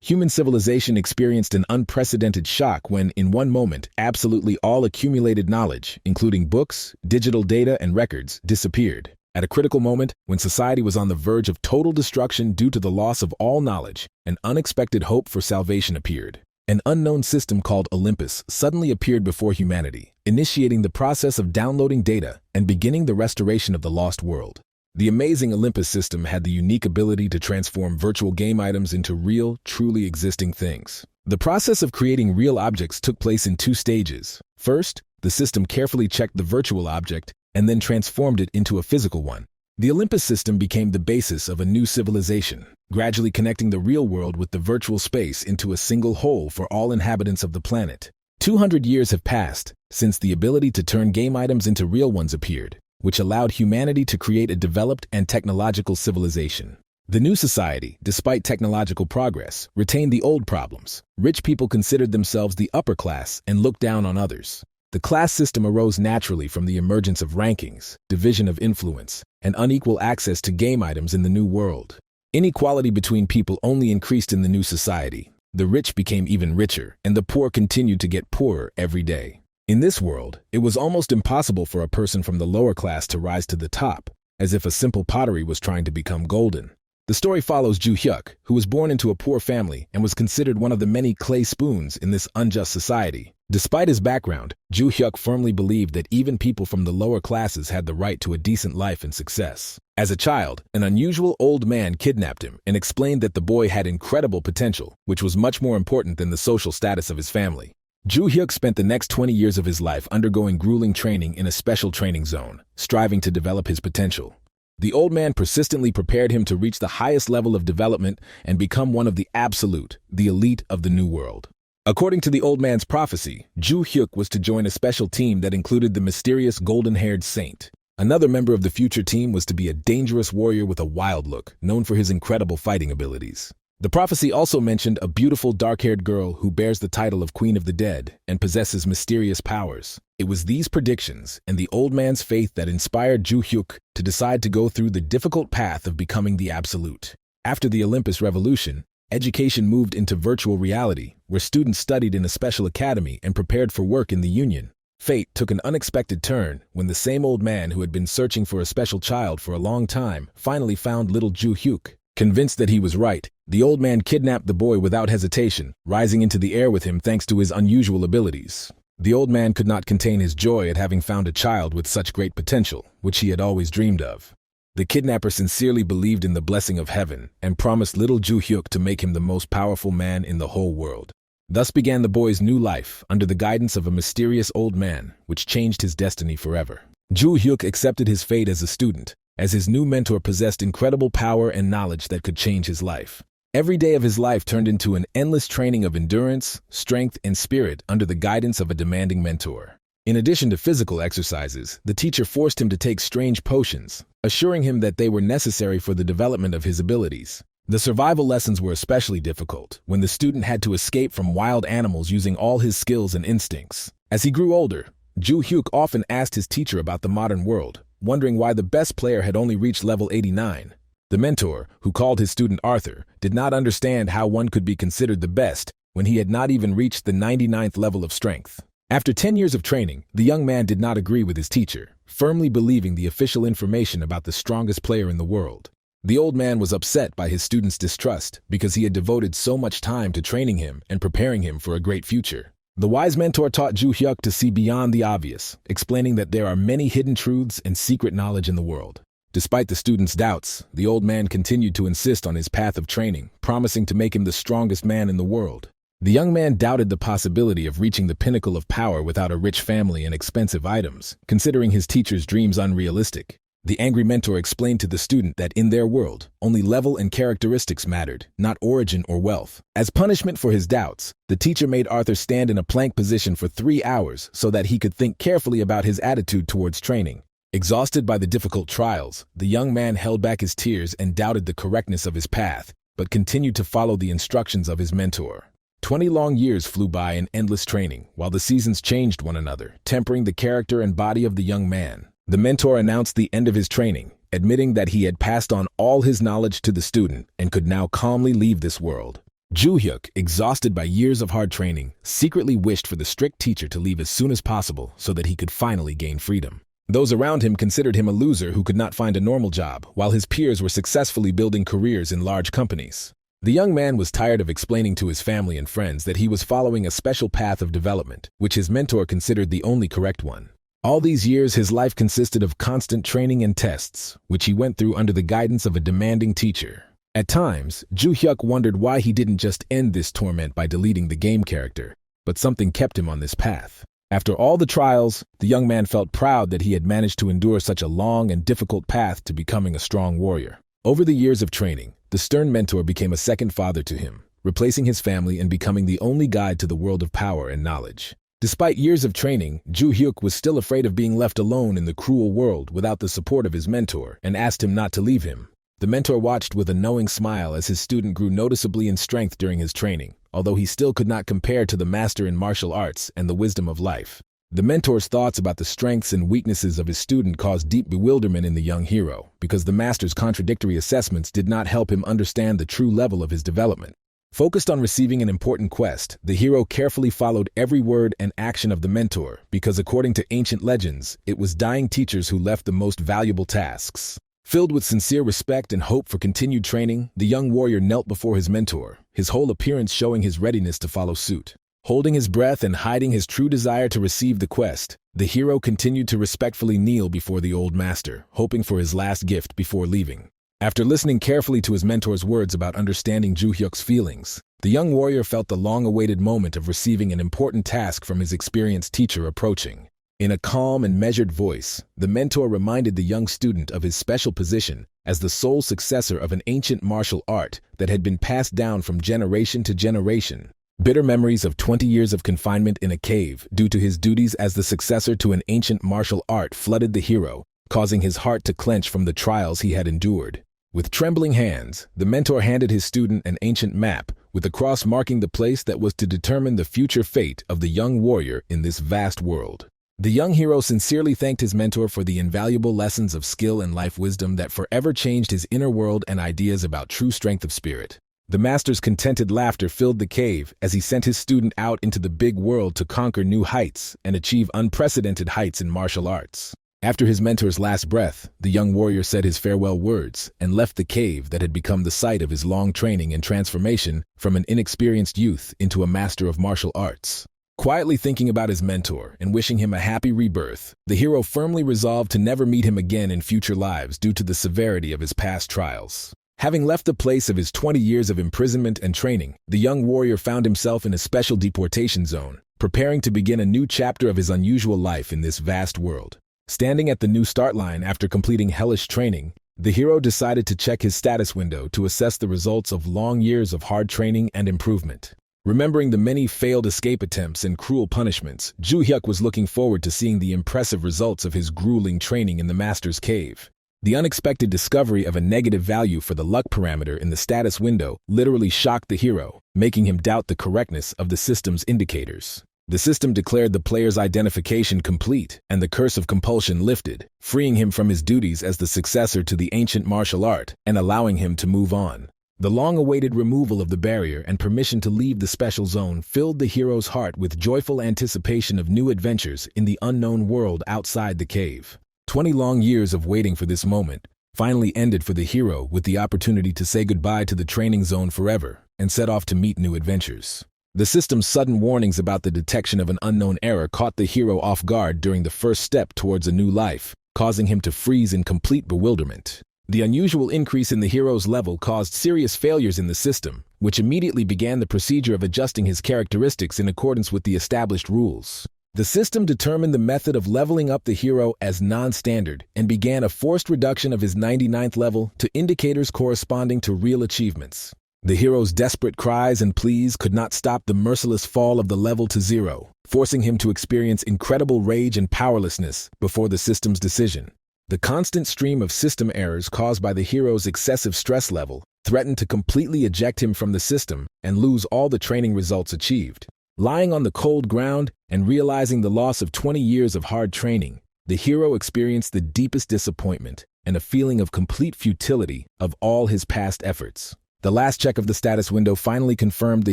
Human civilization experienced an unprecedented shock when, in one moment, absolutely all accumulated knowledge, including books, digital data, and records, disappeared. At a critical moment, when society was on the verge of total destruction due to the loss of all knowledge, an unexpected hope for salvation appeared. An unknown system called Olympus suddenly appeared before humanity, initiating the process of downloading data and beginning the restoration of the lost world. The amazing Olympus system had the unique ability to transform virtual game items into real, truly existing things. The process of creating real objects took place in two stages. First, the system carefully checked the virtual object and then transformed it into a physical one. The Olympus system became the basis of a new civilization, gradually connecting the real world with the virtual space into a single whole for all inhabitants of the planet. 200 years have passed since the ability to turn game items into real ones appeared, which allowed humanity to create a developed and technological civilization. The new society, despite technological progress, retained the old problems. Rich people considered themselves the upper class and looked down on others. The class system arose naturally from the emergence of rankings, division of influence, and unequal access to game items in the new world. Inequality between people only increased in the new society. The rich became even richer, and the poor continued to get poorer every day. In this world, it was almost impossible for a person from the lower class to rise to the top, as if a simple pottery was trying to become golden. The story follows Ju Hyuk, who was born into a poor family and was considered one of the many clay spoons in this unjust society. Despite his background, Ju Hyuk firmly believed that even people from the lower classes had the right to a decent life and success. As a child, an unusual old man kidnapped him and explained that the boy had incredible potential, which was much more important than the social status of his family. Ju Hyuk spent the next 20 years of his life undergoing grueling training in a special training zone, striving to develop his potential. The old man persistently prepared him to reach the highest level of development and become one of the absolute, the elite of the new world. According to the old man's prophecy, Ju Hyuk was to join a special team that included the mysterious golden-haired saint. Another member of the future team was to be a dangerous warrior with a wild look, known for his incredible fighting abilities. The prophecy also mentioned a beautiful dark-haired girl who bears the title of Queen of the Dead and possesses mysterious powers. It was these predictions and the old man's faith that inspired Ju Hyuk to decide to go through the difficult path of becoming the absolute. After the Olympus Revolution, education moved into virtual reality, where students studied in a special academy and prepared for work in the Union. Fate took an unexpected turn when the same old man who had been searching for a special child for a long time finally found little Ju Hyuk. Convinced that he was right, the old man kidnapped the boy without hesitation, rising into the air with him thanks to his unusual abilities. The old man could not contain his joy at having found a child with such great potential, which he had always dreamed of. The kidnapper sincerely believed in the blessing of heaven and promised little Ju Hyuk to make him the most powerful man in the whole world. Thus began the boy's new life under the guidance of a mysterious old man, which changed his destiny forever. Ju Hyuk accepted his fate as a student, as his new mentor possessed incredible power and knowledge that could change his life. Every day of his life turned into an endless training of endurance, strength, and spirit under the guidance of a demanding mentor. In addition to physical exercises, the teacher forced him to take strange potions, assuring him that they were necessary for the development of his abilities. The survival lessons were especially difficult, when the student had to escape from wild animals using all his skills and instincts. As he grew older, Ju Hyuk often asked his teacher about the modern world, wondering why the best player had only reached level 89. The mentor, who called his student Arthur, did not understand how one could be considered the best when he had not even reached the 99th level of strength. After 10 years of training, the young man did not agree with his teacher, firmly believing the official information about the strongest player in the world. The old man was upset by his student's distrust because he had devoted so much time to training him and preparing him for a great future. The wise mentor taught Ju Hyuk to see beyond the obvious, explaining that there are many hidden truths and secret knowledge in the world. Despite the student's doubts, the old man continued to insist on his path of training, promising to make him the strongest man in the world. The young man doubted the possibility of reaching the pinnacle of power without a rich family and expensive items, considering his teacher's dreams unrealistic. The angry mentor explained to the student that in their world, only level and characteristics mattered, not origin or wealth. As punishment for his doubts, the teacher made Arthur stand in a plank position for 3 hours so that he could think carefully about his attitude towards training. Exhausted by the difficult trials, the young man held back his tears and doubted the correctness of his path, but continued to follow the instructions of his mentor. 20 long years flew by in endless training, while the seasons changed one another, tempering the character and body of the young man. The mentor announced the end of his training, admitting that he had passed on all his knowledge to the student and could now calmly leave this world. Ju-hyuk, exhausted by years of hard training, secretly wished for the strict teacher to leave as soon as possible so that he could finally gain freedom. Those around him considered him a loser who could not find a normal job, while his peers were successfully building careers in large companies. The young man was tired of explaining to his family and friends that he was following a special path of development, which his mentor considered the only correct one. All these years, his life consisted of constant training and tests, which he went through under the guidance of a demanding teacher. At times, Ju-hyuk wondered why he didn't just end this torment by deleting the game character, but something kept him on this path. After all the trials, the young man felt proud that he had managed to endure such a long and difficult path to becoming a strong warrior. Over the years of training, the stern mentor became a second father to him, replacing his family and becoming the only guide to the world of power and knowledge. Despite years of training, Ju-hyuk was still afraid of being left alone in the cruel world without the support of his mentor and asked him not to leave him. The mentor watched with a knowing smile as his student grew noticeably in strength during his training, although he still could not compare to the master in martial arts and the wisdom of life. The mentor's thoughts about the strengths and weaknesses of his student caused deep bewilderment in the young hero, because the master's contradictory assessments did not help him understand the true level of his development. Focused on receiving an important quest, the hero carefully followed every word and action of the mentor, because according to ancient legends, it was dying teachers who left the most valuable tasks. Filled with sincere respect and hope for continued training, the young warrior knelt before his mentor, his whole appearance showing his readiness to follow suit. Holding his breath and hiding his true desire to receive the quest, the hero continued to respectfully kneel before the old master, hoping for his last gift before leaving. After listening carefully to his mentor's words about understanding Ju-hyuk's feelings, the young warrior felt the long-awaited moment of receiving an important task from his experienced teacher approaching. In a calm and measured voice, the mentor reminded the young student of his special position as the sole successor of an ancient martial art that had been passed down from generation to generation. Bitter memories of 20 years of confinement in a cave due to his duties as the successor to an ancient martial art flooded the hero, causing his heart to clench from the trials he had endured. With trembling hands, the mentor handed his student an ancient map, with a cross marking the place that was to determine the future fate of the young warrior in this vast world. The young hero sincerely thanked his mentor for the invaluable lessons of skill and life wisdom that forever changed his inner world and ideas about true strength of spirit. The master's contented laughter filled the cave as he sent his student out into the big world to conquer new heights and achieve unprecedented heights in martial arts. After his mentor's last breath, the young warrior said his farewell words and left the cave that had become the site of his long training and transformation from an inexperienced youth into a master of martial arts. Quietly thinking about his mentor and wishing him a happy rebirth, the hero firmly resolved to never meet him again in future lives due to the severity of his past trials. Having left the place of his 20 years of imprisonment and training, the young warrior found himself in a special deportation zone, preparing to begin a new chapter of his unusual life in this vast world. Standing at the new start line after completing hellish training, the hero decided to check his status window to assess the results of long years of hard training and improvement. Remembering the many failed escape attempts and cruel punishments, Ju-hyuk was looking forward to seeing the impressive results of his grueling training in the Master's Cave. The unexpected discovery of a negative value for the luck parameter in the status window literally shocked the hero, making him doubt the correctness of the system's indicators. The system declared the player's identification complete and the curse of compulsion lifted, freeing him from his duties as the successor to the ancient martial art and allowing him to move on. The long-awaited removal of the barrier and permission to leave the special zone filled the hero's heart with joyful anticipation of new adventures in the unknown world outside the cave. 20 long years of waiting for this moment finally ended for the hero with the opportunity to say goodbye to the training zone forever and set off to meet new adventures. The system's sudden warnings about the detection of an unknown error caught the hero off guard during the first step towards a new life, causing him to freeze in complete bewilderment. The unusual increase in the hero's level caused serious failures in the system, which immediately began the procedure of adjusting his characteristics in accordance with the established rules. The system determined the method of leveling up the hero as non-standard and began a forced reduction of his 99th level to indicators corresponding to real achievements. The hero's desperate cries and pleas could not stop the merciless fall of the level to 0, forcing him to experience incredible rage and powerlessness before the system's decision. The constant stream of system errors caused by the hero's excessive stress level threatened to completely eject him from the system and lose all the training results achieved. Lying on the cold ground and realizing the loss of 20 years of hard training, the hero experienced the deepest disappointment and a feeling of complete futility of all his past efforts. The last check of the status window finally confirmed the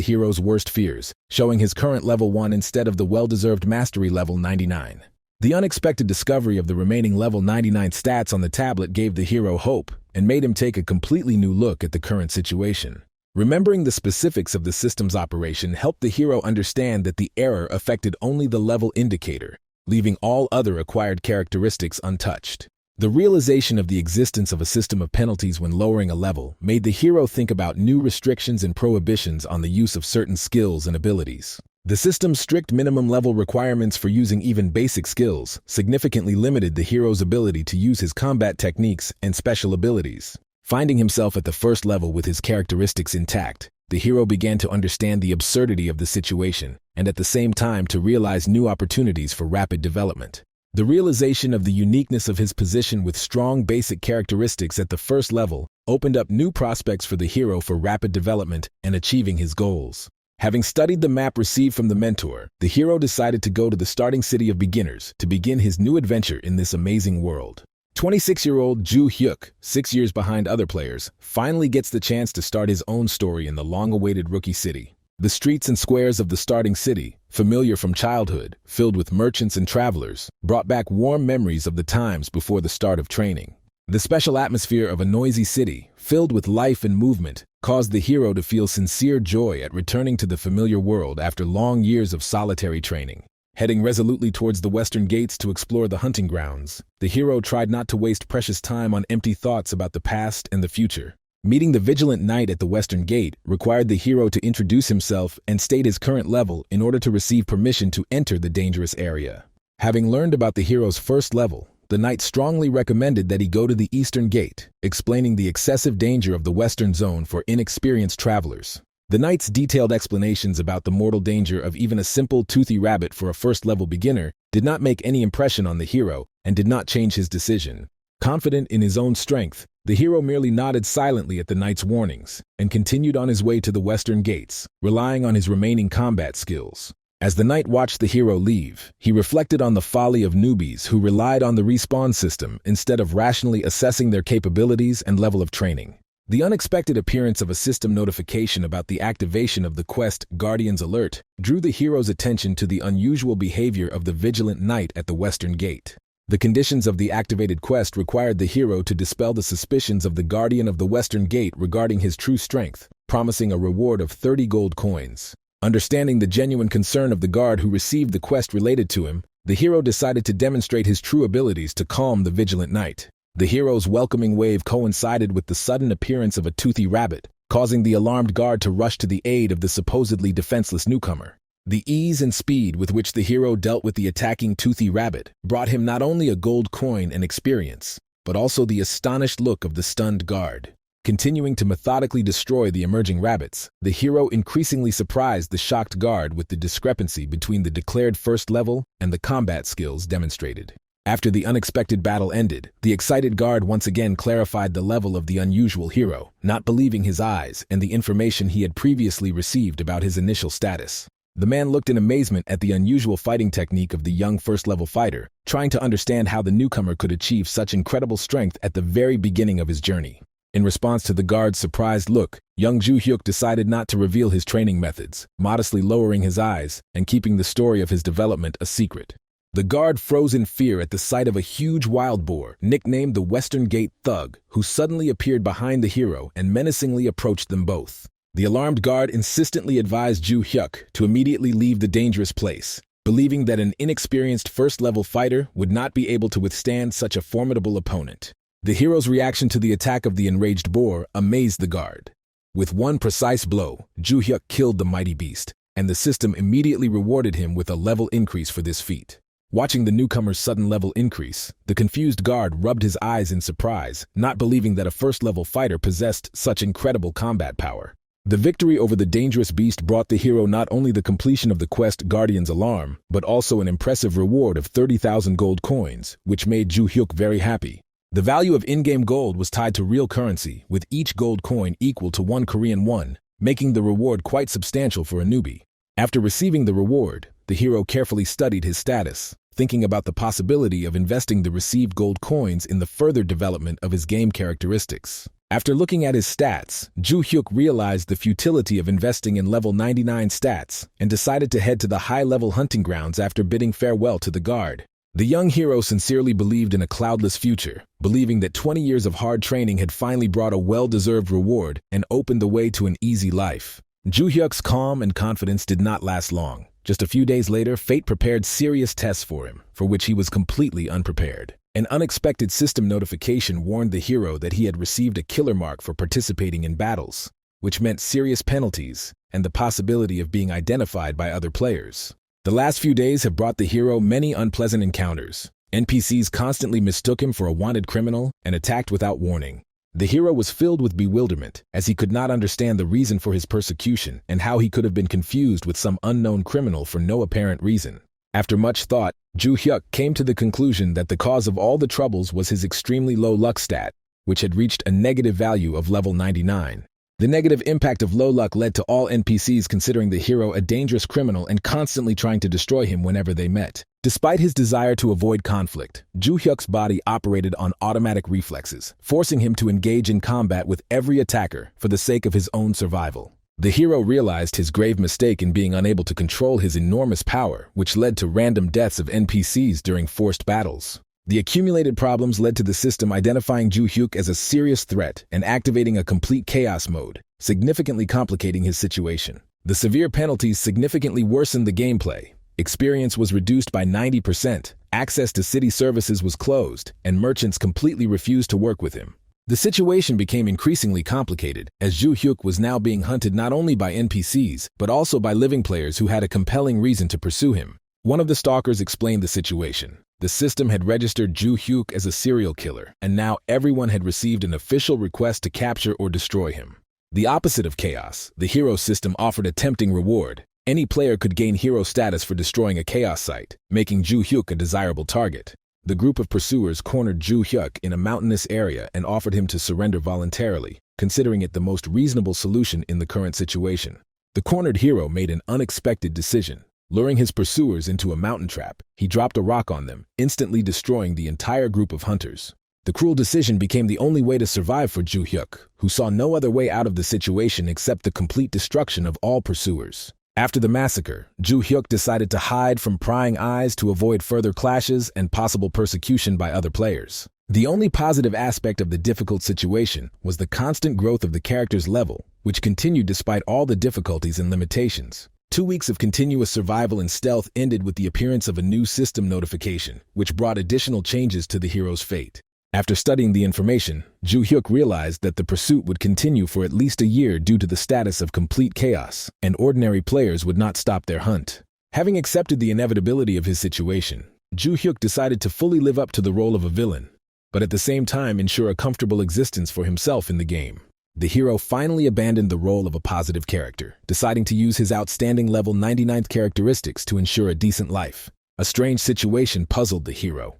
hero's worst fears, showing his current level 1 instead of the well-deserved mastery level 99. The unexpected discovery of the remaining level 99 stats on the tablet gave the hero hope and made him take a completely new look at the current situation. Remembering the specifics of the system's operation helped the hero understand that the error affected only the level indicator, leaving all other acquired characteristics untouched. The realization of the existence of a system of penalties when lowering a level made the hero think about new restrictions and prohibitions on the use of certain skills and abilities. The system's strict minimum level requirements for using even basic skills significantly limited the hero's ability to use his combat techniques and special abilities. Finding himself at the first level with his characteristics intact, the hero began to understand the absurdity of the situation and at the same time to realize new opportunities for rapid development. The realization of the uniqueness of his position with strong basic characteristics at the first level opened up new prospects for the hero for rapid development and achieving his goals. Having studied the map received from the mentor, the hero decided to go to the starting city of beginners to begin his new adventure in this amazing world. 26-year-old Ju Hyuk, 6 years behind other players, finally gets the chance to start his own story in the long-awaited rookie city. The streets and squares of the starting city, familiar from childhood, filled with merchants and travelers, brought back warm memories of the times before the start of training. The special atmosphere of a noisy city, filled with life and movement, caused the hero to feel sincere joy at returning to the familiar world after long years of solitary training. Heading resolutely towards the western gates to explore the hunting grounds, the hero tried not to waste precious time on empty thoughts about the past and the future. Meeting the vigilant knight at the western gate required the hero to introduce himself and state his current level in order to receive permission to enter the dangerous area. Having learned about the hero's first level, the knight strongly recommended that he go to the eastern gate, explaining the excessive danger of the western zone for inexperienced travelers. The knight's detailed explanations about the mortal danger of even a simple toothy rabbit for a first-level beginner did not make any impression on the hero and did not change his decision. Confident in his own strength, the hero merely nodded silently at the knight's warnings and continued on his way to the western gates, relying on his remaining combat skills. As the knight watched the hero leave, he reflected on the folly of newbies who relied on the respawn system instead of rationally assessing their capabilities and level of training. The unexpected appearance of a system notification about the activation of the quest Guardian's Alert drew the hero's attention to the unusual behavior of the vigilant knight at the western gate. The conditions of the activated quest required the hero to dispel the suspicions of the Guardian of the Western Gate regarding his true strength, promising a reward of 30 gold coins. Understanding the genuine concern of the guard who received the quest related to him, the hero decided to demonstrate his true abilities to calm the vigilant knight. The hero's welcoming wave coincided with the sudden appearance of a toothy rabbit, causing the alarmed guard to rush to the aid of the supposedly defenseless newcomer. The ease and speed with which the hero dealt with the attacking toothy rabbit brought him not only a gold coin and experience, but also the astonished look of the stunned guard. Continuing to methodically destroy the emerging rabbits, the hero increasingly surprised the shocked guard with the discrepancy between the declared first level and the combat skills demonstrated. After the unexpected battle ended, the excited guard once again clarified the level of the unusual hero, not believing his eyes and the information he had previously received about his initial status. The man looked in amazement at the unusual fighting technique of the young first-level fighter, trying to understand how the newcomer could achieve such incredible strength at the very beginning of his journey. In response to the guard's surprised look, young Ju Hyuk decided not to reveal his training methods, modestly lowering his eyes and keeping the story of his development a secret. The guard froze in fear at the sight of a huge wild boar, nicknamed the Western Gate Thug, who suddenly appeared behind the hero and menacingly approached them both. The alarmed guard insistently advised Ju Hyuk to immediately leave the dangerous place, believing that an inexperienced first-level fighter would not be able to withstand such a formidable opponent. The hero's reaction to the attack of the enraged boar amazed the guard. With one precise blow, Ju Hyuk killed the mighty beast, and the system immediately rewarded him with a level increase for this feat. Watching the newcomer's sudden level increase, the confused guard rubbed his eyes in surprise, not believing that a first-level fighter possessed such incredible combat power. The victory over the dangerous beast brought the hero not only the completion of the quest Guardian's Alarm, but also an impressive reward of 30,000 gold coins, which made Ju Hyuk very happy. The value of in-game gold was tied to real currency, with each gold coin equal to 1 Korean won, making the reward quite substantial for a newbie. After receiving the reward, the hero carefully studied his status, thinking about the possibility of investing the received gold coins in the further development of his game characteristics. After looking at his stats, Ju Hyuk realized the futility of investing in level 99 stats and decided to head to the high-level hunting grounds after bidding farewell to the guard. The young hero sincerely believed in a cloudless future, believing that 20 years of hard training had finally brought a well-deserved reward and opened the way to an easy life. Ju Hyuk's calm and confidence did not last long. Just a few days later, fate prepared serious tests for him, for which he was completely unprepared. An unexpected system notification warned the hero that he had received a killer mark for participating in battles, which meant serious penalties and the possibility of being identified by other players. The last few days have brought the hero many unpleasant encounters. NPCs constantly mistook him for a wanted criminal and attacked without warning. The hero was filled with bewilderment, as he could not understand the reason for his persecution and how he could have been confused with some unknown criminal for no apparent reason. After much thought, Ju Hyuk came to the conclusion that the cause of all the troubles was his extremely low luck stat, which had reached a negative value of level 99. The negative impact of low luck led to all NPCs considering the hero a dangerous criminal and constantly trying to destroy him whenever they met. Despite his desire to avoid conflict, Ju Hyuk's body operated on automatic reflexes, forcing him to engage in combat with every attacker for the sake of his own survival. The hero realized his grave mistake in being unable to control his enormous power, which led to random deaths of NPCs during forced battles. The accumulated problems led to the system identifying Ju Hyuk as a serious threat and activating a complete chaos mode, significantly complicating his situation. The severe penalties significantly worsened the gameplay. Experience was reduced by 90%, access to city services was closed, and merchants completely refused to work with him. The situation became increasingly complicated, as Ju Hyuk was now being hunted not only by NPCs, but also by living players who had a compelling reason to pursue him. One of the stalkers explained the situation. The system had registered Ju Hyuk as a serial killer, and now everyone had received an official request to capture or destroy him. The opposite of chaos, the hero system offered a tempting reward. Any player could gain hero status for destroying a chaos site, making Ju Hyuk a desirable target. The group of pursuers cornered Ju Hyuk in a mountainous area and offered him to surrender voluntarily, considering it the most reasonable solution in the current situation. The cornered hero made an unexpected decision. Luring his pursuers into a mountain trap, he dropped a rock on them, instantly destroying the entire group of hunters. The cruel decision became the only way to survive for Ju Hyuk, who saw no other way out of the situation except the complete destruction of all pursuers. After the massacre, Ju Hyuk decided to hide from prying eyes to avoid further clashes and possible persecution by other players. The only positive aspect of the difficult situation was the constant growth of the character's level, which continued despite all the difficulties and limitations. 2 weeks of continuous survival and stealth ended with the appearance of a new system notification, which brought additional changes to the hero's fate. After studying the information, Ju Hyuk realized that the pursuit would continue for at least a year due to the status of complete chaos, and ordinary players would not stop their hunt. Having accepted the inevitability of his situation, Ju Hyuk decided to fully live up to the role of a villain, but at the same time ensure a comfortable existence for himself in the game. The hero finally abandoned the role of a positive character, deciding to use his outstanding level 99th characteristics to ensure a decent life. A strange situation puzzled the hero.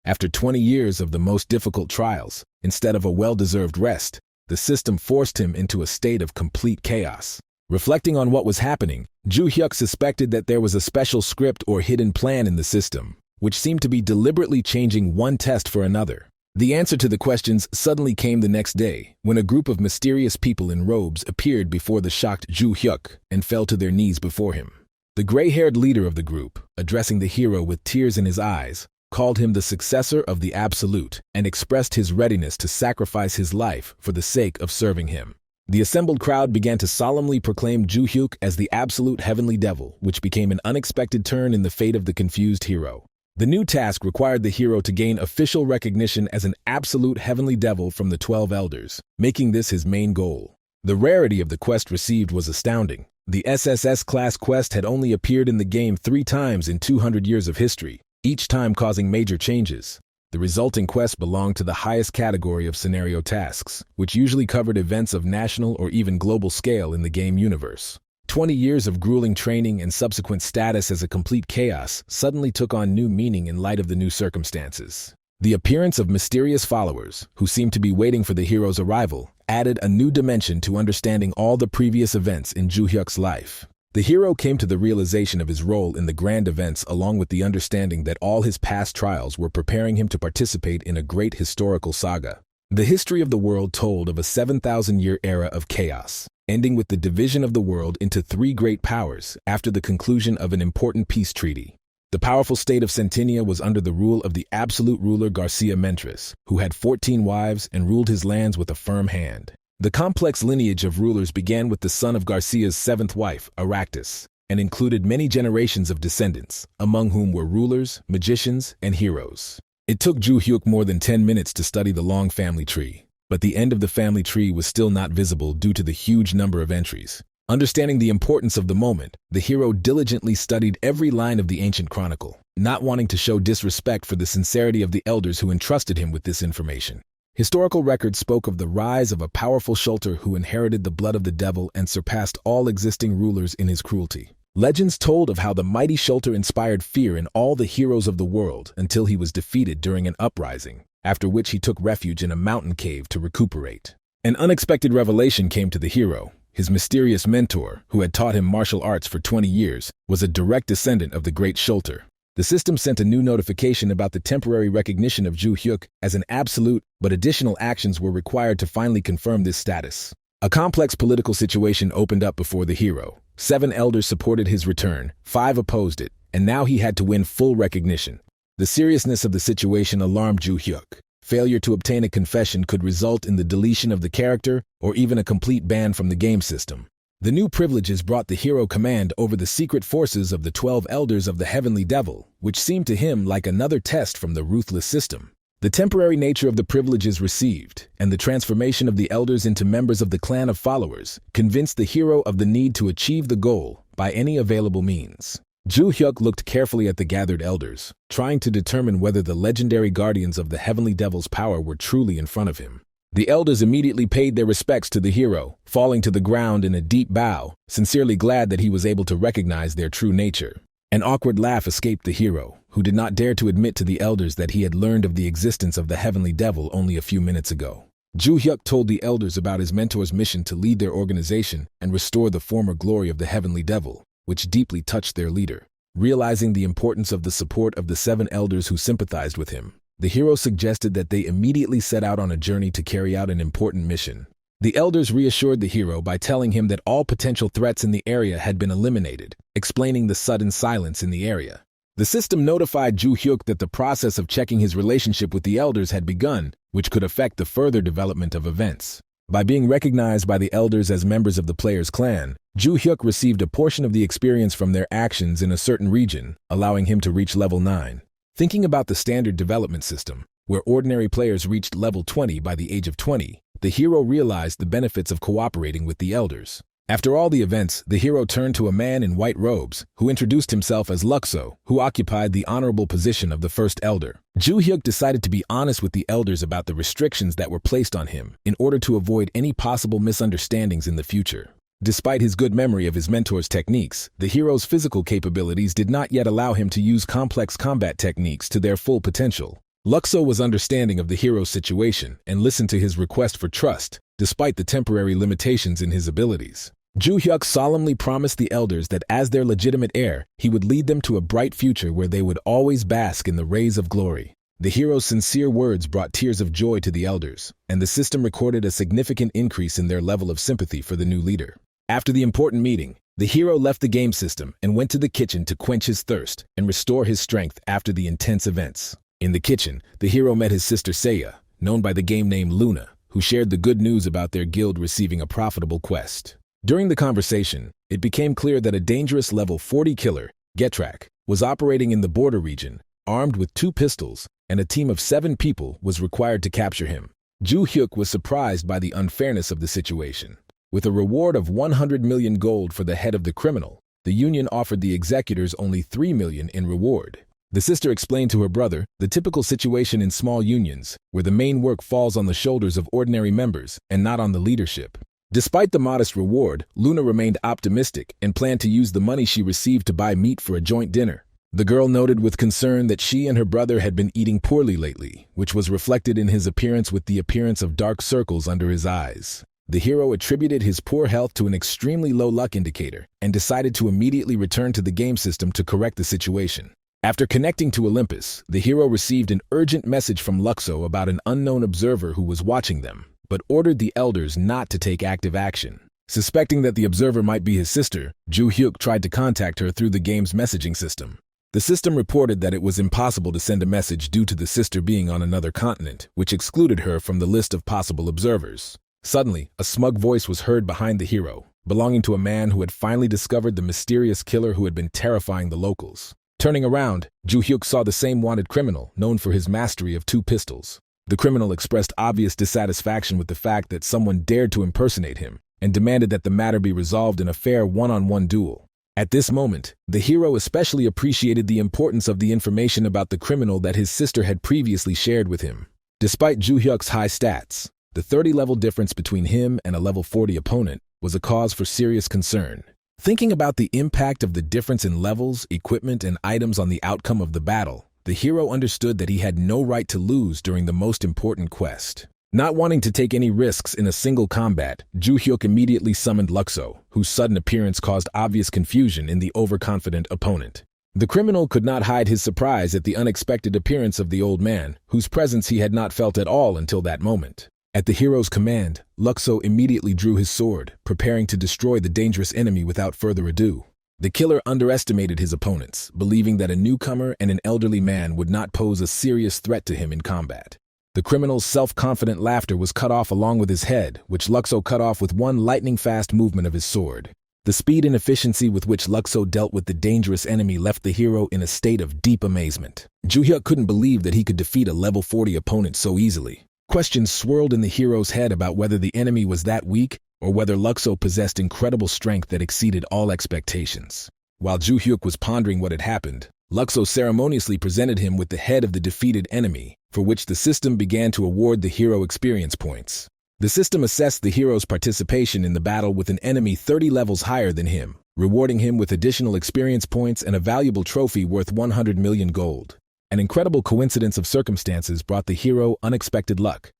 After 20 years of the most difficult trials, instead of a well-deserved rest, the system forced him into a state of complete chaos. Reflecting on what was happening, Ju Hyuk suspected that there was a special script or hidden plan in the system, which seemed to be deliberately changing one test for another. The answer to the questions suddenly came the next day, when a group of mysterious people in robes appeared before the shocked Ju Hyuk and fell to their knees before him. The gray-haired leader of the group, addressing the hero with tears in his eyes, called him the successor of the Absolute and expressed his readiness to sacrifice his life for the sake of serving him. The assembled crowd began to solemnly proclaim Ju Hyuk as the absolute heavenly devil, which became an unexpected turn in the fate of the confused hero. The new task required the hero to gain official recognition as an absolute heavenly devil from the 12 elders, making this his main goal. The rarity of the quest received was astounding. The SSS class quest had only appeared in the game 3 times in 200 years of history, each time causing major changes. The resulting quest belonged to the highest category of scenario tasks, which usually covered events of national or even global scale in the game universe. 20 years of grueling training and subsequent status as a complete chaos suddenly took on new meaning in light of the new circumstances. The appearance of mysterious followers, who seemed to be waiting for the hero's arrival, added a new dimension to understanding all the previous events in Ju Hyuk's life. The hero came to the realization of his role in the grand events along with the understanding that all his past trials were preparing him to participate in a great historical saga. The history of the world told of a 7,000-year era of chaos, ending with the division of the world into three great powers after the conclusion of an important peace treaty. The powerful state of Centenia was under the rule of the absolute ruler Garcia Mentres, who had 14 wives and ruled his lands with a firm hand. The complex lineage of rulers began with the son of Garcia's seventh wife, Aractus, and included many generations of descendants, among whom were rulers, magicians, and heroes. It took Ju Hyuk more than 10 minutes to study the long family tree, but the end of the family tree was still not visible due to the huge number of entries. Understanding the importance of the moment, the hero diligently studied every line of the ancient chronicle, not wanting to show disrespect for the sincerity of the elders who entrusted him with this information. Historical records spoke of the rise of a powerful Shulter who inherited the blood of the devil and surpassed all existing rulers in his cruelty. Legends told of how the mighty Shulter inspired fear in all the heroes of the world until he was defeated during an uprising, after which he took refuge in a mountain cave to recuperate. An unexpected revelation came to the hero. His mysterious mentor, who had taught him martial arts for 20 years, was a direct descendant of the great Shulter. The system sent a new notification about the temporary recognition of Ju Hyuk as an absolute, but additional actions were required to finally confirm this status. A complex political situation opened up before the hero. 7 elders supported his return, 5 opposed it, and now he had to win full recognition. The seriousness of the situation alarmed Ju Hyuk. Failure to obtain a confession could result in the deletion of the character or even a complete ban from the game system. The new privileges brought the hero command over the secret forces of the 12 elders of the Heavenly Devil, which seemed to him like another test from the ruthless system. The temporary nature of the privileges received, and the transformation of the elders into members of the clan of followers, convinced the hero of the need to achieve the goal by any available means. Ju Hyuk looked carefully at the gathered elders, trying to determine whether the legendary guardians of the Heavenly Devil's power were truly in front of him. The elders immediately paid their respects to the hero, falling to the ground in a deep bow, sincerely glad that he was able to recognize their true nature. An awkward laugh escaped the hero, who did not dare to admit to the elders that he had learned of the existence of the Heavenly Devil only a few minutes ago. Ju Hyuk told the elders about his mentor's mission to lead their organization and restore the former glory of the Heavenly Devil, which deeply touched their leader. Realizing the importance of the support of the 7 elders who sympathized with him, the hero suggested that they immediately set out on a journey to carry out an important mission. The elders reassured the hero by telling him that all potential threats in the area had been eliminated, explaining the sudden silence in the area. The system notified Ju Hyuk that the process of checking his relationship with the elders had begun, which could affect the further development of events. By being recognized by the elders as members of the player's clan, Ju Hyuk received a portion of the experience from their actions in a certain region, allowing him to reach level 9. Thinking about the standard development system, where ordinary players reached level 20 by the age of 20, the hero realized the benefits of cooperating with the elders. After all the events, the hero turned to a man in white robes, who introduced himself as Luxo, who occupied the honorable position of the first elder. Ju Hyuk decided to be honest with the elders about the restrictions that were placed on him, in order to avoid any possible misunderstandings in the future. Despite his good memory of his mentor's techniques, the hero's physical capabilities did not yet allow him to use complex combat techniques to their full potential. Luxo was understanding of the hero's situation and listened to his request for trust, despite the temporary limitations in his abilities. Ju Hyuk solemnly promised the elders that as their legitimate heir, he would lead them to a bright future where they would always bask in the rays of glory. The hero's sincere words brought tears of joy to the elders, and the system recorded a significant increase in their level of sympathy for the new leader. After the important meeting, the hero left the game system and went to the kitchen to quench his thirst and restore his strength after the intense events. In the kitchen, the hero met his sister Seiya, known by the game name Luna, who shared the good news about their guild receiving a profitable quest. During the conversation, it became clear that a dangerous level 40 killer, Getrak, was operating in the border region, armed with 2 pistols, and a team of 7 people was required to capture him. Ju Hyuk was surprised by the unfairness of the situation. With a reward of 100 million gold for the head of the criminal, the union offered the executors only 3 million in reward. The sister explained to her brother the typical situation in small unions, where the main work falls on the shoulders of ordinary members and not on the leadership. Despite the modest reward, Luna remained optimistic and planned to use the money she received to buy meat for a joint dinner. The girl noted with concern that she and her brother had been eating poorly lately, which was reflected in his appearance with the appearance of dark circles under his eyes. The hero attributed his poor health to an extremely low luck indicator and decided to immediately return to the game system to correct the situation. After connecting to Olympus, the hero received an urgent message from Luxo about an unknown observer who was watching them, but ordered the elders not to take active action. Suspecting that the observer might be his sister, Ju Hyuk tried to contact her through the game's messaging system. The system reported that it was impossible to send a message due to the sister being on another continent, which excluded her from the list of possible observers. Suddenly, a smug voice was heard behind the hero, belonging to a man who had finally discovered the mysterious killer who had been terrifying the locals. Turning around, Ju Hyuk saw the same wanted criminal, known for his mastery of 2 pistols. The criminal expressed obvious dissatisfaction with the fact that someone dared to impersonate him, and demanded that the matter be resolved in a fair one-on-one duel. At this moment, the hero especially appreciated the importance of the information about the criminal that his sister had previously shared with him. Despite Ju Hyuk's high stats, the 30-level difference between him and a level 40 opponent was a cause for serious concern. Thinking about the impact of the difference in levels, equipment, and items on the outcome of the battle, the hero understood that he had no right to lose during the most important quest. Not wanting to take any risks in a single combat, Ju Hyuk immediately summoned Luxo, whose sudden appearance caused obvious confusion in the overconfident opponent. The criminal could not hide his surprise at the unexpected appearance of the old man, whose presence he had not felt at all until that moment. At the hero's command, Luxo immediately drew his sword, preparing to destroy the dangerous enemy without further ado. The killer underestimated his opponents, believing that a newcomer and an elderly man would not pose a serious threat to him in combat. The criminal's self-confident laughter was cut off along with his head, which Luxo cut off with one lightning-fast movement of his sword. The speed and efficiency with which Luxo dealt with the dangerous enemy left the hero in a state of deep amazement. Ju Hyuk couldn't believe that he could defeat a level 40 opponent so easily. Questions swirled in the hero's head about whether the enemy was that weak or whether Luxo possessed incredible strength that exceeded all expectations. While Ju Hyuk was pondering what had happened, Luxo ceremoniously presented him with the head of the defeated enemy, for which the system began to award the hero experience points. The system assessed the hero's participation in the battle with an enemy 30 levels higher than him, rewarding him with additional experience points and a valuable trophy worth 100 million gold. An incredible coincidence of circumstances brought the hero unexpected luck.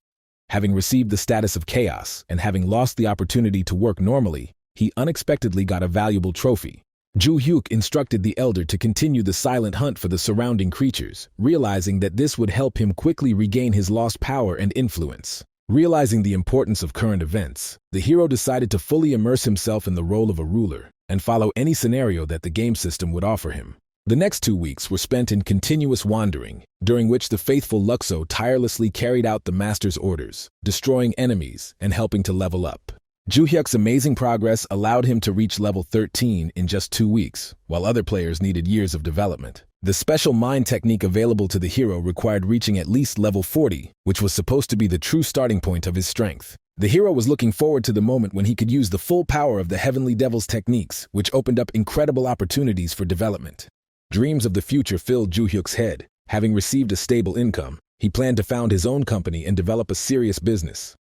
Having received the status of chaos and having lost the opportunity to work normally, he unexpectedly got a valuable trophy. Ju Hyuk instructed the elder to continue the silent hunt for the surrounding creatures, realizing that this would help him quickly regain his lost power and influence. Realizing the importance of current events, the hero decided to fully immerse himself in the role of a ruler and follow any scenario that the game system would offer him. The next 2 weeks were spent in continuous wandering, during which the faithful Luxo tirelessly carried out the master's orders, destroying enemies and helping to level up. Ju Hyuk's amazing progress allowed him to reach level 13 in just 2 weeks, while other players needed years of development. The special mind technique available to the hero required reaching at least level 40, which was supposed to be the true starting point of his strength. The hero was looking forward to the moment when he could use the full power of the Heavenly Devil's techniques, which opened up incredible opportunities for development. Dreams of the future filled Ju Hyuk's head. Having received a stable income, he planned to found his own company and develop a serious business.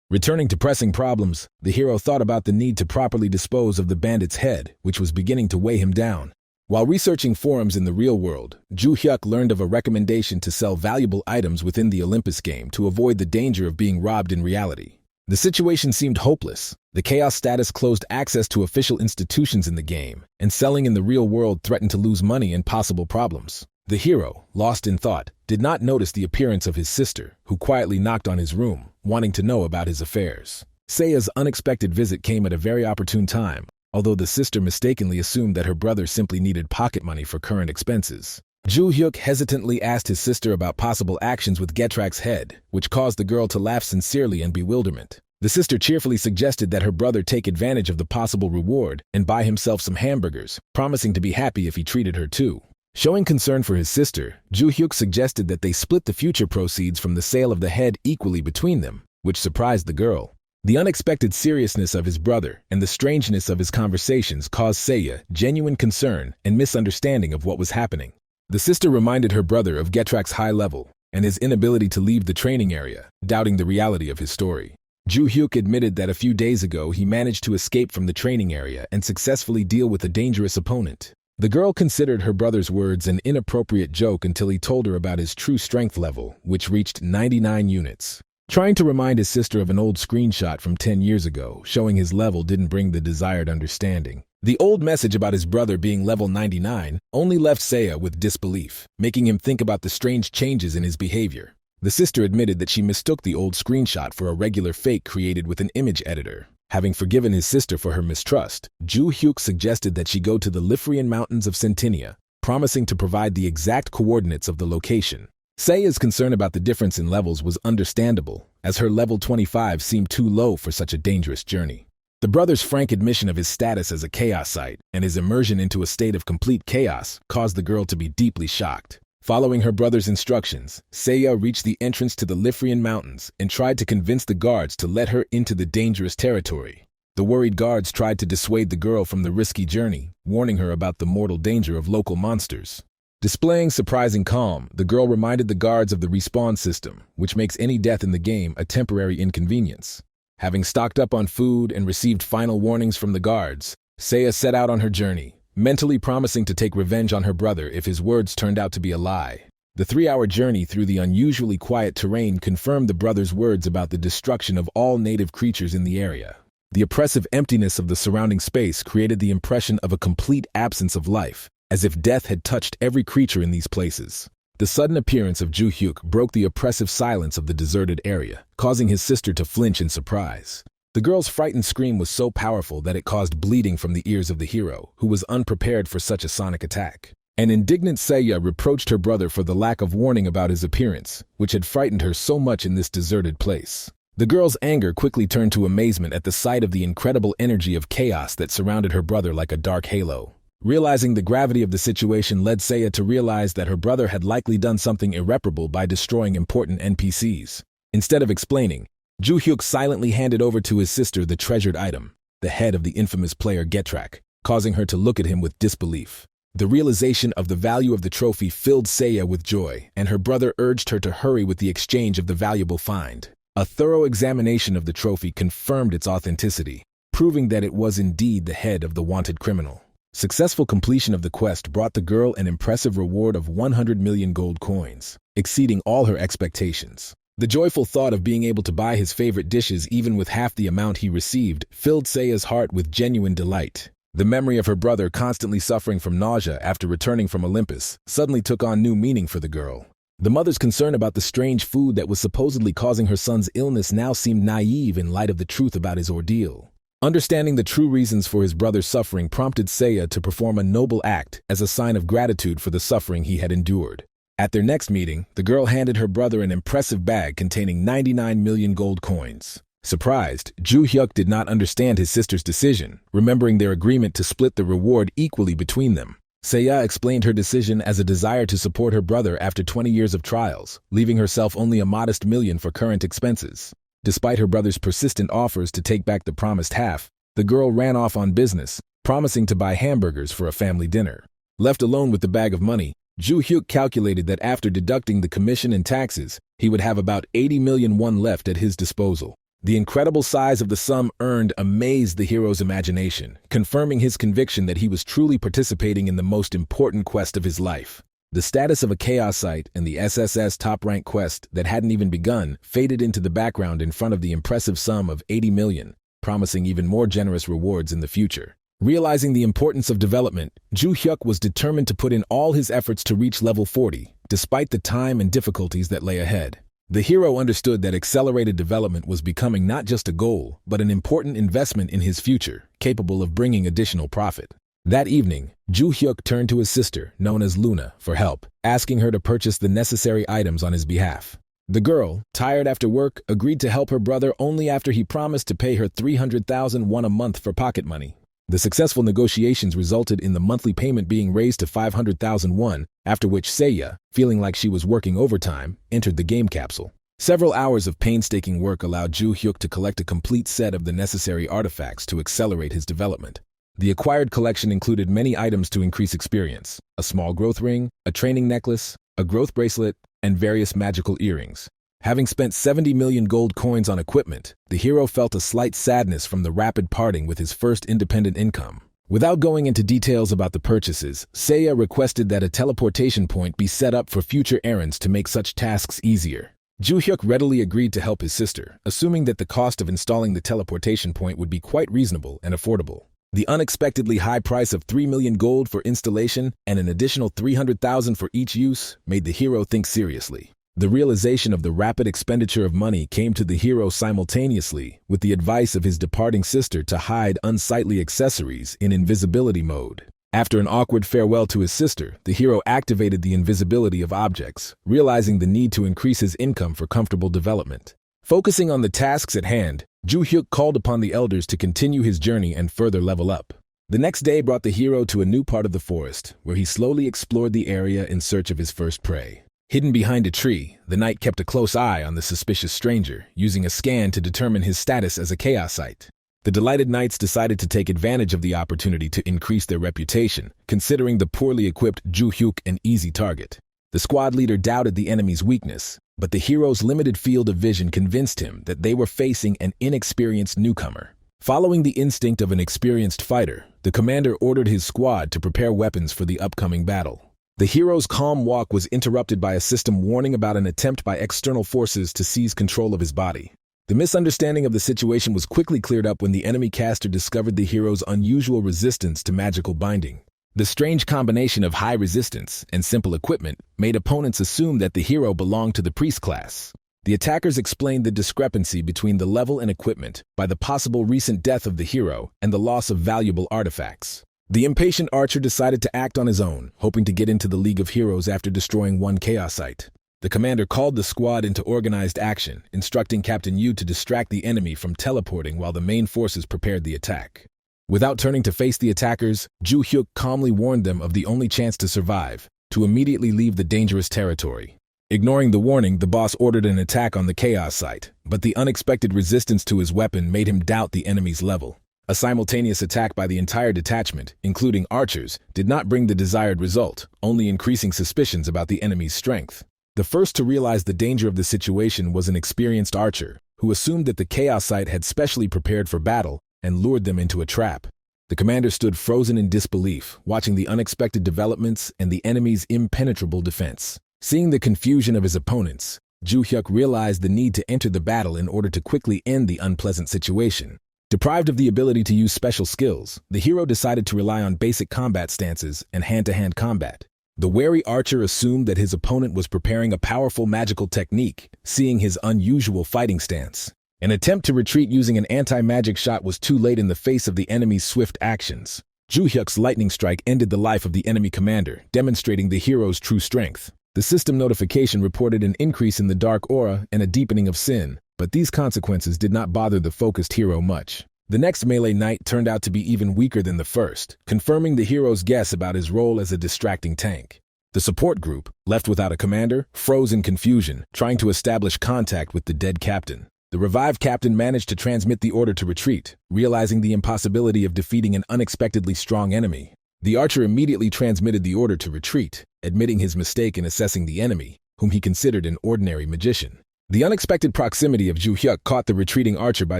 Returning to pressing problems, the hero thought about the need to properly dispose of the bandit's head, which was beginning to weigh him down. While researching forums in the real world, Ju Hyuk learned of a recommendation to sell valuable items within the Olympus game to avoid the danger of being robbed in reality. The situation seemed hopeless. The chaos status closed access to official institutions in the game, and selling in the real world threatened to lose money and possible problems. The hero, lost in thought, did not notice the appearance of his sister, who quietly knocked on his room, wanting to know about his affairs. Seiya's unexpected visit came at a very opportune time, although the sister mistakenly assumed that her brother simply needed pocket money for current expenses. Ju Hyuk hesitantly asked his sister about possible actions with Getrak's head, which caused the girl to laugh sincerely in bewilderment. The sister cheerfully suggested that her brother take advantage of the possible reward and buy himself some hamburgers, promising to be happy if he treated her too. Showing concern for his sister, Ju Hyuk suggested that they split the future proceeds from the sale of the head equally between them, which surprised the girl. The unexpected seriousness of his brother and the strangeness of his conversations caused Seiya genuine concern and misunderstanding of what was happening. The sister reminded her brother of Getrak's high level and his inability to leave the training area, doubting the reality of his story. Ju Hyuk admitted that a few days ago he managed to escape from the training area and successfully deal with a dangerous opponent. The girl considered her brother's words an inappropriate joke until he told her about his true strength level, which reached 99 units. Trying to remind his sister of an old screenshot from 10 years ago, showing his level didn't bring the desired understanding. The old message about his brother being level 99 only left Seiya with disbelief, making him think about the strange changes in his behavior. The sister admitted that she mistook the old screenshot for a regular fake created with an image editor. Having forgiven his sister for her mistrust, Ju Hyuk suggested that she go to the Lifrian Mountains of Centennia, promising to provide the exact coordinates of the location. Seiya's concern about the difference in levels was understandable, as her level 25 seemed too low for such a dangerous journey. The brother's frank admission of his status as a chaosite and his immersion into a state of complete chaos caused the girl to be deeply shocked. Following her brother's instructions, Seiya reached the entrance to the Lifrian Mountains and tried to convince the guards to let her into the dangerous territory. The worried guards tried to dissuade the girl from the risky journey, warning her about the mortal danger of local monsters. Displaying surprising calm, the girl reminded the guards of the respawn system, which makes any death in the game a temporary inconvenience. Having stocked up on food and received final warnings from the guards, Seiya set out on her journey, mentally promising to take revenge on her brother if his words turned out to be a lie. The 3-hour journey through the unusually quiet terrain confirmed the brother's words about the destruction of all native creatures in the area. The oppressive emptiness of the surrounding space created the impression of a complete absence of life, as if death had touched every creature in these places. The sudden appearance of Ju Hyuk broke the oppressive silence of the deserted area, causing his sister to flinch in surprise. The girl's frightened scream was so powerful that it caused bleeding from the ears of the hero, who was unprepared for such a sonic attack. An indignant Seiya reproached her brother for the lack of warning about his appearance, which had frightened her so much in this deserted place. The girl's anger quickly turned to amazement at the sight of the incredible energy of chaos that surrounded her brother like a dark halo. Realizing the gravity of the situation led Seiya to realize that her brother had likely done something irreparable by destroying important NPCs. Instead of explaining, Ju Hyuk silently handed over to his sister the treasured item, the head of the infamous player Getrak, causing her to look at him with disbelief. The realization of the value of the trophy filled Seiya with joy, and her brother urged her to hurry with the exchange of the valuable find. A thorough examination of the trophy confirmed its authenticity, proving that it was indeed the head of the wanted criminal. Successful completion of the quest brought the girl an impressive reward of 100 million gold coins, exceeding all her expectations. The joyful thought of being able to buy his favorite dishes even with half the amount he received filled Seiya's heart with genuine delight. The memory of her brother constantly suffering from nausea after returning from Olympus suddenly took on new meaning for the girl. The mother's concern about the strange food that was supposedly causing her son's illness now seemed naive in light of the truth about his ordeal. Understanding the true reasons for his brother's suffering prompted Seiya to perform a noble act as a sign of gratitude for the suffering he had endured. At their next meeting, the girl handed her brother an impressive bag containing 99 million gold coins. Surprised, Ju Hyuk did not understand his sister's decision, remembering their agreement to split the reward equally between them. Seiya explained her decision as a desire to support her brother after 20 years of trials, leaving herself only a modest million for current expenses. Despite her brother's persistent offers to take back the promised half, the girl ran off on business, promising to buy hamburgers for a family dinner. Left alone with the bag of money, Ju Hyuk calculated that after deducting the commission and taxes, he would have about 80 million won left at his disposal. The incredible size of the sum earned amazed the hero's imagination, confirming his conviction that he was truly participating in the most important quest of his life. The status of a chaosite and the SSS top-rank quest that hadn't even begun faded into the background in front of the impressive sum of 80 million, promising even more generous rewards in the future. Realizing the importance of development, Ju Hyuk was determined to put in all his efforts to reach level 40, despite the time and difficulties that lay ahead. The hero understood that accelerated development was becoming not just a goal, but an important investment in his future, capable of bringing additional profit. That evening, Ju Hyuk turned to his sister, known as Luna, for help, asking her to purchase the necessary items on his behalf. The girl, tired after work, agreed to help her brother only after he promised to pay her 300,000 won a month for pocket money. The successful negotiations resulted in the monthly payment being raised to 500,000 won, after which Seiya, feeling like she was working overtime, entered the game capsule. Several hours of painstaking work allowed Ju Hyuk to collect a complete set of the necessary artifacts to accelerate his development. The acquired collection included many items to increase experience: a small growth ring, a training necklace, a growth bracelet, and various magical earrings. Having spent 70 million gold coins on equipment, the hero felt a slight sadness from the rapid parting with his first independent income. Without going into details about the purchases, Seiya requested that a teleportation point be set up for future errands to make such tasks easier. Ju Hyuk readily agreed to help his sister, assuming that the cost of installing the teleportation point would be quite reasonable and affordable. The unexpectedly high price of 3 million gold for installation and an additional 300,000 for each use made the hero think seriously. The realization of the rapid expenditure of money came to the hero simultaneously with the advice of his departing sister to hide unsightly accessories in invisibility mode. After an awkward farewell to his sister, the hero activated the invisibility of objects, realizing the need to increase his income for comfortable development. Focusing on the tasks at hand, Ju-hyuk called upon the elders to continue his journey and further level up. The next day brought the hero to a new part of the forest, where he slowly explored the area in search of his first prey. Hidden behind a tree, the knight kept a close eye on the suspicious stranger, using a scan to determine his status as a chaosite. The delighted knights decided to take advantage of the opportunity to increase their reputation, considering the poorly equipped Ju-hyuk an easy target. The squad leader doubted the enemy's weakness, but the hero's limited field of vision convinced him that they were facing an inexperienced newcomer. Following the instinct of an experienced fighter, the commander ordered his squad to prepare weapons for the upcoming battle. The hero's calm walk was interrupted by a system warning about an attempt by external forces to seize control of his body. The misunderstanding of the situation was quickly cleared up when the enemy caster discovered the hero's unusual resistance to magical binding. The strange combination of high resistance and simple equipment made opponents assume that the hero belonged to the priest class. The attackers explained the discrepancy between the level and equipment by the possible recent death of the hero and the loss of valuable artifacts. The impatient archer decided to act on his own, hoping to get into the League of Heroes after destroying one chaosite. The commander called the squad into organized action, instructing Captain Yu to distract the enemy from teleporting while the main forces prepared the attack. Without turning to face the attackers, Ju-hyuk calmly warned them of the only chance to survive, to immediately leave the dangerous territory. Ignoring the warning, the boss ordered an attack on the chaos site, but the unexpected resistance to his weapon made him doubt the enemy's level. A simultaneous attack by the entire detachment, including archers, did not bring the desired result, only increasing suspicions about the enemy's strength. The first to realize the danger of the situation was an experienced archer, who assumed that the chaos site had specially prepared for battle and lured them into a trap. The commander stood frozen in disbelief, watching the unexpected developments and the enemy's impenetrable defense. Seeing the confusion of his opponents, Ju-hyuk realized the need to enter the battle in order to quickly end the unpleasant situation. Deprived of the ability to use special skills, the hero decided to rely on basic combat stances and hand-to-hand combat. The wary archer assumed that his opponent was preparing a powerful magical technique, seeing his unusual fighting stance. An attempt to retreat using an anti-magic shot was too late in the face of the enemy's swift actions. Ju-hyuk's lightning strike ended the life of the enemy commander, demonstrating the hero's true strength. The system notification reported an increase in the dark aura and a deepening of sin, but these consequences did not bother the focused hero much. The next melee knight turned out to be even weaker than the first, confirming the hero's guess about his role as a distracting tank. The support group, left without a commander, froze in confusion, trying to establish contact with the dead captain. The revived captain managed to transmit the order to retreat, realizing the impossibility of defeating an unexpectedly strong enemy. The archer immediately transmitted the order to retreat, admitting his mistake in assessing the enemy, whom he considered an ordinary magician. The unexpected proximity of Ju-hyuk caught the retreating archer by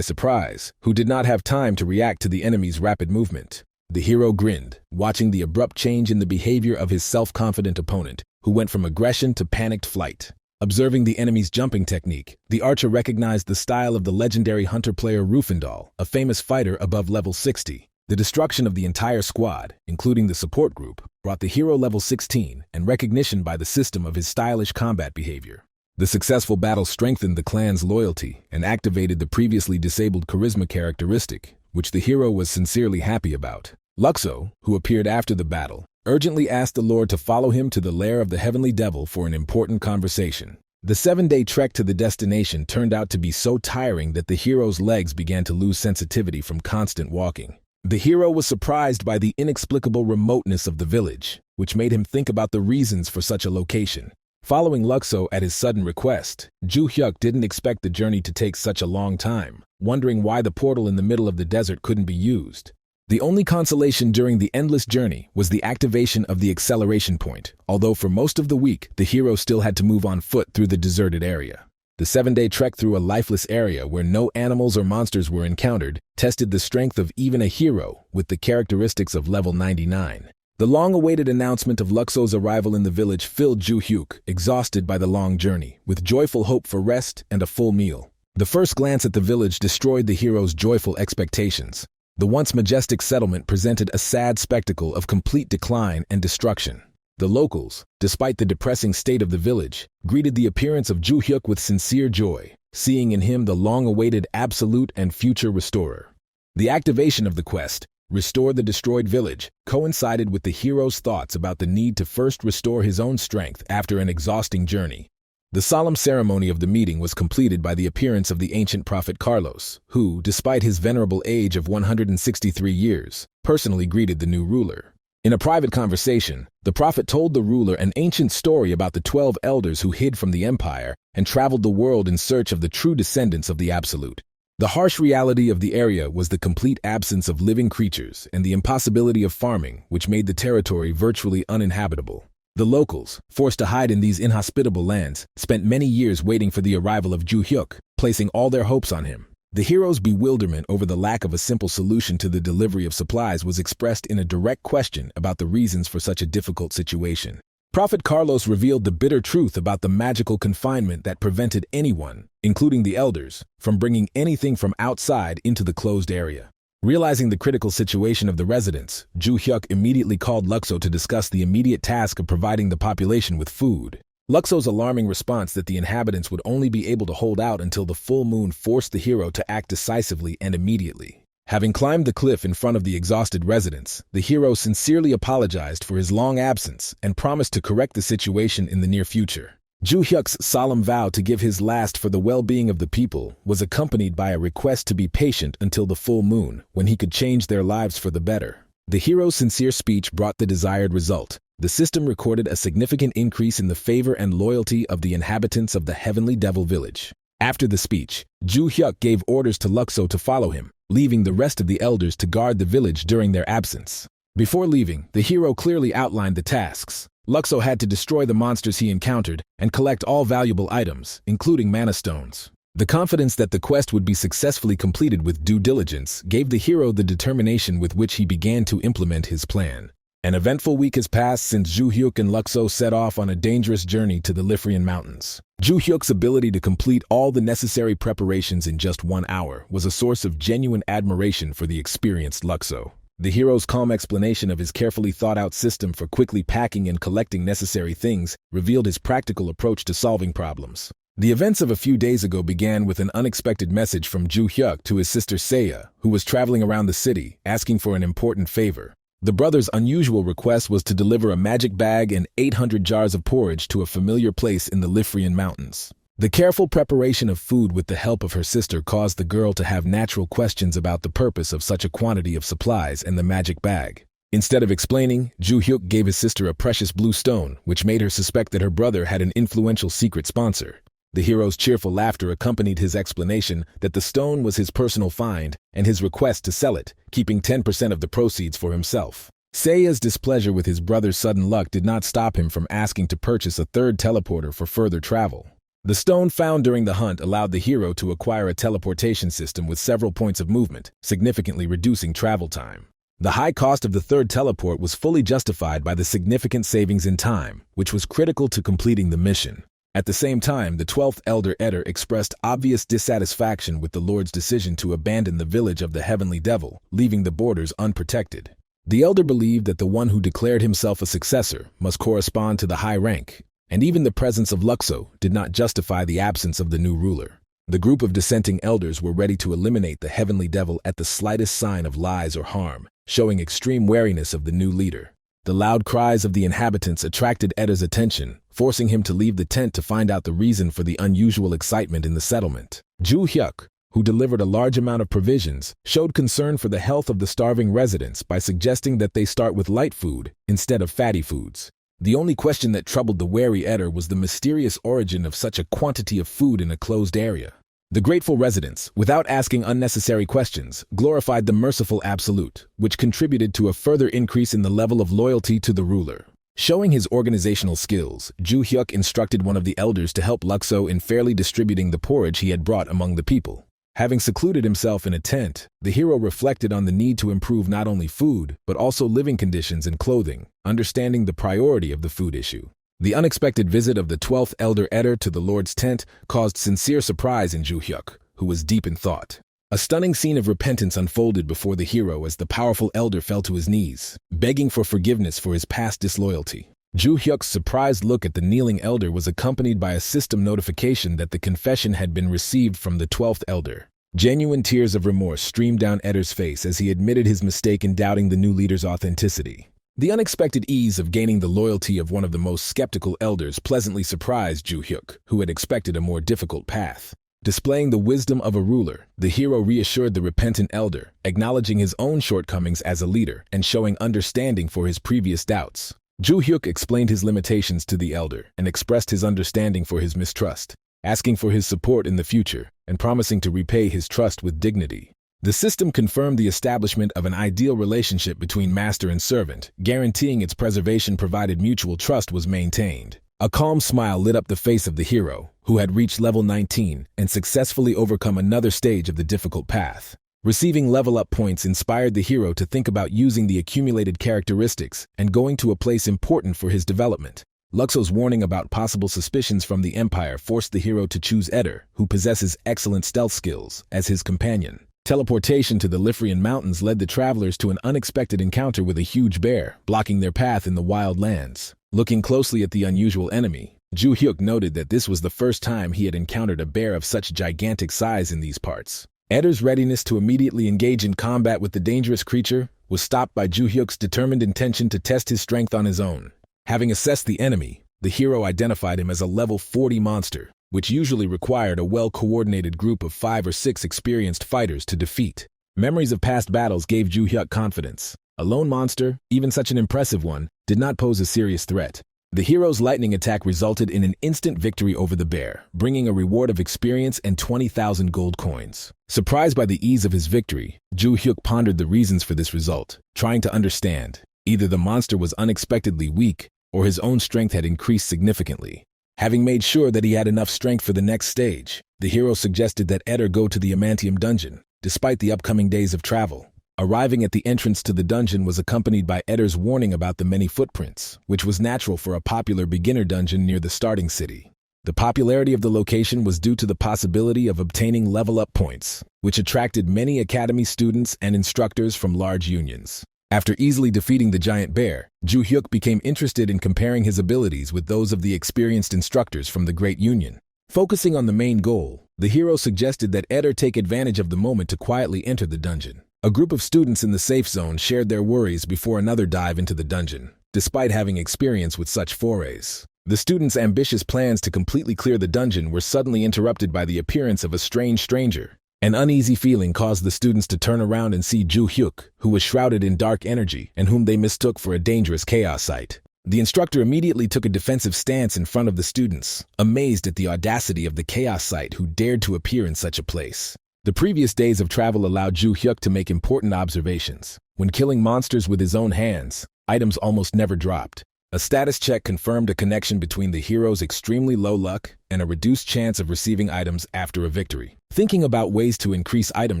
surprise, who did not have time to react to the enemy's rapid movement. The hero grinned, watching the abrupt change in the behavior of his self-confident opponent, who went from aggression to panicked flight. Observing the enemy's jumping technique, the archer recognized the style of the legendary hunter player Rufendal, a famous fighter above level 60. The destruction of the entire squad, including the support group, brought the hero level 16 and recognition by the system of his stylish combat behavior. The successful battle strengthened the clan's loyalty and activated the previously disabled charisma characteristic, which the hero was sincerely happy about. Luxo, who appeared after the battle, urgently asked the Lord to follow him to the lair of the Heavenly Devil for an important conversation. The 7-day trek to the destination turned out to be so tiring that the hero's legs began to lose sensitivity from constant walking. The hero was surprised by the inexplicable remoteness of the village, which made him think about the reasons for such a location. Following Luxo at his sudden request, Ju-hyuk didn't expect the journey to take such a long time, wondering why the portal in the middle of the desert couldn't be used. The only consolation during the endless journey was the activation of the acceleration point, although for most of the week, the hero still had to move on foot through the deserted area. The 7-day trek through a lifeless area where no animals or monsters were encountered tested the strength of even a hero with the characteristics of level 99. The long-awaited announcement of Luxo's arrival in the village filled Ju-hyuk, exhausted by the long journey, with joyful hope for rest and a full meal. The first glance at the village destroyed the hero's joyful expectations. The once majestic settlement presented a sad spectacle of complete decline and destruction. The locals, despite the depressing state of the village, greeted the appearance of Ju Hyuk with sincere joy, seeing in him the long-awaited absolute and future restorer. The activation of the quest, Restore the Destroyed Village, coincided with the hero's thoughts about the need to first restore his own strength after an exhausting journey. The solemn ceremony of the meeting was completed by the appearance of the ancient prophet Carlos, who, despite his venerable age of 163 years, personally greeted the new ruler. In a private conversation, the prophet told the ruler an ancient story about the 12 elders who hid from the empire and traveled the world in search of the true descendants of the Absolute. The harsh reality of the area was the complete absence of living creatures and the impossibility of farming, which made the territory virtually uninhabitable. The locals, forced to hide in these inhospitable lands, spent many years waiting for the arrival of Ju Hyuk, placing all their hopes on him. The hero's bewilderment over the lack of a simple solution to the delivery of supplies was expressed in a direct question about the reasons for such a difficult situation. Prophet Carlos revealed the bitter truth about the magical confinement that prevented anyone, including the elders, from bringing anything from outside into the closed area. Realizing the critical situation of the residents, Ju Hyuk immediately called Luxo to discuss the immediate task of providing the population with food. Luxo's alarming response that the inhabitants would only be able to hold out until the full moon forced the hero to act decisively and immediately. Having climbed the cliff in front of the exhausted residents, the hero sincerely apologized for his long absence and promised to correct the situation in the near future. Ju Hyuk's solemn vow to give his last for the well-being of the people was accompanied by a request to be patient until the full moon, when he could change their lives for the better. The hero's sincere speech brought the desired result. The system recorded a significant increase in the favor and loyalty of the inhabitants of the Heavenly Devil Village. After the speech, Ju Hyuk gave orders to Luxo to follow him, leaving the rest of the elders to guard the village during their absence. Before leaving, the hero clearly outlined the tasks. Luxo had to destroy the monsters he encountered and collect all valuable items, including mana stones. The confidence that the quest would be successfully completed with due diligence gave the hero the determination with which he began to implement his plan. An eventful week has passed since Ju Hyuk and Luxo set off on a dangerous journey to the Lifrian Mountains. Ju Hyuk's ability to complete all the necessary preparations in just 1 hour was a source of genuine admiration for the experienced Luxo. The hero's calm explanation of his carefully thought-out system for quickly packing and collecting necessary things revealed his practical approach to solving problems. The events of a few days ago began with an unexpected message from Ju Hyuk to his sister Seiya, who was traveling around the city, asking for an important favor. The brother's unusual request was to deliver a magic bag and 800 jars of porridge to a familiar place in the Lifrian Mountains. The careful preparation of food with the help of her sister caused the girl to have natural questions about the purpose of such a quantity of supplies and the magic bag. Instead of explaining, Ju Hyuk gave his sister a precious blue stone, which made her suspect that her brother had an influential secret sponsor. The hero's cheerful laughter accompanied his explanation that the stone was his personal find and his request to sell it, keeping 10% of the proceeds for himself. Seiya's displeasure with his brother's sudden luck did not stop him from asking to purchase a third teleporter for further travel. The stone found during the hunt allowed the hero to acquire a teleportation system with several points of movement, significantly reducing travel time. The high cost of the third teleport was fully justified by the significant savings in time, which was critical to completing the mission. At the same time, the 12th Elder Eder expressed obvious dissatisfaction with the Lord's decision to abandon the village of the Heavenly Devil, leaving the borders unprotected. The Elder believed that the one who declared himself a successor must correspond to the high rank, and even the presence of Luxo did not justify the absence of the new ruler. The group of dissenting elders were ready to eliminate the Heavenly Devil at the slightest sign of lies or harm, showing extreme wariness of the new leader. The loud cries of the inhabitants attracted Eder's attention, forcing him to leave the tent to find out the reason for the unusual excitement in the settlement. Ju Hyuk, who delivered a large amount of provisions, showed concern for the health of the starving residents by suggesting that they start with light food instead of fatty foods. The only question that troubled the wary Eder was the mysterious origin of such a quantity of food in a closed area. The grateful residents, without asking unnecessary questions, glorified the merciful Absolute, which contributed to a further increase in the level of loyalty to the ruler. Showing his organizational skills, Ju Hyuk instructed one of the elders to help Luxo in fairly distributing the porridge he had brought among the people. Having secluded himself in a tent, the hero reflected on the need to improve not only food, but also living conditions and clothing, understanding the priority of the food issue. The unexpected visit of the 12th Elder Eder to the Lord's tent caused sincere surprise in Ju Hyuk, who was deep in thought. A stunning scene of repentance unfolded before the hero as the powerful elder fell to his knees, begging for forgiveness for his past disloyalty. Ju Hyuk's surprised look at the kneeling elder was accompanied by a system notification that the confession had been received from the 12th elder. Genuine tears of remorse streamed down Eder's face as he admitted his mistake in doubting the new leader's authenticity. The unexpected ease of gaining the loyalty of one of the most skeptical elders pleasantly surprised Ju Hyuk, who had expected a more difficult path. Displaying the wisdom of a ruler, the hero reassured the repentant elder, acknowledging his own shortcomings as a leader and showing understanding for his previous doubts. Ju Hyuk explained his limitations to the elder and expressed his understanding for his mistrust, asking for his support in the future and promising to repay his trust with dignity. The system confirmed the establishment of an ideal relationship between master and servant, guaranteeing its preservation provided mutual trust was maintained. A calm smile lit up the face of the hero, who had reached level 19 and successfully overcome another stage of the difficult path. Receiving level-up points inspired the hero to think about using the accumulated characteristics and going to a place important for his development. Luxo's warning about possible suspicions from the Empire forced the hero to choose Eder, who possesses excellent stealth skills, as his companion. Teleportation to the Lifrian Mountains led the travelers to an unexpected encounter with a huge bear, blocking their path in the wild lands. Looking closely at the unusual enemy, Ju Hyuk noted that this was the first time he had encountered a bear of such gigantic size in these parts. Eder's readiness to immediately engage in combat with the dangerous creature was stopped by Ju Hyuk's determined intention to test his strength on his own. Having assessed the enemy, the hero identified him as a level 40 monster, which usually required a well-coordinated group of 5 or 6 experienced fighters to defeat. Memories of past battles gave Ju Hyuk confidence. A lone monster, even such an impressive one, did not pose a serious threat. The hero's lightning attack resulted in an instant victory over the bear, bringing a reward of experience and 20,000 gold coins. Surprised by the ease of his victory, Ju Hyuk pondered the reasons for this result, trying to understand. Either the monster was unexpectedly weak, or his own strength had increased significantly. Having made sure that he had enough strength for the next stage, the hero suggested that Eder go to the Amantium dungeon, despite the upcoming days of travel. Arriving at the entrance to the dungeon was accompanied by Eder's warning about the many footprints, which was natural for a popular beginner dungeon near the starting city. The popularity of the location was due to the possibility of obtaining level-up points, which attracted many academy students and instructors from large unions. After easily defeating the giant bear, Ju Hyuk became interested in comparing his abilities with those of the experienced instructors from the Great Union. Focusing on the main goal, the hero suggested that Eder take advantage of the moment to quietly enter the dungeon. A group of students in the safe zone shared their worries before another dive into the dungeon, despite having experience with such forays. The students' ambitious plans to completely clear the dungeon were suddenly interrupted by the appearance of a strange stranger. An uneasy feeling caused the students to turn around and see Ju Hyuk, who was shrouded in dark energy and whom they mistook for a dangerous chaosite. The instructor immediately took a defensive stance in front of the students, amazed at the audacity of the chaosite who dared to appear in such a place. The previous days of travel allowed Ju Hyuk to make important observations. When killing monsters with his own hands, items almost never dropped. A status check confirmed a connection between the hero's extremely low luck and a reduced chance of receiving items after a victory. Thinking about ways to increase item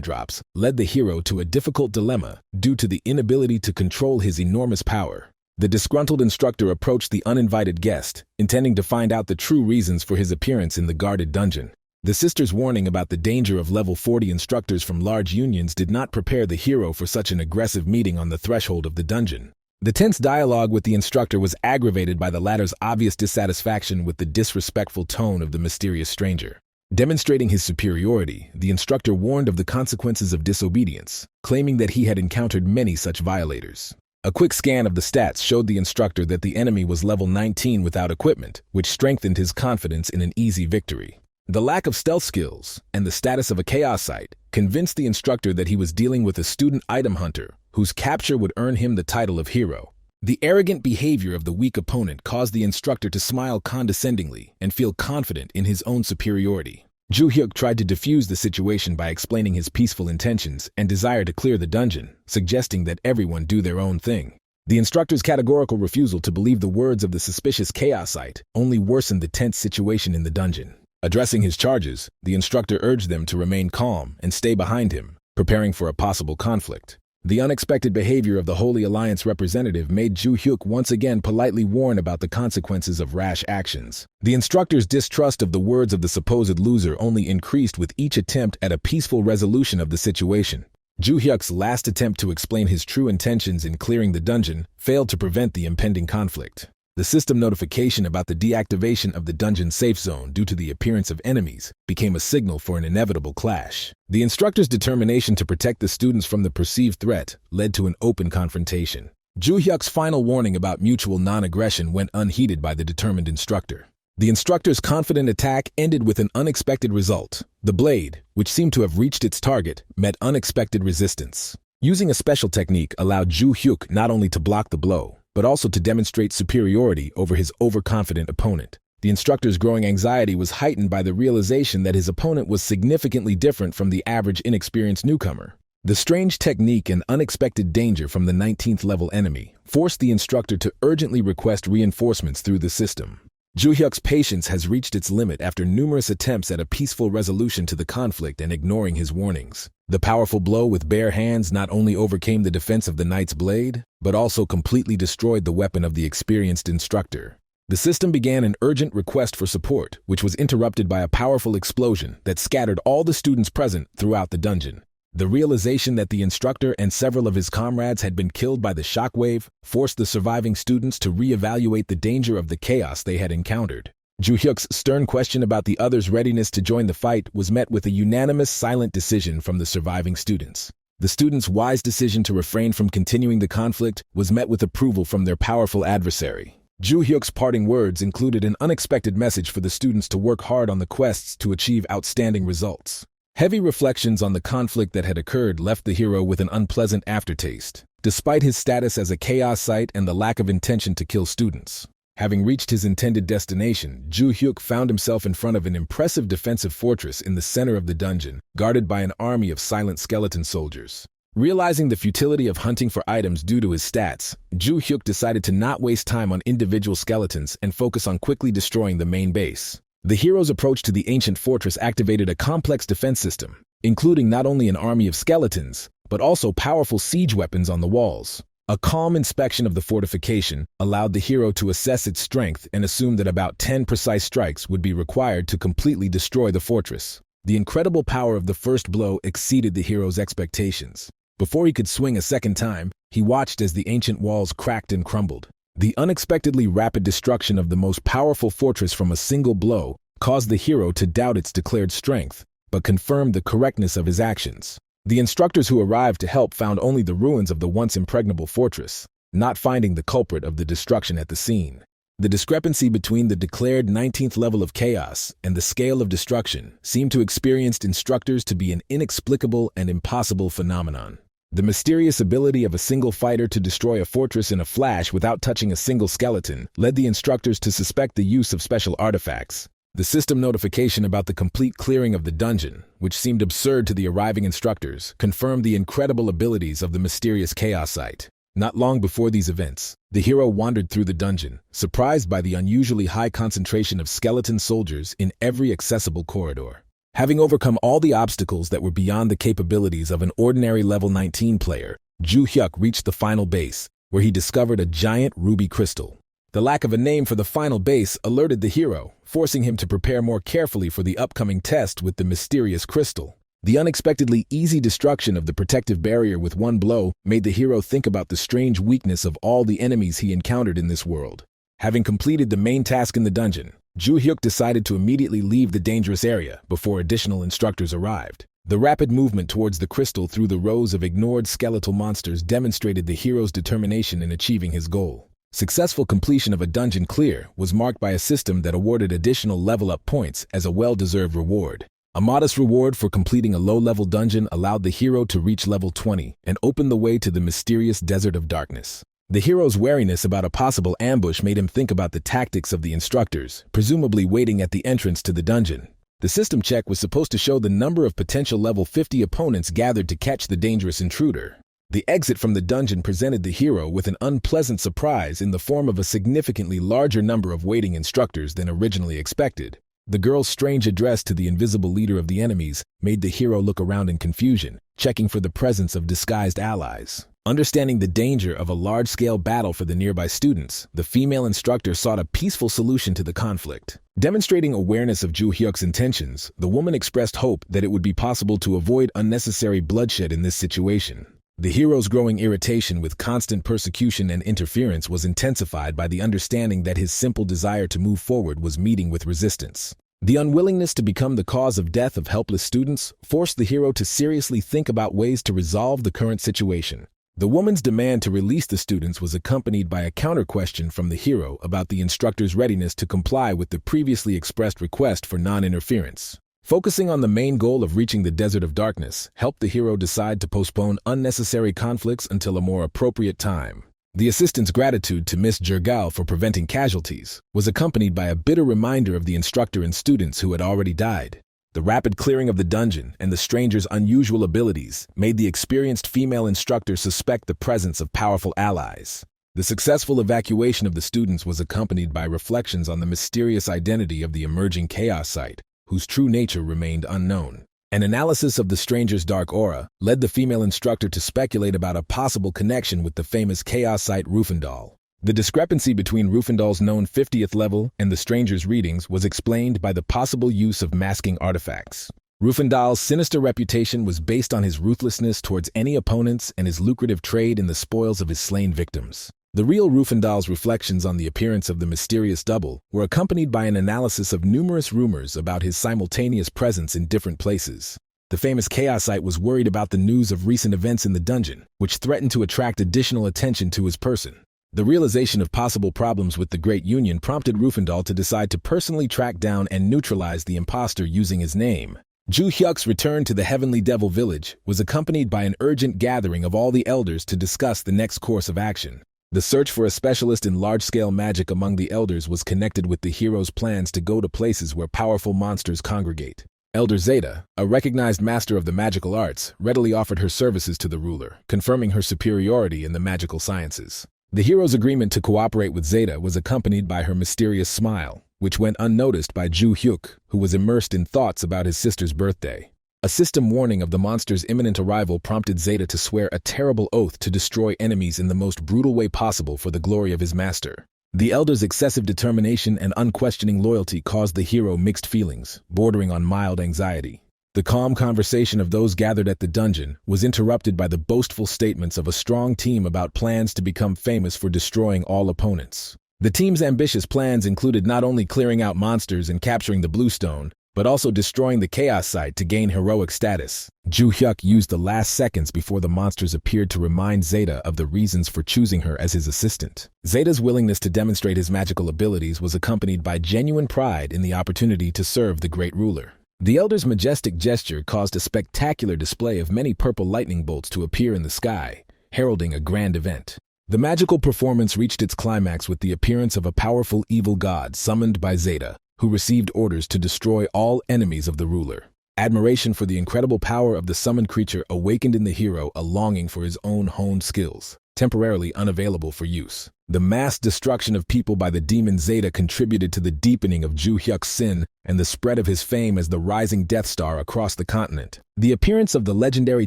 drops led the hero to a difficult dilemma due to the inability to control his enormous power. The disgruntled instructor approached the uninvited guest, intending to find out the true reasons for his appearance in the guarded dungeon. The sister's warning about the danger of level 40 instructors from large unions did not prepare the hero for such an aggressive meeting on the threshold of the dungeon. The tense dialogue with the instructor was aggravated by the latter's obvious dissatisfaction with the disrespectful tone of the mysterious stranger. Demonstrating his superiority, the instructor warned of the consequences of disobedience, claiming that he had encountered many such violators. A quick scan of the stats showed the instructor that the enemy was level 19 without equipment, which strengthened his confidence in an easy victory. The lack of stealth skills and the status of a chaosite convinced the instructor that he was dealing with a student item hunter whose capture would earn him the title of hero. The arrogant behavior of the weak opponent caused the instructor to smile condescendingly and feel confident in his own superiority. Ju Hyuk tried to defuse the situation by explaining his peaceful intentions and desire to clear the dungeon, suggesting that everyone do their own thing. The instructor's categorical refusal to believe the words of the suspicious chaosite only worsened the tense situation in the dungeon. Addressing his charges, the instructor urged them to remain calm and stay behind him, preparing for a possible conflict. The unexpected behavior of the Holy Alliance representative made Ju Hyuk once again politely warn about the consequences of rash actions. The instructor's distrust of the words of the supposed loser only increased with each attempt at a peaceful resolution of the situation. Ju Hyuk's last attempt to explain his true intentions in clearing the dungeon failed to prevent the impending conflict. The system notification about the deactivation of the dungeon safe zone due to the appearance of enemies became a signal for an inevitable clash. The instructor's determination to protect the students from the perceived threat led to an open confrontation. Ju Hyuk's final warning about mutual non-aggression went unheeded by the determined instructor. The instructor's confident attack ended with an unexpected result. The blade, which seemed to have reached its target, met unexpected resistance. Using a special technique allowed Ju Hyuk not only to block the blow, but also to demonstrate superiority over his overconfident opponent. The instructor's growing anxiety was heightened by the realization that his opponent was significantly different from the average inexperienced newcomer. The strange technique and unexpected danger from the 19th level enemy forced the instructor to urgently request reinforcements through the system. Ju Hyuk's patience has reached its limit after numerous attempts at a peaceful resolution to the conflict and ignoring his warnings. The powerful blow with bare hands not only overcame the defense of the knight's blade, but also completely destroyed the weapon of the experienced instructor. The system began an urgent request for support, which was interrupted by a powerful explosion that scattered all the students present throughout the dungeon. The realization that the instructor and several of his comrades had been killed by the shockwave forced the surviving students to reevaluate the danger of the chaos they had encountered. Ju Hyuk's stern question about the others' readiness to join the fight was met with a unanimous silent decision from the surviving students. The students' wise decision to refrain from continuing the conflict was met with approval from their powerful adversary. Ju Hyuk's parting words included an unexpected message for the students to work hard on the quests to achieve outstanding results. Heavy reflections on the conflict that had occurred left the hero with an unpleasant aftertaste, despite his status as a chaos site and the lack of intention to kill students. Having reached his intended destination, Ju Hyuk found himself in front of an impressive defensive fortress in the center of the dungeon, guarded by an army of silent skeleton soldiers. Realizing the futility of hunting for items due to his stats, Ju Hyuk decided to not waste time on individual skeletons and focus on quickly destroying the main base. The hero's approach to the ancient fortress activated a complex defense system, including not only an army of skeletons, but also powerful siege weapons on the walls. A calm inspection of the fortification allowed the hero to assess its strength and assume that about 10 precise strikes would be required to completely destroy the fortress. The incredible power of the first blow exceeded the hero's expectations. Before he could swing a second time, he watched as the ancient walls cracked and crumbled. The unexpectedly rapid destruction of the most powerful fortress from a single blow caused the hero to doubt its declared strength, but confirmed the correctness of his actions. The instructors who arrived to help found only the ruins of the once impregnable fortress, not finding the culprit of the destruction at the scene. The discrepancy between the declared 19th level of chaos and the scale of destruction seemed to experienced instructors to be an inexplicable and impossible phenomenon. The mysterious ability of a single fighter to destroy a fortress in a flash without touching a single skeleton led the instructors to suspect the use of special artifacts. The system notification about the complete clearing of the dungeon, which seemed absurd to the arriving instructors, confirmed the incredible abilities of the mysterious chaos site. Not long before these events, the hero wandered through the dungeon, surprised by the unusually high concentration of skeleton soldiers in every accessible corridor. Having overcome all the obstacles that were beyond the capabilities of an ordinary level 19 player, Ju Hyuk reached the final base, where he discovered a giant ruby crystal. The lack of a name for the final base alerted the hero, forcing him to prepare more carefully for the upcoming test with the mysterious crystal. The unexpectedly easy destruction of the protective barrier with one blow made the hero think about the strange weakness of all the enemies he encountered in this world. Having completed the main task in the dungeon, Ju Hyuk decided to immediately leave the dangerous area before additional instructors arrived. The rapid movement towards the crystal through the rows of ignored skeletal monsters demonstrated the hero's determination in achieving his goal. Successful completion of a dungeon clear was marked by a system that awarded additional level-up points as a well-deserved reward. A modest reward for completing a low-level dungeon allowed the hero to reach level 20 and open the way to the mysterious Desert of Darkness. The hero's wariness about a possible ambush made him think about the tactics of the instructors, presumably waiting at the entrance to the dungeon. The system check was supposed to show the number of potential level 50 opponents gathered to catch the dangerous intruder. The exit from the dungeon presented the hero with an unpleasant surprise in the form of a significantly larger number of waiting instructors than originally expected. The girl's strange address to the invisible leader of the enemies made the hero look around in confusion, checking for the presence of disguised allies. Understanding the danger of a large-scale battle for the nearby students, the female instructor sought a peaceful solution to the conflict. Demonstrating awareness of Ju Hyuk's intentions, the woman expressed hope that it would be possible to avoid unnecessary bloodshed in this situation. The hero's growing irritation with constant persecution and interference was intensified by the understanding that his simple desire to move forward was meeting with resistance. The unwillingness to become the cause of death of helpless students forced the hero to seriously think about ways to resolve the current situation. The woman's demand to release the students was accompanied by a counter-question from the hero about the instructor's readiness to comply with the previously expressed request for non-interference. Focusing on the main goal of reaching the Desert of Darkness helped the hero decide to postpone unnecessary conflicts until a more appropriate time. The assistant's gratitude to Miss Jergal for preventing casualties was accompanied by a bitter reminder of the instructor and students who had already died. The rapid clearing of the dungeon and the stranger's unusual abilities made the experienced female instructor suspect the presence of powerful allies. The successful evacuation of the students was accompanied by reflections on the mysterious identity of the emerging chaos site, whose true nature remained unknown. An analysis of the stranger's dark aura led the female instructor to speculate about a possible connection with the famous chaos site Rufendal. The discrepancy between Rufendal's known 50th level and the stranger's readings was explained by the possible use of masking artifacts. Rufendal's sinister reputation was based on his ruthlessness towards any opponents and his lucrative trade in the spoils of his slain victims. The real Rufendal's reflections on the appearance of the mysterious double were accompanied by an analysis of numerous rumors about his simultaneous presence in different places. The famous Chaosite was worried about the news of recent events in the dungeon, which threatened to attract additional attention to his person. The realization of possible problems with the Great Union prompted Rufendal to decide to personally track down and neutralize the imposter using his name. Ju Hyuk's return to the Heavenly Devil Village was accompanied by an urgent gathering of all the elders to discuss the next course of action. The search for a specialist in large-scale magic among the elders was connected with the hero's plans to go to places where powerful monsters congregate. Elder Zeta, a recognized master of the magical arts, readily offered her services to the ruler, confirming her superiority in the magical sciences. The hero's agreement to cooperate with Zeta was accompanied by her mysterious smile, which went unnoticed by Ju Hyuk, who was immersed in thoughts about his sister's birthday. A system warning of the monster's imminent arrival prompted Zeta to swear a terrible oath to destroy enemies in the most brutal way possible for the glory of his master. The elder's excessive determination and unquestioning loyalty caused the hero mixed feelings, bordering on mild anxiety. The calm conversation of those gathered at the dungeon was interrupted by the boastful statements of a strong team about plans to become famous for destroying all opponents. The team's ambitious plans included not only clearing out monsters and capturing the Blue Stone, but also destroying the Chaos Site to gain heroic status. Ju Hyuk used the last seconds before the monsters appeared to remind Zeta of the reasons for choosing her as his assistant. Zeta's willingness to demonstrate his magical abilities was accompanied by genuine pride in the opportunity to serve the great ruler. The elder's majestic gesture caused a spectacular display of many purple lightning bolts to appear in the sky, heralding a grand event. The magical performance reached its climax with the appearance of a powerful evil god summoned by Zeta, who received orders to destroy all enemies of the ruler. Admiration for the incredible power of the summoned creature awakened in the hero a longing for his own honed skills, temporarily unavailable for use. The mass destruction of people by the demon Zeta contributed to the deepening of Ju Hyuk's sin and the spread of his fame as the rising Death Star across the continent. The appearance of the legendary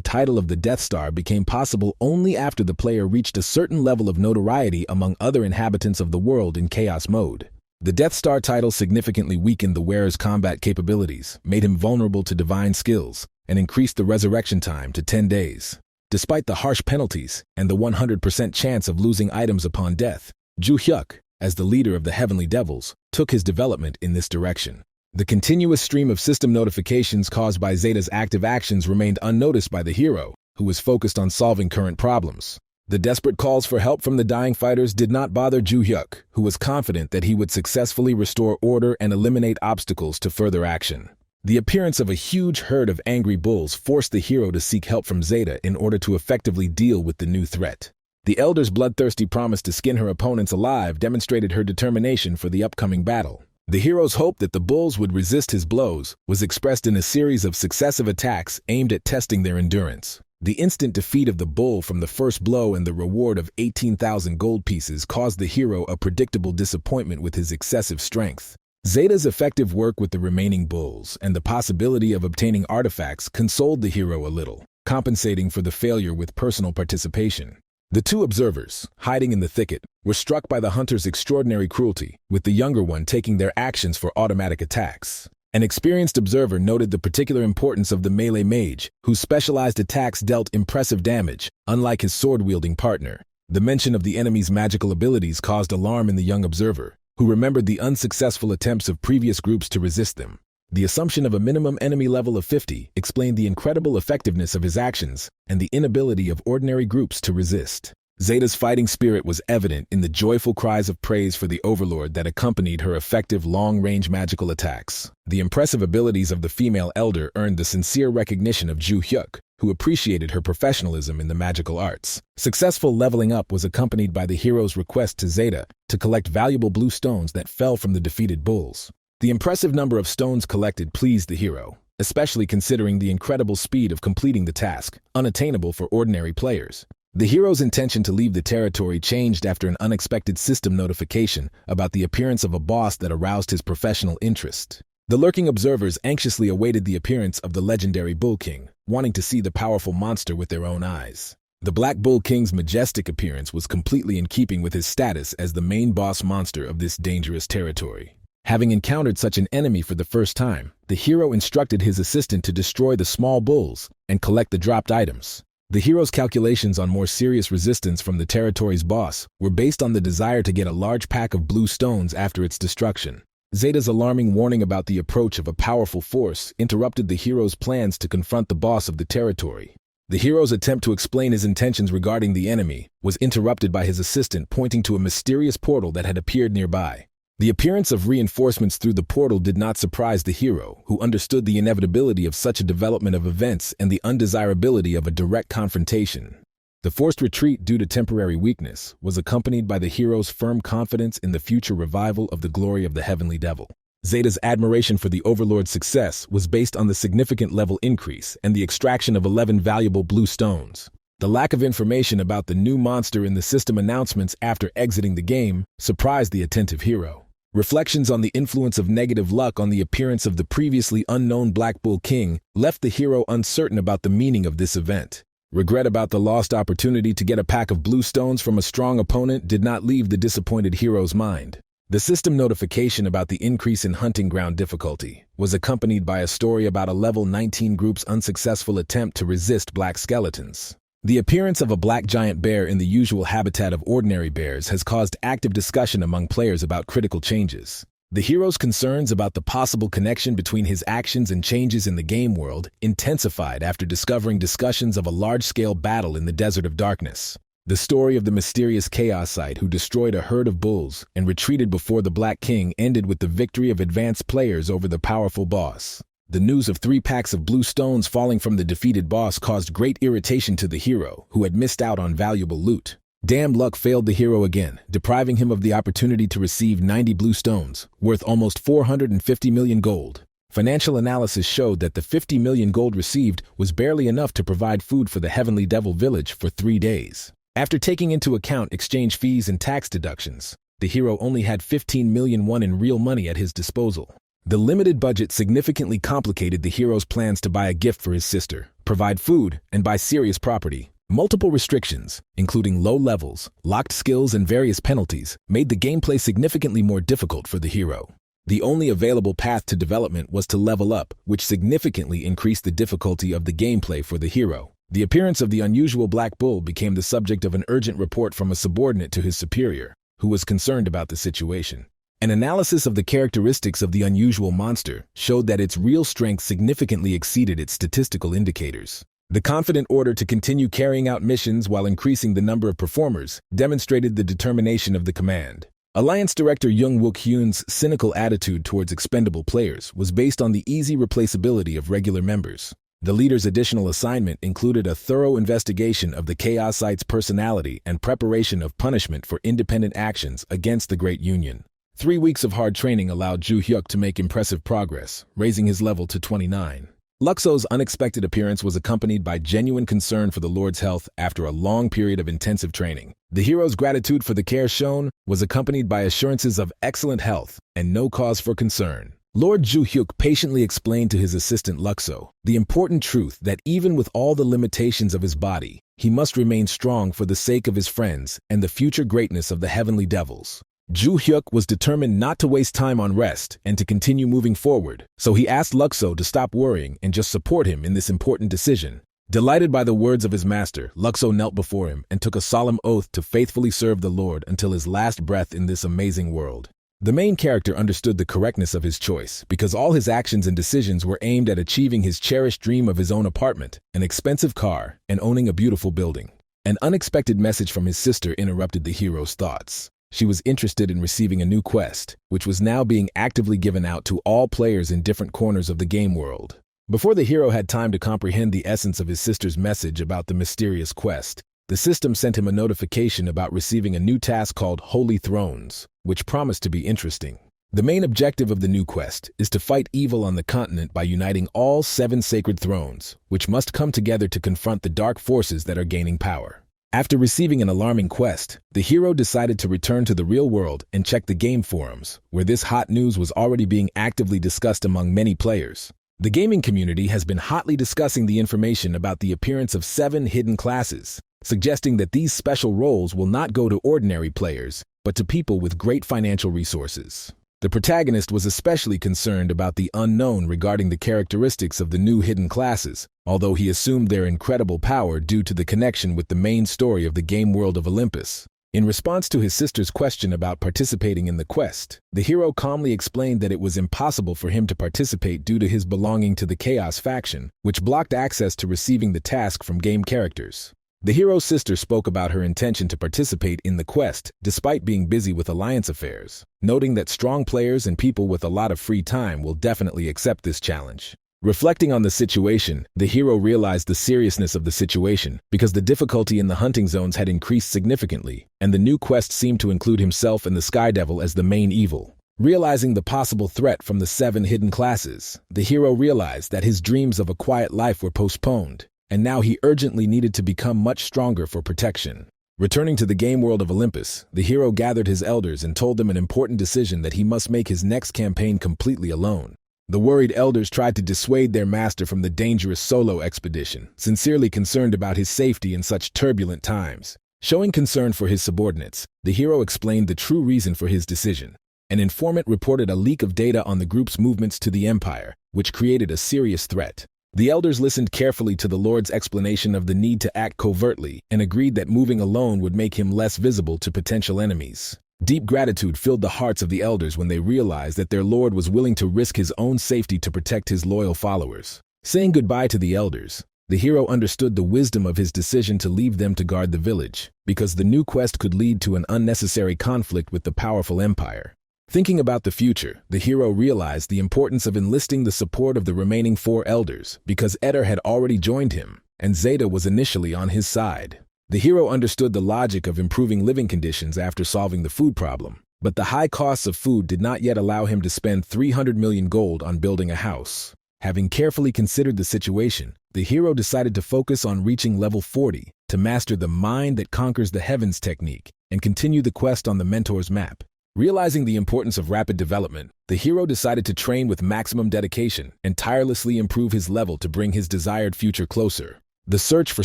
title of the Death Star became possible only after the player reached a certain level of notoriety among other inhabitants of the world in Chaos mode. The Death Star title significantly weakened the wearer's combat capabilities, made him vulnerable to divine skills, and increased the resurrection time to 10 days. Despite the harsh penalties and the 100% chance of losing items upon death, Ju Hyuk, as the leader of the Heavenly Devils, took his development in this direction. The continuous stream of system notifications caused by Zeta's active actions remained unnoticed by the hero, who was focused on solving current problems. The desperate calls for help from the dying fighters did not bother Ju Hyuk, who was confident that he would successfully restore order and eliminate obstacles to further action. The appearance of a huge herd of angry bulls forced the hero to seek help from Zeta in order to effectively deal with the new threat. The elder's bloodthirsty promise to skin her opponents alive demonstrated her determination for the upcoming battle. The hero's hope that the bulls would resist his blows was expressed in a series of successive attacks aimed at testing their endurance. The instant defeat of the bull from the first blow and the reward of 18,000 gold pieces caused the hero a predictable disappointment with his excessive strength. Zeta's effective work with the remaining bulls and the possibility of obtaining artifacts consoled the hero a little, compensating for the failure with personal participation. The two observers, hiding in the thicket, were struck by the hunter's extraordinary cruelty, with the younger one taking their actions for automatic attacks. An experienced observer noted the particular importance of the melee mage, whose specialized attacks dealt impressive damage, unlike his sword-wielding partner. The mention of the enemy's magical abilities caused alarm in the young observer, who remembered the unsuccessful attempts of previous groups to resist them. The assumption of a minimum enemy level of 50 explained the incredible effectiveness of his actions and the inability of ordinary groups to resist. Zeta's fighting spirit was evident in the joyful cries of praise for the Overlord that accompanied her effective long-range magical attacks. The impressive abilities of the female elder earned the sincere recognition of Ju Hyuk, who appreciated her professionalism in the magical arts. Successful leveling up was accompanied by the hero's request to Zeta to collect valuable blue stones that fell from the defeated bulls. The impressive number of stones collected pleased the hero, especially considering the incredible speed of completing the task, unattainable for ordinary players. The hero's intention to leave the territory changed after an unexpected system notification about the appearance of a boss that aroused his professional interest. The lurking observers anxiously awaited the appearance of the legendary Bull King, wanting to see the powerful monster with their own eyes. The Black Bull King's majestic appearance was completely in keeping with his status as the main boss monster of this dangerous territory. Having encountered such an enemy for the first time, the hero instructed his assistant to destroy the small bulls and collect the dropped items. The hero's calculations on more serious resistance from the territory's boss were based on the desire to get a large pack of blue stones after its destruction. Zeta's alarming warning about the approach of a powerful force interrupted the hero's plans to confront the boss of the territory. The hero's attempt to explain his intentions regarding the enemy was interrupted by his assistant pointing to a mysterious portal that had appeared nearby. The appearance of reinforcements through the portal did not surprise the hero, who understood the inevitability of such a development of events and the undesirability of a direct confrontation. The forced retreat due to temporary weakness was accompanied by the hero's firm confidence in the future revival of the glory of the Heavenly Devil. Zeta's admiration for the Overlord's success was based on the significant level increase and the extraction of 11 valuable blue stones. The lack of information about the new monster in the system announcements after exiting the game surprised the attentive hero. Reflections on the influence of negative luck on the appearance of the previously unknown Black Bull King left the hero uncertain about the meaning of this event. Regret about the lost opportunity to get a pack of blue stones from a strong opponent did not leave the disappointed hero's mind. The system notification about the increase in hunting ground difficulty was accompanied by a story about a level 19 group's unsuccessful attempt to resist black skeletons. The appearance of a black giant bear in the usual habitat of ordinary bears has caused active discussion among players about critical changes. The hero's concerns about the possible connection between his actions and changes in the game world intensified after discovering discussions of a large-scale battle in the Desert of Darkness. The story of the mysterious Chaosite who destroyed a herd of bulls and retreated before the Black King ended with the victory of advanced players over the powerful boss. The news of 3 packs of blue stones falling from the defeated boss caused great irritation to the hero, who had missed out on valuable loot. Damn luck failed the hero again, depriving him of the opportunity to receive 90 blue stones, worth almost 450 million gold. Financial analysis showed that the 50 million gold received was barely enough to provide food for the Heavenly Devil village for 3 days. After taking into account exchange fees and tax deductions, the hero only had 15 million won in real money at his disposal. The limited budget significantly complicated the hero's plans to buy a gift for his sister, provide food, and buy serious property. Multiple restrictions, including low levels, locked skills, and various penalties, made the gameplay significantly more difficult for the hero. The only available path to development was to level up, which significantly increased the difficulty of the gameplay for the hero. The appearance of the unusual Black Bull became the subject of an urgent report from a subordinate to his superior, who was concerned about the situation. An analysis of the characteristics of the unusual monster showed that its real strength significantly exceeded its statistical indicators. The confident order to continue carrying out missions while increasing the number of performers demonstrated the determination of the command. Alliance Director Jung Wook-hyun's cynical attitude towards expendable players was based on the easy replaceability of regular members. The leader's additional assignment included a thorough investigation of the Chaosite's personality and preparation of punishment for independent actions against the Great Union. 3 weeks of hard training allowed Ju Hyuk to make impressive progress, raising his level to 29. Luxo's unexpected appearance was accompanied by genuine concern for the Lord's health after a long period of intensive training. The hero's gratitude for the care shown was accompanied by assurances of excellent health and no cause for concern. Lord Ju-hyuk patiently explained to his assistant Luxo the important truth that even with all the limitations of his body, he must remain strong for the sake of his friends and the future greatness of the heavenly devils. Ju-hyuk was determined not to waste time on rest and to continue moving forward, so he asked Luxo to stop worrying and just support him in this important decision. Delighted by the words of his master, Luxo knelt before him and took a solemn oath to faithfully serve the Lord until his last breath in this amazing world. The main character understood the correctness of his choice because all his actions and decisions were aimed at achieving his cherished dream of his own apartment, an expensive car, and owning a beautiful building. An unexpected message from his sister interrupted the hero's thoughts. She was interested in receiving a new quest, which was now being actively given out to all players in different corners of the game world. Before the hero had time to comprehend the essence of his sister's message about the mysterious quest, the system sent him a notification about receiving a new task called Holy Thrones, which promised to be interesting. The main objective of the new quest is to fight evil on the continent by uniting all 7 sacred thrones, which must come together to confront the dark forces that are gaining power. After receiving an alarming quest, the hero decided to return to the real world and check the game forums, where this hot news was already being actively discussed among many players. The gaming community has been hotly discussing the information about the appearance of 7 hidden classes, suggesting that these special roles will not go to ordinary players, but to people with great financial resources. The protagonist was especially concerned about the unknown regarding the characteristics of the new hidden classes, although he assumed their incredible power due to the connection with the main story of the game world of Olympus. In response to his sister's question about participating in the quest, the hero calmly explained that it was impossible for him to participate due to his belonging to the Chaos faction, which blocked access to receiving the task from game characters. The hero's sister spoke about her intention to participate in the quest despite being busy with alliance affairs, noting that strong players and people with a lot of free time will definitely accept this challenge. Reflecting on the situation, the hero realized the seriousness of the situation because the difficulty in the hunting zones had increased significantly, and the new quest seemed to include himself and the Sky Devil as the main evil. Realizing the possible threat from the 7 hidden classes, the hero realized that his dreams of a quiet life were postponed, and now he urgently needed to become much stronger for protection. Returning to the game world of Olympus, the hero gathered his elders and told them an important decision that he must make his next campaign completely alone. The worried elders tried to dissuade their master from the dangerous solo expedition, sincerely concerned about his safety in such turbulent times. Showing concern for his subordinates, the hero explained the true reason for his decision. An informant reported a leak of data on the group's movements to the Empire, which created a serious threat. The elders listened carefully to the Lord's explanation of the need to act covertly and agreed that moving alone would make him less visible to potential enemies. Deep gratitude filled the hearts of the elders when they realized that their Lord was willing to risk his own safety to protect his loyal followers. Saying goodbye to the elders, the hero understood the wisdom of his decision to leave them to guard the village, because the new quest could lead to an unnecessary conflict with the powerful empire. Thinking about the future, the hero realized the importance of enlisting the support of the remaining 4 elders because Eder had already joined him, and Zeta was initially on his side. The hero understood the logic of improving living conditions after solving the food problem, but the high costs of food did not yet allow him to spend 300 million gold on building a house. Having carefully considered the situation, the hero decided to focus on reaching level 40 to master the mind that conquers the heavens technique and continue the quest on the mentor's map. Realizing the importance of rapid development, the hero decided to train with maximum dedication and tirelessly improve his level to bring his desired future closer. The search for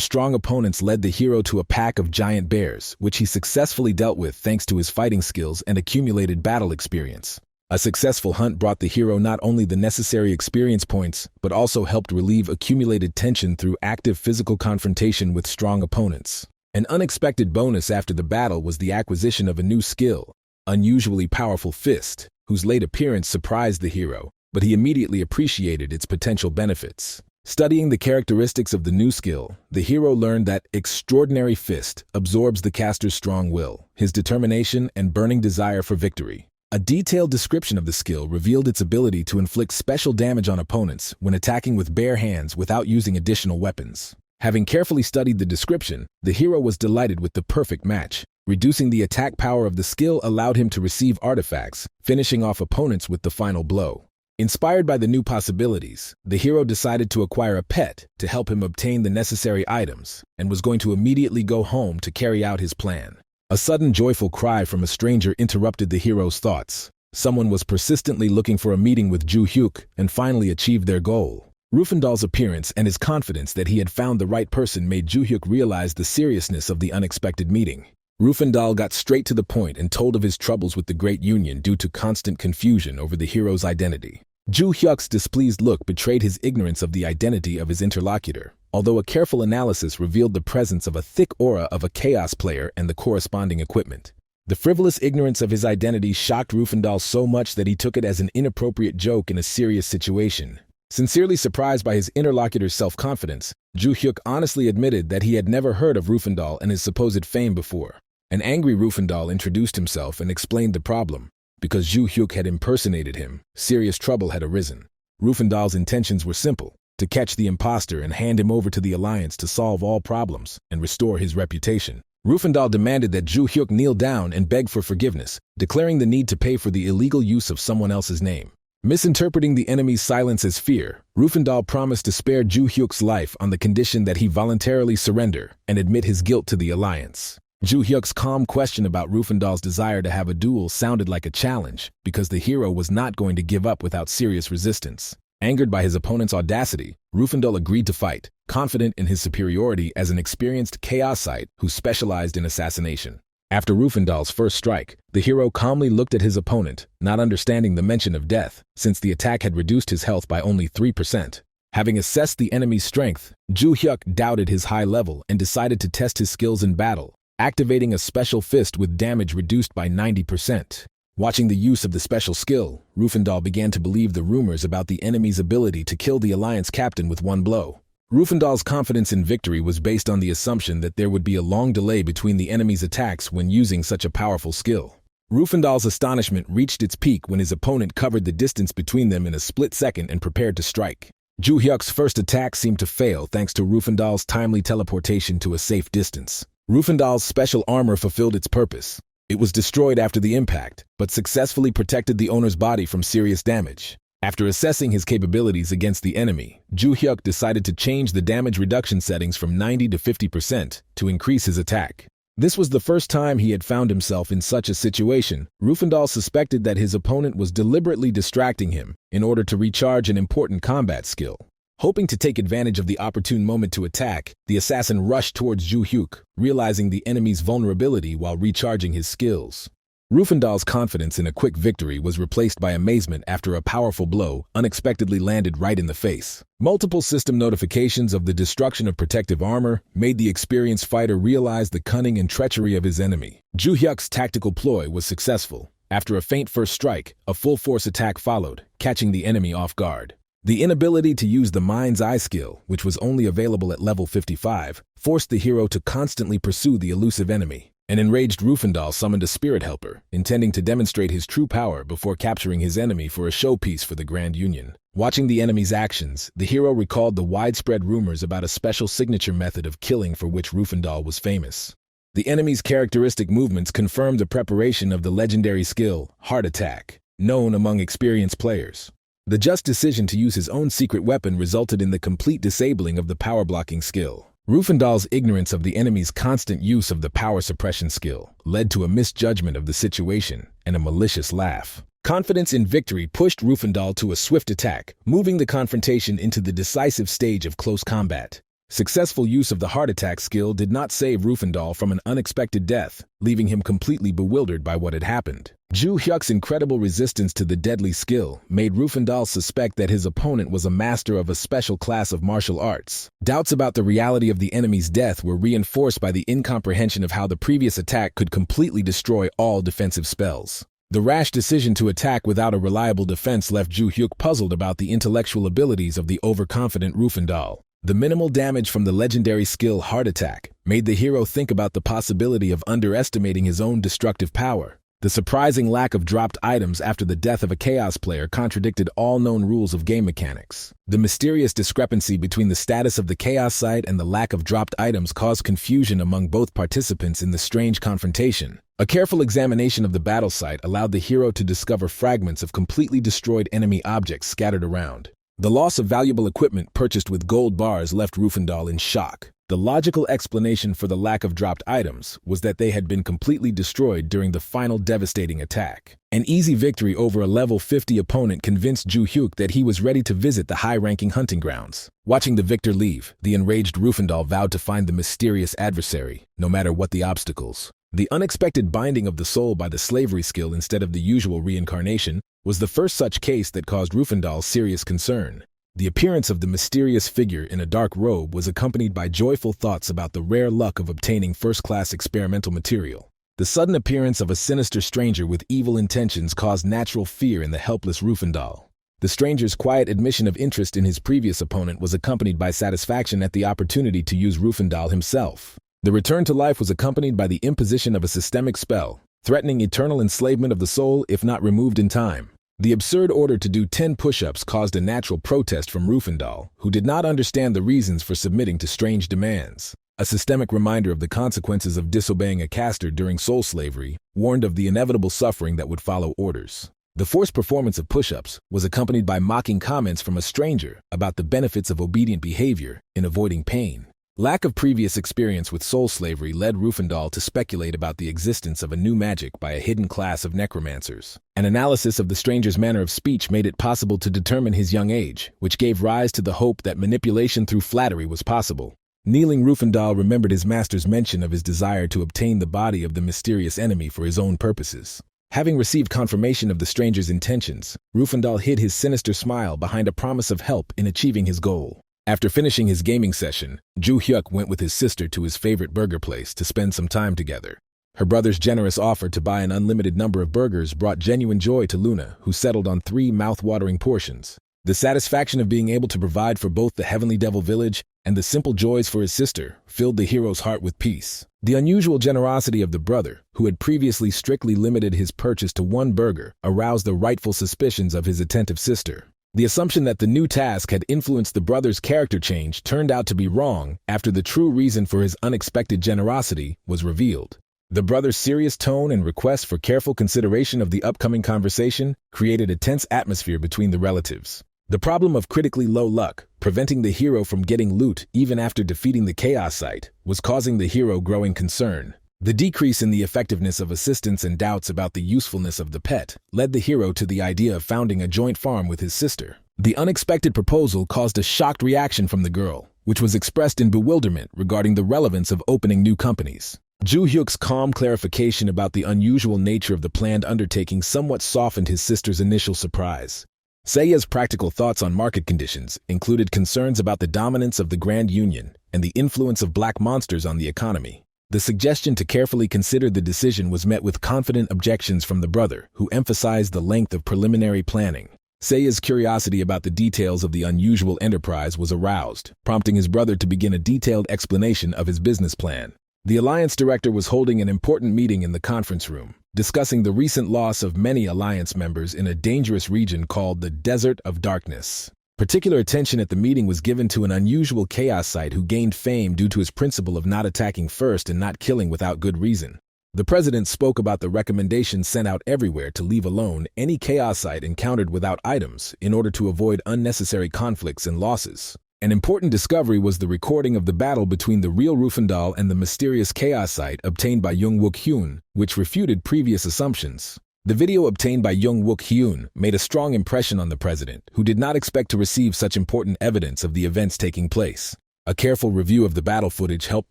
strong opponents led the hero to a pack of giant bears, which he successfully dealt with thanks to his fighting skills and accumulated battle experience. A successful hunt brought the hero not only the necessary experience points, but also helped relieve accumulated tension through active physical confrontation with strong opponents. An unexpected bonus after the battle was the acquisition of a new skill, Unusually Powerful Fist, whose late appearance surprised the hero, but he immediately appreciated its potential benefits. Studying the characteristics of the new skill, the hero learned that Extraordinary Fist absorbs the caster's strong will, his determination, and burning desire for victory. A detailed description of the skill revealed its ability to inflict special damage on opponents when attacking with bare hands without using additional weapons. Having carefully studied the description, the hero was delighted with the perfect match. Reducing the attack power of the skill allowed him to receive artifacts, finishing off opponents with the final blow. Inspired by the new possibilities, the hero decided to acquire a pet to help him obtain the necessary items and was going to immediately go home to carry out his plan. A sudden joyful cry from a stranger interrupted the hero's thoughts. Someone was persistently looking for a meeting with Ju Hyuk and finally achieved their goal. Rufendal's appearance and his confidence that he had found the right person made Ju Hyuk realize the seriousness of the unexpected meeting. Rufendal got straight to the point and told of his troubles with the Great Union due to constant confusion over the hero's identity. Ju Hyuk's displeased look betrayed his ignorance of the identity of his interlocutor, although a careful analysis revealed the presence of a thick aura of a chaos player and the corresponding equipment. The frivolous ignorance of his identity shocked Rufendal so much that he took it as an inappropriate joke in a serious situation. Sincerely surprised by his interlocutor's self-confidence, Ju Hyuk honestly admitted that he had never heard of Rufendal and his supposed fame before. An angry Rufendal introduced himself and explained the problem. Because Ju Hyuk had impersonated him, serious trouble had arisen. Rufendal's intentions were simple: to catch the imposter and hand him over to the Alliance to solve all problems and restore his reputation. Rufendal demanded that Ju Hyuk kneel down and beg for forgiveness, declaring the need to pay for the illegal use of someone else's name. Misinterpreting the enemy's silence as fear, Rufendal promised to spare Ju Hyuk's life on the condition that he voluntarily surrender and admit his guilt to the Alliance. Ju Hyuk's calm question about Rufendal's desire to have a duel sounded like a challenge, because the hero was not going to give up without serious resistance. Angered by his opponent's audacity, Rufendal agreed to fight, confident in his superiority as an experienced chaosite who specialized in assassination. After Rufendal's first strike, the hero calmly looked at his opponent, not understanding the mention of death, since the attack had reduced his health by only 3%. Having assessed the enemy's strength, Ju Hyuk doubted his high level and decided to test his skills in battle, activating a special fist with damage reduced by 90%. Watching the use of the special skill, Rufendal began to believe the rumors about the enemy's ability to kill the Alliance captain with one blow. Rufendal's confidence in victory was based on the assumption that there would be a long delay between the enemy's attacks when using such a powerful skill. Rufendal's astonishment reached its peak when his opponent covered the distance between them in a split second and prepared to strike. Ju Hyuk's first attack seemed to fail thanks to Rufendal's timely teleportation to a safe distance. Rufendal's special armor fulfilled its purpose. It was destroyed after the impact, but successfully protected the owner's body from serious damage. After assessing his capabilities against the enemy, Ju Hyuk decided to change the damage reduction settings from 90 to 50% to increase his attack. This was the first time he had found himself in such a situation. Rufendal suspected that his opponent was deliberately distracting him in order to recharge an important combat skill. Hoping to take advantage of the opportune moment to attack, the assassin rushed towards Ju Hyuk, realizing the enemy's vulnerability while recharging his skills. Rufendal's confidence in a quick victory was replaced by amazement after a powerful blow unexpectedly landed right in the face. Multiple system notifications of the destruction of protective armor made the experienced fighter realize the cunning and treachery of his enemy. Ju Hyuk's tactical ploy was successful. After a faint first strike, a full-force attack followed, catching the enemy off guard. The inability to use the Mind's Eye skill, which was only available at level 55, forced the hero to constantly pursue the elusive enemy. An enraged Rufendal summoned a spirit helper, intending to demonstrate his true power before capturing his enemy for a showpiece for the Grand Union. Watching the enemy's actions, the hero recalled the widespread rumors about a special signature method of killing for which Rufendal was famous. The enemy's characteristic movements confirmed the preparation of the legendary skill, Heart Attack, known among experienced players. The just decision to use his own secret weapon resulted in the complete disabling of the power-blocking skill. Rufendal's ignorance of the enemy's constant use of the power suppression skill led to a misjudgment of the situation and a malicious laugh. Confidence in victory pushed Rufendal to a swift attack, moving the confrontation into the decisive stage of close combat. Successful use of the Heart Attack skill did not save Rufendal from an unexpected death, leaving him completely bewildered by what had happened. Ju Hyuk's incredible resistance to the deadly skill made Rufendal suspect that his opponent was a master of a special class of martial arts. Doubts about the reality of the enemy's death were reinforced by the incomprehension of how the previous attack could completely destroy all defensive spells. The rash decision to attack without a reliable defense left Ju Hyuk puzzled about the intellectual abilities of the overconfident Rufendal. The minimal damage from the legendary skill Heart Attack made the hero think about the possibility of underestimating his own destructive power. The surprising lack of dropped items after the death of a Chaos player contradicted all known rules of game mechanics. The mysterious discrepancy between the status of the Chaos site and the lack of dropped items caused confusion among both participants in the strange confrontation. A careful examination of the battle site allowed the hero to discover fragments of completely destroyed enemy objects scattered around. The loss of valuable equipment purchased with gold bars left Rufendal in shock. The logical explanation for the lack of dropped items was that they had been completely destroyed during the final devastating attack. An easy victory over a level 50 opponent convinced Ju Hyuk that he was ready to visit the high-ranking hunting grounds. Watching the victor leave, the enraged Rufendal vowed to find the mysterious adversary, no matter what the obstacles. The unexpected binding of the soul by the slavery skill instead of the usual reincarnation was the first such case that caused Rufendal serious concern. The appearance of the mysterious figure in a dark robe was accompanied by joyful thoughts about the rare luck of obtaining first-class experimental material. The sudden appearance of a sinister stranger with evil intentions caused natural fear in the helpless Rufendal. The stranger's quiet admission of interest in his previous opponent was accompanied by satisfaction at the opportunity to use Rufendal himself. The return to life was accompanied by the imposition of a systemic spell, threatening eternal enslavement of the soul if not removed in time. The absurd order to do 10 push-ups caused a natural protest from Rufendal, who did not understand the reasons for submitting to strange demands. A systemic reminder of the consequences of disobeying a caster during soul slavery warned of the inevitable suffering that would follow orders. The forced performance of push-ups was accompanied by mocking comments from a stranger about the benefits of obedient behavior in avoiding pain. Lack of previous experience with soul slavery led Rufendal to speculate about the existence of a new magic by a hidden class of necromancers. An analysis of the stranger's manner of speech made it possible to determine his young age, which gave rise to the hope that manipulation through flattery was possible. Kneeling, Rufendal remembered his master's mention of his desire to obtain the body of the mysterious enemy for his own purposes. Having received confirmation of the stranger's intentions, Rufendal hid his sinister smile behind a promise of help in achieving his goal. After finishing his gaming session, Ju Hyuk went with his sister to his favorite burger place to spend some time together. Her brother's generous offer to buy an unlimited number of burgers brought genuine joy to Luna, who settled on 3 mouth-watering portions. The satisfaction of being able to provide for both the Heavenly Devil Village and the simple joys for his sister filled the hero's heart with peace. The unusual generosity of the brother, who had previously strictly limited his purchase to 1 burger, aroused the rightful suspicions of his attentive sister. The assumption that the new task had influenced the brother's character change turned out to be wrong after the true reason for his unexpected generosity was revealed. The brother's serious tone and request for careful consideration of the upcoming conversation created a tense atmosphere between the relatives. The problem of critically low luck, preventing the hero from getting loot even after defeating the Chaos Site, was causing the hero growing concern. The decrease in the effectiveness of assistance and doubts about the usefulness of the pet led the hero to the idea of founding a joint farm with his sister. The unexpected proposal caused a shocked reaction from the girl, which was expressed in bewilderment regarding the relevance of opening new companies. Ju Hyuk's calm clarification about the unusual nature of the planned undertaking somewhat softened his sister's initial surprise. Seiya's practical thoughts on market conditions included concerns about the dominance of the Grand Union and the influence of black monsters on the economy. The suggestion to carefully consider the decision was met with confident objections from the brother, who emphasized the length of preliminary planning. Seiya's curiosity about the details of the unusual enterprise was aroused, prompting his brother to begin a detailed explanation of his business plan. The Alliance Director was holding an important meeting in the conference room, discussing the recent loss of many Alliance members in a dangerous region called the Desert of Darkness. Particular attention at the meeting was given to an unusual Chaos Site who gained fame due to his principle of not attacking first and not killing without good reason. The president spoke about the recommendations sent out everywhere to leave alone any Chaos Site encountered without items in order to avoid unnecessary conflicts and losses. An important discovery was the recording of the battle between the real Rufendal and the mysterious Chaos Site obtained by Jung Wook-hyun, which refuted previous assumptions. The video obtained by Jung Wook-hyun made a strong impression on the president, who did not expect to receive such important evidence of the events taking place. A careful review of the battle footage helped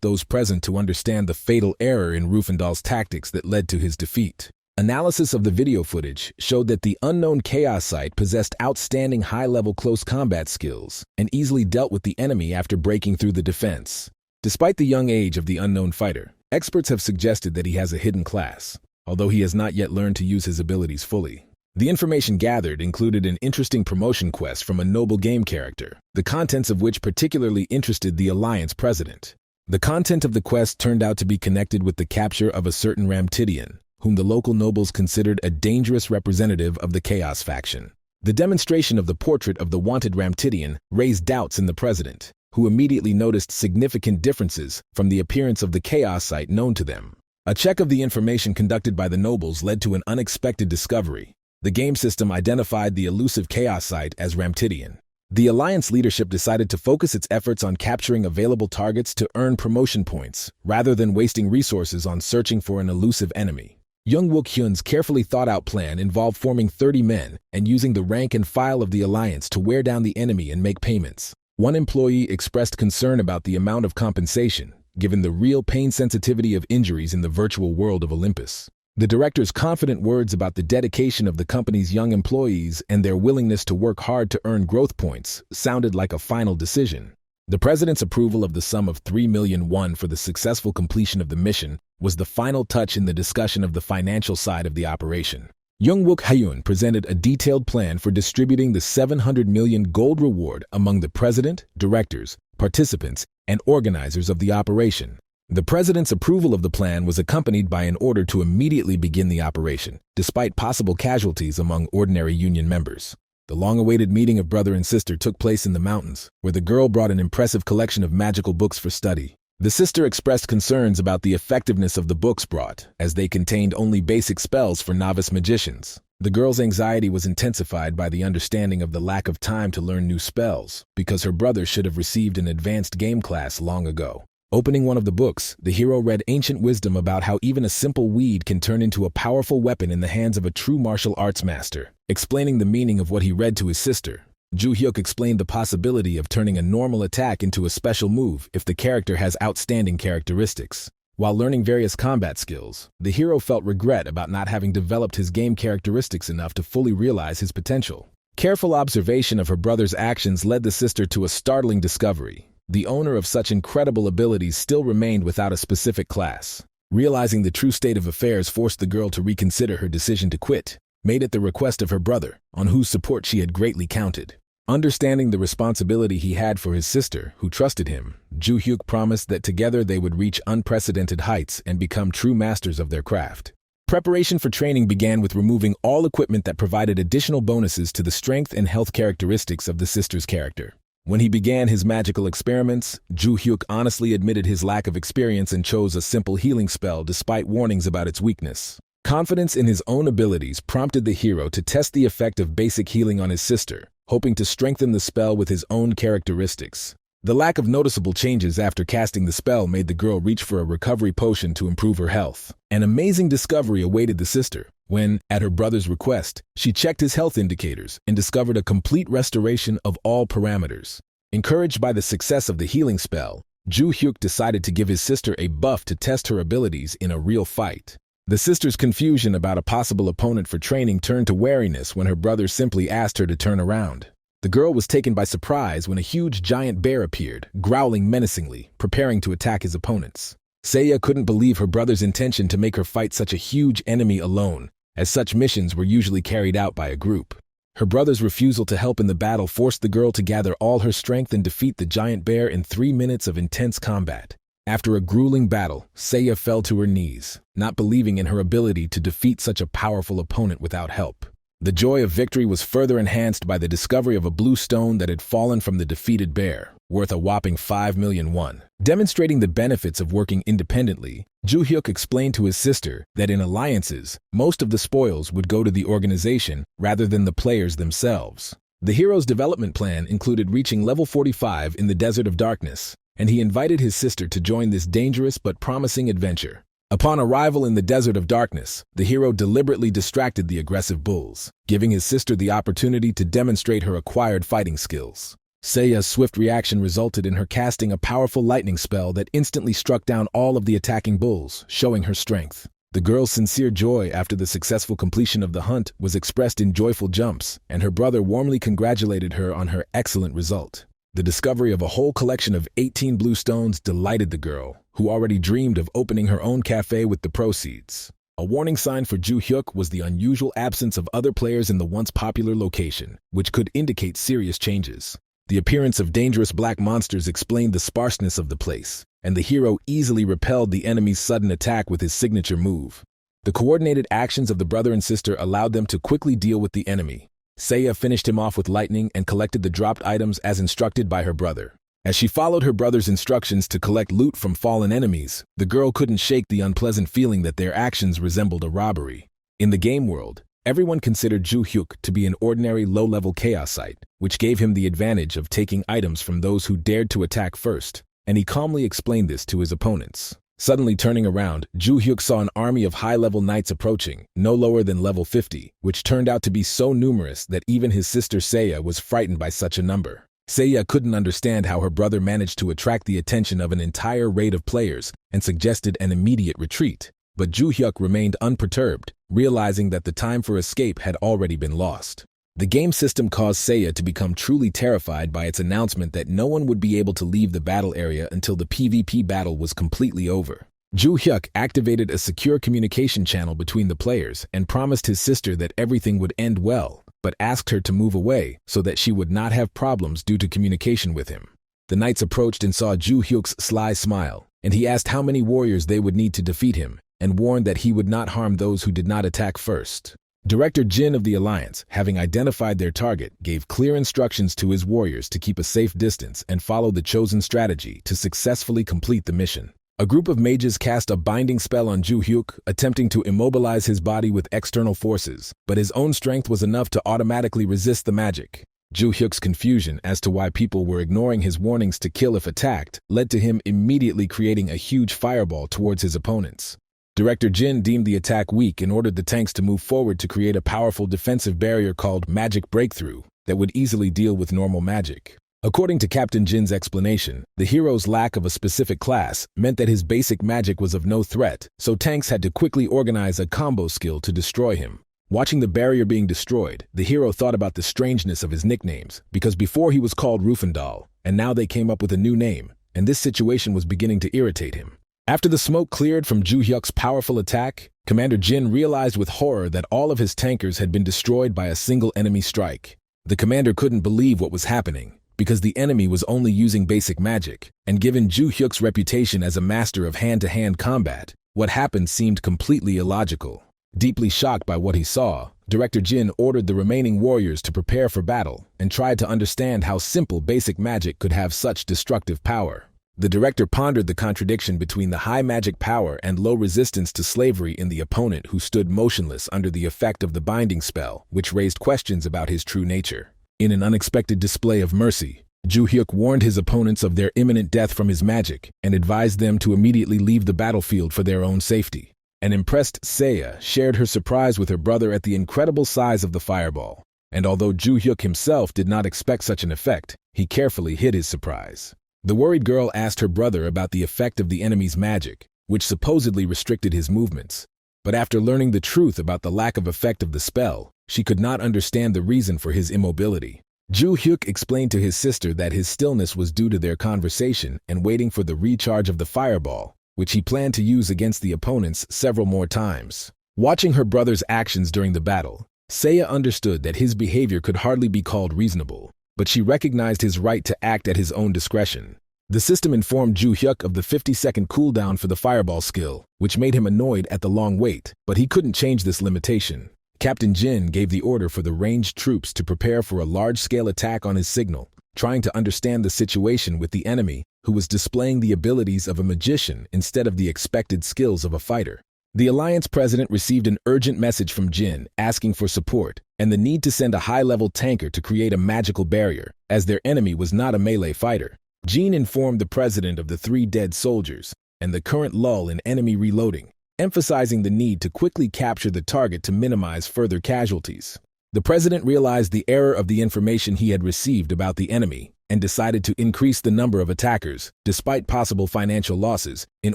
those present to understand the fatal error in Rufendal's tactics that led to his defeat. Analysis of the video footage showed that the unknown Chaos Site possessed outstanding high-level close combat skills and easily dealt with the enemy after breaking through the defense. Despite the young age of the unknown fighter, experts have suggested that he has a hidden class, although he has not yet learned to use his abilities fully. The information gathered included an interesting promotion quest from a noble game character, the contents of which particularly interested the Alliance president. The content of the quest turned out to be connected with the capture of a certain Ramtidian, whom the local nobles considered a dangerous representative of the Chaos faction. The demonstration of the portrait of the wanted Ramtidian raised doubts in the president, who immediately noticed significant differences from the appearance of the Chaos site known to them. A check of the information conducted by the nobles led to an unexpected discovery. The game system identified the elusive Chaos site as Ramtidian. The Alliance leadership decided to focus its efforts on capturing available targets to earn promotion points, rather than wasting resources on searching for an elusive enemy. Young Wook-hyun's carefully thought-out plan involved forming 30 men and using the rank and file of the Alliance to wear down the enemy and make payments. One employee expressed concern about the amount of compensation, given the real pain sensitivity of injuries in the virtual world of Olympus. The director's confident words about the dedication of the company's young employees and their willingness to work hard to earn growth points sounded like a final decision. The president's approval of the sum of 3 million won for the successful completion of the mission was the final touch in the discussion of the financial side of the operation. Young Wook-hyun presented a detailed plan for distributing the 700 million gold reward among the president, directors, participants, and organizers of the operation. The president's approval of the plan was accompanied by an order to immediately begin the operation, despite possible casualties among ordinary union members. The long-awaited meeting of brother and sister took place in the mountains, where the girl brought an impressive collection of magical books for study. The sister expressed concerns about the effectiveness of the books brought, as they contained only basic spells for novice magicians. The girl's anxiety was intensified by the understanding of the lack of time to learn new spells, because her brother should have received an advanced game class long ago. Opening one of the books, the hero read ancient wisdom about how even a simple weed can turn into a powerful weapon in the hands of a true martial arts master. Explaining the meaning of what he read to his sister, Joo-hyuk explained the possibility of turning a normal attack into a special move if the character has outstanding characteristics. While learning various combat skills, the hero felt regret about not having developed his game characteristics enough to fully realize his potential. Careful observation of her brother's actions led the sister to a startling discovery. The owner of such incredible abilities still remained without a specific class. Realizing the true state of affairs forced the girl to reconsider her decision to quit, made at the request of her brother, on whose support she had greatly counted. Understanding the responsibility he had for his sister, who trusted him, Joo-hyuk promised that together they would reach unprecedented heights and become true masters of their craft. Preparation for training began with removing all equipment that provided additional bonuses to the strength and health characteristics of the sister's character. When he began his magical experiments, Joo-hyuk honestly admitted his lack of experience and chose a simple healing spell despite warnings about its weakness. Confidence in his own abilities prompted the hero to test the effect of basic healing on his sister, hoping to strengthen the spell with his own characteristics. The lack of noticeable changes after casting the spell made the girl reach for a recovery potion to improve her health. An amazing discovery awaited the sister when, at her brother's request, she checked his health indicators and discovered a complete restoration of all parameters. Encouraged by the success of the healing spell, Joo-hyuk decided to give his sister a buff to test her abilities in a real fight. The sister's confusion about a possible opponent for training turned to wariness when her brother simply asked her to turn around. The girl was taken by surprise when a huge giant bear appeared, growling menacingly, preparing to attack his opponents. Seiya couldn't believe her brother's intention to make her fight such a huge enemy alone, as such missions were usually carried out by a group. Her brother's refusal to help in the battle forced the girl to gather all her strength and defeat the giant bear in 3 minutes of intense combat. After a grueling battle, Seiya fell to her knees, not believing in her ability to defeat such a powerful opponent without help. The joy of victory was further enhanced by the discovery of a blue stone that had fallen from the defeated bear, worth a whopping 5 million won. Demonstrating the benefits of working independently, Joo-hyuk explained to his sister that in alliances, most of the spoils would go to the organization rather than the players themselves. The hero's development plan included reaching level 45 in the Desert of Darkness, and he invited his sister to join this dangerous but promising adventure. Upon arrival in the Desert of Darkness, the hero deliberately distracted the aggressive bulls, giving his sister the opportunity to demonstrate her acquired fighting skills. Seiya's swift reaction resulted in her casting a powerful lightning spell that instantly struck down all of the attacking bulls, showing her strength. The girl's sincere joy after the successful completion of the hunt was expressed in joyful jumps, and her brother warmly congratulated her on her excellent result. The discovery of a whole collection of 18 blue stones delighted the girl, who already dreamed of opening her own cafe with the proceeds. A warning sign for Joo-hyuk was the unusual absence of other players in the once popular location, which could indicate serious changes. The appearance of dangerous black monsters explained the sparseness of the place, and the hero easily repelled the enemy's sudden attack with his signature move. The coordinated actions of the brother and sister allowed them to quickly deal with the enemy. Seiya finished him off with lightning and collected the dropped items as instructed by her brother. As she followed her brother's instructions to collect loot from fallen enemies, the girl couldn't shake the unpleasant feeling that their actions resembled a robbery. In the game world, everyone considered Ju Hyuk to be an ordinary low-level chaosite, which gave him the advantage of taking items from those who dared to attack first, and he calmly explained this to his opponents. Suddenly turning around, Ju Hyuk saw an army of high-level knights approaching, no lower than level 50, which turned out to be so numerous that even his sister Seiya was frightened by such a number. Seiya couldn't understand how her brother managed to attract the attention of an entire raid of players and suggested an immediate retreat, but Ju Hyuk remained unperturbed, realizing that the time for escape had already been lost. The game system caused Seiya to become truly terrified by its announcement that no one would be able to leave the battle area until the PvP battle was completely over. Ju Hyuk activated a secure communication channel between the players and promised his sister that everything would end well, but asked her to move away so that she would not have problems due to communication with him. The knights approached and saw Ju Hyuk's sly smile, and he asked how many warriors they would need to defeat him, and warned that he would not harm those who did not attack first. Director Jin of the Alliance, having identified their target, gave clear instructions to his warriors to keep a safe distance and follow the chosen strategy to successfully complete the mission. A group of mages cast a binding spell on Ju Hyuk, attempting to immobilize his body with external forces, but his own strength was enough to automatically resist the magic. Ju Hyuk's confusion as to why people were ignoring his warnings to kill if attacked led to him immediately creating a huge fireball towards his opponents. Director Jin deemed the attack weak and ordered the tanks to move forward to create a powerful defensive barrier called Magic Breakthrough that would easily deal with normal magic. According to Captain Jin's explanation, the hero's lack of a specific class meant that his basic magic was of no threat, so tanks had to quickly organize a combo skill to destroy him. Watching the barrier being destroyed, the hero thought about the strangeness of his nicknames, because before he was called Rufendal, and now they came up with a new name, and this situation was beginning to irritate him. After the smoke cleared from Ju Hyuk's powerful attack, Commander Jin realized with horror that all of his tankers had been destroyed by a single enemy strike. The commander couldn't believe what was happening, because the enemy was only using basic magic, and given Ju Hyuk's reputation as a master of hand-to-hand combat, what happened seemed completely illogical. Deeply shocked by what he saw, Director Jin ordered the remaining warriors to prepare for battle and tried to understand how simple basic magic could have such destructive power. The director pondered the contradiction between the high magic power and low resistance to slavery in the opponent who stood motionless under the effect of the binding spell, which raised questions about his true nature. In an unexpected display of mercy, Ju Hyuk warned his opponents of their imminent death from his magic and advised them to immediately leave the battlefield for their own safety. An impressed Seiya shared her surprise with her brother at the incredible size of the fireball, and although Ju Hyuk himself did not expect such an effect, he carefully hid his surprise. The worried girl asked her brother about the effect of the enemy's magic, which supposedly restricted his movements. But after learning the truth about the lack of effect of the spell, she could not understand the reason for his immobility. Ju Hyuk explained to his sister that his stillness was due to their conversation and waiting for the recharge of the fireball, which he planned to use against the opponents several more times. Watching her brother's actions during the battle, Seiya understood that his behavior could hardly be called reasonable, but she recognized his right to act at his own discretion. The system informed Ju Hyuk of the 50-second cooldown for the fireball skill, which made him annoyed at the long wait, but he couldn't change this limitation. Captain Jin gave the order for the ranged troops to prepare for a large-scale attack on his signal, trying to understand the situation with the enemy, who was displaying the abilities of a magician instead of the expected skills of a fighter. The Alliance president received an urgent message from Jin asking for support and the need to send a high-level tanker to create a magical barrier, as their enemy was not a melee fighter. Jin informed the president of the 3 dead soldiers and the current lull in enemy reloading, emphasizing the need to quickly capture the target to minimize further casualties. The president realized the error of the information he had received about the enemy and decided to increase the number of attackers, despite possible financial losses, in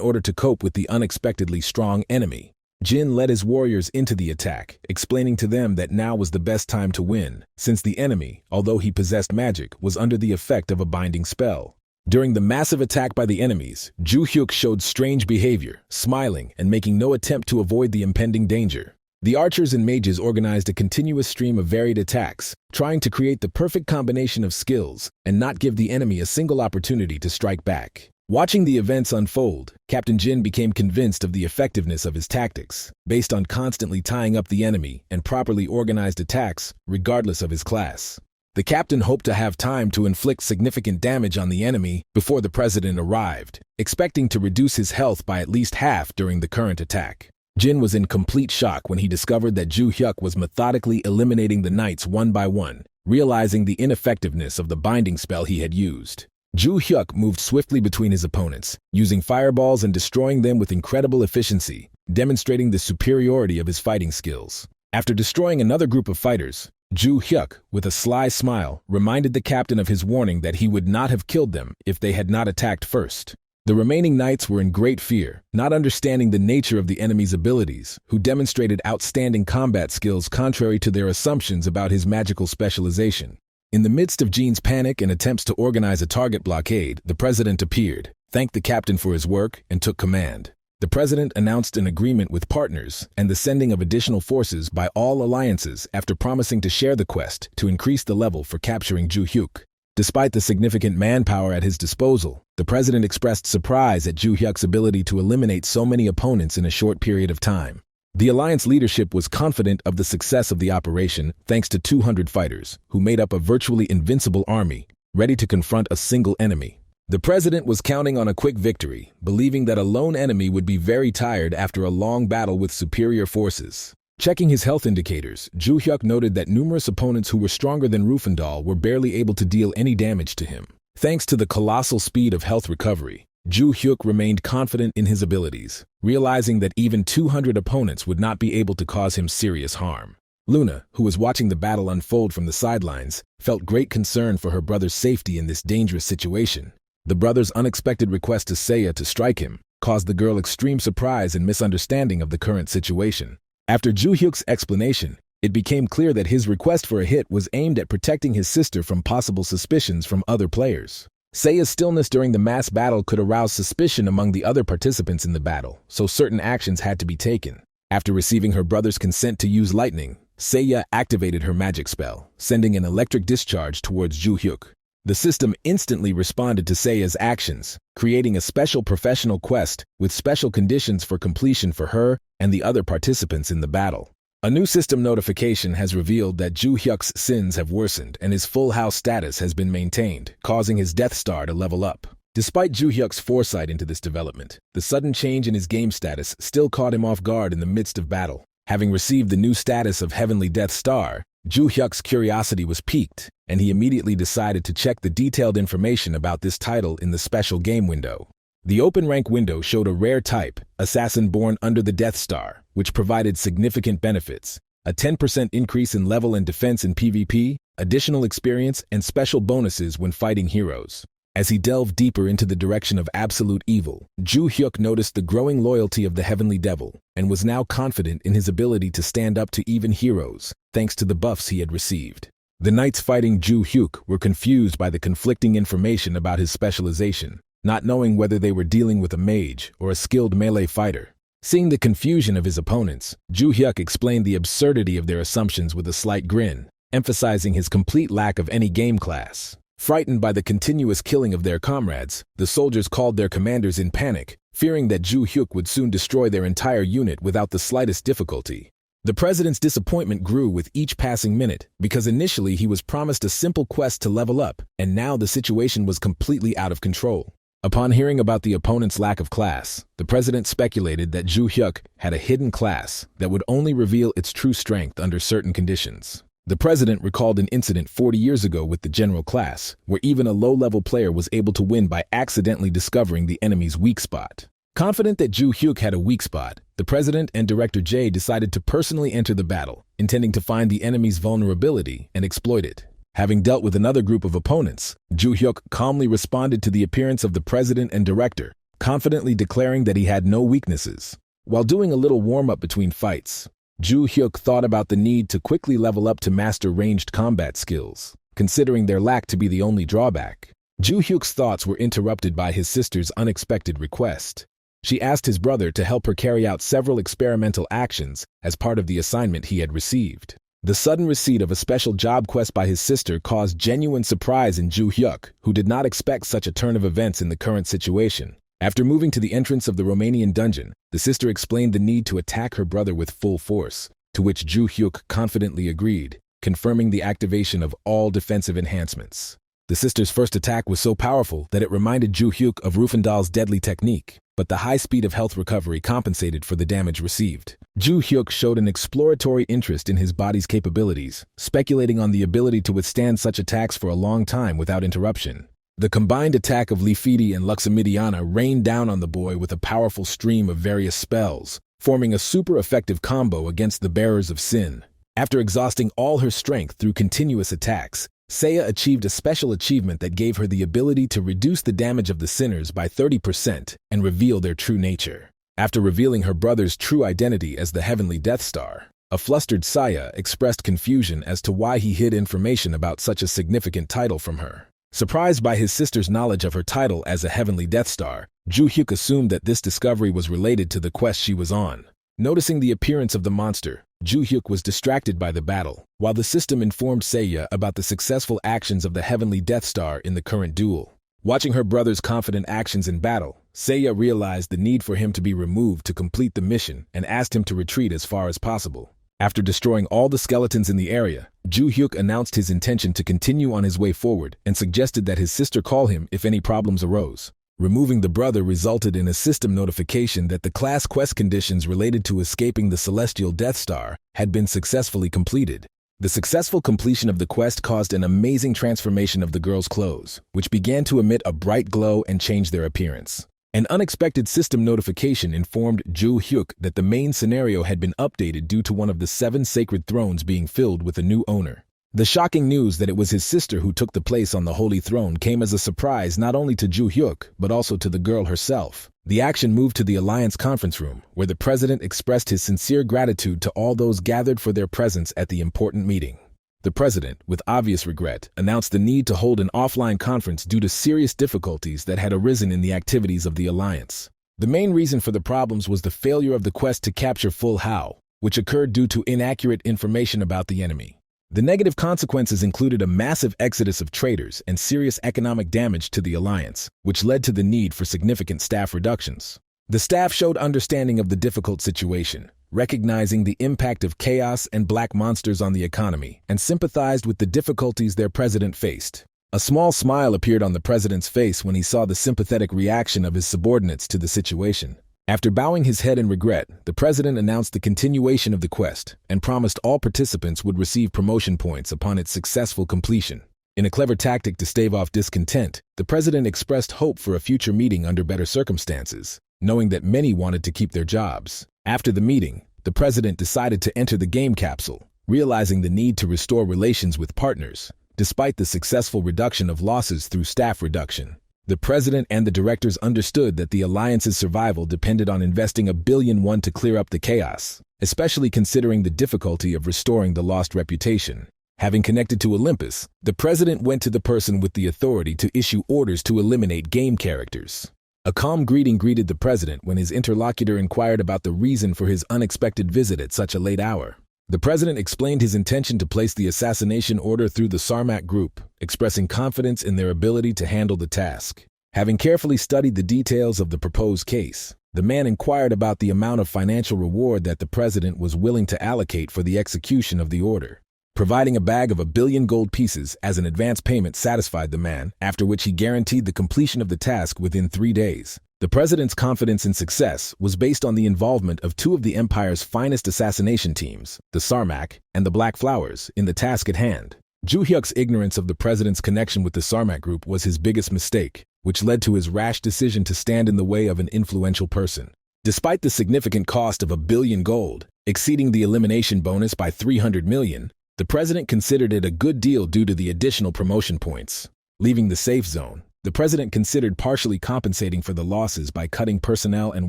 order to cope with the unexpectedly strong enemy. Jin led his warriors into the attack, explaining to them that now was the best time to win, since the enemy, although he possessed magic, was under the effect of a binding spell. During the massive attack by the enemies, Ju Hyuk showed strange behavior, smiling and making no attempt to avoid the impending danger. The archers and mages organized a continuous stream of varied attacks, trying to create the perfect combination of skills and not give the enemy a single opportunity to strike back. Watching the events unfold, Captain Jin became convinced of the effectiveness of his tactics, based on constantly tying up the enemy and properly organized attacks, regardless of his class. The captain hoped to have time to inflict significant damage on the enemy before the president arrived, expecting to reduce his health by at least half during the current attack. Jin was in complete shock when he discovered that Ju Hyuk was methodically eliminating the knights one by one, realizing the ineffectiveness of the binding spell he had used. Ju Hyuk moved swiftly between his opponents, using fireballs and destroying them with incredible efficiency, demonstrating the superiority of his fighting skills. After destroying another group of fighters, Ju Hyuk, with a sly smile, reminded the captain of his warning that he would not have killed them if they had not attacked first. The remaining knights were in great fear, not understanding the nature of the enemy's abilities, who demonstrated outstanding combat skills contrary to their assumptions about his magical specialization. In the midst of Jin's panic and attempts to organize a target blockade, the president appeared, thanked the captain for his work, and took command. The president announced an agreement with partners and the sending of additional forces by all alliances after promising to share the quest to increase the level for capturing Ju Hyuk. Despite the significant manpower at his disposal, the president expressed surprise at Ju Hyuk's ability to eliminate so many opponents in a short period of time. The alliance leadership was confident of the success of the operation thanks to 200 fighters, who made up a virtually invincible army, ready to confront a single enemy. The president was counting on a quick victory, believing that a lone enemy would be very tired after a long battle with superior forces. Checking his health indicators, Ju Hyuk noted that numerous opponents who were stronger than Rufendal were barely able to deal any damage to him. Thanks to the colossal speed of health recovery, Ju Hyuk remained confident in his abilities, realizing that even 200 opponents would not be able to cause him serious harm. Luna, who was watching the battle unfold from the sidelines, felt great concern for her brother's safety in this dangerous situation. The brother's unexpected request to Seiya to strike him caused the girl extreme surprise and misunderstanding of the current situation. After Ju Hyuk's explanation, it became clear that his request for a hit was aimed at protecting his sister from possible suspicions from other players. Seiya's stillness during the mass battle could arouse suspicion among the other participants in the battle, so certain actions had to be taken. After receiving her brother's consent to use lightning, Seiya activated her magic spell, sending an electric discharge towards Ju Hyuk. The system instantly responded to Seiya's actions, creating a special professional quest with special conditions for completion for her and the other participants in the battle. A new system notification has revealed that Ju Hyuk's sins have worsened and his full house status has been maintained, causing his Death Star to level up. Despite Ju Hyuk's foresight into this development, the sudden change in his game status still caught him off guard in the midst of battle. Having received the new status of Heavenly Death Star, Ju Hyuk's curiosity was piqued, and he immediately decided to check the detailed information about this title in the special game window. The open rank window showed a rare type, assassin born under the Death Star, which provided significant benefits: a 10% increase in level and defense in PvP, additional experience, and special bonuses when fighting heroes. As he delved deeper into the direction of absolute evil, Ju Hyuk noticed the growing loyalty of the Heavenly Devil, and was now confident in his ability to stand up to even heroes, thanks to the buffs he had received. The knights fighting Ju Hyuk were confused by the conflicting information about his specialization, not knowing whether they were dealing with a mage or a skilled melee fighter. Seeing the confusion of his opponents, Ju Hyuk explained the absurdity of their assumptions with a slight grin, emphasizing his complete lack of any game class. Frightened by the continuous killing of their comrades, the soldiers called their commanders in panic, fearing that Ju Hyuk would soon destroy their entire unit without the slightest difficulty. The president's disappointment grew with each passing minute, because initially he was promised a simple quest to level up, and now the situation was completely out of control. Upon hearing about the opponent's lack of class, the president speculated that Ju Hyuk had a hidden class that would only reveal its true strength under certain conditions. The president recalled an incident 40 years ago with the general class, where even a low-level player was able to win by accidentally discovering the enemy's weak spot. Confident that Ju Hyuk had a weak spot, the president and Director J decided to personally enter the battle, intending to find the enemy's vulnerability and exploit it. Having dealt with another group of opponents, Ju Hyuk calmly responded to the appearance of the president and director, confidently declaring that he had no weaknesses. While doing a little warm-up between fights, Ju Hyuk thought about the need to quickly level up to master ranged combat skills, considering their lack to be the only drawback. Ju Hyuk's thoughts were interrupted by his sister's unexpected request. She asked his brother to help her carry out several experimental actions as part of the assignment he had received. The sudden receipt of a special job quest by his sister caused genuine surprise in Ju Hyuk, who did not expect such a turn of events in the current situation. After moving to the entrance of the Romanian dungeon, the sister explained the need to attack her brother with full force, to which Ju Hyuk confidently agreed, confirming the activation of all defensive enhancements. The sister's first attack was so powerful that it reminded Ju Hyuk of Rufendal's deadly technique, but the high speed of health recovery compensated for the damage received. Ju Hyuk showed an exploratory interest in his body's capabilities, speculating on the ability to withstand such attacks for a long time without interruption. The combined attack of Lifidi and Luxamidiana rained down on the boy with a powerful stream of various spells, forming a super effective combo against the bearers of sin. After exhausting all her strength through continuous attacks, Seiya achieved a special achievement that gave her the ability to reduce the damage of the sinners by 30% and reveal their true nature. After revealing her brother's true identity as the Heavenly Death Star, a flustered Seiya expressed confusion as to why he hid information about such a significant title from her. Surprised by his sister's knowledge of her title as a Heavenly Death Star, Ju Hyuk assumed that this discovery was related to the quest she was on. Noticing the appearance of the monster, Ju Hyuk was distracted by the battle, while the system informed Seiya about the successful actions of the Heavenly Death Star in the current duel. Watching her brother's confident actions in battle, Seiya realized the need for him to be removed to complete the mission and asked him to retreat as far as possible. After destroying all the skeletons in the area, Ju Hyuk announced his intention to continue on his way forward and suggested that his sister call him if any problems arose. Removing the brother resulted in a system notification that the class quest conditions related to escaping the Celestial Death Star had been successfully completed. The successful completion of the quest caused an amazing transformation of the girls' clothes, which began to emit a bright glow and change their appearance. An unexpected system notification informed Ju Hyuk that the main scenario had been updated due to one of the 7 sacred thrones being filled with a new owner. The shocking news that it was his sister who took the place on the Holy Throne came as a surprise not only to Ju Hyuk, but also to the girl herself. The action moved to the Alliance conference room, where the president expressed his sincere gratitude to all those gathered for their presence at the important meeting. The president, with obvious regret, announced the need to hold an offline conference due to serious difficulties that had arisen in the activities of the Alliance. The main reason for the problems was the failure of the quest to capture Full Hao, which occurred due to inaccurate information about the enemy. The negative consequences included a massive exodus of traders and serious economic damage to the Alliance, which led to the need for significant staff reductions. The staff showed understanding of the difficult situation, recognizing the impact of chaos and black monsters on the economy, and sympathized with the difficulties their president faced. A small smile appeared on the president's face when he saw the sympathetic reaction of his subordinates to the situation. After bowing his head in regret, the president announced the continuation of the quest and promised all participants would receive promotion points upon its successful completion. In a clever tactic to stave off discontent, the president expressed hope for a future meeting under better circumstances, knowing that many wanted to keep their jobs. After the meeting, the president decided to enter the game capsule, realizing the need to restore relations with partners, despite the successful reduction of losses through staff reduction. The president and the directors understood that the Alliance's survival depended on investing $1 billion to clear up the chaos, especially considering the difficulty of restoring the lost reputation. Having connected to Olympus, the president went to the person with the authority to issue orders to eliminate game characters. A calm greeting greeted the president when his interlocutor inquired about the reason for his unexpected visit at such a late hour. The president explained his intention to place the assassination order through the Sarmat group, expressing confidence in their ability to handle the task. Having carefully studied the details of the proposed case, the man inquired about the amount of financial reward that the president was willing to allocate for the execution of the order. Providing a bag of $1 billion gold pieces as an advance payment satisfied the man, after which he guaranteed the completion of the task within 3 days. The president's confidence in success was based on the involvement of 2 of the Empire's finest assassination teams, the Sarmak and the Black Flowers, in the task at hand. Ju Hyuk's ignorance of the president's connection with the Sarmak group was his biggest mistake, which led to his rash decision to stand in the way of an influential person. Despite the significant cost of $1 billion gold, exceeding the elimination bonus by 300 million, the president considered it a good deal due to the additional promotion points. Leaving the safe zone, the president considered partially compensating for the losses by cutting personnel and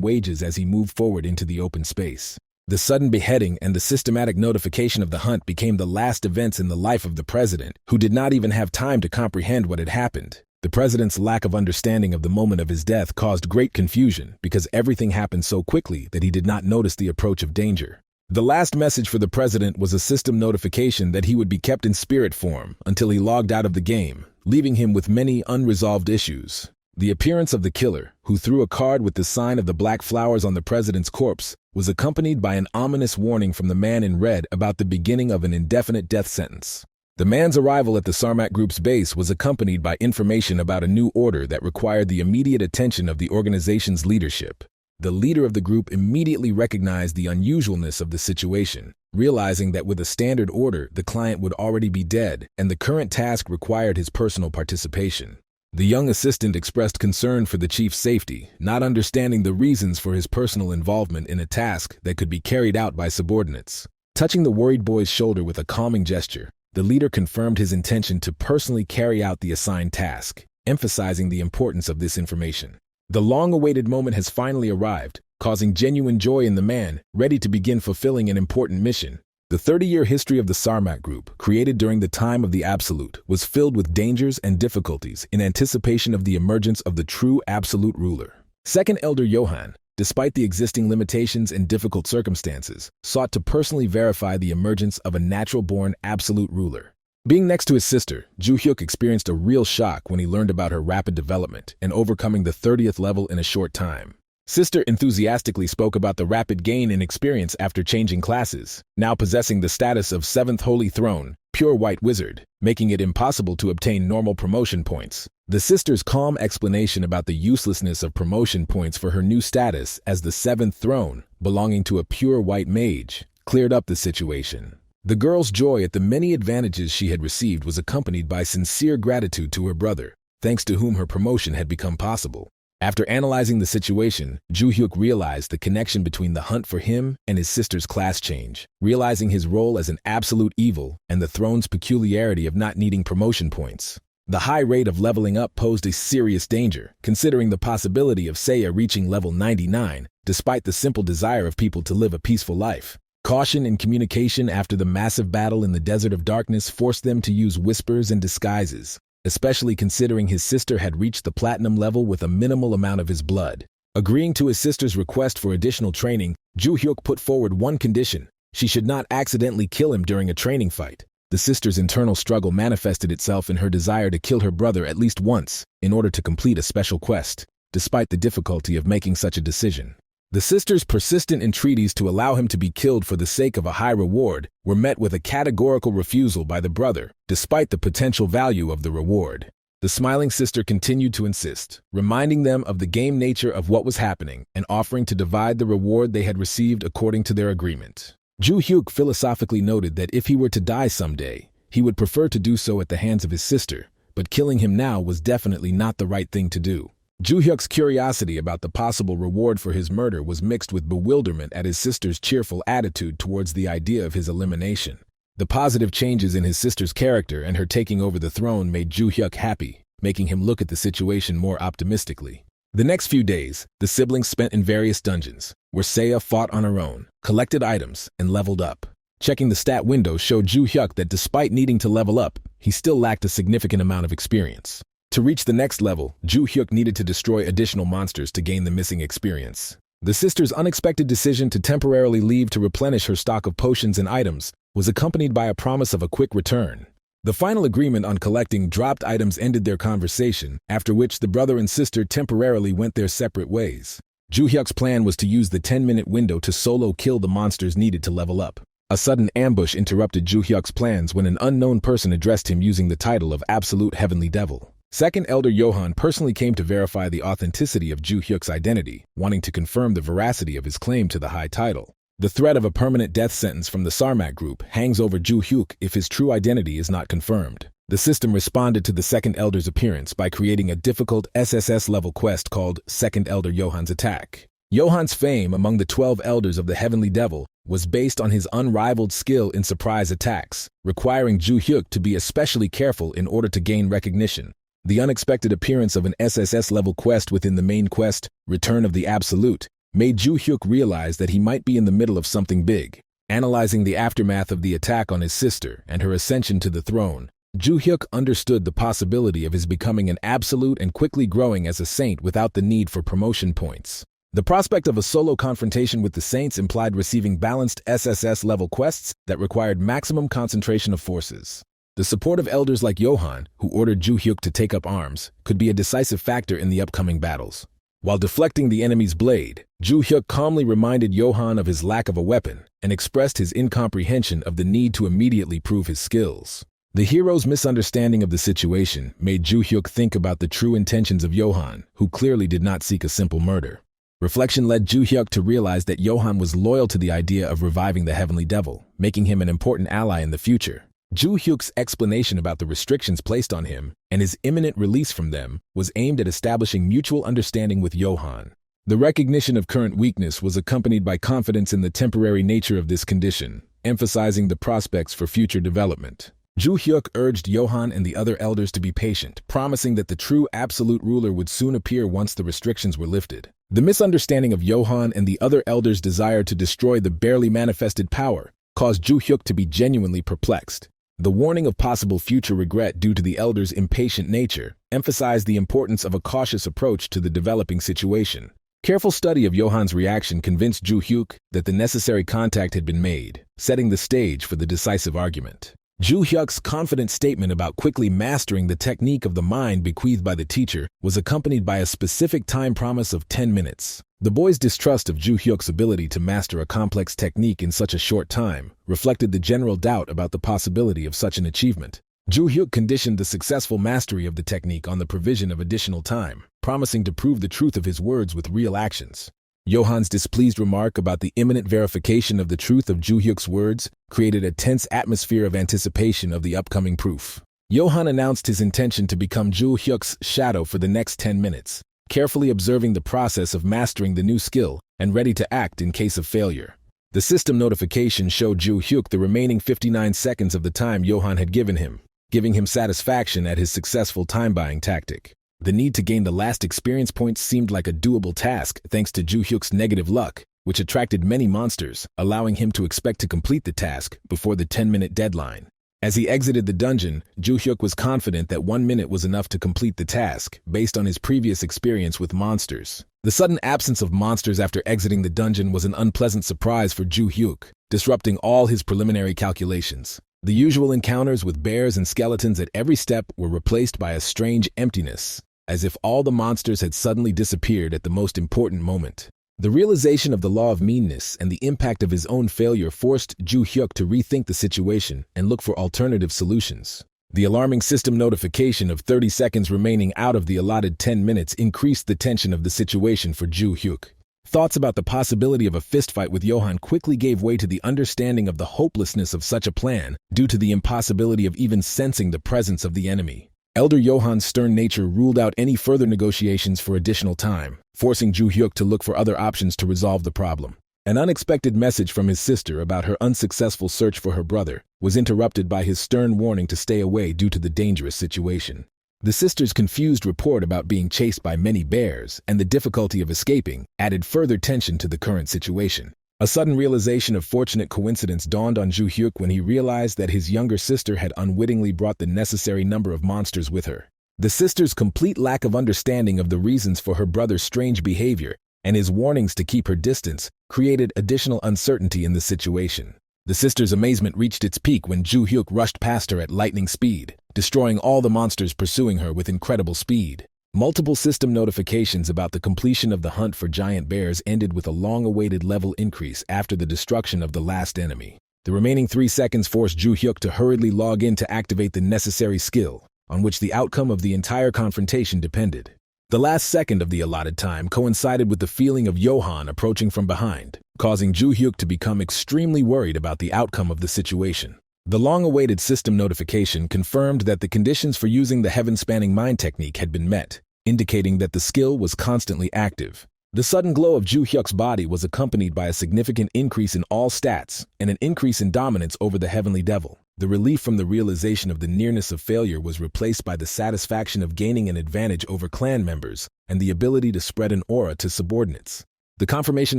wages as he moved forward into the open space. The sudden beheading and the systematic notification of the hunt became the last events in the life of the president, who did not even have time to comprehend what had happened. The president's lack of understanding of the moment of his death caused great confusion because everything happened so quickly that he did not notice the approach of danger. The last message for the president was a system notification that he would be kept in spirit form until he logged out of the game, leaving him with many unresolved issues. The appearance of the killer, who threw a card with the sign of the black flowers on the president's corpse, was accompanied by an ominous warning from the man in red about the beginning of an indefinite death sentence. The man's arrival at the Sarmat Group's base was accompanied by information about a new order that required the immediate attention of the organization's leadership. The leader of the group immediately recognized the unusualness of the situation, realizing that with a standard order, the client would already be dead, and the current task required his personal participation. The young assistant expressed concern for the chief's safety, not understanding the reasons for his personal involvement in a task that could be carried out by subordinates. Touching the worried boy's shoulder with a calming gesture, the leader confirmed his intention to personally carry out the assigned task, emphasizing the importance of this information. The long-awaited moment has finally arrived, causing genuine joy in the man, ready to begin fulfilling an important mission. The 30-year history of the Sarmat Group, created during the time of the Absolute, was filled with dangers and difficulties in anticipation of the emergence of the true Absolute ruler. Second Elder Johann, despite the existing limitations and difficult circumstances, sought to personally verify the emergence of a natural-born Absolute ruler. Being next to his sister, Ju-hyuk experienced a real shock when he learned about her rapid development and overcoming the 30th level in a short time. Sister enthusiastically spoke about the rapid gain in experience after changing classes, now possessing the status of 7th Holy Throne, Pure White Wizard, making it impossible to obtain normal promotion points. The sister's calm explanation about the uselessness of promotion points for her new status as the 7th Throne, belonging to a Pure White Mage, cleared up the situation. The girl's joy at the many advantages she had received was accompanied by sincere gratitude to her brother, thanks to whom her promotion had become possible. After analyzing the situation, Ju-hyuk realized the connection between the hunt for him and his sister's class change, realizing his role as an absolute evil and the throne's peculiarity of not needing promotion points. The high rate of leveling up posed a serious danger, considering the possibility of Seiya reaching level 99, despite the simple desire of people to live a peaceful life. Caution in communication after the massive battle in the Desert of Darkness forced them to use whispers and disguises, especially considering his sister had reached the platinum level with a minimal amount of his blood. Agreeing to his sister's request for additional training, Ju-hyuk put forward one condition: she should not accidentally kill him during a training fight. The sister's internal struggle manifested itself in her desire to kill her brother at least once in order to complete a special quest, despite the difficulty of making such a decision. The sister's persistent entreaties to allow him to be killed for the sake of a high reward were met with a categorical refusal by the brother, despite the potential value of the reward. The smiling sister continued to insist, reminding them of the game nature of what was happening and offering to divide the reward they had received according to their agreement. Ju-hyuk philosophically noted that if he were to die someday, he would prefer to do so at the hands of his sister, but killing him now was definitely not the right thing to do. Ju-hyuk's curiosity about the possible reward for his murder was mixed with bewilderment at his sister's cheerful attitude towards the idea of his elimination. The positive changes in his sister's character and her taking over the throne made Ju-hyuk happy, making him look at the situation more optimistically. The next few days, the siblings spent in various dungeons, where Seiya fought on her own, collected items, and leveled up. Checking the stat window showed Ju-hyuk that despite needing to level up, he still lacked a significant amount of experience. To reach the next level, Ju-hyuk needed to destroy additional monsters to gain the missing experience. The sister's unexpected decision to temporarily leave to replenish her stock of potions and items was accompanied by a promise of a quick return. The final agreement on collecting dropped items ended their conversation, after which the brother and sister temporarily went their separate ways. Ju-hyuk's plan was to use the 10-minute window to solo kill the monsters needed to level up. A sudden ambush interrupted Ju-hyuk's plans when an unknown person addressed him using the title of Absolute Heavenly Devil. Second Elder Johann personally came to verify the authenticity of Ju-hyuk's identity, wanting to confirm the veracity of his claim to the high title. The threat of a permanent death sentence from the Sarmat Group hangs over Ju-hyuk if his true identity is not confirmed. The system responded to the Second Elder's appearance by creating a difficult SSS level quest called Second Elder Johann's Attack. Johann's fame among the 12 Elders of the Heavenly Devil was based on his unrivaled skill in surprise attacks, requiring Ju-hyuk to be especially careful in order to gain recognition. The unexpected appearance of an SSS-level quest within the main quest, Return of the Absolute, made Ju-hyuk realize that he might be in the middle of something big. Analyzing the aftermath of the attack on his sister and her ascension to the throne, Ju-hyuk understood the possibility of his becoming an absolute and quickly growing as a saint without the need for promotion points. The prospect of a solo confrontation with the Saints implied receiving balanced SSS-level quests that required maximum concentration of forces. The support of elders like Johann, who ordered Ju Hyuk to take up arms, could be a decisive factor in the upcoming battles. While deflecting the enemy's blade, Ju Hyuk calmly reminded Johann of his lack of a weapon and expressed his incomprehension of the need to immediately prove his skills. The hero's misunderstanding of the situation made Ju Hyuk think about the true intentions of Johann, who clearly did not seek a simple murder. Reflection led Ju Hyuk to realize that Johann was loyal to the idea of reviving the Heavenly Devil, making him an important ally in the future. Ju Hyuk's explanation about the restrictions placed on him and his imminent release from them was aimed at establishing mutual understanding with Johann. The recognition of current weakness was accompanied by confidence in the temporary nature of this condition, emphasizing the prospects for future development. Ju Hyuk urged Johann and the other elders to be patient, promising that the true absolute ruler would soon appear once the restrictions were lifted. The misunderstanding of Johann and the other elders' desire to destroy the barely manifested power caused Ju Hyuk to be genuinely perplexed. The warning of possible future regret due to the elders' impatient nature emphasized the importance of a cautious approach to the developing situation. Careful study of Johann's reaction convinced Ju Hyuk that the necessary contact had been made, setting the stage for the decisive argument. Ju Hyuk's confident statement about quickly mastering the technique of the mind bequeathed by the teacher was accompanied by a specific time promise of 10 minutes. The boy's distrust of Ju Hyuk's ability to master a complex technique in such a short time reflected the general doubt about the possibility of such an achievement. Ju Hyuk conditioned the successful mastery of the technique on the provision of additional time, promising to prove the truth of his words with real actions. Johann's displeased remark about the imminent verification of the truth of Ju Hyuk's words created a tense atmosphere of anticipation of the upcoming proof. Johann announced his intention to become Ju Hyuk's shadow for the next 10 minutes, carefully observing the process of mastering the new skill and ready to act in case of failure. The system notification showed Ju Hyuk the remaining 59 seconds of the time Johann had given him, giving him satisfaction at his successful time-buying tactic. The need to gain the last experience points seemed like a doable task thanks to Ju Hyuk's negative luck, which attracted many monsters, allowing him to expect to complete the task before the 10-minute deadline. As he exited the dungeon, Ju Hyuk was confident that 1 minute was enough to complete the task, based on his previous experience with monsters. The sudden absence of monsters after exiting the dungeon was an unpleasant surprise for Ju Hyuk, disrupting all his preliminary calculations. The usual encounters with bears and skeletons at every step were replaced by a strange emptiness, as if all the monsters had suddenly disappeared at the most important moment. The realization of the law of meanness and the impact of his own failure forced Ju Hyuk to rethink the situation and look for alternative solutions. The alarming system notification of 30 seconds remaining out of the allotted 10 minutes increased the tension of the situation for Ju Hyuk. Thoughts about the possibility of a fistfight with Johann quickly gave way to the understanding of the hopelessness of such a plan due to the impossibility of even sensing the presence of the enemy. Elder Johann's stern nature ruled out any further negotiations for additional time, forcing Ju Hyuk to look for other options to resolve the problem. An unexpected message from his sister about her unsuccessful search for her brother was interrupted by his stern warning to stay away due to the dangerous situation. The sister's confused report about being chased by many bears and the difficulty of escaping added further tension to the current situation. A sudden realization of fortunate coincidence dawned on Ju Hyuk when he realized that his younger sister had unwittingly brought the necessary number of monsters with her. The sister's complete lack of understanding of the reasons for her brother's strange behavior and his warnings to keep her distance created additional uncertainty in the situation. The sister's amazement reached its peak when Ju Hyuk rushed past her at lightning speed, destroying all the monsters pursuing her with incredible speed. Multiple system notifications about the completion of the hunt for giant bears ended with a long-awaited level increase after the destruction of the last enemy. The remaining 3 seconds forced Ju Hyuk to hurriedly log in to activate the necessary skill, on which the outcome of the entire confrontation depended. The last second of the allotted time coincided with the feeling of Johann approaching from behind, causing Ju Hyuk to become extremely worried about the outcome of the situation. The long-awaited system notification confirmed that the conditions for using the heaven-spanning mind technique had been met, indicating that the skill was constantly active. The sudden glow of Ju Hyuk's body was accompanied by a significant increase in all stats and an increase in dominance over the Heavenly Devil. The relief from the realization of the nearness of failure was replaced by the satisfaction of gaining an advantage over clan members and the ability to spread an aura to subordinates. The confirmation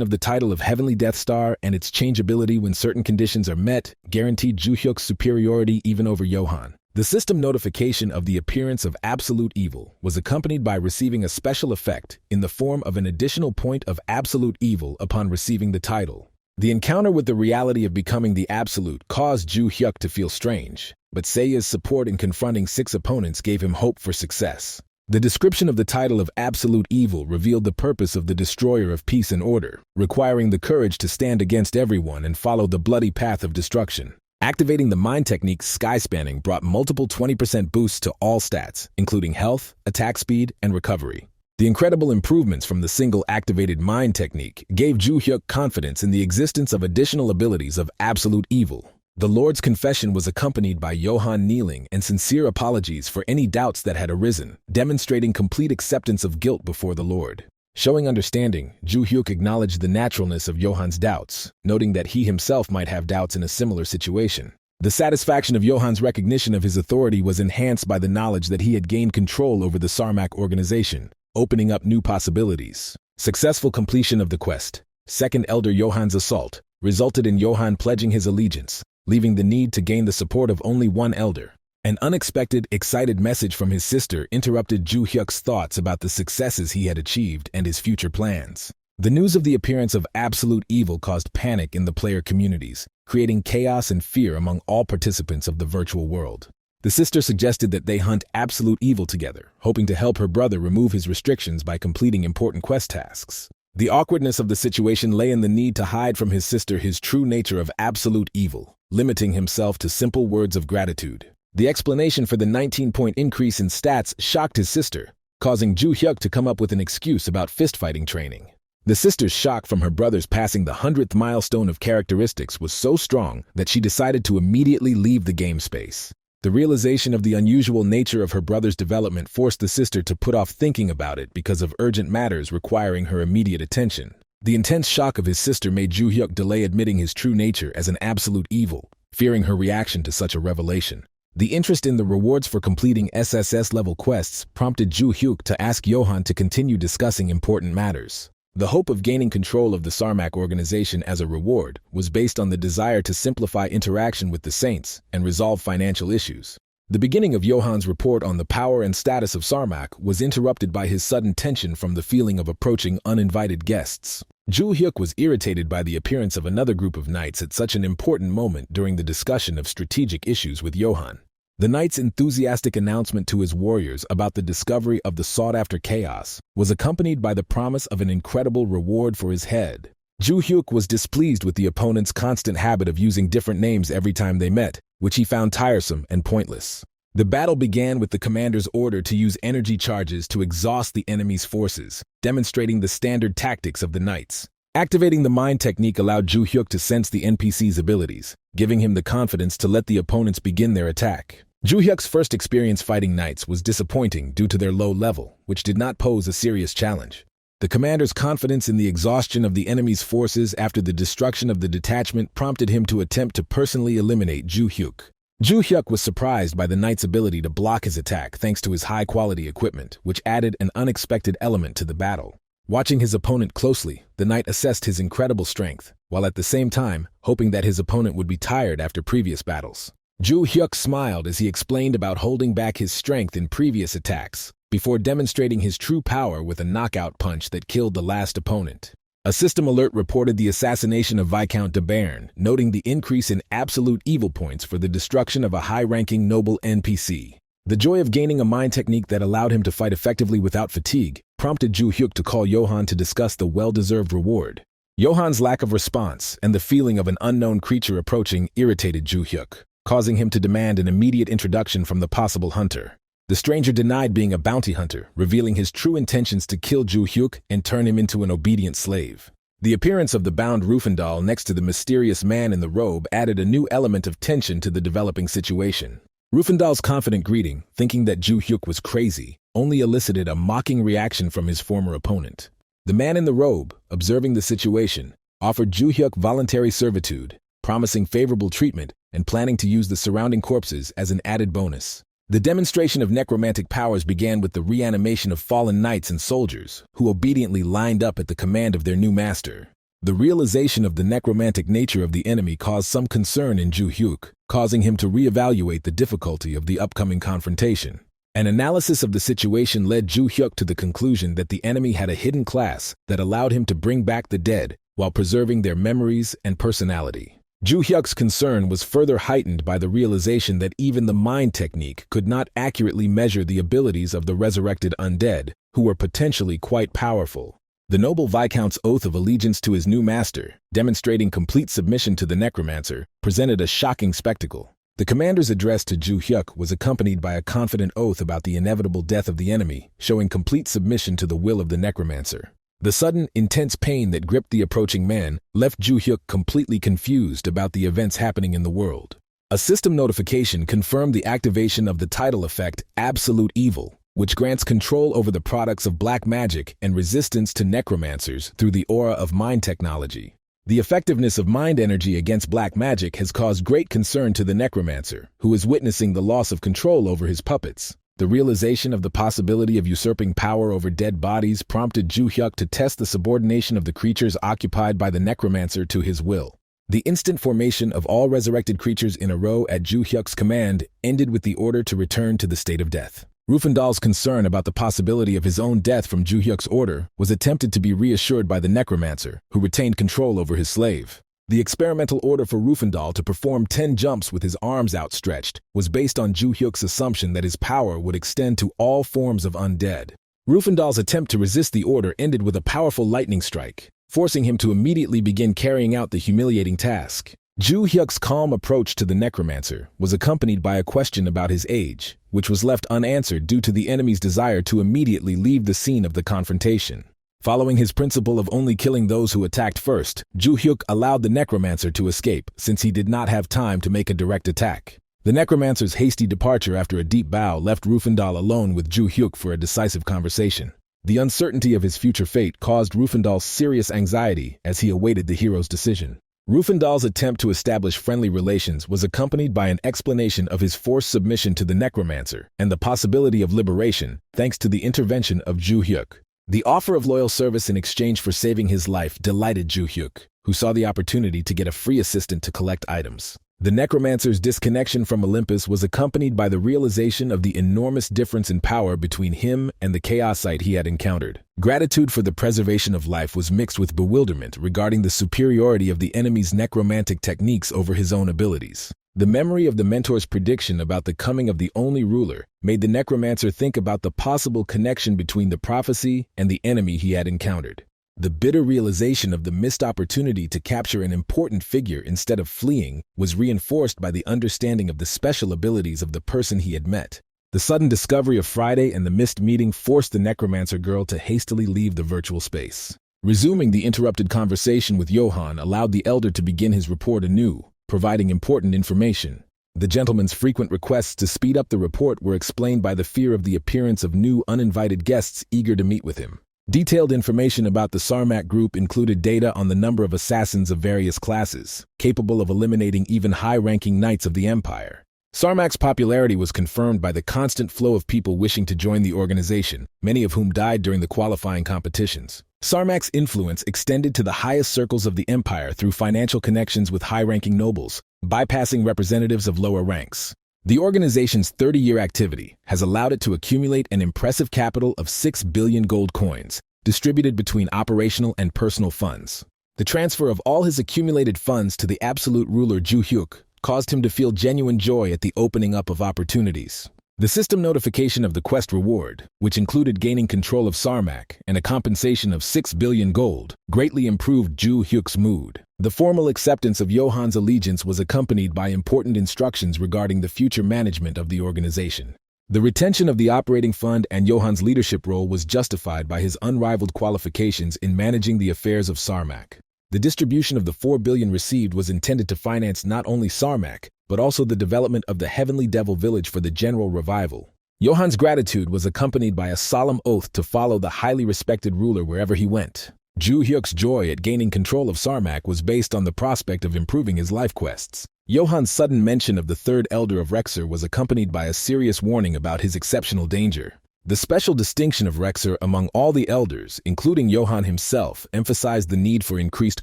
of the title of Heavenly Death Star and its changeability when certain conditions are met guaranteed Ju Hyuk's superiority even over Johann. The system notification of the appearance of absolute evil was accompanied by receiving a special effect in the form of an additional point of absolute evil upon receiving the title. The encounter with the reality of becoming the absolute caused Ju Hyuk to feel strange, but Seiya's support in confronting 6 opponents gave him hope for success. The description of the title of absolute evil revealed the purpose of the destroyer of peace and order, requiring the courage to stand against everyone and follow the bloody path of destruction. Activating the mind technique Sky Spanning brought multiple 20% boosts to all stats, including health, attack speed, and recovery. The incredible improvements from the single activated mind technique gave Ju Hyuk confidence in the existence of additional abilities of absolute evil. The Lord's confession was accompanied by Johann kneeling and sincere apologies for any doubts that had arisen, demonstrating complete acceptance of guilt before the Lord. Showing understanding, Ju Hyuk acknowledged the naturalness of Johann's doubts, noting that he himself might have doubts in a similar situation. The satisfaction of Johann's recognition of his authority was enhanced by the knowledge that he had gained control over the Sarmak organization, opening up new possibilities. Successful completion of the quest, Second Elder Johann's assault, resulted in Johann pledging his allegiance, leaving the need to gain the support of only one elder. An unexpected, excited message from his sister interrupted Ju Hyuk's thoughts about the successes he had achieved and his future plans. The news of the appearance of absolute evil caused panic in the player communities, creating chaos and fear among all participants of the virtual world. The sister suggested that they hunt absolute evil together, hoping to help her brother remove his restrictions by completing important quest tasks. The awkwardness of the situation lay in the need to hide from his sister his true nature of absolute evil, limiting himself to simple words of gratitude. The explanation for the 19-point increase in stats shocked his sister, causing Ju Hyuk to come up with an excuse about fistfighting training. The sister's shock from her brother's passing the 100th milestone of characteristics was so strong that she decided to immediately leave the game space. The realization of the unusual nature of her brother's development forced the sister to put off thinking about it because of urgent matters requiring her immediate attention. The intense shock of his sister made Ju Hyuk delay admitting his true nature as an absolute evil, fearing her reaction to such a revelation. The interest in the rewards for completing SSS-level quests prompted Ju Hyuk to ask Johann to continue discussing important matters. The hope of gaining control of the Sarmak organization as a reward was based on the desire to simplify interaction with the saints and resolve financial issues. The beginning of Johann's report on the power and status of Sarmak was interrupted by his sudden tension from the feeling of approaching uninvited guests. Ju Hyuk was irritated by the appearance of another group of knights at such an important moment during the discussion of strategic issues with Johann. The knight's enthusiastic announcement to his warriors about the discovery of the sought-after chaos was accompanied by the promise of an incredible reward for his head. Ju Hyuk was displeased with the opponent's constant habit of using different names every time they met, which he found tiresome and pointless. The battle began with the commander's order to use energy charges to exhaust the enemy's forces, demonstrating the standard tactics of the knights. Activating the mind technique allowed Ju Hyuk to sense the NPC's abilities, giving him the confidence to let the opponents begin their attack. Ju Hyuk's first experience fighting knights was disappointing due to their low level, which did not pose a serious challenge. The commander's confidence in the exhaustion of the enemy's forces after the destruction of the detachment prompted him to attempt to personally eliminate Ju Hyuk. Ju Hyuk was surprised by the knight's ability to block his attack thanks to his high-quality equipment, which added an unexpected element to the battle. Watching his opponent closely, the knight assessed his incredible strength, while at the same time hoping that his opponent would be tired after previous battles. Ju Hyuk smiled as he explained about holding back his strength in previous attacks, before demonstrating his true power with a knockout punch that killed the last opponent. A system alert reported the assassination of Viscount de Bairn, noting the increase in absolute evil points for the destruction of a high-ranking noble NPC. The joy of gaining a mind technique that allowed him to fight effectively without fatigue prompted Ju Hyuk to call Johann to discuss the well-deserved reward. Johann's lack of response and the feeling of an unknown creature approaching irritated Ju Hyuk, causing him to demand an immediate introduction from the possible hunter. The stranger denied being a bounty hunter, revealing his true intentions to kill Ju Hyuk and turn him into an obedient slave. The appearance of the bound Rufendal next to the mysterious man in the robe added a new element of tension to the developing situation. Rufendal's confident greeting, thinking that Ju Hyuk was crazy, only elicited a mocking reaction from his former opponent. The man in the robe, observing the situation, offered Ju Hyuk voluntary servitude, promising favorable treatment and planning to use the surrounding corpses as an added bonus. The demonstration of necromantic powers began with the reanimation of fallen knights and soldiers, who obediently lined up at the command of their new master. The realization of the necromantic nature of the enemy caused some concern in Ju Hyuk, causing him to reevaluate the difficulty of the upcoming confrontation. An analysis of the situation led Ju Hyuk to the conclusion that the enemy had a hidden class that allowed him to bring back the dead while preserving their memories and personality. Ju Hyuk's concern was further heightened by the realization that even the mind technique could not accurately measure the abilities of the resurrected undead, who were potentially quite powerful. The noble Viscount's oath of allegiance to his new master, demonstrating complete submission to the necromancer, presented a shocking spectacle. The commander's address to Ju Hyuk was accompanied by a confident oath about the inevitable death of the enemy, showing complete submission to the will of the necromancer. The sudden, intense pain that gripped the approaching man left Ju Hyuk completely confused about the events happening in the world. A system notification confirmed the activation of the title effect Absolute Evil, which grants control over the products of black magic and resistance to necromancers through the aura of mind technology. The effectiveness of mind energy against black magic has caused great concern to the necromancer, who is witnessing the loss of control over his puppets. The realization of the possibility of usurping power over dead bodies prompted Ju Hyuk to test the subordination of the creatures occupied by the necromancer to his will. The instant formation of all resurrected creatures in a row at Ju Hyuk's command ended with the order to return to the state of death. Rufendal's concern about the possibility of his own death from Ju Hyuk's order was attempted to be reassured by the necromancer, who retained control over his slave. The experimental order for Rufendal to perform 10 jumps with his arms outstretched was based on Ju Hyuk's assumption that his power would extend to all forms of undead. Rufendal's attempt to resist the order ended with a powerful lightning strike, forcing him to immediately begin carrying out the humiliating task. Ju Hyuk's calm approach to the necromancer was accompanied by a question about his age, which was left unanswered due to the enemy's desire to immediately leave the scene of the confrontation. Following his principle of only killing those who attacked first, Ju Hyuk allowed the necromancer to escape since he did not have time to make a direct attack. The necromancer's hasty departure after a deep bow left Rufendal alone with Ju Hyuk for a decisive conversation. The uncertainty of his future fate caused Rufendal serious anxiety as he awaited the hero's decision. Rufendal's attempt to establish friendly relations was accompanied by an explanation of his forced submission to the necromancer and the possibility of liberation thanks to the intervention of Ju Hyuk. The offer of loyal service in exchange for saving his life delighted Ju Hyuk, who saw the opportunity to get a free assistant to collect items. The necromancer's disconnection from Olympus was accompanied by the realization of the enormous difference in power between him and the chaosite he had encountered. Gratitude for the preservation of life was mixed with bewilderment regarding the superiority of the enemy's necromantic techniques over his own abilities. The memory of the mentor's prediction about the coming of the only ruler made the necromancer think about the possible connection between the prophecy and the enemy he had encountered. The bitter realization of the missed opportunity to capture an important figure instead of fleeing was reinforced by the understanding of the special abilities of the person he had met. The sudden discovery of Friday and the missed meeting forced the necromancer girl to hastily leave the virtual space. Resuming the interrupted conversation with Johann allowed the elder to begin his report anew, providing important information. The gentleman's frequent requests to speed up the report were explained by the fear of the appearance of new uninvited guests eager to meet with him. Detailed information about the Sarmak group included data on the number of assassins of various classes, capable of eliminating even high-ranking knights of the Empire. Sarmak's popularity was confirmed by the constant flow of people wishing to join the organization, many of whom died during the qualifying competitions. Sarmak's influence extended to the highest circles of the Empire through financial connections with high-ranking nobles, bypassing representatives of lower ranks. The organization's 30-year activity has allowed it to accumulate an impressive capital of 6 billion gold coins, distributed between operational and personal funds. The transfer of all his accumulated funds to the absolute ruler Ju Hyuk caused him to feel genuine joy at the opening up of opportunities. The system notification of the quest reward, which included gaining control of Sarmak and a compensation of 6 billion gold, greatly improved Ju Hyuk's mood. The formal acceptance of Johann's allegiance was accompanied by important instructions regarding the future management of the organization. The retention of the operating fund and Johann's leadership role was justified by his unrivaled qualifications in managing the affairs of Sarmak. The distribution of the 4 billion received was intended to finance not only Sarmak, but also the development of the Heavenly Devil Village for the general revival. Johann's gratitude was accompanied by a solemn oath to follow the highly respected ruler wherever he went. Ju Hyuk's joy at gaining control of Sarmak was based on the prospect of improving his life quests. Johann's sudden mention of the third elder of Rexer was accompanied by a serious warning about his exceptional danger. The special distinction of Rexer among all the elders, including Johann himself, emphasized the need for increased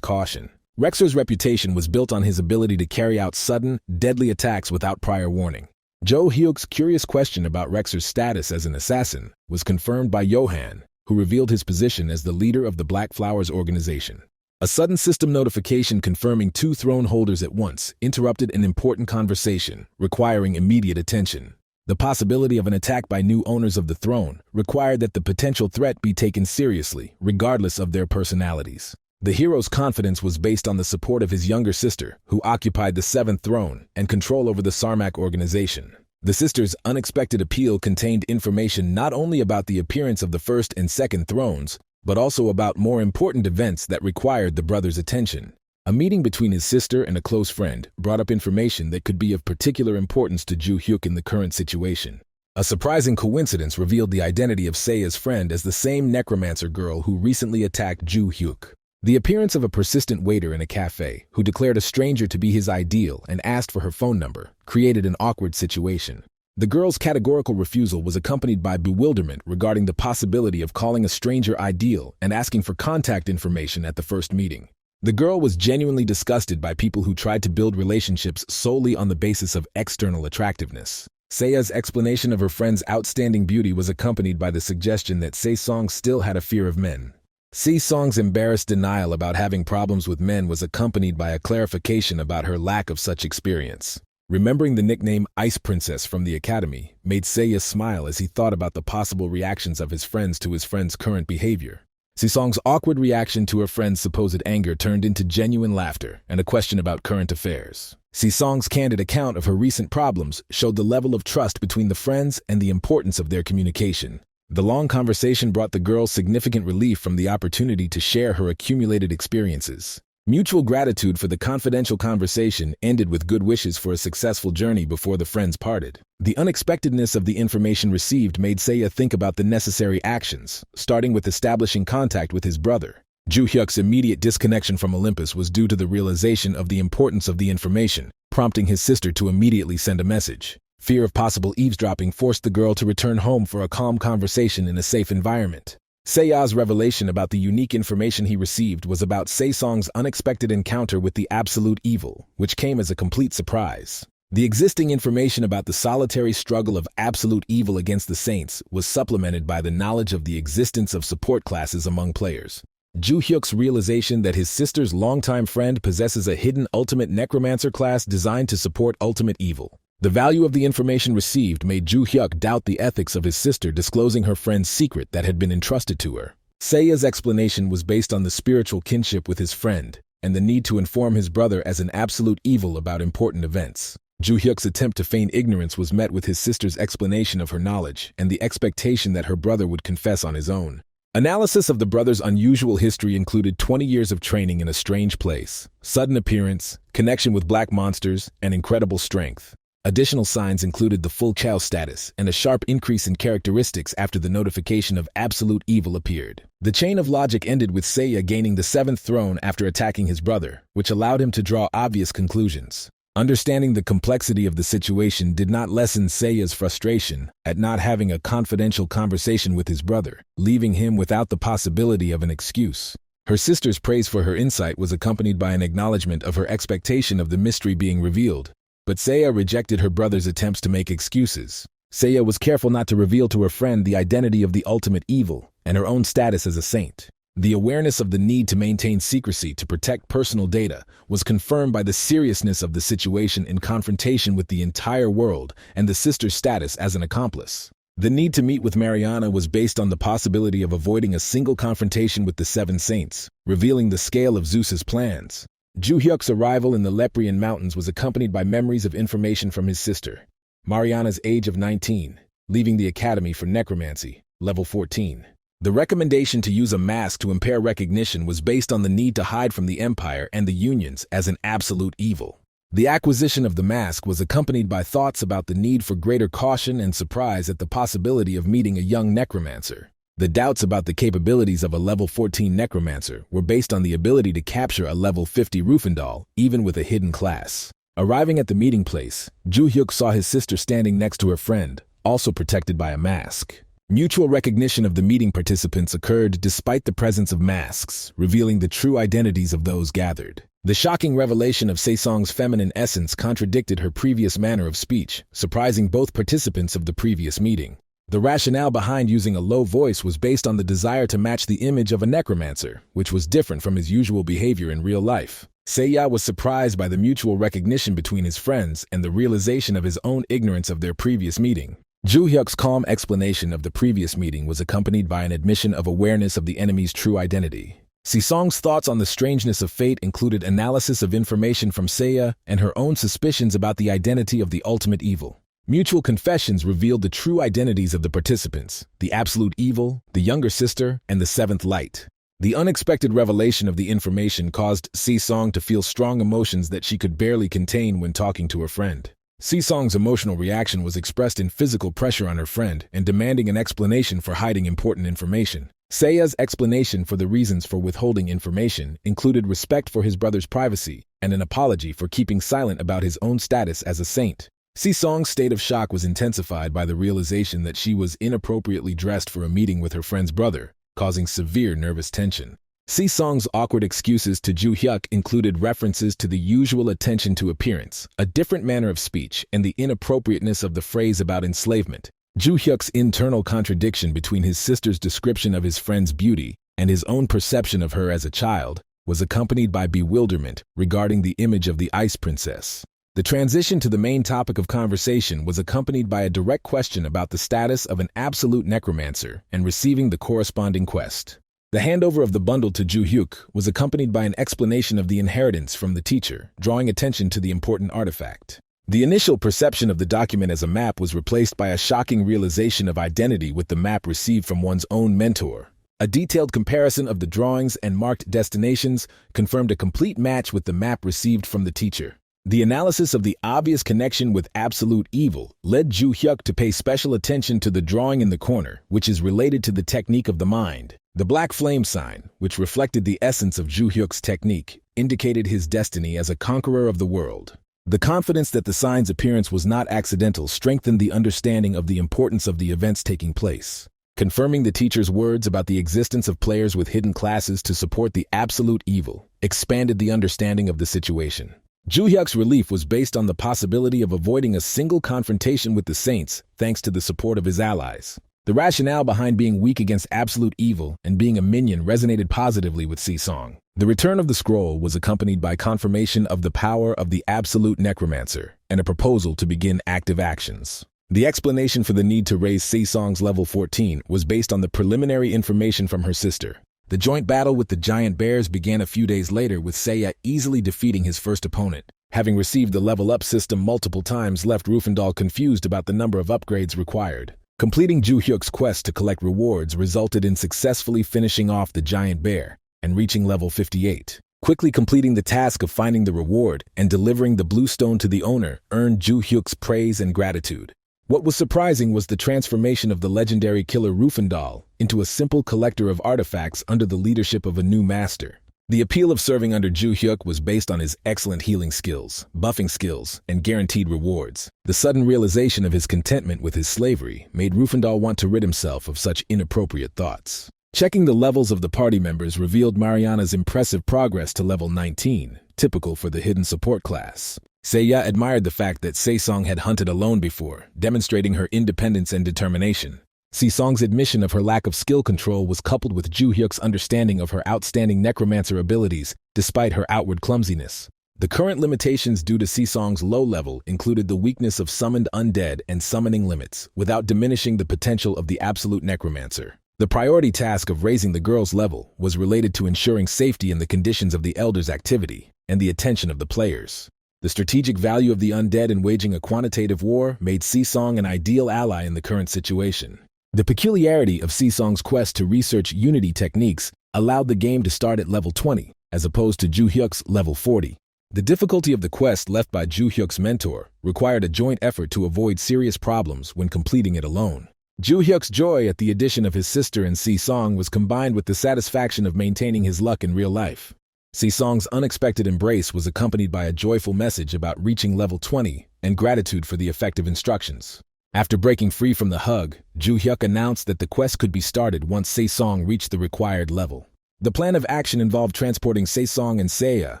caution. Rexer's reputation was built on his ability to carry out sudden, deadly attacks without prior warning. Jo Hyuk's curious question about Rexer's status as an assassin was confirmed by Johann, who revealed his position as the leader of the Black Flowers organization. A sudden system notification confirming 2 throne holders at once interrupted an important conversation, requiring immediate attention. The possibility of an attack by new owners of the throne required that the potential threat be taken seriously, regardless of their personalities. The hero's confidence was based on the support of his younger sister, who occupied the 7th throne and control over the Sarmak organization. The sister's unexpected appeal contained information not only about the appearance of the 1st and 2nd thrones, but also about more important events that required the brother's attention. A meeting between his sister and a close friend brought up information that could be of particular importance to Jo Hyuk in the current situation. A surprising coincidence revealed the identity of Seiya's friend as the same necromancer girl who recently attacked Jo Hyuk. The appearance of a persistent waiter in a cafe, who declared a stranger to be his ideal and asked for her phone number, created an awkward situation. The girl's categorical refusal was accompanied by bewilderment regarding the possibility of calling a stranger ideal and asking for contact information at the first meeting. The girl was genuinely disgusted by people who tried to build relationships solely on the basis of external attractiveness. Seiya's explanation of her friend's outstanding beauty was accompanied by the suggestion that Se-song still had a fear of men. Se-song's embarrassed denial about having problems with men was accompanied by a clarification about her lack of such experience. Remembering the nickname Ice Princess from the academy made Seiya smile as he thought about the possible reactions of his friends to his friend's current behavior. Se-song's awkward reaction to her friend's supposed anger turned into genuine laughter and a question about current affairs. Se-song's candid account of her recent problems showed the level of trust between the friends and the importance of their communication. The long conversation brought the girl significant relief from the opportunity to share her accumulated experiences. Mutual gratitude for the confidential conversation ended with good wishes for a successful journey before the friends parted. The unexpectedness of the information received made Seiya think about the necessary actions, starting with establishing contact with his brother. Jo Hyuk's immediate disconnection from Olympus was due to the realization of the importance of the information, prompting his sister to immediately send a message. Fear of possible eavesdropping forced the girl to return home for a calm conversation in a safe environment. Seiya's revelation about the unique information he received was about Se-song's unexpected encounter with the absolute evil, which came as a complete surprise. The existing information about the solitary struggle of absolute evil against the saints was supplemented by the knowledge of the existence of support classes among players. Jo Hyuk's realization that his sister's longtime friend possesses a hidden ultimate necromancer class designed to support ultimate evil. The value of the information received made Jo Hyuk doubt the ethics of his sister disclosing her friend's secret that had been entrusted to her. Seiya's explanation was based on the spiritual kinship with his friend and the need to inform his brother as an absolute evil about important events. Jo Hyuk's attempt to feign ignorance was met with his sister's explanation of her knowledge and the expectation that her brother would confess on his own. Analysis of the brother's unusual history included 20 years of training in a strange place, sudden appearance, connection with black monsters, and incredible strength. Additional signs included the full Chao status and a sharp increase in characteristics after the notification of absolute evil appeared. The chain of logic ended with Seiya gaining the 7th throne after attacking his brother, which allowed him to draw obvious conclusions. Understanding the complexity of the situation did not lessen Seiya's frustration at not having a confidential conversation with his brother, leaving him without the possibility of an excuse. Her sister's praise for her insight was accompanied by an acknowledgement of her expectation of the mystery being revealed. But Seiya rejected her brother's attempts to make excuses. Seiya was careful not to reveal to her friend the identity of the ultimate evil and her own status as a saint. The awareness of the need to maintain secrecy to protect personal data was confirmed by the seriousness of the situation in confrontation with the entire world and the sister's status as an accomplice. The need to meet with Mariana was based on the possibility of avoiding a single confrontation with the 7 saints, revealing the scale of Zeus's plans. Jo Hyuk's arrival in the Leprian Mountains was accompanied by memories of information from his sister. Mariana's age of 19, leaving the academy for necromancy, level 14. The recommendation to use a mask to impair recognition was based on the need to hide from the Empire and the Unions as an absolute evil. The acquisition of the mask was accompanied by thoughts about the need for greater caution and surprise at the possibility of meeting a young necromancer. The doubts about the capabilities of a level 14 necromancer were based on the ability to capture a level 50 Rufendal, even with a hidden class. Arriving at the meeting place, Jo Hyuk saw his sister standing next to her friend, also protected by a mask. Mutual recognition of the meeting participants occurred despite the presence of masks, revealing the true identities of those gathered. The shocking revelation of Se-song's feminine essence contradicted her previous manner of speech, surprising both participants of the previous meeting. The rationale behind using a low voice was based on the desire to match the image of a necromancer, which was different from his usual behavior in real life. Seiya was surprised by the mutual recognition between his friends and the realization of his own ignorance of their previous meeting. Joo-hyuk's calm explanation of the previous meeting was accompanied by an admission of awareness of the enemy's true identity. Se-song's thoughts on the strangeness of fate included analysis of information from Seiya and her own suspicions about the identity of the ultimate evil. Mutual confessions revealed the true identities of the participants: the absolute evil, the younger sister, and the seventh light. The unexpected revelation of the information caused Se-song to feel strong emotions that she could barely contain when talking to her friend. Se-song's emotional reaction was expressed in physical pressure on her friend and demanding an explanation for hiding important information. Seiya's explanation for the reasons for withholding information included respect for his brother's privacy and an apology for keeping silent about his own status as a saint. Se-song's state of shock was intensified by the realization that she was inappropriately dressed for a meeting with her friend's brother, causing severe nervous tension. Se-song's awkward excuses to Joo-hyuk included references to the usual attention to appearance, a different manner of speech, and the inappropriateness of the phrase about enslavement. Joo-hyuk's internal contradiction between his sister's description of his friend's beauty and his own perception of her as a child was accompanied by bewilderment regarding the image of the Ice Princess. The transition to the main topic of conversation was accompanied by a direct question about the status of an absolute necromancer and receiving the corresponding quest. The handover of the bundle to Joo-hyuk was accompanied by an explanation of the inheritance from the teacher, drawing attention to the important artifact. The initial perception of the document as a map was replaced by a shocking realization of identity with the map received from one's own mentor. A detailed comparison of the drawings and marked destinations confirmed a complete match with the map received from the teacher. The analysis of the obvious connection with absolute evil led Joo-hyuk to pay special attention to the drawing in the corner, which is related to the technique of the mind. The black flame sign, which reflected the essence of Joo-hyuk's technique, indicated his destiny as a conqueror of the world. The confidence that the sign's appearance was not accidental strengthened the understanding of the importance of the events taking place. Confirming the teacher's words about the existence of players with hidden classes to support the absolute evil expanded the understanding of the situation. Joo-hyuk's relief was based on the possibility of avoiding a single confrontation with the Saints thanks to the support of his allies. The rationale behind being weak against absolute evil and being a minion resonated positively with Se-song. The return of the scroll was accompanied by confirmation of the power of the absolute necromancer and a proposal to begin active actions. The explanation for the need to raise Se-song's level 14 was based on the preliminary information from her sister. The joint battle with the giant bears began a few days later with Seiya easily defeating his first opponent. Having received the level-up system multiple times left Rufendal confused about the number of upgrades required. Completing Joo-hyuk's quest to collect rewards resulted in successfully finishing off the giant bear and reaching level 58. Quickly completing the task of finding the reward and delivering the blue stone to the owner earned Joo-hyuk's praise and gratitude. What was surprising was the transformation of the legendary killer Rufendal into a simple collector of artifacts under the leadership of a new master. The appeal of serving under Joo-hyuk was based on his excellent healing skills, buffing skills, and guaranteed rewards. The sudden realization of his contentment with his slavery made Rufendal want to rid himself of such inappropriate thoughts. Checking the levels of the party members revealed Mariana's impressive progress to level 19, typical for the hidden support class. Seiya admired the fact that Se-song had hunted alone before, demonstrating her independence and determination. Se-song's admission of her lack of skill control was coupled with Joo-hyuk's understanding of her outstanding necromancer abilities, despite her outward clumsiness. The current limitations due to Se-song's low level included the weakness of summoned undead and summoning limits, without diminishing the potential of the absolute necromancer. The priority task of raising the girl's level was related to ensuring safety in the conditions of the Elder's activity and the attention of the players. The strategic value of the undead in waging a quantitative war made Se-song an ideal ally in the current situation. The peculiarity of Se-song's quest to research unity techniques allowed the game to start at level 20, as opposed to Joo-hyuk's level 40. The difficulty of the quest left by Joo-hyuk's mentor required a joint effort to avoid serious problems when completing it alone. Joo-hyuk's joy at the addition of his sister and Se-song was combined with the satisfaction of maintaining his luck in real life. Se-song's unexpected embrace was accompanied by a joyful message about reaching level 20 and gratitude for the effective instructions. After breaking free from the hug, Ju Hyuk announced that the quest could be started once Se-song reached the required level. The plan of action involved transporting Se-song and Seiya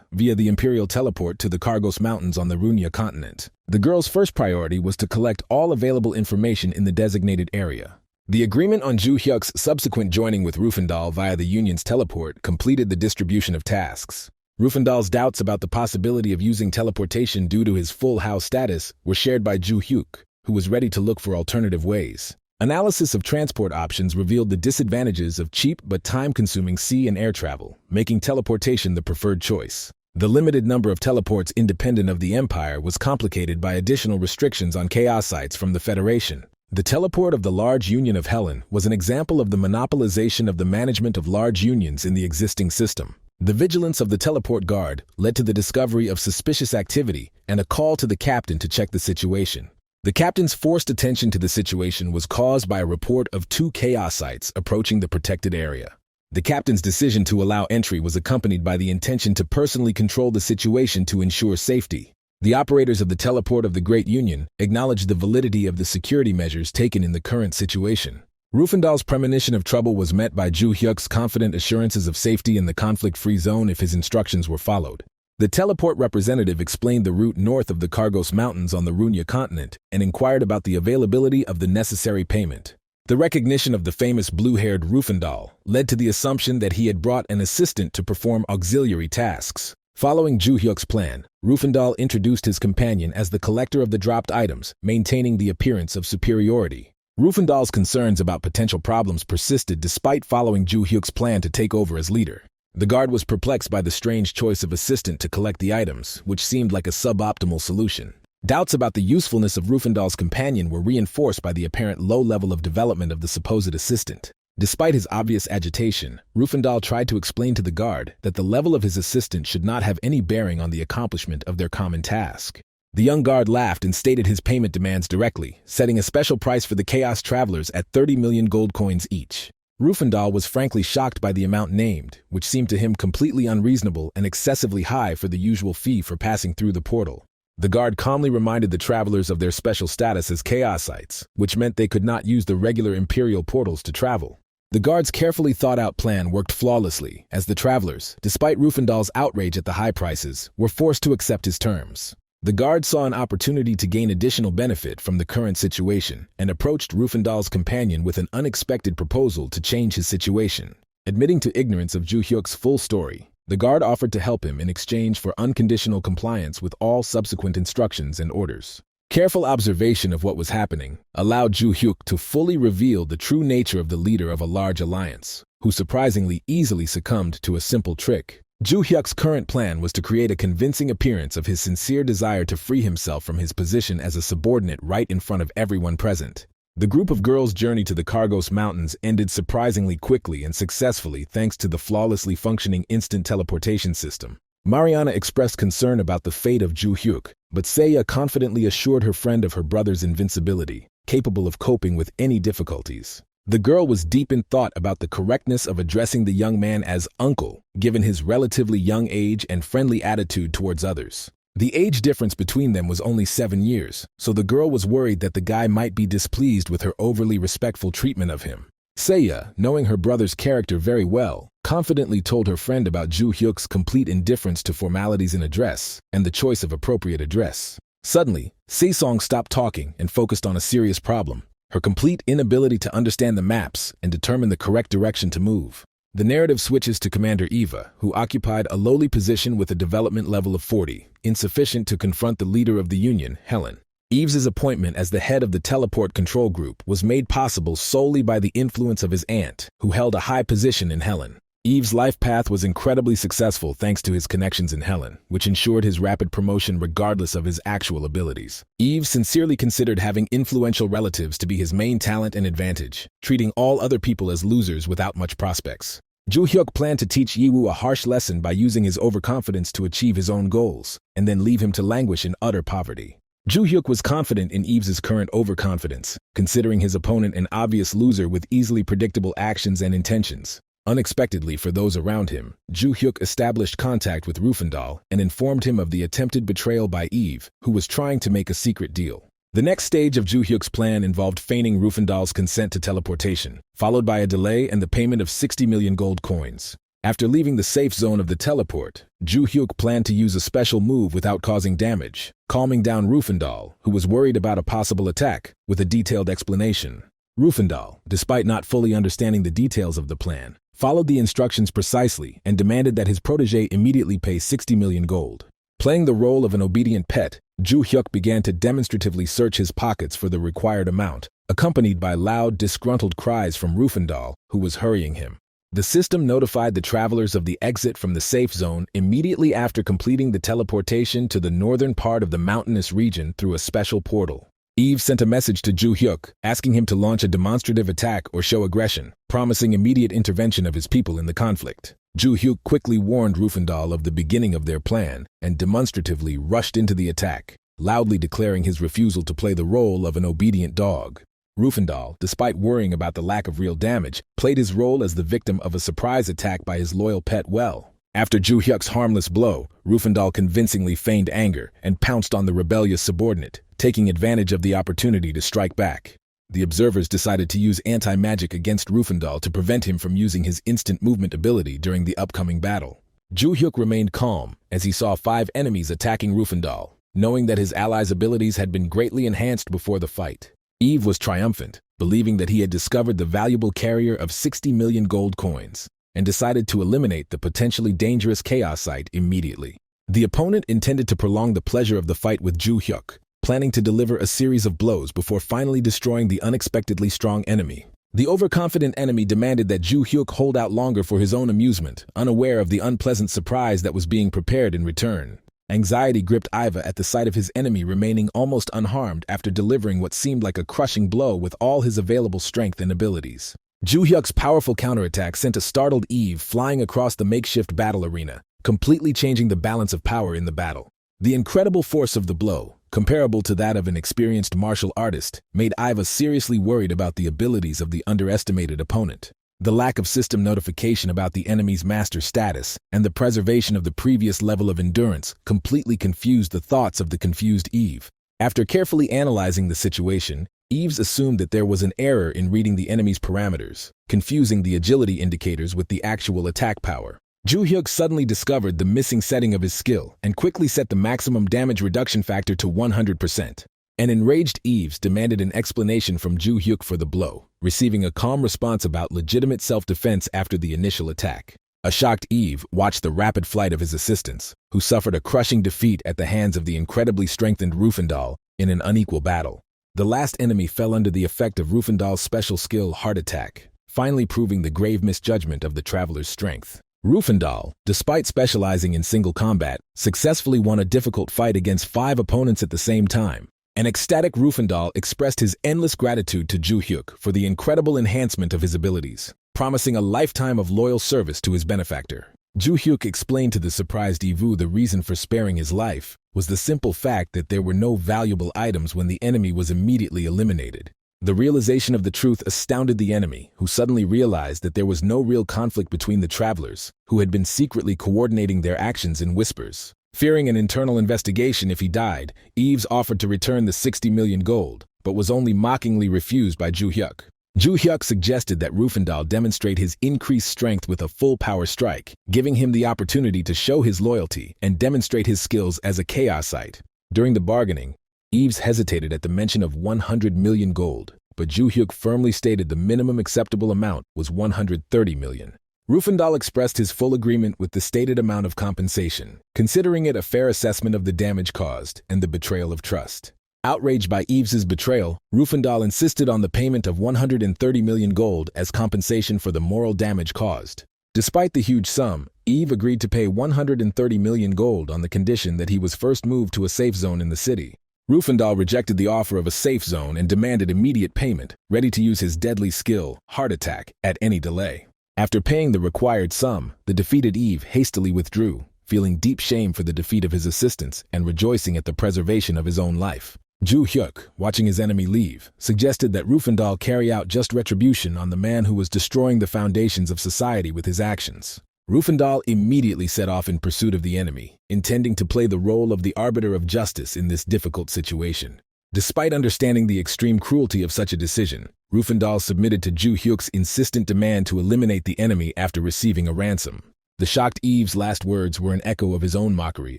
via the Imperial Teleport to the Kargos Mountains on the Runya continent. The girl's first priority was to collect all available information in the designated area. The agreement on Ju Hyuk's subsequent joining with Rufendal via the Union's teleport completed the distribution of tasks. Rufendal's doubts about the possibility of using teleportation due to his full house status were shared by Ju Hyuk, who was ready to look for alternative ways. Analysis of transport options revealed the disadvantages of cheap but time-consuming sea and air travel, making teleportation the preferred choice. The limited number of teleports independent of the Empire was complicated by additional restrictions on chaos sites from the Federation. The teleport of the Large Union of Helen was an example of the monopolization of the management of large unions in the existing system. The vigilance of the teleport guard led to the discovery of suspicious activity and a call to the captain to check the situation. The captain's forced attention to the situation was caused by a report of 2 chaos sites approaching the protected area. The captain's decision to allow entry was accompanied by the intention to personally control the situation to ensure safety. The operators of the teleport of the Great Union acknowledged the validity of the security measures taken in the current situation. Rufendal's premonition of trouble was met by Ju Hyuk's confident assurances of safety in the conflict-free zone if his instructions were followed. The teleport representative explained the route north of the Kargos Mountains on the Runya continent and inquired about the availability of the necessary payment. The recognition of the famous blue-haired Rufendal led to the assumption that he had brought an assistant to perform auxiliary tasks. Following Ju Hyuk's plan, Rufendal introduced his companion as the collector of the dropped items, maintaining the appearance of superiority. Rufendal's concerns about potential problems persisted despite following Ju Hyuk's plan to take over as leader. The guard was perplexed by the strange choice of assistant to collect the items, which seemed like a suboptimal solution. Doubts about the usefulness of Rufendal's companion were reinforced by the apparent low level of development of the supposed assistant. Despite his obvious agitation, Rufendal tried to explain to the guard that the level of his assistant should not have any bearing on the accomplishment of their common task. The young guard laughed and stated his payment demands directly, setting a special price for the Chaos Travelers at 30 million gold coins each. Rufendal was frankly shocked by the amount named, which seemed to him completely unreasonable and excessively high for the usual fee for passing through the portal. The guard calmly reminded the travelers of their special status as Chaosites, which meant they could not use the regular Imperial portals to travel. The guard's carefully thought-out plan worked flawlessly, as the travelers, despite Rufendal's outrage at the high prices, were forced to accept his terms. The guard saw an opportunity to gain additional benefit from the current situation and approached Rufendal's companion with an unexpected proposal to change his situation. Admitting to ignorance of Ju Hyuk's full story, the guard offered to help him in exchange for unconditional compliance with all subsequent instructions and orders. Careful observation of what was happening allowed Ju Hyuk to fully reveal the true nature of the leader of a large alliance, who surprisingly easily succumbed to a simple trick. Ju Hyuk's current plan was to create a convincing appearance of his sincere desire to free himself from his position as a subordinate right in front of everyone present. The group of girls' journey to the Kargos Mountains ended surprisingly quickly and successfully thanks to the flawlessly functioning instant teleportation system. Mariana expressed concern about the fate of Ju Hyuk, but Seiya confidently assured her friend of her brother's invincibility, capable of coping with any difficulties. The girl was deep in thought about the correctness of addressing the young man as uncle, given his relatively young age and friendly attitude towards others. The age difference between them was only 7 years, so the girl was worried that the guy might be displeased with her overly respectful treatment of him. Seiya, knowing her brother's character very well, confidently told her friend about Ju Hyuk's complete indifference to formalities in address and the choice of appropriate address. Suddenly, Se-song stopped talking and focused on a serious problem: her complete inability to understand the maps and determine the correct direction to move. The narrative switches to Commander Eva, who occupied a lowly position with a development level of 40, insufficient to confront the leader of the Union, Helen. Eve's appointment as the head of the teleport control group was made possible solely by the influence of his aunt, who held a high position in Helen. Eve's life path was incredibly successful thanks to his connections in Helen, which ensured his rapid promotion regardless of his actual abilities. Eve sincerely considered having influential relatives to be his main talent and advantage, treating all other people as losers without much prospects. Ju Hyuk planned to teach Yiwoo a harsh lesson by using his overconfidence to achieve his own goals, and then leave him to languish in utter poverty. Ju Hyuk was confident in Eve's current overconfidence, considering his opponent an obvious loser with easily predictable actions and intentions. Unexpectedly for those around him, Ju Hyuk established contact with Rufendal and informed him of the attempted betrayal by Eve, who was trying to make a secret deal. The next stage of Ju Hyuk's plan involved feigning Rufendal's consent to teleportation, followed by a delay and the payment of 60 million gold coins. After leaving the safe zone of the teleport, Ju Hyuk planned to use a special move without causing damage, calming down Rufendal, who was worried about a possible attack, with a detailed explanation. Rufendal, despite not fully understanding the details of the plan, followed the instructions precisely and demanded that his protege immediately pay 60 million gold. Playing the role of an obedient pet, Ju Hyuk began to demonstratively search his pockets for the required amount, accompanied by loud, disgruntled cries from Rufendal, who was hurrying him. The system notified the travelers of the exit from the safe zone immediately after completing the teleportation to the northern part of the mountainous region through a special portal. Eve sent a message to Ju Hyuk, asking him to launch a demonstrative attack or show aggression, promising immediate intervention of his people in the conflict. Ju Hyuk quickly warned Rufendal of the beginning of their plan and demonstratively rushed into the attack, loudly declaring his refusal to play the role of an obedient dog. Rufendal, despite worrying about the lack of real damage, played his role as the victim of a surprise attack by his loyal pet well. After Ju Hyuk's harmless blow, Rufendal convincingly feigned anger and pounced on the rebellious subordinate, taking advantage of the opportunity to strike back. The observers decided to use anti-magic against Rufendal to prevent him from using his instant movement ability during the upcoming battle. Ju Hyuk remained calm as he saw 5 enemies attacking Rufendal, knowing that his allies' abilities had been greatly enhanced before the fight. Eve was triumphant, believing that he had discovered the valuable carrier of 60 million gold coins, and decided to eliminate the potentially dangerous chaosite immediately. The opponent intended to prolong the pleasure of the fight with Ju Hyuk, planning to deliver a series of blows before finally destroying the unexpectedly strong enemy. The overconfident enemy demanded that Ju Hyuk hold out longer for his own amusement, unaware of the unpleasant surprise that was being prepared in return. Anxiety gripped Iva at the sight of his enemy remaining almost unharmed after delivering what seemed like a crushing blow with all his available strength and abilities. Ju Hyuk's powerful counterattack sent a startled Eve flying across the makeshift battle arena, completely changing the balance of power in the battle. The incredible force of the blow, comparable to that of an experienced martial artist, made Iva seriously worried about the abilities of the underestimated opponent. The lack of system notification about the enemy's master status and the preservation of the previous level of endurance completely confused the thoughts of the confused Eve. After carefully analyzing the situation, Eve assumed that there was an error in reading the enemy's parameters, confusing the agility indicators with the actual attack power. Ju Hyuk suddenly discovered the missing setting of his skill and quickly set the maximum damage reduction factor to 100%. An enraged Eve demanded an explanation from Ju Hyuk for the blow, receiving a calm response about legitimate self-defense after the initial attack. A shocked Eve watched the rapid flight of his assistants, who suffered a crushing defeat at the hands of the incredibly strengthened Rufendal in an unequal battle. The last enemy fell under the effect of Rufendal's special skill Heart Attack, finally proving the grave misjudgment of the traveler's strength. Rufendal, despite specializing in single combat, successfully won a difficult fight against 5 opponents at the same time. An ecstatic Rufendal expressed his endless gratitude to Ju Hyuk for the incredible enhancement of his abilities, promising a lifetime of loyal service to his benefactor. Ju Hyuk explained to the surprised Ivu the reason for sparing his life was the simple fact that there were no valuable items when the enemy was immediately eliminated. The realization of the truth astounded the enemy, who suddenly realized that there was no real conflict between the travelers, who had been secretly coordinating their actions in whispers. Fearing an internal investigation if he died, Eves offered to return the 60 million gold, but was only mockingly refused by Ju Hyuk. Ju Hyuk suggested that Rufendal demonstrate his increased strength with a full-power strike, giving him the opportunity to show his loyalty and demonstrate his skills as a chaosite. During the bargaining, Eves hesitated at the mention of 100 million gold, but Ju Hyuk firmly stated the minimum acceptable amount was 130 million. Rufendal expressed his full agreement with the stated amount of compensation, considering it a fair assessment of the damage caused and the betrayal of trust. Outraged by Eves's betrayal, Rufendal insisted on the payment of 130 million gold as compensation for the moral damage caused. Despite the huge sum, Eve agreed to pay 130 million gold on the condition that he was first moved to a safe zone in the city. Rufendal rejected the offer of a safe zone and demanded immediate payment, ready to use his deadly skill, Heart Attack, at any delay. After paying the required sum, the defeated Eve hastily withdrew, feeling deep shame for the defeat of his assistants and rejoicing at the preservation of his own life. Ju Hyuk, watching his enemy leave, suggested that Rufendal carry out just retribution on the man who was destroying the foundations of society with his actions. Rufendal immediately set off in pursuit of the enemy, intending to play the role of the arbiter of justice in this difficult situation. Despite understanding the extreme cruelty of such a decision, Rufendal submitted to Ju Hyuk's insistent demand to eliminate the enemy after receiving a ransom. The shocked Eve's last words were an echo of his own mockery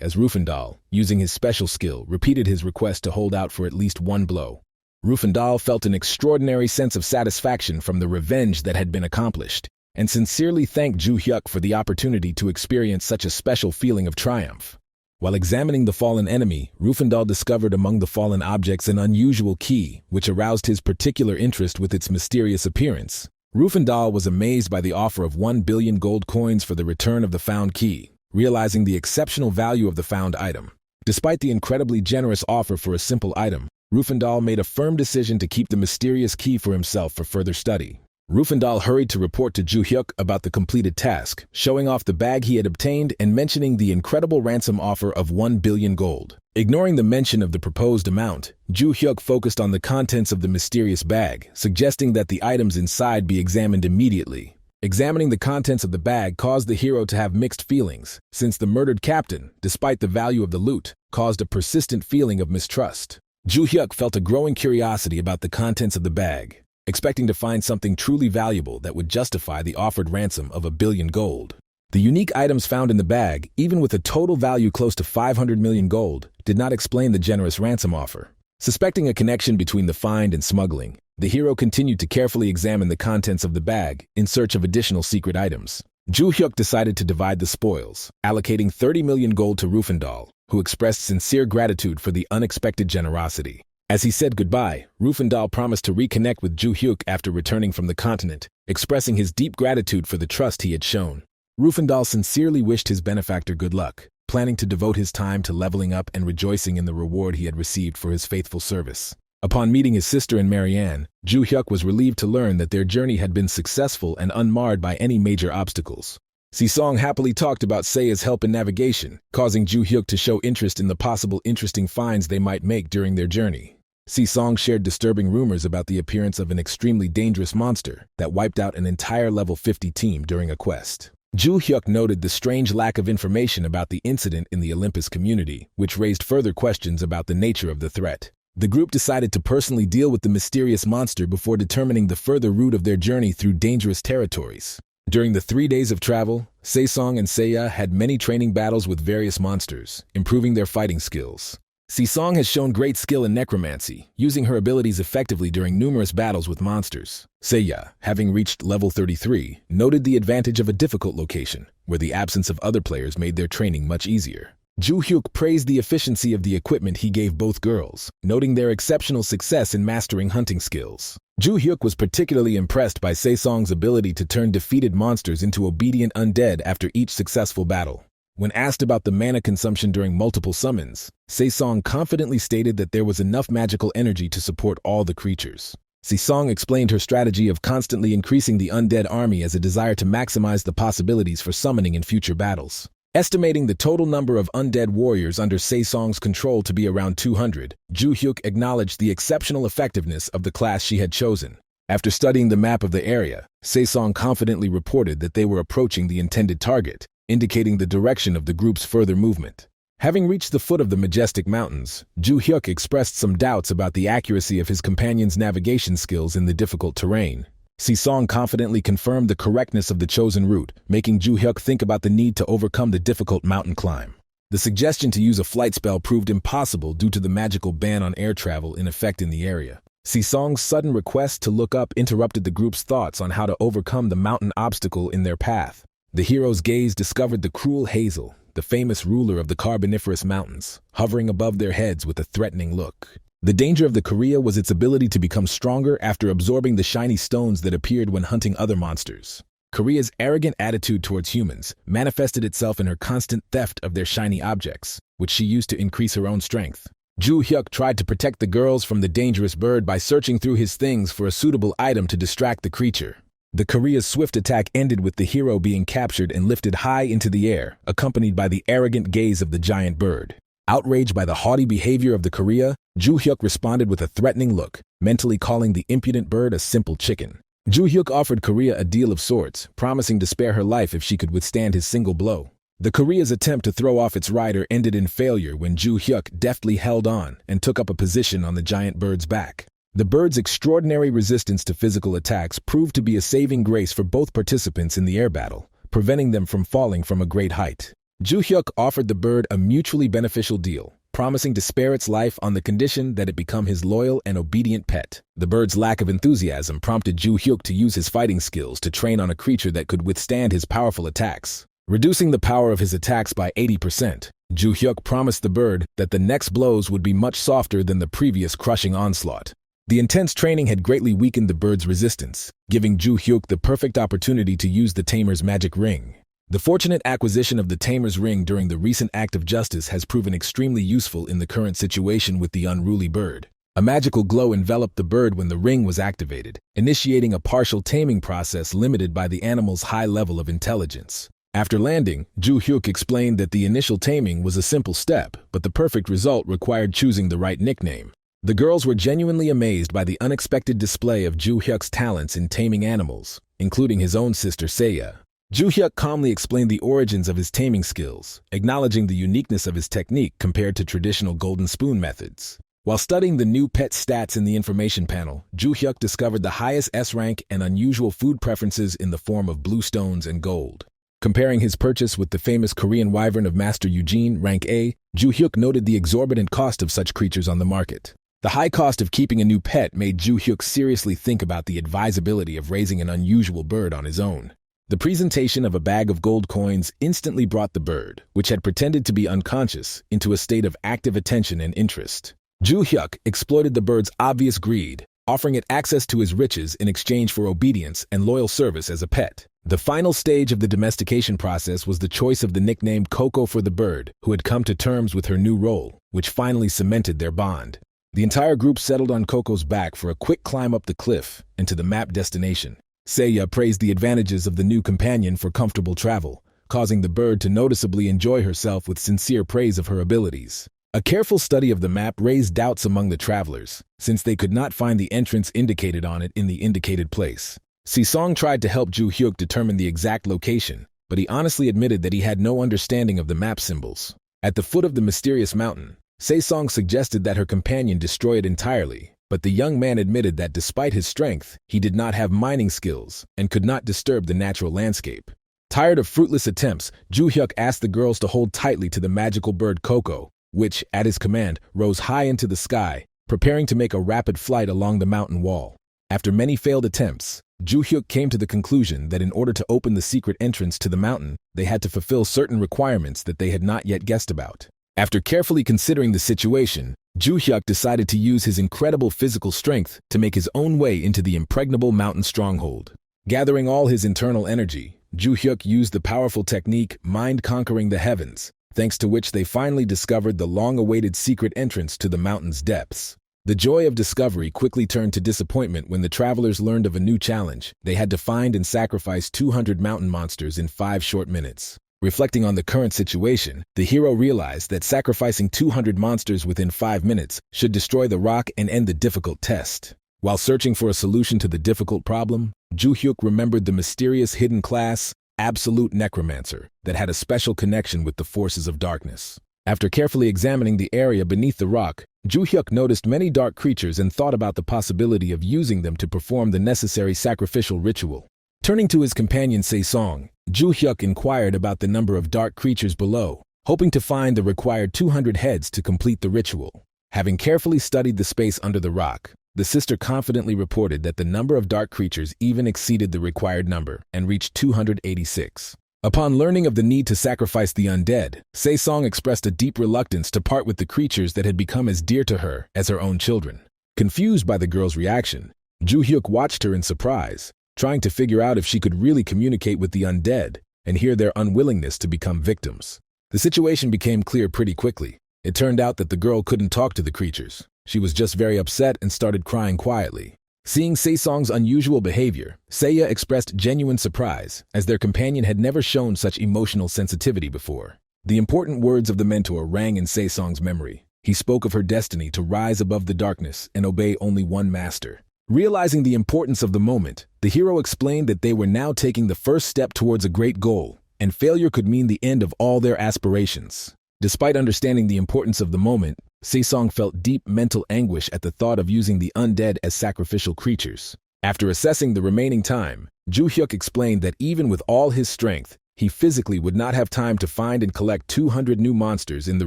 as Rufendal, using his special skill, repeated his request to hold out for at least one blow. Rufendal felt an extraordinary sense of satisfaction from the revenge that had been accomplished, and sincerely thanked Ju Hyuk for the opportunity to experience such a special feeling of triumph. While examining the fallen enemy, Rufendal discovered among the fallen objects an unusual key, which aroused his particular interest with its mysterious appearance. Rufendal was amazed by the offer of 1 billion gold coins for the return of the found key, realizing the exceptional value of the found item. Despite the incredibly generous offer for a simple item, Rufendal made a firm decision to keep the mysterious key for himself for further study. Rufendal hurried to report to Ju Hyuk about the completed task, showing off the bag he had obtained and mentioning the incredible ransom offer of 1 billion gold. Ignoring the mention of the proposed amount, Ju Hyuk focused on the contents of the mysterious bag, suggesting that the items inside be examined immediately. Examining the contents of the bag caused the hero to have mixed feelings, since the murdered captain, despite the value of the loot, caused a persistent feeling of mistrust. Ju Hyuk felt a growing curiosity about the contents of the bag, expecting to find something truly valuable that would justify the offered ransom of 1 billion gold. The unique items found in the bag, even with a total value close to 500 million gold, did not explain the generous ransom offer. Suspecting a connection between the find and smuggling, the hero continued to carefully examine the contents of the bag in search of additional secret items. Ju Hyuk decided to divide the spoils, allocating 30 million gold to Rufendal, who expressed sincere gratitude for the unexpected generosity. As he said goodbye, Rufendal promised to reconnect with Ju Hyuk after returning from the continent, expressing his deep gratitude for the trust he had shown. Rufendal sincerely wished his benefactor good luck, planning to devote his time to leveling up and rejoicing in the reward he had received for his faithful service. Upon meeting his sister and Marianne, Ju Hyuk was relieved to learn that their journey had been successful and unmarred by any major obstacles. Si-song happily talked about Seiya's help in navigation, causing Ju Hyuk to show interest in the possible interesting finds they might make during their journey. Si-song shared disturbing rumors about the appearance of an extremely dangerous monster that wiped out an entire level 50 team during a quest. Ju Hyuk noted the strange lack of information about the incident in the Olympus community, which raised further questions about the nature of the threat. The group decided to personally deal with the mysterious monster before determining the further route of their journey through dangerous territories. During the 3 days of travel, Si-song and Seiya had many training battles with various monsters, improving their fighting skills. Si-song has shown great skill in necromancy, using her abilities effectively during numerous battles with monsters. Seiya, having reached level 33, noted the advantage of a difficult location, where the absence of other players made their training much easier. Ju Hyuk praised the efficiency of the equipment he gave both girls, noting their exceptional success in mastering hunting skills. Ju Hyuk was particularly impressed by Si-song's ability to turn defeated monsters into obedient undead after each successful battle. When asked about the mana consumption during multiple summons, Si-song confidently stated that there was enough magical energy to support all the creatures. Si-song explained her strategy of constantly increasing the undead army as a desire to maximize the possibilities for summoning in future battles. Estimating the total number of undead warriors under Si-song's control to be around 200, Ju Hyuk acknowledged the exceptional effectiveness of the class she had chosen. After studying the map of the area, Si-song confidently reported that they were approaching the intended target, indicating the direction of the group's further movement. Having reached the foot of the majestic mountains, Ju Hyuk expressed some doubts about the accuracy of his companion's navigation skills in the difficult terrain. Si-song confidently confirmed the correctness of the chosen route, making Ju Hyuk think about the need to overcome the difficult mountain climb. The suggestion to use a flight spell proved impossible due to the magical ban on air travel in effect in the area. Si-song's sudden request to look up interrupted the group's thoughts on how to overcome the mountain obstacle in their path. The hero's gaze discovered the cruel Hazel, the famous ruler of the Carboniferous Mountains, hovering above their heads with a threatening look. The danger of the Korea was its ability to become stronger after absorbing the shiny stones that appeared when hunting other monsters. Korea's arrogant attitude towards humans manifested itself in her constant theft of their shiny objects, which she used to increase her own strength. Ju Hyuk tried to protect the girls from the dangerous bird by searching through his things for a suitable item to distract the creature. The Korea's swift attack ended with the hero being captured and lifted high into the air, accompanied by the arrogant gaze of the giant bird. Outraged by the haughty behavior of the Korea, Ju Hyuk responded with a threatening look, mentally calling the impudent bird a simple chicken. Ju Hyuk offered Korea a deal of sorts, promising to spare her life if she could withstand his single blow. The Korea's attempt to throw off its rider ended in failure when Ju Hyuk deftly held on and took up a position on the giant bird's back. The bird's extraordinary resistance to physical attacks proved to be a saving grace for both participants in the air battle, preventing them from falling from a great height. Ju Hyuk offered the bird a mutually beneficial deal, promising to spare its life on the condition that it become his loyal and obedient pet. The bird's lack of enthusiasm prompted Ju Hyuk to use his fighting skills to train on a creature that could withstand his powerful attacks. Reducing the power of his attacks by 80%, Ju Hyuk promised the bird that the next blows would be much softer than the previous crushing onslaught. The intense training had greatly weakened the bird's resistance, giving Ju Hyuk the perfect opportunity to use the tamer's magic ring. The fortunate acquisition of the tamer's ring during the recent act of justice has proven extremely useful in the current situation with the unruly bird. A magical glow enveloped the bird when the ring was activated, initiating a partial taming process limited by the animal's high level of intelligence. After landing, Ju Hyuk explained that the initial taming was a simple step, but the perfect result required choosing the right nickname. The girls were genuinely amazed by the unexpected display of Ju Hyuk's talents in taming animals, including his own sister Seiya. Ju Hyuk calmly explained the origins of his taming skills, acknowledging the uniqueness of his technique compared to traditional golden spoon methods. While studying the new pet stats in the information panel, Ju Hyuk discovered the highest S rank and unusual food preferences in the form of blue stones and gold. Comparing his purchase with the famous Korean wyvern of Master Eugene, rank A, Ju Hyuk noted the exorbitant cost of such creatures on the market. The high cost of keeping a new pet made Ju Hyuk seriously think about the advisability of raising an unusual bird on his own. The presentation of a bag of gold coins instantly brought the bird, which had pretended to be unconscious, into a state of active attention and interest. Ju Hyuk exploited the bird's obvious greed, offering it access to his riches in exchange for obedience and loyal service as a pet. The final stage of the domestication process was the choice of the nickname Coco for the bird, who had come to terms with her new role, which finally cemented their bond. The entire group settled on Coco's back for a quick climb up the cliff and to the map destination. Seiya praised the advantages of the new companion for comfortable travel, causing the bird to noticeably enjoy herself with sincere praise of her abilities. A careful study of the map raised doubts among the travelers, since they could not find the entrance indicated on it in the indicated place. Si-song tried to help Ju Hyuk determine the exact location, but he honestly admitted that he had no understanding of the map symbols. At the foot of the mysterious mountain, Se-song suggested that her companion destroy it entirely, but the young man admitted that despite his strength, he did not have mining skills and could not disturb the natural landscape. Tired of fruitless attempts, Ju Hyuk asked the girls to hold tightly to the magical bird Coco, which, at his command, rose high into the sky, preparing to make a rapid flight along the mountain wall. After many failed attempts, Ju Hyuk came to the conclusion that in order to open the secret entrance to the mountain, they had to fulfill certain requirements that they had not yet guessed about. After carefully considering the situation, Ju Hyuk decided to use his incredible physical strength to make his own way into the impregnable mountain stronghold. Gathering all his internal energy, Ju Hyuk used the powerful technique mind-conquering the heavens, thanks to which they finally discovered the long-awaited secret entrance to the mountain's depths. The joy of discovery quickly turned to disappointment when the travelers learned of a new challenge. They had to find and sacrifice 200 mountain monsters in 5 short minutes. Reflecting on the current situation, the hero realized that sacrificing 200 monsters within 5 minutes should destroy the rock and end the difficult test. While searching for a solution to the difficult problem, Ju Hyuk remembered the mysterious hidden class, Absolute Necromancer, that had a special connection with the forces of darkness. After carefully examining the area beneath the rock, Ju Hyuk noticed many dark creatures and thought about the possibility of using them to perform the necessary sacrificial ritual. Turning to his companion Se-song, Ju Hyuk inquired about the number of dark creatures below, hoping to find the required 200 heads to complete the ritual. Having carefully studied the space under the rock, the sister confidently reported that the number of dark creatures even exceeded the required number and reached 286. Upon learning of the need to sacrifice the undead, Se-song expressed a deep reluctance to part with the creatures that had become as dear to her as her own children. Confused by the girl's reaction, Ju Hyuk watched her in surprise, trying to figure out if she could really communicate with the undead and hear their unwillingness to become victims. The situation became clear pretty quickly. It turned out that the girl couldn't talk to the creatures. She was just very upset and started crying quietly. Seeing Se-song's unusual behavior, Seiya expressed genuine surprise, as their companion had never shown such emotional sensitivity before. The important words of the mentor rang in Se-song's memory. He spoke of her destiny to rise above the darkness and obey only one master. Realizing the importance of the moment, the hero explained that they were now taking the first step towards a great goal, and failure could mean the end of all their aspirations. Despite understanding the importance of the moment, Se-song felt deep mental anguish at the thought of using the undead as sacrificial creatures. After assessing the remaining time, Joo-hyuk explained that even with all his strength, he physically would not have time to find and collect 200 new monsters in the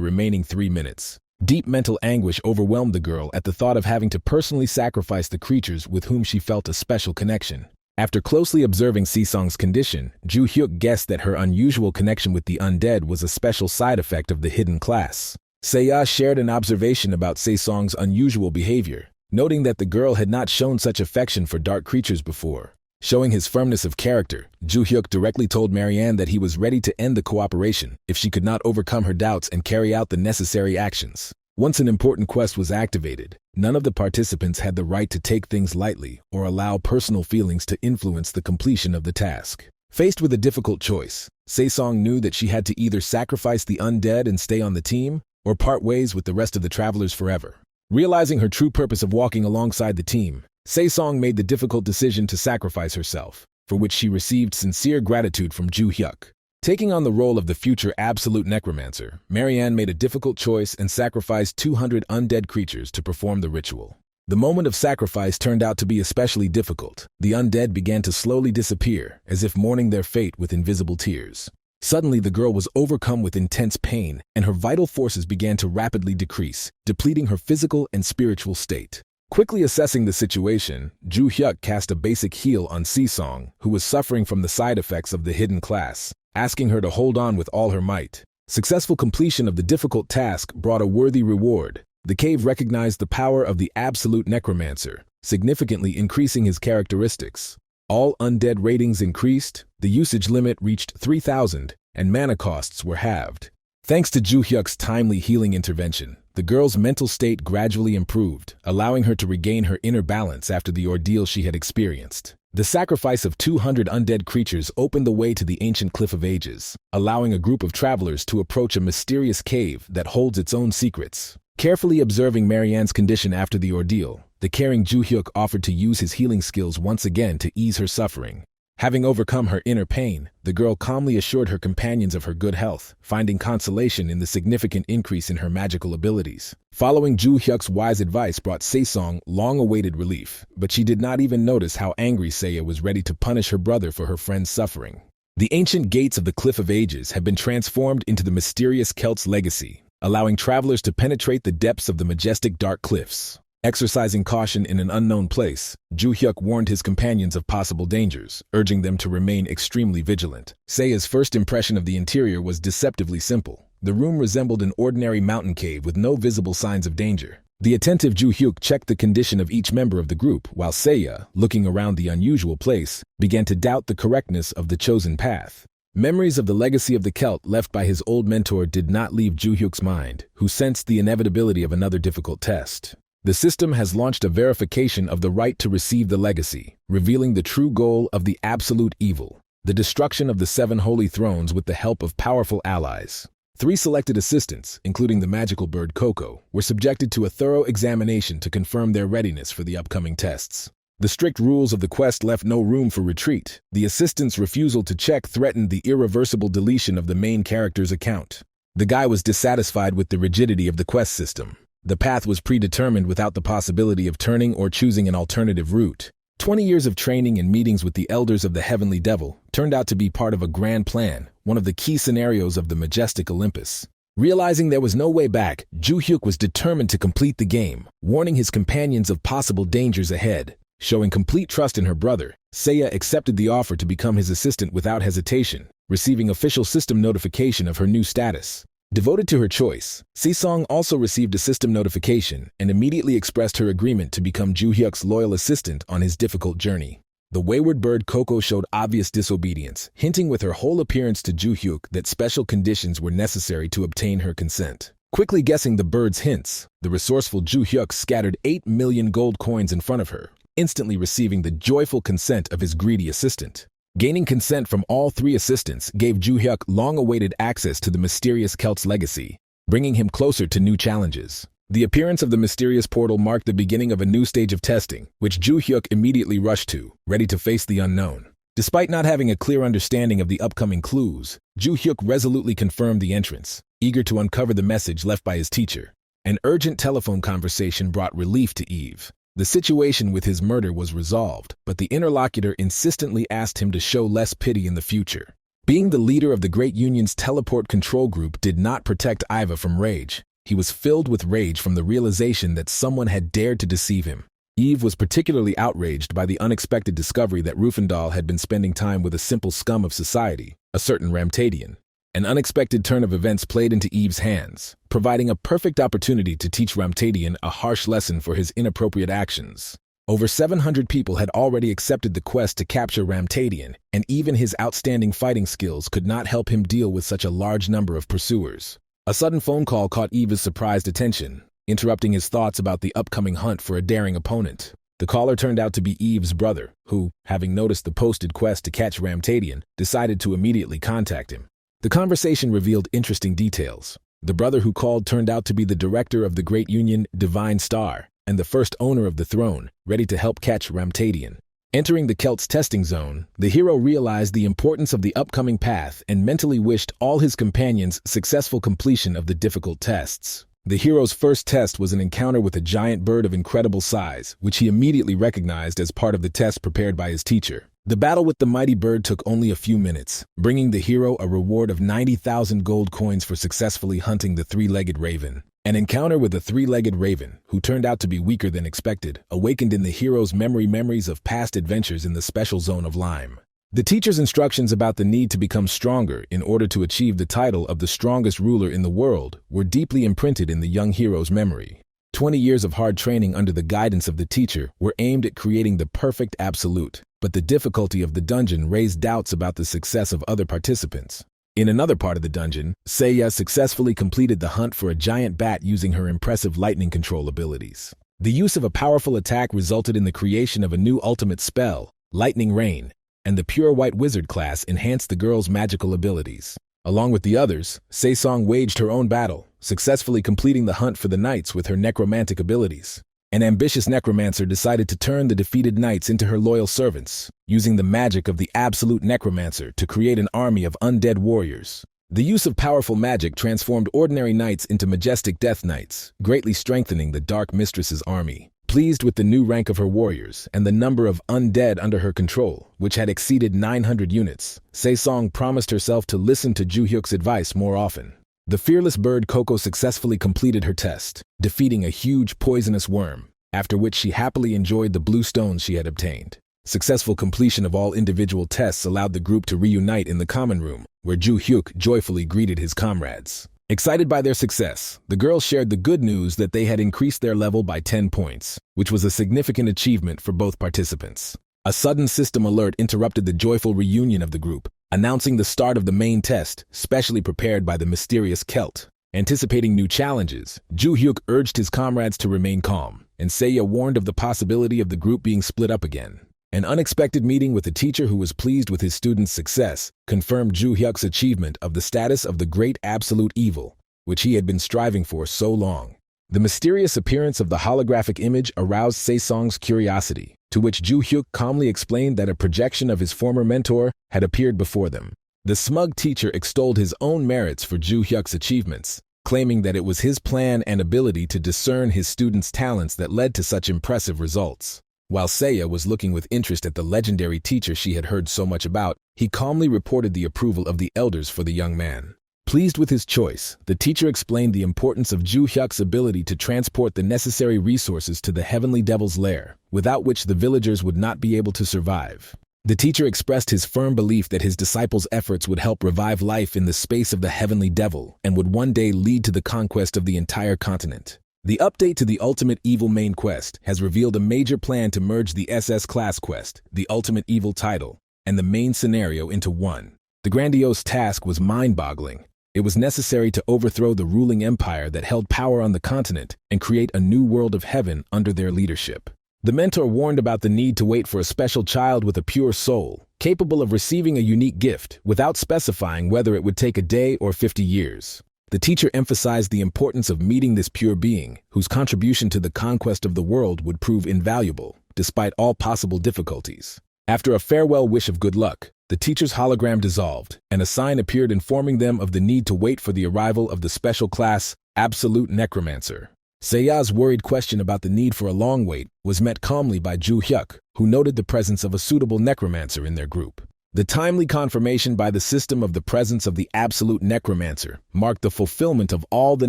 remaining 3 minutes. Deep mental anguish overwhelmed the girl at the thought of having to personally sacrifice the creatures with whom she felt a special connection. After closely observing Se-song's condition, Joo-hyuk guessed that her unusual connection with the undead was a special side effect of the hidden class. Seiya shared an observation about Se-song's unusual behavior, noting that the girl had not shown such affection for dark creatures before. Showing his firmness of character, Joo-hyuk directly told Marianne that he was ready to end the cooperation if she could not overcome her doubts and carry out the necessary actions. Once an important quest was activated, none of the participants had the right to take things lightly or allow personal feelings to influence the completion of the task. Faced with a difficult choice, Se-song knew that she had to either sacrifice the undead and stay on the team, or part ways with the rest of the travelers forever. Realizing her true purpose of walking alongside the team, Se-song made the difficult decision to sacrifice herself, for which she received sincere gratitude from Joo-hyuk. Taking on the role of the future absolute necromancer, Marianne made a difficult choice and sacrificed 200 undead creatures to perform the ritual. The moment of sacrifice turned out to be especially difficult. The undead began to slowly disappear, as if mourning their fate with invisible tears. Suddenly, the girl was overcome with intense pain, and her vital forces began to rapidly decrease, depleting her physical and spiritual state. Quickly assessing the situation, Joo-hyuk cast a basic heal on Se-song, who was suffering from the side effects of the hidden class, asking her to hold on with all her might. Successful completion of the difficult task brought a worthy reward. The cave recognized the power of the absolute necromancer, significantly increasing his characteristics. All undead ratings increased, the usage limit reached 3,000, and mana costs were halved. Thanks to Joo-hyuk's timely healing intervention, the girl's mental state gradually improved, allowing her to regain her inner balance after the ordeal she had experienced. The sacrifice of 200 undead creatures opened the way to the ancient Cliff of Ages, allowing a group of travelers to approach a mysterious cave that holds its own secrets. Carefully observing Marianne's condition after the ordeal, the caring Joo-hyuk offered to use his healing skills once again to ease her suffering. Having overcome her inner pain, the girl calmly assured her companions of her good health, finding consolation in the significant increase in her magical abilities. Following Joo-hyuk's wise advice brought Se-song long-awaited relief, but she did not even notice how angry Seiya was ready to punish her brother for her friend's suffering. The ancient gates of the Cliff of Ages had been transformed into the mysterious Celt's legacy, allowing travelers to penetrate the depths of the majestic dark cliffs. Exercising caution in an unknown place, Joo-hyuk warned his companions of possible dangers, urging them to remain extremely vigilant. Seiya's first impression of the interior was deceptively simple. The room resembled an ordinary mountain cave with no visible signs of danger. The attentive Joo-hyuk checked the condition of each member of the group, while Seiya, looking around the unusual place, began to doubt the correctness of the chosen path. Memories of the legacy of the Celt left by his old mentor did not leave Joo-hyuk's mind, who sensed the inevitability of another difficult test. The system has launched a verification of the right to receive the legacy, revealing the true goal of the absolute evil, the destruction of the 7 holy thrones with the help of powerful allies. 3 selected assistants, including the magical bird Coco, were subjected to a thorough examination to confirm their readiness for the upcoming tests. The strict rules of the quest left no room for retreat. The assistant's refusal to check threatened the irreversible deletion of the main character's account. The guy was dissatisfied with the rigidity of the quest system. The path was predetermined without the possibility of turning or choosing an alternative route. 20 years of training and meetings with the elders of the Heavenly Devil turned out to be part of a grand plan, one of the key scenarios of the majestic Olympus. Realizing there was no way back, Joo-hyuk was determined to complete the game, warning his companions of possible dangers ahead. Showing complete trust in her brother, Seiya accepted the offer to become his assistant without hesitation, receiving official system notification of her new status. Devoted to her choice, Se-song also received a system notification and immediately expressed her agreement to become Joo-hyuk's loyal assistant on his difficult journey. The wayward bird Coco showed obvious disobedience, hinting with her whole appearance to Joo-hyuk that special conditions were necessary to obtain her consent. Quickly guessing the bird's hints, the resourceful Joo-hyuk scattered 8 million gold coins in front of her, instantly receiving the joyful consent of his greedy assistant. Gaining consent from all 3 assistants gave Joo-hyuk long-awaited access to the mysterious Celt's legacy, bringing him closer to new challenges. The appearance of the mysterious portal marked the beginning of a new stage of testing, which Joo-hyuk immediately rushed to, ready to face the unknown. Despite not having a clear understanding of the upcoming clues, Ju Hyuk resolutely confirmed the entrance, eager to uncover the message left by his teacher. An urgent telephone conversation brought relief to Eve. The situation with his murder was resolved, but the interlocutor insistently asked him to show less pity in the future. Being the leader of the Great Union's teleport control group did not protect Iva from rage. He was filled with rage from the realization that someone had dared to deceive him. Eve was particularly outraged by the unexpected discovery that Rufendal had been spending time with a simple scum of society, a certain Ramtadian. An unexpected turn of events played into Eve's hands, providing a perfect opportunity to teach Ramtadian a harsh lesson for his inappropriate actions. Over 700 people had already accepted the quest to capture Ramtadian, and even his outstanding fighting skills could not help him deal with such a large number of pursuers. A sudden phone call caught Eve's surprised attention, interrupting his thoughts about the upcoming hunt for a daring opponent. The caller turned out to be Eve's brother, who, having noticed the posted quest to catch Ramtadian, decided to immediately contact him. The conversation revealed interesting details. The brother who called turned out to be the director of the Great Union, Divine Star, and the first owner of the throne, ready to help catch Ramtadian. Entering the Celt's testing zone, the hero realized the importance of the upcoming path and mentally wished all his companions successful completion of the difficult tests. The hero's first test was an encounter with a giant bird of incredible size, which he immediately recognized as part of the test prepared by his teacher. The battle with the mighty bird took only a few minutes, bringing the hero a reward of 90,000 gold coins for successfully hunting the three-legged raven. An encounter with the three-legged raven, who turned out to be weaker than expected, awakened in the hero's memories of past adventures in the special zone of Lime. The teacher's instructions about the need to become stronger in order to achieve the title of the strongest ruler in the world were deeply imprinted in the young hero's memory. 20 years of hard training under the guidance of the teacher were aimed at creating the perfect absolute, but the difficulty of the dungeon raised doubts about the success of other participants. In another part of the dungeon, Seiya successfully completed the hunt for a giant bat using her impressive lightning control abilities. The use of a powerful attack resulted in the creation of a new ultimate spell, Lightning Rain, and the Pure White Wizard class enhanced the girl's magical abilities. Along with the others, Saesong waged her own battle, successfully completing the hunt for the knights with her necromantic abilities. An ambitious necromancer decided to turn the defeated knights into her loyal servants, using the magic of the absolute necromancer to create an army of undead warriors. The use of powerful magic transformed ordinary knights into majestic death knights, greatly strengthening the Dark Mistress's army. Pleased with the new rank of her warriors and the number of undead under her control, which had exceeded 900 units, Saesong promised herself to listen to Ju Hyuk's advice more often. The fearless bird Coco successfully completed her test, defeating a huge poisonous worm, after which she happily enjoyed the blue stones she had obtained. Successful completion of all individual tests allowed the group to reunite in the common room, where Ju Hyuk joyfully greeted his comrades. Excited by their success, the girls shared the good news that they had increased their level by 10 points, which was a significant achievement for both participants. A sudden system alert interrupted the joyful reunion of the group, announcing the start of the main test, specially prepared by the mysterious Celt. Anticipating new challenges, Ju Hyuk urged his comrades to remain calm, and Seiya warned of the possibility of the group being split up again. An unexpected meeting with a teacher who was pleased with his students' success confirmed Ju Hyuk's achievement of the status of the great absolute evil, which he had been striving for so long. The mysterious appearance of the holographic image aroused Saesong's curiosity, to which Ju Hyuk calmly explained that a projection of his former mentor had appeared before them. The smug teacher extolled his own merits for Ju Hyuk's achievements, claiming that it was his plan and ability to discern his students' talents that led to such impressive results. While Seiya was looking with interest at the legendary teacher she had heard so much about, he calmly reported the approval of the elders for the young man. Pleased with his choice, the teacher explained the importance of Ju Hyuk's ability to transport the necessary resources to the Heavenly Devil's lair, without which the villagers would not be able to survive. The teacher expressed his firm belief that his disciples' efforts would help revive life in the space of the Heavenly Devil and would one day lead to the conquest of the entire continent. The update to the Ultimate Evil main quest has revealed a major plan to merge the SS class quest, the Ultimate Evil title, and the main scenario into one. The grandiose task was mind-boggling. It was necessary to overthrow the ruling empire that held power on the continent and create a new world of heaven under their leadership. The mentor warned about the need to wait for a special child with a pure soul, capable of receiving a unique gift, without specifying whether it would take a day or 50 years. The teacher emphasized the importance of meeting this pure being, whose contribution to the conquest of the world would prove invaluable, despite all possible difficulties. After a farewell wish of good luck, the teacher's hologram dissolved, and a sign appeared informing them of the need to wait for the arrival of the special class, Absolute Necromancer. Seiya's worried question about the need for a long wait was met calmly by Ju Hyuk, who noted the presence of a suitable necromancer in their group. The timely confirmation by the system of the presence of the Absolute Necromancer marked the fulfillment of all the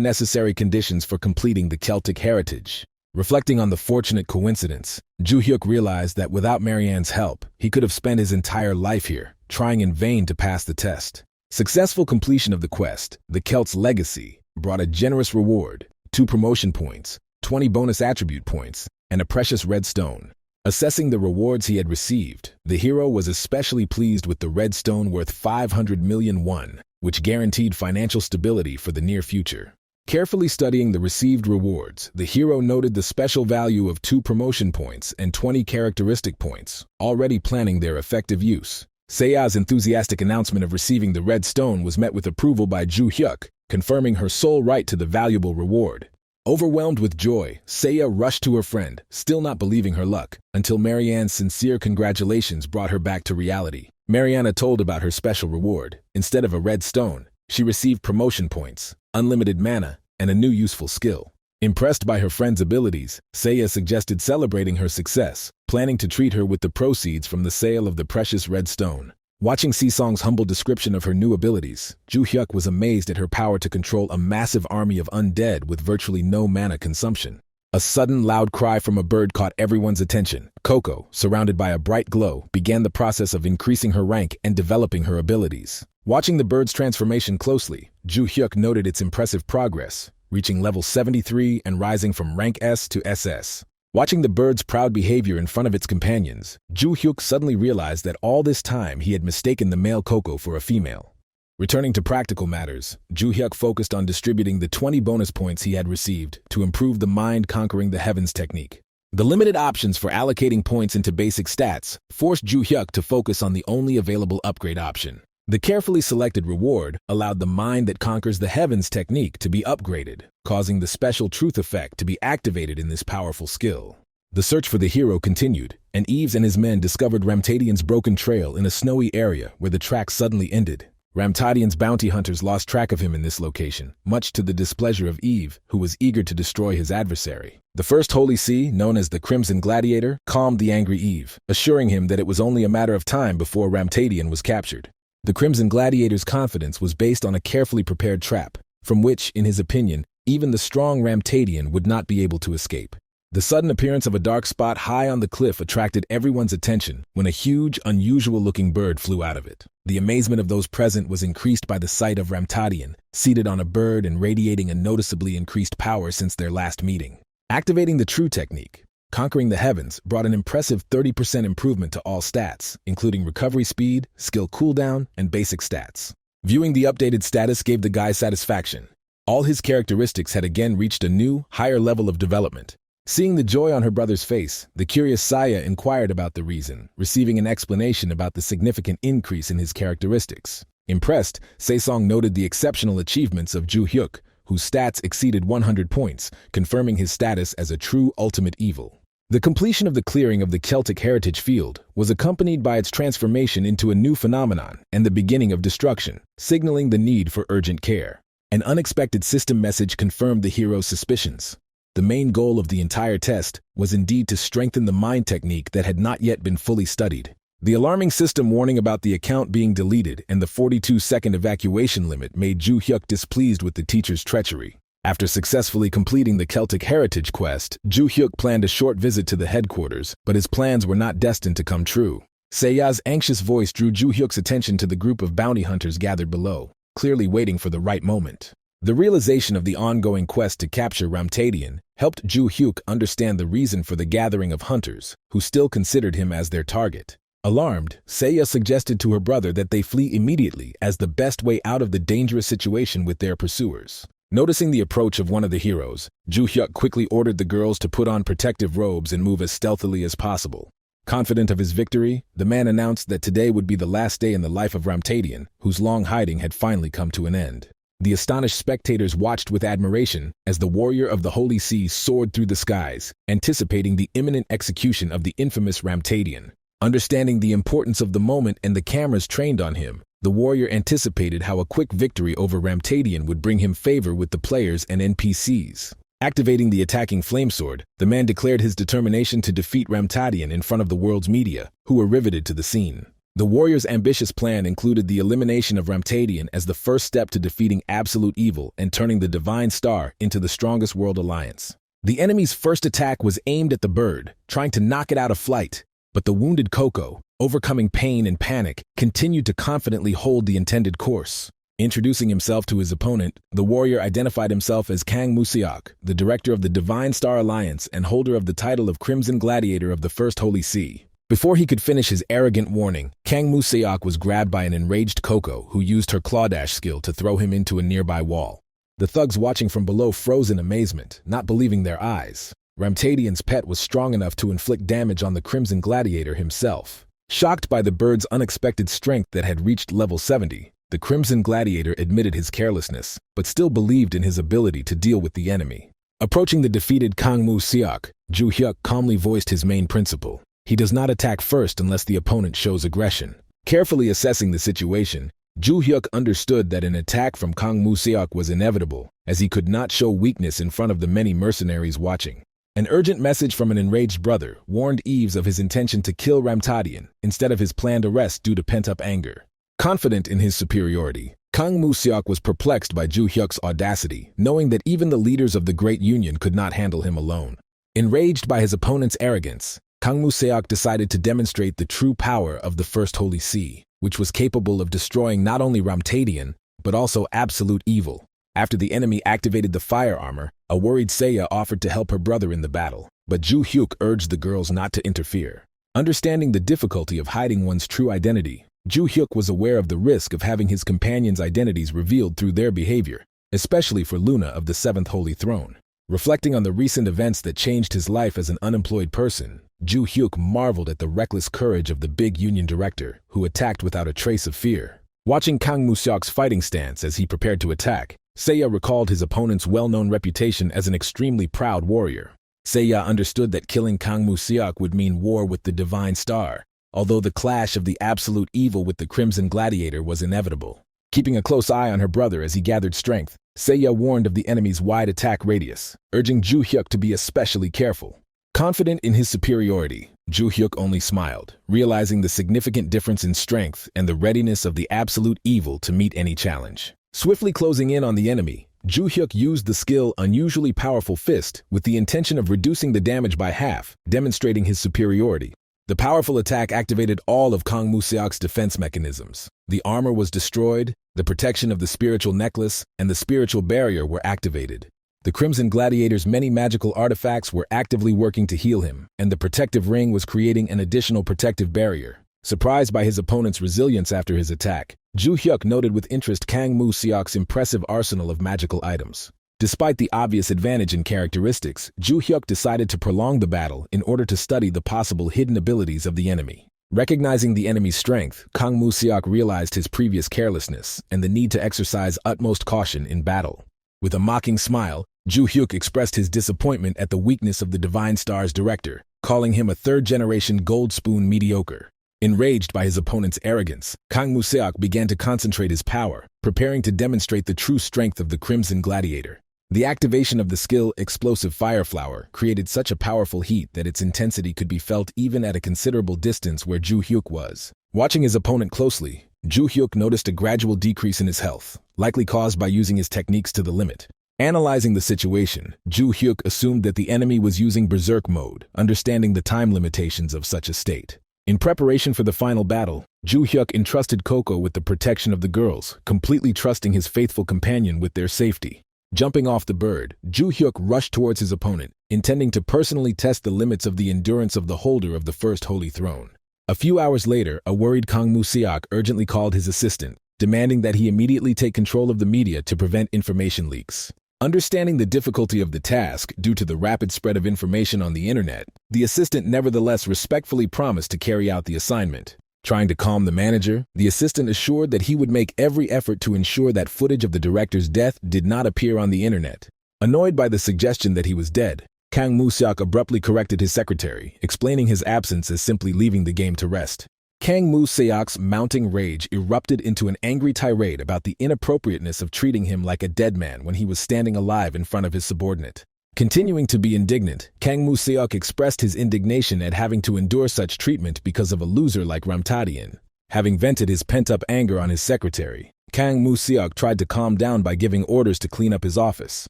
necessary conditions for completing the Celtic heritage. Reflecting on the fortunate coincidence, Ju Hyuk realized that without Marianne's help, he could have spent his entire life here, trying in vain to pass the test. Successful completion of the quest, the Celt's Legacy, brought a generous reward, 2 promotion points, 20 bonus attribute points, and a precious red stone. Assessing the rewards he had received, the hero was especially pleased with the red stone worth 500 million won, which guaranteed financial stability for the near future. Carefully studying the received rewards, the hero noted the special value of 2 promotion points and 20 characteristic points, already planning their effective use. Seiya's enthusiastic announcement of receiving the red stone was met with approval by Ju Hyuk, confirming her sole right to the valuable reward. Overwhelmed with joy, Seiya rushed to her friend, still not believing her luck, until Marianne's sincere congratulations brought her back to reality. Marianne told about her special reward. Instead of a red stone, she received promotion points, unlimited mana, and a new useful skill. Impressed by her friend's abilities, Seiya suggested celebrating her success, planning to treat her with the proceeds from the sale of the precious red stone. Watching Sesong's humble description of her new abilities, Ju Hyuk was amazed at her power to control a massive army of undead with virtually no mana consumption. A sudden loud cry from a bird caught everyone's attention. Coco, surrounded by a bright glow, began the process of increasing her rank and developing her abilities. Watching the bird's transformation closely, Ju Hyuk noted its impressive progress, reaching level 73 and rising from rank S to SS. Watching the bird's proud behavior in front of its companions, Ju Hyuk suddenly realized that all this time he had mistaken the male Coco for a female. Returning to practical matters, Ju Hyuk focused on distributing the 20 bonus points he had received to improve the mind-conquering the heavens technique. The limited options for allocating points into basic stats forced Ju Hyuk to focus on the only available upgrade option. The carefully selected reward allowed the mind that conquers the heavens technique to be upgraded, causing the special truth effect to be activated in this powerful skill. The search for the hero continued, and Yves and his men discovered Ramtadian's broken trail in a snowy area where the track suddenly ended. Ramtadian's bounty hunters lost track of him in this location, much to the displeasure of Yves, who was eager to destroy his adversary. The first Holy See, known as the Crimson Gladiator, calmed the angry Yves, assuring him that it was only a matter of time before Ramtadian was captured. The Crimson Gladiator's confidence was based on a carefully prepared trap, from which, in his opinion, even the strong Ramtadian would not be able to escape. The sudden appearance of a dark spot high on the cliff attracted everyone's attention when a huge, unusual-looking bird flew out of it. The amazement of those present was increased by the sight of Ramtadian, seated on a bird and radiating a noticeably increased power since their last meeting. Activating the true technique, Conquering the Heavens brought an impressive 30% improvement to all stats, including recovery speed, skill cooldown, and basic stats. Viewing the updated status gave the guy satisfaction. All his characteristics had again reached a new, higher level of development. Seeing the joy on her brother's face, the curious Saya inquired about the reason, receiving an explanation about the significant increase in his characteristics. Impressed, Sesong noted the exceptional achievements of Ju Hyuk, whose stats exceeded 100 points, confirming his status as a true ultimate evil. The completion of the clearing of the Celtic heritage field was accompanied by its transformation into a new phenomenon and the beginning of destruction, signaling the need for urgent care. An unexpected system message confirmed the hero's suspicions. The main goal of the entire test was indeed to strengthen the mind technique that had not yet been fully studied. The alarming system warning about the account being deleted and the 42-second evacuation limit made Ju Hyuk displeased with the teacher's treachery. After successfully completing the Celtic heritage quest, Ju Hyuk planned a short visit to the headquarters, but his plans were not destined to come true. Seiya's anxious voice drew Ju Hyuk's attention to the group of bounty hunters gathered below, clearly waiting for the right moment. The realization of the ongoing quest to capture Ramtadian helped Ju Hyuk understand the reason for the gathering of hunters, who still considered him as their target. Alarmed, Seiya suggested to her brother that they flee immediately as the best way out of the dangerous situation with their pursuers. Noticing the approach of one of the heroes, Ju Hyuk quickly ordered the girls to put on protective robes and move as stealthily as possible. Confident of his victory, the man announced that today would be the last day in the life of Ramtadian, whose long hiding had finally come to an end. The astonished spectators watched with admiration as the warrior of the Holy See soared through the skies, anticipating the imminent execution of the infamous Ramtadian. Understanding the importance of the moment and the cameras trained on him, the warrior anticipated how a quick victory over Ramtadian would bring him favor with the players and NPCs. Activating the attacking flamesword, the man declared his determination to defeat Ramtadian in front of the world's media, who were riveted to the scene. The warrior's ambitious plan included the elimination of Ramtadian as the first step to defeating absolute evil and turning the Divine Star into the strongest world alliance. The enemy's first attack was aimed at the bird, trying to knock it out of flight, but the wounded Coco, overcoming pain and panic, continued to confidently hold the intended course. Introducing himself to his opponent, the warrior identified himself as Kang Museok, the director of the Divine Star Alliance and holder of the title of Crimson Gladiator of the First Holy See. Before he could finish his arrogant warning, Kang Museok was grabbed by an enraged Coco who used her claw dash skill to throw him into a nearby wall. The thugs watching from below froze in amazement, not believing their eyes. Ramtadian's pet was strong enough to inflict damage on the Crimson Gladiator himself. Shocked by the bird's unexpected strength that had reached level 70, the Crimson Gladiator admitted his carelessness, but still believed in his ability to deal with the enemy. Approaching the defeated Kang Museok, Ju Hyuk calmly voiced his main principle. He does not attack first unless the opponent shows aggression. Carefully assessing the situation, Ju Hyuk understood that an attack from Kang Museok was inevitable, as he could not show weakness in front of the many mercenaries watching. An urgent message from an enraged brother warned Eves of his intention to kill Ramtadian instead of his planned arrest due to pent-up anger. Confident in his superiority, Kang Museok was perplexed by Ju Hyuk's audacity, knowing that even the leaders of the Great Union could not handle him alone. Enraged by his opponent's arrogance, Kang Museok decided to demonstrate the true power of the First Holy See, which was capable of destroying not only Ramtadian, but also absolute evil. After the enemy activated the fire armor, a worried Seiya offered to help her brother in the battle, but Ju Hyuk urged the girls not to interfere. Understanding the difficulty of hiding one's true identity, Ju Hyuk was aware of the risk of having his companions' identities revealed through their behavior, especially for Luna of the Seventh Holy Throne. Reflecting on the recent events that changed his life as an unemployed person, Ju Hyuk marveled at the reckless courage of the big Union director, who attacked without a trace of fear. Watching Kang Museok's fighting stance as he prepared to attack, Seiya recalled his opponent's well-known reputation as an extremely proud warrior. Seiya understood that killing Kang Museok would mean war with the Divine Star, although the clash of the absolute evil with the Crimson Gladiator was inevitable. Keeping a close eye on her brother as he gathered strength, Seiya warned of the enemy's wide attack radius, urging Ju Hyuk to be especially careful. Confident in his superiority, Ju Hyuk only smiled, realizing the significant difference in strength and the readiness of the absolute evil to meet any challenge. Swiftly closing in on the enemy, Ju Hyuk used the skill Unusually Powerful Fist with the intention of reducing the damage by half, demonstrating his superiority. The powerful attack activated all of Kang Museok's defense mechanisms. The armor was destroyed, the protection of the spiritual necklace, and the spiritual barrier were activated. The Crimson Gladiator's many magical artifacts were actively working to heal him, and the protective ring was creating an additional protective barrier. Surprised by his opponent's resilience after his attack, Ju Hyuk noted with interest Kang Museok's impressive arsenal of magical items. Despite the obvious advantage in characteristics, Ju Hyuk decided to prolong the battle in order to study the possible hidden abilities of the enemy. Recognizing the enemy's strength, Kang Museok realized his previous carelessness and the need to exercise utmost caution in battle. With a mocking smile, Ju Hyuk expressed his disappointment at the weakness of the Divine Star's director, calling him a third-generation gold spoon mediocre. Enraged by his opponent's arrogance, Kang Museok began to concentrate his power, preparing to demonstrate the true strength of the Crimson Gladiator. The activation of the skill Explosive Fire Flower created such a powerful heat that its intensity could be felt even at a considerable distance where Ju Hyuk was. Watching his opponent closely, Ju Hyuk noticed a gradual decrease in his health, likely caused by using his techniques to the limit. Analyzing the situation, Ju Hyuk assumed that the enemy was using Berserk mode, understanding the time limitations of such a state. In preparation for the final battle, Ju Hyuk entrusted Coco with the protection of the girls, completely trusting his faithful companion with their safety. Jumping off the bird, Ju Hyuk rushed towards his opponent, intending to personally test the limits of the endurance of the holder of the First Holy Throne. A few hours later, a worried Kang Museok urgently called his assistant, demanding that he immediately take control of the media to prevent information leaks. Understanding the difficulty of the task due to the rapid spread of information on the internet, the assistant nevertheless respectfully promised to carry out the assignment. Trying to calm the manager, the assistant assured that he would make every effort to ensure that footage of the director's death did not appear on the internet. Annoyed by the suggestion that he was dead, Kang Moo-seok abruptly corrected his secretary, explaining his absence as simply leaving the game to rest. Kang Moo-seok's mounting rage erupted into an angry tirade about the inappropriateness of treating him like a dead man when he was standing alive in front of his subordinate. Continuing to be indignant, Kang Moo-seok expressed his indignation at having to endure such treatment because of a loser like Ramtadian. Having vented his pent-up anger on his secretary, Kang Moo-seok tried to calm down by giving orders to clean up his office.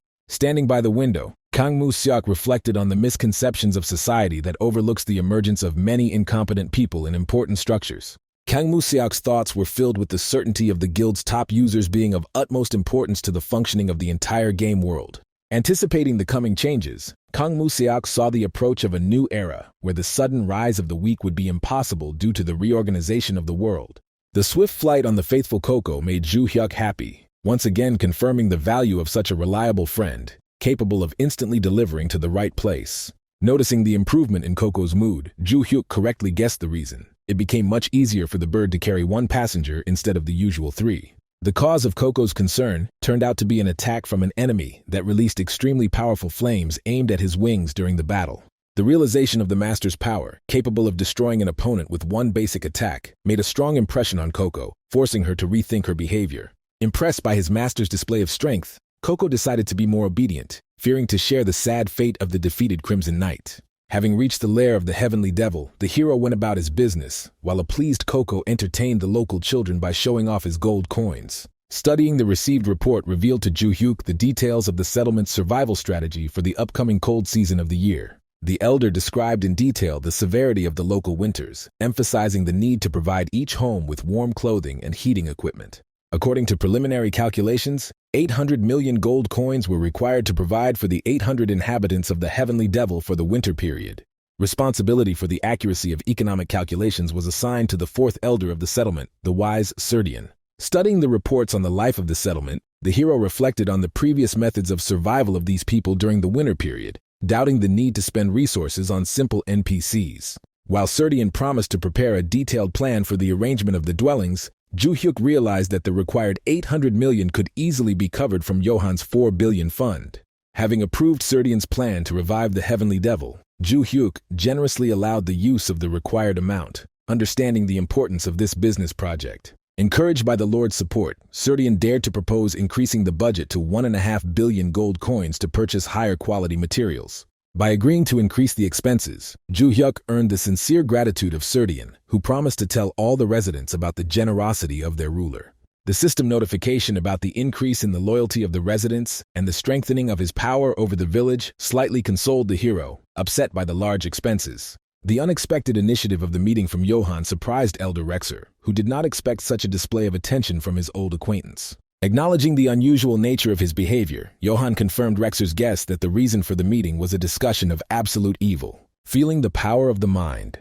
Standing by the window, Kang Moo-seok reflected on the misconceptions of society that overlooks the emergence of many incompetent people in important structures. Kang Moo-seok's thoughts were filled with the certainty of the guild's top users being of utmost importance to the functioning of the entire game world. Anticipating the coming changes, Kang Moo-seok saw the approach of a new era where the sudden rise of the weak would be impossible due to the reorganization of the world. The swift flight on the faithful Coco made Ju Hyuk happy, once again confirming the value of such a reliable friend, capable of instantly delivering to the right place. Noticing the improvement in Coco's mood, Ju Hyuk correctly guessed the reason. It became much easier for the bird to carry one passenger instead of the usual 3. The cause of Coco's concern turned out to be an attack from an enemy that released extremely powerful flames aimed at his wings during the battle. The realization of the master's power, capable of destroying an opponent with one basic attack, made a strong impression on Coco, forcing her to rethink her behavior. Impressed by his master's display of strength, Coco decided to be more obedient, fearing to share the sad fate of the defeated Crimson Knight. Having reached the lair of the Heavenly Devil, the hero went about his business, while a pleased Coco entertained the local children by showing off his gold coins. Studying the received report revealed to Ju Hyuk the details of the settlement's survival strategy for the upcoming cold season of the year. The elder described in detail the severity of the local winters, emphasizing the need to provide each home with warm clothing and heating equipment. According to preliminary calculations, 800 million gold coins were required to provide for the 800 inhabitants of the Heavenly Devil for the winter period. Responsibility for the accuracy of economic calculations was assigned to the 4th elder of the settlement, the wise Serdian. Studying the reports on the life of the settlement, the hero reflected on the previous methods of survival of these people during the winter period, doubting the need to spend resources on simple NPCs. While Serdian promised to prepare a detailed plan for the arrangement of the dwellings, Ju Hyuk realized that the required 800 million could easily be covered from Johan's 4 billion fund. Having approved Serdian's plan to revive the Heavenly Devil, Ju Hyuk generously allowed the use of the required amount, understanding the importance of this business project. Encouraged by the Lord's support, Serdian dared to propose increasing the budget to 1.5 billion gold coins to purchase higher quality materials. By agreeing to increase the expenses, Ju Hyuk earned the sincere gratitude of Serdian, who promised to tell all the residents about the generosity of their ruler. The system notification about the increase in the loyalty of the residents and the strengthening of his power over the village slightly consoled the hero, upset by the large expenses. The unexpected initiative of the meeting from Johan surprised Elder Rexer, who did not expect such a display of attention from his old acquaintance. Acknowledging the unusual nature of his behavior, Johan confirmed Rexer's guess that the reason for the meeting was a discussion of absolute evil, feeling the power of the mind.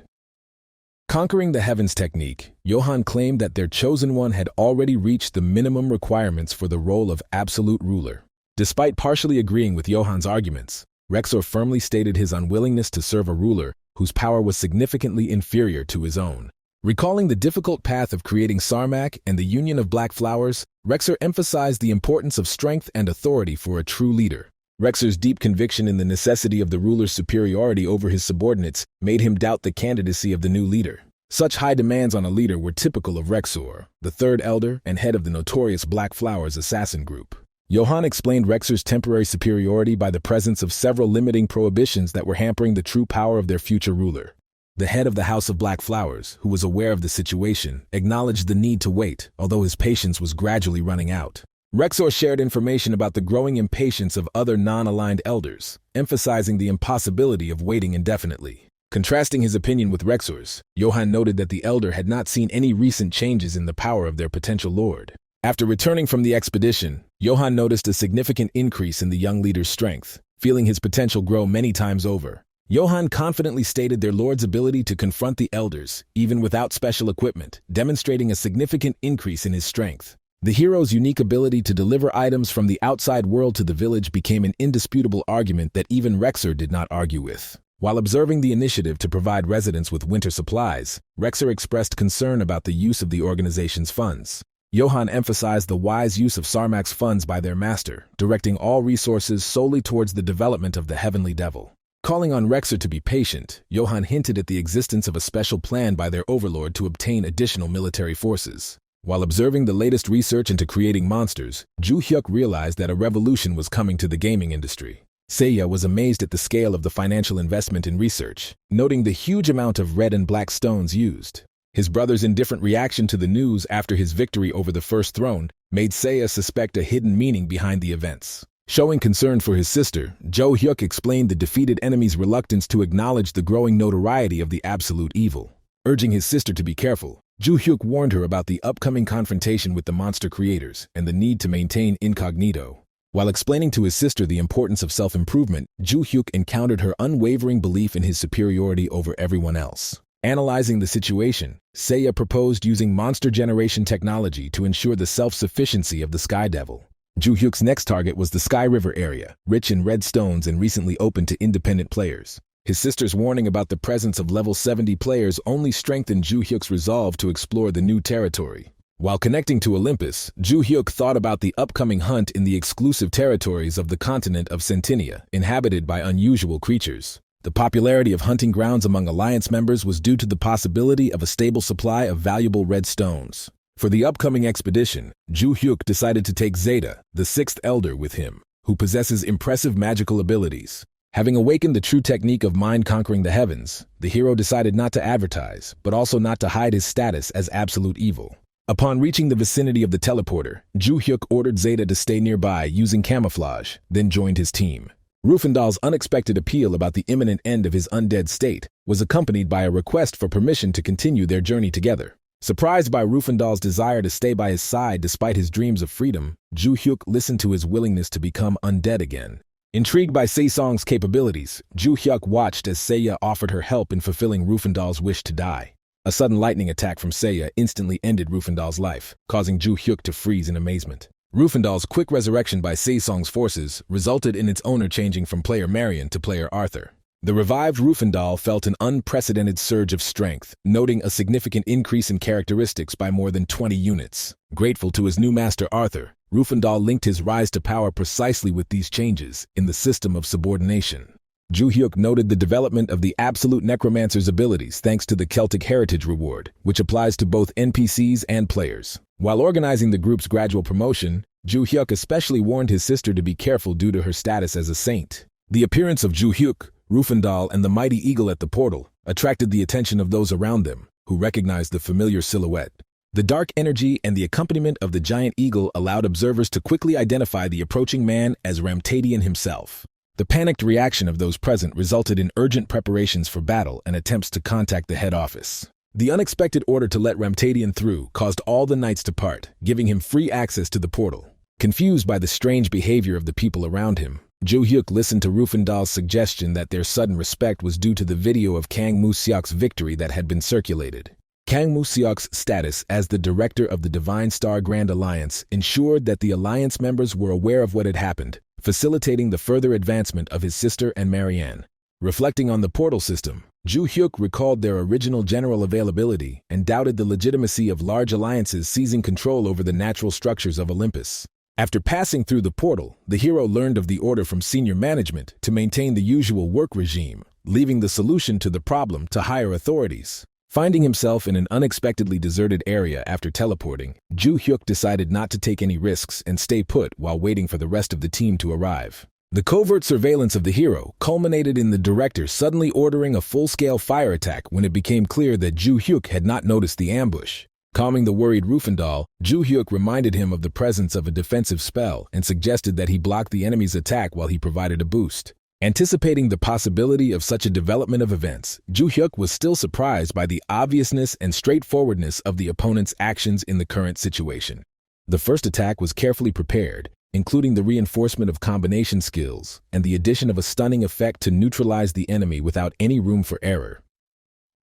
Conquering the Heavens technique, Johan claimed that their chosen one had already reached the minimum requirements for the role of absolute ruler. Despite partially agreeing with Johan's arguments, Rexer firmly stated his unwillingness to serve a ruler whose power was significantly inferior to his own. Recalling the difficult path of creating Sarmak and the union of black flowers, Rexer emphasized the importance of strength and authority for a true leader. Rexer's deep conviction in the necessity of the ruler's superiority over his subordinates made him doubt the candidacy of the new leader. Such high demands on a leader were typical of Rexer, the 3rd elder and head of the notorious Black Flowers assassin group. Johan explained Rexer's temporary superiority by the presence of several limiting prohibitions that were hampering the true power of their future ruler. The head of the House of Black Flowers, who was aware of the situation, acknowledged the need to wait, although his patience was gradually running out. Rexer shared information about the growing impatience of other non-aligned elders, emphasizing the impossibility of waiting indefinitely. Contrasting his opinion with Rexer's, Johan noted that the elder had not seen any recent changes in the power of their potential lord. After returning from the expedition, Johan noticed a significant increase in the young leader's strength, feeling his potential grow many times over. Johan confidently stated their lord's ability to confront the elders, even without special equipment, demonstrating a significant increase in his strength. The hero's unique ability to deliver items from the outside world to the village became an indisputable argument that even Rexer did not argue with. While observing the initiative to provide residents with winter supplies, Rexer expressed concern about the use of the organization's funds. Johan emphasized the wise use of Sarmak's funds by their master, directing all resources solely towards the development of the Heavenly Devil. Calling on Rexer to be patient, Johann hinted at the existence of a special plan by their overlord to obtain additional military forces. While observing the latest research into creating monsters, Ju Hyuk realized that a revolution was coming to the gaming industry. Seiya was amazed at the scale of the financial investment in research, noting the huge amount of red and black stones used. His brother's indifferent reaction to the news after his victory over the First Throne made Seiya suspect a hidden meaning behind the events. Showing concern for his sister, Jo Hyuk explained the defeated enemy's reluctance to acknowledge the growing notoriety of the absolute evil. Urging his sister to be careful, Ju Hyuk warned her about the upcoming confrontation with the monster creators and the need to maintain incognito. While explaining to his sister the importance of self-improvement, Ju Hyuk encountered her unwavering belief in his superiority over everyone else. Analyzing the situation, Seiya proposed using monster generation technology to ensure the self-sufficiency of the Sky Devil. Ju Hyuk's next target was the Sky River area, rich in red stones and recently open to independent players. His sister's warning about the presence of level 70 players only strengthened Ju Hyuk's resolve to explore the new territory. While connecting to Olympus, Ju Hyuk thought about the upcoming hunt in the exclusive territories of the continent of Sentinia, inhabited by unusual creatures. The popularity of hunting grounds among Alliance members was due to the possibility of a stable supply of valuable red stones. For the upcoming expedition, Ju Hyuk decided to take Zeta, the sixth elder, with him, who possesses impressive magical abilities. Having awakened the true technique of mind conquering the heavens, the hero decided not to advertise, but also not to hide his status as absolute evil. Upon reaching the vicinity of the teleporter, Ju Hyuk ordered Zeta to stay nearby using camouflage, then joined his team. Rufendal's unexpected appeal about the imminent end of his undead state was accompanied by a request for permission to continue their journey together. Surprised by Rufendal's desire to stay by his side despite his dreams of freedom, Ju Hyuk listened to his willingness to become undead again. Intrigued by Saesong's capabilities, Ju Hyuk watched as Seiya offered her help in fulfilling Rufendal's wish to die. A sudden lightning attack from Seiya instantly ended Rufendal's life, causing Ju Hyuk to freeze in amazement. Rufendal's quick resurrection by Saesong's forces resulted in its owner changing from player Marion to player Arthur. The revived Rufendal felt an unprecedented surge of strength, noting a significant increase in characteristics by more than 20 units. Grateful to his new master Arthur, Rufendal linked his rise to power precisely with these changes in the system of subordination. Ju Hyuk noted the development of the Absolute Necromancer's abilities thanks to the Celtic Heritage Reward, which applies to both NPCs and players. While organizing the group's gradual promotion, Ju Hyuk especially warned his sister to be careful due to her status as a saint. The appearance of Ju Hyuk, Rufendal, and the mighty eagle at the portal attracted the attention of those around them, who recognized the familiar silhouette. The dark energy and the accompaniment of the giant eagle allowed observers to quickly identify the approaching man as Ramtadian himself. The panicked reaction of those present resulted in urgent preparations for battle and attempts to contact the head office. The unexpected order to let Ramtadian through caused all the knights to part, giving him free access to the portal. Confused by the strange behavior of the people around him, Ju Hyuk listened to Rufendal's suggestion that their sudden respect was due to the video of Kang Moo-seok's victory that had been circulated. Kang Moo-seok's status as the director of the Divine Star Grand Alliance ensured that the alliance members were aware of what had happened, facilitating the further advancement of his sister and Marianne. Reflecting on the portal system, Ju Hyuk recalled their original general availability and doubted the legitimacy of large alliances seizing control over the natural structures of Olympus. After passing through the portal, the hero learned of the order from senior management to maintain the usual work regime, leaving the solution to the problem to higher authorities. Finding himself in an unexpectedly deserted area after teleporting, Ju Hyuk decided not to take any risks and stay put while waiting for the rest of the team to arrive. The covert surveillance of the hero culminated in the director suddenly ordering a full-scale fire attack when it became clear that Ju Hyuk had not noticed the ambush. Calming the worried Rufendal, Ju Hyuk reminded him of the presence of a defensive spell and suggested that he block the enemy's attack while he provided a boost. Anticipating the possibility of such a development of events, Ju Hyuk was still surprised by the obviousness and straightforwardness of the opponent's actions in the current situation. The first attack was carefully prepared, including the reinforcement of combination skills and the addition of a stunning effect to neutralize the enemy without any room for error.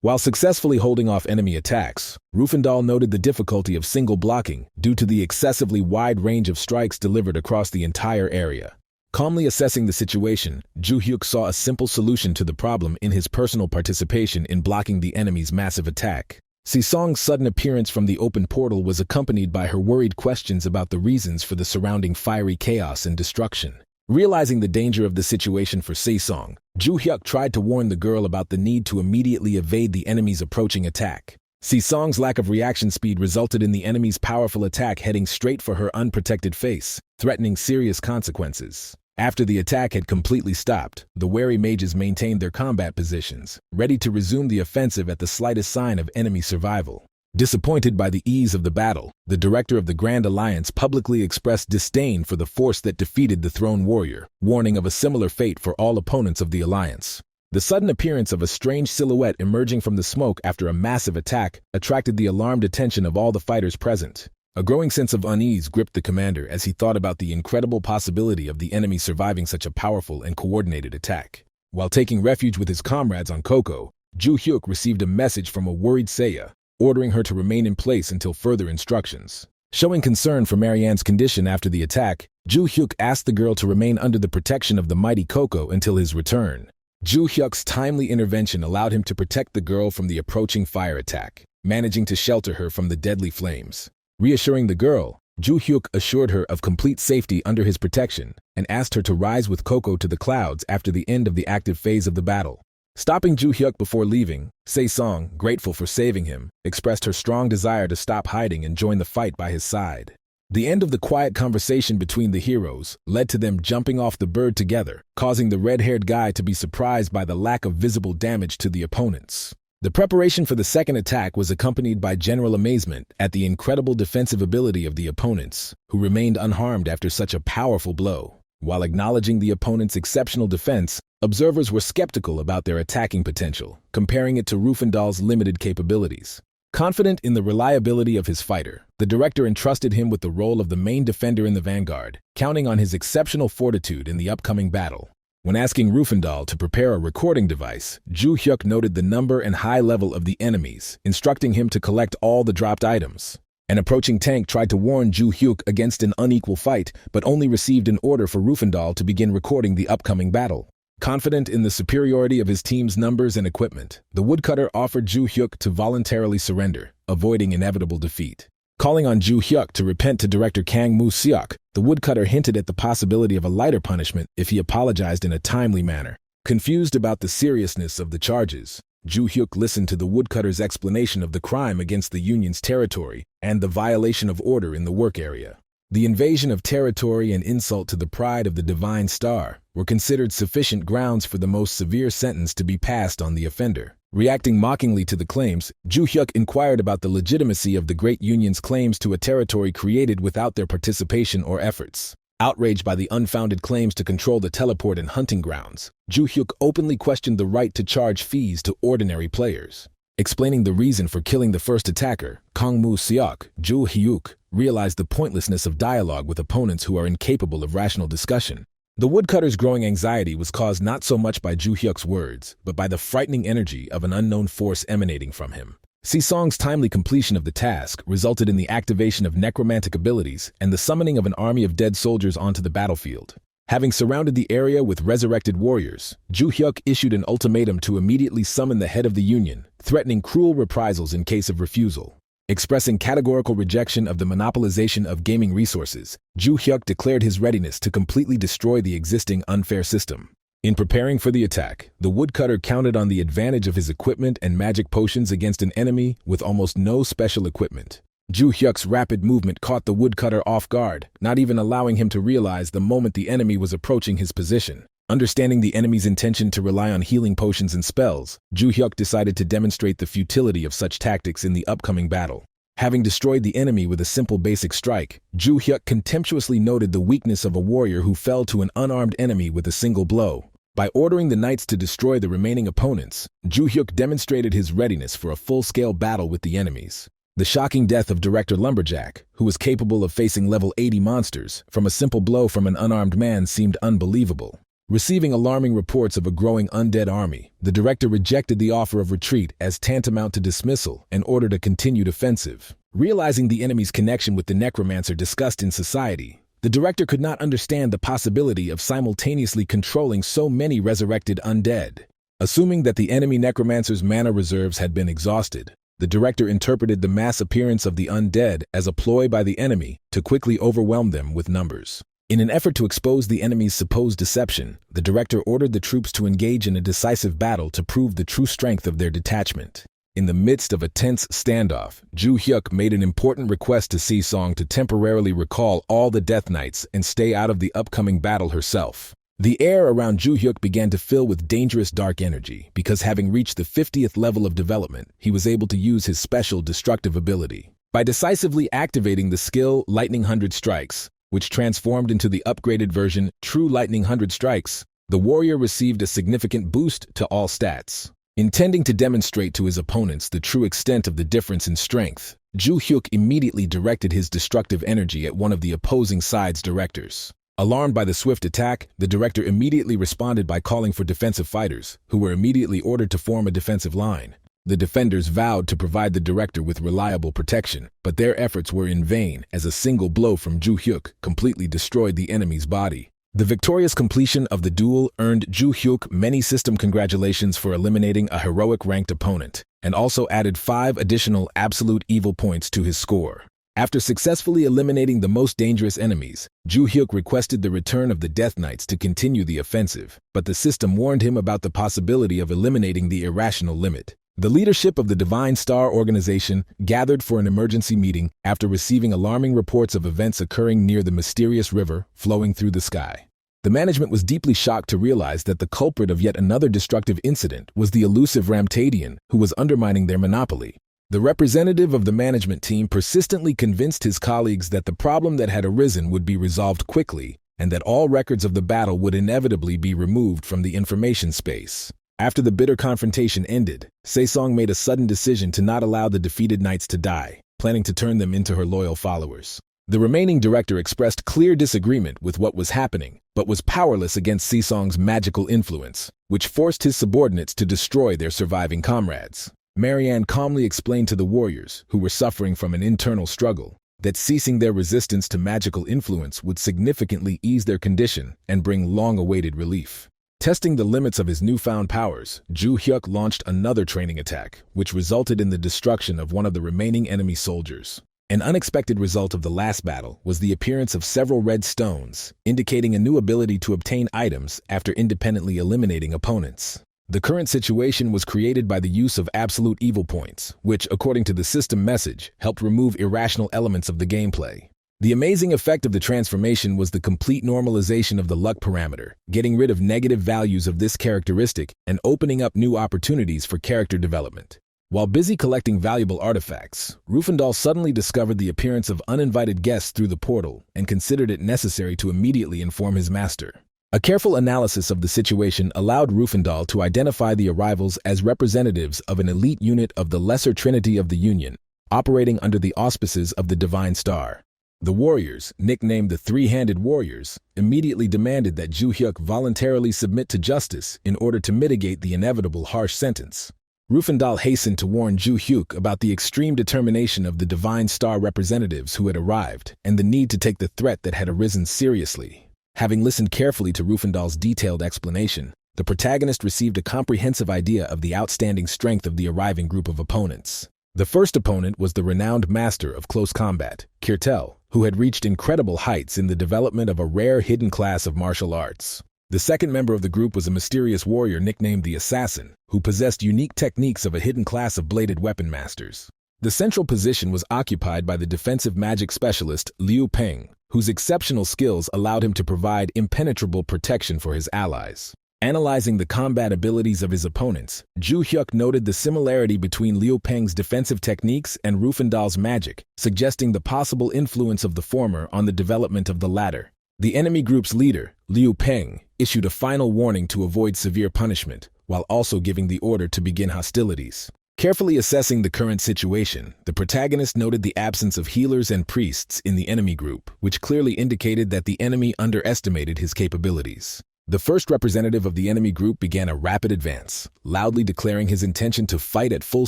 While successfully holding off enemy attacks, Rufendal noted the difficulty of single blocking due to the excessively wide range of strikes delivered across the entire area. Calmly assessing the situation, Ju Hyuk saw a simple solution to the problem in his personal participation in blocking the enemy's massive attack. Saesong's sudden appearance from the open portal was accompanied by her worried questions about the reasons for the surrounding fiery chaos and destruction. Realizing the danger of the situation for Se-song, Joo-hyuk tried to warn the girl about the need to immediately evade the enemy's approaching attack. Se-song's lack of reaction speed resulted in the enemy's powerful attack heading straight for her unprotected face, threatening serious consequences. After the attack had completely stopped, the wary mages maintained their combat positions, ready to resume the offensive at the slightest sign of enemy survival. Disappointed by the ease of the battle, the director of the Grand Alliance publicly expressed disdain for the force that defeated the Throne Warrior, warning of a similar fate for all opponents of the alliance. The sudden appearance of a strange silhouette emerging from the smoke after a massive attack attracted the alarmed attention of all the fighters present. A growing sense of unease gripped the commander as he thought about the incredible possibility of the enemy surviving such a powerful and coordinated attack. While taking refuge with his comrades on Koko, Joo-hyuk received a message from a worried Seiya, ordering her to remain in place until further instructions. Showing concern for Marianne's condition after the attack, Joo-hyuk asked the girl to remain under the protection of the mighty Koko until his return. Joo-hyuk's timely intervention allowed him to protect the girl from the approaching fire attack, managing to shelter her from the deadly flames. Reassuring the girl, Joo-hyuk assured her of complete safety under his protection and asked her to rise with Koko to the clouds after the end of the active phase of the battle. Stopping Joo-hyuk before leaving, Se-song, grateful for saving him, expressed her strong desire to stop hiding and join the fight by his side. The end of the quiet conversation between the heroes led to them jumping off the bird together, causing the red-haired guy to be surprised by the lack of visible damage to the opponents. The preparation for the second attack was accompanied by general amazement at the incredible defensive ability of the opponents, who remained unharmed after such a powerful blow. While acknowledging the opponent's exceptional defense, observers were skeptical about their attacking potential, comparing it to Rufendal's limited capabilities. Confident in the reliability of his fighter, the director entrusted him with the role of the main defender in the vanguard, counting on his exceptional fortitude in the upcoming battle. When asking Rufendal to prepare a recording device, Joo-hyuk noted the number and high level of the enemies, instructing him to collect all the dropped items. An approaching tank tried to warn Joo-hyuk against an unequal fight, but only received an order for Rufendal to begin recording the upcoming battle. Confident in the superiority of his team's numbers and equipment, the woodcutter offered Joo-hyuk to voluntarily surrender, avoiding inevitable defeat. Calling on Joo-hyuk to repent to director Kang Moo-seok, the woodcutter hinted at the possibility of a lighter punishment if he apologized in a timely manner. Confused about the seriousness of the charges, Joo-hyuk listened to the woodcutter's explanation of the crime against the Union's territory and the violation of order in the work area. The invasion of territory and insult to the pride of the Divine Star were considered sufficient grounds for the most severe sentence to be passed on the offender. Reacting mockingly to the claims, Joo-hyuk inquired about the legitimacy of the Great Union's claims to a territory created without their participation or efforts. Outraged by the unfounded claims to control the teleport and hunting grounds, Joo-hyuk openly questioned the right to charge fees to ordinary players. Explaining the reason for killing the first attacker, Kang Moo-seok, Joo-hyuk realized the pointlessness of dialogue with opponents who are incapable of rational discussion. The woodcutter's growing anxiety was caused not so much by Joo-hyuk's words, but by the frightening energy of an unknown force emanating from him. Se-song's timely completion of the task resulted in the activation of necromantic abilities and the summoning of an army of dead soldiers onto the battlefield. Having surrounded the area with resurrected warriors, Joo-hyuk issued an ultimatum to immediately summon the head of the Union, threatening cruel reprisals in case of refusal. Expressing categorical rejection of the monopolization of gaming resources, Joo-hyuk declared his readiness to completely destroy the existing unfair system. In preparing for the attack, the woodcutter counted on the advantage of his equipment and magic potions against an enemy with almost no special equipment. Joo-hyuk's rapid movement caught the woodcutter off guard, not even allowing him to realize the moment the enemy was approaching his position. Understanding the enemy's intention to rely on healing potions and spells, Joo-hyuk decided to demonstrate the futility of such tactics in the upcoming battle. Having destroyed the enemy with a simple basic strike, Joo-hyuk contemptuously noted the weakness of a warrior who fell to an unarmed enemy with a single blow. By ordering the knights to destroy the remaining opponents, Joo-hyuk demonstrated his readiness for a full-scale battle with the enemies. The shocking death of Director Lumberjack, who was capable of facing level 80 monsters, from a simple blow from an unarmed man seemed unbelievable. Receiving alarming reports of a growing undead army, the director rejected the offer of retreat as tantamount to dismissal and ordered a continued offensive. Realizing the enemy's connection with the necromancer discussed in society, the director could not understand the possibility of simultaneously controlling so many resurrected undead. Assuming that the enemy necromancer's mana reserves had been exhausted, the director interpreted the mass appearance of the undead as a ploy by the enemy to quickly overwhelm them with numbers. In an effort to expose the enemy's supposed deception, the director ordered the troops to engage in a decisive battle to prove the true strength of their detachment. In the midst of a tense standoff, Ju Hyuk made an important request to Si-song to temporarily recall all the Death Knights and stay out of the upcoming battle herself. The air around Ju Hyuk began to fill with dangerous dark energy because, having reached the 50th level of development, he was able to use his special destructive ability. By decisively activating the skill Lightning 100 Strikes, which transformed into the upgraded version True Lightning 100 Strikes, the warrior received a significant boost to all stats. Intending to demonstrate to his opponents the true extent of the difference in strength, Ju Hyuk immediately directed his destructive energy at one of the opposing side's directors. Alarmed by the swift attack, the director immediately responded by calling for defensive fighters, who were immediately ordered to form a defensive line. The defenders vowed to provide the director with reliable protection, but their efforts were in vain as a single blow from Ju Hyuk completely destroyed the enemy's body. The victorious completion of the duel earned Ju Hyuk many system congratulations for eliminating a heroic ranked opponent, and also added 5 additional absolute evil points to his score. After successfully eliminating the most dangerous enemies, Ju Hyuk requested the return of the Death Knights to continue the offensive, but the system warned him about the possibility of eliminating the irrational limit. The leadership of the Divine Star organization gathered for an emergency meeting after receiving alarming reports of events occurring near the mysterious river flowing through the sky. The management was deeply shocked to realize that the culprit of yet another destructive incident was the elusive Ramtadian, who was undermining their monopoly. The representative of the management team persistently convinced his colleagues that the problem that had arisen would be resolved quickly and that all records of the battle would inevitably be removed from the information space. After the bitter confrontation ended, Se-song made a sudden decision to not allow the defeated knights to die, planning to turn them into her loyal followers. The remaining director expressed clear disagreement with what was happening, but was powerless against Se-song's magical influence, which forced his subordinates to destroy their surviving comrades. Marianne calmly explained to the warriors, who were suffering from an internal struggle, that ceasing their resistance to magical influence would significantly ease their condition and bring long-awaited relief. Testing the limits of his newfound powers, Ju Hyuk launched another training attack, which resulted in the destruction of one of the remaining enemy soldiers. An unexpected result of the last battle was the appearance of several red stones, indicating a new ability to obtain items after independently eliminating opponents. The current situation was created by the use of absolute evil points, which, according to the system message, helped remove irrational elements of the gameplay. The amazing effect of the transformation was the complete normalization of the luck parameter, getting rid of negative values of this characteristic and opening up new opportunities for character development. While busy collecting valuable artifacts, Rufendal suddenly discovered the appearance of uninvited guests through the portal and considered it necessary to immediately inform his master. A careful analysis of the situation allowed Rufendal to identify the arrivals as representatives of an elite unit of the Lesser Trinity of the Union, operating under the auspices of the Divine Star. The warriors, nicknamed the Three-Handed Warriors, immediately demanded that Ju Hyuk voluntarily submit to justice in order to mitigate the inevitable harsh sentence. Rufendal hastened to warn Ju Hyuk about the extreme determination of the Divine Star representatives who had arrived and the need to take the threat that had arisen seriously. Having listened carefully to Rufendal's detailed explanation, the protagonist received a comprehensive idea of the outstanding strength of the arriving group of opponents. The first opponent was the renowned master of close combat, Kirtel, who had reached incredible heights in the development of a rare hidden class of martial arts. The second member of the group was a mysterious warrior nicknamed the Assassin, who possessed unique techniques of a hidden class of bladed weapon masters. The central position was occupied by the defensive magic specialist Liu Peng, whose exceptional skills allowed him to provide impenetrable protection for his allies. Analyzing the combat abilities of his opponents, Ju Hyuk noted the similarity between Liu Peng's defensive techniques and Rufendal's magic, suggesting the possible influence of the former on the development of the latter. The enemy group's leader, Liu Peng, issued a final warning to avoid severe punishment, while also giving the order to begin hostilities. Carefully assessing the current situation, the protagonist noted the absence of healers and priests in the enemy group, which clearly indicated that the enemy underestimated his capabilities. The first representative of the enemy group began a rapid advance, loudly declaring his intention to fight at full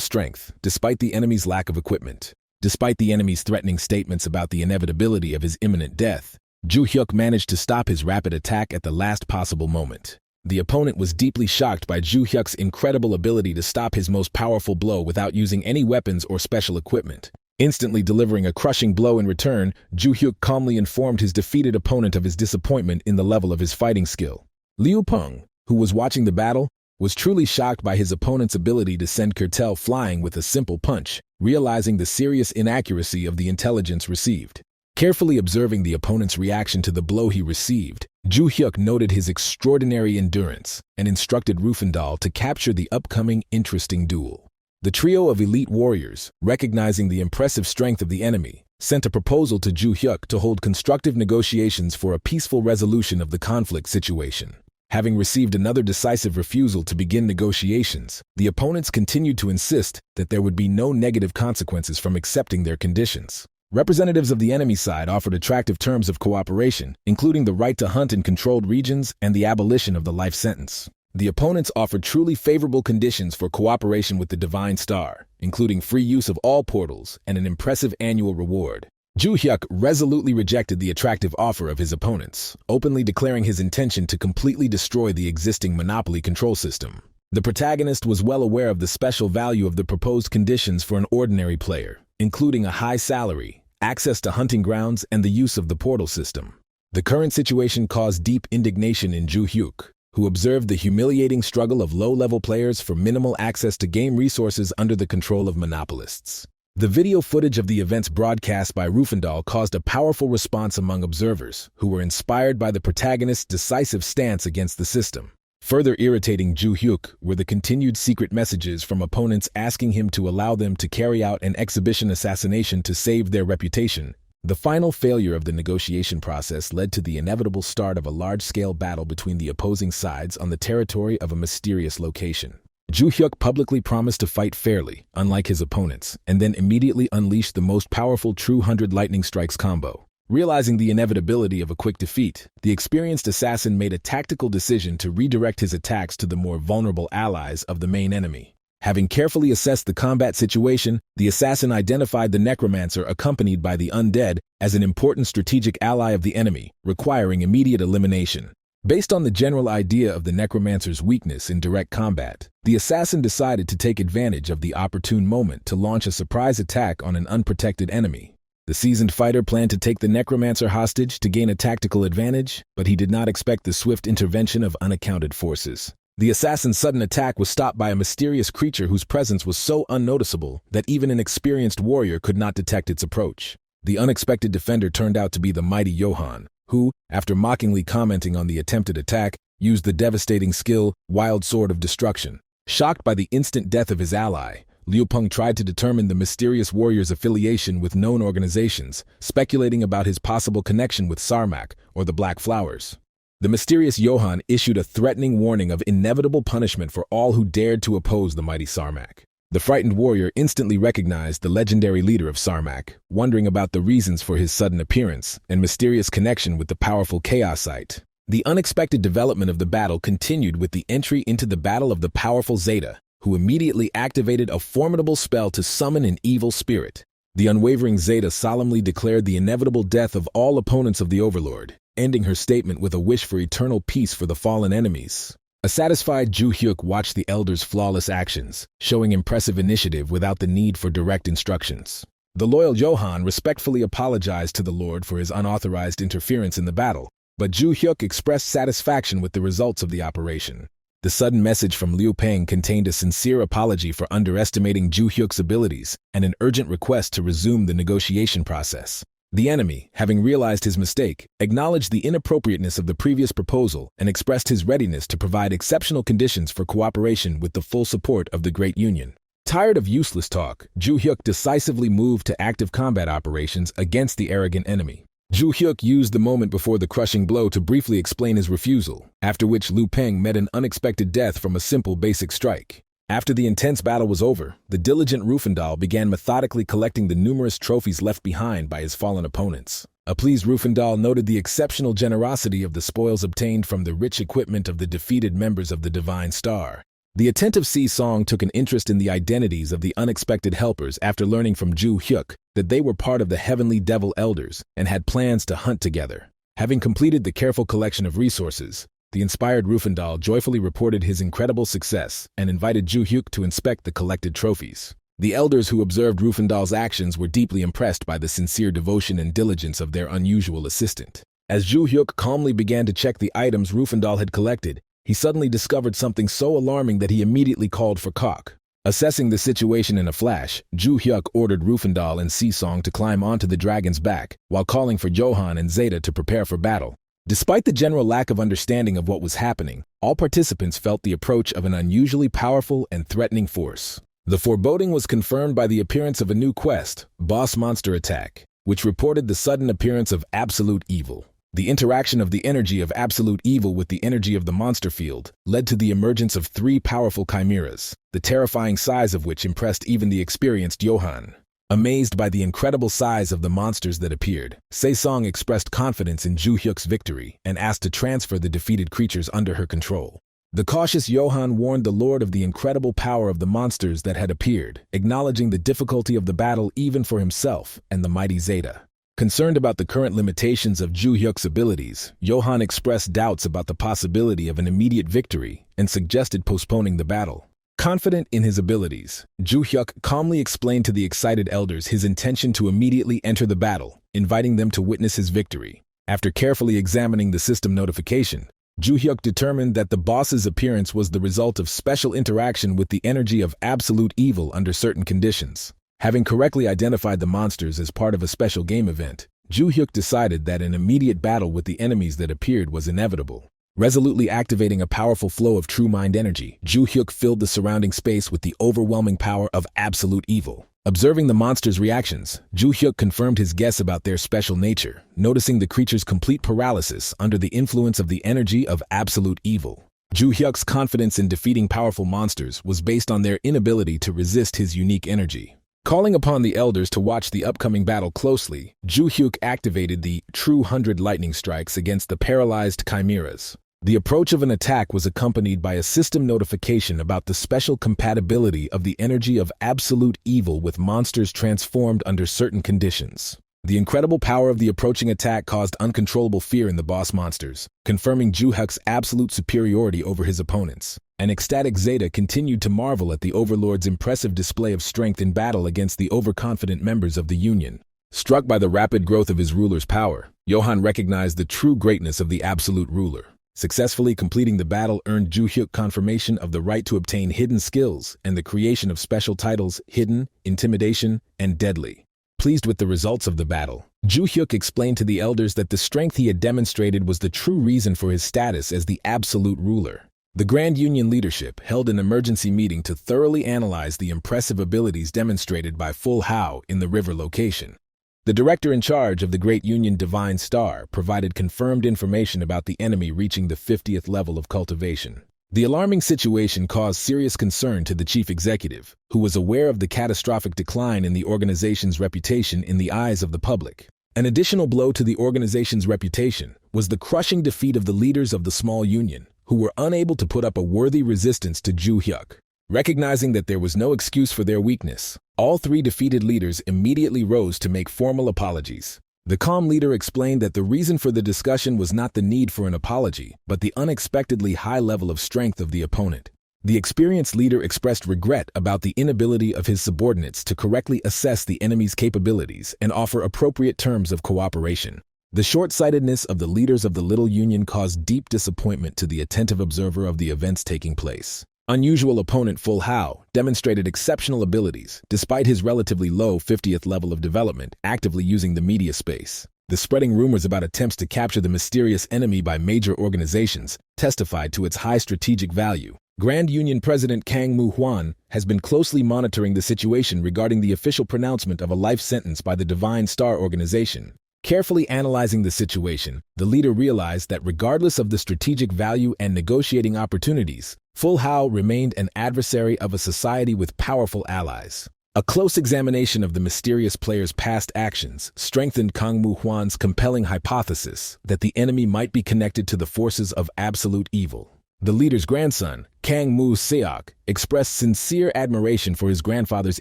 strength, despite the enemy's lack of equipment. Despite the enemy's threatening statements about the inevitability of his imminent death, Ju Hyuk managed to stop his rapid attack at the last possible moment. The opponent was deeply shocked by Ju Hyuk's incredible ability to stop his most powerful blow without using any weapons or special equipment. Instantly delivering a crushing blow in return, Ju Hyuk calmly informed his defeated opponent of his disappointment in the level of his fighting skill. Liu Peng, who was watching the battle, was truly shocked by his opponent's ability to send Kurtel flying with a simple punch, realizing the serious inaccuracy of the intelligence received. Carefully observing the opponent's reaction to the blow he received, Ju Hyuk noted his extraordinary endurance and instructed Rufendal to capture the upcoming interesting duel. The trio of elite warriors, recognizing the impressive strength of the enemy, sent a proposal to Ju Hyuk to hold constructive negotiations for a peaceful resolution of the conflict situation. Having received another decisive refusal to begin negotiations, the opponents continued to insist that there would be no negative consequences from accepting their conditions. Representatives of the enemy side offered attractive terms of cooperation, including the right to hunt in controlled regions and the abolition of the life sentence. The opponents offered truly favorable conditions for cooperation with the Divine Star, including free use of all portals and an impressive annual reward. Ju Hyuk resolutely rejected the attractive offer of his opponents, openly declaring his intention to completely destroy the existing monopoly control system. The protagonist was well aware of the special value of the proposed conditions for an ordinary player, including a high salary, access to hunting grounds, and the use of the portal system. The current situation caused deep indignation in Ju Hyuk, who observed the humiliating struggle of low-level players for minimal access to game resources under the control of monopolists. The video footage of the events broadcast by Rufendal caused a powerful response among observers, who were inspired by the protagonist's decisive stance against the system. Further irritating Ju Hyuk were the continued secret messages from opponents asking him to allow them to carry out an exhibition assassination to save their reputation. The final failure of the negotiation process led to the inevitable start of a large-scale battle between the opposing sides on the territory of a mysterious location. Ju Hyuk publicly promised to fight fairly, unlike his opponents, and then immediately unleashed the most powerful True 100 Lightning Strikes combo. Realizing the inevitability of a quick defeat, the experienced assassin made a tactical decision to redirect his attacks to the more vulnerable allies of the main enemy. Having carefully assessed the combat situation, the assassin identified the necromancer accompanied by the undead as an important strategic ally of the enemy, requiring immediate elimination. Based on the general idea of the necromancer's weakness in direct combat, the assassin decided to take advantage of the opportune moment to launch a surprise attack on an unprotected enemy. The seasoned fighter planned to take the necromancer hostage to gain a tactical advantage, but he did not expect the swift intervention of unaccounted forces. The assassin's sudden attack was stopped by a mysterious creature whose presence was so unnoticeable that even an experienced warrior could not detect its approach. The unexpected defender turned out to be the mighty Johann, who, after mockingly commenting on the attempted attack, used the devastating skill, Wild Sword of Destruction. Shocked by the instant death of his ally, Liu Peng tried to determine the mysterious warrior's affiliation with known organizations, speculating about his possible connection with Sarmak or the Black Flowers. The mysterious Johann issued a threatening warning of inevitable punishment for all who dared to oppose the mighty Sarmak. The frightened warrior instantly recognized the legendary leader of Sarmak, wondering about the reasons for his sudden appearance and mysterious connection with the powerful Chaosite. The unexpected development of the battle continued with the entry into the battle of the powerful Zeta, who immediately activated a formidable spell to summon an evil spirit. The unwavering Zeta solemnly declared the inevitable death of all opponents of the Overlord, ending her statement with a wish for eternal peace for the fallen enemies. A satisfied Ju Hyuk watched the Elder's flawless actions, showing impressive initiative without the need for direct instructions. The loyal Johann respectfully apologized to the Lord for his unauthorized interference in the battle, but Ju Hyuk expressed satisfaction with the results of the operation. The sudden message from Liu Peng contained a sincere apology for underestimating Ju Hyuk's abilities and an urgent request to resume the negotiation process. The enemy, having realized his mistake, acknowledged the inappropriateness of the previous proposal and expressed his readiness to provide exceptional conditions for cooperation with the full support of the Great Union. Tired of useless talk, Ju Hyuk decisively moved to active combat operations against the arrogant enemy. Ju Hyuk used the moment before the crushing blow to briefly explain his refusal, after which Liu Peng met an unexpected death from a simple basic strike. After the intense battle was over, the diligent Rufendal began methodically collecting the numerous trophies left behind by his fallen opponents. A pleased Rufendal noted the exceptional generosity of the spoils obtained from the rich equipment of the defeated members of the Divine Star. The attentive Song took an interest in the identities of the unexpected helpers after learning from Ju Hyuk that they were part of the Heavenly Devil Elders and had plans to hunt together. Having completed the careful collection of resources, the inspired Rufendal joyfully reported his incredible success and invited Ju Hyuk to inspect the collected trophies. The elders who observed Rufendal's actions were deeply impressed by the sincere devotion and diligence of their unusual assistant. As Ju Hyuk calmly began to check the items Rufendal had collected, he suddenly discovered something so alarming that he immediately called for Kok. Assessing the situation in a flash, Ju Hyuk ordered Rufendal and Sesong to climb onto the dragon's back, while calling for Johan and Zeta to prepare for battle. Despite the general lack of understanding of what was happening, all participants felt the approach of an unusually powerful and threatening force. The foreboding was confirmed by the appearance of a new quest, Boss Monster Attack, which reported the sudden appearance of absolute evil. The interaction of the energy of absolute evil with the energy of the monster field led to the emergence of 3 powerful chimeras, the terrifying size of which impressed even the experienced Johan. Amazed by the incredible size of the monsters that appeared, Sesong expressed confidence in Ju Hyuk's victory and asked to transfer the defeated creatures under her control. The cautious Johan warned the Lord of the incredible power of the monsters that had appeared, acknowledging the difficulty of the battle even for himself and the mighty Zeta. Concerned about the current limitations of Ju Hyuk's abilities, Johan expressed doubts about the possibility of an immediate victory and suggested postponing the battle. Confident in his abilities, Ju Hyuk calmly explained to the excited elders his intention to immediately enter the battle, inviting them to witness his victory. After carefully examining the system notification, Ju Hyuk determined that the boss's appearance was the result of special interaction with the energy of absolute evil under certain conditions. Having correctly identified the monsters as part of a special game event, Ju Hyuk decided that an immediate battle with the enemies that appeared was inevitable. Resolutely activating a powerful flow of true mind energy, Ju Hyuk filled the surrounding space with the overwhelming power of absolute evil. Observing the monsters' reactions, Ju Hyuk confirmed his guess about their special nature, noticing the creatures' complete paralysis under the influence of the energy of absolute evil. Ju Hyuk's confidence in defeating powerful monsters was based on their inability to resist his unique energy. Calling upon the elders to watch the upcoming battle closely, Ju Hyuk activated the True 100 lightning strikes against the paralyzed chimeras. The approach of an attack was accompanied by a system notification about the special compatibility of the energy of absolute evil with monsters transformed under certain conditions. The incredible power of the approaching attack caused uncontrollable fear in the boss monsters, confirming Ju Hyuk's absolute superiority over his opponents. An ecstatic Zeta continued to marvel at the Overlord's impressive display of strength in battle against the overconfident members of the Union. Struck by the rapid growth of his ruler's power, Johan recognized the true greatness of the absolute ruler. Successfully completing the battle earned Ju Hyuk confirmation of the right to obtain hidden skills and the creation of special titles Hidden, Intimidation, and Deadly. Pleased with the results of the battle, Ju Hyuk explained to the elders that the strength he had demonstrated was the true reason for his status as the absolute ruler. The Grand Union leadership held an emergency meeting to thoroughly analyze the impressive abilities demonstrated by Full Hao in the river location. The director in charge of the Great Union Divine Star provided confirmed information about the enemy reaching the 50th level of cultivation. The alarming situation caused serious concern to the chief executive, who was aware of the catastrophic decline in the organization's reputation in the eyes of the public. An additional blow to the organization's reputation was the crushing defeat of the leaders of the small union, who were unable to put up a worthy resistance to Ju Hyuk. Recognizing that there was no excuse for their weakness, all 3 defeated leaders immediately rose to make formal apologies. The calm leader explained that the reason for the discussion was not the need for an apology, but the unexpectedly high level of strength of the opponent. The experienced leader expressed regret about the inability of his subordinates to correctly assess the enemy's capabilities and offer appropriate terms of cooperation. The short-sightedness of the leaders of the Little Union caused deep disappointment to the attentive observer of the events taking place. Unusual opponent Full Hao demonstrated exceptional abilities, despite his relatively low 50th level of development, actively using the media space. The spreading rumors about attempts to capture the mysterious enemy by major organizations testified to its high strategic value. Grand Union President Kang Moo-hwan has been closely monitoring the situation regarding the official pronouncement of a life sentence by the Divine Star organization. Carefully analyzing the situation, the leader realized that regardless of the strategic value and negotiating opportunities, Full Hao remained an adversary of a society with powerful allies. A close examination of the mysterious player's past actions strengthened Kang Moo-hwan's compelling hypothesis that the enemy might be connected to the forces of absolute evil. The leader's grandson, Kang Moo-seok, expressed sincere admiration for his grandfather's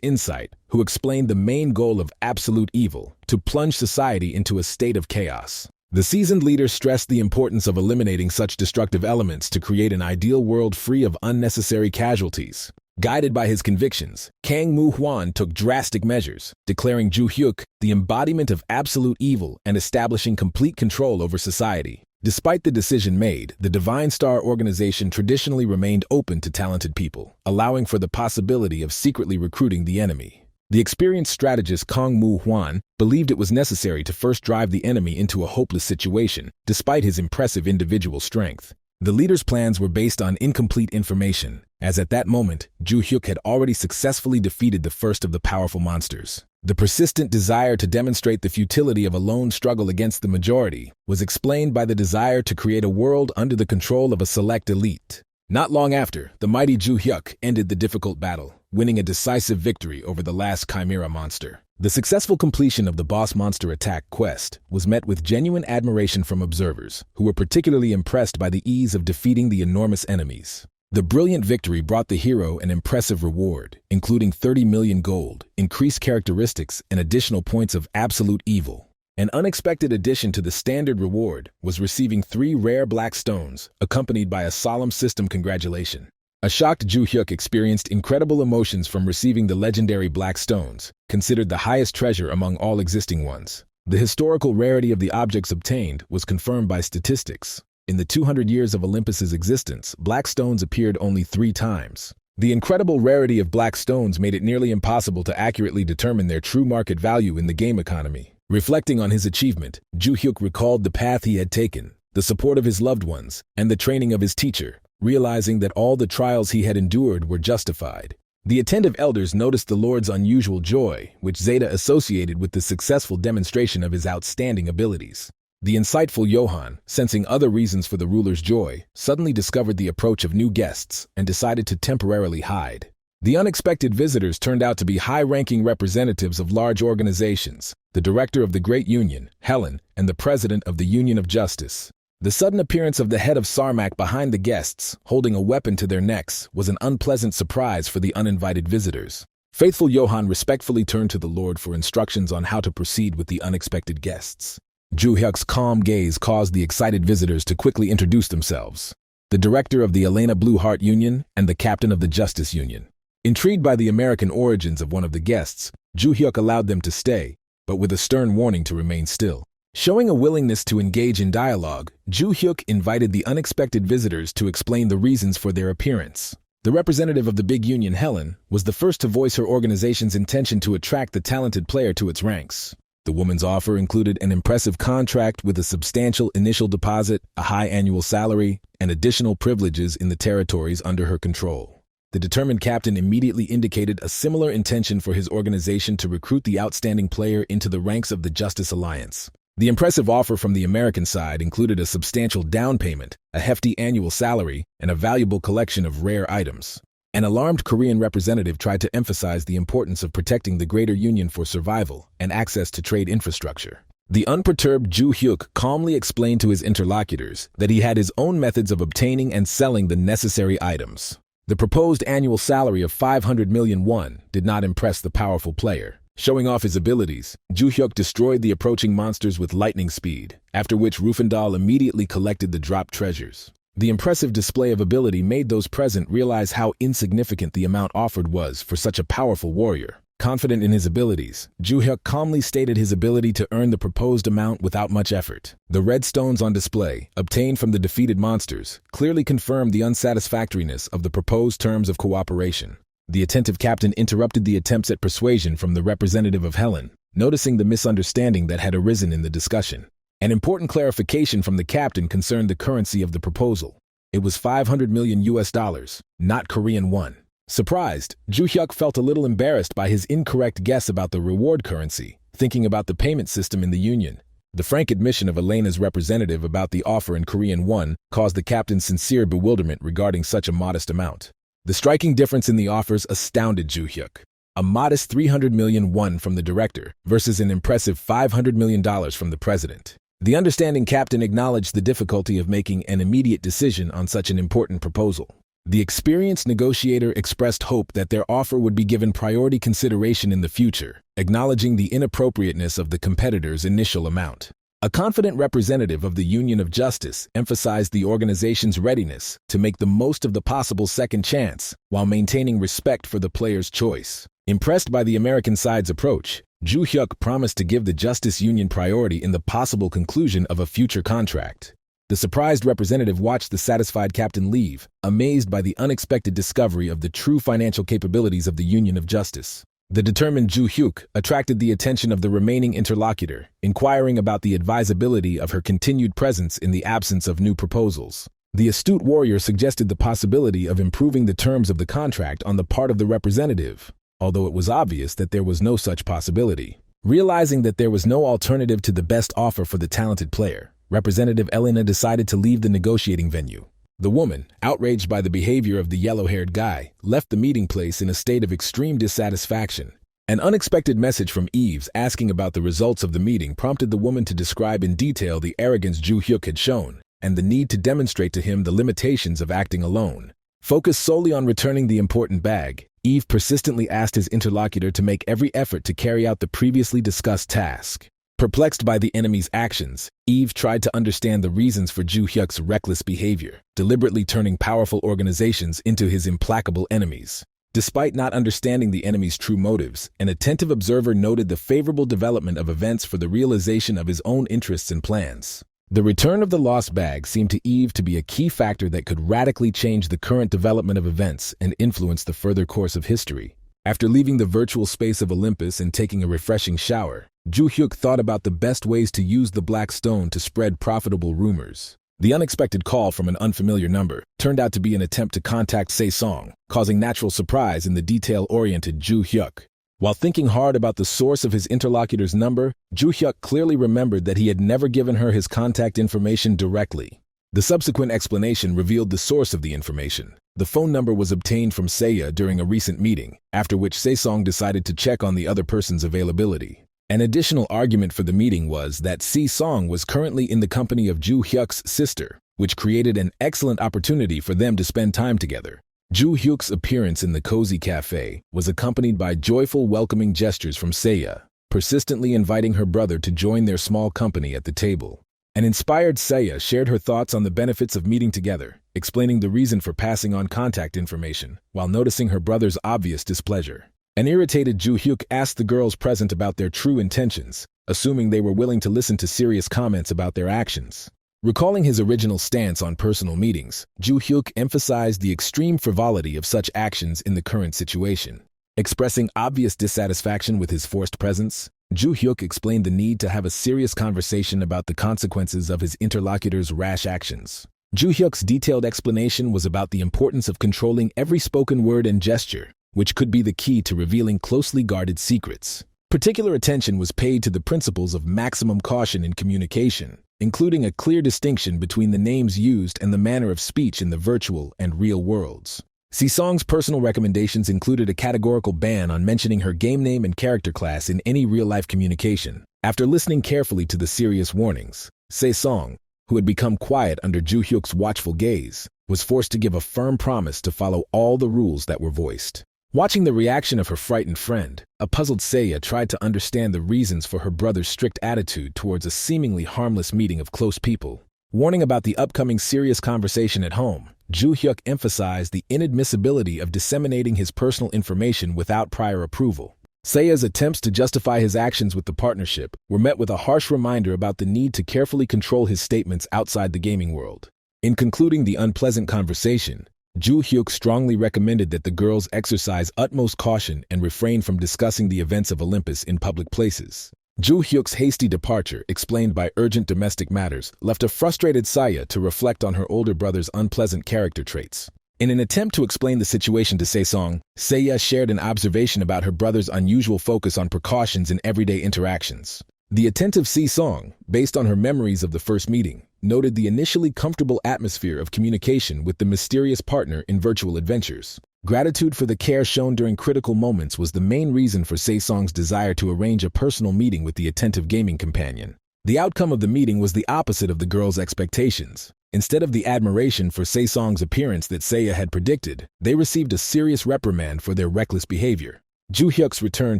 insight, who explained the main goal of absolute evil, to plunge society into a state of chaos. The seasoned leader stressed the importance of eliminating such destructive elements to create an ideal world free of unnecessary casualties. Guided by his convictions, Kang Moo-hwan took drastic measures, declaring Ju Hyuk the embodiment of absolute evil and establishing complete control over society. Despite the decision made, the Divine Star organization traditionally remained open to talented people, allowing for the possibility of secretly recruiting the enemy. The experienced strategist Kang Moo-hwan believed it was necessary to first drive the enemy into a hopeless situation, despite his impressive individual strength. The leader's plans were based on incomplete information, as at that moment, Ju Hyuk had already successfully defeated the first of the powerful monsters. The persistent desire to demonstrate the futility of a lone struggle against the majority was explained by the desire to create a world under the control of a select elite. Not long after, the mighty Ju Hyuk ended the difficult battle, winning a decisive victory over the last Chimera monster. The successful completion of the boss monster attack quest was met with genuine admiration from observers, who were particularly impressed by the ease of defeating the enormous enemies. The brilliant victory brought the hero an impressive reward, including 30 million gold, increased characteristics, and additional points of absolute evil. An unexpected addition to the standard reward was receiving 3 rare black stones, accompanied by a solemn system congratulation. A shocked Ju Hyuk experienced incredible emotions from receiving the legendary black stones, considered the highest treasure among all existing ones. The historical rarity of the objects obtained was confirmed by statistics. In the 200 years of Olympus's existence, black stones appeared only 3 times. The incredible rarity of black stones made it nearly impossible to accurately determine their true market value in the game economy. Reflecting on his achievement, Ju Hyuk recalled the path he had taken, the support of his loved ones, and the training of his teacher, realizing that all the trials he had endured were justified. The attentive elders noticed the Lord's unusual joy, which Zeta associated with the successful demonstration of his outstanding abilities. The insightful Johann, sensing other reasons for the ruler's joy, suddenly discovered the approach of new guests and decided to temporarily hide. The unexpected visitors turned out to be high-ranking representatives of large organizations, the director of the Great Union, Helen, and the president of the Union of Justice. The sudden appearance of the head of Sarmak behind the guests, holding a weapon to their necks, was an unpleasant surprise for the uninvited visitors. Faithful Johann respectfully turned to the Lord for instructions on how to proceed with the unexpected guests. Ju Hyuk's calm gaze caused the excited visitors to quickly introduce themselves. The director of the Elena Blue Heart Union and the captain of the Justice Union. Intrigued by the American origins of one of the guests, Ju Hyuk allowed them to stay, but with a stern warning to remain still. Showing a willingness to engage in dialogue, Ju Hyuk invited the unexpected visitors to explain the reasons for their appearance. The representative of the big union, Helen, was the first to voice her organization's intention to attract the talented player to its ranks. The woman's offer included an impressive contract with a substantial initial deposit, a high annual salary, and additional privileges in the territories under her control. The determined captain immediately indicated a similar intention for his organization to recruit the outstanding player into the ranks of the Justice Alliance. The impressive offer from the American side included a substantial down payment, a hefty annual salary, and a valuable collection of rare items. An alarmed Korean representative tried to emphasize the importance of protecting the Greater Union for survival and access to trade infrastructure. The unperturbed Ju Hyuk calmly explained to his interlocutors that he had his own methods of obtaining and selling the necessary items. The proposed annual salary of 500 million won did not impress the powerful player. Showing off his abilities, Ju Hyuk destroyed the approaching monsters with lightning speed, after which Rufendal immediately collected the dropped treasures. The impressive display of ability made those present realize how insignificant the amount offered was for such a powerful warrior. Confident in his abilities, Ju Hyuk calmly stated his ability to earn the proposed amount without much effort. The red stones on display, obtained from the defeated monsters, clearly confirmed the unsatisfactoriness of the proposed terms of cooperation. The attentive captain interrupted the attempts at persuasion from the representative of Helen, noticing the misunderstanding that had arisen in the discussion. An important clarification from the captain concerned the currency of the proposal. It was 500 million US dollars, not Korean won. Surprised, Ju Hyuk felt a little embarrassed by his incorrect guess about the reward currency, thinking about the payment system in the Union. The frank admission of Elena's representative about the offer in Korean won caused the captain's sincere bewilderment regarding such a modest amount. The striking difference in the offers astounded Ju Hyuk. A modest 300 million won from the director versus an impressive $500 million from the president. The understanding captain acknowledged the difficulty of making an immediate decision on such an important proposal. The experienced negotiator expressed hope that their offer would be given priority consideration in the future, acknowledging the inappropriateness of the competitor's initial amount. A confident representative of the Union of Justice emphasized the organization's readiness to make the most of the possible second chance while maintaining respect for the player's choice. Impressed by the American side's approach, Joo Hyuk promised to give the Justice Union priority in the possible conclusion of a future contract. The surprised representative watched the satisfied captain leave, amazed by the unexpected discovery of the true financial capabilities of the Union of Justice. The determined Joo Hyuk attracted the attention of the remaining interlocutor, inquiring about the advisability of her continued presence in the absence of new proposals. The astute warrior suggested the possibility of improving the terms of the contract on the part of the representative, although it was obvious that there was no such possibility. Realizing that there was no alternative to the best offer for the talented player, Representative Elena decided to leave the negotiating venue. The woman, outraged by the behavior of the yellow-haired guy, left the meeting place in a state of extreme dissatisfaction. An unexpected message from Eves asking about the results of the meeting prompted the woman to describe in detail the arrogance Joo Hyuk had shown, and the need to demonstrate to him the limitations of acting alone. Focused solely on returning the important bag, Eve persistently asked his interlocutor to make every effort to carry out the previously discussed task. Perplexed by the enemy's actions, Eve tried to understand the reasons for Joo Hyuk's reckless behavior, deliberately turning powerful organizations into his implacable enemies. Despite not understanding the enemy's true motives, an attentive observer noted the favorable development of events for the realization of his own interests and plans. The return of the lost bag seemed to Eve to be a key factor that could radically change the current development of events and influence the further course of history. After leaving the virtual space of Olympus and taking a refreshing shower, Joo Hyuk thought about the best ways to use the black stone to spread profitable rumors. The unexpected call from an unfamiliar number turned out to be an attempt to contact Se-song, causing natural surprise in the detail-oriented Joo Hyuk. While thinking hard about the source of his interlocutor's number, Joo Hyuk clearly remembered that he had never given her his contact information directly. The subsequent explanation revealed the source of the information. The phone number was obtained from Seiya during a recent meeting, after which Se-song decided to check on the other person's availability. An additional argument for the meeting was that Se-song was currently in the company of Joo Hyuk's sister, which created an excellent opportunity for them to spend time together. Joo Hyuk's appearance in the cozy cafe was accompanied by joyful welcoming gestures from Seiya, persistently inviting her brother to join their small company at the table. An inspired Seiya shared her thoughts on the benefits of meeting together, explaining the reason for passing on contact information, while noticing her brother's obvious displeasure. An irritated Joo Hyuk asked the girls present about their true intentions, assuming they were willing to listen to serious comments about their actions. Recalling his original stance on personal meetings, Joo Hyuk emphasized the extreme frivolity of such actions in the current situation. Expressing obvious dissatisfaction with his forced presence, Joo Hyuk explained the need to have a serious conversation about the consequences of his interlocutor's rash actions. Joo Hyuk's detailed explanation was about the importance of controlling every spoken word and gesture, which could be the key to revealing closely guarded secrets. Particular attention was paid to the principles of maximum caution in communication, including a clear distinction between the names used and the manner of speech in the virtual and real worlds. Se-song's personal recommendations included a categorical ban on mentioning her game name and character class in any real-life communication. After listening carefully to the serious warnings, Se-song, who had become quiet under Joo Hyuk's watchful gaze, was forced to give a firm promise to follow all the rules that were voiced. Watching the reaction of her frightened friend, a puzzled Seiya tried to understand the reasons for her brother's strict attitude towards a seemingly harmless meeting of close people. Warning about the upcoming serious conversation at home, Joo Hyuk emphasized the inadmissibility of disseminating his personal information without prior approval. Seiya's attempts to justify his actions with the partnership were met with a harsh reminder about the need to carefully control his statements outside the gaming world. In concluding the unpleasant conversation, Joo Hyuk strongly recommended that the girls exercise utmost caution and refrain from discussing the events of Olympus in public places. Joo Hyuk's hasty departure, explained by urgent domestic matters, left a frustrated Seiya to reflect on her older brother's unpleasant character traits. In an attempt to explain the situation to Se-song, Seiya shared an observation about her brother's unusual focus on precautions in everyday interactions. The attentive Se-song, based on her memories of the first meeting, noted the initially comfortable atmosphere of communication with the mysterious partner in virtual adventures. Gratitude for the care shown during critical moments was the main reason for Se-song's desire to arrange a personal meeting with the attentive gaming companion. The outcome of the meeting was the opposite of the girls' expectations. Instead of the admiration for Se-song's appearance that Seiya had predicted, they received a serious reprimand for their reckless behavior. Ju Hyuk's return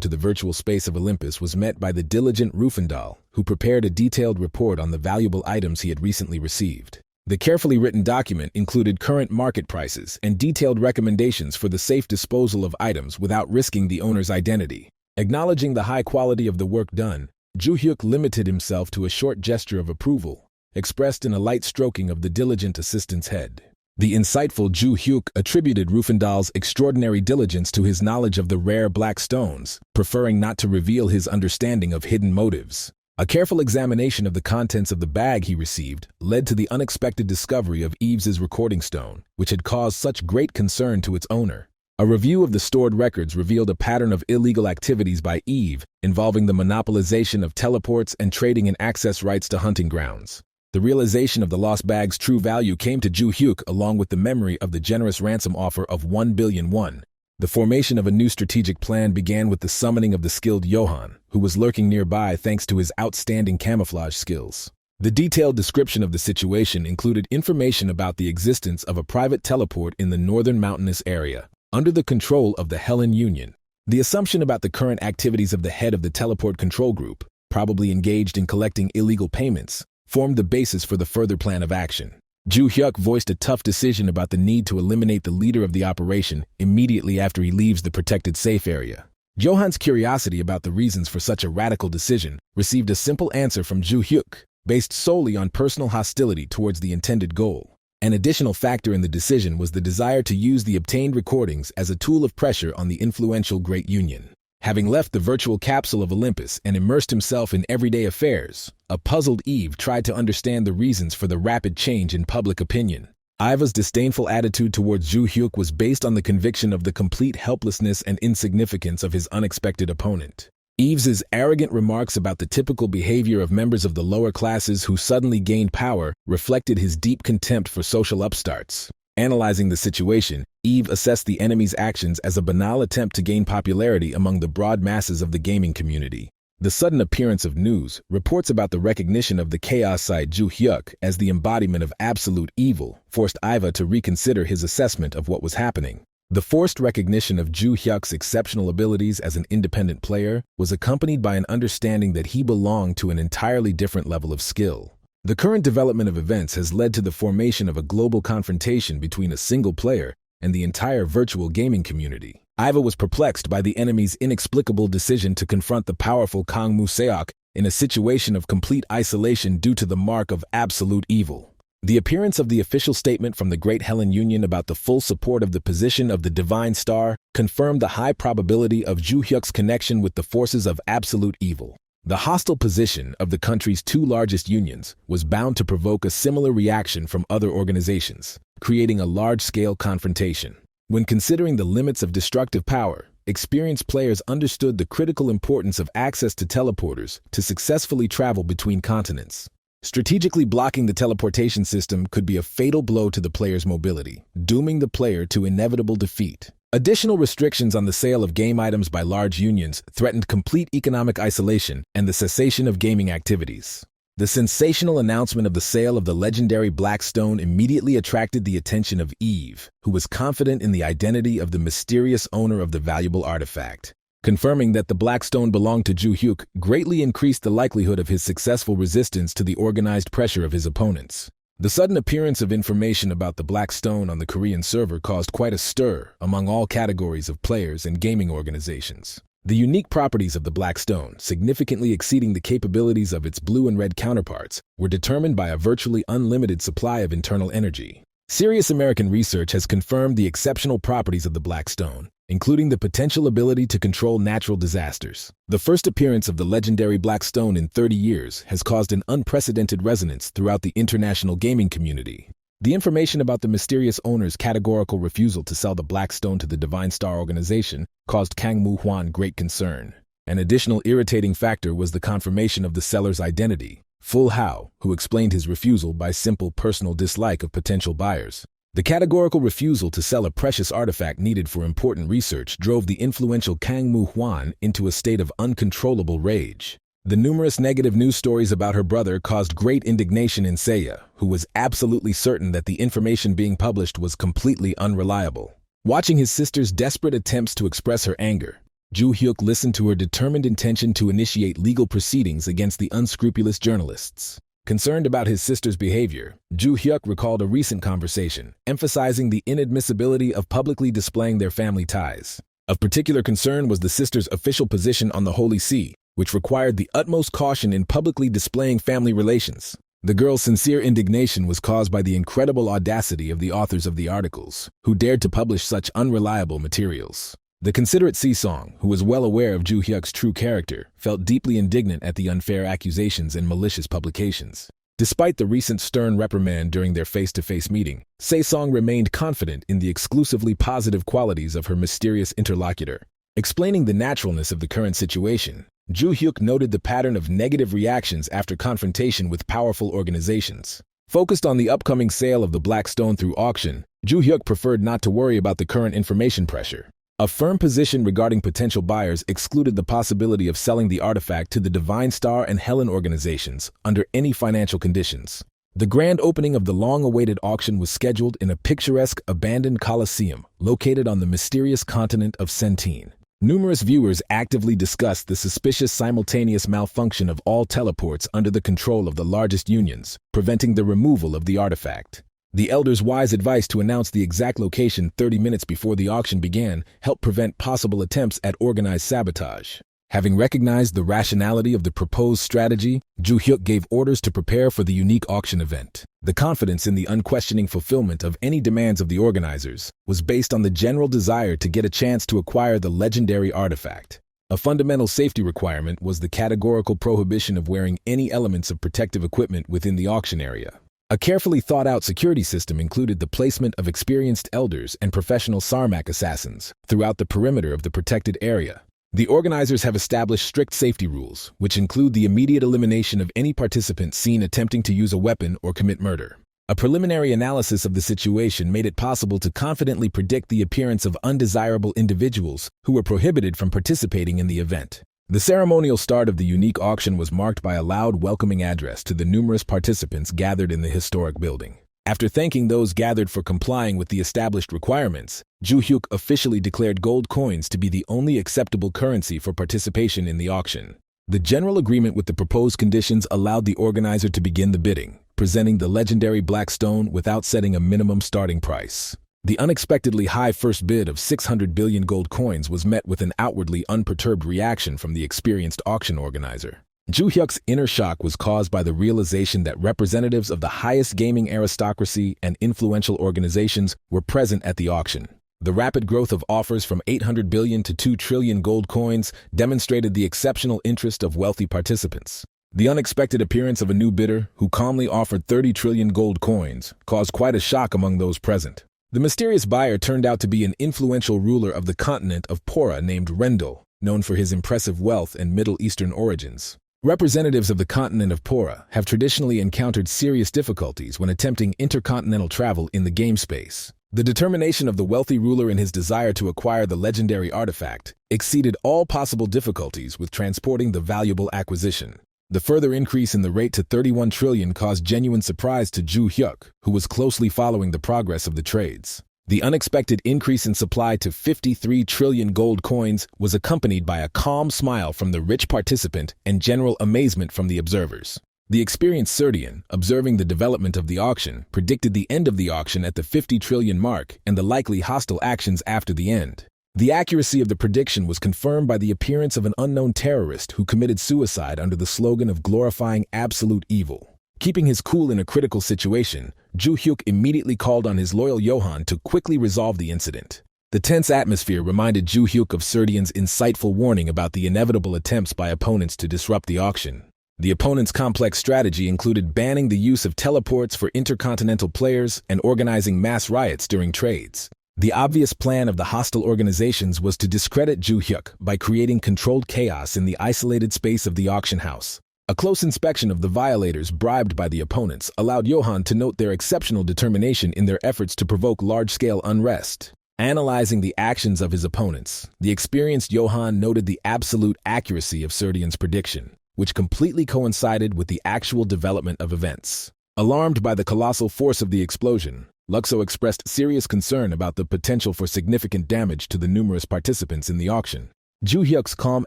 to the virtual space of Olympus was met by the diligent Rufendal, who prepared a detailed report on the valuable items he had recently received. The carefully written document included current market prices and detailed recommendations for the safe disposal of items without risking the owner's identity. Acknowledging the high quality of the work done, Ju Hyuk limited himself to a short gesture of approval, expressed in a light stroking of the diligent assistant's head. The insightful Ju Hyuk attributed Rufendal's extraordinary diligence to his knowledge of the rare black stones, preferring not to reveal his understanding of hidden motives. A careful examination of the contents of the bag he received led to the unexpected discovery of Eve's recording stone, which had caused such great concern to its owner. A review of the stored records revealed a pattern of illegal activities by Eve involving the monopolization of teleports and trading in access rights to hunting grounds. The realization of the lost bag's true value came to Ju Hyuk along with the memory of the generous ransom offer of 1 billion won. The formation of a new strategic plan began with the summoning of the skilled Johan, who was lurking nearby thanks to his outstanding camouflage skills. The detailed description of the situation included information about the existence of a private teleport in the northern mountainous area, under the control of the Hellen Union. The assumption about the current activities of the head of the teleport control group, probably engaged in collecting illegal payments, formed the basis for the further plan of action. Ju Hyuk voiced a tough decision about the need to eliminate the leader of the operation immediately after he leaves the protected safe area. Johan's curiosity about the reasons for such a radical decision received a simple answer from Ju Hyuk, based solely on personal hostility towards the intended goal. An additional factor in the decision was the desire to use the obtained recordings as a tool of pressure on the influential Great Union. Having left the virtual capsule of Olympus and immersed himself in everyday affairs, a puzzled Eve tried to understand the reasons for the rapid change in public opinion. Iva's disdainful attitude towards Ju Hyuk was based on the conviction of the complete helplessness and insignificance of his unexpected opponent. Eve's arrogant remarks about the typical behavior of members of the lower classes who suddenly gained power reflected his deep contempt for social upstarts. Analyzing the situation, Eve assessed the enemy's actions as a banal attempt to gain popularity among the broad masses of the gaming community. The sudden appearance of news, reports about the recognition of the chaos-side Ju Hyuk as the embodiment of absolute evil, forced Iva to reconsider his assessment of what was happening. The forced recognition of Ju Hyuk's exceptional abilities as an independent player was accompanied by an understanding that he belonged to an entirely different level of skill. The current development of events has led to the formation of a global confrontation between a single player and the entire virtual gaming community. Iva was perplexed by the enemy's inexplicable decision to confront the powerful Kang Museok in a situation of complete isolation due to the mark of absolute evil. The appearance of the official statement from the Great Hellen Union about the full support of the position of the Divine Star confirmed the high probability of Ju Hyuk's connection with the forces of absolute evil. The hostile position of the country's two largest unions was bound to provoke a similar reaction from other organizations, creating a large-scale confrontation. When considering the limits of destructive power, experienced players understood the critical importance of access to teleporters to successfully travel between continents. Strategically blocking the teleportation system could be a fatal blow to the player's mobility, dooming the player to inevitable defeat. Additional restrictions on the sale of game items by large unions threatened complete economic isolation and the cessation of gaming activities. The sensational announcement of the sale of the legendary Black Stone immediately attracted the attention of Eve, who was confident in the identity of the mysterious owner of the valuable artifact. Confirming that the Black Stone belonged to Ju Hyuk greatly increased the likelihood of his successful resistance to the organized pressure of his opponents. The sudden appearance of information about the Black Stone on the Korean server caused quite a stir among all categories of players and gaming organizations. The unique properties of the Black Stone, significantly exceeding the capabilities of its blue and red counterparts, were determined by a virtually unlimited supply of internal energy. Serious American research has confirmed the exceptional properties of the Black Stone, including the potential ability to control natural disasters. The first appearance of the legendary Black Stone in 30 years has caused an unprecedented resonance throughout the international gaming community. The information about the mysterious owner's categorical refusal to sell the Black Stone to the Divine Star organization caused Kang Mu-hwan great concern. An additional irritating factor was the confirmation of the seller's identity, Fu Hao, who explained his refusal by simple personal dislike of potential buyers. The categorical refusal to sell a precious artifact needed for important research drove the influential Kang Mu-hwan into a state of uncontrollable rage. The numerous negative news stories about her brother caused great indignation in Seiya, who was absolutely certain that the information being published was completely unreliable. Watching his sister's desperate attempts to express her anger, Ju Hyuk listened to her determined intention to initiate legal proceedings against the unscrupulous journalists. Concerned about his sister's behavior, Ju Hyuk recalled a recent conversation, emphasizing the inadmissibility of publicly displaying their family ties. Of particular concern was the sister's official position on the Holy See, which required the utmost caution in publicly displaying family relations. The girl's sincere indignation was caused by the incredible audacity of the authors of the articles, who dared to publish such unreliable materials. The considerate Si-song, who was well aware of Ju Hyuk's true character, felt deeply indignant at the unfair accusations and malicious publications. Despite the recent stern reprimand during their face-to-face meeting, Si-song remained confident in the exclusively positive qualities of her mysterious interlocutor. Explaining the naturalness of the current situation, Ju Hyuk noted the pattern of negative reactions after confrontation with powerful organizations. Focused on the upcoming sale of the black stone through auction, Ju Hyuk preferred not to worry about the current information pressure. A firm position regarding potential buyers excluded the possibility of selling the artifact to the Divine Star and Helen organizations under any financial conditions. The grand opening of the long-awaited auction was scheduled in a picturesque abandoned coliseum located on the mysterious continent of Centene. Numerous viewers actively discussed the suspicious simultaneous malfunction of all teleports under the control of the largest unions, preventing the removal of the artifact. The elders' wise advice to announce the exact location 30 minutes before the auction began helped prevent possible attempts at organized sabotage. Having recognized the rationality of the proposed strategy, Ju Hyuk gave orders to prepare for the unique auction event. The confidence in the unquestioning fulfillment of any demands of the organizers was based on the general desire to get a chance to acquire the legendary artifact. A fundamental safety requirement was the categorical prohibition of wearing any elements of protective equipment within the auction area. A carefully thought-out security system included the placement of experienced elders and professional Sarmak assassins throughout the perimeter of the protected area. The organizers have established strict safety rules, which include the immediate elimination of any participant seen attempting to use a weapon or commit murder. A preliminary analysis of the situation made it possible to confidently predict the appearance of undesirable individuals who were prohibited from participating in the event. The ceremonial start of the unique auction was marked by a loud welcoming address to the numerous participants gathered in the historic building. After thanking those gathered for complying with the established requirements, Ju Hyuk officially declared gold coins to be the only acceptable currency for participation in the auction. The general agreement with the proposed conditions allowed the organizer to begin the bidding, presenting the legendary black stone without setting a minimum starting price. The unexpectedly high first bid of 600 billion gold coins was met with an outwardly unperturbed reaction from the experienced auction organizer. Ju Hyuk's inner shock was caused by the realization that representatives of the highest gaming aristocracy and influential organizations were present at the auction. The rapid growth of offers from 800 billion to 2 trillion gold coins demonstrated the exceptional interest of wealthy participants. The unexpected appearance of a new bidder, who calmly offered 30 trillion gold coins, caused quite a shock among those present. The mysterious buyer turned out to be an influential ruler of the continent of Pora named Rendel, known for his impressive wealth and Middle Eastern origins. Representatives of the continent of Pora have traditionally encountered serious difficulties when attempting intercontinental travel in the game space. The determination of the wealthy ruler in his desire to acquire the legendary artifact exceeded all possible difficulties with transporting the valuable acquisition. The further increase in the rate to 31 trillion caused genuine surprise to Ju Hyuk, who was closely following the progress of the trades. The unexpected increase in supply to 53 trillion gold coins was accompanied by a calm smile from the rich participant and general amazement from the observers. The experienced Serdian, observing the development of the auction, predicted the end of the auction at the 50 trillion mark and the likely hostile actions after the end. The accuracy of the prediction was confirmed by the appearance of an unknown terrorist who committed suicide under the slogan of glorifying absolute evil. Keeping his cool in a critical situation, Ju Hyuk immediately called on his loyal Johan to quickly resolve the incident. The tense atmosphere reminded Ju Hyuk of Serdian's insightful warning about the inevitable attempts by opponents to disrupt the auction. The opponent's complex strategy included banning the use of teleports for intercontinental players and organizing mass riots during trades. The obvious plan of the hostile organizations was to discredit Ju Hyuk by creating controlled chaos in the isolated space of the auction house. A close inspection of the violators bribed by the opponents allowed Johan to note their exceptional determination in their efforts to provoke large-scale unrest. Analyzing the actions of his opponents, the experienced Johan noted the absolute accuracy of Serdian's prediction, which completely coincided with the actual development of events. Alarmed by the colossal force of the explosion, Luxo expressed serious concern about the potential for significant damage to the numerous participants in the auction. Ju Hyuk's calm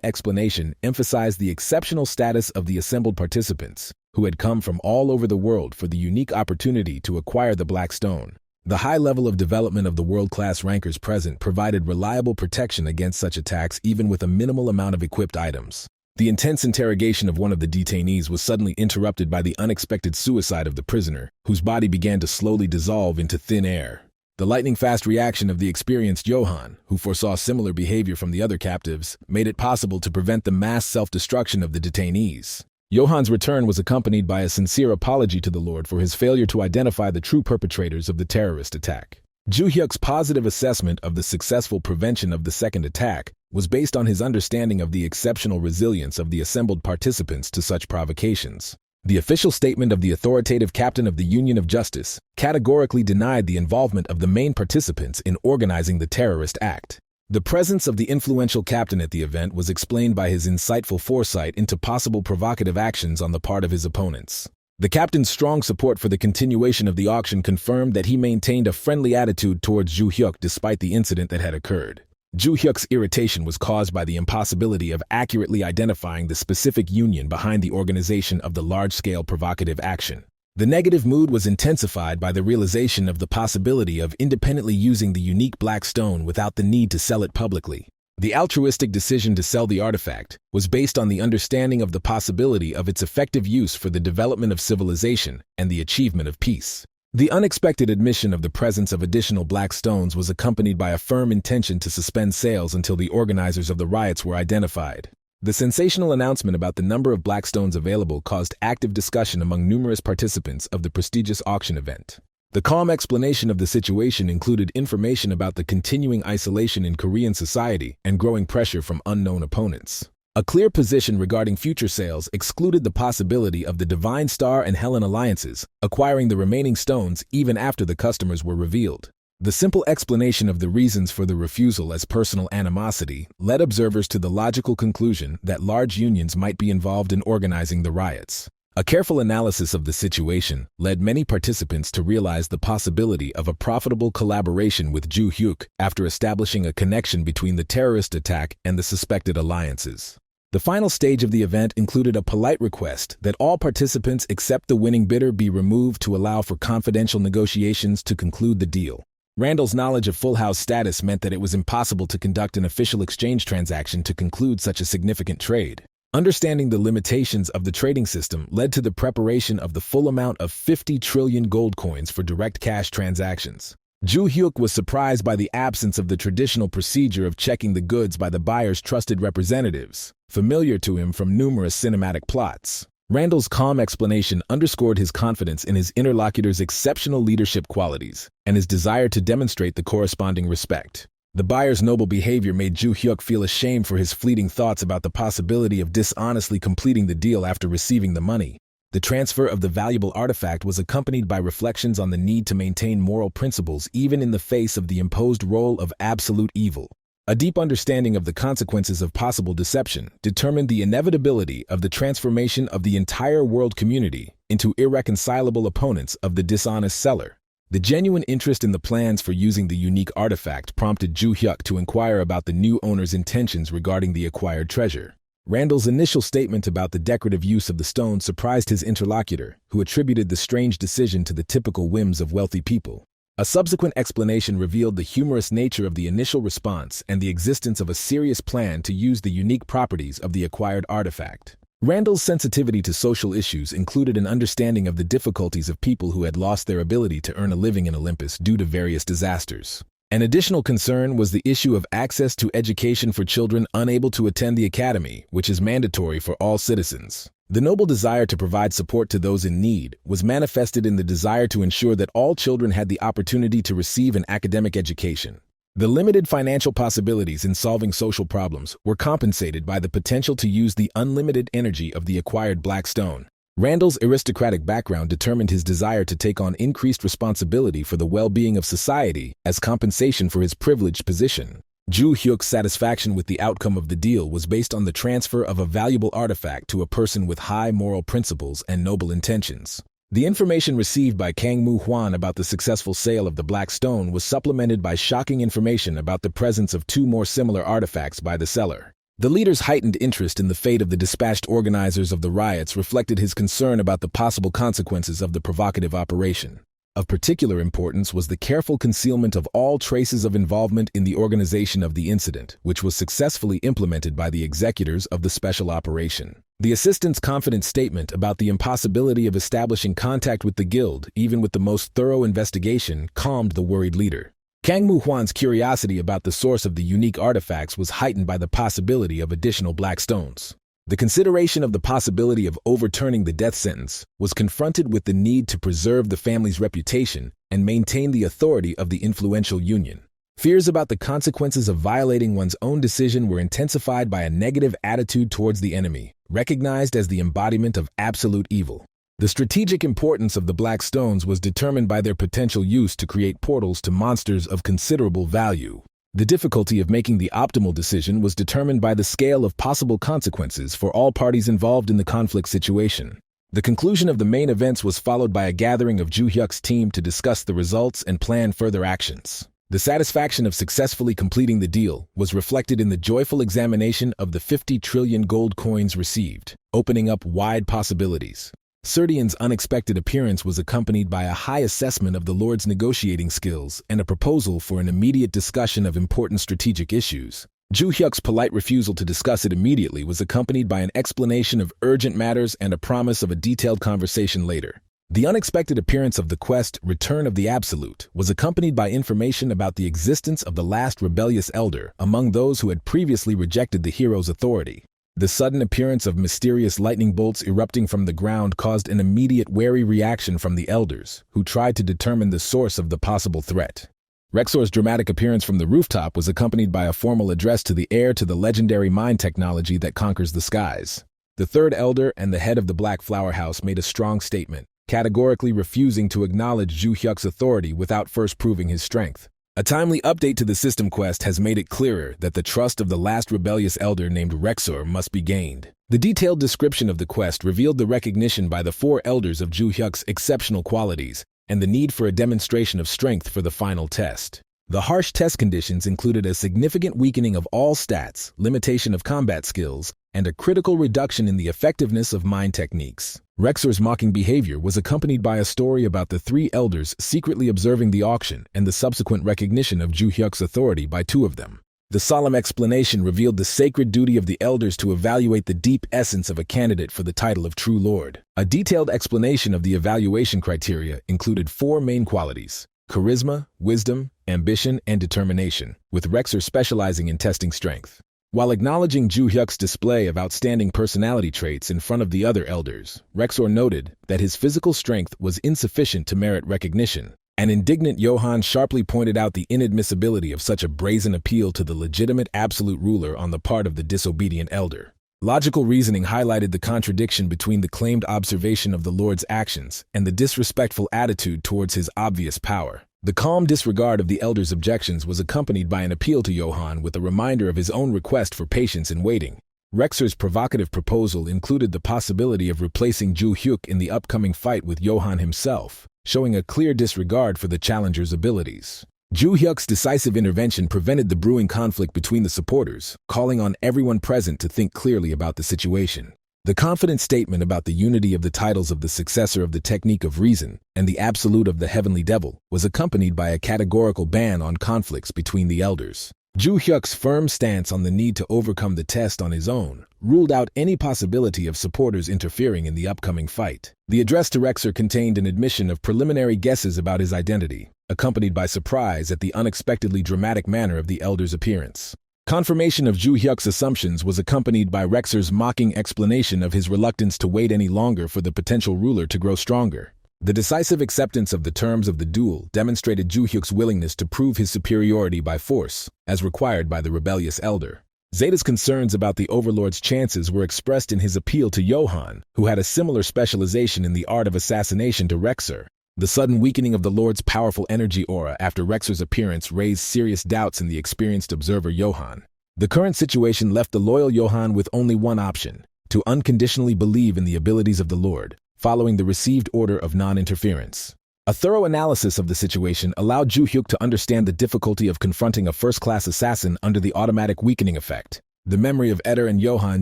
explanation emphasized the exceptional status of the assembled participants, who had come from all over the world for the unique opportunity to acquire the Black Stone. The high level of development of the world-class rankers present provided reliable protection against such attacks even with a minimal amount of equipped items. The intense interrogation of one of the detainees was suddenly interrupted by the unexpected suicide of the prisoner, whose body began to slowly dissolve into thin air. The lightning-fast reaction of the experienced Johan, who foresaw similar behavior from the other captives, made it possible to prevent the mass self-destruction of the detainees. Johan's return was accompanied by a sincere apology to the Lord for his failure to identify the true perpetrators of the terrorist attack. Ju Hyuk's positive assessment of the successful prevention of the second attack was based on his understanding of the exceptional resilience of the assembled participants to such provocations. The official statement of the authoritative captain of the Union of Justice categorically denied the involvement of the main participants in organizing the terrorist act. The presence of the influential captain at the event was explained by his insightful foresight into possible provocative actions on the part of his opponents. The captain's strong support for the continuation of the auction confirmed that he maintained a friendly attitude towards Ju Hyuk despite the incident that had occurred. Ju Hyuk's irritation was caused by the impossibility of accurately identifying the specific union behind the organization of the large-scale provocative action. The negative mood was intensified by the realization of the possibility of independently using the unique Black Stone without the need to sell it publicly. The altruistic decision to sell the artifact was based on the understanding of the possibility of its effective use for the development of civilization and the achievement of peace. The unexpected admission of the presence of additional Black Stones was accompanied by a firm intention to suspend sales until the organizers of the riots were identified. The sensational announcement about the number of Black Stones available caused active discussion among numerous participants of the prestigious auction event. The calm explanation of the situation included information about the continuing isolation in Korean society and growing pressure from unknown opponents. A clear position regarding future sales excluded the possibility of the Divine Star and Helen alliances acquiring the remaining stones even after the customers were revealed. The simple explanation of the reasons for the refusal as personal animosity led observers to the logical conclusion that large unions might be involved in organizing the riots. A careful analysis of the situation led many participants to realize the possibility of a profitable collaboration with Ju Hyuk after establishing a connection between the terrorist attack and the suspected alliances. The final stage of the event included a polite request that all participants except the winning bidder be removed to allow for confidential negotiations to conclude the deal. Randall's knowledge of Full House status meant that it was impossible to conduct an official exchange transaction to conclude such a significant trade. Understanding the limitations of the trading system led to the preparation of the full amount of 50 trillion gold coins for direct cash transactions. Ju Hyuk was surprised by the absence of the traditional procedure of checking the goods by the buyer's trusted representatives, familiar to him from numerous cinematic plots. Randall's calm explanation underscored his confidence in his interlocutor's exceptional leadership qualities and his desire to demonstrate the corresponding respect. The buyer's noble behavior made Ju Hyuk feel ashamed for his fleeting thoughts about the possibility of dishonestly completing the deal after receiving the money. The transfer of the valuable artifact was accompanied by reflections on the need to maintain moral principles even in the face of the imposed role of absolute evil. A deep understanding of the consequences of possible deception determined the inevitability of the transformation of the entire world community into irreconcilable opponents of the dishonest seller. The genuine interest in the plans for using the unique artifact prompted Ju Hyuk to inquire about the new owner's intentions regarding the acquired treasure. Randall's initial statement about the decorative use of the stone surprised his interlocutor, who attributed the strange decision to the typical whims of wealthy people. A subsequent explanation revealed the humorous nature of the initial response and the existence of a serious plan to use the unique properties of the acquired artifact. Randall's sensitivity to social issues included an understanding of the difficulties of people who had lost their ability to earn a living in Olympus due to various disasters. An additional concern was the issue of access to education for children unable to attend the academy, which is mandatory for all citizens. The noble desire to provide support to those in need was manifested in the desire to ensure that all children had the opportunity to receive an academic education. The limited financial possibilities in solving social problems were compensated by the potential to use the unlimited energy of the acquired Black Stone. Randall's aristocratic background determined his desire to take on increased responsibility for the well-being of society as compensation for his privileged position. Ju Hyuk's satisfaction with the outcome of the deal was based on the transfer of a valuable artifact to a person with high moral principles and noble intentions. The information received by Kang Moo-hwan about the successful sale of the Black Stone was supplemented by shocking information about the presence of two more similar artifacts by the seller. The leader's heightened interest in the fate of the dispatched organizers of the riots reflected his concern about the possible consequences of the provocative operation. Of particular importance was the careful concealment of all traces of involvement in the organization of the incident, which was successfully implemented by the executors of the special operation. The assistant's confident statement about the impossibility of establishing contact with the guild, even with the most thorough investigation, calmed the worried leader. Kang Mu-hwan's curiosity about the source of the unique artifacts was heightened by the possibility of additional black stones. The consideration of the possibility of overturning the death sentence was confronted with the need to preserve the family's reputation and maintain the authority of the influential union. Fears about the consequences of violating one's own decision were intensified by a negative attitude towards the enemy, recognized as the embodiment of absolute evil. The strategic importance of the black stones was determined by their potential use to create portals to monsters of considerable value. The difficulty of making the optimal decision was determined by the scale of possible consequences for all parties involved in the conflict situation. The conclusion of the main events was followed by a gathering of Ju Hyuk's team to discuss the results and plan further actions. The satisfaction of successfully completing the deal was reflected in the joyful examination of the 50 trillion gold coins received, opening up wide possibilities. Serdian's unexpected appearance was accompanied by a high assessment of the Lord's negotiating skills and a proposal for an immediate discussion of important strategic issues. Ju Hyuk's polite refusal to discuss it immediately was accompanied by an explanation of urgent matters and a promise of a detailed conversation later. The unexpected appearance of the quest, Return of the Absolute, was accompanied by information about the existence of the last rebellious elder among those who had previously rejected the hero's authority. The sudden appearance of mysterious lightning bolts erupting from the ground caused an immediate wary reaction from the elders, who tried to determine the source of the possible threat. Rexor's dramatic appearance from the rooftop was accompanied by a formal address to the heir to the legendary mind technology that conquers the skies. The third elder and the head of the Black Flower House made a strong statement, categorically refusing to acknowledge Ju Hyuk's authority without first proving his strength. A timely update to the system quest has made it clearer that the trust of the last rebellious elder named Rexor must be gained. The detailed description of the quest revealed the recognition by the 4 elders of Ju Hyuk's exceptional qualities and the need for a demonstration of strength for the final test. The harsh test conditions included a significant weakening of all stats, limitation of combat skills, and a critical reduction in the effectiveness of mind techniques. Rexor's mocking behavior was accompanied by a story about the 3 elders secretly observing the auction and the subsequent recognition of Ju Hyuk's authority by 2 of them. The solemn explanation revealed the sacred duty of the elders to evaluate the deep essence of a candidate for the title of True Lord. A detailed explanation of the evaluation criteria included 4 main qualities: charisma, wisdom, ambition, and determination, with Rexor specializing in testing strength. While acknowledging Ju Hyuk's display of outstanding personality traits in front of the other elders, Rexor noted that his physical strength was insufficient to merit recognition. An indignant Johann sharply pointed out the inadmissibility of such a brazen appeal to the legitimate absolute ruler on the part of the disobedient elder. Logical reasoning highlighted the contradiction between the claimed observation of the Lord's actions and the disrespectful attitude towards his obvious power. The calm disregard of the elder's objections was accompanied by an appeal to Johann with a reminder of his own request for patience in waiting. Rexor's provocative proposal included the possibility of replacing Ju Hyuk in the upcoming fight with Johann himself, showing a clear disregard for the challenger's abilities. Ju Hyuk's decisive intervention prevented the brewing conflict between the supporters, calling on everyone present to think clearly about the situation. The confident statement about the unity of the titles of the successor of the technique of reason and the absolute of the heavenly devil was accompanied by a categorical ban on conflicts between the elders. Ju Hyuk's firm stance on the need to overcome the test on his own ruled out any possibility of supporters interfering in the upcoming fight. The address to Rexor contained an admission of preliminary guesses about his identity, accompanied by surprise at the unexpectedly dramatic manner of the elder's appearance. Confirmation of Ju Hyuk's assumptions was accompanied by Rexor's mocking explanation of his reluctance to wait any longer for the potential ruler to grow stronger. The decisive acceptance of the terms of the duel demonstrated Ju Hyuk's willingness to prove his superiority by force, as required by the rebellious elder. Zeta's concerns about the Overlord's chances were expressed in his appeal to Johann, who had a similar specialization in the art of assassination to Rexor. The sudden weakening of the Lord's powerful energy aura after Rexor's appearance raised serious doubts in the experienced observer Johann. The current situation left the loyal Johann with only one option: to unconditionally believe in the abilities of the Lord, following the received order of non-interference. A thorough analysis of the situation allowed Ju Hyuk to understand the difficulty of confronting a first-class assassin under the automatic weakening effect. The memory of Eder and Johann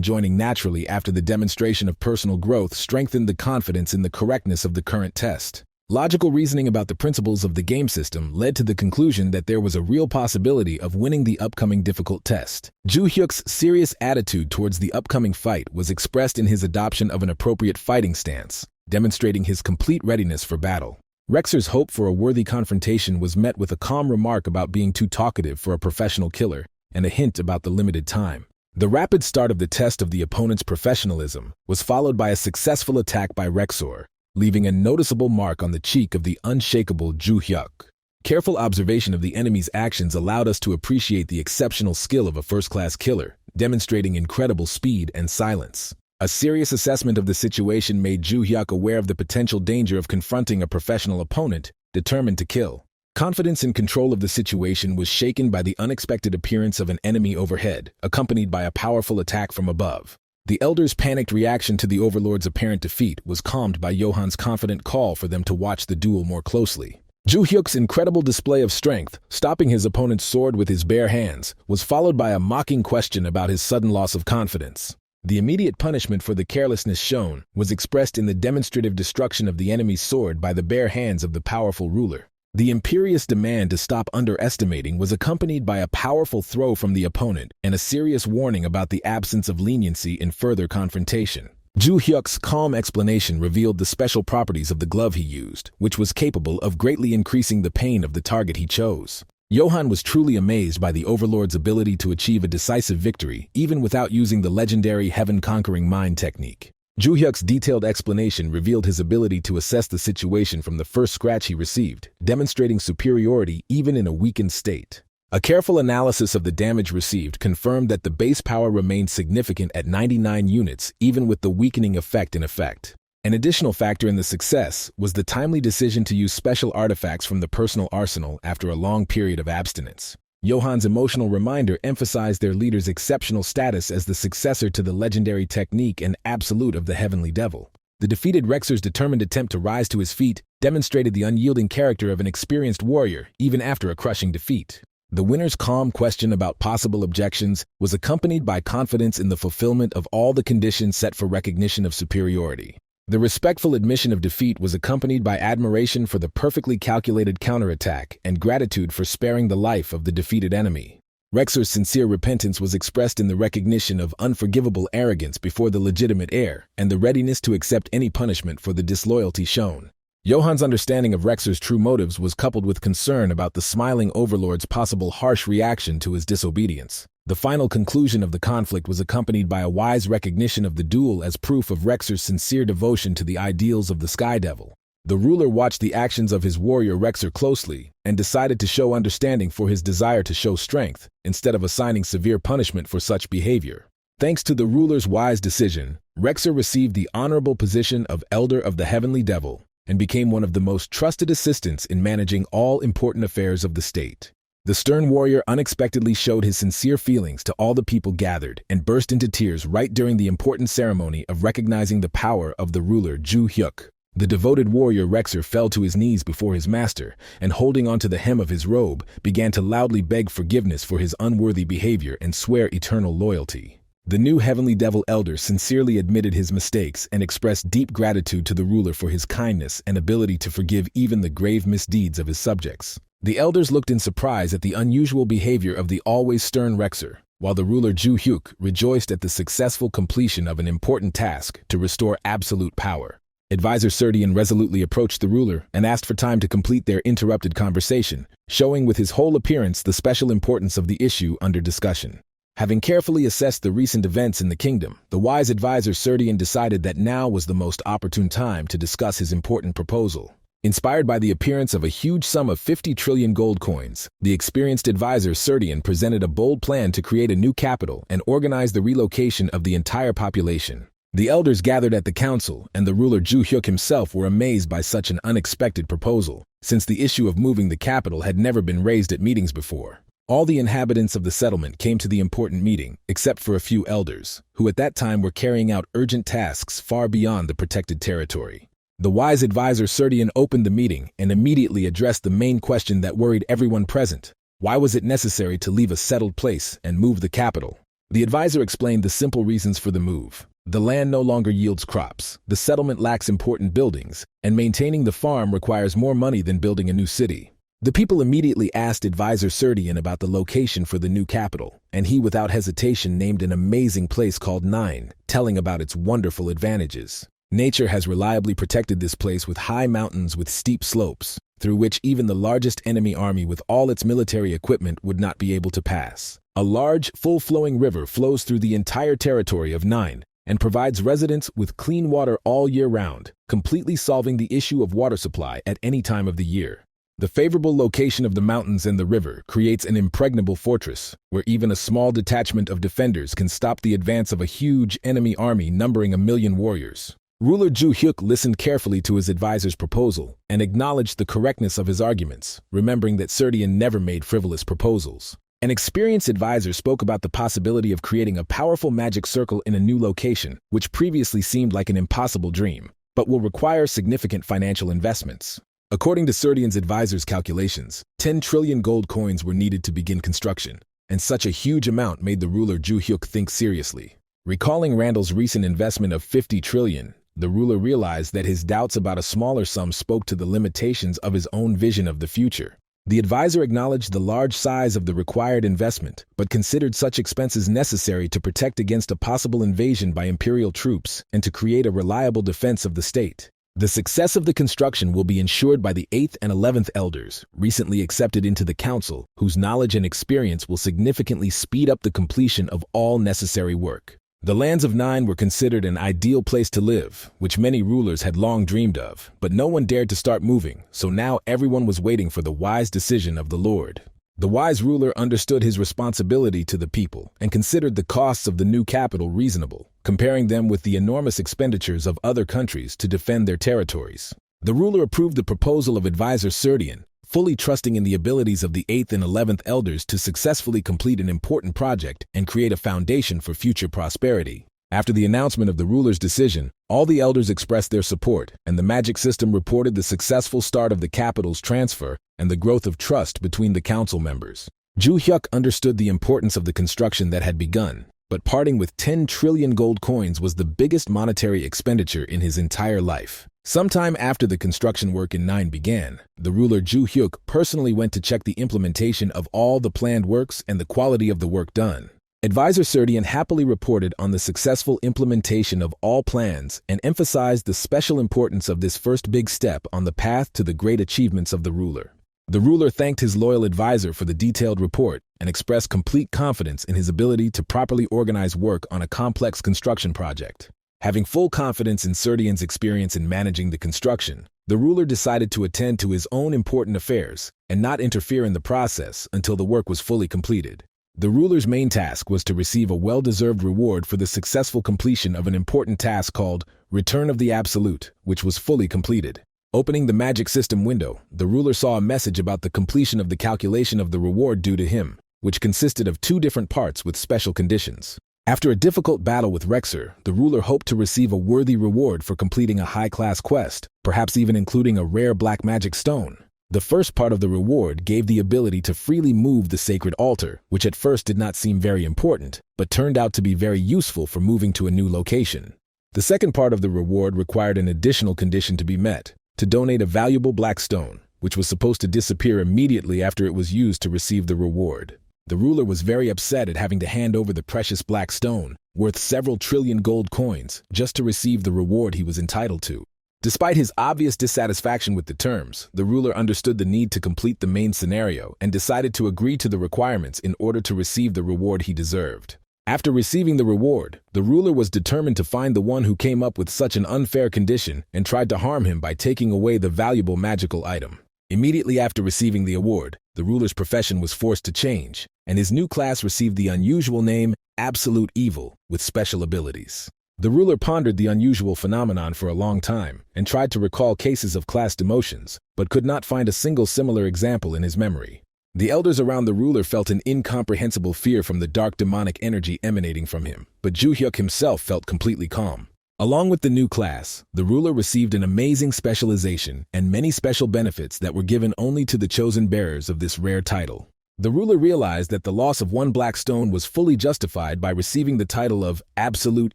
joining naturally after the demonstration of personal growth strengthened the confidence in the correctness of the current test. Logical reasoning about the principles of the game system led to the conclusion that there was a real possibility of winning the upcoming difficult test. Ju Hyuk's serious attitude towards the upcoming fight was expressed in his adoption of an appropriate fighting stance, demonstrating his complete readiness for battle. Rexer's hope for a worthy confrontation was met with a calm remark about being too talkative for a professional killer and a hint about the limited time. The rapid start of the test of the opponent's professionalism was followed by a successful attack by Rexor, leaving a noticeable mark on the cheek of the unshakable Ju Hyuk. Careful observation of the enemy's actions allowed us to appreciate the exceptional skill of a first-class killer, demonstrating incredible speed and silence. A serious assessment of the situation made Ju Hyuk aware of the potential danger of confronting a professional opponent, determined to kill. Confidence in control of the situation was shaken by the unexpected appearance of an enemy overhead, accompanied by a powerful attack from above. The Elder's panicked reaction to the Overlord's apparent defeat was calmed by Johann's confident call for them to watch the duel more closely. Ju Hyuk's incredible display of strength, stopping his opponent's sword with his bare hands, was followed by a mocking question about his sudden loss of confidence. The immediate punishment for the carelessness shown was expressed in the demonstrative destruction of the enemy's sword by the bare hands of the powerful ruler. The imperious demand to stop underestimating was accompanied by a powerful throw from the opponent and a serious warning about the absence of leniency in further confrontation. Ju Hyuk's calm explanation revealed the special properties of the glove he used, which was capable of greatly increasing the pain of the target he chose. Johann was truly amazed by the Overlord's ability to achieve a decisive victory, even without using the legendary heaven-conquering mind technique. Ju Hyuk's detailed explanation revealed his ability to assess the situation from the first scratch he received, demonstrating superiority even in a weakened state. A careful analysis of the damage received confirmed that the base power remained significant at 99 units, even with the weakening effect in effect. An additional factor in the success was the timely decision to use special artifacts from the personal arsenal after a long period of abstinence. Johann's emotional reminder emphasized their leader's exceptional status as the successor to the legendary technique and absolute of the Heavenly Devil. The defeated Rexer's determined attempt to rise to his feet demonstrated the unyielding character of an experienced warrior, even after a crushing defeat. The winner's calm question about possible objections was accompanied by confidence in the fulfillment of all the conditions set for recognition of superiority. The respectful admission of defeat was accompanied by admiration for the perfectly calculated counterattack and gratitude for sparing the life of the defeated enemy. Rexer's sincere repentance was expressed in the recognition of unforgivable arrogance before the legitimate heir and the readiness to accept any punishment for the disloyalty shown. Johann's understanding of Rexer's true motives was coupled with concern about the smiling Overlord's possible harsh reaction to his disobedience. The final conclusion of the conflict was accompanied by a wise recognition of the duel as proof of Rexer's sincere devotion to the ideals of the Sky Devil. The ruler watched the actions of his warrior Rexer closely and decided to show understanding for his desire to show strength, instead of assigning severe punishment for such behavior. Thanks to the ruler's wise decision, Rexer received the honorable position of Elder of the Heavenly Devil and became one of the most trusted assistants in managing all important affairs of the state. The stern warrior unexpectedly showed his sincere feelings to all the people gathered and burst into tears right during the important ceremony of recognizing the power of the ruler Ju Hyuk. The devoted warrior Rexer fell to his knees before his master and, holding onto the hem of his robe, began to loudly beg forgiveness for his unworthy behavior and swear eternal loyalty. The new Heavenly Devil Elder sincerely admitted his mistakes and expressed deep gratitude to the ruler for his kindness and ability to forgive even the grave misdeeds of his subjects. The elders looked in surprise at the unusual behavior of the always stern Rexer, while the ruler Ju Hyuk rejoiced at the successful completion of an important task to restore absolute power. Advisor Serdian resolutely approached the ruler and asked for time to complete their interrupted conversation, showing with his whole appearance the special importance of the issue under discussion. Having carefully assessed the recent events in the kingdom, the wise advisor Serdian decided that now was the most opportune time to discuss his important proposal. Inspired by the appearance of a huge sum of 50 trillion gold coins, the experienced advisor Serdian presented a bold plan to create a new capital and organize the relocation of the entire population. The elders gathered at the council, and the ruler Ju Hyuk himself were amazed by such an unexpected proposal, since the issue of moving the capital had never been raised at meetings before. All the inhabitants of the settlement came to the important meeting, except for a few elders, who at that time were carrying out urgent tasks far beyond the protected territory. The wise advisor Serdian opened the meeting and immediately addressed the main question that worried everyone present. Why was it necessary to leave a settled place and move the capital? The advisor explained the simple reasons for the move. The land no longer yields crops, the settlement lacks important buildings, and maintaining the farm requires more money than building a new city. The people immediately asked Advisor Serdian about the location for the new capital, and he without hesitation named an amazing place called Nine, telling about its wonderful advantages. Nature has reliably protected this place with high mountains with steep slopes, through which even the largest enemy army with all its military equipment would not be able to pass. A large, full-flowing river flows through the entire territory of Nine and provides residents with clean water all year round, completely solving the issue of water supply at any time of the year. The favorable location of the mountains and the river creates an impregnable fortress, where even a small detachment of defenders can stop the advance of a huge enemy army numbering 1,000,000 warriors. Ruler Ju Hyuk listened carefully to his advisor's proposal and acknowledged the correctness of his arguments, remembering that Serdian never made frivolous proposals. An experienced advisor spoke about the possibility of creating a powerful magic circle in a new location, which previously seemed like an impossible dream, but will require significant financial investments. According to Serdian's advisor's calculations, 10 trillion gold coins were needed to begin construction, and such a huge amount made the ruler Ju Hyuk think seriously. Recalling Randall's recent investment of 50 trillion, the ruler realized that his doubts about a smaller sum spoke to the limitations of his own vision of the future. The advisor acknowledged the large size of the required investment, but considered such expenses necessary to protect against a possible invasion by imperial troops and to create a reliable defense of the state. The success of the construction will be ensured by the 8th and 11th elders, recently accepted into the council, whose knowledge and experience will significantly speed up the completion of all necessary work. The lands of Nine were considered an ideal place to live, which many rulers had long dreamed of, but no one dared to start moving, so now everyone was waiting for the wise decision of the Lord. The wise ruler understood his responsibility to the people and considered the costs of the new capital reasonable, comparing them with the enormous expenditures of other countries to defend their territories. The ruler approved the proposal of Advisor Serdian, fully trusting in the abilities of the 8th and 11th elders to successfully complete an important project and create a foundation for future prosperity. After the announcement of the ruler's decision, all the elders expressed their support, and the magic system reported the successful start of the capital's transfer and the growth of trust between the council members. Ju Hyuk understood the importance of the construction that had begun, but parting with 10 trillion gold coins was the biggest monetary expenditure in his entire life. Sometime after the construction work in Nine began, the ruler Ju Hyuk personally went to check the implementation of all the planned works and the quality of the work done. Advisor Serdian happily reported on the successful implementation of all plans and emphasized the special importance of this first big step on the path to the great achievements of the ruler. The ruler thanked his loyal advisor for the detailed report and expressed complete confidence in his ability to properly organize work on a complex construction project. Having full confidence in Serdian's experience in managing the construction, the ruler decided to attend to his own important affairs and not interfere in the process until the work was fully completed. The ruler's main task was to receive a well-deserved reward for the successful completion of an important task called Return of the Absolute, which was fully completed. Opening the magic system window, the ruler saw a message about the completion of the calculation of the reward due to him, which consisted of 2 different parts with special conditions. After a difficult battle with Rexer, the ruler hoped to receive a worthy reward for completing a high-class quest, perhaps even including a rare black magic stone. The first part of the reward gave the ability to freely move the sacred altar, which at first did not seem very important, but turned out to be very useful for moving to a new location. The second part of the reward required an additional condition to be met, to donate a valuable black stone, which was supposed to disappear immediately after it was used to receive the reward. The ruler was very upset at having to hand over the precious black stone, worth several trillion gold coins, just to receive the reward he was entitled to. Despite his obvious dissatisfaction with the terms, the ruler understood the need to complete the main scenario and decided to agree to the requirements in order to receive the reward he deserved. After receiving the reward, the ruler was determined to find the one who came up with such an unfair condition and tried to harm him by taking away the valuable magical item. Immediately after receiving the award, the ruler's profession was forced to change, and his new class received the unusual name Absolute Evil, with special abilities. The ruler pondered the unusual phenomenon for a long time and tried to recall cases of class demotions, but could not find a single similar example in his memory. The elders around the ruler felt an incomprehensible fear from the dark demonic energy emanating from him, but Ju Hyuk himself felt completely calm. Along with the new class, the ruler received an amazing specialization and many special benefits that were given only to the chosen bearers of this rare title. The ruler realized that the loss of one black stone was fully justified by receiving the title of Absolute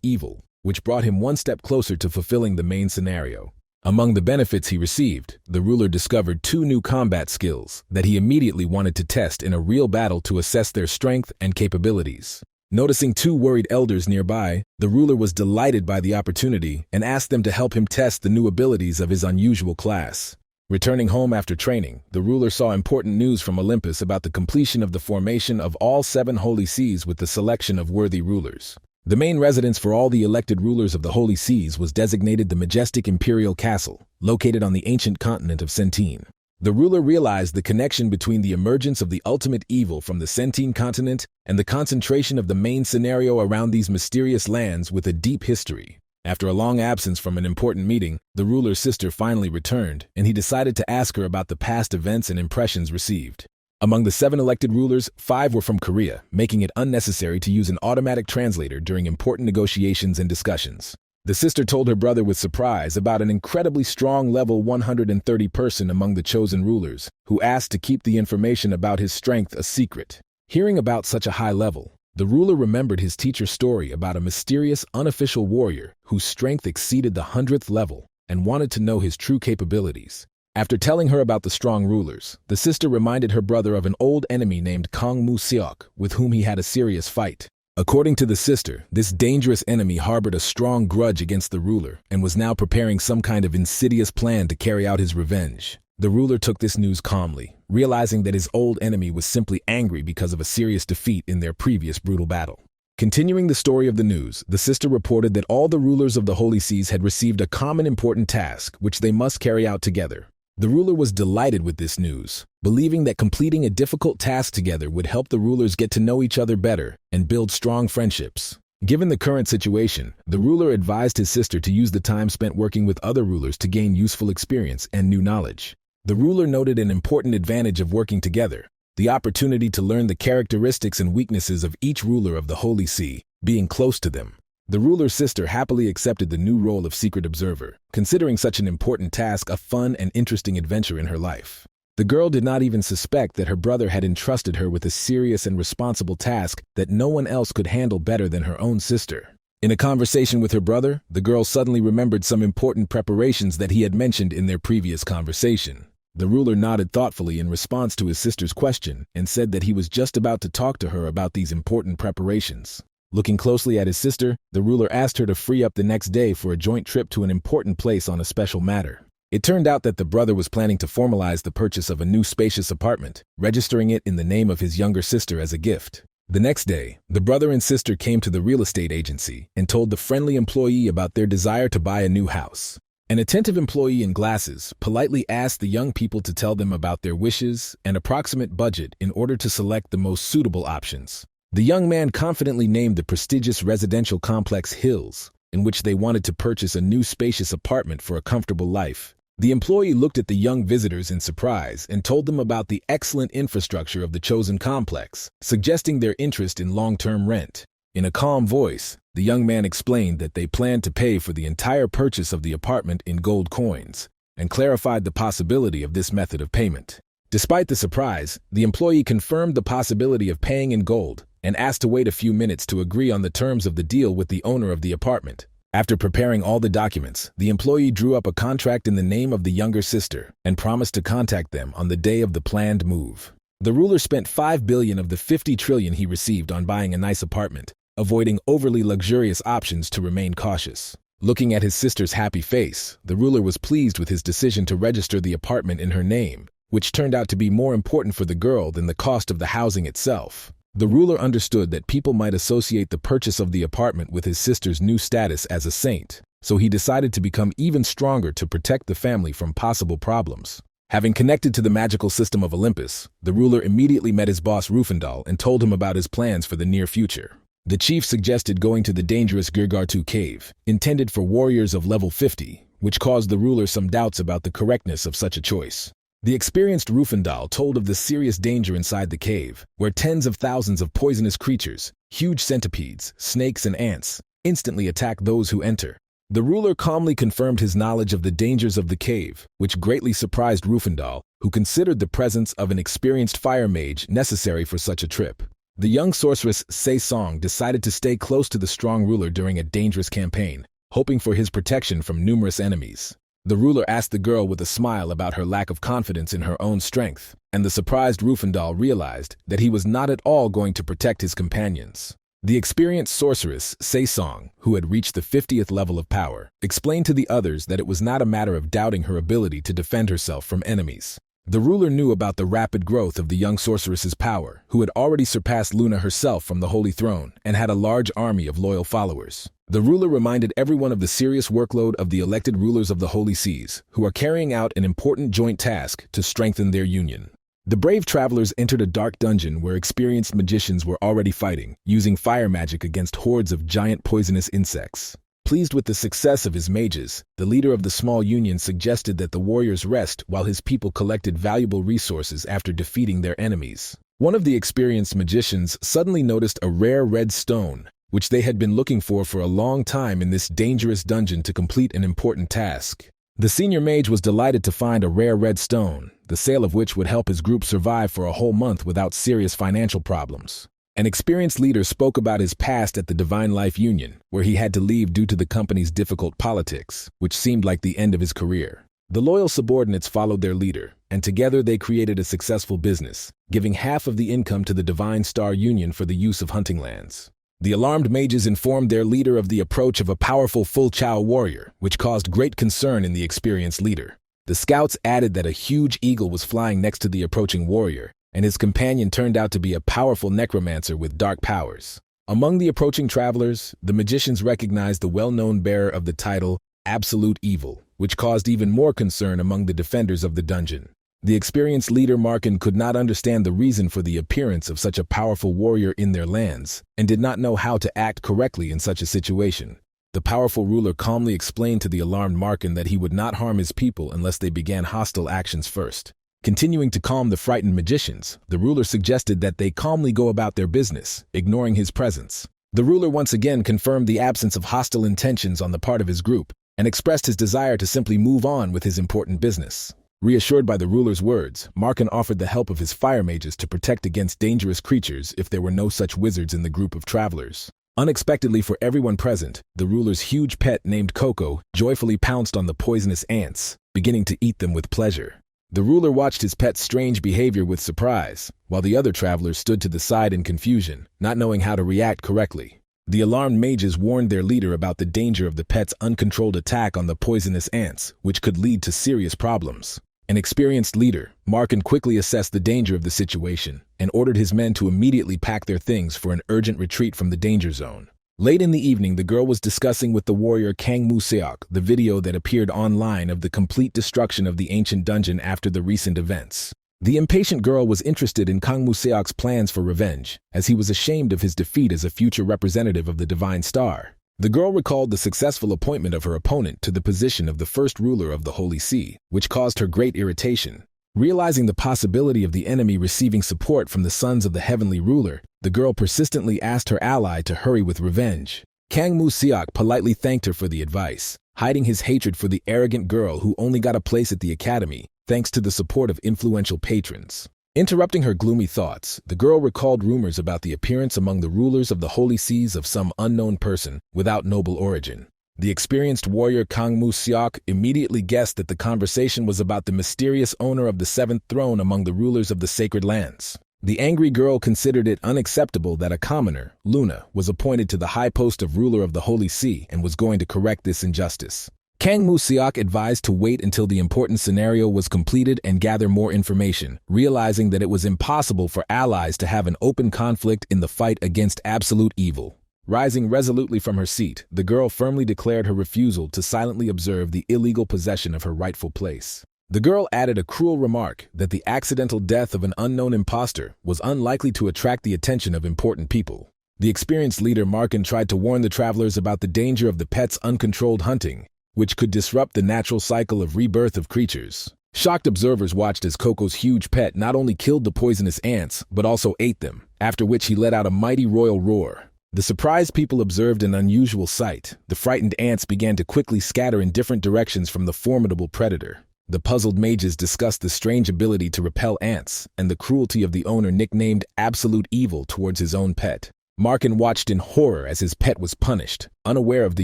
Evil, which brought him one step closer to fulfilling the main scenario. Among the benefits he received, the ruler discovered 2 new combat skills that he immediately wanted to test in a real battle to assess their strength and capabilities. Noticing 2 worried elders nearby, the ruler was delighted by the opportunity and asked them to help him test the new abilities of his unusual class. Returning home after training, the ruler saw important news from Olympus about the completion of the formation of all 7 holy sees with the selection of worthy rulers. The main residence for all the elected rulers of the holy seas was designated the majestic imperial castle, located on the ancient continent of Sentine. The ruler realized the connection between the emergence of the ultimate evil from the Sentine continent and the concentration of the main scenario around these mysterious lands with a deep history. After a long absence from an important meeting, the ruler's sister finally returned, and he decided to ask her about the past events and impressions received. Among the 7 elected rulers, 5 were from Korea, making it unnecessary to use an automatic translator during important negotiations and discussions. The sister told her brother with surprise about an incredibly strong level 130 person among the chosen rulers, who asked to keep the information about his strength a secret. Hearing about such a high level, the ruler remembered his teacher's story about a mysterious, unofficial warrior whose strength exceeded the 100th level and wanted to know his true capabilities. After telling her about the strong rulers, the sister reminded her brother of an old enemy named Kong Mu Seok, with whom he had a serious fight. According to the sister, this dangerous enemy harbored a strong grudge against the ruler and was now preparing some kind of insidious plan to carry out his revenge. The ruler took this news calmly, realizing that his old enemy was simply angry because of a serious defeat in their previous brutal battle. Continuing the story of the news, the sister reported that all the rulers of the Holy Seas had received a common important task, which they must carry out together. The ruler was delighted with this news, believing that completing a difficult task together would help the rulers get to know each other better and build strong friendships. Given the current situation, the ruler advised his sister to use the time spent working with other rulers to gain useful experience and new knowledge. The ruler noted an important advantage of working together: the opportunity to learn the characteristics and weaknesses of each ruler of the Holy See, being close to them. The ruler's sister happily accepted the new role of secret observer, considering such an important task a fun and interesting adventure in her life. The girl did not even suspect that her brother had entrusted her with a serious and responsible task that no one else could handle better than her own sister. In a conversation with her brother, the girl suddenly remembered some important preparations that he had mentioned in their previous conversation. The ruler nodded thoughtfully in response to his sister's question and said that he was just about to talk to her about these important preparations. Looking closely at his sister, the ruler asked her to free up the next day for a joint trip to an important place on a special matter. It turned out that the brother was planning to formalize the purchase of a new spacious apartment, registering it in the name of his younger sister as a gift. The next day, the brother and sister came to the real estate agency and told the friendly employee about their desire to buy a new house. An attentive employee in glasses politely asked the young people to tell them about their wishes and approximate budget in order to select the most suitable options. The young man confidently named the prestigious residential complex Hills, in which they wanted to purchase a new spacious apartment for a comfortable life. The employee looked at the young visitors in surprise and told them about the excellent infrastructure of the chosen complex, suggesting their interest in long-term rent. In a calm voice, the young man explained that they planned to pay for the entire purchase of the apartment in gold coins, and clarified the possibility of this method of payment. Despite the surprise, the employee confirmed the possibility of paying in gold and asked to wait a few minutes to agree on the terms of the deal with the owner of the apartment. After preparing all the documents, the employee drew up a contract in the name of the younger sister and promised to contact them on the day of the planned move. The ruler spent 5 billion of the 50 trillion he received on buying a nice apartment, avoiding overly luxurious options to remain cautious. Looking at his sister's happy face, the ruler was pleased with his decision to register the apartment in her name, which turned out to be more important for the girl than the cost of the housing itself. The ruler understood that people might associate the purchase of the apartment with his sister's new status as a saint, so he decided to become even stronger to protect the family from possible problems. Having connected to the magical system of Olympus, the ruler immediately met his boss Rufendal and told him about his plans for the near future. The chief suggested going to the dangerous Girgartu cave, intended for warriors of level 50, which caused the ruler some doubts about the correctness of such a choice. The experienced Rufendal told of the serious danger inside the cave, where tens of thousands of poisonous creatures, huge centipedes, snakes, and ants, instantly attack those who enter. The ruler calmly confirmed his knowledge of the dangers of the cave, which greatly surprised Rufendal, who considered the presence of an experienced fire mage necessary for such a trip. The young sorceress Se Song decided to stay close to the strong ruler during a dangerous campaign, hoping for his protection from numerous enemies. The ruler asked the girl with a smile about her lack of confidence in her own strength, and the surprised Rufendal realized that he was not at all going to protect his companions. The experienced sorceress, Se Song, who had reached the 50th level of power, explained to the others that it was not a matter of doubting her ability to defend herself from enemies. The ruler knew about the rapid growth of the young sorceress's power, who had already surpassed Luna herself from the Holy Throne and had a large army of loyal followers. The ruler reminded everyone of the serious workload of the elected rulers of the Holy Seas, who are carrying out an important joint task to strengthen their union. The brave travelers entered a dark dungeon where experienced magicians were already fighting, using fire magic against hordes of giant poisonous insects. Pleased with the success of his mages, the leader of the small union suggested that the warriors rest while his people collected valuable resources after defeating their enemies. One of the experienced magicians suddenly noticed a rare red stone, which they had been looking for a long time in this dangerous dungeon to complete an important task. The senior mage was delighted to find a rare red stone, the sale of which would help his group survive for a whole month without serious financial problems. An experienced leader spoke about his past at the Divine Life Union, where he had to leave due to the company's difficult politics, which seemed like the end of his career. The loyal subordinates followed their leader, and together they created a successful business, giving half of the income to the Divine Star Union for the use of hunting lands. The alarmed mages informed their leader of the approach of a powerful Full Chow warrior, which caused great concern in the experienced leader. The scouts added that a huge eagle was flying next to the approaching warrior, and his companion turned out to be a powerful necromancer with dark powers. Among the approaching travelers, the magicians recognized the well-known bearer of the title, Absolute Evil, which caused even more concern among the defenders of the dungeon. The experienced leader Markin could not understand the reason for the appearance of such a powerful warrior in their lands, and did not know how to act correctly in such a situation. The powerful ruler calmly explained to the alarmed Markin that he would not harm his people unless they began hostile actions first. Continuing to calm the frightened magicians, the ruler suggested that they calmly go about their business, ignoring his presence. The ruler once again confirmed the absence of hostile intentions on the part of his group, and expressed his desire to simply move on with his important business. Reassured by the ruler's words, Markin offered the help of his fire mages to protect against dangerous creatures if there were no such wizards in the group of travelers. Unexpectedly for everyone present, the ruler's huge pet named Coco joyfully pounced on the poisonous ants, beginning to eat them with pleasure. The ruler watched his pet's strange behavior with surprise, while the other travelers stood to the side in confusion, not knowing how to react correctly. The alarmed mages warned their leader about the danger of the pet's uncontrolled attack on the poisonous ants, which could lead to serious problems. An experienced leader, Markin quickly assessed the danger of the situation and ordered his men to immediately pack their things for an urgent retreat from the danger zone. Late in the evening, the girl was discussing with the warrior Kang Mu-seok the video that appeared online of the complete destruction of the ancient dungeon after the recent events. The impatient girl was interested in Kang Mu-seok's plans for revenge, as he was ashamed of his defeat as a future representative of the Divine Star. The girl recalled the successful appointment of her opponent to the position of the first ruler of the Holy See, which caused her great irritation. Realizing the possibility of the enemy receiving support from the sons of the heavenly ruler, the girl persistently asked her ally to hurry with revenge. Kang Mu-seok politely thanked her for the advice, hiding his hatred for the arrogant girl who only got a place at the academy, thanks to the support of influential patrons. Interrupting her gloomy thoughts, the girl recalled rumors about the appearance among the rulers of the Holy Seas of some unknown person without noble origin. The experienced warrior Kang Mu-seok immediately guessed that the conversation was about the mysterious owner of the seventh throne among the rulers of the sacred lands. The angry girl considered it unacceptable that a commoner, Luna, was appointed to the high post of ruler of the Holy See and was going to correct this injustice. Kang Mu-seok advised to wait until the important scenario was completed and gather more information, realizing that it was impossible for allies to have an open conflict in the fight against absolute evil. Rising resolutely from her seat, the girl firmly declared her refusal to silently observe the illegal possession of her rightful place. The girl added a cruel remark that the accidental death of an unknown impostor was unlikely to attract the attention of important people. The experienced leader Markin tried to warn the travelers about the danger of the pet's uncontrolled hunting, which could disrupt the natural cycle of rebirth of creatures. Shocked observers watched as Coco's huge pet not only killed the poisonous ants, but also ate them, after which he let out a mighty royal roar. The surprised people observed an unusual sight. The frightened ants began to quickly scatter in different directions from the formidable predator. The puzzled mages discussed the strange ability to repel ants and the cruelty of the owner nicknamed Absolute Evil towards his own pet. Markin watched in horror as his pet was punished, unaware of the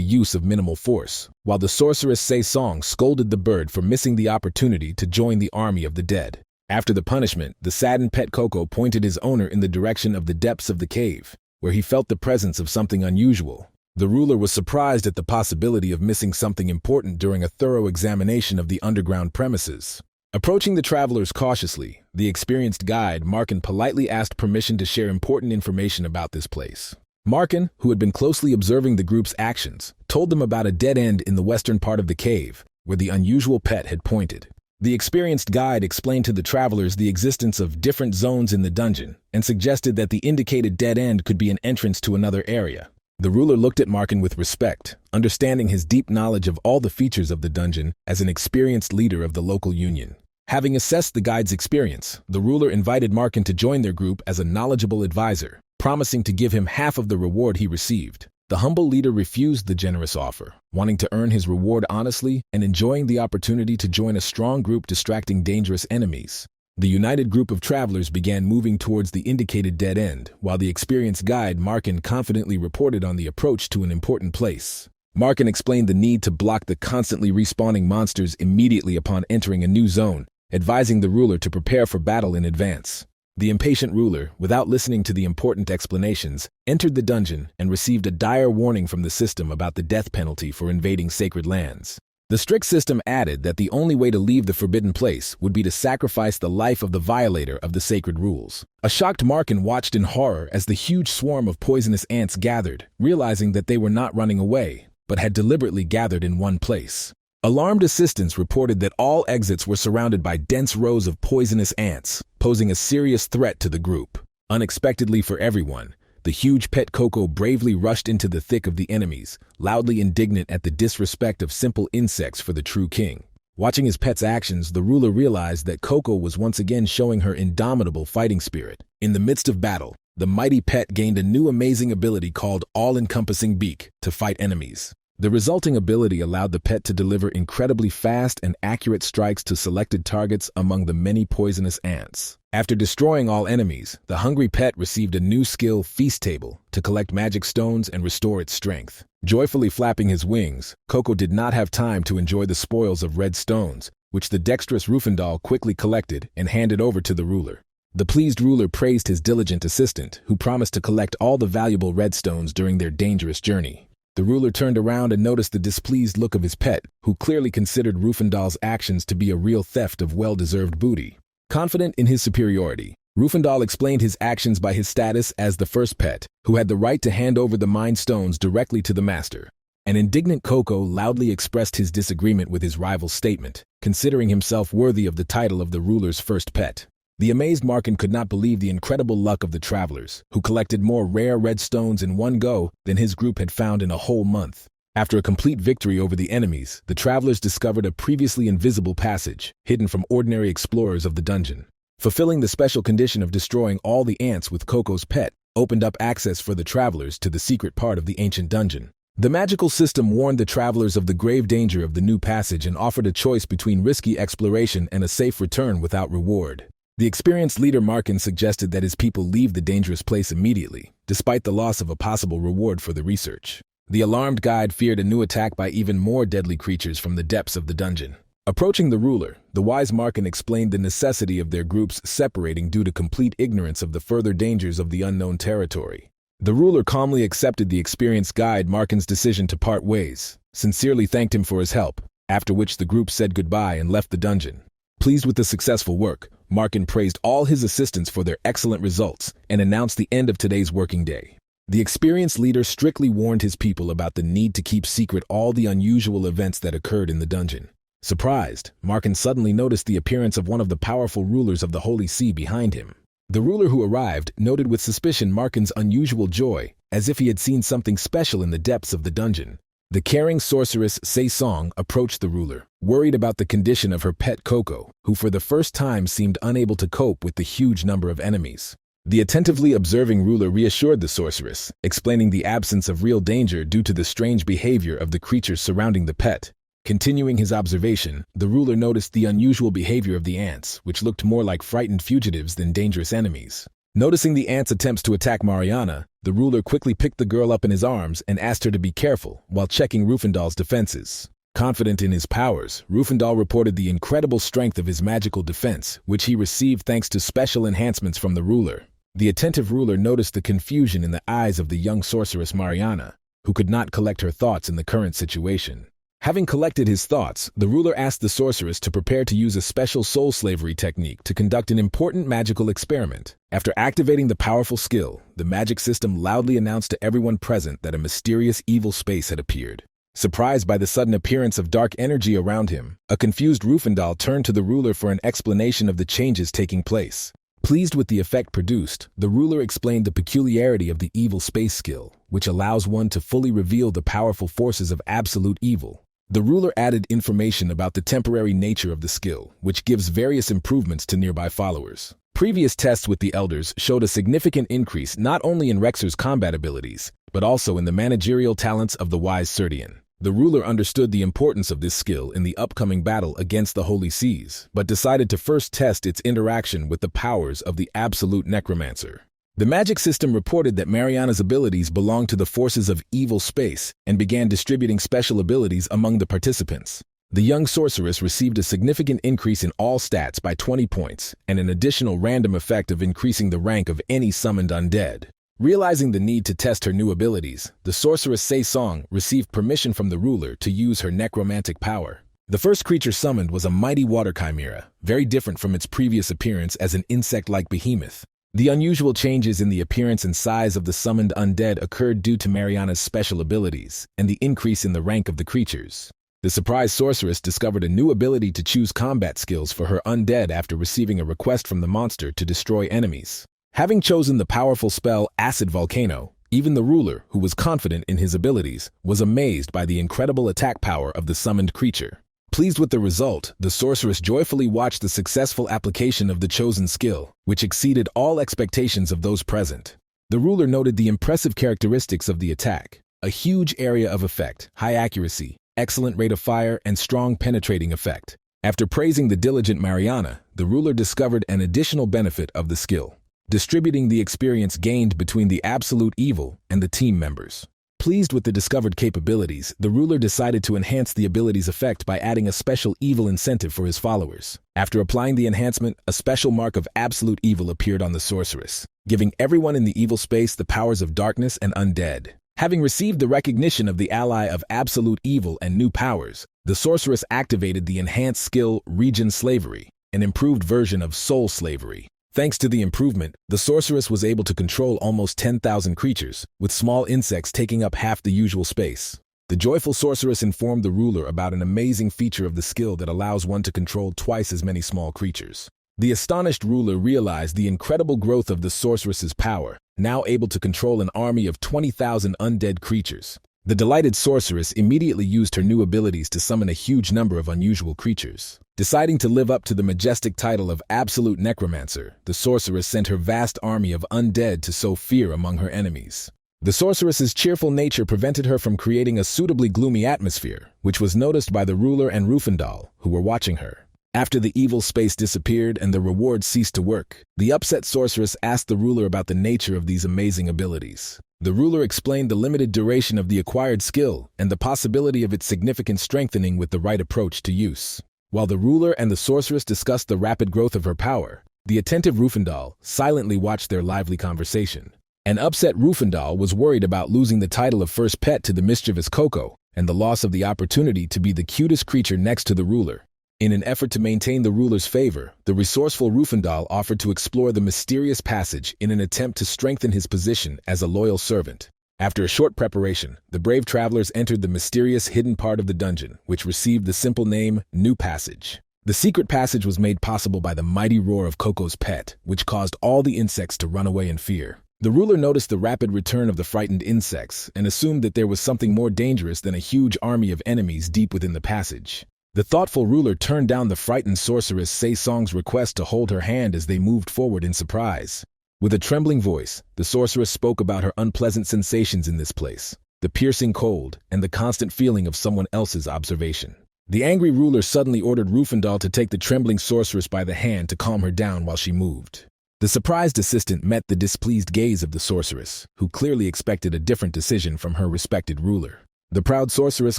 use of minimal force, while the sorceress Sei-song scolded the bird for missing the opportunity to join the army of the dead. After the punishment, the saddened pet Coco pointed his owner in the direction of the depths of the cave, where he felt the presence of something unusual. The ruler was surprised at the possibility of missing something important during a thorough examination of the underground premises. Approaching the travelers cautiously, the experienced guide, Markin, politely asked permission to share important information about this place. Markin, who had been closely observing the group's actions, told them about a dead end in the western part of the cave, where the unusual pet had pointed. The experienced guide explained to the travelers the existence of different zones in the dungeon and suggested that the indicated dead end could be an entrance to another area. The ruler looked at Markin with respect, understanding his deep knowledge of all the features of the dungeon as an experienced leader of the local union. Having assessed the guide's experience, the ruler invited Markin to join their group as a knowledgeable advisor, promising to give him half of the reward he received. The humble leader refused the generous offer, wanting to earn his reward honestly and enjoying the opportunity to join a strong group distracting dangerous enemies. The united group of travelers began moving towards the indicated dead end, while the experienced guide Markin confidently reported on the approach to an important place. Markin explained the need to block the constantly respawning monsters immediately upon entering a new zone, advising the ruler to prepare for battle in advance. The impatient ruler, without listening to the important explanations, entered the dungeon and received a dire warning from the system about the death penalty for invading sacred lands. The strict system added that the only way to leave the forbidden place would be to sacrifice the life of the violator of the sacred rules. A shocked Markin watched in horror as the huge swarm of poisonous ants gathered, realizing that they were not running away, but had deliberately gathered in one place. Alarmed assistants reported that all exits were surrounded by dense rows of poisonous ants, posing a serious threat to the group. Unexpectedly for everyone, the huge pet Coco bravely rushed into the thick of the enemies, loudly indignant at the disrespect of simple insects for the true king. Watching his pet's actions, the ruler realized that Coco was once again showing her indomitable fighting spirit. In the midst of battle, the mighty pet gained a new amazing ability called All-Encompassing Beak to fight enemies. The resulting ability allowed the pet to deliver incredibly fast and accurate strikes to selected targets among the many poisonous ants. After destroying all enemies, the hungry pet received a new skill, Feast Table, to collect magic stones and restore its strength. Joyfully flapping his wings, Coco did not have time to enjoy the spoils of red stones, which the dexterous Rufendal quickly collected and handed over to the ruler. The pleased ruler praised his diligent assistant, who promised to collect all the valuable red stones during their dangerous journey. The ruler turned around and noticed the displeased look of his pet, who clearly considered Rufendal's actions to be a real theft of well-deserved booty. Confident in his superiority, Rufendal explained his actions by his status as the first pet, who had the right to hand over the Mind Stones directly to the master. An indignant Coco loudly expressed his disagreement with his rival's statement, considering himself worthy of the title of the ruler's first pet. The amazed Markin could not believe the incredible luck of the travelers, who collected more rare red stones in one go than his group had found in a whole month. After a complete victory over the enemies, the travelers discovered a previously invisible passage, hidden from ordinary explorers of the dungeon. Fulfilling the special condition of destroying all the ants with Coco's pet opened up access for the travelers to the secret part of the ancient dungeon. The magical system warned the travelers of the grave danger of the new passage and offered a choice between risky exploration and a safe return without reward. The experienced leader Markin suggested that his people leave the dangerous place immediately, despite the loss of a possible reward for the research. The alarmed guide feared a new attack by even more deadly creatures from the depths of the dungeon. Approaching the ruler, the wise Markin explained the necessity of their groups separating due to complete ignorance of the further dangers of the unknown territory. The ruler calmly accepted the experienced guide Markin's decision to part ways, sincerely thanked him for his help, after which the group said goodbye and left the dungeon. Pleased with the successful work, Markin praised all his assistants for their excellent results and announced the end of today's working day. The experienced leader strictly warned his people about the need to keep secret all the unusual events that occurred in the dungeon. Surprised, Markin suddenly noticed the appearance of one of the powerful rulers of the Holy See behind him. The ruler who arrived noted with suspicion Markin's unusual joy, as if he had seen something special in the depths of the dungeon. The caring sorceress Sei-song approached the ruler, worried about the condition of her pet Coco, who for the first time seemed unable to cope with the huge number of enemies. The attentively observing ruler reassured the sorceress, explaining the absence of real danger due to the strange behavior of the creatures surrounding the pet. Continuing his observation, the ruler noticed the unusual behavior of the ants, which looked more like frightened fugitives than dangerous enemies. Noticing the ants' attempts to attack Mariana, the ruler quickly picked the girl up in his arms and asked her to be careful while checking Rufendal's defenses. Confident in his powers, Rufendal reported the incredible strength of his magical defense, which he received thanks to special enhancements from the ruler. The attentive ruler noticed the confusion in the eyes of the young sorceress Mariana, who could not collect her thoughts in the current situation. Having collected his thoughts, the ruler asked the sorceress to prepare to use a special soul slavery technique to conduct an important magical experiment. After activating the powerful skill, the magic system loudly announced to everyone present that a mysterious evil space had appeared. Surprised by the sudden appearance of dark energy around him, a confused Rufendal turned to the ruler for an explanation of the changes taking place. Pleased with the effect produced, the ruler explained the peculiarity of the evil space skill, which allows one to fully reveal the powerful forces of absolute evil. The ruler added information about the temporary nature of the skill, which gives various improvements to nearby followers. Previous tests with the elders showed a significant increase not only in Rexer's combat abilities, but also in the managerial talents of the wise Serdian. The ruler understood the importance of this skill in the upcoming battle against the Holy Seas, but decided to first test its interaction with the powers of the absolute necromancer. The magic system reported that Mariana's abilities belonged to the forces of evil space and began distributing special abilities among the participants. The young sorceress received a significant increase in all stats by 20 points and an additional random effect of increasing the rank of any summoned undead. Realizing the need to test her new abilities, the sorceress Sei-Song received permission from the ruler to use her necromantic power. The first creature summoned was a mighty water chimera, very different from its previous appearance as an insect-like behemoth. The unusual changes in the appearance and size of the summoned undead occurred due to Mariana's special abilities and the increase in the rank of the creatures. The surprised sorceress discovered a new ability to choose combat skills for her undead after receiving a request from the monster to destroy enemies. Having chosen the powerful spell Acid Volcano, even the ruler, who was confident in his abilities, was amazed by the incredible attack power of the summoned creature. Pleased with the result, the sorceress joyfully watched the successful application of the chosen skill, which exceeded all expectations of those present. The ruler noted the impressive characteristics of the attack: a huge area of effect, high accuracy, excellent rate of fire, and strong penetrating effect. After praising the diligent Mariana, the ruler discovered an additional benefit of the skill: distributing the experience gained between the absolute evil and the team members. Pleased with the discovered capabilities, the ruler decided to enhance the ability's effect by adding a special evil incentive for his followers. After applying the enhancement, a special mark of absolute evil appeared on the sorceress, giving everyone in the evil space the powers of darkness and undead. Having received the recognition of the ally of absolute evil and new powers, the sorceress activated the enhanced skill Region Slavery, an improved version of soul slavery. Thanks to the improvement, the sorceress was able to control almost 10,000 creatures, with small insects taking up half the usual space. The joyful sorceress informed the ruler about an amazing feature of the skill that allows one to control twice as many small creatures. The astonished ruler realized the incredible growth of the sorceress's power, now able to control an army of 20,000 undead creatures. The delighted sorceress immediately used her new abilities to summon a huge number of unusual creatures. Deciding to live up to the majestic title of Absolute Necromancer, the sorceress sent her vast army of undead to sow fear among her enemies. The sorceress's cheerful nature prevented her from creating a suitably gloomy atmosphere, which was noticed by the ruler and Rufendal, who were watching her. After the evil space disappeared and the reward ceased to work, the upset sorceress asked the ruler about the nature of these amazing abilities. The ruler explained the limited duration of the acquired skill and the possibility of its significant strengthening with the right approach to use. While the ruler and the sorceress discussed the rapid growth of her power, the attentive Rufendal silently watched their lively conversation. An upset Rufendal was worried about losing the title of first pet to the mischievous Coco and the loss of the opportunity to be the cutest creature next to the ruler. In an effort to maintain the ruler's favor, the resourceful Rufendal offered to explore the mysterious passage in an attempt to strengthen his position as a loyal servant. After a short preparation, the brave travelers entered the mysterious hidden part of the dungeon, which received the simple name New Passage. The secret passage was made possible by the mighty roar of Coco's pet, which caused all the insects to run away in fear. The ruler noticed the rapid return of the frightened insects and assumed that there was something more dangerous than a huge army of enemies deep within the passage. The thoughtful ruler turned down the frightened sorceress Sei-Song's request to hold her hand as they moved forward in surprise. With a trembling voice, the sorceress spoke about her unpleasant sensations in this place, the piercing cold, and the constant feeling of someone else's observation. The angry ruler suddenly ordered Rufendal to take the trembling sorceress by the hand to calm her down while she moved. The surprised assistant met the displeased gaze of the sorceress, who clearly expected a different decision from her respected ruler. The proud sorceress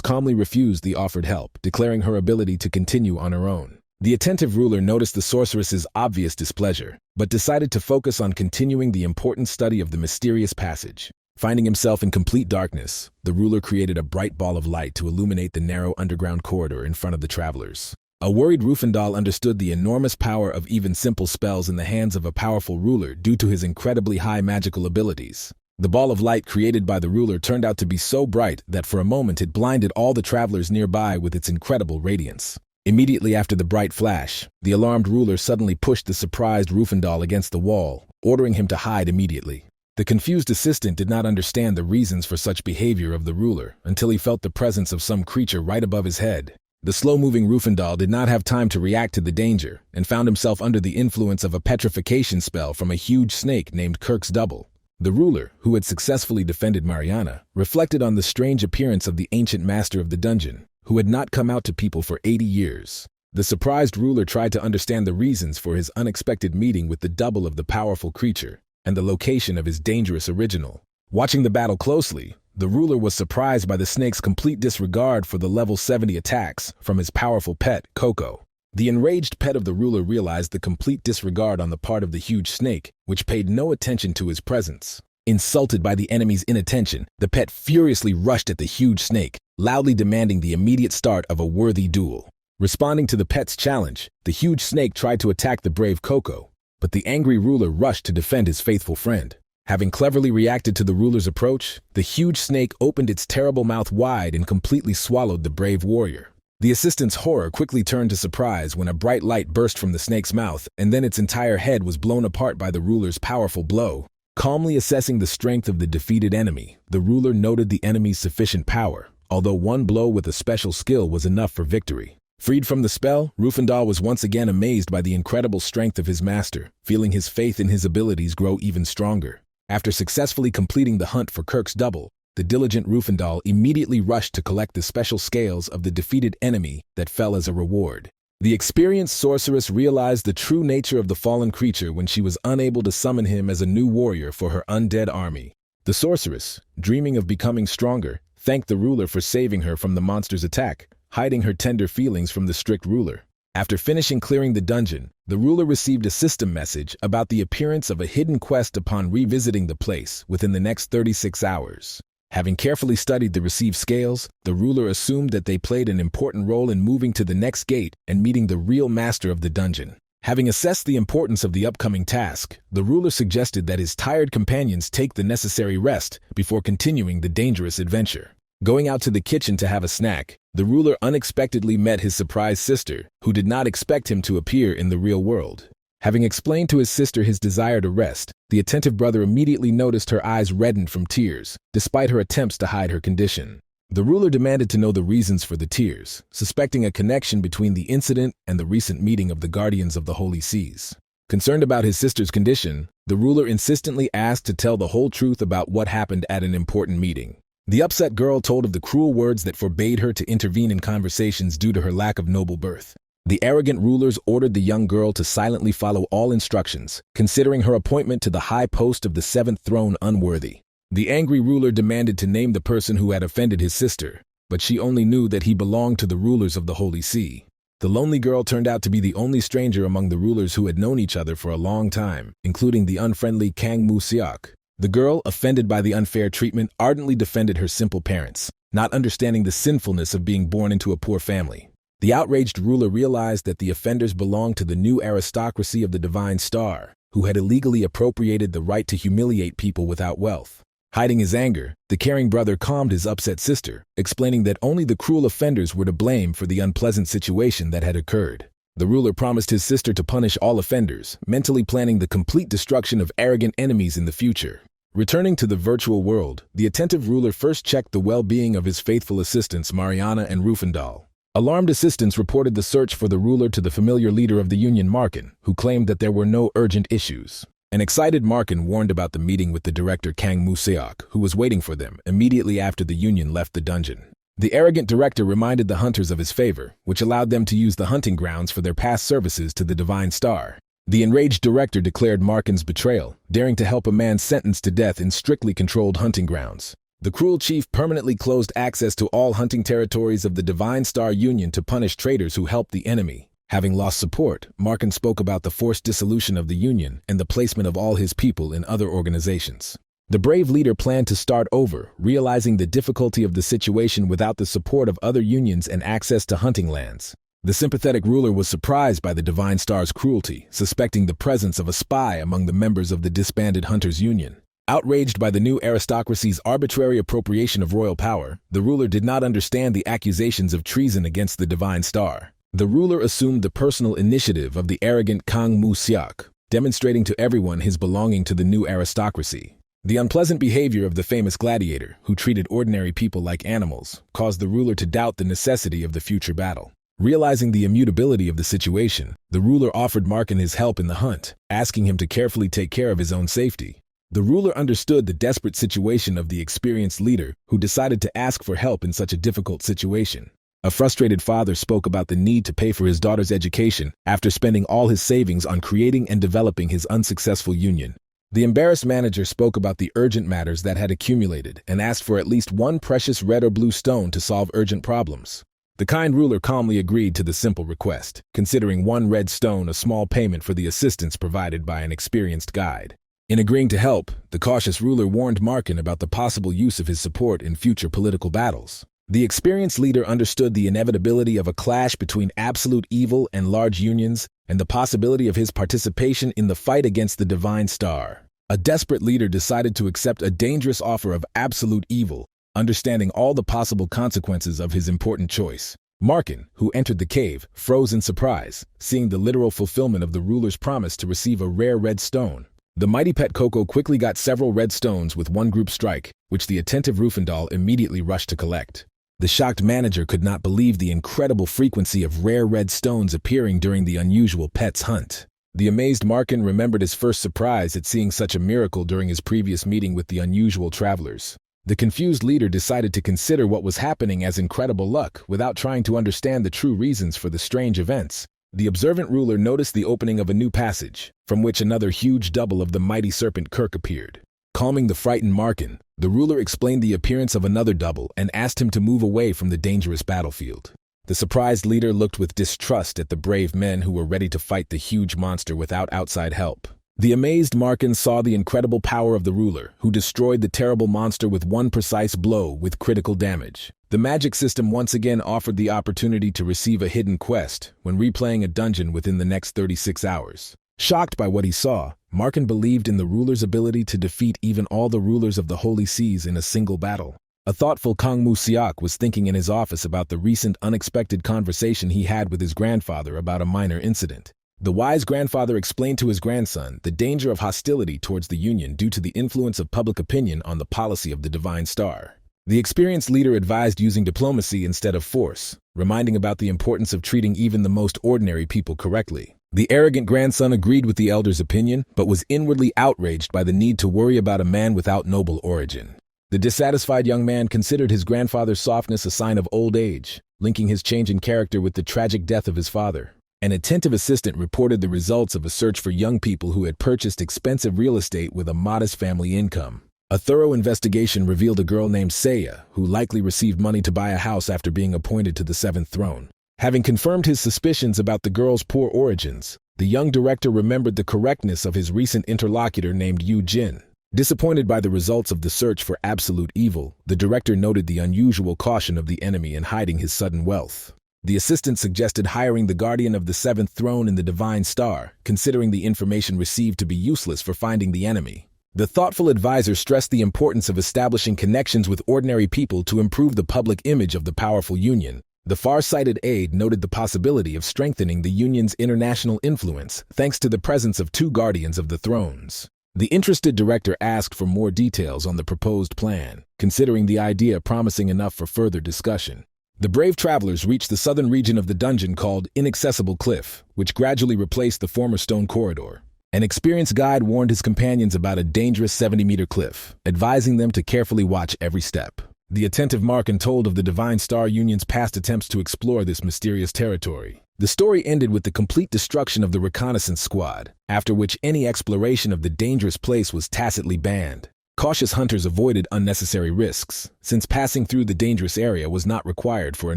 calmly refused the offered help, declaring her ability to continue on her own. The attentive ruler noticed the sorceress's obvious displeasure, but decided to focus on continuing the important study of the mysterious passage. Finding himself in complete darkness, the ruler created a bright ball of light to illuminate the narrow underground corridor in front of the travelers. A worried Rufendal understood the enormous power of even simple spells in the hands of a powerful ruler due to his incredibly high magical abilities. The ball of light created by the ruler turned out to be so bright that for a moment it blinded all the travelers nearby with its incredible radiance. Immediately after the bright flash, the alarmed ruler suddenly pushed the surprised Rufendal against the wall, ordering him to hide immediately. The confused assistant did not understand the reasons for such behavior of the ruler until he felt the presence of some creature right above his head. The slow-moving Rufendal did not have time to react to the danger and found himself under the influence of a petrification spell from a huge snake named Kirk's Double. The ruler, who had successfully defended Mariana, reflected on the strange appearance of the ancient master of the dungeon, who had not come out to people for 80 years. The surprised ruler tried to understand the reasons for his unexpected meeting with the double of the powerful creature and the location of his dangerous original. Watching the battle closely, the ruler was surprised by the snake's complete disregard for the level 70 attacks from his powerful pet, Coco. The enraged pet of the ruler realized the complete disregard on the part of the huge snake, which paid no attention to his presence. Insulted by the enemy's inattention, the pet furiously rushed at the huge snake, loudly demanding the immediate start of a worthy duel. Responding to the pet's challenge, the huge snake tried to attack the brave Coco, but the angry ruler rushed to defend his faithful friend. Having cleverly reacted to the ruler's approach, the huge snake opened its terrible mouth wide and completely swallowed the brave warrior. The assistant's horror quickly turned to surprise when a bright light burst from the snake's mouth and then its entire head was blown apart by the ruler's powerful blow. Calmly assessing the strength of the defeated enemy, the ruler noted the enemy's sufficient power, although one blow with a special skill was enough for victory. Freed from the spell, Rufendal was once again amazed by the incredible strength of his master, feeling his faith in his abilities grow even stronger. After successfully completing the hunt for Kirk's Double, the diligent Rufendal immediately rushed to collect the special scales of the defeated enemy that fell as a reward. The experienced sorceress realized the true nature of the fallen creature when she was unable to summon him as a new warrior for her undead army. The sorceress, dreaming of becoming stronger, thanked the ruler for saving her from the monster's attack, hiding her tender feelings from the strict ruler. After finishing clearing the dungeon, the ruler received a system message about the appearance of a hidden quest upon revisiting the place within the next 36 hours. Having carefully studied the received scales, the ruler assumed that they played an important role in moving to the next gate and meeting the real master of the dungeon. Having assessed the importance of the upcoming task, the ruler suggested that his tired companions take the necessary rest before continuing the dangerous adventure. Going out to the kitchen to have a snack, the ruler unexpectedly met his surprised sister, who did not expect him to appear in the real world. Having explained to his sister his desire to rest, the attentive brother immediately noticed her eyes reddened from tears, despite her attempts to hide her condition. The ruler demanded to know the reasons for the tears, suspecting a connection between the incident and the recent meeting of the Guardians of the Holy Seas. Concerned about his sister's condition, the ruler insistently asked to tell the whole truth about what happened at an important meeting. The upset girl told of the cruel words that forbade her to intervene in conversations due to her lack of noble birth. The arrogant rulers ordered the young girl to silently follow all instructions, considering her appointment to the high post of the seventh throne unworthy. The angry ruler demanded to name the person who had offended his sister, but she only knew that he belonged to the rulers of the Holy See. The lonely girl turned out to be the only stranger among the rulers who had known each other for a long time, including the unfriendly Kang Mu-seok. The girl, offended by the unfair treatment, ardently defended her simple parents, not understanding the sinfulness of being born into a poor family. The outraged ruler realized that the offenders belonged to the new aristocracy of the Divine Star, who had illegally appropriated the right to humiliate people without wealth. Hiding his anger, the caring brother calmed his upset sister, explaining that only the cruel offenders were to blame for the unpleasant situation that had occurred. The ruler promised his sister to punish all offenders, mentally planning the complete destruction of arrogant enemies in the future. Returning to the virtual world, the attentive ruler first checked the well-being of his faithful assistants Mariana and Rufendal. Alarmed assistants reported the search for the ruler to the familiar leader of the Union, Markin, who claimed that there were no urgent issues. An excited Markin warned about the meeting with the director Kang Mu-seok, who was waiting for them immediately after the Union left the dungeon. The arrogant director reminded the hunters of his favor, which allowed them to use the hunting grounds for their past services to the Divine Star. The enraged director declared Markin's betrayal, daring to help a man sentenced to death in strictly controlled hunting grounds. The cruel chief permanently closed access to all hunting territories of the Divine Star Union to punish traitors who helped the enemy. Having lost support, Markin spoke about the forced dissolution of the Union and the placement of all his people in other organizations. The brave leader planned to start over, realizing the difficulty of the situation without the support of other unions and access to hunting lands. The sympathetic ruler was surprised by the Divine Star's cruelty, suspecting the presence of a spy among the members of the disbanded Hunters' Union. Outraged by the new aristocracy's arbitrary appropriation of royal power, the ruler did not understand the accusations of treason against the Divine Star. The ruler assumed the personal initiative of the arrogant Kang Mu-seok, demonstrating to everyone his belonging to the new aristocracy. The unpleasant behavior of the famous gladiator, who treated ordinary people like animals, caused the ruler to doubt the necessity of the future battle. Realizing the immutability of the situation, the ruler offered Markin his help in the hunt, asking him to carefully take care of his own safety. The ruler understood the desperate situation of the experienced leader, who decided to ask for help in such a difficult situation. A frustrated father spoke about the need to pay for his daughter's education after spending all his savings on creating and developing his unsuccessful union. The embarrassed manager spoke about the urgent matters that had accumulated and asked for at least one precious red or blue stone to solve urgent problems. The kind ruler calmly agreed to the simple request, considering one red stone a small payment for the assistance provided by an experienced guide. In agreeing to help, the cautious ruler warned Markin about the possible use of his support in future political battles. The experienced leader understood the inevitability of a clash between absolute evil and large unions, and the possibility of his participation in the fight against the Divine Star. A desperate leader decided to accept a dangerous offer of absolute evil, understanding all the possible consequences of his important choice. Markin, who entered the cave, froze in surprise, seeing the literal fulfillment of the ruler's promise to receive a rare red stone. The mighty pet Coco quickly got several red stones with one group strike, which the attentive Rufendal immediately rushed to collect. The shocked manager could not believe the incredible frequency of rare red stones appearing during the unusual pet's hunt. The amazed Markin remembered his first surprise at seeing such a miracle during his previous meeting with the unusual travelers. The confused leader decided to consider what was happening as incredible luck without trying to understand the true reasons for the strange events. The observant ruler noticed the opening of a new passage, from which another huge double of the mighty serpent Kirk appeared. Calming the frightened Markin, the ruler explained the appearance of another double and asked him to move away from the dangerous battlefield. The surprised leader looked with distrust at the brave men who were ready to fight the huge monster without outside help. The amazed Markin saw the incredible power of the ruler, who destroyed the terrible monster with one precise blow with critical damage. The magic system once again offered the opportunity to receive a hidden quest when replaying a dungeon within the next 36 hours. Shocked by what he saw, Markin believed in the ruler's ability to defeat even all the rulers of the Holy Seas in a single battle. A thoughtful Kang Mu-seok was thinking in his office about the recent unexpected conversation he had with his grandfather about a minor incident. The wise grandfather explained to his grandson the danger of hostility towards the Union due to the influence of public opinion on the policy of the Divine Star. The experienced leader advised using diplomacy instead of force, reminding about the importance of treating even the most ordinary people correctly. The arrogant grandson agreed with the elder's opinion, but was inwardly outraged by the need to worry about a man without noble origin. The dissatisfied young man considered his grandfather's softness a sign of old age, linking his change in character with the tragic death of his father. An attentive assistant reported the results of a search for young people who had purchased expensive real estate with a modest family income. A thorough investigation revealed a girl named Seiya, who likely received money to buy a house after being appointed to the seventh throne. Having confirmed his suspicions about the girl's poor origins, the young director remembered the correctness of his recent interlocutor named Yu Jin. Disappointed by the results of the search for absolute evil, the director noted the unusual caution of the enemy in hiding his sudden wealth. The assistant suggested hiring the guardian of the seventh throne in the Divine Star, considering the information received to be useless for finding the enemy. The thoughtful advisor stressed the importance of establishing connections with ordinary people to improve the public image of the powerful Union. The far-sighted aide noted the possibility of strengthening the Union's international influence thanks to the presence of two guardians of the thrones. The interested director asked for more details on the proposed plan, considering the idea promising enough for further discussion. The brave travelers reached the southern region of the dungeon called Inaccessible Cliff, which gradually replaced the former stone corridor. An experienced guide warned his companions about a dangerous 70-meter cliff, advising them to carefully watch every step. The attentive Markin told of the Divine Star Union's past attempts to explore this mysterious territory. The story ended with the complete destruction of the reconnaissance squad, after which any exploration of the dangerous place was tacitly banned. Cautious hunters avoided unnecessary risks, since passing through the dangerous area was not required for a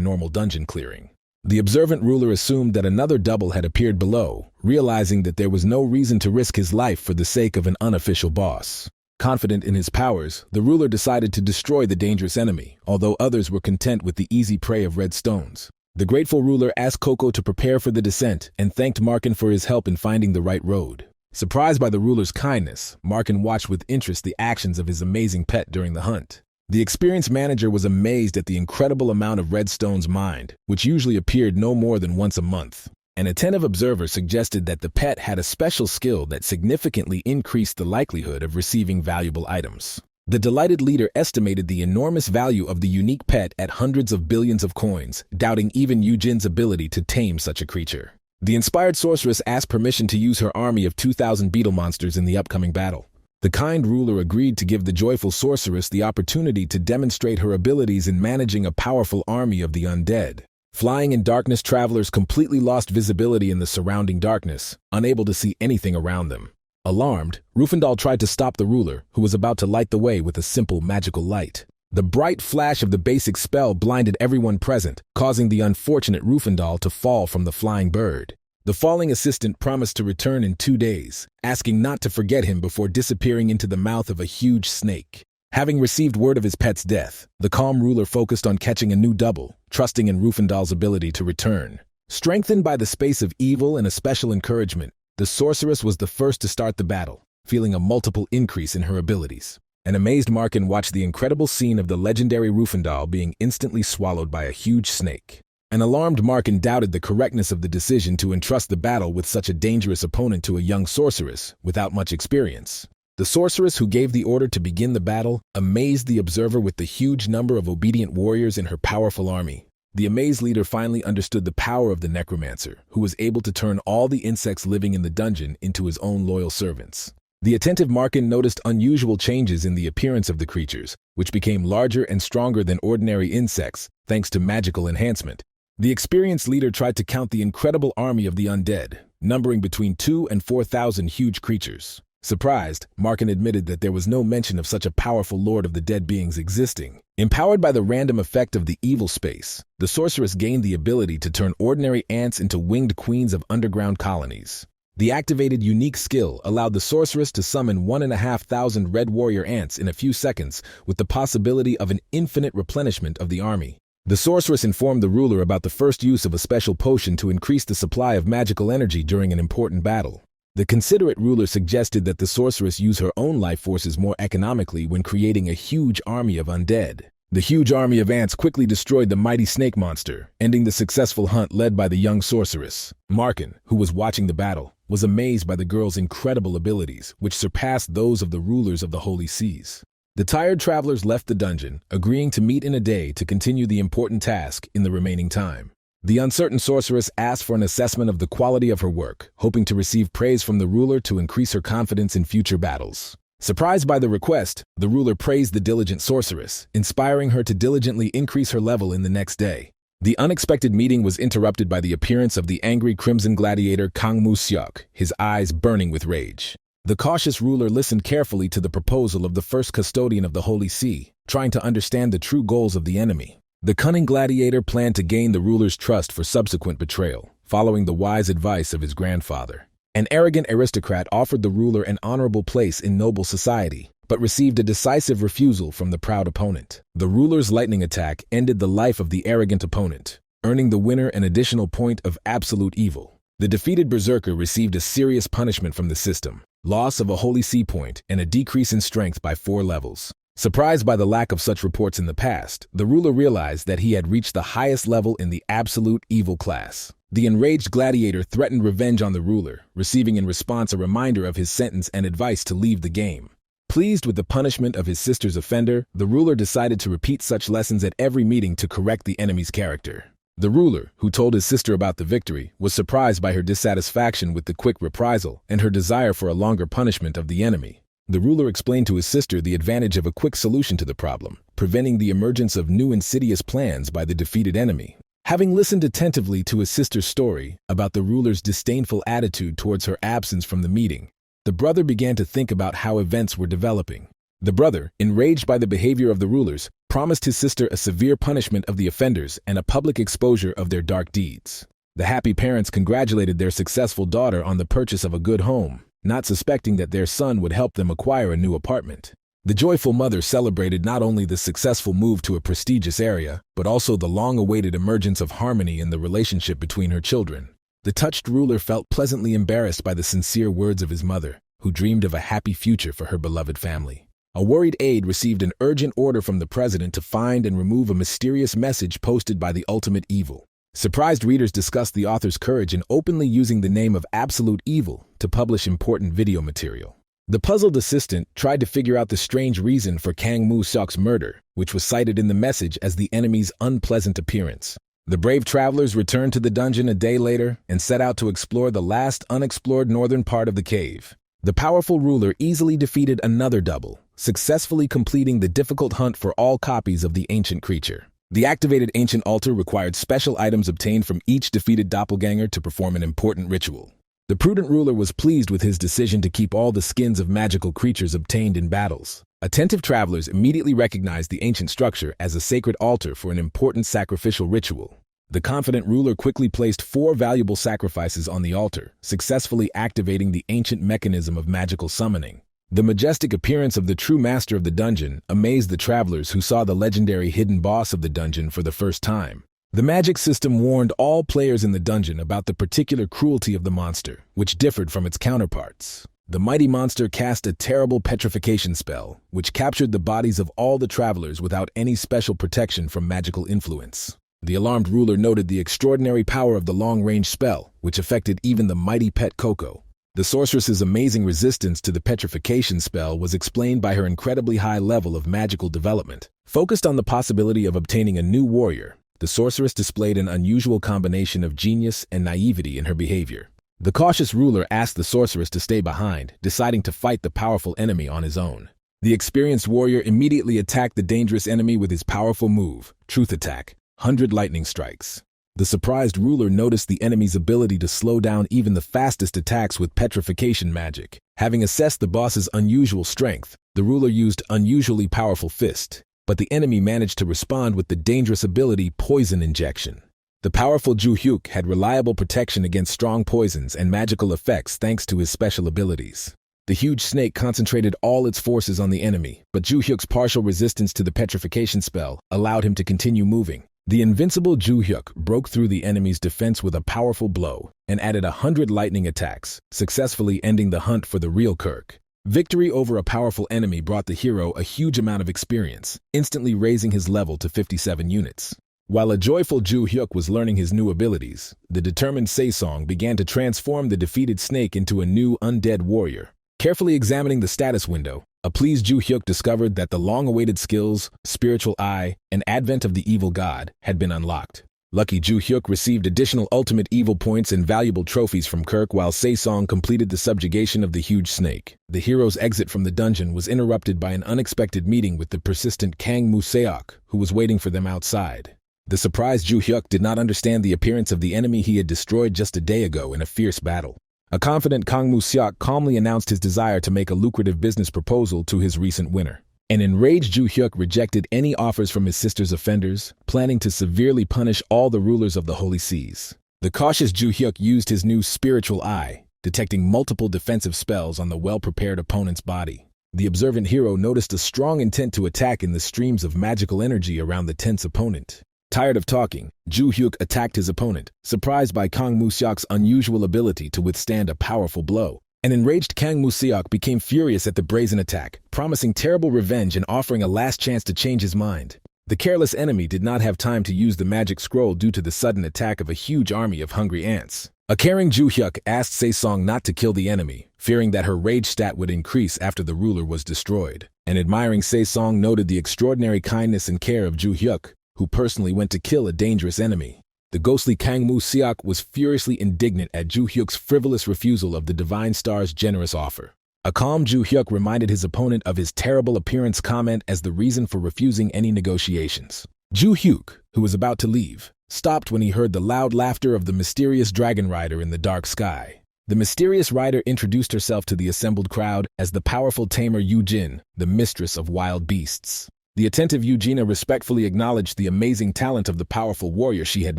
normal dungeon clearing. The observant ruler assumed that another double had appeared below, realizing that there was no reason to risk his life for the sake of an unofficial boss. Confident in his powers, the ruler decided to destroy the dangerous enemy, although others were content with the easy prey of red stones. The grateful ruler asked Coco to prepare for the descent and thanked Markin for his help in finding the right road. Surprised by the ruler's kindness, Markin watched with interest the actions of his amazing pet during the hunt. The experienced manager was amazed at the incredible amount of red stones mined, which usually appeared no more than once a month. An attentive observer suggested that the pet had a special skill that significantly increased the likelihood of receiving valuable items. The delighted leader estimated the enormous value of the unique pet at hundreds of billions of coins, doubting even Yujin's ability to tame such a creature. The inspired sorceress asked permission to use her army of 2,000 beetle monsters in the upcoming battle. The kind ruler agreed to give the joyful sorceress the opportunity to demonstrate her abilities in managing a powerful army of the undead. Flying in darkness, travelers completely lost visibility in the surrounding darkness, unable to see anything around them. Alarmed, Rufendal tried to stop the ruler, who was about to light the way with a simple magical light. The bright flash of the basic spell blinded everyone present, causing the unfortunate Rufendal to fall from the flying bird. The falling assistant promised to return in 2 days, asking not to forget him before disappearing into the mouth of a huge snake. Having received word of his pet's death, the calm ruler focused on catching a new double, trusting in Rufendal's ability to return. Strengthened by the space of evil and a special encouragement, the sorceress was the first to start the battle, feeling a multiple increase in her abilities. An amazed Markin watched the incredible scene of the legendary Rufendal being instantly swallowed by a huge snake. An alarmed Markin doubted the correctness of the decision to entrust the battle with such a dangerous opponent to a young sorceress without much experience. The sorceress who gave the order to begin the battle amazed the observer with the huge number of obedient warriors in her powerful army. The amazed leader finally understood the power of the necromancer, who was able to turn all the insects living in the dungeon into his own loyal servants. The attentive Markin noticed unusual changes in the appearance of the creatures, which became larger and stronger than ordinary insects, thanks to magical enhancement. The experienced leader tried to count the incredible army of the undead, numbering between 2,000 and 4,000 huge creatures. Surprised, Markin admitted that there was no mention of such a powerful lord of the dead beings existing. Empowered by the random effect of the evil space, the sorceress gained the ability to turn ordinary ants into winged queens of underground colonies. The activated unique skill allowed the sorceress to summon 1,500 red warrior ants in a few seconds, with the possibility of an infinite replenishment of the army. The sorceress informed the ruler about the first use of a special potion to increase the supply of magical energy during an important battle. The considerate ruler suggested that the sorceress use her own life forces more economically when creating a huge army of undead. The huge army of ants quickly destroyed the mighty snake monster, ending the successful hunt led by the young sorceress. Markin, who was watching the battle, was amazed by the girl's incredible abilities, which surpassed those of the rulers of the Holy Seas. The tired travelers left the dungeon, agreeing to meet in a day to continue the important task in the remaining time. The uncertain sorceress asked for an assessment of the quality of her work, hoping to receive praise from the ruler to increase her confidence in future battles. Surprised by the request, the ruler praised the diligent sorceress, inspiring her to diligently increase her level in the next day. The unexpected meeting was interrupted by the appearance of the angry crimson gladiator Kang Mu-seok, his eyes burning with rage. The cautious ruler listened carefully to the proposal of the first custodian of the Holy See, trying to understand the true goals of the enemy. The cunning gladiator planned to gain the ruler's trust for subsequent betrayal, following the wise advice of his grandfather. An arrogant aristocrat offered the ruler an honorable place in noble society, but received a decisive refusal from the proud opponent. The ruler's lightning attack ended the life of the arrogant opponent, earning the winner an additional point of absolute evil. The defeated berserker received a serious punishment from the system, loss of a Holy See point and a decrease in strength by 4 levels. Surprised by the lack of such reports in the past, the ruler realized that he had reached the highest level in the absolute evil class. The enraged gladiator threatened revenge on the ruler, receiving in response a reminder of his sentence and advice to leave the game. Pleased with the punishment of his sister's offender, the ruler decided to repeat such lessons at every meeting to correct the enemy's character. The ruler, who told his sister about the victory, was surprised by her dissatisfaction with the quick reprisal and her desire for a longer punishment of the enemy. The ruler explained to his sister the advantage of a quick solution to the problem, preventing the emergence of new insidious plans by the defeated enemy. Having listened attentively to his sister's story about the ruler's disdainful attitude towards her absence from the meeting, the brother began to think about how events were developing. The brother, enraged by the behavior of the rulers, promised his sister a severe punishment of the offenders and a public exposure of their dark deeds. The happy parents congratulated their successful daughter on the purchase of a good home, not suspecting that their son would help them acquire a new apartment. The joyful mother celebrated not only the successful move to a prestigious area, but also the long-awaited emergence of harmony in the relationship between her children. The touched ruler felt pleasantly embarrassed by the sincere words of his mother, who dreamed of a happy future for her beloved family. A worried aide received an urgent order from the president to find and remove a mysterious message posted by the ultimate evil. Surprised readers discussed the author's courage in openly using the name of Absolute Evil to publish important video material. The puzzled assistant tried to figure out the strange reason for Kang Moo-seok's murder, which was cited in the message as the enemy's unpleasant appearance. The brave travelers returned to the dungeon a day later and set out to explore the last unexplored northern part of the cave. The powerful ruler easily defeated another double, successfully completing the difficult hunt for all copies of the ancient creature. The activated ancient altar required special items obtained from each defeated doppelganger to perform an important ritual. The prudent ruler was pleased with his decision to keep all the skins of magical creatures obtained in battles. Attentive travelers immediately recognized the ancient structure as a sacred altar for an important sacrificial ritual. The confident ruler quickly placed 4 valuable sacrifices on the altar, successfully activating the ancient mechanism of magical summoning. The majestic appearance of the true master of the dungeon amazed the travelers who saw the legendary hidden boss of the dungeon for the first time. The magic system warned all players in the dungeon about the particular cruelty of the monster, which differed from its counterparts. The mighty monster cast a terrible petrification spell, which captured the bodies of all the travelers without any special protection from magical influence. The alarmed ruler noted the extraordinary power of the long-range spell, which affected even the mighty pet Coco. The sorceress's amazing resistance to the petrification spell was explained by her incredibly high level of magical development. Focused on the possibility of obtaining a new warrior, the sorceress displayed an unusual combination of genius and naivety in her behavior. The cautious ruler asked the sorceress to stay behind, deciding to fight the powerful enemy on his own. The experienced warrior immediately attacked the dangerous enemy with his powerful move, Truth Attack, 100 lightning strikes. The surprised ruler noticed the enemy's ability to slow down even the fastest attacks with petrification magic. Having assessed the boss's unusual strength, the ruler used unusually powerful fist, but the enemy managed to respond with the dangerous ability Poison Injection. The powerful Ju Hyuk had reliable protection against strong poisons and magical effects thanks to his special abilities. The huge snake concentrated all its forces on the enemy, but Ju Hyuk's partial resistance to the petrification spell allowed him to continue moving. The invincible Ju Hyuk broke through the enemy's defense with a powerful blow and added 100 lightning attacks, successfully ending the hunt for the real Kirk. Victory over a powerful enemy brought the hero a huge amount of experience, instantly raising his level to 57 units. While a joyful Ju Hyuk was learning his new abilities, the determined Saesong began to transform the defeated snake into a new undead warrior. Carefully examining the status window, a pleased Ju Hyuk discovered that the long-awaited skills, Spiritual Eye, and Advent of the Evil God had been unlocked. Lucky Ju Hyuk received additional ultimate evil points and valuable trophies from Kirk while Saesong completed the subjugation of the huge snake. The hero's exit from the dungeon was interrupted by an unexpected meeting with the persistent Kang Moo-seok, who was waiting for them outside. The surprised Ju Hyuk did not understand the appearance of the enemy he had destroyed just a day ago in a fierce battle. A confident Kang Moo-seok calmly announced his desire to make a lucrative business proposal to his recent winner. An enraged Ju Hyuk rejected any offers from his sister's offenders, planning to severely punish all the rulers of the Holy Seas. The cautious Ju Hyuk used his new Spiritual Eye, detecting multiple defensive spells on the well-prepared opponent's body. The observant hero noticed a strong intent to attack in the streams of magical energy around the tense opponent. Tired of talking, Ju Hyuk attacked his opponent, surprised by Kang Moo-seok's unusual ability to withstand a powerful blow. An enraged Kang Moo-seok became furious at the brazen attack, promising terrible revenge and offering a last chance to change his mind. The careless enemy did not have time to use the magic scroll due to the sudden attack of a huge army of hungry ants. A caring Ju Hyuk asked Saesong not to kill the enemy, fearing that her rage stat would increase after the ruler was destroyed. An admiring Saesong noted the extraordinary kindness and care of Ju Hyuk, who personally went to kill a dangerous enemy. The ghostly Kang Moo-seok was furiously indignant at Ju Hyuk's frivolous refusal of the Divine Star's generous offer. A calm Ju Hyuk reminded his opponent of his terrible appearance comment as the reason for refusing any negotiations. Ju Hyuk, who was about to leave, stopped when he heard the loud laughter of the mysterious dragon rider in the dark sky. The mysterious rider introduced herself to the assembled crowd as the powerful tamer Yujin, the mistress of wild beasts. The attentive Eugenia respectfully acknowledged the amazing talent of the powerful warrior she had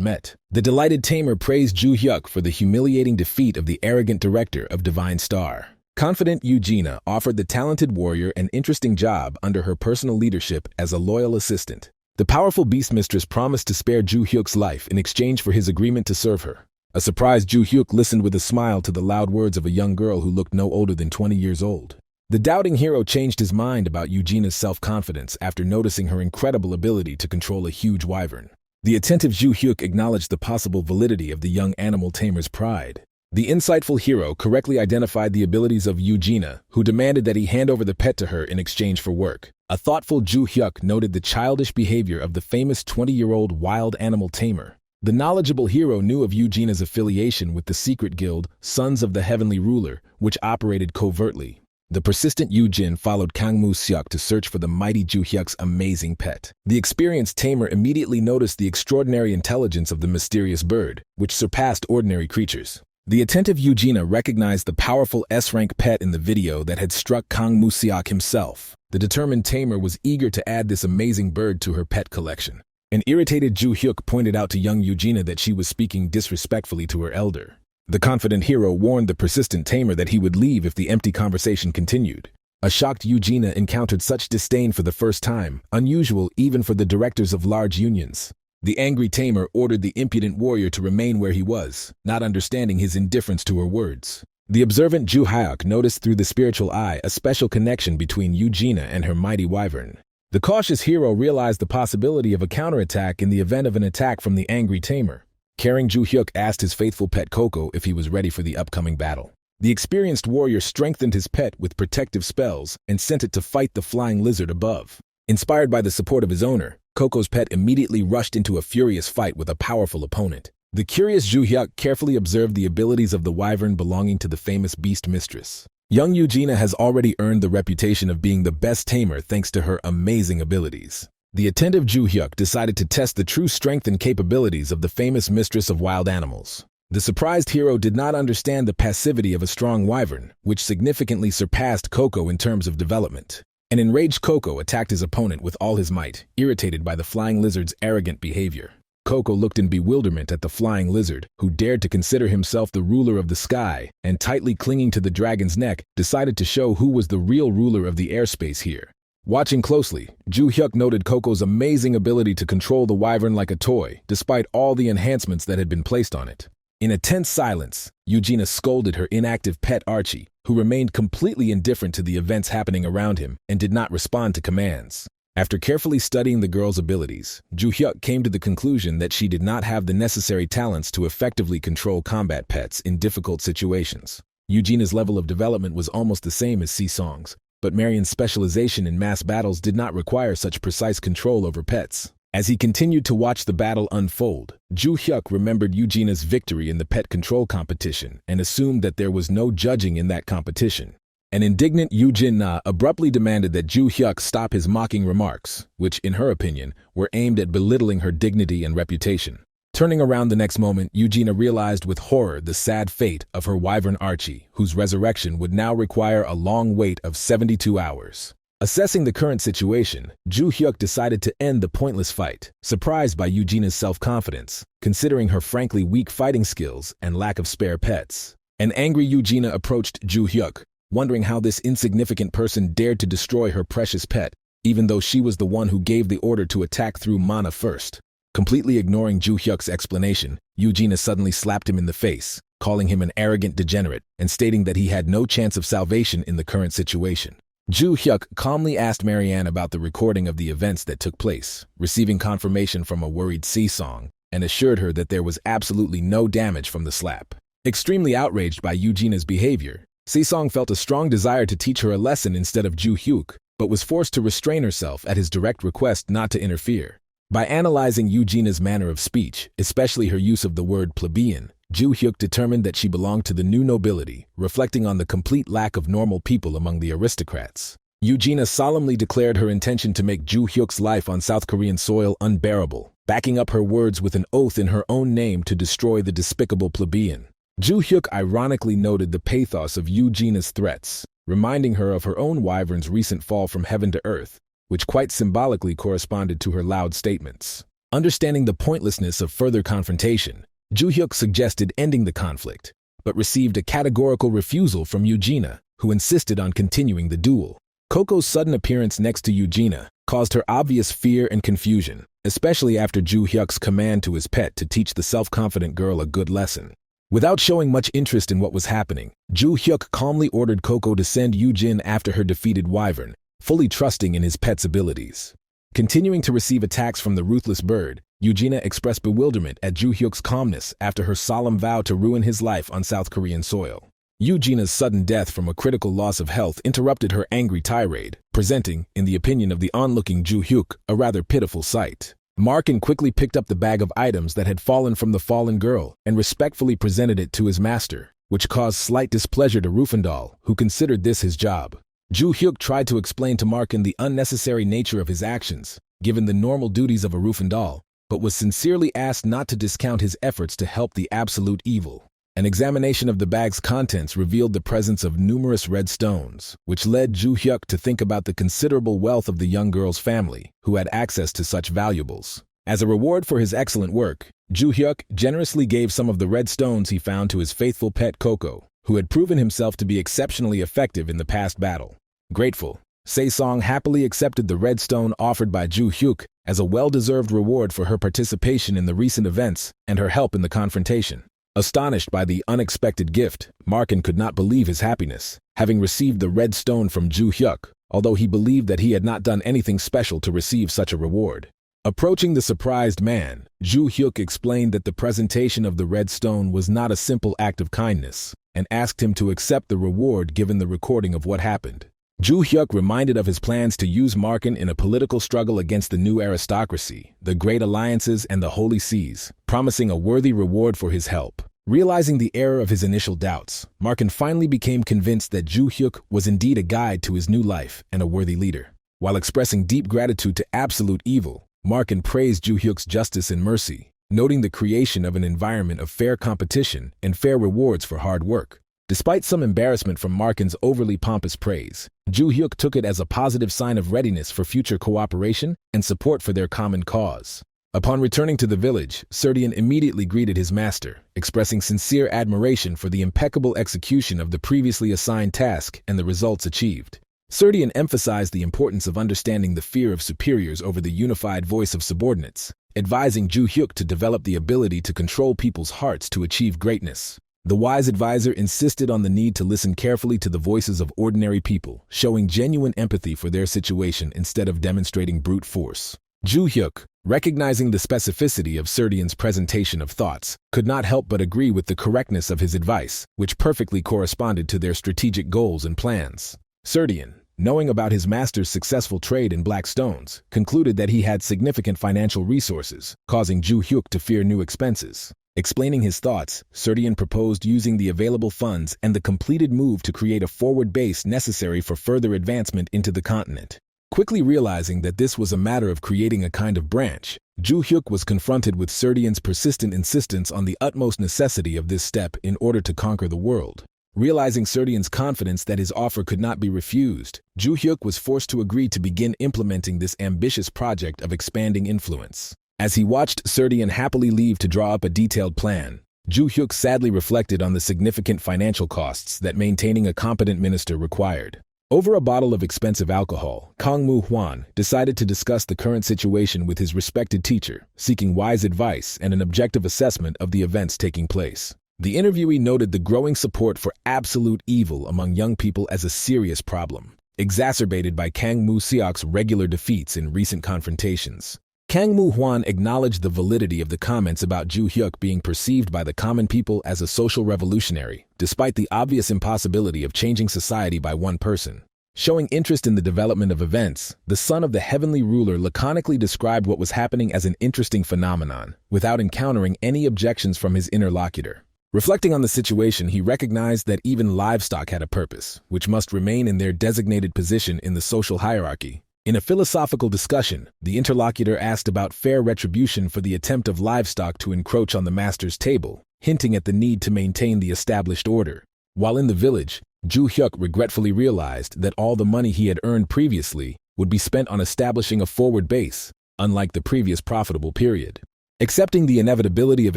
met. The delighted tamer praised Ju Hyuk for the humiliating defeat of the arrogant director of Divine Star. Confident Eugenia offered the talented warrior an interesting job under her personal leadership as a loyal assistant. The powerful beast mistress promised to spare Ju Hyuk's life in exchange for his agreement to serve her. A surprised Ju Hyuk listened with a smile to the loud words of a young girl who looked no older than 20 years old. The doubting hero changed his mind about Eugenia's self-confidence after noticing her incredible ability to control a huge wyvern. The attentive Ju Hyuk acknowledged the possible validity of the young animal tamer's pride. The insightful hero correctly identified the abilities of Eugenia, who demanded that he hand over the pet to her in exchange for work. A thoughtful Ju Hyuk noted the childish behavior of the famous 20-year-old wild animal tamer. The knowledgeable hero knew of Eugenia's affiliation with the secret guild, Sons of the Heavenly Ruler, which operated covertly. The persistent Yujin followed Kang Moo-seok to search for the mighty Ju Hyuk's amazing pet. The experienced tamer immediately noticed the extraordinary intelligence of the mysterious bird, which surpassed ordinary creatures. The attentive Eugenia recognized the powerful S-rank pet in the video that had struck Kang Moo-seok himself. The determined tamer was eager to add this amazing bird to her pet collection. An irritated Ju Hyuk pointed out to young Eugenia that she was speaking disrespectfully to her elder. The confident hero warned the persistent tamer that he would leave if the empty conversation continued. A shocked Eugenia encountered such disdain for the first time, unusual even for the directors of large unions. The angry tamer ordered the impudent warrior to remain where he was, not understanding his indifference to her words. The observant Ju Hyuk noticed through the spiritual eye a special connection between Eugenia and her mighty wyvern. The cautious hero realized the possibility of a counterattack in the event of an attack from the angry tamer. Caring Ju Hyuk asked his faithful pet Coco if he was ready for the upcoming battle. The experienced warrior strengthened his pet with protective spells and sent it to fight the flying lizard above. Inspired by the support of his owner, Coco's pet immediately rushed into a furious fight with a powerful opponent. The curious Ju Hyuk carefully observed the abilities of the wyvern belonging to the famous beast mistress. Young Eugenia has already earned the reputation of being the best tamer thanks to her amazing abilities. The attentive Ju Hyuk decided to test the true strength and capabilities of the famous mistress of wild animals. The surprised hero did not understand the passivity of a strong wyvern, which significantly surpassed Coco in terms of development. An enraged Coco attacked his opponent with all his might, irritated by the flying lizard's arrogant behavior. Coco looked in bewilderment at the flying lizard, who dared to consider himself the ruler of the sky, and tightly clinging to the dragon's neck, decided to show who was the real ruler of the airspace here. Watching closely, Ju Hyuk noted Coco's amazing ability to control the wyvern like a toy, despite all the enhancements that had been placed on it. In a tense silence, Eugenia scolded her inactive pet Archie, who remained completely indifferent to the events happening around him and did not respond to commands. After carefully studying the girl's abilities, Ju Hyuk came to the conclusion that she did not have the necessary talents to effectively control combat pets in difficult situations. Eugenia's level of development was almost the same as Si-song's, but Marion's specialization in mass battles did not require such precise control over pets. As he continued to watch the battle unfold, Ju Hyuk remembered Eugenia's victory in the pet control competition and assumed that there was no judging in that competition. An indignant Eugenia abruptly demanded that Ju Hyuk stop his mocking remarks, which, in her opinion, were aimed at belittling her dignity and reputation. Turning around the next moment, Eugenia realized with horror the sad fate of her wyvern Archie, whose resurrection would now require a long wait of 72 hours. Assessing the current situation, Ju Hyuk decided to end the pointless fight, surprised by Eugenia's self-confidence, considering her frankly weak fighting skills and lack of spare pets. An angry Eugenia approached Ju Hyuk, wondering how this insignificant person dared to destroy her precious pet, even though she was the one who gave the order to attack through mana first. Completely ignoring Ju Hyuk's explanation, Eugenia suddenly slapped him in the face, calling him an arrogant degenerate and stating that he had no chance of salvation in the current situation. Ju Hyuk calmly asked Marianne about the recording of the events that took place, receiving confirmation from a worried Si-song, and assured her that there was absolutely no damage from the slap. Extremely outraged by Eugenia's behavior, Si-song felt a strong desire to teach her a lesson instead of Ju Hyuk, but was forced to restrain herself at his direct request not to interfere. By analyzing Eugenia's manner of speech, especially her use of the word plebeian, Ju Hyuk determined that she belonged to the new nobility, reflecting on the complete lack of normal people among the aristocrats. Eugenia solemnly declared her intention to make Ju Hyuk's life on South Korean soil unbearable, backing up her words with an oath in her own name to destroy the despicable plebeian. Ju Hyuk ironically noted the pathos of Eugenia's threats, reminding her of her own wyvern's recent fall from heaven to earth, which quite symbolically corresponded to her loud statements. Understanding the pointlessness of further confrontation, Ju Hyuk suggested ending the conflict, but received a categorical refusal from Eugenia, who insisted on continuing the duel. Coco's sudden appearance next to Eugenia caused her obvious fear and confusion, especially after Ju Hyuk's command to his pet to teach the self-confident girl a good lesson. Without showing much interest in what was happening, Ju Hyuk calmly ordered Coco to send Eugene after her defeated wyvern, fully trusting in his pet's abilities. Continuing to receive attacks from the ruthless bird, Eugenia expressed bewilderment at Ju Hyuk's calmness after her solemn vow to ruin his life on South Korean soil. Eugenia's sudden death from a critical loss of health interrupted her angry tirade, presenting, in the opinion of the onlooking Ju Hyuk, a rather pitiful sight. Markin quickly picked up the bag of items that had fallen from the fallen girl and respectfully presented it to his master, which caused slight displeasure to Rufendal, who considered this his job. Ju Hyuk tried to explain to Markin the unnecessary nature of his actions, given the normal duties of a Rufendal, but was sincerely asked not to discount his efforts to help the absolute evil. An examination of the bag's contents revealed the presence of numerous red stones, which led Ju Hyuk to think about the considerable wealth of the young girl's family, who had access to such valuables. As a reward for his excellent work, Ju Hyuk generously gave some of the red stones he found to his faithful pet Coco, who had proven himself to be exceptionally effective in the past battle. Grateful, Se-song happily accepted the red stone offered by Ju Hyuk as a well-deserved reward for her participation in the recent events and her help in the confrontation. Astonished by the unexpected gift, Markin could not believe his happiness, having received the red stone from Ju Hyuk, although he believed that he had not done anything special to receive such a reward. Approaching the surprised man, Ju Hyuk explained that the presentation of the red stone was not a simple act of kindness, and asked him to accept the reward given the recording of what happened. Ju Hyuk reminded of his plans to use Markin in a political struggle against the new aristocracy, the Great Alliances, and the Holy Seas, promising a worthy reward for his help. Realizing the error of his initial doubts, Markin finally became convinced that Ju Hyuk was indeed a guide to his new life and a worthy leader. While expressing deep gratitude to absolute evil, Markin praised Ju Hyuk's justice and mercy, noting the creation of an environment of fair competition and fair rewards for hard work. Despite some embarrassment from Markin's overly pompous praise, Ju Hyuk took it as a positive sign of readiness for future cooperation and support for their common cause. Upon returning to the village, Serdian immediately greeted his master, expressing sincere admiration for the impeccable execution of the previously assigned task and the results achieved. Serdian emphasized the importance of understanding the fear of superiors over the unified voice of subordinates, advising Ju Hyuk to develop the ability to control people's hearts to achieve greatness. The wise advisor insisted on the need to listen carefully to the voices of ordinary people, showing genuine empathy for their situation instead of demonstrating brute force. Ju Hyuk, recognizing the specificity of Serdian's presentation of thoughts, could not help but agree with the correctness of his advice, which perfectly corresponded to their strategic goals and plans. Serdian, knowing about his master's successful trade in black stones, concluded that he had significant financial resources, causing Ju Hyuk to fear new expenses. Explaining his thoughts, Serdian proposed using the available funds and the completed move to create a forward base necessary for further advancement into the continent. Quickly realizing that this was a matter of creating a kind of branch, Ju Hyuk was confronted with Serdian's persistent insistence on the utmost necessity of this step in order to conquer the world. Realizing Serdian's confidence that his offer could not be refused, Ju Hyuk was forced to agree to begin implementing this ambitious project of expanding influence. As he watched Serdian happily leave to draw up a detailed plan, Ju Hyuk sadly reflected on the significant financial costs that maintaining a competent minister required. Over a bottle of expensive alcohol, Kang Moo-hwan decided to discuss the current situation with his respected teacher, seeking wise advice and an objective assessment of the events taking place. The interviewee noted the growing support for absolute evil among young people as a serious problem, exacerbated by Kang Moo-seok's regular defeats in recent confrontations. Kang Moo-hwan acknowledged the validity of the comments about Ju Hyuk being perceived by the common people as a social revolutionary, despite the obvious impossibility of changing society by one person. Showing interest in the development of events, the son of the heavenly ruler laconically described what was happening as an interesting phenomenon, without encountering any objections from his interlocutor. Reflecting on the situation, he recognized that even livestock had a purpose, which must remain in their designated position in the social hierarchy. In a philosophical discussion, the interlocutor asked about fair retribution for the attempt of livestock to encroach on the master's table, hinting at the need to maintain the established order. While in the village, Ju Hyuk regretfully realized that all the money he had earned previously would be spent on establishing a forward base, unlike the previous profitable period. Accepting the inevitability of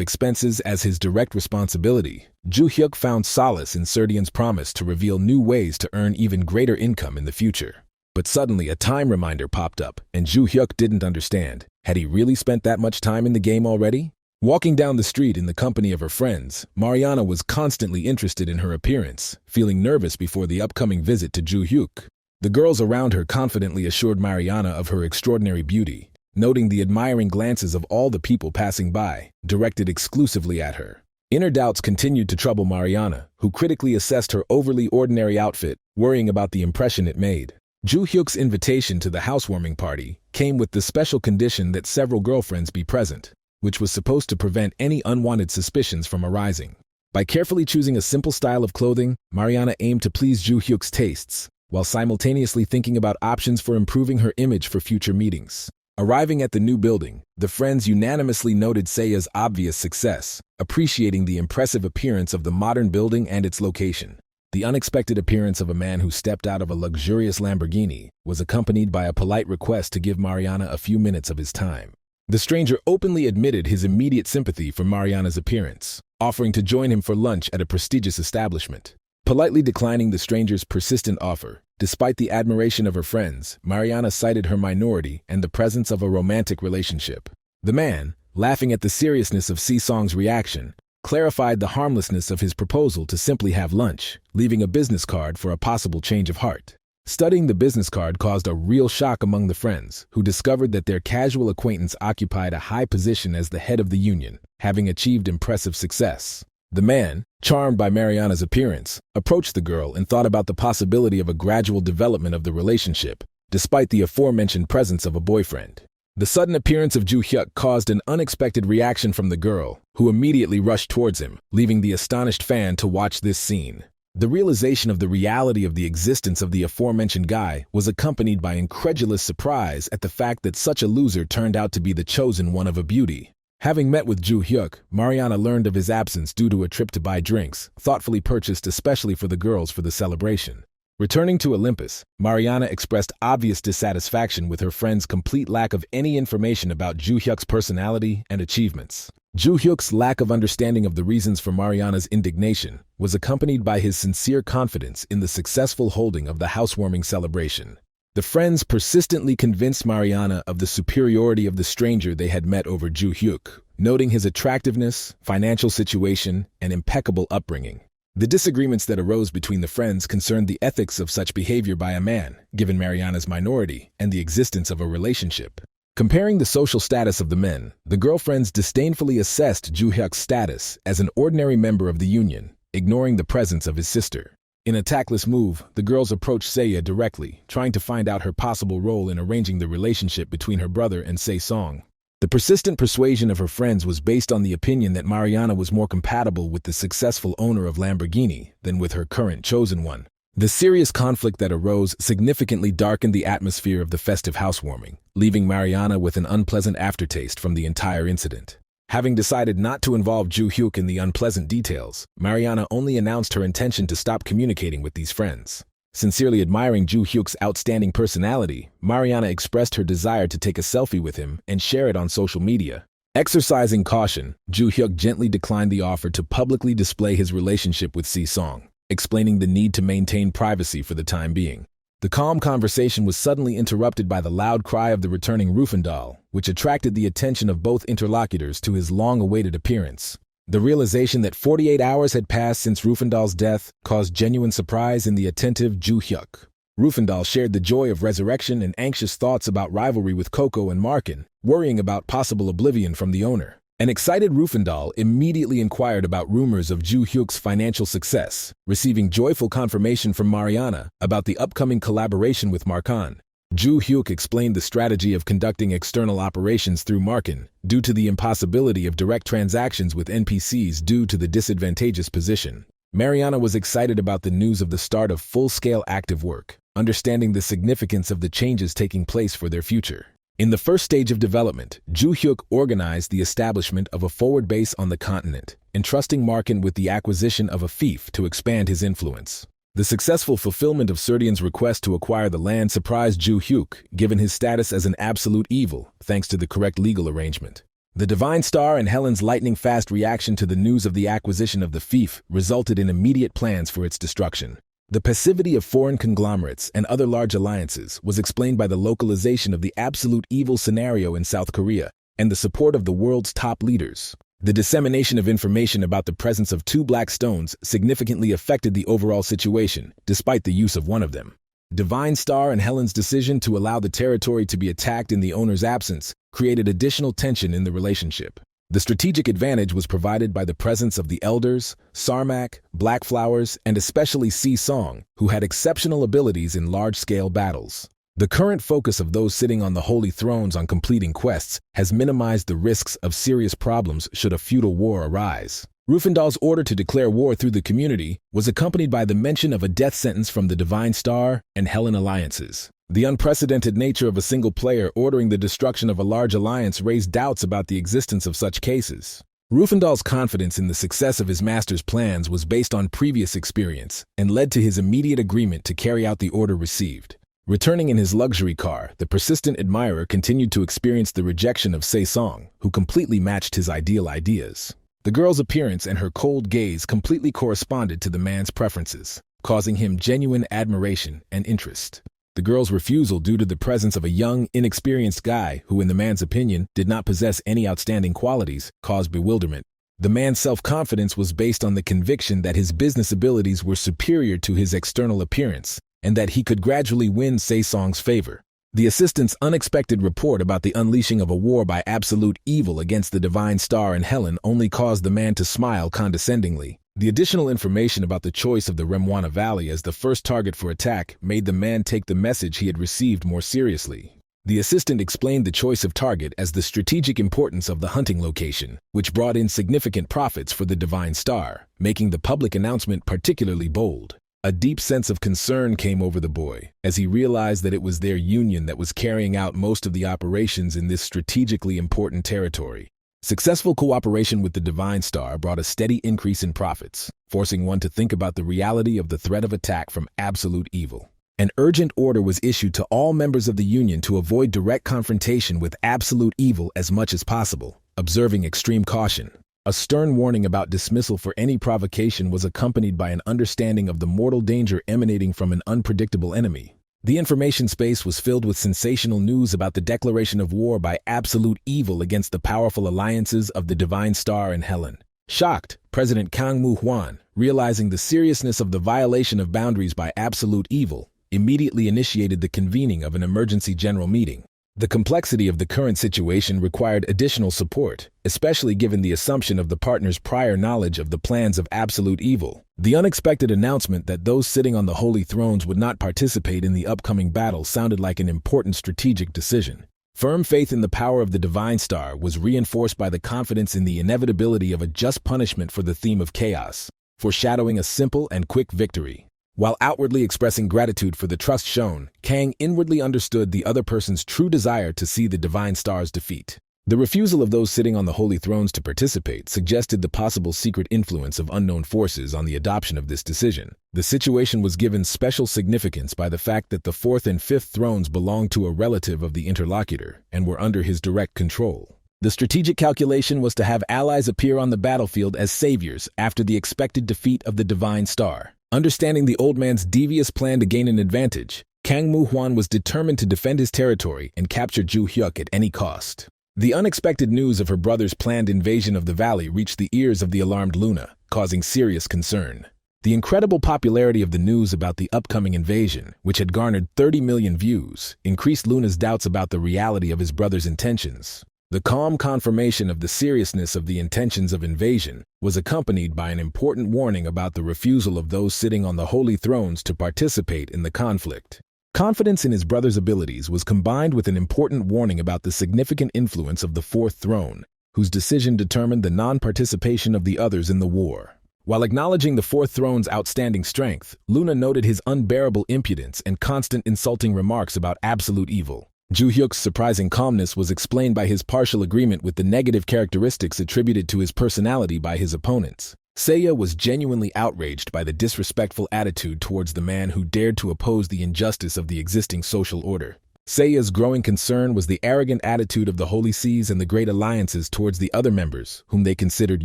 expenses as his direct responsibility, Ju Hyuk found solace in Serdian's promise to reveal new ways to earn even greater income in the future. But suddenly a time reminder popped up, and Ju Hyuk didn't understand. Had he really spent that much time in the game already? Walking down the street in the company of her friends, Mariana was constantly interested in her appearance, feeling nervous before the upcoming visit to Ju Hyuk. The girls around her confidently assured Mariana of her extraordinary beauty, noting the admiring glances of all the people passing by, directed exclusively at her. Inner doubts continued to trouble Mariana, who critically assessed her overly ordinary outfit, worrying about the impression it made. Ju Hyuk's invitation to the housewarming party came with the special condition that several girlfriends be present, which was supposed to prevent any unwanted suspicions from arising. By carefully choosing a simple style of clothing, Mariana aimed to please Ju Hyuk's tastes, while simultaneously thinking about options for improving her image for future meetings. Arriving at the new building, the friends unanimously noted Seiya's obvious success, appreciating the impressive appearance of the modern building and its location. The unexpected appearance of a man who stepped out of a luxurious Lamborghini was accompanied by a polite request to give Mariana a few minutes of his time. The stranger openly admitted his immediate sympathy for Mariana's appearance, offering to join him for lunch at a prestigious establishment. Politely declining the stranger's persistent offer, despite the admiration of her friends, Mariana cited her minority and the presence of a romantic relationship. The man, laughing at the seriousness of Si-song's reaction, clarified the harmlessness of his proposal to simply have lunch, leaving a business card for a possible change of heart. Studying the business card caused a real shock among the friends, who discovered that their casual acquaintance occupied a high position as the head of the union, having achieved impressive success. The man, charmed by Mariana's appearance, approached the girl and thought about the possibility of a gradual development of the relationship, despite the aforementioned presence of a boyfriend. The sudden appearance of Ju Hyuk caused an unexpected reaction from the girl, who immediately rushed towards him, leaving the astonished fan to watch this scene. The realization of the reality of the existence of the aforementioned guy was accompanied by incredulous surprise at the fact that such a loser turned out to be the chosen one of a beauty. Having met with Ju Hyuk, Mariana learned of his absence due to a trip to buy drinks, thoughtfully purchased especially for the girls for the celebration. Returning to Olympus, Mariana expressed obvious dissatisfaction with her friend's complete lack of any information about Ju Hyuk's personality and achievements. Ju Hyuk's lack of understanding of the reasons for Mariana's indignation was accompanied by his sincere confidence in the successful holding of the housewarming celebration. The friends persistently convinced Mariana of the superiority of the stranger they had met over Ju Hyuk, noting his attractiveness, financial situation, and impeccable upbringing. The disagreements that arose between the friends concerned the ethics of such behavior by a man, given Mariana's minority, and the existence of a relationship. Comparing the social status of the men, the girlfriends disdainfully assessed Ju Hyuk's status as an ordinary member of the union, ignoring the presence of his sister. In a tactless move, the girls approached Seiya directly, trying to find out her possible role in arranging the relationship between her brother and Se-song. The persistent persuasion of her friends was based on the opinion that Mariana was more compatible with the successful owner of Lamborghini than with her current chosen one. The serious conflict that arose significantly darkened the atmosphere of the festive housewarming, leaving Mariana with an unpleasant aftertaste from the entire incident. Having decided not to involve Ju Hyuk in the unpleasant details, Mariana only announced her intention to stop communicating with these friends. Sincerely admiring Ju Hyuk's outstanding personality, Mariana expressed her desire to take a selfie with him and share it on social media. Exercising caution, Ju Hyuk gently declined the offer to publicly display his relationship with Si-song, explaining the need to maintain privacy for the time being. The calm conversation was suddenly interrupted by the loud cry of the returning Rufendal, which attracted the attention of both interlocutors to his long-awaited appearance. The realization that 48 hours had passed since Rufendal's death caused genuine surprise in the attentive Ju Hyuk. Rufendal shared the joy of resurrection and anxious thoughts about rivalry with Coco and Markin, worrying about possible oblivion from the owner. An excited Rufendal immediately inquired about rumors of Ju Hyuk's financial success, receiving joyful confirmation from Mariana about the upcoming collaboration with Markan. Ju Hyuk explained the strategy of conducting external operations through Marken, due to the impossibility of direct transactions with NPCs due to the disadvantageous position. Mariana was excited about the news of the start of full-scale active work, understanding the significance of the changes taking place for their future. In the first stage of development, Ju Hyuk organized the establishment of a forward base on the continent, entrusting Marken with the acquisition of a fief to expand his influence. The successful fulfillment of Serdian's request to acquire the land surprised Ju Hyuk, given his status as an absolute evil, thanks to the correct legal arrangement. The Divine Star and Helen's lightning-fast reaction to the news of the acquisition of the fief resulted in immediate plans for its destruction. The passivity of foreign conglomerates and other large alliances was explained by the localization of the absolute evil scenario in South Korea and the support of the world's top leaders. The dissemination of information about the presence of two black stones significantly affected the overall situation, despite the use of one of them. Divine Star and Helen's decision to allow the territory to be attacked in the owner's absence created additional tension in the relationship. The strategic advantage was provided by the presence of the elders, Sarmak, Black Flowers, and especially Si Song, who had exceptional abilities in large-scale battles. The current focus of those sitting on the holy thrones on completing quests has minimized the risks of serious problems should a feudal war arise. Rufendal's order to declare war through the community was accompanied by the mention of a death sentence from the Divine Star and Helen alliances. The unprecedented nature of a single player ordering the destruction of a large alliance raised doubts about the existence of such cases. Rufendal's confidence in the success of his master's plans was based on previous experience and led to his immediate agreement to carry out the order received. Returning in his luxury car, the persistent admirer continued to experience the rejection of Se Song, who completely matched his ideal ideas. The girl's appearance and her cold gaze completely corresponded to the man's preferences, causing him genuine admiration and interest. The girl's refusal due to the presence of a young, inexperienced guy who, in the man's opinion, did not possess any outstanding qualities, caused bewilderment. The man's self-confidence was based on the conviction that his business abilities were superior to his external appearance, and that he could gradually win Se Song's favor. The assistant's unexpected report about the unleashing of a war by absolute evil against the Divine Star and Helen only caused the man to smile condescendingly. The additional information about the choice of the Remwana Valley as the first target for attack made the man take the message he had received more seriously. The assistant explained the choice of target as the strategic importance of the hunting location, which brought in significant profits for the Divine Star, making the public announcement particularly bold. A deep sense of concern came over the boy, as he realized that it was their union that was carrying out most of the operations in this strategically important territory. Successful cooperation with the Divine Star brought a steady increase in profits, forcing one to think about the reality of the threat of attack from absolute evil. An urgent order was issued to all members of the union to avoid direct confrontation with absolute evil as much as possible, observing extreme caution. A stern warning about dismissal for any provocation was accompanied by an understanding of the mortal danger emanating from an unpredictable enemy. The information space was filled with sensational news about the declaration of war by absolute evil against the powerful alliances of the Divine Star and Helen. Shocked, President Kang Moo-hwan, realizing the seriousness of the violation of boundaries by absolute evil, immediately initiated the convening of an emergency general meeting. The complexity of the current situation required additional support, especially given the assumption of the partners' prior knowledge of the plans of absolute evil. The unexpected announcement that those sitting on the holy thrones would not participate in the upcoming battle sounded like an important strategic decision. Firm faith in the power of the Divine Star was reinforced by the confidence in the inevitability of a just punishment for the theme of chaos, foreshadowing a simple and quick victory. While outwardly expressing gratitude for the trust shown, Kang inwardly understood the other person's true desire to see the Divine Star's defeat. The refusal of those sitting on the holy thrones to participate suggested the possible secret influence of unknown forces on the adoption of this decision. The situation was given special significance by the fact that the fourth and fifth thrones belonged to a relative of the interlocutor and were under his direct control. The strategic calculation was to have allies appear on the battlefield as saviors after the expected defeat of the Divine Star. Understanding the old man's devious plan to gain an advantage, Kang Moo-hwan was determined to defend his territory and capture Ju Hyuk at any cost. The unexpected news of her brother's planned invasion of the valley reached the ears of the alarmed Luna, causing serious concern. The incredible popularity of the news about the upcoming invasion, which had garnered 30 million views, increased Luna's doubts about the reality of his brother's intentions. The calm confirmation of the seriousness of the intentions of invasion was accompanied by an important warning about the refusal of those sitting on the holy thrones to participate in the conflict. Confidence in his brother's abilities was combined with an important warning about the significant influence of the Fourth Throne, whose decision determined the non-participation of the others in the war. While acknowledging the Fourth Throne's outstanding strength, Luna noted his unbearable impudence and constant insulting remarks about absolute evil. Ju Hyuk's surprising calmness was explained by his partial agreement with the negative characteristics attributed to his personality by his opponents. Seiya was genuinely outraged by the disrespectful attitude towards the man who dared to oppose the injustice of the existing social order. Seiya's growing concern was the arrogant attitude of the Holy Seas and the great alliances towards the other members, whom they considered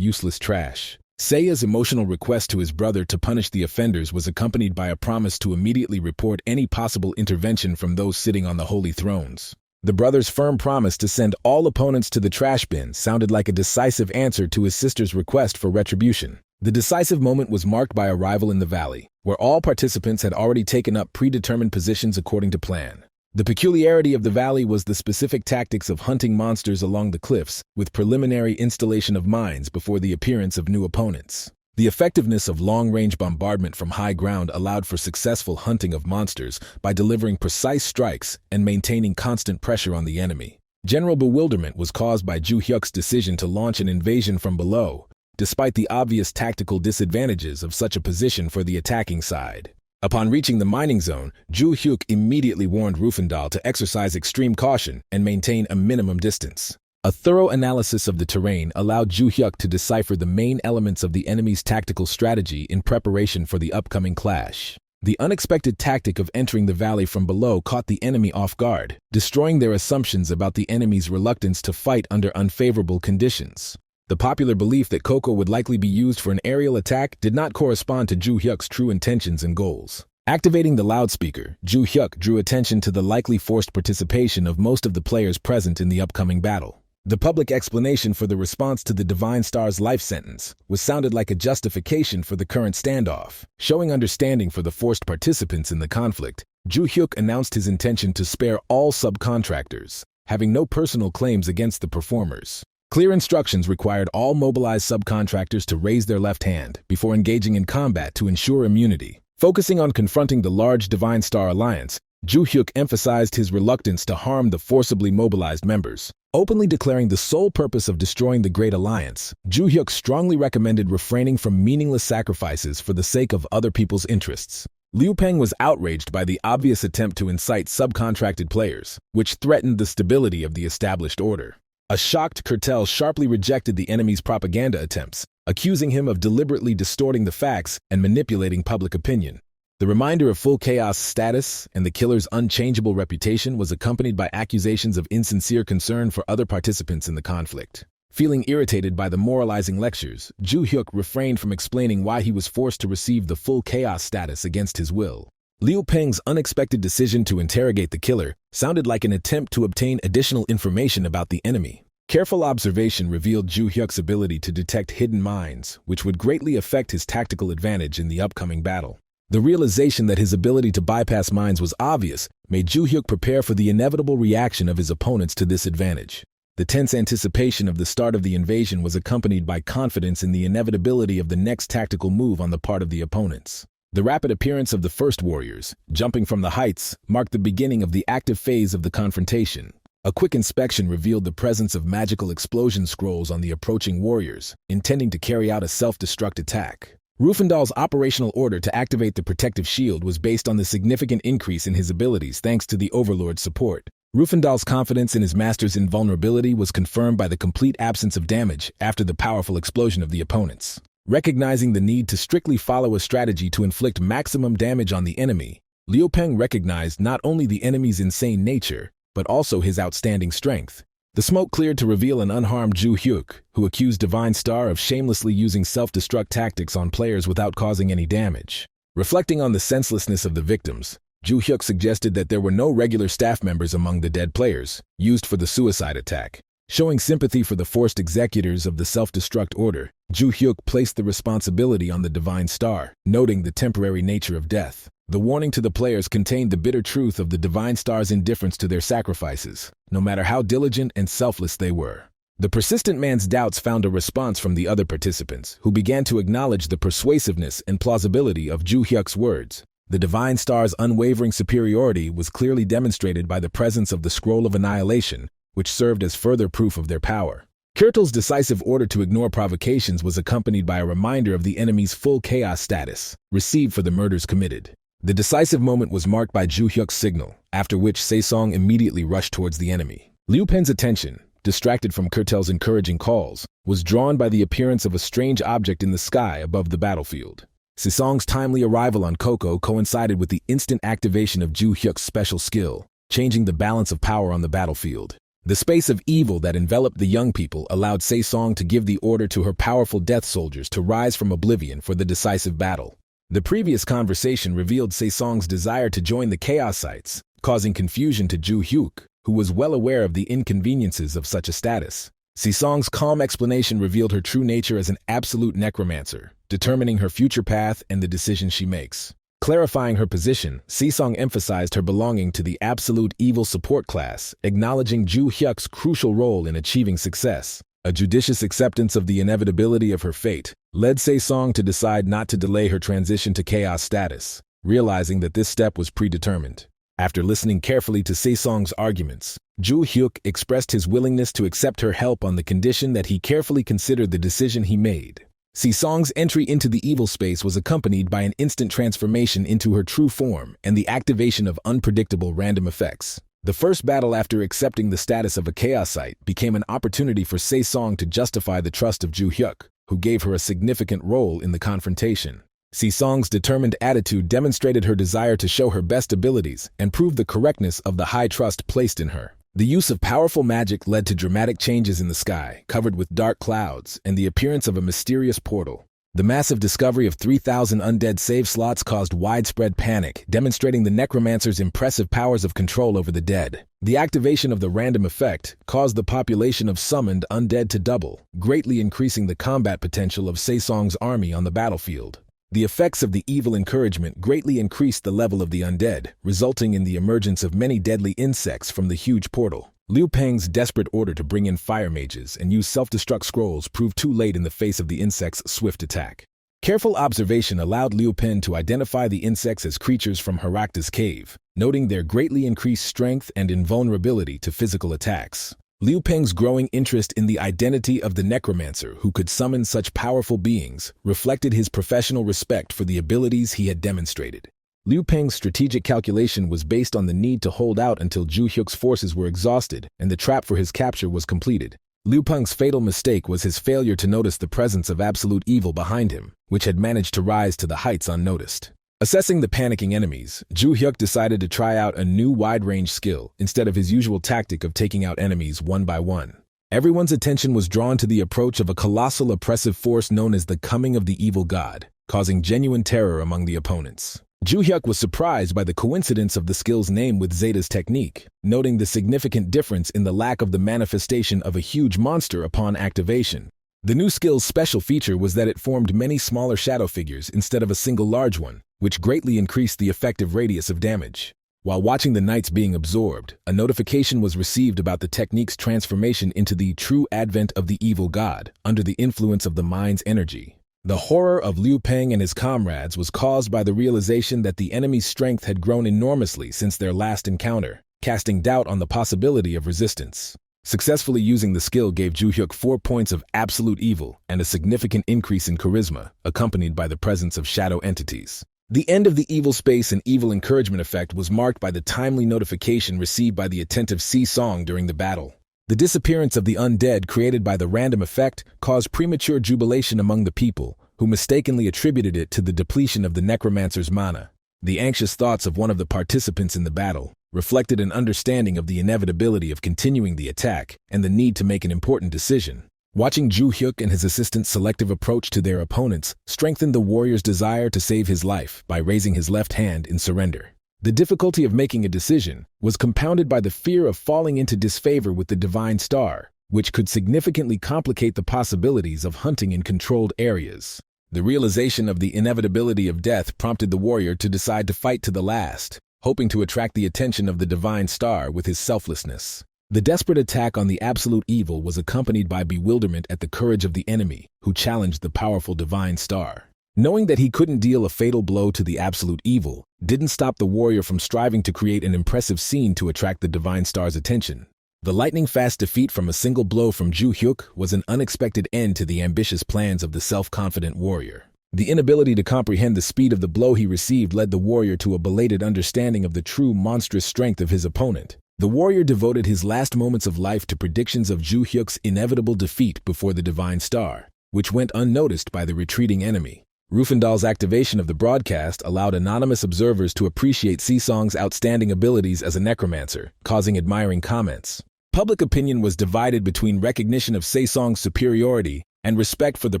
useless trash. Seiya's emotional request to his brother to punish the offenders was accompanied by a promise to immediately report any possible intervention from those sitting on the holy thrones. The brother's firm promise to send all opponents to the trash bin sounded like a decisive answer to his sister's request for retribution. The decisive moment was marked by arrival in the valley, where all participants had already taken up predetermined positions according to plan. The peculiarity of the valley was the specific tactics of hunting monsters along the cliffs, with preliminary installation of mines before the appearance of new opponents. The effectiveness of long-range bombardment from high ground allowed for successful hunting of monsters by delivering precise strikes and maintaining constant pressure on the enemy. General bewilderment was caused by Ju Hyuk's decision to launch an invasion from below, despite the obvious tactical disadvantages of such a position for the attacking side. Upon reaching the mining zone, Ju Hyuk immediately warned Rufendal to exercise extreme caution and maintain a minimum distance. A thorough analysis of the terrain allowed Ju Hyuk to decipher the main elements of the enemy's tactical strategy in preparation for the upcoming clash. The unexpected tactic of entering the valley from below caught the enemy off guard, destroying their assumptions about the enemy's reluctance to fight under unfavorable conditions. The popular belief that Koko would likely be used for an aerial attack did not correspond to Ju Hyuk's true intentions and goals. Activating the loudspeaker, Ju Hyuk drew attention to the likely forced participation of most of the players present in the upcoming battle. The public explanation for the response to the Divine Star's life sentence sounded like a justification for the current standoff. Showing understanding for the forced participants in the conflict, Ju Hyuk announced his intention to spare all subcontractors, having no personal claims against the performers. Clear instructions required all mobilized subcontractors to raise their left hand before engaging in combat to ensure immunity. Focusing on confronting the large Divine Star Alliance, Ju Hyuk emphasized his reluctance to harm the forcibly mobilized members. Openly declaring the sole purpose of destroying the Great Alliance, Ju Hyuk strongly recommended refraining from meaningless sacrifices for the sake of other people's interests. Liu Peng was outraged by the obvious attempt to incite subcontracted players, which threatened the stability of the established order. A shocked Kurtel sharply rejected the enemy's propaganda attempts, accusing him of deliberately distorting the facts and manipulating public opinion. The reminder of full chaos status and the killer's unchangeable reputation was accompanied by accusations of insincere concern for other participants in the conflict. Feeling irritated by the moralizing lectures, Ju Hyuk refrained from explaining why he was forced to receive the full chaos status against his will. Liu Peng's unexpected decision to interrogate the killer sounded like an attempt to obtain additional information about the enemy. Careful observation revealed Ju Hyuk's ability to detect hidden mines, which would greatly affect his tactical advantage in the upcoming battle. The realization that his ability to bypass mines was obvious made Ju Hyuk prepare for the inevitable reaction of his opponents to this advantage. The tense anticipation of the start of the invasion was accompanied by confidence in the inevitability of the next tactical move on the part of the opponents. The rapid appearance of the first warriors, jumping from the heights, marked the beginning of the active phase of the confrontation. A quick inspection revealed the presence of magical explosion scrolls on the approaching warriors, intending to carry out a self-destruct attack. Rufendal's operational order to activate the protective shield was based on the significant increase in his abilities thanks to the Overlord's support. Rufendal's confidence in his master's invulnerability was confirmed by the complete absence of damage after the powerful explosion of the opponents. Recognizing the need to strictly follow a strategy to inflict maximum damage on the enemy, Liu Peng recognized not only the enemy's insane nature, but also his outstanding strength. The smoke cleared to reveal an unharmed Ju Hyuk, who accused Divine Star of shamelessly using self-destruct tactics on players without causing any damage. Reflecting on the senselessness of the victims, Ju Hyuk suggested that there were no regular staff members among the dead players, used for the suicide attack. Showing sympathy for the forced executors of the self-destruct order, Ju Hyuk placed the responsibility on the Divine Star, noting the temporary nature of death. The warning to the players contained the bitter truth of the Divine Star's indifference to their sacrifices, no matter how diligent and selfless they were. The persistent man's doubts found a response from the other participants, who began to acknowledge the persuasiveness and plausibility of Ju Hyuk's words. The Divine Star's unwavering superiority was clearly demonstrated by the presence of the Scroll of Annihilation, which served as further proof of their power. Kirtle's decisive order to ignore provocations was accompanied by a reminder of the enemy's full chaos status, received for the murders committed. The decisive moment was marked by Ju Hyuk's signal, after which Saesong immediately rushed towards the enemy. Liu Pen's attention, distracted from Kirtle's encouraging calls, was drawn by the appearance of a strange object in the sky above the battlefield. Saesong's timely arrival on Koko coincided with the instant activation of Ju Hyuk's special skill, changing the balance of power on the battlefield. The space of evil that enveloped the young people allowed Saesong to give the order to her powerful death soldiers to rise from oblivion for the decisive battle. The previous conversation revealed Saesong's desire to join the Chaosites, causing confusion to Ju Hyuk, who was well aware of the inconveniences of such a status. Saesong's calm explanation revealed her true nature as an absolute necromancer, determining her future path and the decisions she makes. Clarifying her position, Saesong emphasized her belonging to the absolute evil support class, acknowledging Ju Hyuk's crucial role in achieving success. A judicious acceptance of the inevitability of her fate led Saesong to decide not to delay her transition to chaos status, realizing that this step was predetermined. After listening carefully to Saesong's arguments, Ju Hyuk expressed his willingness to accept her help on the condition that he carefully considered the decision he made. Saesong's entry into the evil space was accompanied by an instant transformation into her true form and the activation of unpredictable random effects. The first battle after accepting the status of a Chaosite became an opportunity for Saesong to justify the trust of Ju Hyuk, who gave her a significant role in the confrontation. Saesong's determined attitude demonstrated her desire to show her best abilities and prove the correctness of the high trust placed in her. The use of powerful magic led to dramatic changes in the sky, covered with dark clouds, and the appearance of a mysterious portal. The massive discovery of 3,000 undead save slots caused widespread panic, demonstrating the necromancer's impressive powers of control over the dead. The activation of the random effect caused the population of summoned undead to double, greatly increasing the combat potential of Saesong's army on the battlefield. The effects of the evil encouragement greatly increased the level of the undead, resulting in the emergence of many deadly insects from the huge portal. Liu Peng's desperate order to bring in fire mages and use self-destruct scrolls proved too late in the face of the insects' swift attack. Careful observation allowed Liu Peng to identify the insects as creatures from Herakta's cave, noting their greatly increased strength and invulnerability to physical attacks. Liu Peng's growing interest in the identity of the necromancer who could summon such powerful beings reflected his professional respect for the abilities he had demonstrated. Liu Peng's strategic calculation was based on the need to hold out until Ju Hyuk's forces were exhausted and the trap for his capture was completed. Liu Peng's fatal mistake was his failure to notice the presence of absolute evil behind him, which had managed to rise to the heights unnoticed. Assessing the panicking enemies, Ju Hyuk decided to try out a new wide-range skill instead of his usual tactic of taking out enemies one by one. Everyone's attention was drawn to the approach of a colossal oppressive force known as the Coming of the Evil God, causing genuine terror among the opponents. Ju Hyuk was surprised by the coincidence of the skill's name with Zeta's technique, noting the significant difference in the lack of the manifestation of a huge monster upon activation. The new skill's special feature was that it formed many smaller shadow figures instead of a single large one, which greatly increased the effective radius of damage. While watching the knights being absorbed, a notification was received about the technique's transformation into the true advent of the evil god, under the influence of the mind's energy. The horror of Liu Peng and his comrades was caused by the realization that the enemy's strength had grown enormously since their last encounter, casting doubt on the possibility of resistance. Successfully using the skill gave Ju Hyuk 4 points of absolute evil and a significant increase in charisma, accompanied by the presence of shadow entities. The end of the evil space and evil encouragement effect was marked by the timely notification received by the attentive Saesong during the battle. The disappearance of the undead created by the random effect caused premature jubilation among the people, who mistakenly attributed it to the depletion of the necromancer's mana. The anxious thoughts of one of the participants in the battle reflected an understanding of the inevitability of continuing the attack and the need to make an important decision. Watching Ju Hyuk and his assistant's selective approach to their opponents strengthened the warrior's desire to save his life by raising his left hand in surrender. The difficulty of making a decision was compounded by the fear of falling into disfavor with the Divine Star, which could significantly complicate the possibilities of hunting in controlled areas. The realization of the inevitability of death prompted the warrior to decide to fight to the last, hoping to attract the attention of the Divine Star with his selflessness. The desperate attack on the absolute evil was accompanied by bewilderment at the courage of the enemy, who challenged the powerful Divine Star. Knowing that he couldn't deal a fatal blow to the absolute evil didn't stop the warrior from striving to create an impressive scene to attract the Divine Star's attention. The lightning-fast defeat from a single blow from Ju Hyuk was an unexpected end to the ambitious plans of the self-confident warrior. The inability to comprehend the speed of the blow he received led the warrior to a belated understanding of the true monstrous strength of his opponent. The warrior devoted his last moments of life to predictions of Ju Hyuk's inevitable defeat before the Divine Star, which went unnoticed by the retreating enemy. Rufendal's activation of the broadcast allowed anonymous observers to appreciate Sesong's outstanding abilities as a necromancer, causing admiring comments. Public opinion was divided between recognition of Sesong's superiority and respect for the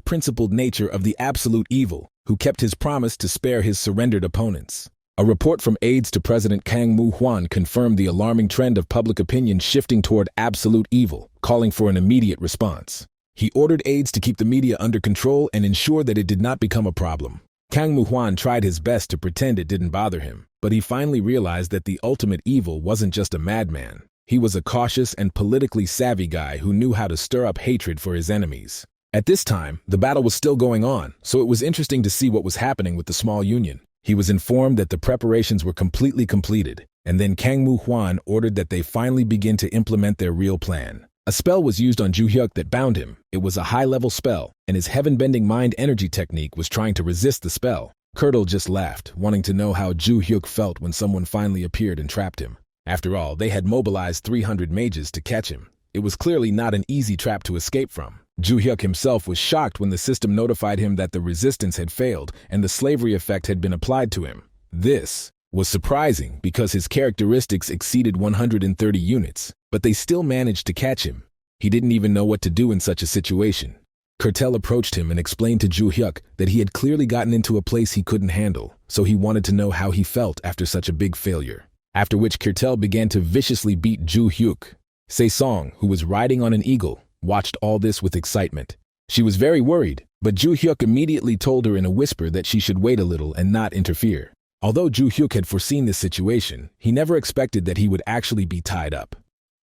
principled nature of the absolute evil, who kept his promise to spare his surrendered opponents. A report from aides to President Kang Moo-hwan confirmed the alarming trend of public opinion shifting toward absolute evil, calling for an immediate response. He ordered aides to keep the media under control and ensure that it did not become a problem. Kang Moo-hwan tried his best to pretend it didn't bother him, but he finally realized that the ultimate evil wasn't just a madman. He was a cautious and politically savvy guy who knew how to stir up hatred for his enemies. At this time, the battle was still going on, so it was interesting to see what was happening with the small union. He was informed that the preparations were completely completed, and then Kang Moo-hwan ordered that they finally begin to implement their real plan. A spell was used on Ju Hyuk that bound him. It was a high-level spell, and his heaven-bending mind energy technique was trying to resist the spell. Kurtle just laughed, wanting to know how Ju Hyuk felt when someone finally appeared and trapped him. After all, they had mobilized 300 mages to catch him. It was clearly not an easy trap to escape from. Ju Hyuk himself was shocked when the system notified him that the resistance had failed and the slavery effect had been applied to him. This was surprising because his characteristics exceeded 130 units, but they still managed to catch him. He didn't even know what to do in such a situation. Kurtel approached him and explained to Ju Hyuk that he had clearly gotten into a place he couldn't handle, so he wanted to know how he felt after such a big failure. After which Kurtel began to viciously beat Ju Hyuk. Sesong, who was riding on an eagle, watched all this with excitement. She was very worried, but Ju Hyuk immediately told her in a whisper that she should wait a little and not interfere. Although Ju Hyuk had foreseen this situation, he never expected that he would actually be tied up.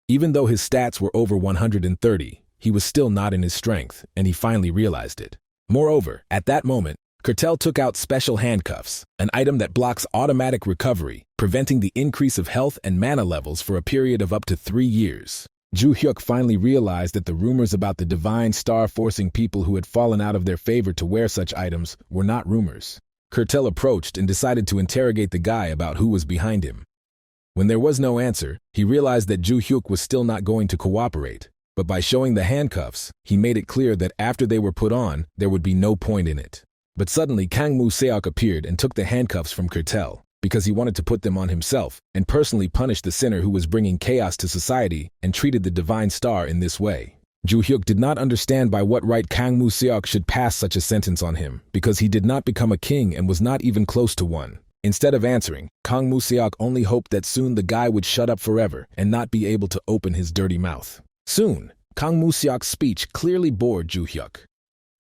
Even though his stats were over 130, he was still not in his strength, and he finally realized it. Moreover, at that moment, Kurtel took out special handcuffs, an item that blocks automatic recovery, preventing the increase of health and mana levels for a period of up to 3 years. Ju Hyuk finally realized that the rumors about the Divine Star forcing people who had fallen out of their favor to wear such items were not rumors. Kurtel approached and decided to interrogate the guy about who was behind him. When there was no answer, he realized that Ju Hyuk was still not going to cooperate, but by showing the handcuffs, he made it clear that after they were put on, there would be no point in it. But suddenly Kang Moo-seok appeared and took the handcuffs from Kurtel, because he wanted to put them on himself and personally punish the sinner who was bringing chaos to society and treated the Divine Star in this way. Ju Hyuk did not understand by what right Kang Moo-seok should pass such a sentence on him, because he did not become a king and was not even close to one. Instead of answering, Kang Moo-seok only hoped that soon the guy would shut up forever and not be able to open his dirty mouth. Soon, Kang Moo-seok's speech clearly bored Ju Hyuk.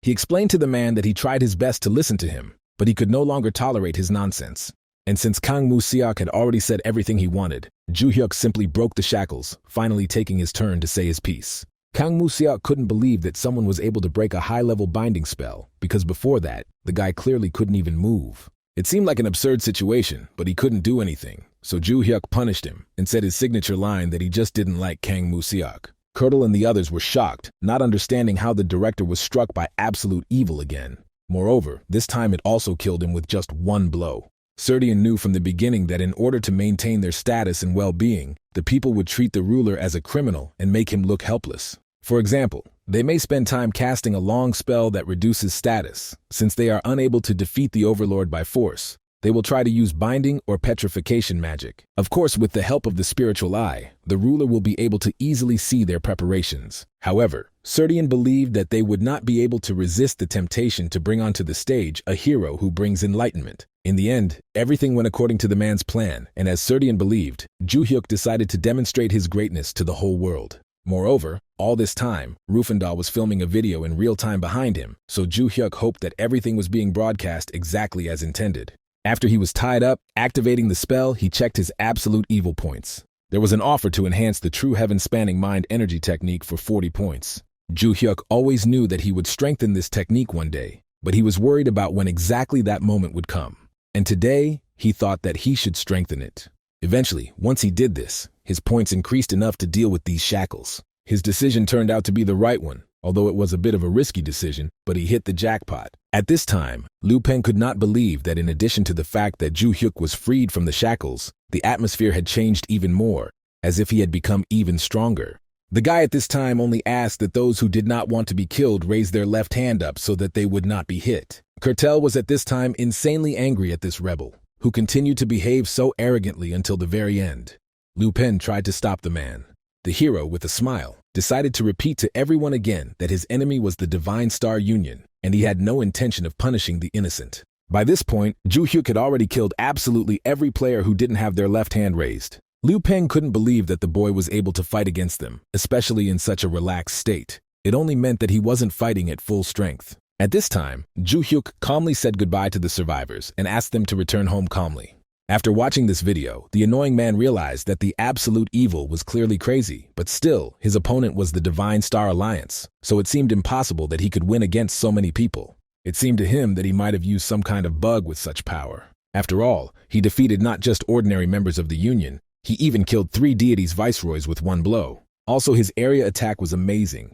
He explained to the man that he tried his best to listen to him, but he could no longer tolerate his nonsense. And since Kang Moo-seok had already said everything he wanted, Ju Hyuk simply broke the shackles, finally taking his turn to say his piece. Kang Moo-seok couldn't believe that someone was able to break a high-level binding spell, because before that, the guy clearly couldn't even move. It seemed like an absurd situation, but he couldn't do anything, so Ju Hyuk punished him and said his signature line that he just didn't like Kang Moo-seok. Kurtle and the others were shocked, not understanding how the director was struck by absolute evil again. Moreover, this time it also killed him with just one blow. Serdian knew from the beginning that in order to maintain their status and well-being, the people would treat the ruler as a criminal and make him look helpless. For example, they may spend time casting a long spell that reduces status. Since they are unable to defeat the overlord by force, they will try to use binding or petrification magic. Of course, with the help of the spiritual eye, the ruler will be able to easily see their preparations. However, Serdian believed that they would not be able to resist the temptation to bring onto the stage a hero who brings enlightenment. In the end, everything went according to the man's plan, and as Serdian believed, Ju Hyuk decided to demonstrate his greatness to the whole world. Moreover, all this time, Rufendal was filming a video in real time behind him, so Ju Hyuk hoped that everything was being broadcast exactly as intended. After he was tied up, activating the spell, he checked his absolute evil points. There was an offer to enhance the true heaven-spanning mind energy technique for 40 points. Ju Hyuk always knew that he would strengthen this technique one day, but he was worried about when exactly that moment would come. And today, he thought that he should strengthen it. Eventually, once he did this, his points increased enough to deal with these shackles. His decision turned out to be the right one, although it was a bit of a risky decision, but he hit the jackpot. At this time, Liu Peng could not believe that in addition to the fact that Zhu Hyuk was freed from the shackles, the atmosphere had changed even more, as if he had become even stronger. The guy at this time only asked that those who did not want to be killed raise their left hand up so that they would not be hit. Kurtel was at this time insanely angry at this rebel, who continued to behave so arrogantly until the very end. Liu Peng tried to stop the man. The hero, with a smile, decided to repeat to everyone again that his enemy was the Divine Star Union, and he had no intention of punishing the innocent. By this point, Zhu Hyuk had already killed absolutely every player who didn't have their left hand raised. Liu Peng couldn't believe that the boy was able to fight against them, especially in such a relaxed state. It only meant that he wasn't fighting at full strength. At this time, Zhu Hyuk calmly said goodbye to the survivors and asked them to return home calmly. After watching this video, the annoying man realized that the absolute evil was clearly crazy, but still, his opponent was the Divine Star Alliance, so it seemed impossible that he could win against so many people. It seemed to him that he might have used some kind of bug with such power. After all, he defeated not just ordinary members of the Union, he even killed 3 deities' viceroys with one blow. Also, his area attack was amazing.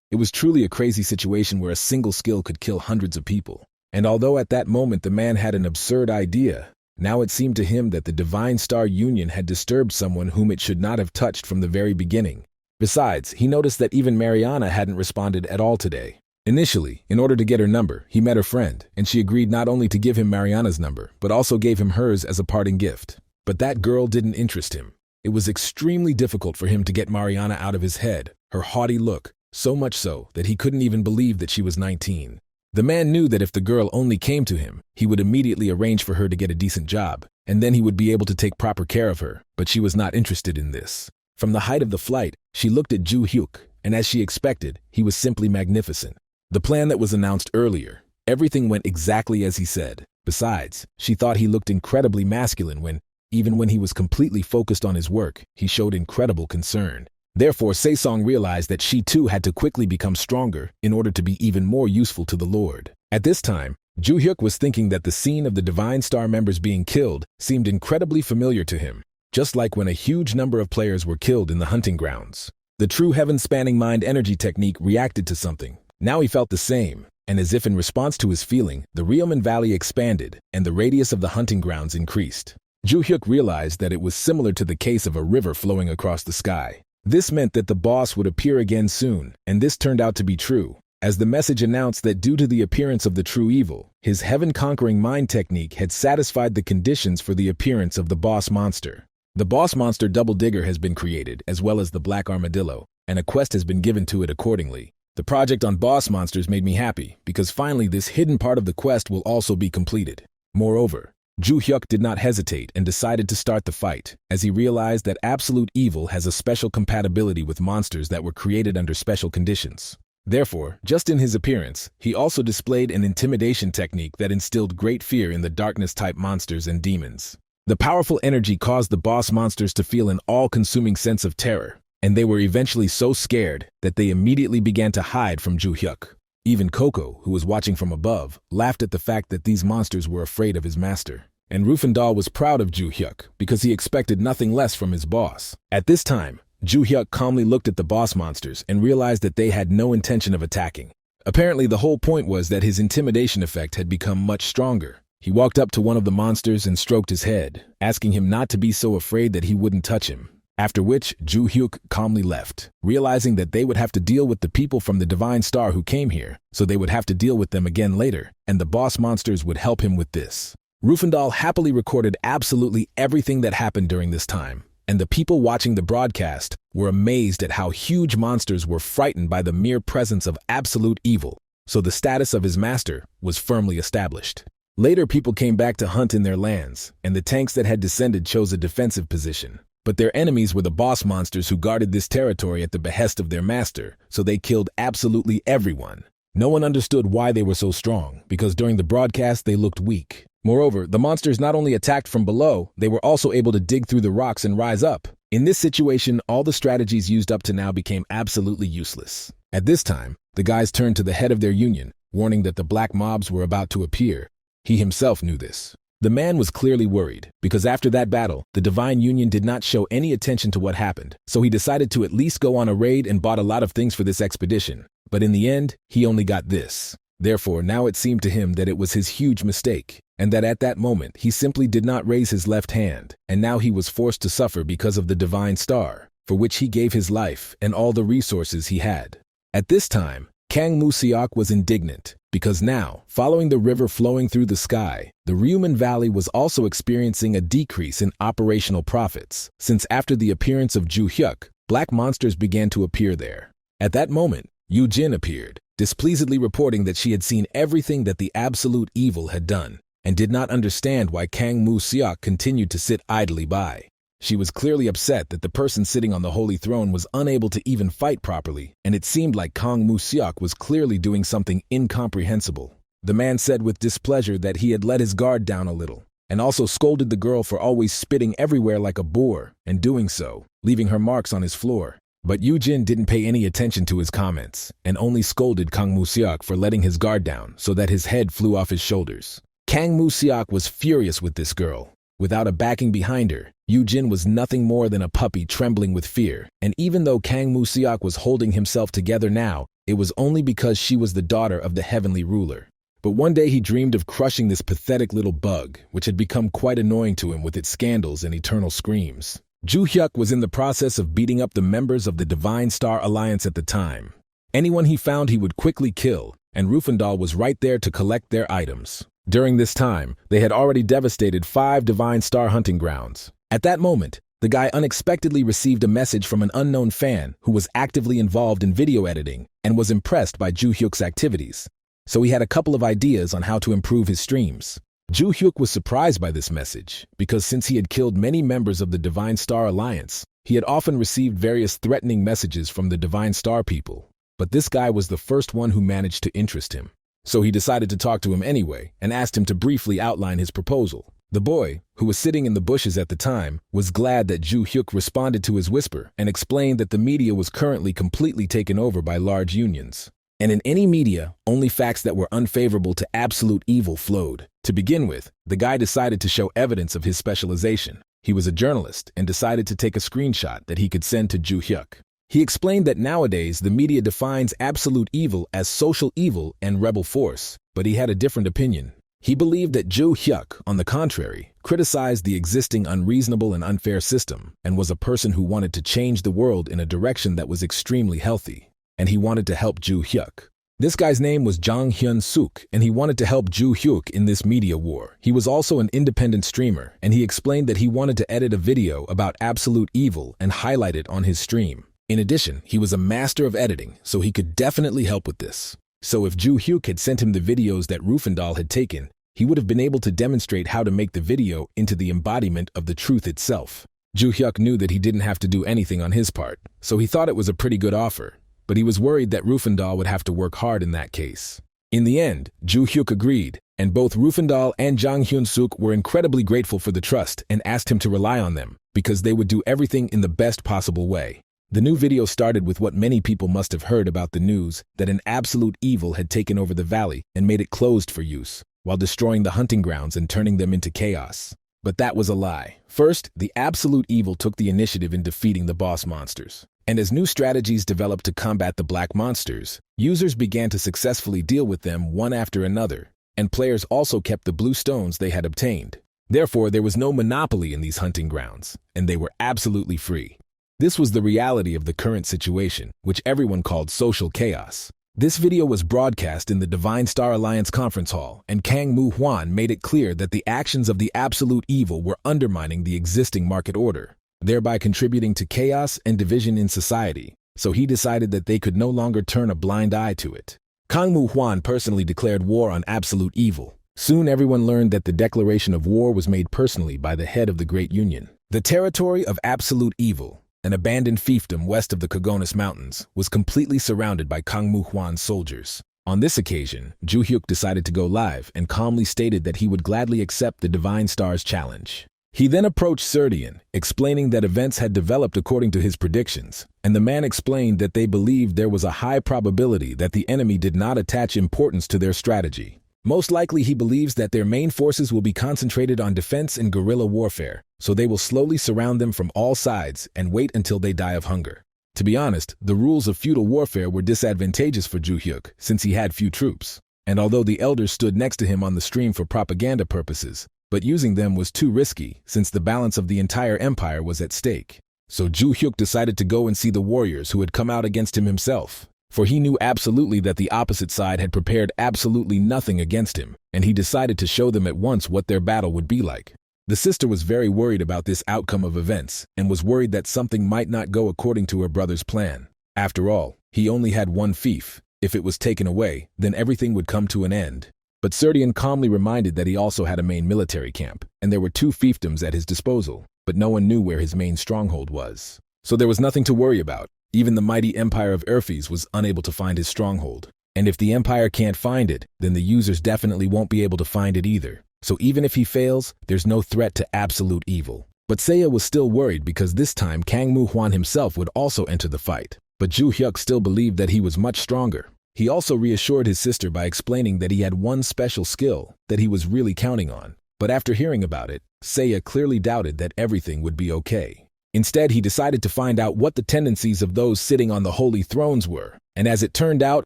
It was truly a crazy situation where a single skill could kill hundreds of people. And although at that moment the man had an absurd idea, now it seemed to him that the Divine Star Union had disturbed someone whom it should not have touched from the very beginning. Besides, he noticed that even Mariana hadn't responded at all today. Initially, in order to get her number, he met her friend, and she agreed not only to give him Mariana's number, but also gave him hers as a parting gift. But that girl didn't interest him. It was extremely difficult for him to get Mariana out of his head, her haughty look, so much so that he couldn't even believe that she was 19. The man knew that if the girl only came to him, he would immediately arrange for her to get a decent job, and then he would be able to take proper care of her, but she was not interested in this. From the height of the flight, she looked at Zhu Hyuk, and as she expected, he was simply magnificent. The plan that was announced earlier, everything went exactly as he said. Besides, she thought he looked incredibly masculine when, even when he was completely focused on his work, he showed incredible concern. Therefore, Saesong realized that she too had to quickly become stronger in order to be even more useful to the Lord. At this time, Zhu Hyuk was thinking that the scene of the Divine Star members being killed seemed incredibly familiar to him, just like when a huge number of players were killed in the hunting grounds. The true heaven-spanning mind energy technique reacted to something. Now he felt the same, and as if in response to his feeling, the Rioman Valley expanded and the radius of the hunting grounds increased. Zhu Hyuk realized that it was similar to the case of a river flowing across the sky. This meant that the boss would appear again soon, and this turned out to be true, as the message announced that due to the appearance of the true evil, his heaven-conquering mind technique had satisfied the conditions for the appearance of the boss monster. The boss monster Double Digger has been created, as well as the Black Armadillo, and a quest has been given to it accordingly. The project on boss monsters made me happy, because finally this hidden part of the quest will also be completed. Moreover, Zhu Hyuk did not hesitate and decided to start the fight, as he realized that absolute evil has a special compatibility with monsters that were created under special conditions. Therefore, just in his appearance, he also displayed an intimidation technique that instilled great fear in the darkness-type monsters and demons. The powerful energy caused the boss monsters to feel an all-consuming sense of terror, and they were eventually so scared that they immediately began to hide from Zhu Hyuk. Even Coco, who was watching from above, laughed at the fact that these monsters were afraid of his master. And Rufendal was proud of Zhu Hyuk because he expected nothing less from his boss. At this time, Zhu Hyuk calmly looked at the boss monsters and realized that they had no intention of attacking. Apparently, the whole point was that his intimidation effect had become much stronger. He walked up to one of the monsters and stroked his head, asking him not to be so afraid that he wouldn't touch him. After which, Zhu Hyuk calmly left, realizing that they would have to deal with the people from the Divine Star who came here, so they would have to deal with them again later, and the boss monsters would help him with this. Rufendal happily recorded absolutely everything that happened during this time, and the people watching the broadcast were amazed at how huge monsters were frightened by the mere presence of absolute evil, so the status of his master was firmly established. Later, people came back to hunt in their lands, and the tanks that had descended chose a defensive position. But their enemies were the boss monsters who guarded this territory at the behest of their master, so they killed absolutely everyone. No one understood why they were so strong, because during the broadcast they looked weak. Moreover, the monsters not only attacked from below, they were also able to dig through the rocks and rise up. In this situation, all the strategies used up to now became absolutely useless. At this time, the guys turned to the head of their union, warning that the black mobs were about to appear. He himself knew this. The man was clearly worried, because after that battle, the Divine Union did not show any attention to what happened, so he decided to at least go on a raid and bought a lot of things for this expedition. But in the end, he only got this. Therefore, now it seemed to him that it was his huge mistake, and that at that moment he simply did not raise his left hand, and now he was forced to suffer because of the Divine Star, for which he gave his life and all the resources he had. At this time, Kang Musiok was indignant, because now, following the river flowing through the sky, the Ryuman Valley was also experiencing a decrease in operational profits, since after the appearance of Ju Hyuk, black monsters began to appear there. At that moment, Yu Jin appeared, displeasedly reporting that she had seen everything that the absolute evil had done, and did not understand why Kang Musiok continued to sit idly by. She was clearly upset that the person sitting on the holy throne was unable to even fight properly, and it seemed like Kang Musiok was clearly doing something incomprehensible. The man said with displeasure that he had let his guard down a little, and also scolded the girl for always spitting everywhere like a boar, and doing so, leaving her marks on his floor. But Yu Jin didn't pay any attention to his comments, and only scolded Kang Musiok for letting his guard down so that his head flew off his shoulders. Kang Musiok was furious with this girl. Without a backing behind her, Yu Jin was nothing more than a puppy trembling with fear, and even though Kang Musiok was holding himself together now, it was only because she was the daughter of the heavenly ruler. But one day he dreamed of crushing this pathetic little bug, which had become quite annoying to him with its scandals and eternal screams. Ju Hyuk was in the process of beating up the members of the Divine Star Alliance at the time. Anyone he found he would quickly kill, and Rufendal was right there to collect their items. During this time, they had already devastated 5 Divine Star hunting grounds. At that moment, the guy unexpectedly received a message from an unknown fan who was actively involved in video editing and was impressed by Ju Hyuk's activities. So he had a couple of ideas on how to improve his streams. Ju Hyuk was surprised by this message, because since he had killed many members of the Divine Star Alliance, he had often received various threatening messages from the Divine Star people. But this guy was the first one who managed to interest him. So he decided to talk to him anyway, and asked him to briefly outline his proposal. The boy, who was sitting in the bushes at the time, was glad that Ju Hyuk responded to his whisper and explained that the media was currently completely taken over by large unions. And in any media, only facts that were unfavorable to absolute evil flowed. To begin with, the guy decided to show evidence of his specialization. He was a journalist and decided to take a screenshot that he could send to Ju Hyuk. He explained that nowadays the media defines absolute evil as social evil and rebel force, but he had a different opinion. He believed that Ju Hyuk, on the contrary, criticized the existing unreasonable and unfair system and was a person who wanted to change the world in a direction that was extremely healthy. And he wanted to help Ju Hyuk. This guy's name was Jang Hyun-suk, and he wanted to help Ju Hyuk in this media war. He was also an independent streamer, and he explained that he wanted to edit a video about absolute evil and highlight it on his stream. In addition, he was a master of editing, so he could definitely help with this. So if Ju Hyuk had sent him the videos that Rufendal had taken, he would have been able to demonstrate how to make the video into the embodiment of the truth itself. Ju Hyuk knew that he didn't have to do anything on his part, so he thought it was a pretty good offer. But he was worried that Rufendal would have to work hard in that case. In the end, Ju Hyuk agreed, and both Rufendal and Jang Hyun-suk were incredibly grateful for the trust and asked him to rely on them, because they would do everything in the best possible way. The new video started with what many people must have heard about the news that an absolute evil had taken over the valley and made it closed for use, while destroying the hunting grounds and turning them into chaos. But that was a lie. First, the absolute evil took the initiative in defeating the boss monsters. And as new strategies developed to combat the black monsters, users began to successfully deal with them one after another, and players also kept the blue stones they had obtained. Therefore, there was no monopoly in these hunting grounds, and they were absolutely free. This was the reality of the current situation, which everyone called social chaos. This video was broadcast in the Divine Star Alliance conference hall, and Kang Mu-hwan made it clear that the actions of the absolute evil were undermining the existing market order, thereby contributing to chaos and division in society, so he decided that they could no longer turn a blind eye to it. Kang Mu-hwan personally declared war on absolute evil. Soon everyone learned that the declaration of war was made personally by the head of the Great Union. The territory of absolute evil, an abandoned fiefdom west of the Kogonis Mountains, was completely surrounded by Kang Mu-hwan's soldiers. On this occasion, Ju Hyuk decided to go live and calmly stated that he would gladly accept the Divine Star's challenge. He then approached Serdian, explaining that events had developed according to his predictions, and the man explained that they believed there was a high probability that the enemy did not attach importance to their strategy. Most likely he believes that their main forces will be concentrated on defense and guerrilla warfare, so they will slowly surround them from all sides and wait until they die of hunger. To be honest, the rules of feudal warfare were disadvantageous for Ju Hyuk since he had few troops, and although the elders stood next to him on the stream for propaganda purposes, but using them was too risky since the balance of the entire empire was at stake. So Ju Hyuk decided to go and see the warriors who had come out against him himself, for he knew absolutely that the opposite side had prepared absolutely nothing against him, and he decided to show them at once what their battle would be like. The sister was very worried about this outcome of events and was worried that something might not go according to her brother's plan. After all, he only had one fief. If it was taken away, then everything would come to an end. But Serdian calmly reminded that he also had a main military camp, and there were 2 fiefdoms at his disposal, but no one knew where his main stronghold was. So there was nothing to worry about. Even the mighty empire of Erfes was unable to find his stronghold. And if the empire can't find it, then the users definitely won't be able to find it either. So even if he fails, there's no threat to absolute evil. But Seiya was still worried because this time Kang-Mu-Hwan himself would also enter the fight. But Ju Hyuk still believed that he was much stronger. He also reassured his sister by explaining that he had one special skill that he was really counting on. But after hearing about it, Seiya clearly doubted that everything would be okay. Instead, he decided to find out what the tendencies of those sitting on the holy thrones were, and as it turned out,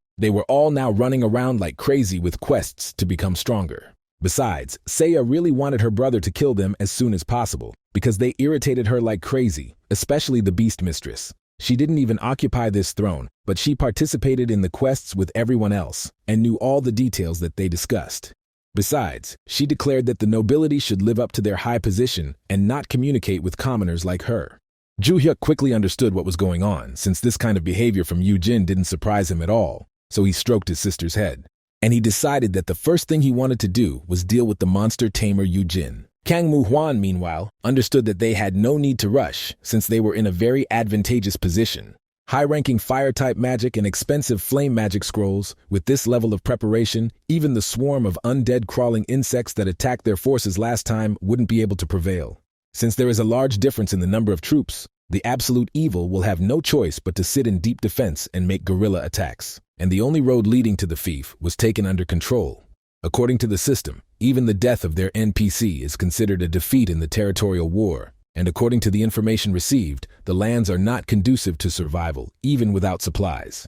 they were all now running around like crazy with quests to become stronger. Besides, Seiya really wanted her brother to kill them as soon as possible, because they irritated her like crazy, especially the Beast Mistress. She didn't even occupy this throne, but she participated in the quests with everyone else, and knew all the details that they discussed. Besides, she declared that the nobility should live up to their high position and not communicate with commoners like her. Ju Hyuk quickly understood what was going on, since this kind of behavior from Yu Jin didn't surprise him at all, so he stroked his sister's head. And he decided that the first thing he wanted to do was deal with the monster tamer Yu Jin. Kang-Mu-Hwan, meanwhile, understood that they had no need to rush, since they were in a very advantageous position. High-ranking fire-type magic and expensive flame magic scrolls, with this level of preparation, even the swarm of undead crawling insects that attacked their forces last time wouldn't be able to prevail. Since there is a large difference in the number of troops, the absolute evil will have no choice but to sit in deep defense and make guerrilla attacks. And the only road leading to the fief was taken under control. According to the system, even the death of their NPC is considered a defeat in the territorial war, and according to the information received, the lands are not conducive to survival, even without supplies.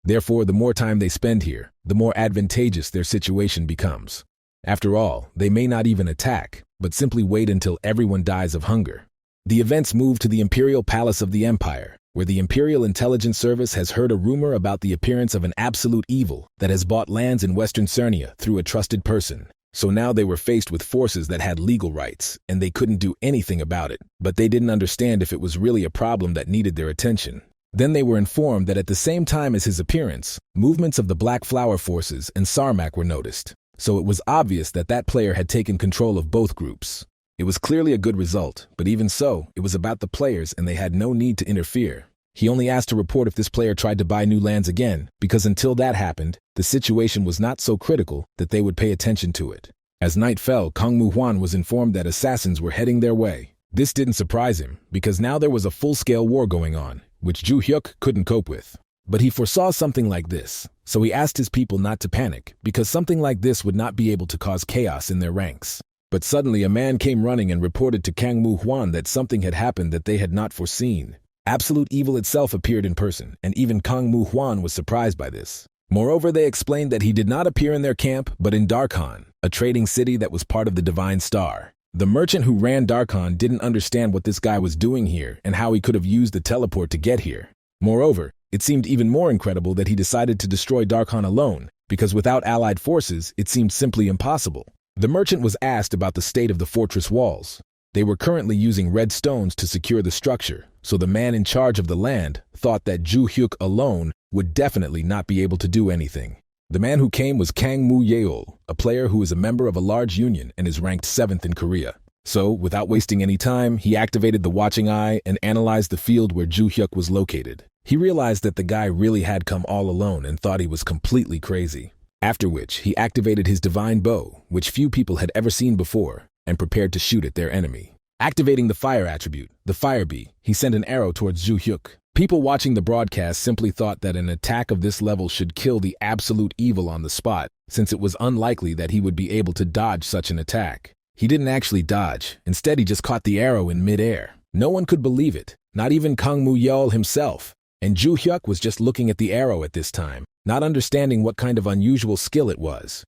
Therefore, the more time they spend here, the more advantageous their situation becomes. After all, they may not even attack, but simply wait until everyone dies of hunger. The events move to the Imperial Palace of the Empire, where the Imperial Intelligence Service has heard a rumor about the appearance of an absolute evil that has bought lands in Western Cernia through a trusted person. So now they were faced with forces that had legal rights, and they couldn't do anything about it, but they didn't understand if it was really a problem that needed their attention. Then they were informed that at the same time as his appearance, movements of the Black Flower forces and Sarmak were noticed. So it was obvious that that player had taken control of both groups. It was clearly a good result, but even so, it was about the players and they had no need to interfere. He only asked to report if this player tried to buy new lands again, because until that happened, the situation was not so critical that they would pay attention to it. As night fell, Kang-Mu-Hwan was informed that assassins were heading their way. This didn't surprise him, because now there was a full-scale war going on, which Ju Hyuk couldn't cope with. But he foresaw something like this, so he asked his people not to panic, because something like this would not be able to cause chaos in their ranks. But suddenly a man came running and reported to Kang-Mu-Hwan that something had happened that they had not foreseen. Absolute evil itself appeared in person, and even Kang-Mu-Hwan was surprised by this. Moreover, they explained that he did not appear in their camp, but in Darkhan, a trading city that was part of the Divine Star. The merchant who ran Darkhan didn't understand what this guy was doing here and how he could have used the teleport to get here. Moreover, it seemed even more incredible that he decided to destroy Darkhan alone, because without allied forces, it seemed simply impossible. The merchant was asked about the state of the fortress walls. They were currently using red stones to secure the structure, so the man in charge of the land thought that Ju Hyuk alone would definitely not be able to do anything. The man who came was Kang-Mu-Yeol, a player who is a member of a large union and is ranked 7th in Korea. So, without wasting any time, he activated the Watching Eye and analyzed the field where Ju Hyuk was located. He realized that the guy really had come all alone and thought he was completely crazy. After which, he activated his divine bow, which few people had ever seen before, and prepared to shoot at their enemy. Activating the fire attribute, the Fire Bee, he sent an arrow towards Ju Hyuk. People watching the broadcast simply thought that an attack of this level should kill the absolute evil on the spot, since it was unlikely that he would be able to dodge such an attack. He didn't actually dodge. Instead, he just caught the arrow in midair. No one could believe it, not even Kang Mu-yeol himself. And Ju Hyuk was just looking at the arrow at this time, not understanding what kind of unusual skill it was.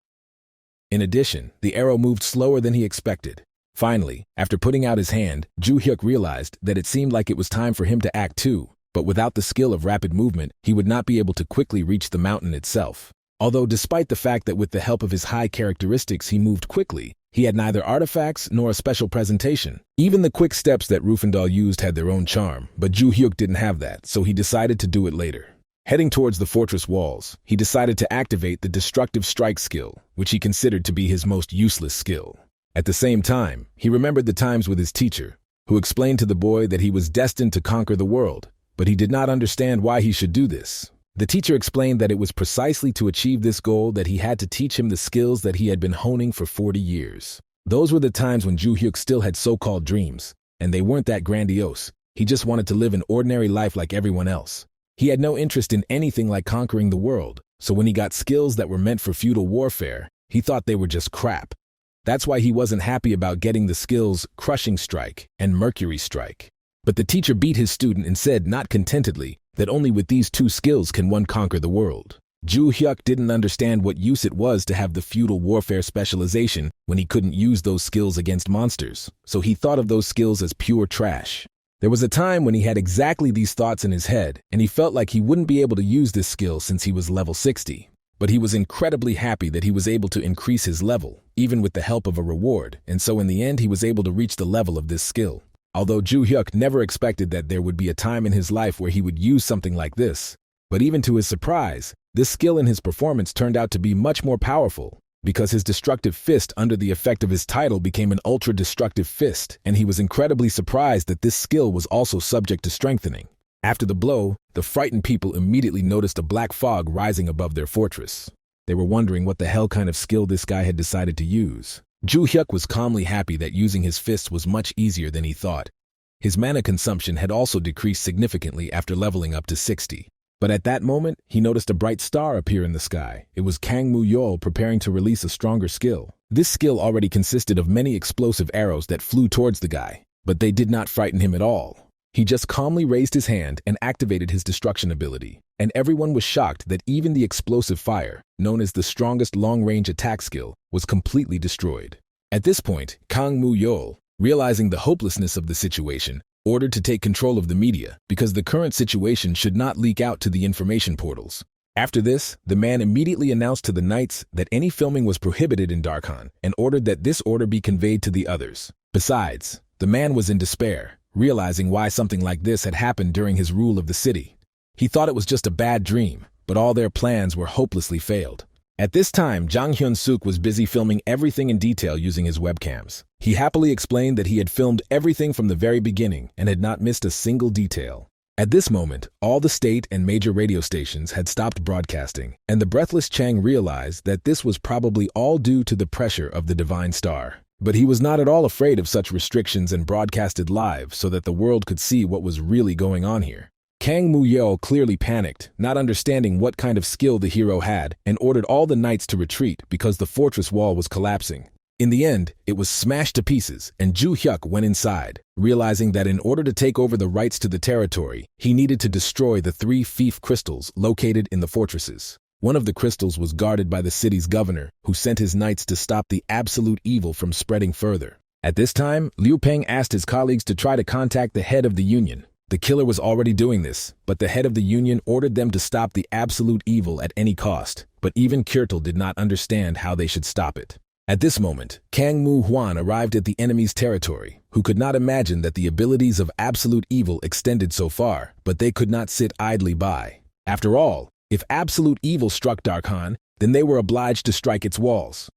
In addition, the arrow moved slower than he expected. Finally, after putting out his hand, Ju Hyuk realized that it seemed like it was time for him to act too. But without the skill of rapid movement, he would not be able to quickly reach the mountain itself. Although despite the fact that with the help of his high characteristics he moved quickly, he had neither artifacts nor a special presentation. Even the quick steps that Rufendal used had their own charm, but Ju Hyuk didn't have that, so he decided to do it later. Heading towards the fortress walls, he decided to activate the destructive strike skill, which he considered to be his most useless skill. At the same time, he remembered the times with his teacher, who explained to the boy that he was destined to conquer the world, but he did not understand why he should do this. The teacher explained that it was precisely to achieve this goal that he had to teach him the skills that he had been honing for 40 years. Those were the times when Ju Hyuk still had so-called dreams, and they weren't that grandiose. He just wanted to live an ordinary life like everyone else. He had no interest in anything like conquering the world, so when he got skills that were meant for feudal warfare, he thought they were just crap. That's why he wasn't happy about getting the skills Crushing Strike and Mercury Strike. But the teacher beat his student and said, not contentedly, that only with these two skills can one conquer the world. Ju Hyuk didn't understand what use it was to have the feudal warfare specialization when he couldn't use those skills against monsters, so he thought of those skills as pure trash. There was a time when he had exactly these thoughts in his head, and he felt like he wouldn't be able to use this skill since he was level 60. But he was incredibly happy that he was able to increase his level, even with the help of a reward, and so in the end he was able to reach the level of this skill. Although Ju Hyuk never expected that there would be a time in his life where he would use something like this. But even to his surprise, this skill in his performance turned out to be much more powerful, because his destructive fist under the effect of his title became an ultra-destructive fist, and he was incredibly surprised that this skill was also subject to strengthening. After the blow, the frightened people immediately noticed a black fog rising above their fortress. They were wondering what the hell kind of skill this guy had decided to use. Ju Hyuk was calmly happy that using his fists was much easier than he thought. His mana consumption had also decreased significantly after leveling up to 60. But at that moment, he noticed a bright star appear in the sky. It was Kang Mu-yeol preparing to release a stronger skill. This skill already consisted of many explosive arrows that flew towards the guy, but they did not frighten him at all. He just calmly raised his hand and activated his destruction ability, and everyone was shocked that even the explosive fire, known as the strongest long-range attack skill, was completely destroyed. At this point, Kang Mu-yeol, realizing the hopelessness of the situation, ordered to take control of the media because the current situation should not leak out to the information portals. After this, the man immediately announced to the knights that any filming was prohibited in Darkhan and ordered that this order be conveyed to the others. Besides, the man was in despair, realizing why something like this had happened during his rule of the city. He thought it was just a bad dream, but all their plans were hopelessly failed. At this time, Jang Hyun-suk was busy filming everything in detail using his webcams. He happily explained that he had filmed everything from the very beginning and had not missed a single detail. At this moment, all the state and major radio stations had stopped broadcasting, and the breathless Chang realized that this was probably all due to the pressure of the Divine Star. But he was not at all afraid of such restrictions and broadcasted live so that the world could see what was really going on here. Kang Mu-yeol clearly panicked, not understanding what kind of skill the hero had, and ordered all the knights to retreat because the fortress wall was collapsing. In the end, it was smashed to pieces, and Ju Hyuk went inside, realizing that in order to take over the rights to the territory, he needed to destroy the 3 fief crystals located in the fortresses. One of the crystals was guarded by the city's governor, who sent his knights to stop the absolute evil from spreading further. At this time, Liu Peng asked his colleagues to try to contact the head of the union. The killer was already doing this, but the head of the union ordered them to stop the absolute evil at any cost, but even Kyrtle did not understand how they should stop it. At this moment, Kang Mu-hwan arrived at the enemy's territory, who could not imagine that the abilities of absolute evil extended so far, but they could not sit idly by. After all, if absolute evil struck Darkhan, then they were obliged to strike its walls.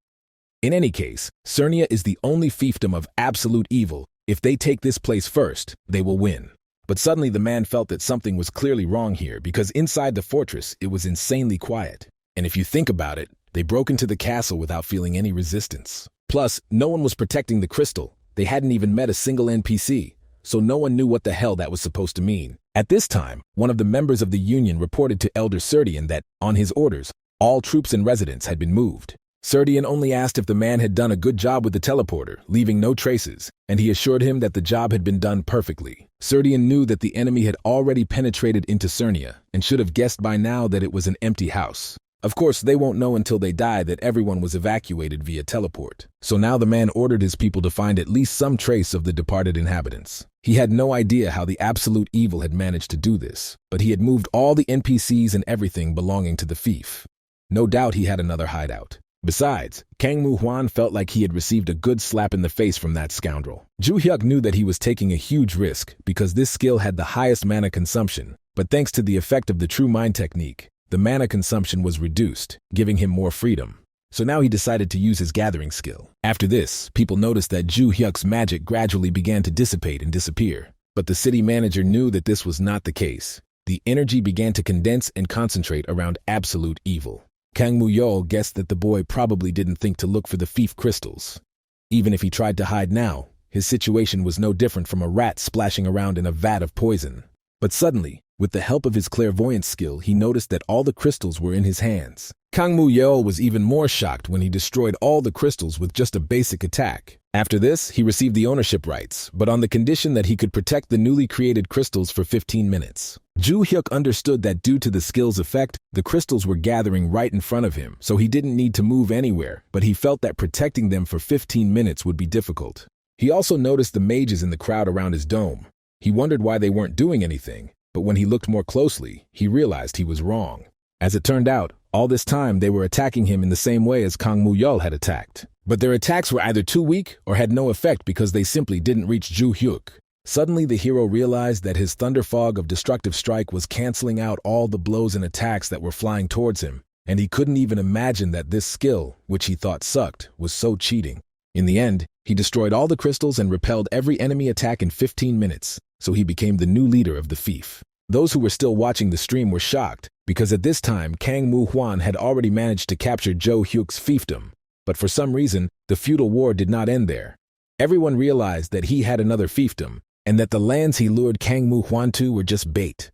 In any case, Cernia is the only fiefdom of absolute evil. If they take this place first, they will win. But suddenly the man felt that something was clearly wrong here because inside the fortress it was insanely quiet. And if you think about it, they broke into the castle without feeling any resistance. Plus, no one was protecting the crystal. They hadn't even met a single NPC, so no one knew what the hell that was supposed to mean. At this time, one of the members of the Union reported to Elder Serdian that, on his orders, all troops and residents had been moved. Serdian only asked if the man had done a good job with the teleporter, leaving no traces, and he assured him that the job had been done perfectly. Serdian knew that the enemy had already penetrated into Cernia and should have guessed by now that it was an empty house. Of course, they won't know until they die that everyone was evacuated via teleport. So now the man ordered his people to find at least some trace of the departed inhabitants. He had no idea how the absolute evil had managed to do this, but he had moved all the NPCs and everything belonging to the fief. No doubt he had another hideout. Besides, Kang Mu-hwan felt like he had received a good slap in the face from that scoundrel. Ju-hyuk knew that he was taking a huge risk because this skill had the highest mana consumption, but thanks to the effect of the true mind technique, the mana consumption was reduced, giving him more freedom. So now he decided to use his gathering skill. After this, people noticed that Ju-hyuk's magic gradually began to dissipate and disappear. But the city manager knew that this was not the case. The energy began to condense and concentrate around absolute evil. Kang Mu-yeol guessed that the boy probably didn't think to look for the fief crystals. Even if he tried to hide now, his situation was no different from a rat splashing around in a vat of poison. But suddenly, with the help of his clairvoyance skill, he noticed that all the crystals were in his hands. Kang Mu-yeol was even more shocked when he destroyed all the crystals with just a basic attack. After this, he received the ownership rights, but on the condition that he could protect the newly created crystals for 15 minutes. Ju-hyuk understood that due to the skill's effect, the crystals were gathering right in front of him, so he didn't need to move anywhere, but he felt that protecting them for 15 minutes would be difficult. He also noticed the mages in the crowd around his dome. He wondered why they weren't doing anything, but when he looked more closely, he realized he was wrong. As it turned out, all this time they were attacking him in the same way as Kang Mu-yeol had attacked. But their attacks were either too weak or had no effect because they simply didn't reach Ju-hyuk. Suddenly the hero realized that his thunder fog of destructive strike was canceling out all the blows and attacks that were flying towards him, and he couldn't even imagine that this skill, which he thought sucked, was so cheating. In the end, he destroyed all the crystals and repelled every enemy attack in 15 minutes, so he became the new leader of the fief. Those who were still watching the stream were shocked, because at this time Kang Mu-hwan had already managed to capture Ju-hyuk's fiefdom. But for some reason, the feudal war did not end there. Everyone realized that he had another fiefdom, and that the lands he lured Kang Mu-hwan to were just bait.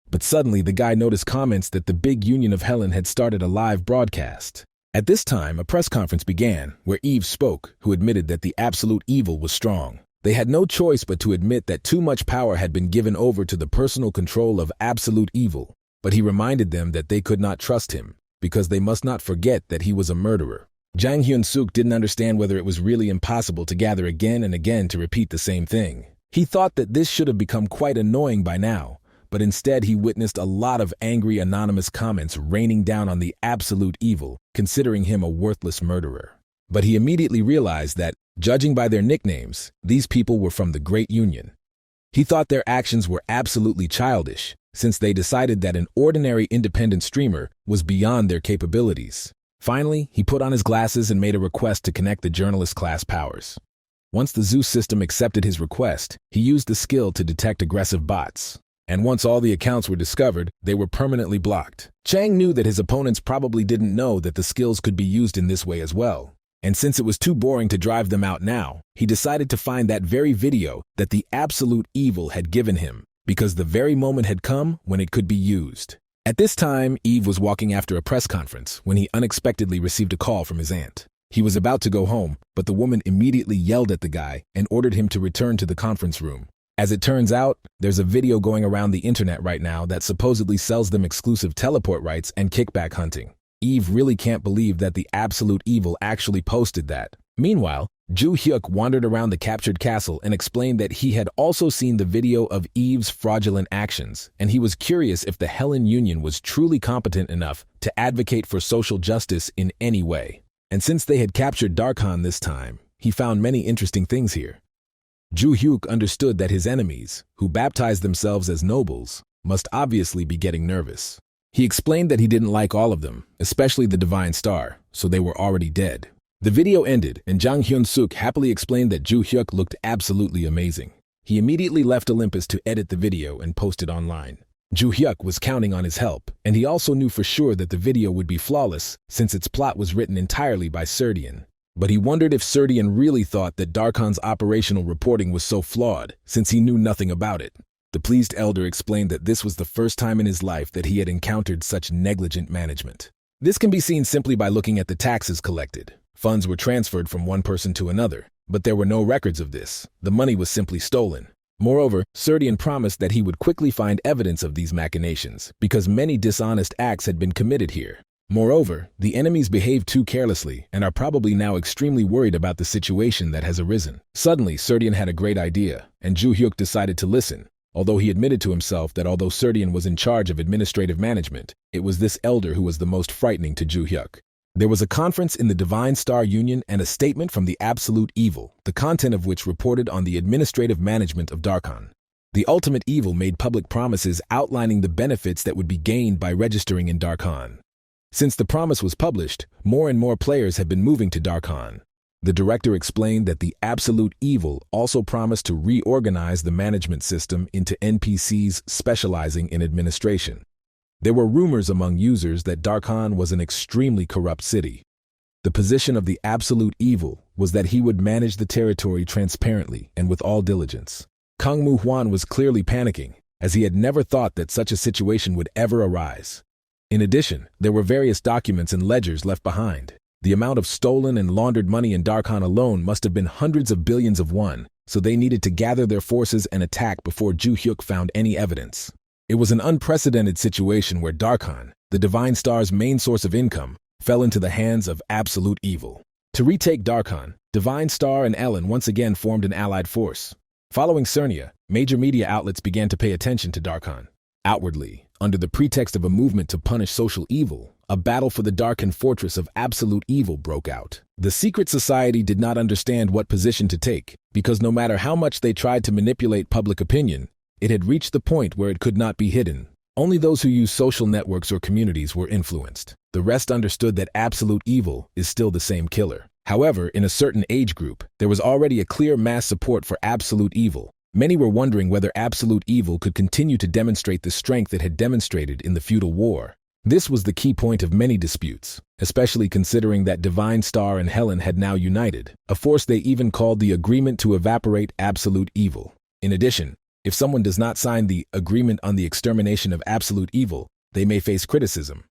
But suddenly the guy noticed comments that the big Union of Helen had started a live broadcast. At this time, a press conference began, where Eve spoke, who admitted that the absolute evil was strong. They had no choice but to admit that too much power had been given over to the personal control of absolute evil, but he reminded them that they could not trust him, because they must not forget that he was a murderer. Jang Hyun-suk didn't understand whether it was really impossible to gather again and again to repeat the same thing. He thought that this should have become quite annoying by now, but instead he witnessed a lot of angry anonymous comments raining down on the absolute evil, considering him a worthless murderer. But he immediately realized that, judging by their nicknames, these people were from the Great Union. He thought their actions were absolutely childish, since they decided that an ordinary independent streamer was beyond their capabilities. Finally, he put on his glasses and made a request to connect the journalist class powers. Once the Zeus system accepted his request, he used the skill to detect aggressive bots. And once all the accounts were discovered, they were permanently blocked. Chang knew that his opponents probably didn't know that the skills could be used in this way as well. And since it was too boring to drive them out now, he decided to find that very video that the absolute evil had given him, because the very moment had come when it could be used. At this time, Eve was walking after a press conference when he unexpectedly received a call from his aunt. He was about to go home, but the woman immediately yelled at the guy and ordered him to return to the conference room. As it turns out, there's a video going around the internet right now that supposedly sells them exclusive teleport rights and kickback hunting. Eve really can't believe that the absolute evil actually posted that. Meanwhile, Ju-hyuk wandered around the captured castle and explained that he had also seen the video of Eve's fraudulent actions, and he was curious if the Helen Union was truly competent enough to advocate for social justice in any way. And since they had captured Darkhan this time, he found many interesting things here. Ju-hyuk understood that his enemies, who baptized themselves as nobles, must obviously be getting nervous. He explained that he didn't like all of them, especially the Divine Star, so they were already dead. The video ended, and Jang Hyun-suk happily explained that Ju-hyuk looked absolutely amazing. he immediately left Olympus to edit the video and post it online. Ju Hyuk was counting on his help, and he also knew for sure that the video would be flawless since its plot was written entirely by Serdian. But he wondered if Serdian really thought that Darkon's operational reporting was so flawed, since he knew nothing about it. The pleased elder explained that this was the first time in his life that he had encountered such negligent management. This can be seen simply by looking at the taxes collected. Funds were transferred from one person to another, but there were no records of this. The money was simply stolen. Moreover, Serdian promised that he would quickly find evidence of these machinations, because many dishonest acts had been committed here. Moreover, the enemies behaved too carelessly and are probably now extremely worried about the situation that has arisen. Suddenly, Serdian had a great idea, and Ju Hyuk decided to listen. Although he admitted to himself that although Serdian was in charge of administrative management, it was this elder who was the most frightening to Ju Hyuk. There was a conference in the Divine Star Union and a statement from the Absolute Evil, the content of which reported on the administrative management of Darkon. The Ultimate Evil made public promises outlining the benefits that would be gained by registering in Darkon. Since the promise was published, more and more players have been moving to Darkon. The director explained that the Absolute Evil also promised to reorganize the management system into NPCs specializing in administration. There were rumors among users that Darkon was an extremely corrupt city. The position of the Absolute Evil was that he would manage the territory transparently and with all diligence. Kang Mu Huan was clearly panicking, as he had never thought that such a situation would ever arise. In addition, there were various documents and ledgers left behind. The amount of stolen and laundered money in Darkon alone must have been hundreds of billions of won, so they needed to gather their forces and attack before Ju Hyuk found any evidence. It was an unprecedented situation where Darkon, the Divine Star's main source of income, fell into the hands of Absolute Evil. To retake Darkon, Divine Star and Ellen once again formed an allied force. Following Cernia, major media outlets began to pay attention to Darkon. Outwardly, under the pretext of a movement to punish social evil, a battle for the Darkon fortress of Absolute Evil broke out. The secret society did not understand what position to take, because no matter how much they tried to manipulate public opinion, it had reached the point where it could not be hidden. Only those who use social networks or communities were influenced. The rest understood that Absolute Evil is still the same killer. However, in a certain age group, there was already a clear mass support for Absolute Evil. Many were wondering whether Absolute Evil could continue to demonstrate the strength it had demonstrated in the feudal war. This was the key point of many disputes, especially considering that Divine Star and Helen had now united, a force they even called the Agreement to Evaporate Absolute Evil. In addition, if someone does not sign the Agreement on the Extermination of Absolute Evil, they may face criticism.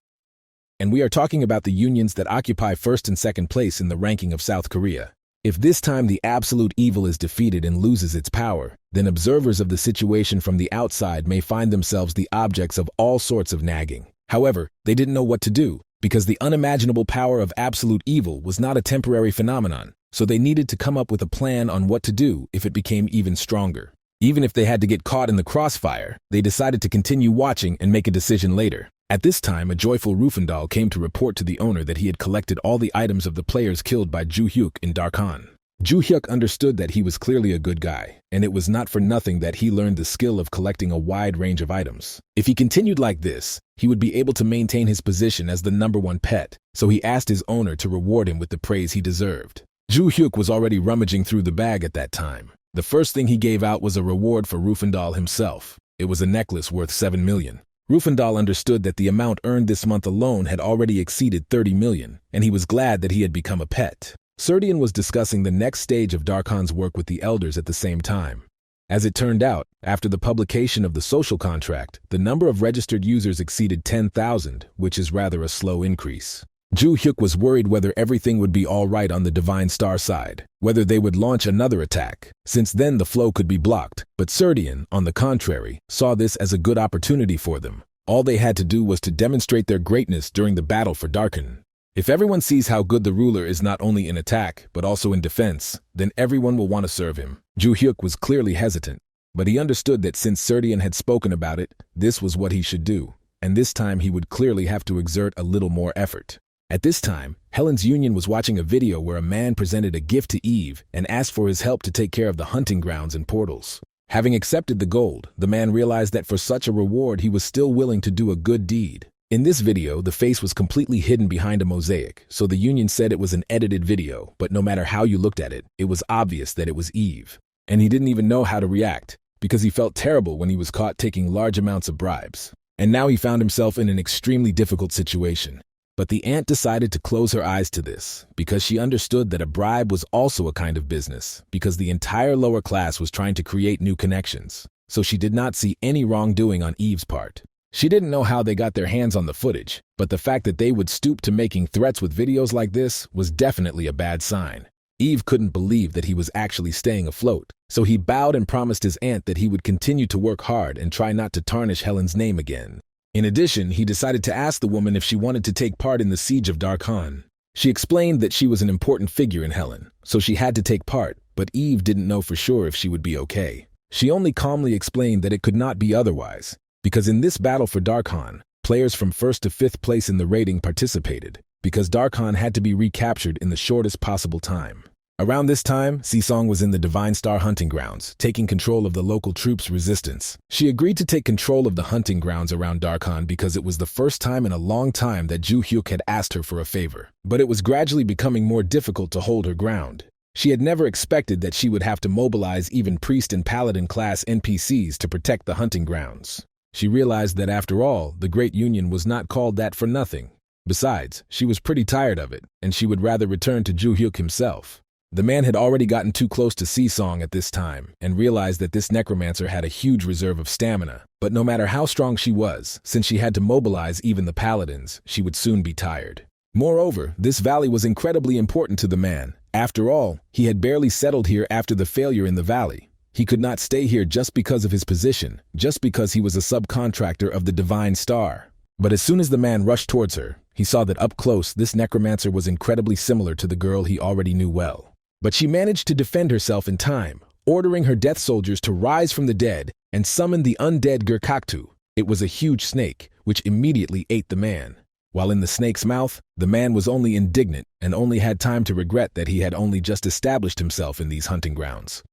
And we are talking about the unions that occupy first and second place in the ranking of South Korea. If this time the Absolute Evil is defeated and loses its power, then observers of the situation from the outside may find themselves the objects of all sorts of nagging. However, they didn't know what to do, because the unimaginable power of Absolute Evil was not a temporary phenomenon, so they needed to come up with a plan on what to do if it became even stronger. Even if they had to get caught in the crossfire, they decided to continue watching and make a decision later. At this time, a joyful Rufendal came to report to the owner that he had collected all the items of the players killed by Ju Hyuk in Darkon. Ju Hyuk understood that he was clearly a good guy, and it was not for nothing that he learned the skill of collecting a wide range of items. If he continued like this, he would be able to maintain his position as the #1 pet, so he asked his owner to reward him with the praise he deserved. Ju Hyuk was already rummaging through the bag at that time. The first thing he gave out was a reward for Rufendal himself. It was a necklace worth 7 million. Rufendal understood that the amount earned this month alone had already exceeded 30 million, and he was glad that he had become a pet. Serdian was discussing the next stage of Darkon's work with the elders at the same time. As it turned out, after the publication of the social contract, the number of registered users exceeded 10,000, which is rather a slow increase. Ju Hyuk was worried whether everything would be all right on the Divine Star side, whether they would launch another attack, since then the flow could be blocked. But Serdian, on the contrary, saw this as a good opportunity for them. All they had to do was to demonstrate their greatness during the battle for Darkon. If everyone sees how good the ruler is not only in attack, but also in defense, then everyone will want to serve him. Ju Hyuk was clearly hesitant, but he understood that since Serdian had spoken about it, this was what he should do, and this time he would clearly have to exert a little more effort. At this time, Helen's Union was watching a video where a man presented a gift to Eve and asked for his help to take care of the hunting grounds and portals. Having accepted the gold, the man realized that for such a reward he was still willing to do a good deed. In this video, the face was completely hidden behind a mosaic, so the Union said it was an edited video, but no matter how you looked at it, it was obvious that it was Eve. and he didn't even know how to react, because he felt terrible when he was caught taking large amounts of bribes. And now he found himself in an extremely difficult situation. But the ant decided to close her eyes to this, because she understood that a bribe was also a kind of business, because the entire lower class was trying to create new connections. So she did not see any wrongdoing on Eve's part. She didn't know how they got their hands on the footage, but the fact that they would stoop to making threats with videos like this was definitely a bad sign. Eve couldn't believe that he was actually staying afloat, so he bowed and promised his aunt that he would continue to work hard and try not to tarnish Helen's name again. In addition, he decided to ask the woman if she wanted to take part in the siege of Darkhan. She explained that she was an important figure in Helen, so she had to take part, but Eve didn't know for sure if she would be okay. She only calmly explained that it could not be otherwise, because in this battle for Darkhan, players from 1st to 5th place in the rating participated, because Darkhan had to be recaptured in the shortest possible time. Around this time, Sisong was in the Divine Star hunting grounds, taking control of the local troops' resistance. She agreed to take control of the hunting grounds around Darkhan because it was the first time in a long time that Ju Hyuk had asked her for a favor. But it was gradually becoming more difficult to hold her ground. She had never expected that she would have to mobilize even priest and paladin class NPCs to protect the hunting grounds. She realized that after all, the Great Union was not called that for nothing. Besides, she was pretty tired of it, and she would rather return to Ju Hyuk himself. The man had already gotten too close to Sisong at this time, and realized that this necromancer had a huge reserve of stamina. But no matter how strong she was, since she had to mobilize even the paladins, she would soon be tired. Moreover, this valley was incredibly important to the man. After all, he had barely settled here after the failure in the valley. He could not stay here just because of his position, just because he was a subcontractor of the Divine Star. But as soon as the man rushed towards her, he saw that up close this necromancer was incredibly similar to the girl he already knew well. But she managed to defend herself in time, ordering her death soldiers to rise from the dead and summon the undead Gurkaktu. It was a huge snake, which immediately ate the man. While in the snake's mouth, the man was only indignant and only had time to regret that he had only just established himself in these hunting grounds.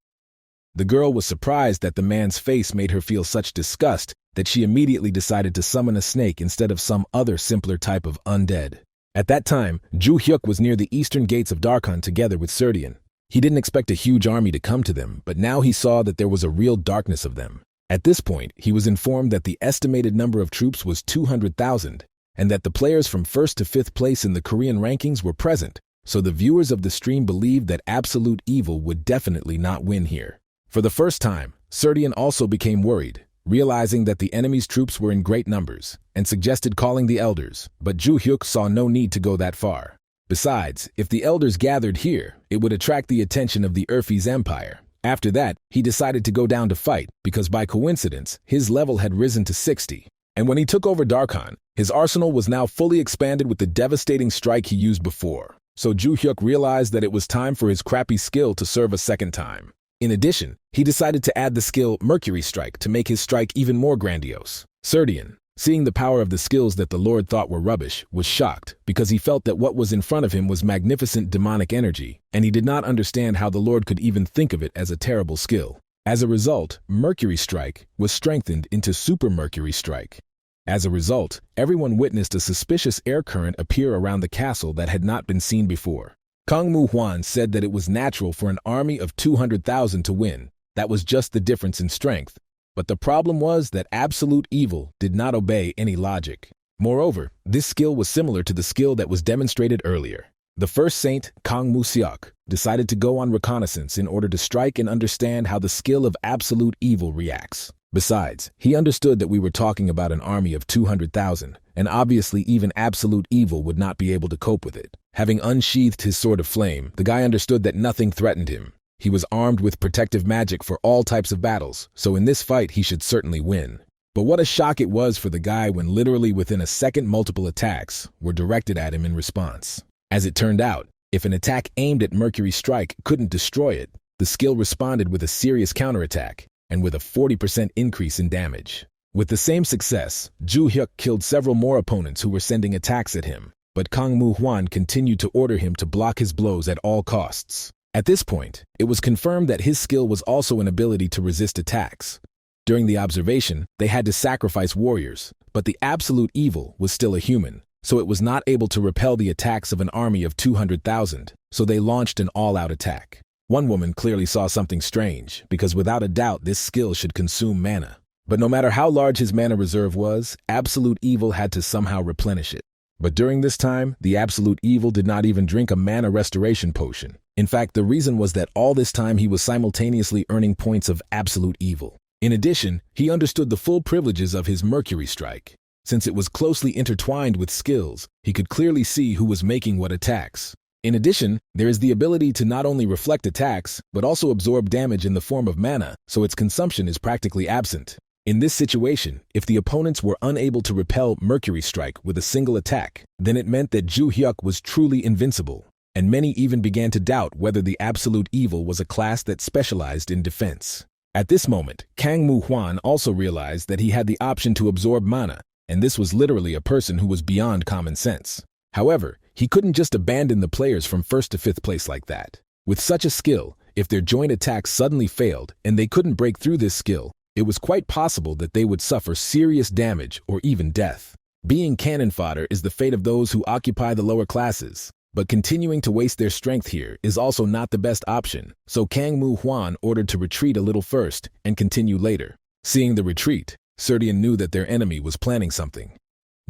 The girl was surprised that the man's face made her feel such disgust that she immediately decided to summon a snake instead of some other simpler type of undead. At that time, Ju Hyuk was near the eastern gates of Darkhan together with Serdian. He didn't expect a huge army to come to them, but now he saw that there was a real darkness of them. At this point, he was informed that the estimated number of troops was 200,000, and that the players from 1st to 5th place in the Korean rankings were present, so the viewers of the stream believed that absolute evil would definitely not win here. For the first time, Serdian also became worried, realizing that the enemy's troops were in great numbers, and suggested calling the elders, but Ju Hyuk saw no need to go that far. Besides, if the elders gathered here, it would attract the attention of the Urfi's empire. After that, he decided to go down to fight, because by coincidence, his level had risen to 60. And when he took over Darkhan, his arsenal was now fully expanded with the devastating strike he used before. So Ju Hyuk realized that it was time for his crappy skill to serve a second time. In addition, he decided to add the skill Mercury Strike to make his strike even more grandiose. Serdian, seeing the power of the skills that the Lord thought were rubbish, was shocked because he felt that what was in front of him was magnificent demonic energy, and he did not understand how the Lord could even think of it as a terrible skill. As a result, Mercury Strike was strengthened into Super Mercury Strike. As a result, everyone witnessed a suspicious air current appear around the castle that had not been seen before. Kang Mu-hwan said that it was natural for an army of 200,000 to win. That was just the difference in strength. But the problem was that absolute evil did not obey any logic. Moreover, this skill was similar to the skill that was demonstrated earlier. The first saint, Kang Mu-seok, decided to go on reconnaissance in order to strike and understand how the skill of absolute evil reacts. Besides, he understood that we were talking about an army of 200,000, and obviously even absolute evil would not be able to cope with it. Having unsheathed his sword of flame, the guy understood that nothing threatened him. He was armed with protective magic for all types of battles, so in this fight he should certainly win. But what a shock it was for the guy when literally within a second multiple attacks were directed at him in response. As it turned out, if an attack aimed at Mercury Strike couldn't destroy it, the skill responded with a serious counterattack, and with a 40% increase in damage. With the same success, Ju Hyuk killed several more opponents who were sending attacks at him, but Kang Mu-hwan continued to order him to block his blows at all costs. At this point, it was confirmed that his skill was also an ability to resist attacks. During the observation, they had to sacrifice warriors, but the absolute evil was still a human, so it was not able to repel the attacks of an army of 200,000, so they launched an all-out attack. One woman clearly saw something strange, because without a doubt this skill should consume mana. But no matter how large his mana reserve was, Absolute Evil had to somehow replenish it. But during this time, the Absolute Evil did not even drink a mana restoration potion. In fact, the reason was that all this time he was simultaneously earning points of Absolute Evil. In addition, he understood the full privileges of his Mercury Strike. Since it was closely intertwined with skills, he could clearly see who was making what attacks. In addition, there is the ability to not only reflect attacks, but also absorb damage in the form of mana, so its consumption is practically absent. In this situation, if the opponents were unable to repel Mercury Strike with a single attack, then it meant that Ju Hyuk was truly invincible, and many even began to doubt whether the Absolute Evil was a class that specialized in defense. At this moment, Kang Mu Hwan also realized that he had the option to absorb mana, and this was literally a person who was beyond common sense. However, he couldn't just abandon the players from 1st to 5th place like that. With such a skill, if their joint attacks suddenly failed and they couldn't break through this skill, it was quite possible that they would suffer serious damage or even death. Being cannon fodder is the fate of those who occupy the lower classes, but continuing to waste their strength here is also not the best option, so Kang Mu Hwan ordered to retreat a little first and continue later. Seeing the retreat, Serdian knew that their enemy was planning something.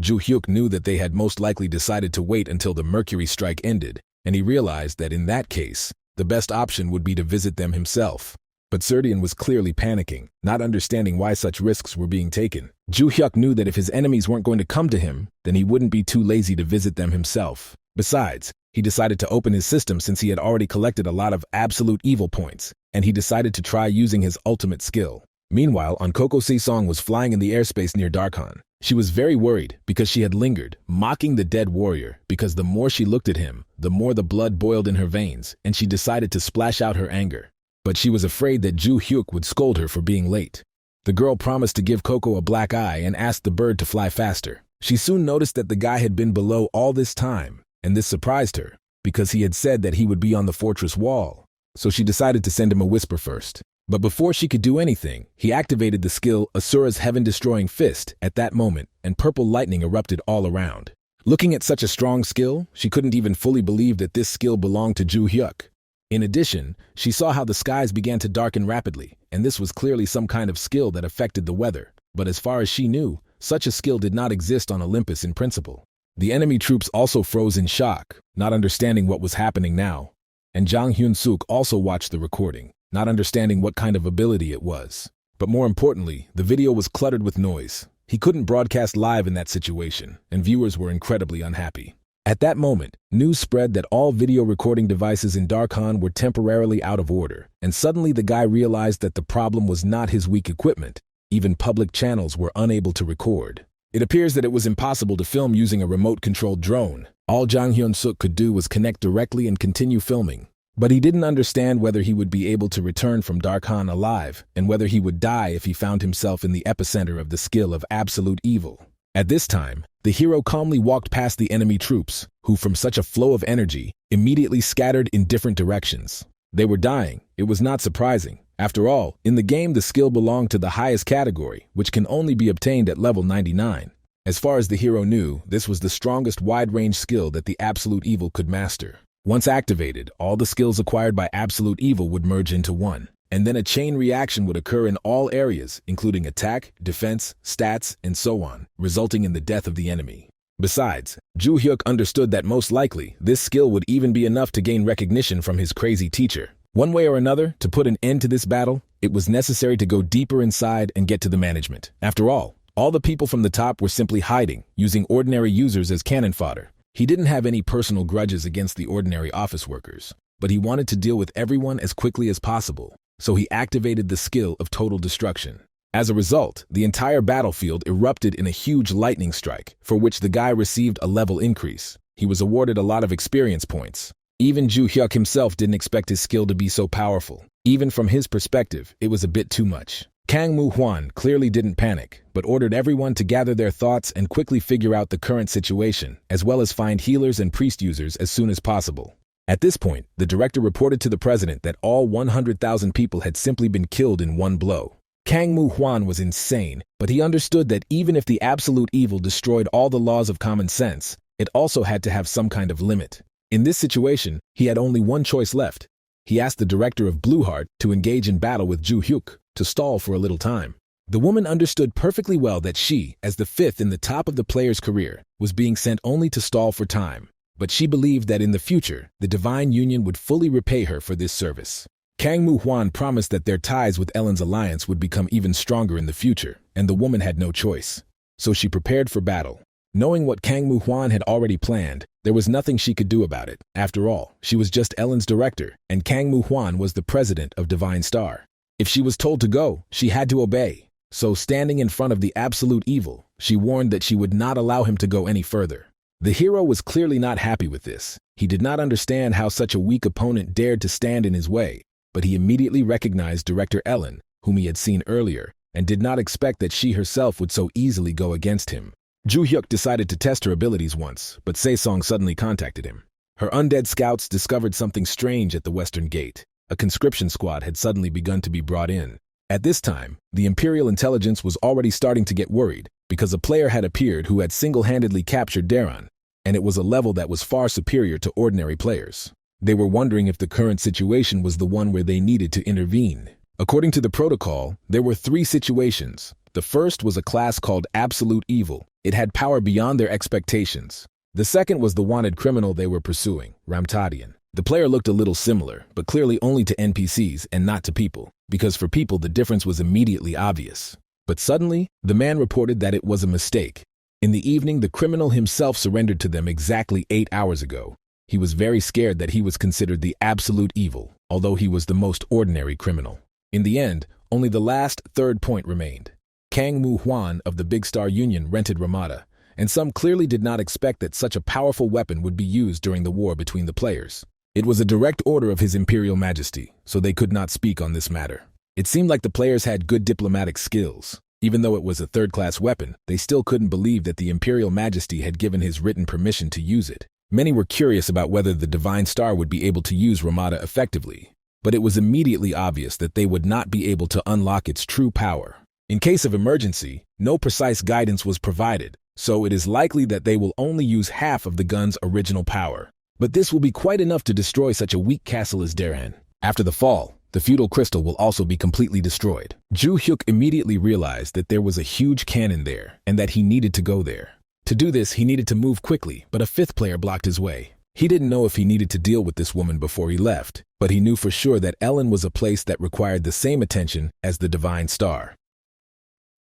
Ju Hyuk knew that they had most likely decided to wait until the Mercury Strike ended, and he realized that in that case, the best option would be to visit them himself. But Serdian was clearly panicking, not understanding why such risks were being taken. Ju Hyuk knew that if his enemies weren't going to come to him, then he wouldn't be too lazy to visit them himself. Besides, he decided to open his system since he had already collected a lot of Absolute Evil points, and he decided to try using his ultimate skill. Meanwhile, Koko Si-song was flying in the airspace near Darkhan. She was very worried because she had lingered, mocking the dead warrior, because the more she looked at him, the more the blood boiled in her veins, and she decided to splash out her anger. But she was afraid that Ju Hyuk would scold her for being late. The girl promised to give Coco a black eye and asked the bird to fly faster. She soon noticed that the guy had been below all this time, and this surprised her, because he had said that he would be on the fortress wall. So she decided to send him a whisper first. But before she could do anything, he activated the skill Asura's Heaven-Destroying Fist at that moment, and purple lightning erupted all around. Looking at such a strong skill, she couldn't even fully believe that this skill belonged to Ju Hyuk. In addition, she saw how the skies began to darken rapidly, and this was clearly some kind of skill that affected the weather. But as far as she knew, such a skill did not exist on Olympus in principle. The enemy troops also froze in shock, not understanding what was happening now. And Jang Hyun-suk also watched the recording, not understanding what kind of ability it was. But more importantly, the video was cluttered with noise. He couldn't broadcast live in that situation, and viewers were incredibly unhappy. At that moment, news spread that all video recording devices in Darkhan were temporarily out of order, and suddenly the guy realized that the problem was not his weak equipment. Even public channels were unable to record. It appears that it was impossible to film using a remote-controlled drone. All Jang Hyun-suk could do was connect directly and continue filming. But he didn't understand whether he would be able to return from Darkhan alive, and whether he would die if he found himself in the epicenter of the skill of Absolute Evil. At this time, the hero calmly walked past the enemy troops, who from such a flow of energy, immediately scattered in different directions. They were dying. It was not surprising. After all, in the game the skill belonged to the highest category, which can only be obtained at level 99. As far as the hero knew, this was the strongest wide-range skill that the Absolute Evil could master. Once activated, all the skills acquired by Absolute Evil would merge into one, and then a chain reaction would occur in all areas, including attack, defense, stats, and so on, resulting in the death of the enemy. Besides, Ju Hyuk understood that most likely, this skill would even be enough to gain recognition from his crazy teacher. One way or another, to put an end to this battle, it was necessary to go deeper inside and get to the management. After all the people from the top were simply hiding, using ordinary users as cannon fodder. He didn't have any personal grudges against the ordinary office workers, but he wanted to deal with everyone as quickly as possible, so he activated the skill of total destruction. As a result, the entire battlefield erupted in a huge lightning strike, for which the guy received a level increase. He was awarded a lot of experience points. Even Ju Hyuk himself didn't expect his skill to be so powerful. Even from his perspective, it was a bit too much. Kang Mu Hwan clearly didn't panic, but ordered everyone to gather their thoughts and quickly figure out the current situation, as well as find healers and priest users as soon as possible. At this point, the director reported to the president that all 100,000 people had simply been killed in one blow. Kang Mu Hwan was insane, but he understood that even if the Absolute Evil destroyed all the laws of common sense, it also had to have some kind of limit. In this situation, he had only one choice left. He asked the director of Blueheart to engage in battle with Ju Hyuk to stall for a little time. The woman understood perfectly well that she, as the fifth in the top of the player's career, was being sent only to stall for time. But she believed that in the future, the Divine Union would fully repay her for this service. Kang Moo-hwan promised that their ties with Ellen's alliance would become even stronger in the future, and the woman had no choice. So she prepared for battle. Knowing what Kang Moo-hwan had already planned, there was nothing she could do about it. After all, she was just Ellen's director, and Kang Moo-hwan was the president of Divine Star. If she was told to go, she had to obey. So standing in front of the absolute evil, she warned that she would not allow him to go any further. The hero was clearly not happy with this. He did not understand how such a weak opponent dared to stand in his way, but he immediately recognized Director Ellen, whom he had seen earlier, and did not expect that she herself would so easily go against him. Ju Hyuk decided to test her abilities once, but Se-song suddenly contacted him. Her undead scouts discovered something strange at the western gate. A conscription squad had suddenly begun to be brought in. At this time, the Imperial intelligence was already starting to get worried because a player had appeared who had single-handedly captured Daron, and it was a level that was far superior to ordinary players. They were wondering if the current situation was the one where they needed to intervene. According to the protocol, there were 3 situations. The first was a class called Absolute Evil. It had power beyond their expectations. The second was the wanted criminal they were pursuing, Ramtadian. The player looked a little similar, but clearly only to NPCs and not to people, because for people the difference was immediately obvious. But suddenly, the man reported that it was a mistake. In the evening, the criminal himself surrendered to them exactly 8 hours ago. He was very scared that he was considered the absolute evil, although he was the most ordinary criminal. In the end, only the last third point remained. Kang Moo-hwan of the Big Star Union rented Ramada, and some clearly did not expect that such a powerful weapon would be used during the war between the players. It was a direct order of His Imperial Majesty, so they could not speak on this matter. It seemed like the players had good diplomatic skills. Even though it was a third-class weapon, they still couldn't believe that the Imperial Majesty had given his written permission to use it. Many were curious about whether the Divine Star would be able to use Ramada effectively, but it was immediately obvious that they would not be able to unlock its true power. In case of emergency, no precise guidance was provided, so it is likely that they will only use half of the gun's original power. But this will be quite enough to destroy such a weak castle as Daran. After the fall, the feudal crystal will also be completely destroyed. Ju Hyuk immediately realized that there was a huge cannon there, and that he needed to go there. To do this, he needed to move quickly, but a 5th player blocked his way. He didn't know if he needed to deal with this woman before he left, but he knew for sure that Ellen was a place that required the same attention as the Divine Star.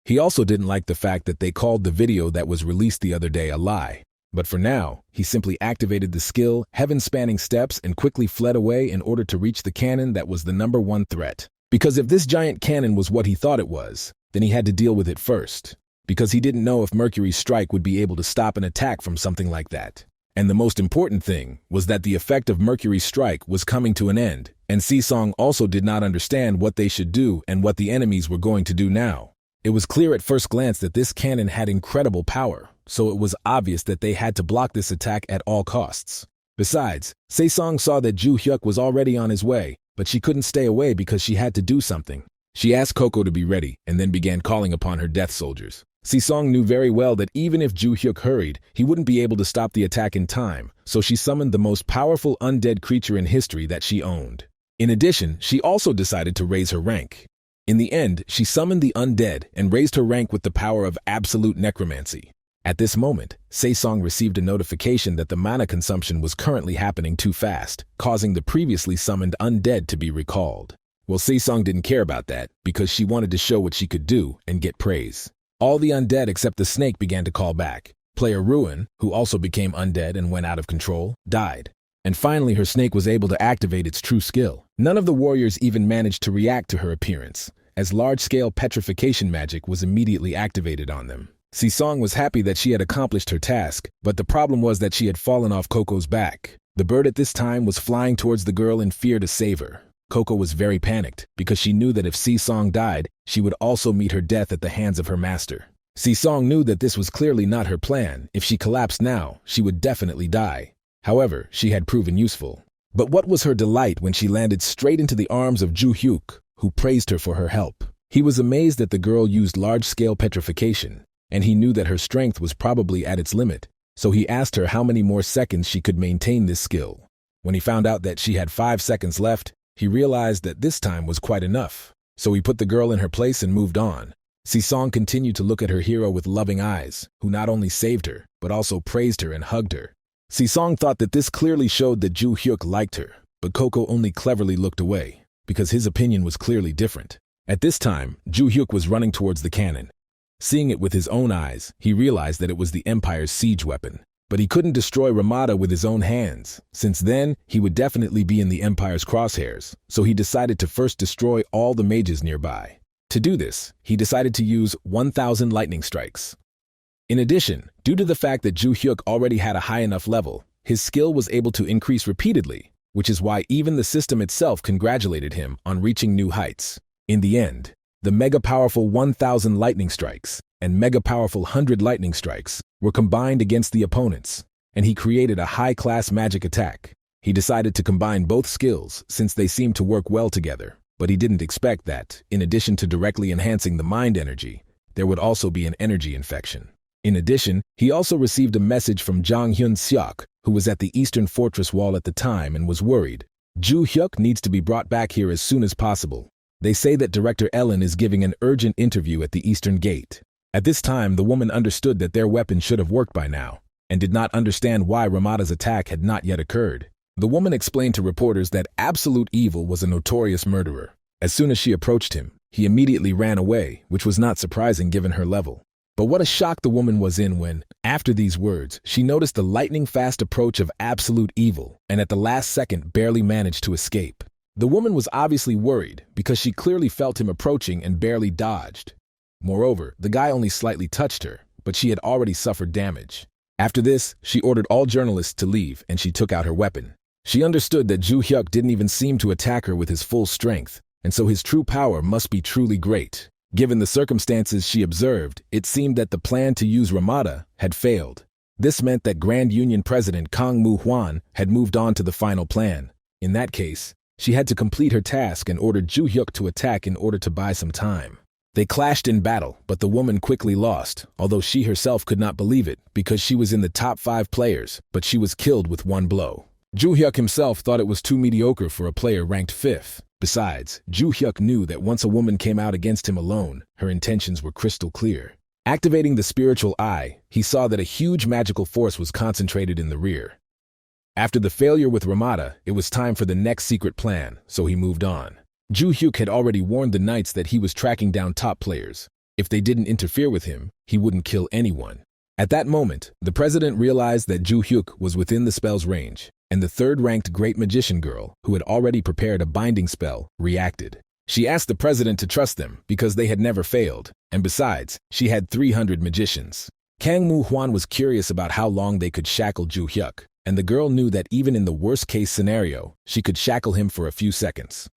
He also didn't like the fact that they called the video that was released the other day a lie. But for now, he simply activated the skill, heaven-spanning steps, and quickly fled away in order to reach the cannon that was the #1 threat. Because if this giant cannon was what he thought it was, then he had to deal with it first. Because he didn't know if Mercury's strike would be able to stop an attack from something like that. And the most important thing was that the effect of Mercury's strike was coming to an end, and Se-song also did not understand what they should do and what the enemies were going to do now. It was clear at first glance that this cannon had incredible power, so it was obvious that they had to block this attack at all costs. Besides, Se-song saw that Ju Hyuk was already on his way, but she couldn't stay away because she had to do something. She asked Coco to be ready and then began calling upon her death soldiers. Se-song knew very well that even if Ju Hyuk hurried, he wouldn't be able to stop the attack in time, so she summoned the most powerful undead creature in history that she owned. In addition, she also decided to raise her rank. In the end, she summoned the undead and raised her rank with the power of absolute necromancy. At this moment, Se-song received a notification that the mana consumption was currently happening too fast, causing the previously summoned undead to be recalled. Well, Se-song didn't care about that because she wanted to show what she could do and get praise. All the undead except the snake began to call back. Player Ruin, who also became undead and went out of control, died. And finally her snake was able to activate its true skill. None of the warriors even managed to react to her appearance, as large-scale petrification magic was immediately activated on them. Se-song was happy that she had accomplished her task, but the problem was that she had fallen off Coco's back. The bird at this time was flying towards the girl in fear to save her. Coco was very panicked, because she knew that if Se-song died, she would also meet her death at the hands of her master. Se-song knew that this was clearly not her plan. If she collapsed now, she would definitely die. However, she had proven useful. But what was her delight when she landed straight into the arms of Ju Hyuk, who praised her for her help. He was amazed that the girl used large-scale petrification, and he knew that her strength was probably at its limit, so he asked her how many more seconds she could maintain this skill. When he found out that she had 5 seconds left, he realized that this time was quite enough. So he put the girl in her place and moved on. Si-song continued to look at her hero with loving eyes, who not only saved her, but also praised her and hugged her. Si-song thought that this clearly showed that Ju Hyuk liked her, but Coco only cleverly looked away, because his opinion was clearly different. At this time, Ju Hyuk was running towards the cannon. Seeing it with his own eyes, he realized that it was the Empire's siege weapon. But he couldn't destroy Ramada with his own hands, since then he would definitely be in the Empire's crosshairs, so he decided to first destroy all the mages nearby. To do this, he decided to use 1,000 lightning strikes. In addition, due to the fact that Ju Hyuk already had a high enough level, his skill was able to increase repeatedly, which is why even the system itself congratulated him on reaching new heights. In the end, the mega-powerful 1,000 lightning strikes and mega-powerful 100 lightning strikes were combined against the opponents, and he created a high-class magic attack. He decided to combine both skills since they seemed to work well together, but he didn't expect that, in addition to directly enhancing the mind energy, there would also be an energy infection. In addition, he also received a message from Jang Hyun-seok, who was at the Eastern Fortress Wall at the time and was worried. Ju Hyuk needs to be brought back here as soon as possible. They say that Director Ellen is giving an urgent interview at the Eastern Gate. At this time, the woman understood that their weapon should have worked by now, and did not understand why Ramada's attack had not yet occurred. The woman explained to reporters that Absolute Evil was a notorious murderer. As soon as she approached him, he immediately ran away, which was not surprising given her level. But what a shock the woman was in when, after these words, she noticed the lightning-fast approach of Absolute Evil, and at the last second barely managed to escape. The woman was obviously worried because she clearly felt him approaching and barely dodged. Moreover, the guy only slightly touched her, but she had already suffered damage. After this, she ordered all journalists to leave and she took out her weapon. She understood that Ju Hyuk didn't even seem to attack her with his full strength, and so his true power must be truly great. Given the circumstances she observed, it seemed that the plan to use Ramada had failed. This meant that Grand Union President Kang Moo-hwan had moved on to the final plan. In that case, she had to complete her task and ordered Ju Hyuk to attack in order to buy some time. They clashed in battle, but the woman quickly lost, although she herself could not believe it because she was in the top 5 players, but she was killed with one blow. Ju Hyuk himself thought it was too mediocre for a player ranked 5th. Besides, Ju Hyuk knew that once a woman came out against him alone, her intentions were crystal clear. Activating the spiritual eye, he saw that a huge magical force was concentrated in the rear. After the failure with Ramada, it was time for the next secret plan, so he moved on. Ju Hyuk had already warned the knights that he was tracking down top players. If they didn't interfere with him, he wouldn't kill anyone. At that moment, the president realized that Ju Hyuk was within the spell's range, and the 3rd-ranked Great Magician girl, who had already prepared a binding spell, reacted. She asked the president to trust them because they had never failed, and besides, she had 300 magicians. Kang Moo-hwan was curious about how long they could shackle Ju Hyuk, and the girl knew that even in the worst-case scenario, she could shackle him for a few seconds.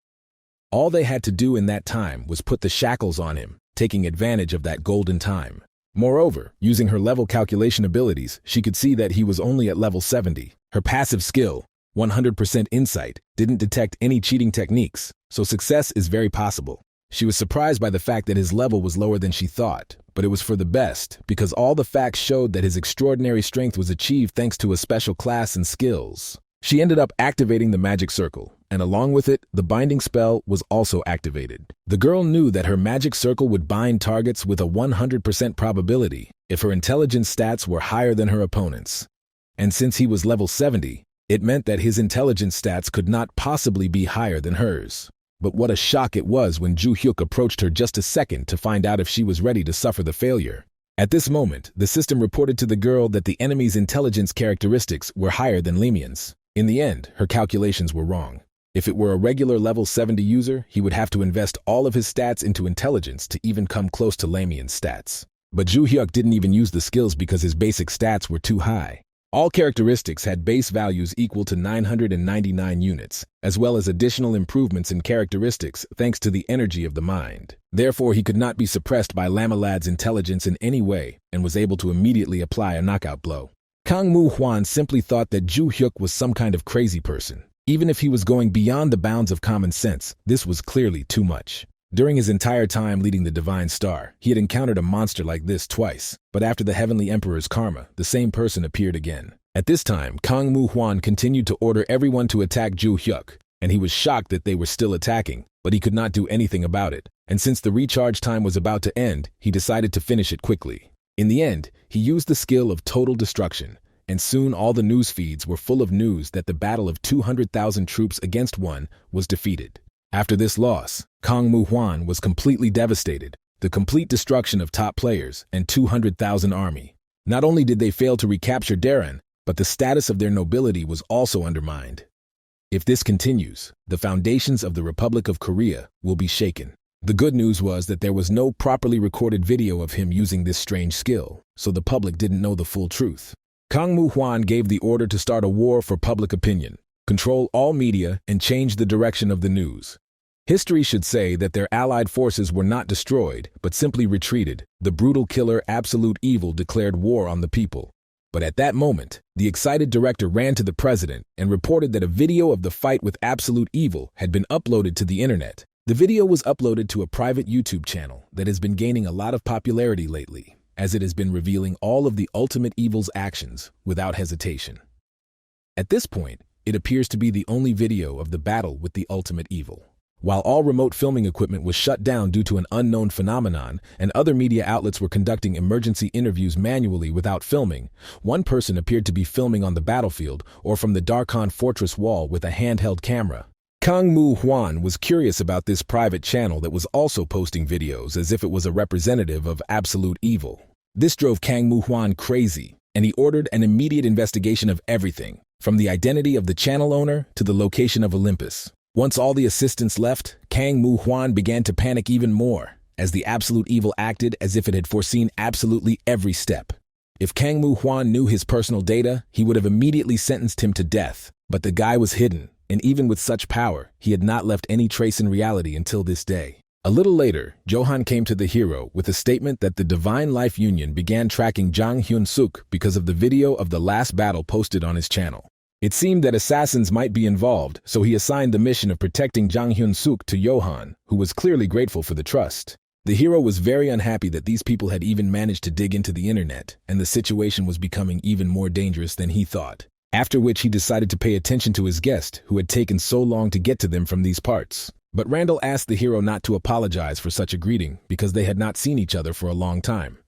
All they had to do in that time was put the shackles on him, taking advantage of that golden time. Moreover, using her level calculation abilities, she could see that he was only at level 70. Her passive skill, 100% insight, didn't detect any cheating techniques, so success is very possible. She was surprised by the fact that his level was lower than she thought, but it was for the best because all the facts showed that his extraordinary strength was achieved thanks to a special class and skills. She ended up activating the magic circle, and along with it, the binding spell was also activated. The girl knew that her magic circle would bind targets with a 100% probability if her intelligence stats were higher than her opponent's. And since he was level 70, it meant that his intelligence stats could not possibly be higher than hers. But what a shock it was when Ju Hyuk approached her just a second to find out if she was ready to suffer the failure. At this moment, the system reported to the girl that the enemy's intelligence characteristics were higher than Lemian's. In the end, her calculations were wrong. If it were a regular level 70 user, he would have to invest all of his stats into intelligence to even come close to Lamian's stats. But Ju Hyuk didn't even use the skills because his basic stats were too high. All characteristics had base values equal to 999 units, as well as additional improvements in characteristics thanks to the energy of the mind. Therefore, he could not be suppressed by Lamalad's intelligence in any way and was able to immediately apply a knockout blow. Kang Moo-hwan simply thought that Ju Hyuk was some kind of crazy person. Even if he was going beyond the bounds of common sense, this was clearly too much. During his entire time leading the Divine Star, he had encountered a monster like this twice, but after the Heavenly Emperor's karma, the same person appeared again. At this time, Kang Moo-hwan continued to order everyone to attack Ju Hyuk, and he was shocked that they were still attacking, but he could not do anything about it, and since the recharge time was about to end, he decided to finish it quickly. In the end, he used the skill of total destruction, and soon all the news feeds were full of news that the battle of 200,000 troops against one was defeated. After this loss, MANHUA was completely devastated, the complete destruction of top players and 200,000 army. Not only did they fail to recapture Daran, but the status of their nobility was also undermined. If this continues, the foundations of the Republic of Korea will be shaken. The good news was that there was no properly recorded video of him using this strange skill, so the public didn't know the full truth. MANHUA gave the order to start a war for public opinion, control all media, and change the direction of the news. History should say that their allied forces were not destroyed, but simply retreated. The brutal killer Absolute Evil declared war on the people. But at that moment, the excited director ran to the president and reported that a video of the fight with Absolute Evil had been uploaded to the internet. The video was uploaded to a private YouTube channel that has been gaining a lot of popularity lately, as it has been revealing all of the Ultimate Evil's actions without hesitation. At this point, it appears to be the only video of the battle with the Ultimate Evil. While all remote filming equipment was shut down due to an unknown phenomenon and other media outlets were conducting emergency interviews manually without filming, one person appeared to be filming on the battlefield or from the Darkhan fortress wall with a handheld camera. MANHUA was curious about this private channel that was also posting videos as if it was a representative of Absolute Evil. This drove MANHUA crazy, and he ordered an immediate investigation of everything, from the identity of the channel owner to the location of Olympus. Once all the assistants left, MANHUA began to panic even more, as the Absolute Evil acted as if it had foreseen absolutely every step. If MANHUA knew his personal data, he would have immediately sentenced him to death, but the guy was hidden, and even with such power, he had not left any trace in reality until this day. A little later, Johan came to the hero with a statement that the Divine Life Union began tracking Jang Hyun-suk because of the video of the last battle posted on his channel. It seemed that assassins might be involved, so he assigned the mission of protecting Jang Hyun-suk to Johan, who was clearly grateful for the trust. The hero was very unhappy that these people had even managed to dig into the internet, and the situation was becoming even more dangerous than he thought. After which he decided to pay attention to his guest, who had taken so long to get to them from these parts. But Randall asked the hero not to apologize for such a greeting because they had not seen each other for a long time.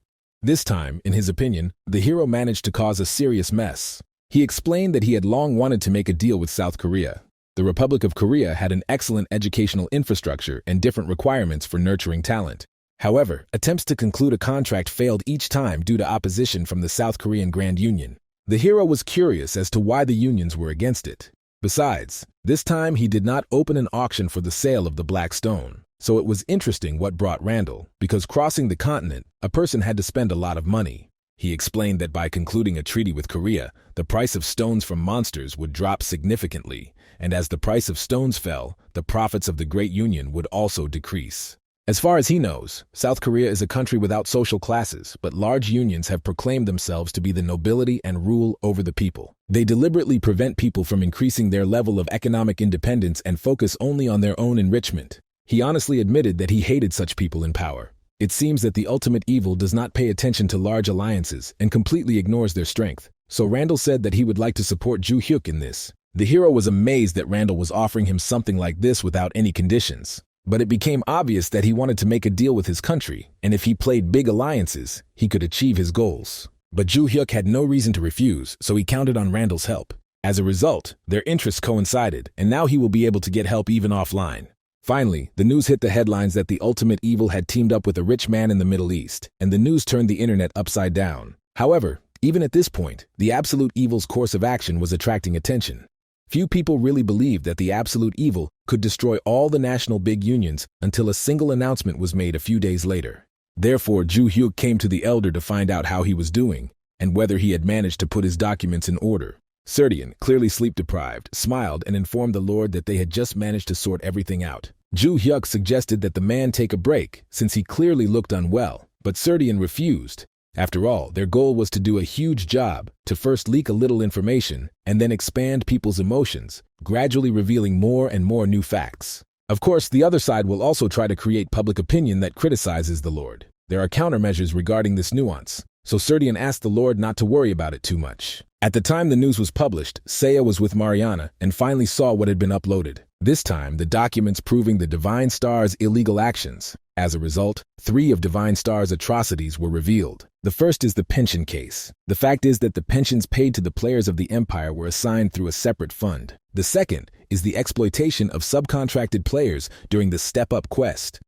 This time, in his opinion, the hero managed to cause a serious mess. He explained that he had long wanted to make a deal with South Korea. The Republic of Korea had an excellent educational infrastructure and different requirements for nurturing talent. However, attempts to conclude a contract failed each time due to opposition from the South Korean Grand Union. The hero was curious as to why the unions were against it. Besides, this time he did not open an auction for the sale of the black stone. So it was interesting what brought Randall, because crossing the continent, a person had to spend a lot of money. He explained that by concluding a treaty with Korea, the price of stones from monsters would drop significantly, and as the price of stones fell, the profits of the Great Union would also decrease. As far as he knows, South Korea is a country without social classes, but large unions have proclaimed themselves to be the nobility and rule over the people. They deliberately prevent people from increasing their level of economic independence and focus only on their own enrichment. He honestly admitted that he hated such people in power. It seems that the Ultimate Evil does not pay attention to large alliances and completely ignores their strength. So Randall said that he would like to support Ju Hyuk in this. The hero was amazed that Randall was offering him something like this without any conditions. But it became obvious that he wanted to make a deal with his country, and if he played big alliances, he could achieve his goals. But Ju Hyuk had no reason to refuse, so he counted on Randall's help. As a result, their interests coincided, and now he will be able to get help even offline. Finally, the news hit the headlines that the Ultimate Evil had teamed up with a rich man in the Middle East, and the news turned the internet upside down. However, even at this point, the Absolute Evil's course of action was attracting attention. Few people really believed that the Absolute Evil could destroy all the national big unions until a single announcement was made a few days later. Therefore, Ju Hyuk came to the elder to find out how he was doing and whether he had managed to put his documents in order. Serdian, clearly sleep-deprived, smiled and informed the Lord that they had just managed to sort everything out. Ju Hyuk suggested that the man take a break since he clearly looked unwell, but Serdian refused. After all, their goal was to do a huge job, to first leak a little information and then expand people's emotions, gradually revealing more and more new facts. Of course, the other side will also try to create public opinion that criticizes the Lord. There are countermeasures regarding this nuance, so Serdian asked the Lord not to worry about it too much. At the time the news was published, Seiya was with Mariana and finally saw what had been uploaded. This time, the documents proving the Divine Star's illegal actions. As a result, 3 of Divine Star's atrocities were revealed. The first is the pension case. The fact is that the pensions paid to the players of the Empire were assigned through a separate fund. The second is the exploitation of subcontracted players during the Step Up quest.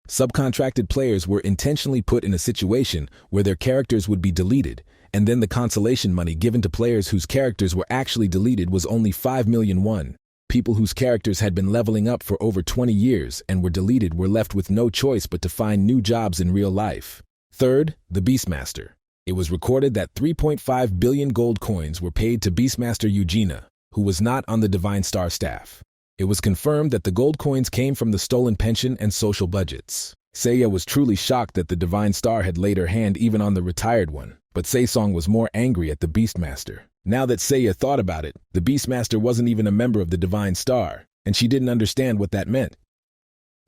Subcontracted players were intentionally put in a situation where their characters would be deleted, and then the consolation money given to players whose characters were actually deleted was only 5 million won. People whose characters had been leveling up for over 20 years and were deleted were left with no choice but to find new jobs in real life. Third, the Beastmaster. It was recorded that 3.5 billion gold coins were paid to Beastmaster Eugenia, who was not on the Divine Star staff. It was confirmed that the gold coins came from the stolen pension and social budgets. Seiya was truly shocked that the Divine Star had laid her hand even on the retired one, but Saesong was more angry at the Beastmaster. Now that Seiya thought about it, the Beastmaster wasn't even a member of the Divine Star, and she didn't understand what that meant.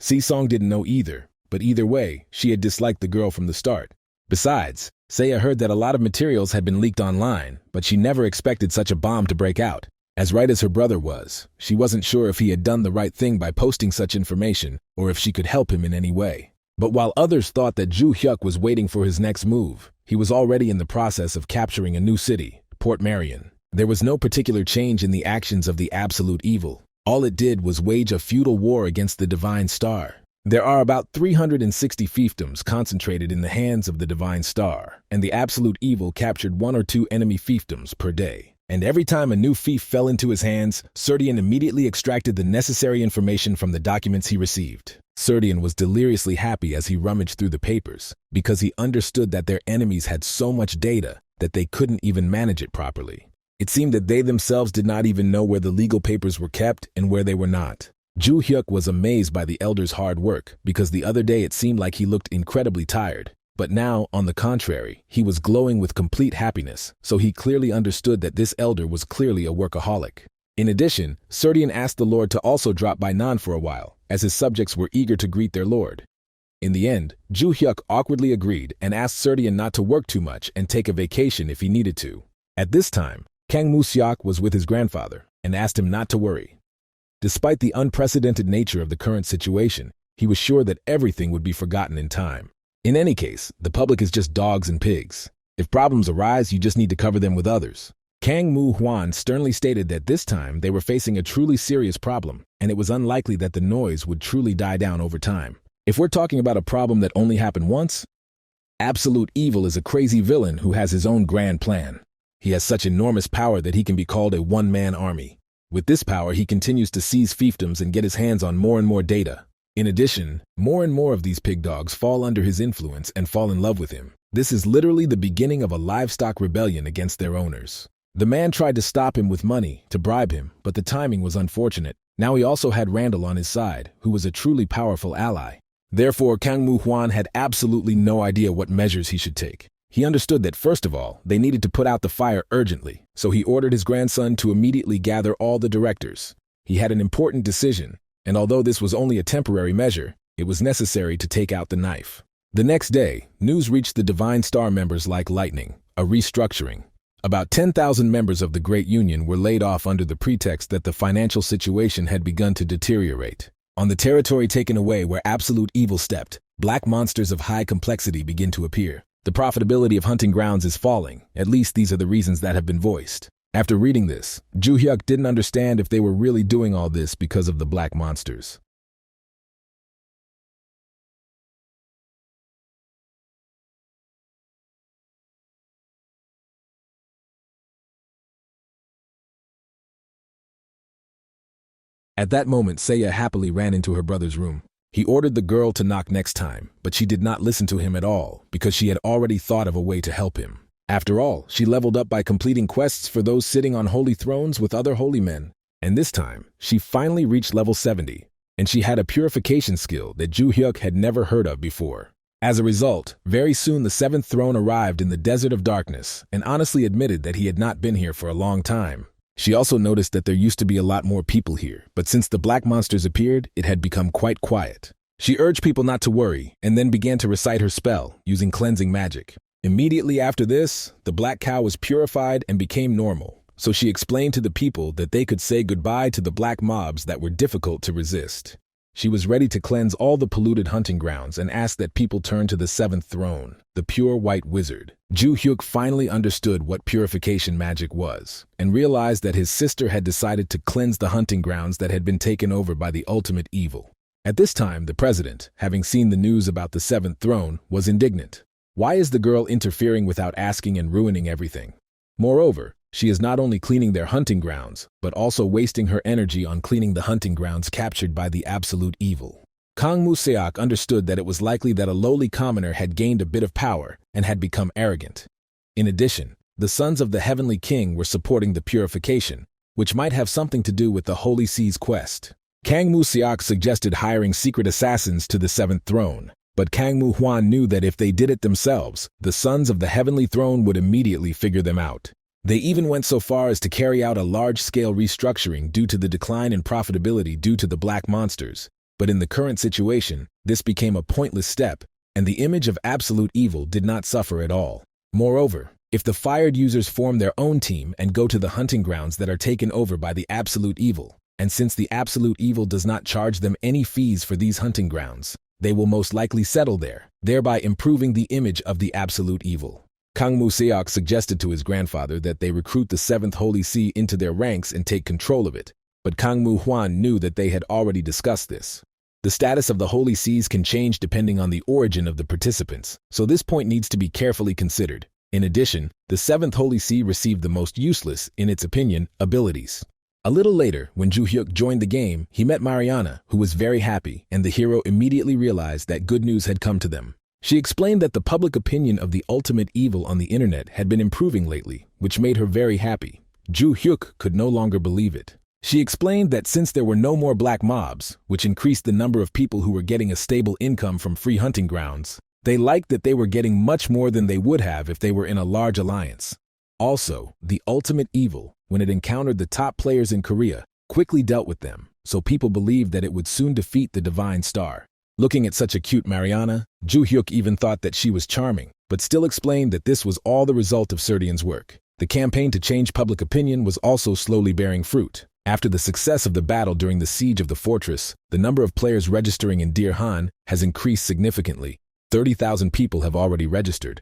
Saesong didn't know either, but either way, she had disliked the girl from the start. Besides, Seiya heard that a lot of materials had been leaked online, but she never expected such a bomb to break out. As right as her brother was, she wasn't sure if he had done the right thing by posting such information or if she could help him in any way. But while others thought that Ju Hyuk was waiting for his next move, he was already in the process of capturing a new city, Port Marion. There was no particular change in the actions of the absolute evil. All it did was wage a feudal war against the Divine Star. There are about 360 fiefdoms concentrated in the hands of the Divine Star, and the absolute evil captured 1 or 2 enemy fiefdoms per day. And every time a new fief fell into his hands, Serdian immediately extracted the necessary information from the documents he received. Serdian was deliriously happy as he rummaged through the papers, because he understood that their enemies had so much data that they couldn't even manage it properly. It seemed that they themselves did not even know where the legal papers were kept and where they were not. Ju Hyuk was amazed by the elder's hard work, because the other day it seemed like he looked incredibly tired. But now, on the contrary, he was glowing with complete happiness, so he clearly understood that this elder was clearly a workaholic. In addition, Serdian asked the Lord to also drop by Nan for a while, as his subjects were eager to greet their Lord. In the end, Ju Hyuk awkwardly agreed and asked Serdian not to work too much and take a vacation if he needed to. At this time, Kang Moo-seok was with his grandfather and asked him not to worry. Despite the unprecedented nature of the current situation, he was sure that everything would be forgotten in time. In any case, the public is just dogs and pigs. If problems arise, you just need to cover them with others. Kang Moo-hwan sternly stated that this time they were facing a truly serious problem, and it was unlikely that the noise would truly die down over time. If we're talking about a problem that only happened once, absolute evil is a crazy villain who has his own grand plan. He has such enormous power that he can be called a one-man army. With this power, he continues to seize fiefdoms and get his hands on more and more data. In addition, more and more of these pig dogs fall under his influence and fall in love with him. This is literally the beginning of a livestock rebellion against their owners. The man tried to stop him with money to bribe him, but the timing was unfortunate. Now he also had Randall on his side, who was a truly powerful ally. Therefore, Kang Moo-hwan had absolutely no idea what measures he should take. He understood that first of all, they needed to put out the fire urgently, so he ordered his grandson to immediately gather all the directors. He had an important decision, and although this was only a temporary measure, it was necessary to take out the knife. The next day, news reached the Divine Star members like lightning, a restructuring. About 10,000 members of the Great Union were laid off under the pretext that the financial situation had begun to deteriorate. On the territory taken away where absolute evil stepped, black monsters of high complexity begin to appear. The profitability of hunting grounds is falling, at least these are the reasons that have been voiced. After reading this, Ju Hyuk didn't understand if they were really doing all this because of the black monsters. At that moment, Seiya happily ran into her brother's room. He ordered the girl to knock next time, but she did not listen to him at all because she had already thought of a way to help him. After all, she leveled up by completing quests for those sitting on holy thrones with other holy men. And this time, she finally reached level 70, and she had a purification skill that Ju Hyuk had never heard of before. As a result, very soon the 7th throne arrived in the Desert of Darkness and honestly admitted that he had not been here for a long time. She also noticed that there used to be a lot more people here, but since the black monsters appeared, it had become quite quiet. She urged people not to worry and then began to recite her spell using cleansing magic. Immediately after this, the black cow was purified and became normal, so she explained to the people that they could say goodbye to the black mobs that were difficult to resist. She was ready to cleanse all the polluted hunting grounds and asked that people turn to the seventh throne, the pure white wizard. Ju Hyuk finally understood what purification magic was, and realized that his sister had decided to cleanse the hunting grounds that had been taken over by the ultimate evil. At this time, the president, having seen the news about the seventh throne, was indignant. Why is the girl interfering without asking and ruining everything? Moreover, she is not only cleaning their hunting grounds, but also wasting her energy on cleaning the hunting grounds captured by the absolute evil. Kang Mu-seok understood that it was likely that a lowly commoner had gained a bit of power and had become arrogant. In addition, the sons of the Heavenly King were supporting the purification, which might have something to do with the Holy Sea's quest. Kang Mu-seok suggested hiring secret assassins to the seventh throne, but Kang Mu-hwan knew that if they did it themselves, the sons of the Heavenly Throne would immediately figure them out. They even went so far as to carry out a large-scale restructuring due to the decline in profitability due to the black monsters. But in the current situation, this became a pointless step, and the image of absolute evil did not suffer at all. Moreover, if the fired users form their own team and go to the hunting grounds that are taken over by the absolute evil, and since the absolute evil does not charge them any fees for these hunting grounds, they will most likely settle there, thereby improving the image of the absolute evil. Kang Mu-seok suggested to his grandfather that they recruit the seventh Holy See into their ranks and take control of it, but Kang Mu-hwan knew that they had already discussed this. The status of the Holy Seas can change depending on the origin of the participants, so this point needs to be carefully considered. In addition, the seventh Holy See received the most useless, in its opinion, abilities. A little later, when Ju Hyuk joined the game, he met Mariana, who was very happy, and the hero immediately realized that good news had come to them. She explained that the public opinion of the ultimate evil on the internet had been improving lately, which made her very happy. Ju Hyuk could no longer believe it. She explained that since there were no more black mobs, which increased the number of people who were getting a stable income from free hunting grounds, they liked that they were getting much more than they would have if they were in a large alliance. Also, the ultimate evil, when it encountered the top players in Korea, quickly dealt with them, so people believed that it would soon defeat the Divine Star. Looking at such a cute Mariana, Ju Hyuk even thought that she was charming, but still explained that this was all the result of Serdian's work. The campaign to change public opinion was also slowly bearing fruit. After the success of the battle during the siege of the fortress, the number of players registering in Dear Han has increased significantly. 30,000 people have already registered.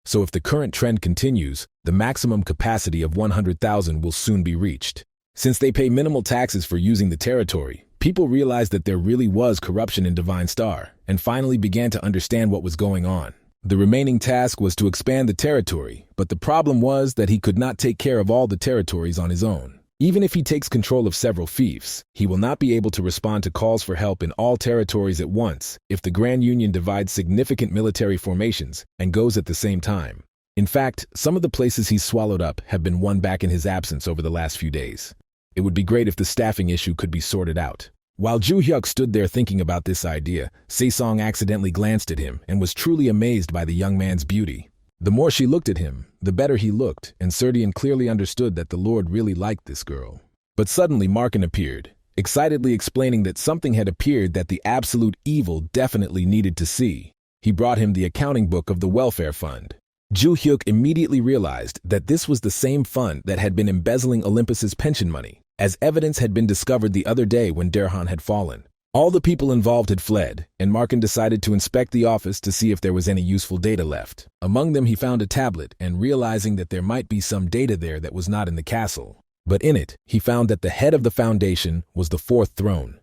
So if the current trend continues, the maximum capacity of 100,000 will soon be reached. Since they pay minimal taxes for using the territory, people realized that there really was corruption in Divine Star, and finally began to understand what was going on. The remaining task was to expand the territory, but the problem was that he could not take care of all the territories on his own. Even if he takes control of several fiefs, he will not be able to respond to calls for help in all territories at once if the Grand Union divides significant military formations and goes at the same time. In fact, some of the places he's swallowed up have been won back in his absence over the last few days. It would be great if the staffing issue could be sorted out. While Ju Hyuk stood there thinking about this idea, Se-song accidentally glanced at him and was truly amazed by the young man's beauty. The more she looked at him, the better he looked, and Serdian clearly understood that the Lord really liked this girl. But suddenly Markin appeared, excitedly explaining that something had appeared that the absolute evil definitely needed to see. He brought him the accounting book of the welfare fund. Ju Hyuk immediately realized that this was the same fund that had been embezzling Olympus's pension money, as evidence had been discovered the other day when Derhan had fallen. All the people involved had fled, and Markin decided to inspect the office to see if there was any useful data left. Among them he found a tablet, and realizing that there might be some data there that was not in the castle. But in it, he found that the head of the foundation was the fourth throne.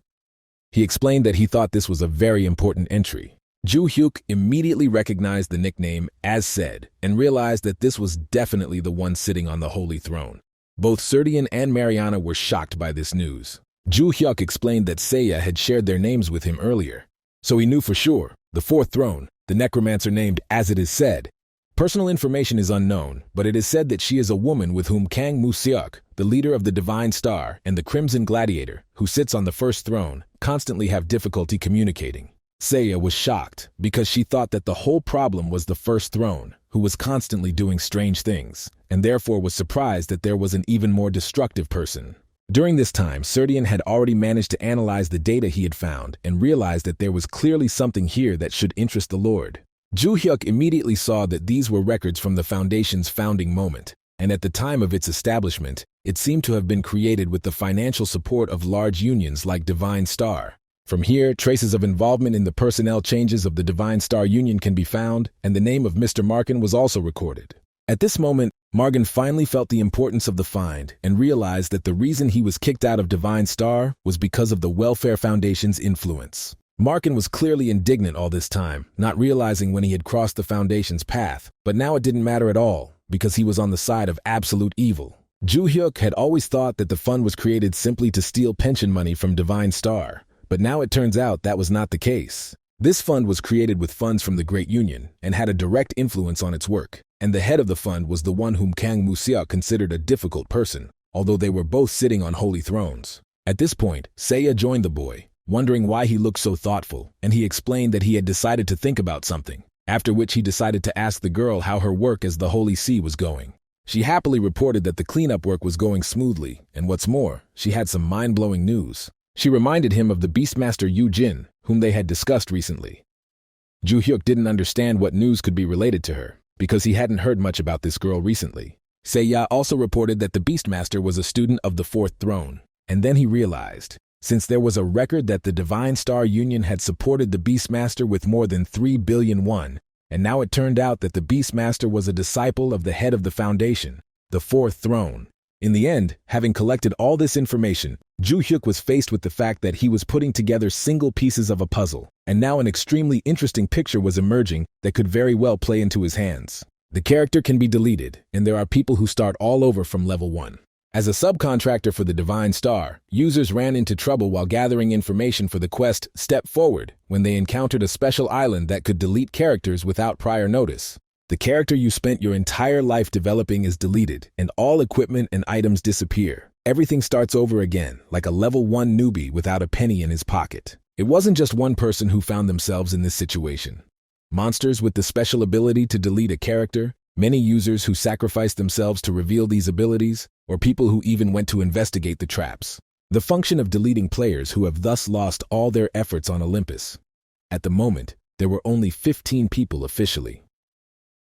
He explained that he thought this was a very important entry. Ju Hyuk immediately recognized the nickname as said, and realized that this was definitely the one sitting on the holy throne. Both Serdian and Mariana were shocked by this news. Ju Hyuk explained that Seiya had shared their names with him earlier. So he knew for sure, the fourth throne, the necromancer named As It Is Said. Personal information is unknown, but it is said that she is a woman with whom Kang Mu-seok, the leader of the Divine Star and the Crimson Gladiator, who sits on the first throne, constantly have difficulty communicating. Seiya was shocked because she thought that the whole problem was the first throne, who was constantly doing strange things, and therefore was surprised that there was an even more destructive person. During this time, Serdian had already managed to analyze the data he had found and realized that there was clearly something here that should interest the Lord. Ju Hyuk immediately saw that these were records from the Foundation's founding moment, and at the time of its establishment, it seemed to have been created with the financial support of large unions like Divine Star. From here, traces of involvement in the personnel changes of the Divine Star Union can be found, and the name of Mr. Markin was also recorded. At this moment, Margan finally felt the importance of the find and realized that the reason he was kicked out of Divine Star was because of the Welfare Foundation's influence. Markin was clearly indignant all this time, not realizing when he had crossed the Foundation's path, but now it didn't matter at all, because he was on the side of absolute evil. Ju Hyuk had always thought that the fund was created simply to steal pension money from Divine Star, but now it turns out that was not the case. This fund was created with funds from the Great Union and had a direct influence on its work, and the head of the fund was the one whom Kang Mu-seok considered a difficult person, although they were both sitting on holy thrones. At this point, Seiya joined the boy, wondering why he looked so thoughtful, and he explained that he had decided to think about something, after which he decided to ask the girl how her work as the Holy See was going. She happily reported that the cleanup work was going smoothly, and what's more, she had some mind-blowing news. She reminded him of the Beastmaster Yu Jin, whom they had discussed recently. Ju Hyuk didn't understand what news could be related to her, because he hadn't heard much about this girl recently. Seiya also reported that the Beastmaster was a student of the Fourth Throne, and then he realized, since there was a record that the Divine Star Union had supported the Beastmaster with more than 3 billion won, and now it turned out that the Beastmaster was a disciple of the head of the Foundation, the Fourth Throne. In the end, having collected all this information, Ju Hyuk was faced with the fact that he was putting together single pieces of a puzzle, and now an extremely interesting picture was emerging that could very well play into his hands. The character can be deleted, and there are people who start all over from level 1. As a subcontractor for the Divine Star, users ran into trouble while gathering information for the quest Step Forward when they encountered a special island that could delete characters without prior notice. The character you spent your entire life developing is deleted, and all equipment and items disappear. Everything starts over again, like a level 1 newbie without a penny in his pocket. It wasn't just one person who found themselves in this situation. Monsters with the special ability to delete a character, many users who sacrificed themselves to reveal these abilities, or people who even went to investigate the traps. The function of deleting players who have thus lost all their efforts on Olympus. At the moment, there were only 15 people officially.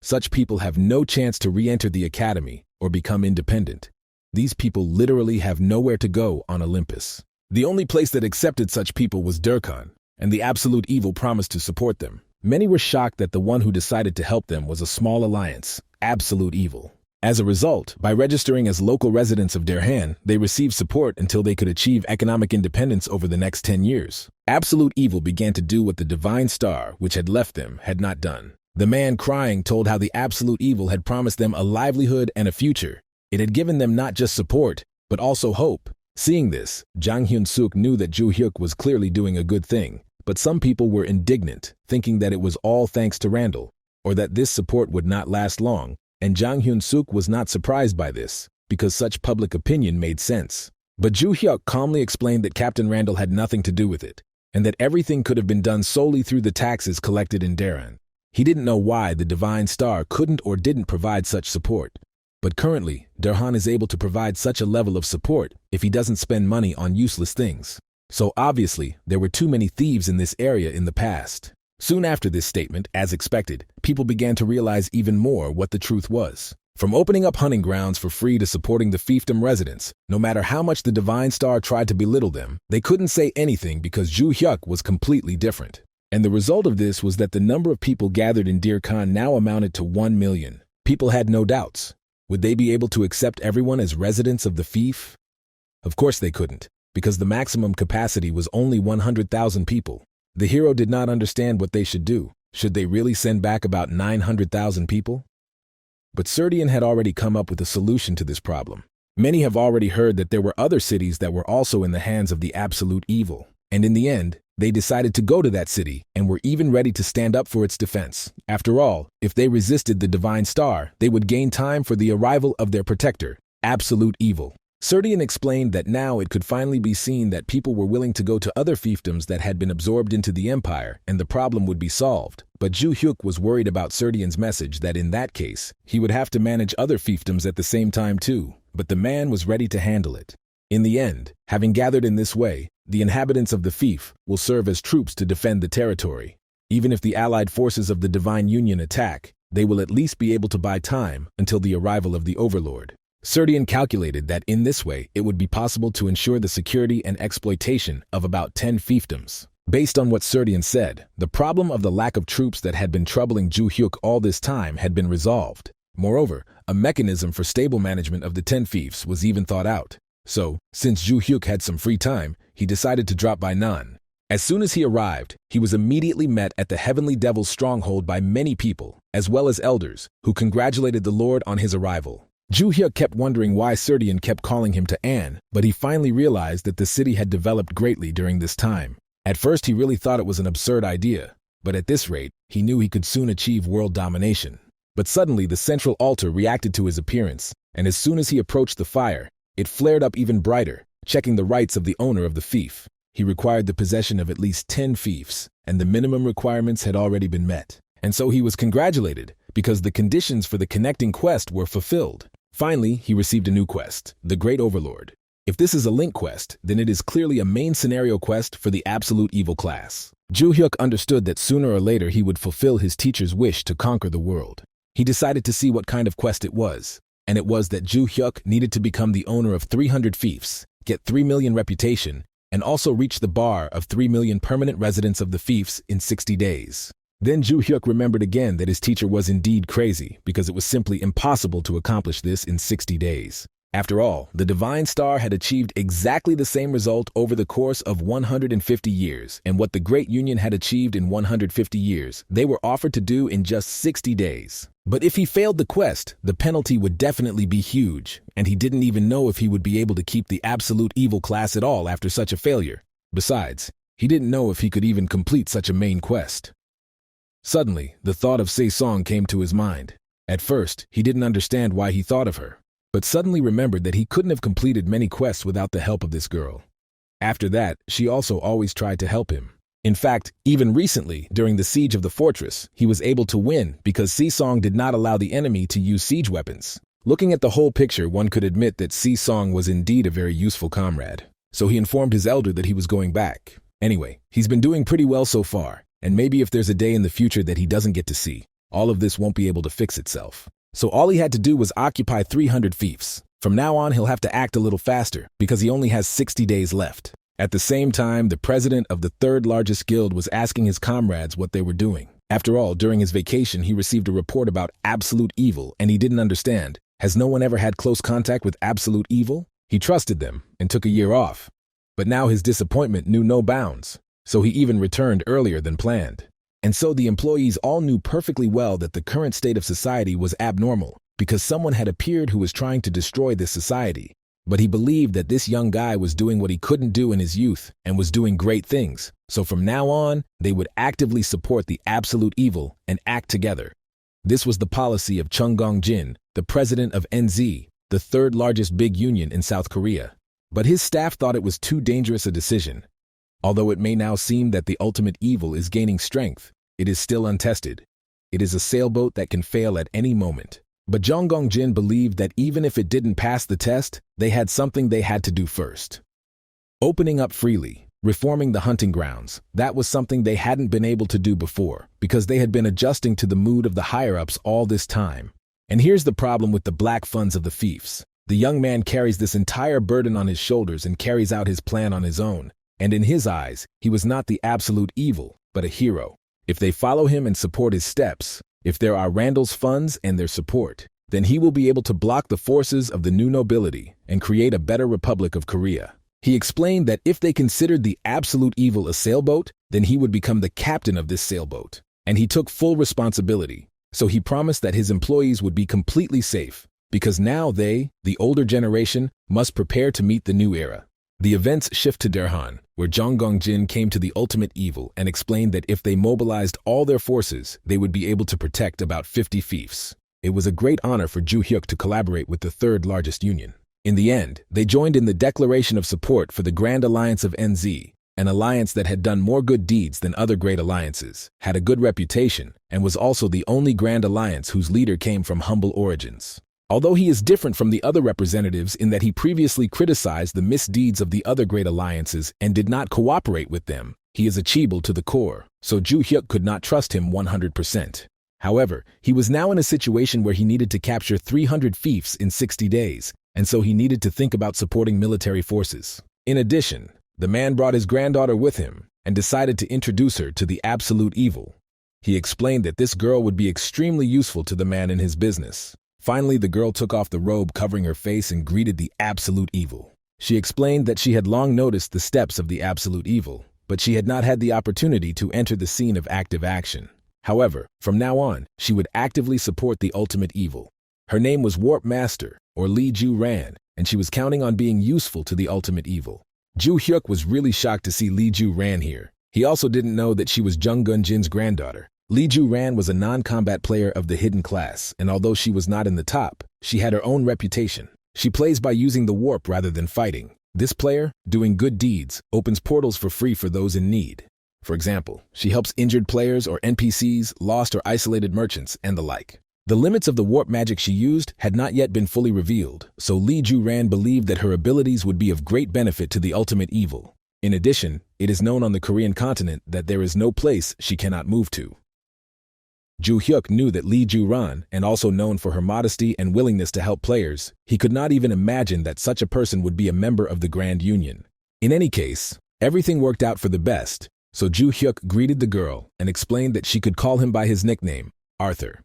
Such people have no chance to re-enter the academy or become independent. These people literally have nowhere to go on Olympus. The only place that accepted such people was Durkhan, and the absolute evil promised to support them. Many were shocked that the one who decided to help them was a small alliance, absolute evil. As a result, by registering as local residents of Derhan, they received support until they could achieve economic independence over the next 10 years. Absolute evil began to do what the Divine Star, which had left them, had not done. The man crying told how the absolute evil had promised them a livelihood and a future. It had given them not just support, but also hope. Seeing this, Jang Hyun-suk knew that Ju Hyuk was clearly doing a good thing, but some people were indignant, thinking that it was all thanks to Randall, or that this support would not last long, and Jang Hyun-suk was not surprised by this, because such public opinion made sense. But Ju Hyuk calmly explained that Captain Randall had nothing to do with it, and that everything could have been done solely through the taxes collected in Daran. He didn't know why the Divine Star couldn't or didn't provide such support. But currently, Derhan is able to provide such a level of support if he doesn't spend money on useless things. So obviously, there were too many thieves in this area in the past. Soon after this statement, as expected, people began to realize even more what the truth was. From opening up hunting grounds for free to supporting the fiefdom residents, no matter how much the Divine Star tried to belittle them, they couldn't say anything because Ju Hyuk was completely different. And the result of this was that the number of people gathered in Deer Khan now amounted to 1 million. People had no doubts. Would they be able to accept everyone as residents of the fief? Of course they couldn't, because the maximum capacity was only 100,000 people. The hero did not understand what they should do. Should they really send back about 900,000 people? But Serdian had already come up with a solution to this problem. Many have already heard that there were other cities that were also in the hands of the absolute evil. And in the end, they decided to go to that city and were even ready to stand up for its defense. After all, if they resisted the Divine Star, they would gain time for the arrival of their protector, absolute evil. Serdian explained that now it could finally be seen that people were willing to go to other fiefdoms that had been absorbed into the empire, and the problem would be solved. But Ju Hyuk was worried about Serdian's message that in that case, he would have to manage other fiefdoms at the same time too, but the man was ready to handle it. In the end, having gathered in this way, the inhabitants of the fief will serve as troops to defend the territory. Even if the allied forces of the Divine Union attack, they will at least be able to buy time until the arrival of the Overlord. Serdian calculated that in this way it would be possible to ensure the security and exploitation of about 10 fiefdoms. Based on what Serdian said, the problem of the lack of troops that had been troubling Ju Hyuk all this time had been resolved. Moreover, a mechanism for stable management of the 10 fiefs was even thought out. So, since Ju Hyuk had some free time, he decided to drop by Nan. As soon as he arrived, he was immediately met at the Heavenly Devil's stronghold by many people, as well as elders, who congratulated the Lord on his arrival. Ju Hyuk kept wondering why Serdian kept calling him to Anne, but he finally realized that the city had developed greatly during this time. At first he really thought it was an absurd idea, but at this rate, he knew he could soon achieve world domination. But suddenly the central altar reacted to his appearance, and as soon as he approached the fire, it flared up even brighter, checking the rights of the owner of the fief. He required the possession of at least 10 fiefs, and the minimum requirements had already been met. And so he was congratulated, because the conditions for the connecting quest were fulfilled. Finally, he received a new quest, the Great Overlord. If this is a link quest, then it is clearly a main scenario quest for the absolute evil class. Ju Hyuk understood that sooner or later he would fulfill his teacher's wish to conquer the world. He decided to see what kind of quest it was, and it was that Ju Hyuk needed to become the owner of 300 fiefs, get 3 million reputation, and also reach the bar of 3 million permanent residents of the fiefs in 60 days. Then Ju Hyuk remembered again that his teacher was indeed crazy because it was simply impossible to accomplish this in 60 days. After all, the Divine Star had achieved exactly the same result over the course of 150 years, and what the Great Union had achieved in 150 years, they were offered to do in just 60 days. But if he failed the quest, the penalty would definitely be huge, and he didn't even know if he would be able to keep the absolute evil class at all after such a failure. Besides, he didn't know if he could even complete such a main quest. Suddenly, the thought of Se-Song came to his mind. At first, he didn't understand why he thought of her, but suddenly remembered that he couldn't have completed many quests without the help of this girl. After that, she also always tried to help him. In fact, even recently, during the siege of the fortress, he was able to win because Se-Song did not allow the enemy to use siege weapons. Looking at the whole picture, one could admit that Se-Song was indeed a very useful comrade. So he informed his elder that he was going back. Anyway, he's been doing pretty well so far, and maybe if there's a day in the future that he doesn't get to see, all of this won't be able to fix itself. So all he had to do was occupy 300 fiefs. From now on, he'll have to act a little faster because he only has 60 days left. At the same time, the president of the third largest guild was asking his comrades what they were doing. After all, during his vacation, he received a report about absolute evil, and he didn't understand. Has no one ever had close contact with absolute evil? He trusted them and took a year off. But now his disappointment knew no bounds, so he even returned earlier than planned. And so the employees all knew perfectly well that the current state of society was abnormal because someone had appeared who was trying to destroy this society. But he believed that this young guy was doing what he couldn't do in his youth and was doing great things. So from now on, they would actively support the absolute evil and act together. This was the policy of Chung Gong-jin, the president of NZ, the third largest big union in South Korea. But his staff thought it was too dangerous a decision. Although it may now seem that the ultimate evil is gaining strength, it is still untested. It is a sailboat that can fail at any moment. But Jung Gong-jin believed that even if it didn't pass the test, they had something they had to do first. Opening up freely, reforming the hunting grounds, that was something they hadn't been able to do before because they had been adjusting to the mood of the higher-ups all this time. And here's the problem with the black funds of the fiefs. The young man carries this entire burden on his shoulders and carries out his plan on his own. And in his eyes, he was not the absolute evil, but a hero. If they follow him and support his steps, if there are Randall's funds and their support, then he will be able to block the forces of the new nobility and create a better Republic of Korea. He explained that if they considered the absolute evil a sailboat, then he would become the captain of this sailboat. And he took full responsibility. So he promised that his employees would be completely safe, because now they, the older generation, must prepare to meet the new era. The events shift to Derhan, where Jung Gong-jin came to the ultimate evil and explained that if they mobilized all their forces, they would be able to protect about 50 fiefs. It was a great honor for Ju Hyuk to collaborate with the third largest union. In the end, they joined in the declaration of support for the Grand Alliance of NZ, an alliance that had done more good deeds than other great alliances, had a good reputation, and was also the only Grand Alliance whose leader came from humble origins. Although he is different from the other representatives in that he previously criticized the misdeeds of the other great alliances and did not cooperate with them, He is a Chibil to the core, so Ju Hyuk could not trust him 100%. However, he was now in a situation where he needed to capture 300 fiefs in 60 days, and so he needed to think about supporting military forces. In addition, the man brought his granddaughter with him and decided to introduce her to the absolute evil. He explained that this girl would be extremely useful to the man in his business. Finally, the girl took off the robe covering her face and greeted the absolute evil. She explained that she had long noticed the steps of the absolute evil, but she had not had the opportunity to enter the scene of active action. However, from now on, she would actively support the ultimate evil. Her name was Warp Master, or Lee Ju Ran, and she was counting on being useful to the ultimate evil. Ju Hyuk was really shocked to see Lee Ju Ran here. He also didn't know that she was Jung Gun Jin's granddaughter. Lee Ju Ran was a non-combat player of the hidden class, and although she was not in the top, she had her own reputation. She plays by using the warp rather than fighting. This player, doing good deeds, opens portals for free for those in need. For example, she helps injured players or NPCs, lost or isolated merchants, and the like. The limits of the warp magic she used had not yet been fully revealed, so Lee Ju Ran believed that her abilities would be of great benefit to the ultimate evil. In addition, it is known on the Korean continent that there is no place she cannot move to. Ju Hyuk knew that Lee Ju Ran, and also known for her modesty and willingness to help players, he could not even imagine that such a person would be a member of the Grand Union. In any case, everything worked out for the best, so Ju Hyuk greeted the girl and explained that she could call him by his nickname, Arthur.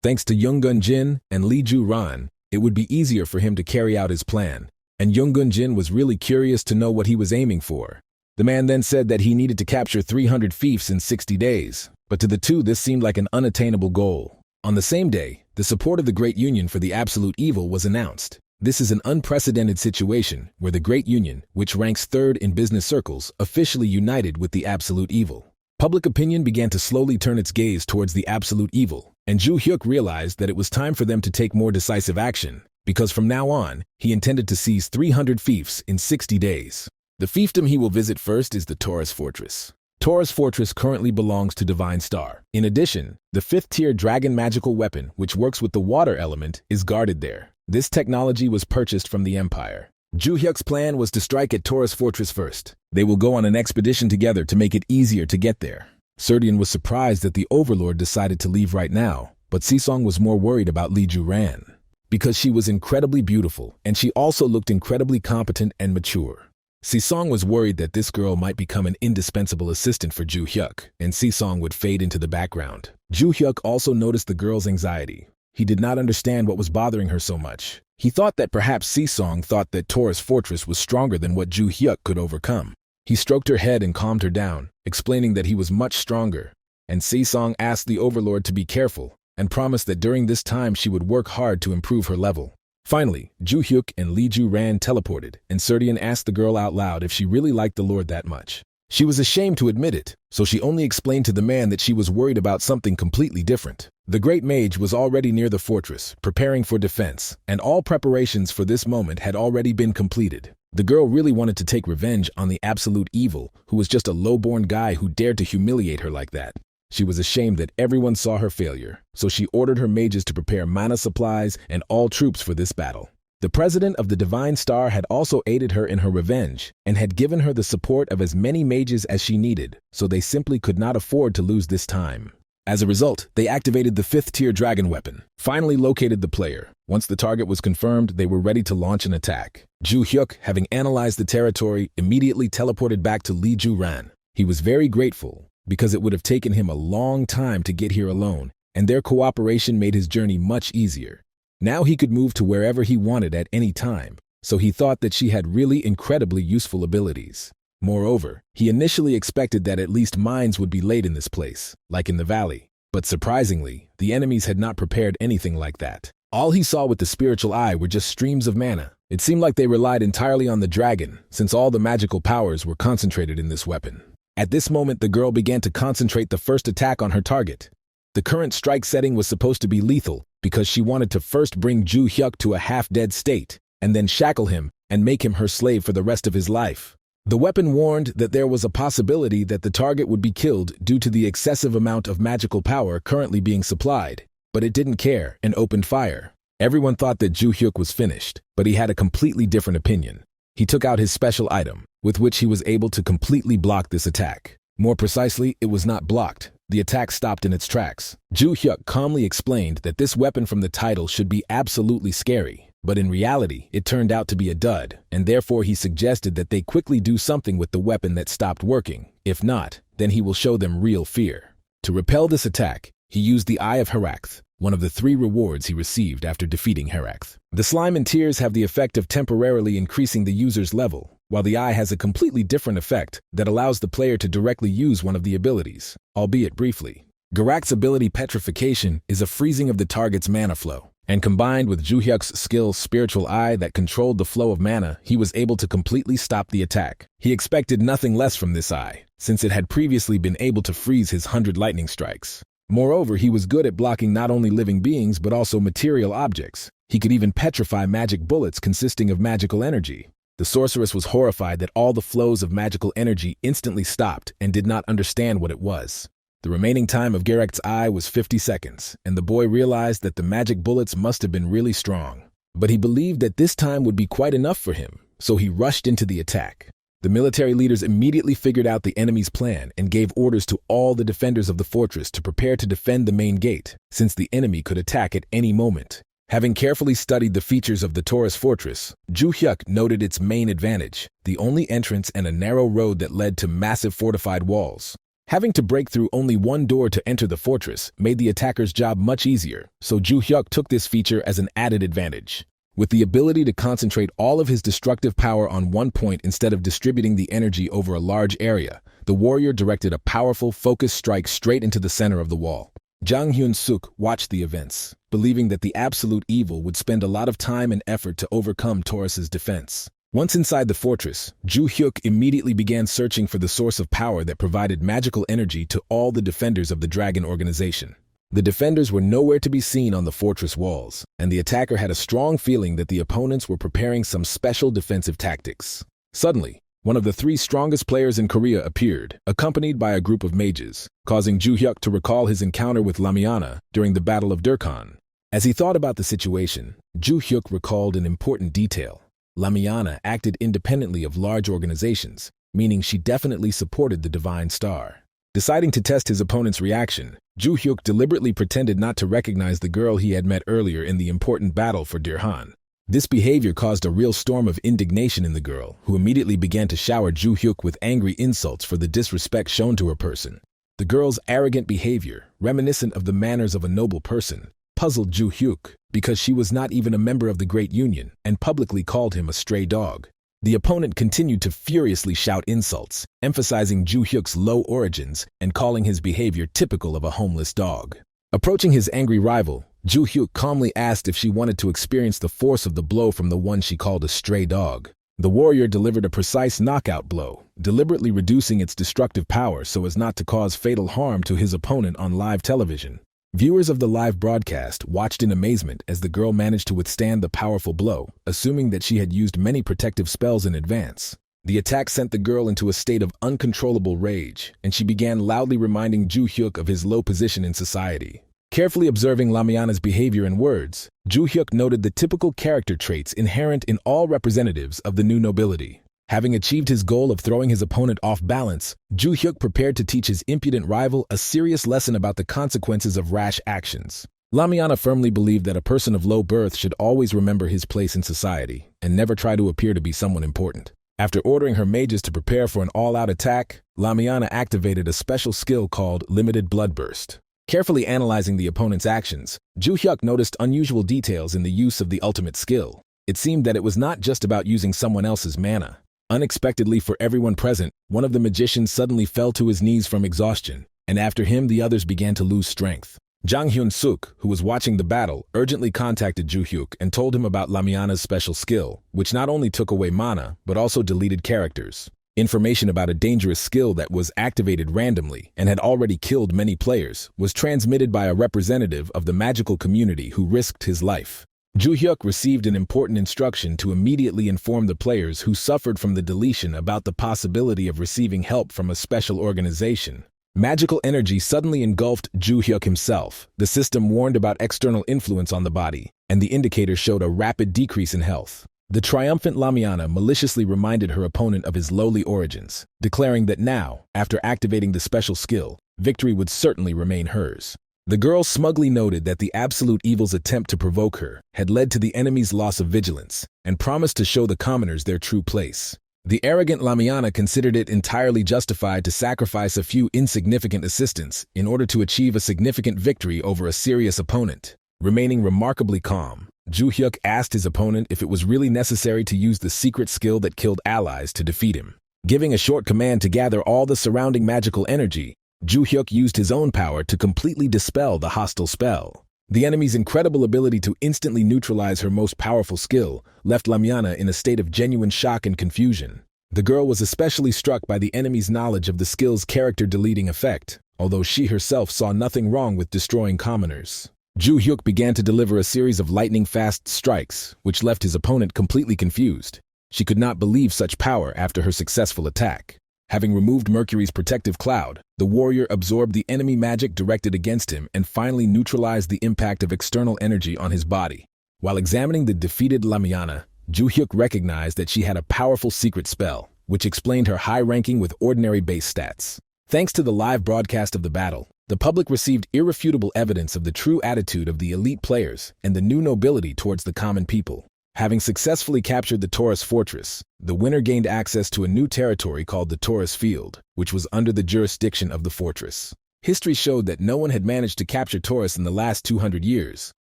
Thanks to Jung Gun Jin and Lee Ju Ran, it would be easier for him to carry out his plan, and Jung Gun Jin was really curious to know what he was aiming for. The man then said that he needed to capture 300 fiefs in 60 days, but to the two this seemed like an unattainable goal. On the same day, the support of the Great Union for the absolute evil was announced. This is an unprecedented situation where the Great Union, which ranks third in business circles, officially united with the absolute evil. Public opinion began to slowly turn its gaze towards the absolute evil, and Ju Hyuk realized that it was time for them to take more decisive action, because from now on, he intended to seize 300 fiefs in 60 days. The fiefdom he will visit first is the Taurus Fortress. Taurus Fortress currently belongs to Divine Star. In addition, the 5th-tier dragon magical weapon, which works with the water element, is guarded there. This technology was purchased from the Empire. Ju Hyuk's plan was to strike at Taurus Fortress first. They will go on an expedition together to make it easier to get there. Serdian was surprised that the Overlord decided to leave right now, but Sisong was more worried about Lee Ju Ran, because she was incredibly beautiful, and she also looked incredibly competent and mature. Sisong was worried that this girl might become an indispensable assistant for Ju Hyuk, and Sisong would fade into the background. Ju Hyuk also noticed the girl's anxiety. He did not understand what was bothering her so much. He thought that perhaps Sisong thought that Taurus Fortress was stronger than what Ju Hyuk could overcome. He stroked her head and calmed her down, explaining that he was much stronger, and Sisong asked the Overlord to be careful and promised that during this time she would work hard to improve her level. Finally, Ju Hyuk and Lee Ju Ran teleported, and Serdian asked the girl out loud if she really liked the Lord that much. She was ashamed to admit it, so she only explained to the man that she was worried about something completely different. The Great Mage was already near the fortress, preparing for defense, and all preparations for this moment had already been completed. The girl really wanted to take revenge on the absolute evil, who was just a low-born guy who dared to humiliate her like that. She was ashamed that everyone saw her failure, so she ordered her mages to prepare mana supplies and all troops for this battle. The president of the Divine Star had also aided her in her revenge and had given her the support of as many mages as she needed, so they simply could not afford to lose this time. As a result, they activated the 5th-tier dragon weapon, finally located the player. Once the target was confirmed, they were ready to launch an attack. Ju Hyuk, having analyzed the territory, immediately teleported back to Lee Ju Ran. He was very grateful, because it would have taken him a long time to get here alone, and their cooperation made his journey much easier. Now he could move to wherever he wanted at any time, so he thought that she had really incredibly useful abilities. Moreover, he initially expected that at least mines would be laid in this place, like in the valley. But surprisingly, the enemies had not prepared anything like that. All he saw with the spiritual eye were just streams of mana. It seemed like they relied entirely on the dragon, since all the magical powers were concentrated in this weapon. At this moment, the girl began to concentrate the first attack on her target. The current strike setting was supposed to be lethal, because she wanted to first bring Ju Hyuk to a half-dead state, and then shackle him and make him her slave for the rest of his life. The weapon warned that there was a possibility that the target would be killed due to the excessive amount of magical power currently being supplied, but it didn't care and opened fire. Everyone thought that Ju Hyuk was finished, but he had a completely different opinion. He took out his special item, with which he was able to completely block this attack. More precisely, it was not blocked. The attack stopped in its tracks. Ju Hyuk calmly explained that this weapon from the title should be absolutely scary, but in reality, it turned out to be a dud, and therefore he suggested that they quickly do something with the weapon that stopped working. If not, then he will show them real fear. To repel this attack, he used the Eye of Herakth, one of the 3 rewards he received after defeating Herakth. The slime and tears have the effect of temporarily increasing the user's level, while the eye has a completely different effect that allows the player to directly use one of the abilities, albeit briefly. Garakt's ability Petrification is a freezing of the target's mana flow, and combined with Ju Hyuk's skill Spiritual Eye that controlled the flow of mana, he was able to completely stop the attack. He expected nothing less from this eye, since it had previously been able to freeze his 100 lightning strikes. Moreover, he was good at blocking not only living beings but also material objects. He could even petrify magic bullets consisting of magical energy. The sorceress was horrified that all the flows of magical energy instantly stopped and did not understand what it was. The remaining time of Garakt's eye was 50 seconds, and the boy realized that the magic bullets must have been really strong. But he believed that this time would be quite enough for him, so he rushed into the attack. The military leaders immediately figured out the enemy's plan and gave orders to all the defenders of the fortress to prepare to defend the main gate, since the enemy could attack at any moment. Having carefully studied the features of the Taurus fortress, Ju Hyuk noted its main advantage, the only entrance and a narrow road that led to massive fortified walls. Having to break through only one door to enter the fortress made the attacker's job much easier, so Ju Hyuk took this feature as an added advantage. With the ability to concentrate all of his destructive power on one point instead of distributing the energy over a large area, the warrior directed a powerful, focused strike straight into the center of the wall. Jang Hyun-suk watched the events, believing that the absolute evil would spend a lot of time and effort to overcome Taurus's defense. Once inside the fortress, Ju Hyuk immediately began searching for the source of power that provided magical energy to all the defenders of the Dragon organization. The defenders were nowhere to be seen on the fortress walls, and the attacker had a strong feeling that the opponents were preparing some special defensive tactics. Suddenly, one of the 3 strongest players in Korea appeared, accompanied by a group of mages, causing Ju Hyuk to recall his encounter with Lamiana during the Battle of Durkhan. As he thought about the situation, Ju Hyuk recalled an important detail. Lamiana acted independently of large organizations, meaning she definitely supported the Divine Star. Deciding to test his opponent's reaction, Ju Hyuk deliberately pretended not to recognize the girl he had met earlier in the important battle for Durkhan. This behavior caused a real storm of indignation in the girl, who immediately began to shower Ju Hyuk with angry insults for the disrespect shown to her person. The girl's arrogant behavior, reminiscent of the manners of a noble person, puzzled Ju Hyuk because she was not even a member of the Great Union and publicly called him a stray dog. The opponent continued to furiously shout insults, emphasizing Ju Hyuk's low origins and calling his behavior typical of a homeless dog. Approaching his angry rival, Ju Hyuk calmly asked if she wanted to experience the force of the blow from the one she called a stray dog. The warrior delivered a precise knockout blow, deliberately reducing its destructive power so as not to cause fatal harm to his opponent on live television. Viewers of the live broadcast watched in amazement as the girl managed to withstand the powerful blow, assuming that she had used many protective spells in advance. The attack sent the girl into a state of uncontrollable rage, and she began loudly reminding Ju Hyuk of his low position in society. Carefully observing Lamiana's behavior and words, Ju Hyuk noted the typical character traits inherent in all representatives of the new nobility. Having achieved his goal of throwing his opponent off balance, Ju Hyuk prepared to teach his impudent rival a serious lesson about the consequences of rash actions. Lamiana firmly believed that a person of low birth should always remember his place in society and never try to appear to be someone important. After ordering her mages to prepare for an all-out attack, Lamiana activated a special skill called Limited Bloodburst. Carefully analyzing the opponent's actions, Ju Hyuk noticed unusual details in the use of the ultimate skill. It seemed that it was not just about using someone else's mana. Unexpectedly for everyone present, one of the magicians suddenly fell to his knees from exhaustion, and after him the others began to lose strength. Jang Hyun-suk, who was watching the battle, urgently contacted Ju Hyuk and told him about Lamiana's special skill, which not only took away mana, but also deleted characters. Information about a dangerous skill that was activated randomly and had already killed many players was transmitted by a representative of the magical community who risked his life. Ju Hyuk received an important instruction to immediately inform the players who suffered from the deletion about the possibility of receiving help from a special organization. Magical energy suddenly engulfed Ju Hyuk himself. The system warned about external influence on the body, and the indicator showed a rapid decrease in health. The triumphant Lamiana maliciously reminded her opponent of his lowly origins, declaring that now, after activating the special skill, victory would certainly remain hers. The girl smugly noted that the absolute evil's attempt to provoke her had led to the enemy's loss of vigilance, and promised to show the commoners their true place. The arrogant Lamiana considered it entirely justified to sacrifice a few insignificant assistants in order to achieve a significant victory over a serious opponent. Remaining remarkably calm, Ju-hyuk asked his opponent if it was really necessary to use the secret skill that killed allies to defeat him. Giving a short command to gather all the surrounding magical energy, Ju-hyuk used his own power to completely dispel the hostile spell. The enemy's incredible ability to instantly neutralize her most powerful skill left Lamiana in a state of genuine shock and confusion. The girl was especially struck by the enemy's knowledge of the skill's character-deleting effect, although she herself saw nothing wrong with destroying commoners. Ju-hyuk began to deliver a series of lightning-fast strikes, which left his opponent completely confused. She could not believe such power after her successful attack. Having removed Mercury's protective cloud, the warrior absorbed the enemy magic directed against him and finally neutralized the impact of external energy on his body. While examining the defeated Lamiana, Ju-hyuk recognized that she had a powerful secret spell, which explained her high ranking with ordinary base stats. Thanks to the live broadcast of the battle, the public received irrefutable evidence of the true attitude of the elite players and the new nobility towards the common people. Having successfully captured the Taurus fortress, the winner gained access to a new territory called the Taurus Field, which was under the jurisdiction of the fortress. History showed that no one had managed to capture Taurus in the last 200 years,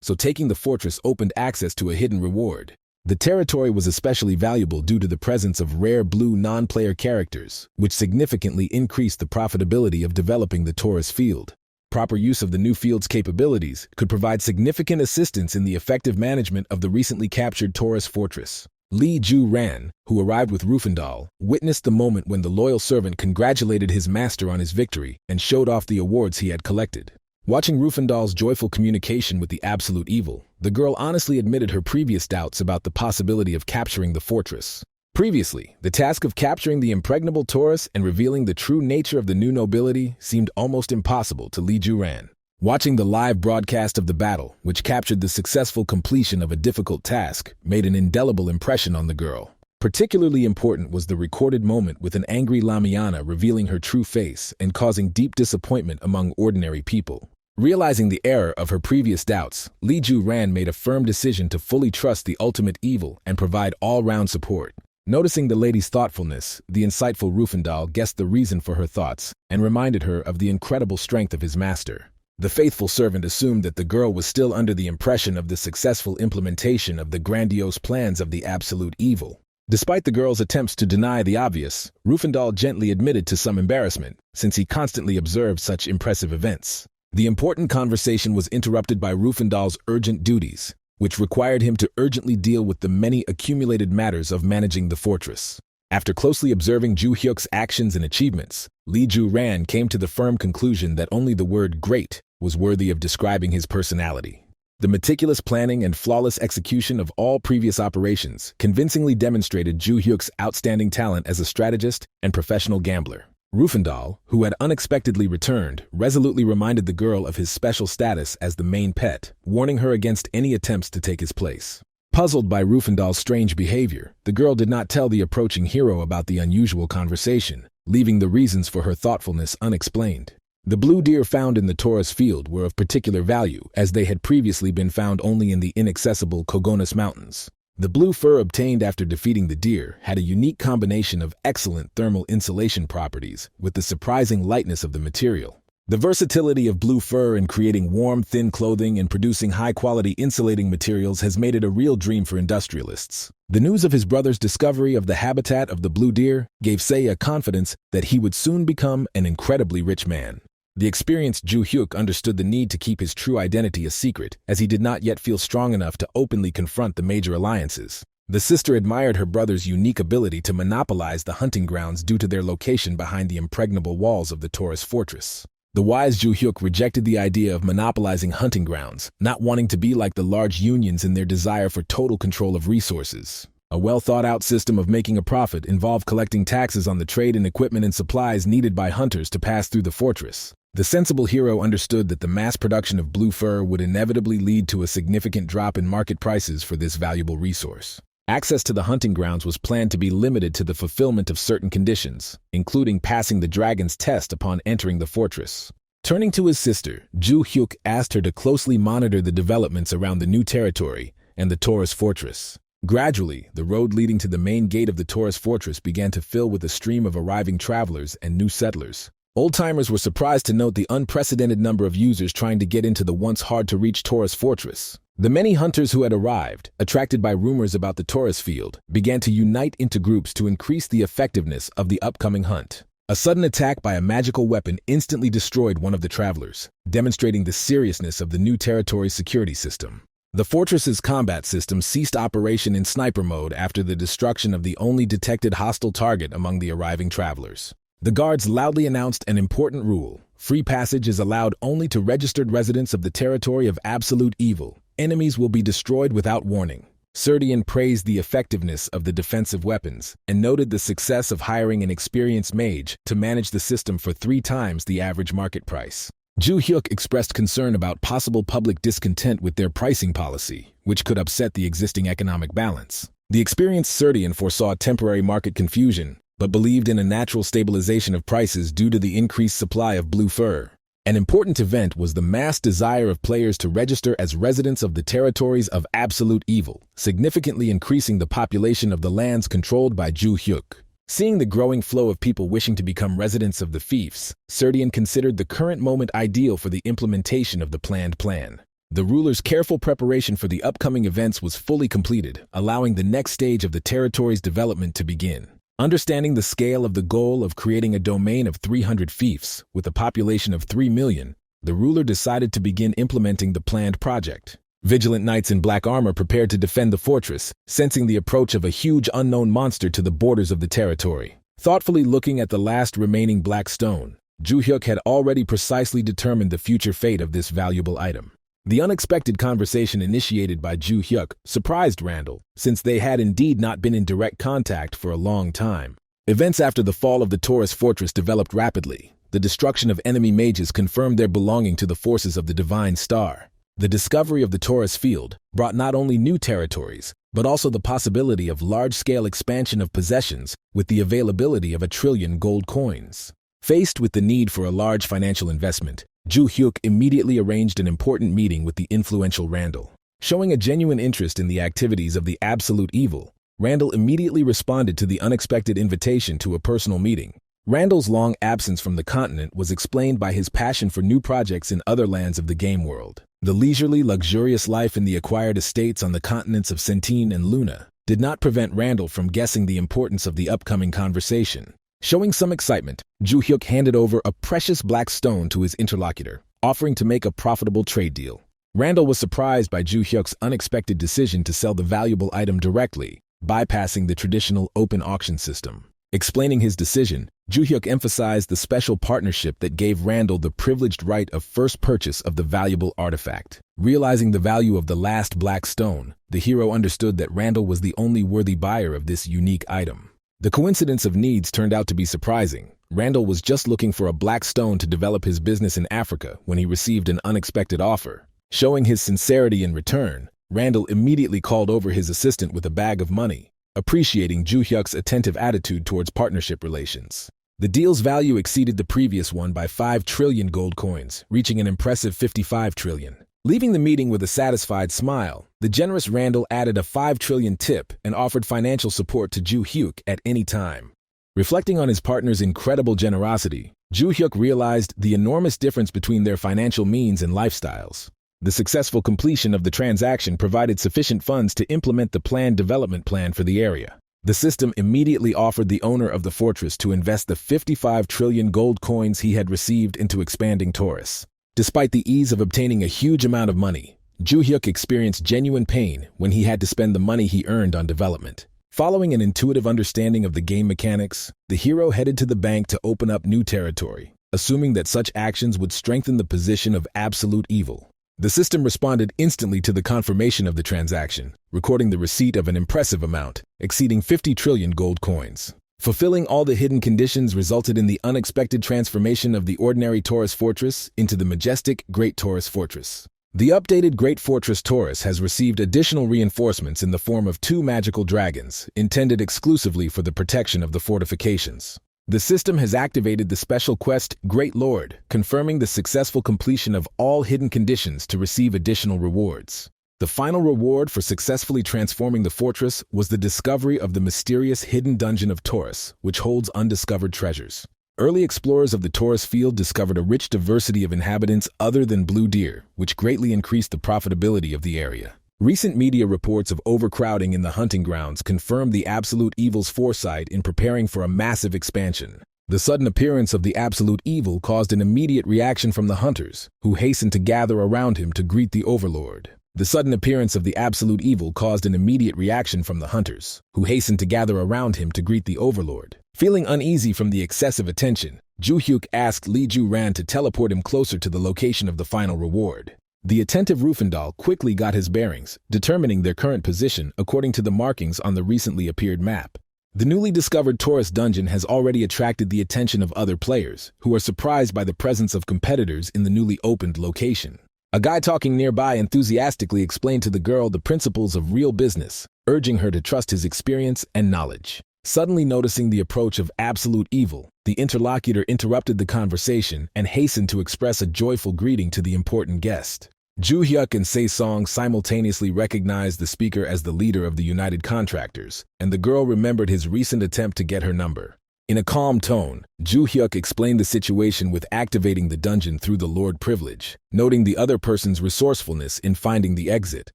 so taking the fortress opened access to a hidden reward. The territory was especially valuable due to the presence of rare blue non-player characters, which significantly increased the profitability of developing the Taurus Field. Proper use of the new field's capabilities could provide significant assistance in the effective management of the recently captured Taurus fortress. Lee Ju-ran, who arrived with Rufendal, witnessed the moment when the loyal servant congratulated his master on his victory and showed off the awards he had collected. Watching Rufendal's joyful communication with the absolute evil, the girl honestly admitted her previous doubts about the possibility of capturing the fortress. Previously, the task of capturing the impregnable Taurus and revealing the true nature of the new nobility seemed almost impossible to Lee Ju-ran. Watching the live broadcast of the battle, which captured the successful completion of a difficult task, made an indelible impression on the girl. Particularly important was the recorded moment with an angry Lamiana revealing her true face and causing deep disappointment among ordinary people. Realizing the error of her previous doubts, Lee Ju-ran made a firm decision to fully trust the ultimate evil and provide all-round support. Noticing the lady's thoughtfulness, the insightful Rufendal guessed the reason for her thoughts and reminded her of the incredible strength of his master. The faithful servant assumed that the girl was still under the impression of the successful implementation of the grandiose plans of the absolute evil. Despite the girl's attempts to deny the obvious, Rufendal gently admitted to some embarrassment, since he constantly observed such impressive events. The important conversation was interrupted by Rufendal's urgent duties, which required him to urgently deal with the many accumulated matters of managing the fortress. After closely observing Ju-hyuk's actions and achievements, Lee Ju-ran came to the firm conclusion that only the word great was worthy of describing his personality. The meticulous planning and flawless execution of all previous operations convincingly demonstrated Ju-hyuk's outstanding talent as a strategist and professional gambler. Rufendal, who had unexpectedly returned, resolutely reminded the girl of his special status as the main pet, warning her against any attempts to take his place. Puzzled by Rufendal's strange behavior, the girl did not tell the approaching hero about the unusual conversation, leaving the reasons for her thoughtfulness unexplained. The blue deer found in the Taurus Field were of particular value, as they had previously been found only in the inaccessible Kogonus Mountains. The blue fur obtained after defeating the deer had a unique combination of excellent thermal insulation properties with the surprising lightness of the material. The versatility of blue fur in creating warm, thin clothing and producing high-quality insulating materials has made it a real dream for industrialists. The news of his brother's discovery of the habitat of the blue deer gave Seiya confidence that he would soon become an incredibly rich man. The experienced Ju-hyuk understood the need to keep his true identity a secret, as he did not yet feel strong enough to openly confront the major alliances. The sister admired her brother's unique ability to monopolize the hunting grounds due to their location behind the impregnable walls of the Taurus fortress. The wise Ju-hyuk rejected the idea of monopolizing hunting grounds, not wanting to be like the large unions in their desire for total control of resources. A well-thought-out system of making a profit involved collecting taxes on the trade and equipment and supplies needed by hunters to pass through the fortress. The sensible hero understood that the mass production of blue fur would inevitably lead to a significant drop in market prices for this valuable resource. Access to the hunting grounds was planned to be limited to the fulfillment of certain conditions, including passing the dragon's test upon entering the fortress. Turning to his sister, Ju Hyuk asked her to closely monitor the developments around the new territory and the Taurus fortress. Gradually, the road leading to the main gate of the Taurus fortress began to fill with a stream of arriving travelers and new settlers. Old-timers were surprised to note the unprecedented number of users trying to get into the once hard-to-reach Taurus fortress. The many hunters who had arrived, attracted by rumors about the Taurus field, began to unite into groups to increase the effectiveness of the upcoming hunt. A sudden attack by a magical weapon instantly destroyed one of the travelers, demonstrating the seriousness of the new territory's security system. The fortress's combat system ceased operation in sniper mode after the destruction of the only detected hostile target among the arriving travelers. The guards loudly announced an important rule. Free passage is allowed only to registered residents of the territory of absolute evil. Enemies will be destroyed without warning. Serdian praised the effectiveness of the defensive weapons and noted the success of hiring an experienced mage to manage the system for 3 times the average market price. Ju Hyuk expressed concern about possible public discontent with their pricing policy, which could upset the existing economic balance. The experienced Serdian foresaw temporary market confusion, but believed in a natural stabilization of prices due to the increased supply of blue fur. An important event was the mass desire of players to register as residents of the territories of absolute evil, significantly increasing the population of the lands controlled by Ju Hyuk. Seeing the growing flow of people wishing to become residents of the fiefs, Serdian considered the current moment ideal for the implementation of the planned plan. The ruler's careful preparation for the upcoming events was fully completed, allowing the next stage of the territory's development to begin. Understanding the scale of the goal of creating a domain of 300 fiefs with a population of 3 million, the ruler decided to begin implementing the planned project. Vigilant knights in black armor prepared to defend the fortress, sensing the approach of a huge unknown monster to the borders of the territory. Thoughtfully looking at the last remaining black stone, Ju Hyuk had already precisely determined the future fate of this valuable item. The unexpected conversation initiated by Ju Hyuk surprised Randall, since they had indeed not been in direct contact for a long time. Events after the fall of the Taurus fortress developed rapidly. The destruction of enemy mages confirmed their belonging to the forces of the Divine Star. The discovery of the Taurus field brought not only new territories, but also the possibility of large-scale expansion of possessions with the availability of 1 trillion gold coins. Faced with the need for a large financial investment, Ju Hyuk immediately arranged an important meeting with the influential Randall. Showing a genuine interest in the activities of the absolute evil, Randall immediately responded to the unexpected invitation to a personal meeting. Randall's long absence from the continent was explained by his passion for new projects in other lands of the game world. The leisurely, luxurious life in the acquired estates on the continents of Centene and Luna did not prevent Randall from guessing the importance of the upcoming conversation. Showing some excitement, Ju Hyuk handed over a precious black stone to his interlocutor, offering to make a profitable trade deal. Randall was surprised by Ju Hyuk's unexpected decision to sell the valuable item directly, bypassing the traditional open auction system. Explaining his decision, Ju Hyuk emphasized the special partnership that gave Randall the privileged right of first purchase of the valuable artifact. Realizing the value of the last black stone, the hero understood that Randall was the only worthy buyer of this unique item. The coincidence of needs turned out to be surprising. Randall was just looking for a black stone to develop his business in Africa when he received an unexpected offer. Showing his sincerity in return, Randall immediately called over his assistant with a bag of money, appreciating Ju Hyuk's attentive attitude towards partnership relations. The deal's value exceeded the previous one by 5 trillion gold coins, reaching an impressive 55 trillion. Leaving the meeting with a satisfied smile, the generous Randall added a 5 trillion tip and offered financial support to Ju Hyuk at any time. Reflecting on his partner's incredible generosity, Ju Hyuk realized the enormous difference between their financial means and lifestyles. The successful completion of the transaction provided sufficient funds to implement the planned development plan for the area. The system immediately offered the owner of the fortress to invest the 55 trillion gold coins he had received into expanding Taurus. Despite the ease of obtaining a huge amount of money, Ju Hyuk experienced genuine pain when he had to spend the money he earned on development. Following an intuitive understanding of the game mechanics, the hero headed to the bank to open up new territory, assuming that such actions would strengthen the position of absolute evil. The system responded instantly to the confirmation of the transaction, recording the receipt of an impressive amount, exceeding 50 trillion gold coins. Fulfilling all the hidden conditions resulted in the unexpected transformation of the ordinary Taurus fortress into the majestic Great Taurus Fortress. The updated Great Fortress Taurus has received additional reinforcements in the form of 2 magical dragons, intended exclusively for the protection of the fortifications. The system has activated the special quest Great Lord, confirming the successful completion of all hidden conditions to receive additional rewards. The final reward for successfully transforming the fortress was the discovery of the mysterious hidden dungeon of Taurus, which holds undiscovered treasures. Early explorers of the Taurus field discovered a rich diversity of inhabitants other than blue deer, which greatly increased the profitability of the area. Recent media reports of overcrowding in the hunting grounds confirmed the Absolute Evil's foresight in preparing for a massive expansion. The sudden appearance of the Absolute Evil caused an immediate reaction from the hunters, who hastened to gather around him to greet the Overlord. The sudden appearance of the Absolute Evil caused an immediate reaction from the hunters, who hastened to gather around him to greet the Overlord. Feeling uneasy from the excessive attention, Ju-hyuk asked Lee Ju-ran to teleport him closer to the location of the final reward. The attentive Rufendal quickly got his bearings, determining their current position according to the markings on the recently appeared map. The newly discovered Taurus dungeon has already attracted the attention of other players, who are surprised by the presence of competitors in the newly opened location. A guy talking nearby enthusiastically explained to the girl the principles of real business, urging her to trust his experience and knowledge. Suddenly noticing the approach of Absolute Evil, the interlocutor interrupted the conversation and hastened to express a joyful greeting to the important guest. Ju-hyuk and Se-song simultaneously recognized the speaker as the leader of the United Contractors, and the girl remembered his recent attempt to get her number. In a calm tone, Ju-hyuk explained the situation with activating the dungeon through the Lord Privilege, noting the other person's resourcefulness in finding the exit.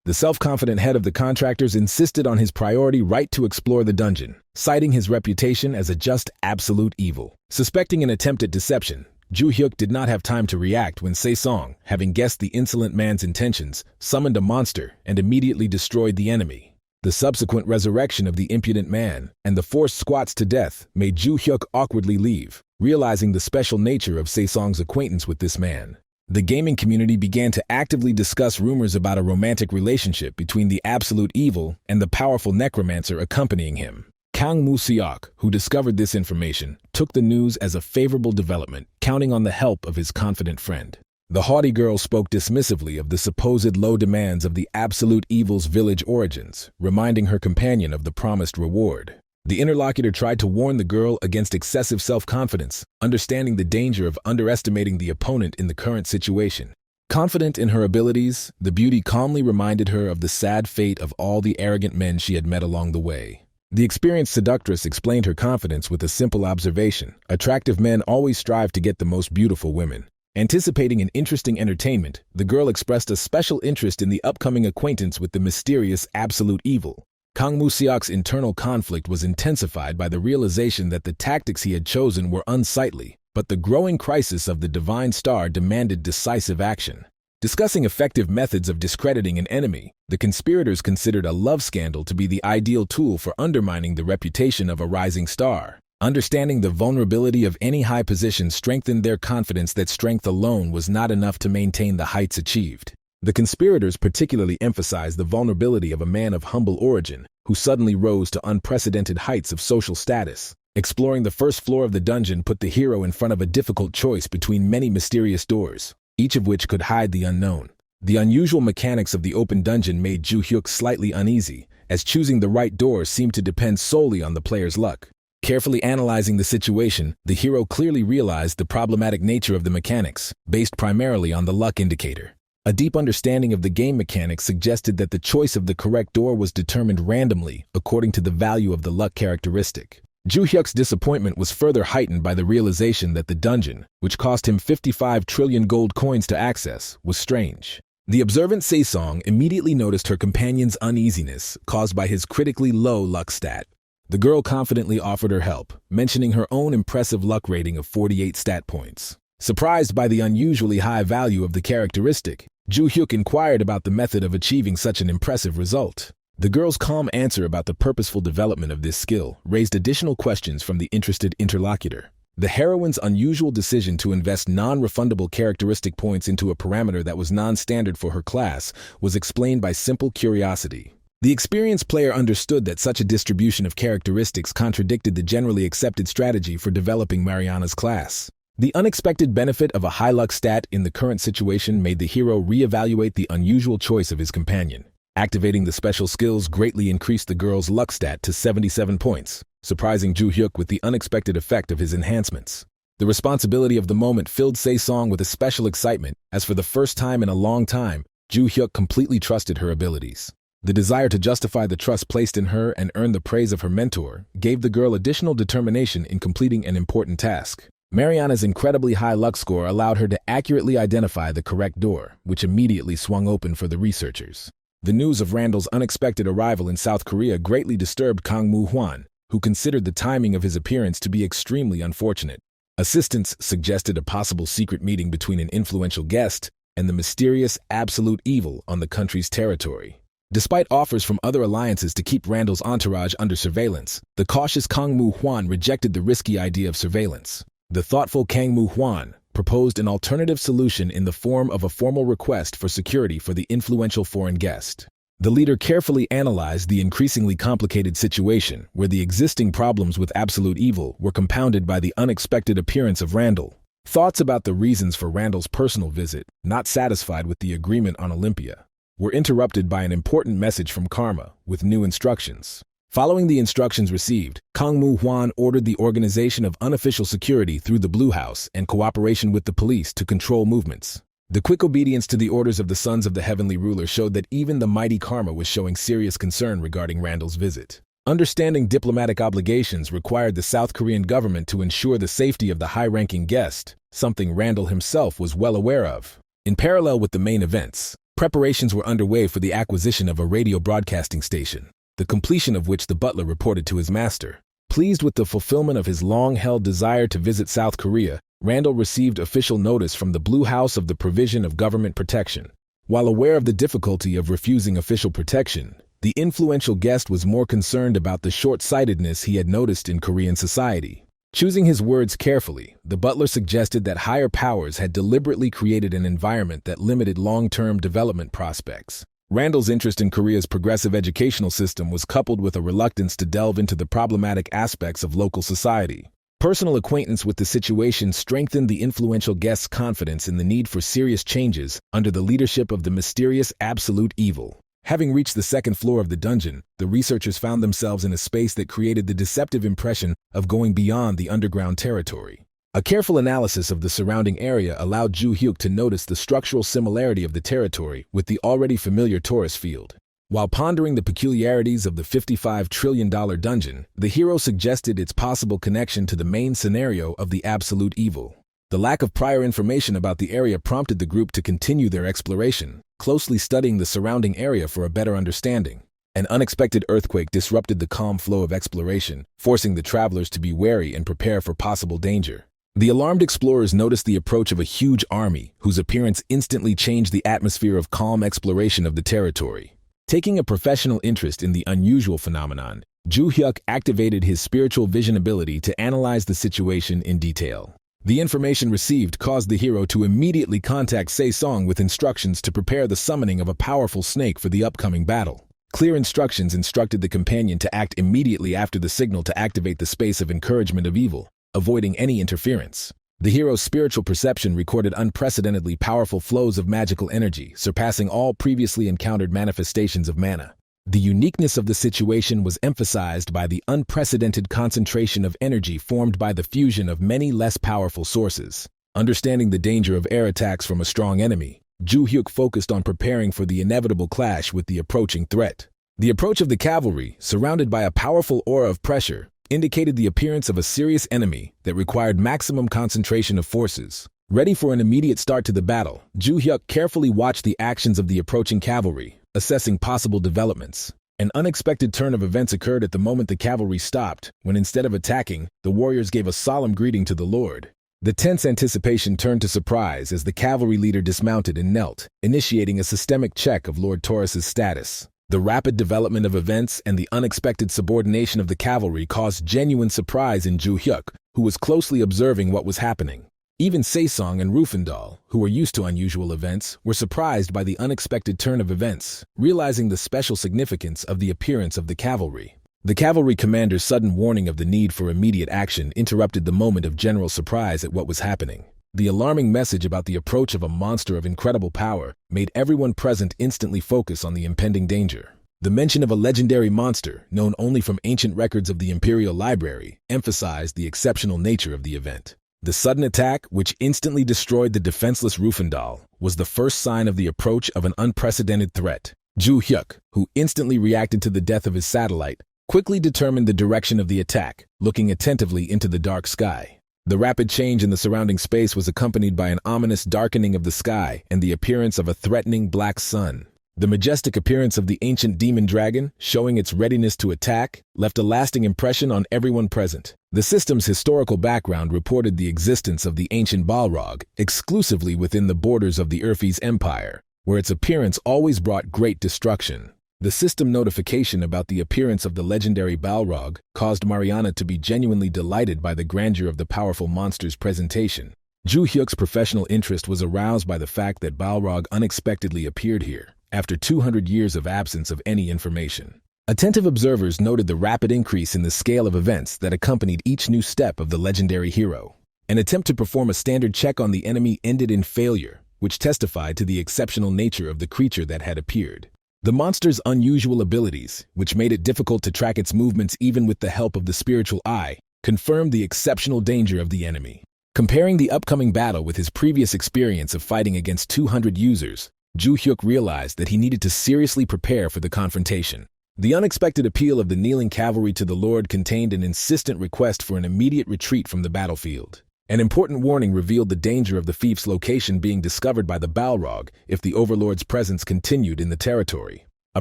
The self-confident head of the contractors insisted on his priority right to explore the dungeon, citing his reputation as a just absolute evil. Suspecting an attempt at deception, Ju-hyuk did not have time to react when Se-song, having guessed the insolent man's intentions, summoned a monster and immediately destroyed the enemy. The subsequent resurrection of the impudent man and the forced squats to death made Ju-hyuk awkwardly leave, realizing the special nature of Se-song's acquaintance with this man. The gaming community began to actively discuss rumors about a romantic relationship between the Absolute Evil and the powerful necromancer accompanying him. Kang Moo-seok, who discovered this information, took the news as a favorable development, counting on the help of his confident friend. The haughty girl spoke dismissively of the supposed low demands of the Absolute Evil's village origins, reminding her companion of the promised reward. The interlocutor tried to warn the girl against excessive self-confidence, understanding the danger of underestimating the opponent in the current situation. Confident in her abilities, the beauty calmly reminded her of the sad fate of all the arrogant men she had met along the way. The experienced seductress explained her confidence with a simple observation: attractive men always strive to get the most beautiful women. Anticipating an interesting entertainment, the girl expressed a special interest in the upcoming acquaintance with the mysterious Absolute Evil. Kang Moo-seok's internal conflict was intensified by the realization that the tactics he had chosen were unsightly, but the growing crisis of the Divine Star demanded decisive action. Discussing effective methods of discrediting an enemy, the conspirators considered a love scandal to be the ideal tool for undermining the reputation of a rising star. Understanding the vulnerability of any high position strengthened their confidence that strength alone was not enough to maintain the heights achieved. The conspirators particularly emphasized the vulnerability of a man of humble origin, who suddenly rose to unprecedented heights of social status. Exploring the first floor of the dungeon put the hero in front of a difficult choice between many mysterious doors, each of which could hide the unknown. The unusual mechanics of the open dungeon made Ju-hyuk slightly uneasy, as choosing the right door seemed to depend solely on the player's luck. Carefully analyzing the situation, the hero clearly realized the problematic nature of the mechanics, based primarily on the luck indicator. A deep understanding of the game mechanics suggested that the choice of the correct door was determined randomly according to the value of the luck characteristic. Ju-hyuk's disappointment was further heightened by the realization that the dungeon, which cost him 55 trillion gold coins to access, was strange. The observant Se-song immediately noticed her companion's uneasiness caused by his critically low luck stat. The girl confidently offered her help, mentioning her own impressive luck rating of 48 stat points. Surprised by the unusually high value of the characteristic, Ju-hyuk inquired about the method of achieving such an impressive result. The girl's calm answer about the purposeful development of this skill raised additional questions from the interested interlocutor. The heroine's unusual decision to invest non-refundable characteristic points into a parameter that was non-standard for her class was explained by simple curiosity. The experienced player understood that such a distribution of characteristics contradicted the generally accepted strategy for developing Mariana's class. The unexpected benefit of a high luck stat in the current situation made the hero reevaluate the unusual choice of his companion. Activating the special skills greatly increased the girl's luck stat to 77 points, surprising Ju Hyuk with the unexpected effect of his enhancements. The responsibility of the moment filled Se-song with a special excitement, as for the first time in a long time, Ju Hyuk completely trusted her abilities. The desire to justify the trust placed in her and earn the praise of her mentor gave the girl additional determination in completing an important task. Mariana's incredibly high luck score allowed her to accurately identify the correct door, which immediately swung open for the researchers. The news of Randall's unexpected arrival in South Korea greatly disturbed Kang Moo-hwan, who considered the timing of his appearance to be extremely unfortunate. Assistants suggested a possible secret meeting between an influential guest and the mysterious absolute evil on the country's territory. Despite offers from other alliances to keep Randall's entourage under surveillance, the cautious Kang Moo-hwan rejected the risky idea of surveillance. The thoughtful Kang Moo-hwan proposed an alternative solution in the form of a formal request for security for the influential foreign guest. The leader carefully analyzed the increasingly complicated situation where the existing problems with absolute evil were compounded by the unexpected appearance of Randall. Thoughts about the reasons for Randall's personal visit, not satisfied with the agreement on Olympia, were interrupted by an important message from Karma with new instructions. Following the instructions received, Kang Moo-hwan ordered the organization of unofficial security through the Blue House and cooperation with the police to control movements. The quick obedience to the orders of the Sons of the Heavenly Ruler showed that even the mighty Karma was showing serious concern regarding Randall's visit. Understanding diplomatic obligations required the South Korean government to ensure the safety of the high-ranking guest, something Randall himself was well aware of. In parallel with the main events, preparations were underway for the acquisition of a radio broadcasting station, the completion of which the butler reported to his master. Pleased with the fulfillment of his long-held desire to visit South Korea, Randall received official notice from the Blue House of the provision of government protection. While aware of the difficulty of refusing official protection, the influential guest was more concerned about the short-sightedness he had noticed in Korean society. Choosing his words carefully, the butler suggested that higher powers had deliberately created an environment that limited long-term development prospects. Randall's interest in Korea's progressive educational system was coupled with a reluctance to delve into the problematic aspects of local society. Personal acquaintance with the situation strengthened the influential guest's confidence in the need for serious changes under the leadership of the mysterious absolute evil. Having reached the second floor of the dungeon, the researchers found themselves in a space that created the deceptive impression of going beyond the underground territory. A careful analysis of the surrounding area allowed Ju Hyuk to notice the structural similarity of the territory with the already familiar Taurus field. While pondering the peculiarities of the $55 trillion dungeon, the hero suggested its possible connection to the main scenario of the absolute evil. The lack of prior information about the area prompted the group to continue their exploration, closely studying the surrounding area for a better understanding. An unexpected earthquake disrupted the calm flow of exploration, forcing the travelers to be wary and prepare for possible danger. The alarmed explorers noticed the approach of a huge army, whose appearance instantly changed the atmosphere of calm exploration of the territory. Taking a professional interest in the unusual phenomenon, Ju Hyuk activated his spiritual vision ability to analyze the situation in detail. The information received caused the hero to immediately contact Se-song with instructions to prepare the summoning of a powerful snake for the upcoming battle. Clear instructions instructed the companion to act immediately after the signal to activate the space of encouragement of evil, avoiding any interference. The hero's spiritual perception recorded unprecedentedly powerful flows of magical energy, surpassing all previously encountered manifestations of mana. The uniqueness of the situation was emphasized by the unprecedented concentration of energy formed by the fusion of many less powerful sources. Understanding the danger of air attacks from a strong enemy, Ju Hyuk focused on preparing for the inevitable clash with the approaching threat. The approach of the cavalry, surrounded by a powerful aura of pressure, indicated the appearance of a serious enemy that required maximum concentration of forces. Ready for an immediate start to the battle, Ju Hyuk carefully watched the actions of the approaching cavalry, assessing possible developments. An unexpected turn of events occurred at the moment the cavalry stopped, when instead of attacking, the warriors gave a solemn greeting to the Lord. The tense anticipation turned to surprise as the cavalry leader dismounted and knelt, initiating a systemic check of Lord Taurus's status. The rapid development of events and the unexpected subordination of the cavalry caused genuine surprise in Ju Hyuk, who was closely observing what was happening. Even Se-song and Rufendal, who were used to unusual events, were surprised by the unexpected turn of events, realizing the special significance of the appearance of the cavalry. The cavalry commander's sudden warning of the need for immediate action interrupted the moment of general surprise at what was happening. The alarming message about the approach of a monster of incredible power made everyone present instantly focus on the impending danger. The mention of a legendary monster, known only from ancient records of the Imperial Library, emphasized the exceptional nature of the event. The sudden attack, which instantly destroyed the defenseless Rufendal, was the first sign of the approach of an unprecedented threat. Ju Hyuk, who instantly reacted to the death of his satellite, quickly determined the direction of the attack, looking attentively into the dark sky. The rapid change in the surrounding space was accompanied by an ominous darkening of the sky and the appearance of a threatening black sun. The majestic appearance of the ancient demon dragon, showing its readiness to attack, left a lasting impression on everyone present. The system's historical background reported the existence of the ancient Balrog exclusively within the borders of the Urfi's empire, where its appearance always brought great destruction. The system notification about the appearance of the legendary Balrog caused Mariana to be genuinely delighted by the grandeur of the powerful monster's presentation. Ju Hyuk's professional interest was aroused by the fact that Balrog unexpectedly appeared here, after 200 years of absence of any information. Attentive observers noted the rapid increase in the scale of events that accompanied each new step of the legendary hero. An attempt to perform a standard check on the enemy ended in failure, which testified to the exceptional nature of the creature that had appeared. The monster's unusual abilities, which made it difficult to track its movements even with the help of the spiritual eye, confirmed the exceptional danger of the enemy. Comparing the upcoming battle with his previous experience of fighting against 200 users, Ju Hyuk realized that he needed to seriously prepare for the confrontation. The unexpected appeal of the kneeling cavalry to the Lord contained an insistent request for an immediate retreat from the battlefield. An important warning revealed the danger of the fief's location being discovered by the Balrog if the Overlord's presence continued in the territory. A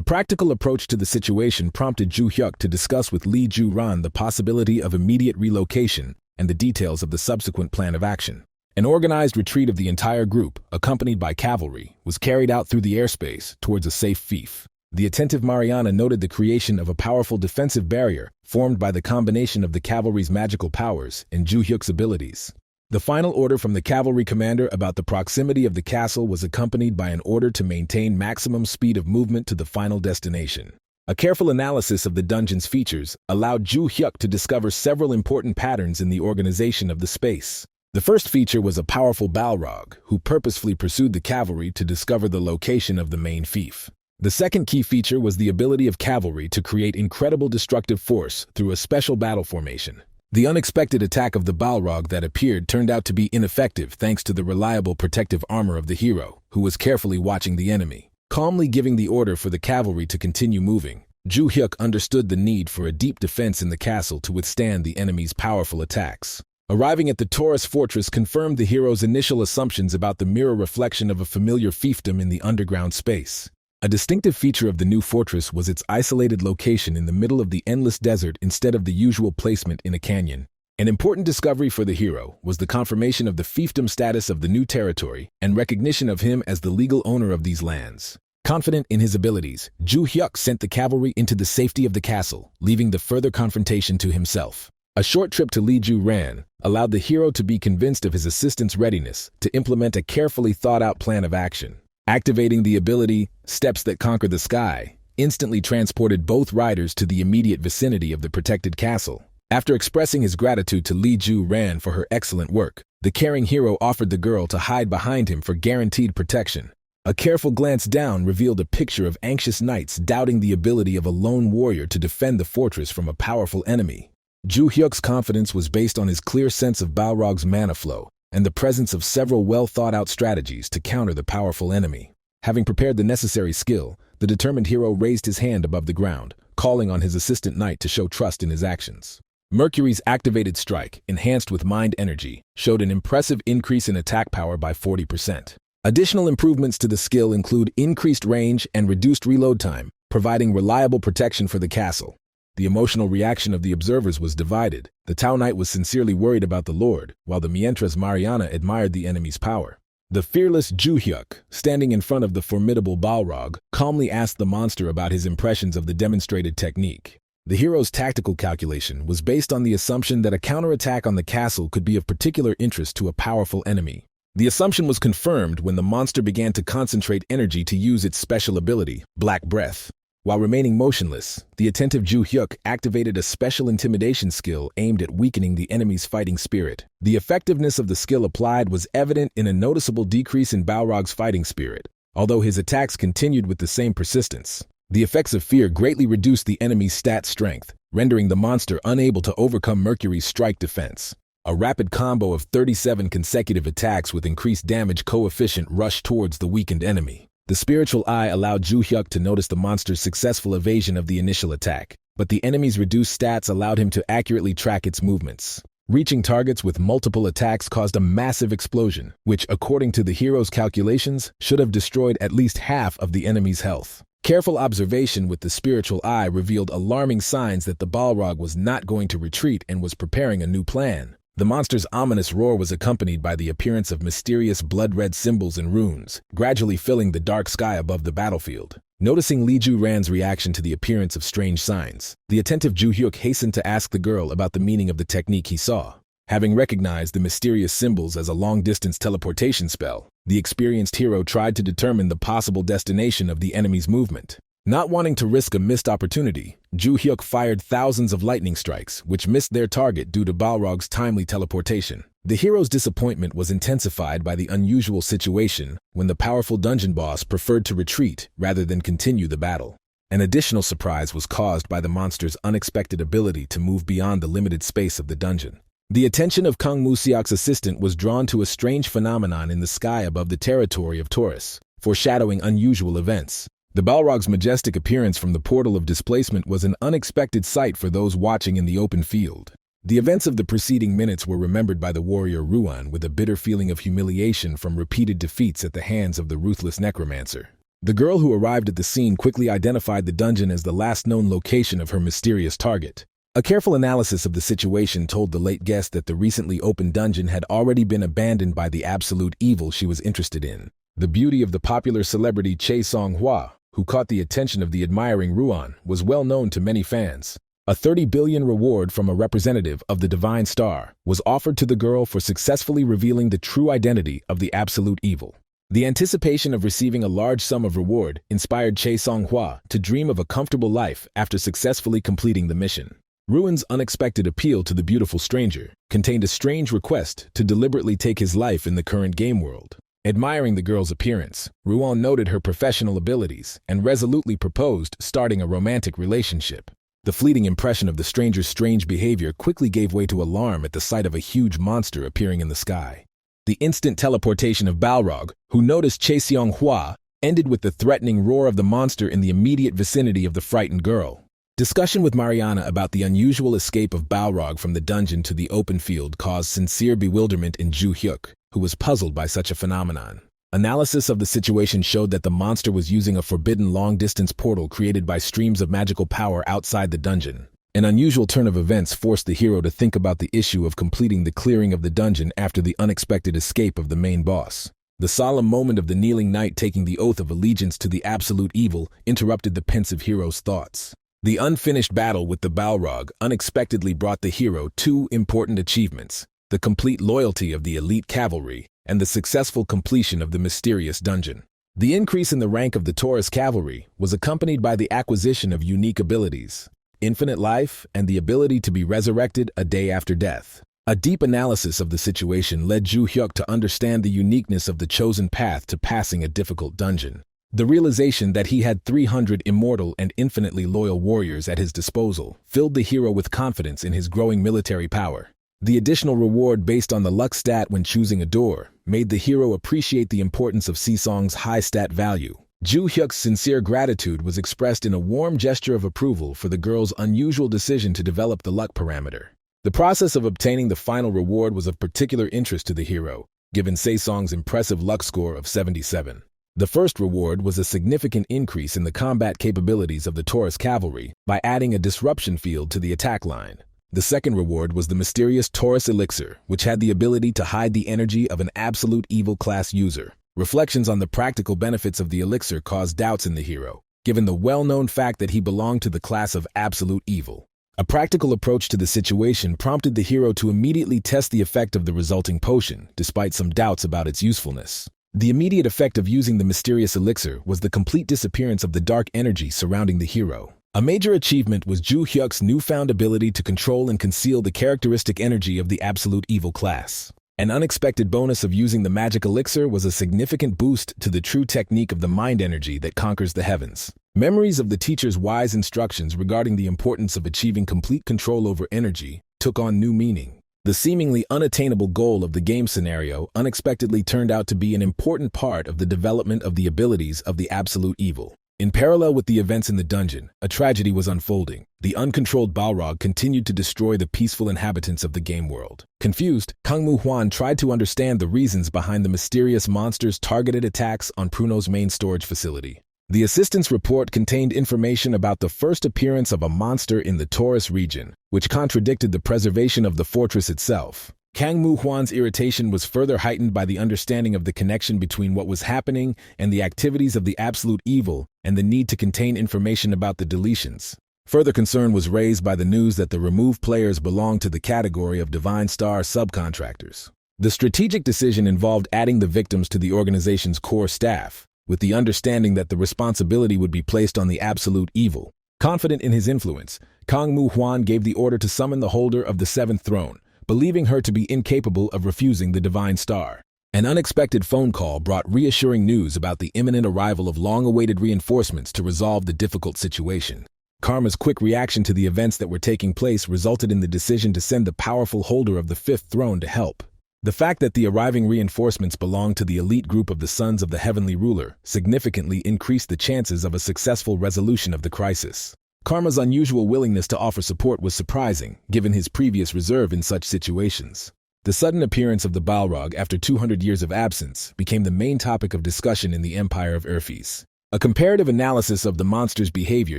practical approach to the situation prompted Ju Hyuk to discuss with Lee Ju-ran the possibility of immediate relocation and the details of the subsequent plan of action. An organized retreat of the entire group, accompanied by cavalry, was carried out through the airspace towards a safe fief. The attentive Mariana noted the creation of a powerful defensive barrier formed by the combination of the cavalry's magical powers and Ju Hyuk's abilities. The final order from the cavalry commander about the proximity of the castle was accompanied by an order to maintain maximum speed of movement to the final destination. A careful analysis of the dungeon's features allowed Ju Hyuk to discover several important patterns in the organization of the space. The first feature was a powerful Balrog, who purposefully pursued the cavalry to discover the location of the main fief. The second key feature was the ability of cavalry to create incredible destructive force through a special battle formation. The unexpected attack of the Balrog that appeared turned out to be ineffective thanks to the reliable protective armor of the hero, who was carefully watching the enemy. Calmly giving the order for the cavalry to continue moving, Ju Hyuk understood the need for a deep defense in the castle to withstand the enemy's powerful attacks. Arriving at the Taurus fortress confirmed the hero's initial assumptions about the mirror reflection of a familiar fiefdom in the underground space. A distinctive feature of the new fortress was its isolated location in the middle of the endless desert instead of the usual placement in a canyon. An important discovery for the hero was the confirmation of the fiefdom status of the new territory and recognition of him as the legal owner of these lands. Confident in his abilities, Ju Hyuk sent the cavalry into the safety of the castle, leaving the further confrontation to himself. A short trip to Lee Ju-ran allowed the hero to be convinced of his assistant's readiness to implement a carefully thought-out plan of action. Activating the ability, Steps That Conquer the Sky, instantly transported both riders to the immediate vicinity of the protected castle. After expressing his gratitude to Lee Ju-ran for her excellent work, the caring hero offered the girl to hide behind him for guaranteed protection. A careful glance down revealed a picture of anxious knights doubting the ability of a lone warrior to defend the fortress from a powerful enemy. Ju Hyuk's confidence was based on his clear sense of Balrog's mana flow and the presence of several well-thought-out strategies to counter the powerful enemy. Having prepared the necessary skill, the determined hero raised his hand above the ground, calling on his assistant knight to show trust in his actions. Mercury's activated strike, enhanced with mind energy, showed an impressive increase in attack power by 40%. Additional improvements to the skill include increased range and reduced reload time, providing reliable protection for the castle. The emotional reaction of the observers was divided. The Tau Knight was sincerely worried about the Lord, while the Mientras Mariana admired the enemy's power. The fearless Ju Hyuk, standing in front of the formidable Balrog, calmly asked the monster about his impressions of the demonstrated technique. The hero's tactical calculation was based on the assumption that a counterattack on the castle could be of particular interest to a powerful enemy. The assumption was confirmed when the monster began to concentrate energy to use its special ability, Black Breath. While remaining motionless, the attentive Ju Hyuk activated a special intimidation skill aimed at weakening the enemy's fighting spirit. The effectiveness of the skill applied was evident in a noticeable decrease in Balrog's fighting spirit, although his attacks continued with the same persistence. The effects of fear greatly reduced the enemy's stat strength, rendering the monster unable to overcome Mercury's strike defense. A rapid combo of 37 consecutive attacks with increased damage coefficient rushed towards the weakened enemy. The spiritual eye allowed Ju Hyuk to notice the monster's successful evasion of the initial attack, but the enemy's reduced stats allowed him to accurately track its movements. Reaching targets with multiple attacks caused a massive explosion, which, according to the hero's calculations, should have destroyed at least half of the enemy's health. Careful observation with the spiritual eye revealed alarming signs that the Balrog was not going to retreat and was preparing a new plan. The monster's ominous roar was accompanied by the appearance of mysterious blood-red symbols and runes, gradually filling the dark sky above the battlefield. Noticing Li Ju-ran's reaction to the appearance of strange signs, the attentive Ju Hyuk hastened to ask the girl about the meaning of the technique he saw. Having recognized the mysterious symbols as a long-distance teleportation spell, the experienced hero tried to determine the possible destination of the enemy's movement. Not wanting to risk a missed opportunity, Ju Hyuk fired thousands of lightning strikes, which missed their target due to Balrog's timely teleportation. The hero's disappointment was intensified by the unusual situation when the powerful dungeon boss preferred to retreat rather than continue the battle. An additional surprise was caused by the monster's unexpected ability to move beyond the limited space of the dungeon. The attention of Kang Mu-seok's assistant was drawn to a strange phenomenon in the sky above the territory of Taurus, foreshadowing unusual events. The Balrog's majestic appearance from the portal of displacement was an unexpected sight for those watching in the open field. The events of the preceding minutes were remembered by the warrior Ruan with a bitter feeling of humiliation from repeated defeats at the hands of the ruthless necromancer. The girl who arrived at the scene quickly identified the dungeon as the last known location of her mysterious target. A careful analysis of the situation told the late guest that the recently opened dungeon had already been abandoned by the absolute evil she was interested in. The beauty of the popular celebrity Song-hwa, who caught the attention of the admiring Ruan, was well known to many fans. A 30 billion reward from a representative of the Divine Star was offered to the girl for successfully revealing the true identity of the absolute evil. The anticipation of receiving a large sum of reward inspired Song-hwa to dream of a comfortable life after successfully completing the mission. Ruan's unexpected appeal to the beautiful stranger contained a strange request to deliberately take his life in the current game world. Admiring the girl's appearance, Ruan noted her professional abilities and resolutely proposed starting a romantic relationship. The fleeting impression of the stranger's strange behavior quickly gave way to alarm at the sight of a huge monster appearing in the sky. The instant teleportation of Balrog, who noticed Song-hwa, ended with the threatening roar of the monster in the immediate vicinity of the frightened girl. Discussion with Mariana about the unusual escape of Balrog from the dungeon to the open field caused sincere bewilderment in Ju Hyuk, who was puzzled by such a phenomenon. Analysis of the situation showed that the monster was using a forbidden long-distance portal created by streams of magical power outside the dungeon. An unusual turn of events forced the hero to think about the issue of completing the clearing of the dungeon after the unexpected escape of the main boss. The solemn moment of the kneeling knight taking the oath of allegiance to the absolute evil interrupted the pensive hero's thoughts. The unfinished battle with the Balrog unexpectedly brought the hero two important achievements: the complete loyalty of the elite cavalry and the successful completion of the mysterious dungeon. The increase in the rank of the Taurus cavalry was accompanied by the acquisition of unique abilities, infinite life, and the ability to be resurrected a day after death. A deep analysis of the situation led Ju Hyuk to understand the uniqueness of the chosen path to passing a difficult dungeon. The realization that he had 300 immortal and infinitely loyal warriors at his disposal filled the hero with confidence in his growing military power. The additional reward based on the luck stat when choosing a door made the hero appreciate the importance of Song's high stat value. Ju Hyuk's sincere gratitude was expressed in a warm gesture of approval for the girl's unusual decision to develop the luck parameter. The process of obtaining the final reward was of particular interest to the hero, given Song's impressive luck score of 77. The first reward was a significant increase in the combat capabilities of the Taurus cavalry by adding a disruption field to the attack line. The second reward was the mysterious Taurus elixir, which had the ability to hide the energy of an absolute evil class user. Reflections on the practical benefits of the elixir caused doubts in the hero, given the well-known fact that he belonged to the class of absolute evil. A practical approach to the situation prompted the hero to immediately test the effect of the resulting potion, despite some doubts about its usefulness. The immediate effect of using the mysterious elixir was the complete disappearance of the dark energy surrounding the hero. A major achievement was Ju Hyuk's newfound ability to control and conceal the characteristic energy of the absolute evil class. An unexpected bonus of using the magic elixir was a significant boost to the true technique of the mind energy that conquers the heavens. Memories of the teacher's wise instructions regarding the importance of achieving complete control over energy took on new meaning. The seemingly unattainable goal of the game scenario unexpectedly turned out to be an important part of the development of the abilities of the absolute evil. In parallel with the events in the dungeon, a tragedy was unfolding. The uncontrolled Balrog continued to destroy the peaceful inhabitants of the game world. Confused, Kang Mu-hwan tried to understand the reasons behind the mysterious monster's targeted attacks on Pruno's main storage facility. The assistance report contained information about the first appearance of a monster in the Taurus region, which contradicted the preservation of the fortress itself. Kang Mu-hwan's irritation was further heightened by the understanding of the connection between what was happening and the activities of the absolute evil and the need to contain information about the deletions. Further concern was raised by the news that the removed players belonged to the category of Divine Star subcontractors. The strategic decision involved adding the victims to the organization's core staff, with the understanding that the responsibility would be placed on the absolute evil. Confident in his influence, Kang Mu-hwan gave the order to summon the holder of the seventh throne, believing her to be incapable of refusing the Divine Star. An unexpected phone call brought reassuring news about the imminent arrival of long-awaited reinforcements to resolve the difficult situation. Karma's quick reaction to the events that were taking place resulted in the decision to send the powerful holder of the fifth throne to help. The fact that the arriving reinforcements belonged to the elite group of the Sons of the Heavenly Ruler significantly increased the chances of a successful resolution of the crisis. Karma's unusual willingness to offer support was surprising, given his previous reserve in such situations. The sudden appearance of the Balrog after 200 years of absence became the main topic of discussion in the Empire of Erfis. A comparative analysis of the monster's behavior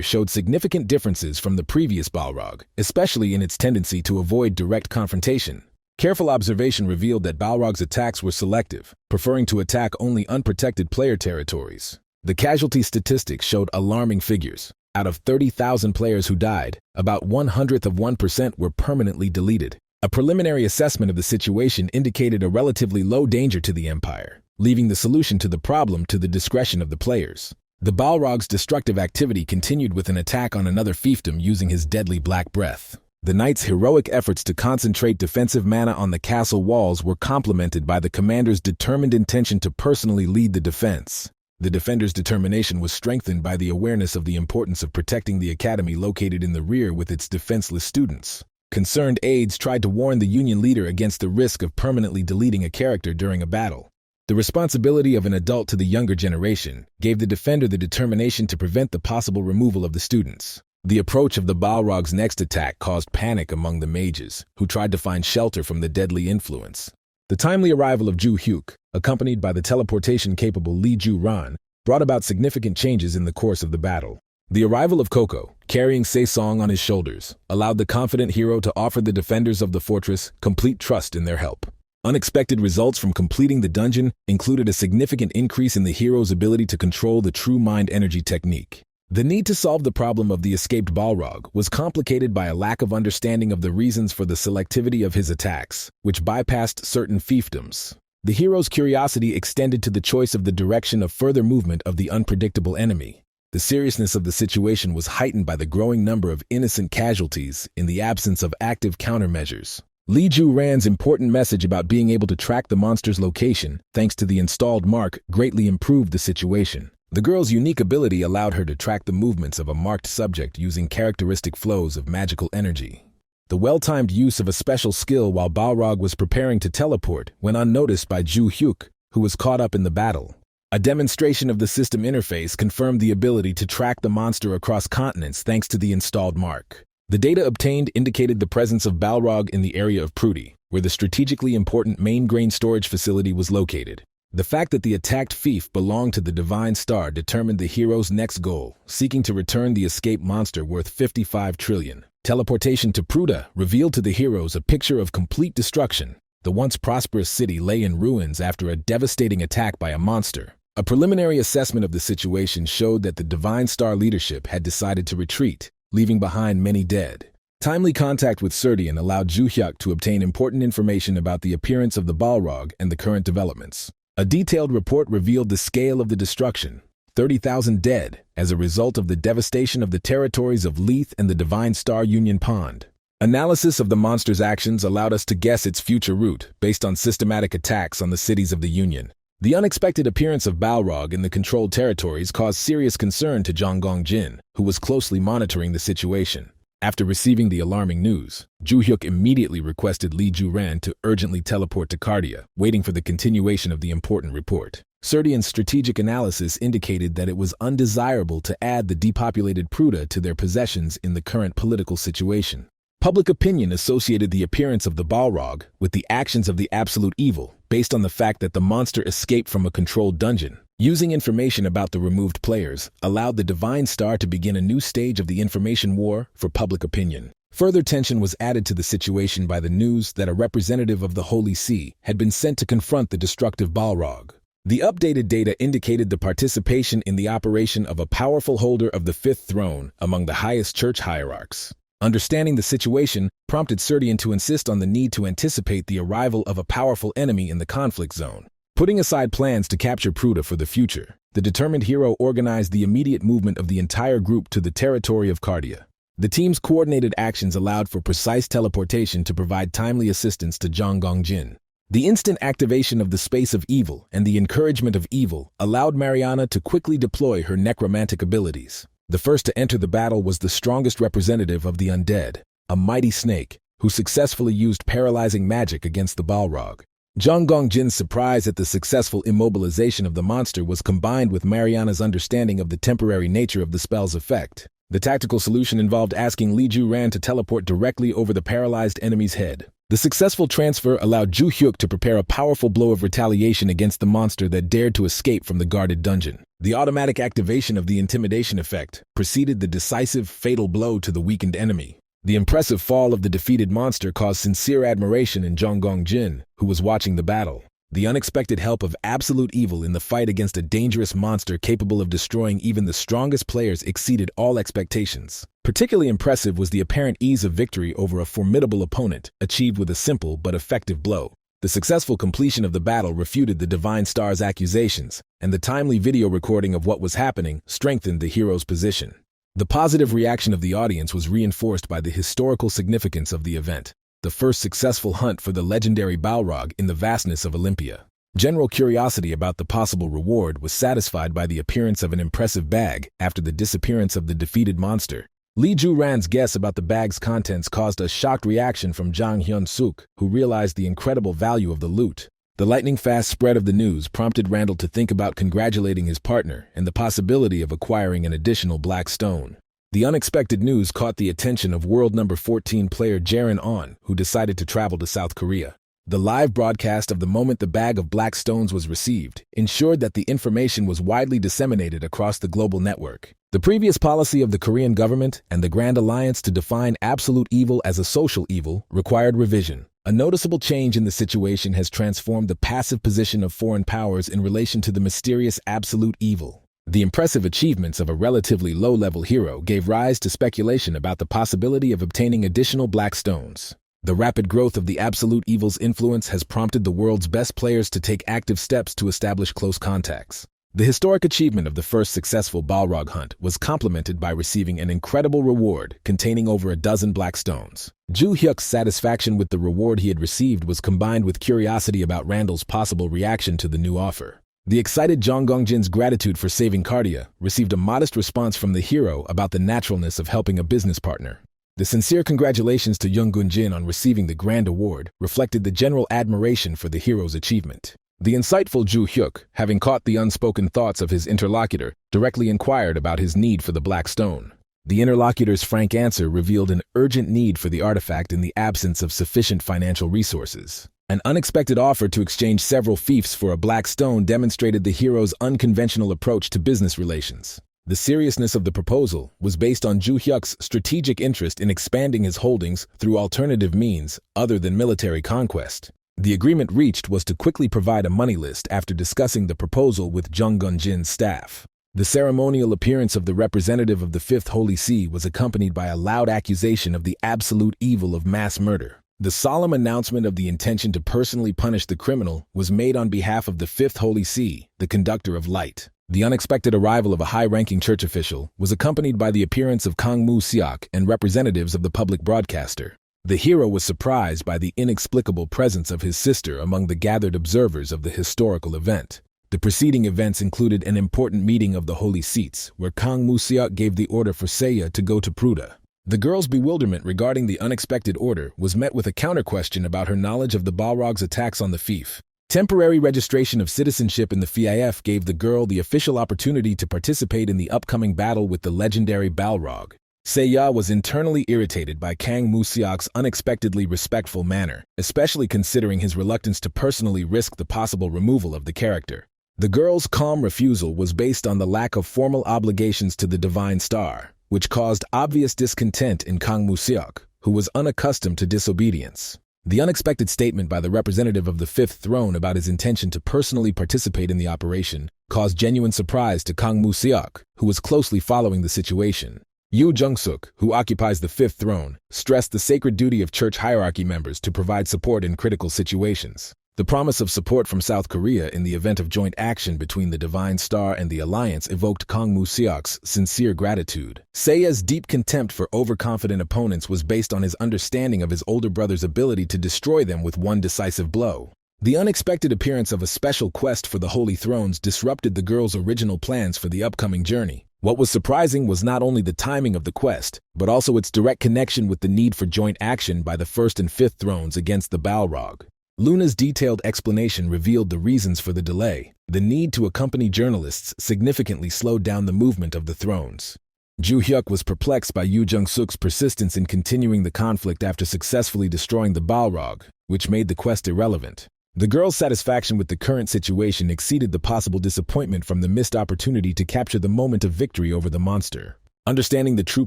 showed significant differences from the previous Balrog, especially in its tendency to avoid direct confrontation. Careful observation revealed that Balrog's attacks were selective, preferring to attack only unprotected player territories. The casualty statistics showed alarming figures. Out of 30,000 players who died, about 0.01% were permanently deleted. A preliminary assessment of the situation indicated a relatively low danger to the Empire, leaving the solution to the problem to the discretion of the players. The Balrog's destructive activity continued with an attack on another fiefdom using his deadly black breath. The knight's heroic efforts to concentrate defensive mana on the castle walls were complemented by the commander's determined intention to personally lead the defense. The defender's determination was strengthened by the awareness of the importance of protecting the academy located in the rear with its defenseless students. Concerned aides tried to warn the Union leader against the risk of permanently deleting a character during a battle. The responsibility of an adult to the younger generation gave the defender the determination to prevent the possible removal of the students. The approach of the Balrog's next attack caused panic among the mages, who tried to find shelter from the deadly influence. The timely arrival of Ju Hyuk, accompanied by the teleportation-capable Lee Ju-ran, brought about significant changes in the course of the battle. The arrival of Koko, carrying Se-song on his shoulders, allowed the confident hero to offer the defenders of the fortress complete trust in their help. Unexpected results from completing the dungeon included a significant increase in the hero's ability to control the true mind energy technique. The need to solve the problem of the escaped Balrog was complicated by a lack of understanding of the reasons for the selectivity of his attacks, which bypassed certain fiefdoms. The hero's curiosity extended to the choice of the direction of further movement of the unpredictable enemy. The seriousness of the situation was heightened by the growing number of innocent casualties in the absence of active countermeasures. Lee Ju-ran's important message about being able to track the monster's location, thanks to the installed mark, greatly improved the situation. The girl's unique ability allowed her to track the movements of a marked subject using characteristic flows of magical energy. The well-timed use of a special skill while Balrog was preparing to teleport went unnoticed by Ju Hyuk, who was caught up in the battle. A demonstration of the system interface confirmed the ability to track the monster across continents thanks to the installed mark. The data obtained indicated the presence of Balrog in the area of Pruti, where the strategically important main grain storage facility was located. The fact that the attacked fief belonged to the Divine Star determined the hero's next goal, seeking to return the escaped monster worth 55 trillion. Teleportation to Pruta revealed to the heroes a picture of complete destruction. The once prosperous city lay in ruins after a devastating attack by a monster. A preliminary assessment of the situation showed that the Divine Star leadership had decided to retreat, leaving behind many dead. Timely contact with Serdian allowed Ju Hyuk to obtain important information about the appearance of the Balrog and the current developments. A detailed report revealed the scale of the destruction: 30,000 dead as a result of the devastation of the territories of Leith and the Divine Star Union Pond. Analysis of the monster's actions allowed us to guess its future route based on systematic attacks on the cities of the Union. The unexpected appearance of Balrog in the controlled territories caused serious concern to Zhang Gongjin, who was closely monitoring the situation. After receiving the alarming news, Zhu Hyuk immediately requested Li Juran to urgently teleport to Cardia, waiting for the continuation of the important report. Serdian's strategic analysis indicated that it was undesirable to add the depopulated Pruta to their possessions in the current political situation. Public opinion associated the appearance of the Balrog with the actions of the absolute evil, based on the fact that the monster escaped from a controlled dungeon. Using information about the removed players allowed the Divine Star to begin a new stage of the information war for public opinion. Further tension was added to the situation by the news that a representative of the Holy See had been sent to confront the destructive Balrog. The updated data indicated the participation in the operation of a powerful holder of the fifth throne among the highest church hierarchs. Understanding the situation prompted Serdian to insist on the need to anticipate the arrival of a powerful enemy in the conflict zone. Putting aside plans to capture Pruta for the future, the determined hero organized the immediate movement of the entire group to the territory of Cardia. The team's coordinated actions allowed for precise teleportation to provide timely assistance to Zhang Gongjin. The instant activation of the space of evil and the encouragement of evil allowed Mariana to quickly deploy her necromantic abilities. The first to enter the battle was the strongest representative of the undead, a mighty snake, who successfully used paralyzing magic against the Balrog. Zhang Gongjin's surprise at the successful immobilization of the monster was combined with Mariana's understanding of the temporary nature of the spell's effect. The tactical solution involved asking Li Juran to teleport directly over the paralyzed enemy's head. The successful transfer allowed Zhu Hyuk to prepare a powerful blow of retaliation against the monster that dared to escape from the guarded dungeon. The automatic activation of the intimidation effect preceded the decisive, fatal blow to the weakened enemy. The impressive fall of the defeated monster caused sincere admiration in Zhang Gongjin, who was watching the battle. The unexpected help of absolute evil in the fight against a dangerous monster capable of destroying even the strongest players exceeded all expectations. Particularly impressive was the apparent ease of victory over a formidable opponent, achieved with a simple but effective blow. The successful completion of the battle refuted the Divine Star's accusations, and the timely video recording of what was happening strengthened the hero's position. The positive reaction of the audience was reinforced by the historical significance of the event, the first successful hunt for the legendary Balrog in the vastness of Olympia. General curiosity about the possible reward was satisfied by the appearance of an impressive bag after the disappearance of the defeated monster. Li Juran's guess about the bag's contents caused a shocked reaction from Zhang Hyun-suk, who realized the incredible value of the loot. The lightning-fast spread of the news prompted Randall to think about congratulating his partner and the possibility of acquiring an additional black stone. The unexpected news caught the attention of world number 14 player Jaren On, who decided to travel to South Korea. The live broadcast of the moment the bag of black stones was received ensured that the information was widely disseminated across the global network. The previous policy of the Korean government and the Grand Alliance to define absolute evil as a social evil required revision. A noticeable change in the situation has transformed the passive position of foreign powers in relation to the mysterious absolute evil. The impressive achievements of a relatively low-level hero gave rise to speculation about the possibility of obtaining additional black stones. The rapid growth of the absolute evil's influence has prompted the world's best players to take active steps to establish close contacts. The historic achievement of the first successful Balrog hunt was complemented by receiving an incredible reward containing over a dozen black stones. Zhu Hyuk's satisfaction with the reward he had received was combined with curiosity about Randall's possible reaction to the new offer. The excited Zhang Gongjin's gratitude for saving Cardia received a modest response from the hero about the naturalness of helping a business partner. The sincere congratulations to Young Gunjin on receiving the grand award reflected the general admiration for the hero's achievement. The insightful Zhu Hyuk, having caught the unspoken thoughts of his interlocutor, directly inquired about his need for the black stone. The interlocutor's frank answer revealed an urgent need for the artifact in the absence of sufficient financial resources. An unexpected offer to exchange several fiefs for a black stone demonstrated the hero's unconventional approach to business relations. The seriousness of the proposal was based on Zhu Hyuk's strategic interest in expanding his holdings through alternative means other than military conquest. The agreement reached was to quickly provide a money list after discussing the proposal with Zhang Gunjin's staff. The ceremonial appearance of the representative of the Fifth Holy See was accompanied by a loud accusation of the absolute evil of mass murder. The solemn announcement of the intention to personally punish the criminal was made on behalf of the Fifth Holy See, the conductor of light. The unexpected arrival of a high-ranking church official was accompanied by the appearance of Kang Mu-seok and representatives of the public broadcaster. The hero was surprised by the inexplicable presence of his sister among the gathered observers of the historical event. The preceding events included an important meeting of the holy seats, where Kang Mu-seok gave the order for Seiya to go to Pruda. The girl's bewilderment regarding the unexpected order was met with a counter-question about her knowledge of the Balrog's attacks on the fief. Temporary registration of citizenship in the fief gave the girl the official opportunity to participate in the upcoming battle with the legendary Balrog. Seiya was internally irritated by Kang Mu-seok's unexpectedly respectful manner, especially considering his reluctance to personally risk the possible removal of the character. The girl's calm refusal was based on the lack of formal obligations to the Divine Star, which caused obvious discontent in Kang Mu-seok, who was unaccustomed to disobedience. The unexpected statement by the representative of the Fifth Throne about his intention to personally participate in the operation caused genuine surprise to Kang Mu-seok, who was closely following the situation. Yu Jung-suk, who occupies the Fifth Throne, stressed the sacred duty of church hierarchy members to provide support in critical situations. The promise of support from South Korea in the event of joint action between the Divine Star and the Alliance evoked Kang Mu-seok's sincere gratitude. Seiya's deep contempt for overconfident opponents was based on his understanding of his older brother's ability to destroy them with one decisive blow. The unexpected appearance of a special quest for the Holy Thrones disrupted the girl's original plans for the upcoming journey. What was surprising was not only the timing of the quest, but also its direct connection with the need for joint action by the First and Fifth Thrones against the Balrog. Luna's detailed explanation revealed the reasons for the delay. The need to accompany journalists significantly slowed down the movement of the thrones. Ju Hyuk was perplexed by Yu Jung-suk's persistence in continuing the conflict after successfully destroying the Balrog, which made the quest irrelevant. The girl's satisfaction with the current situation exceeded the possible disappointment from the missed opportunity to capture the moment of victory over the monster. Understanding the true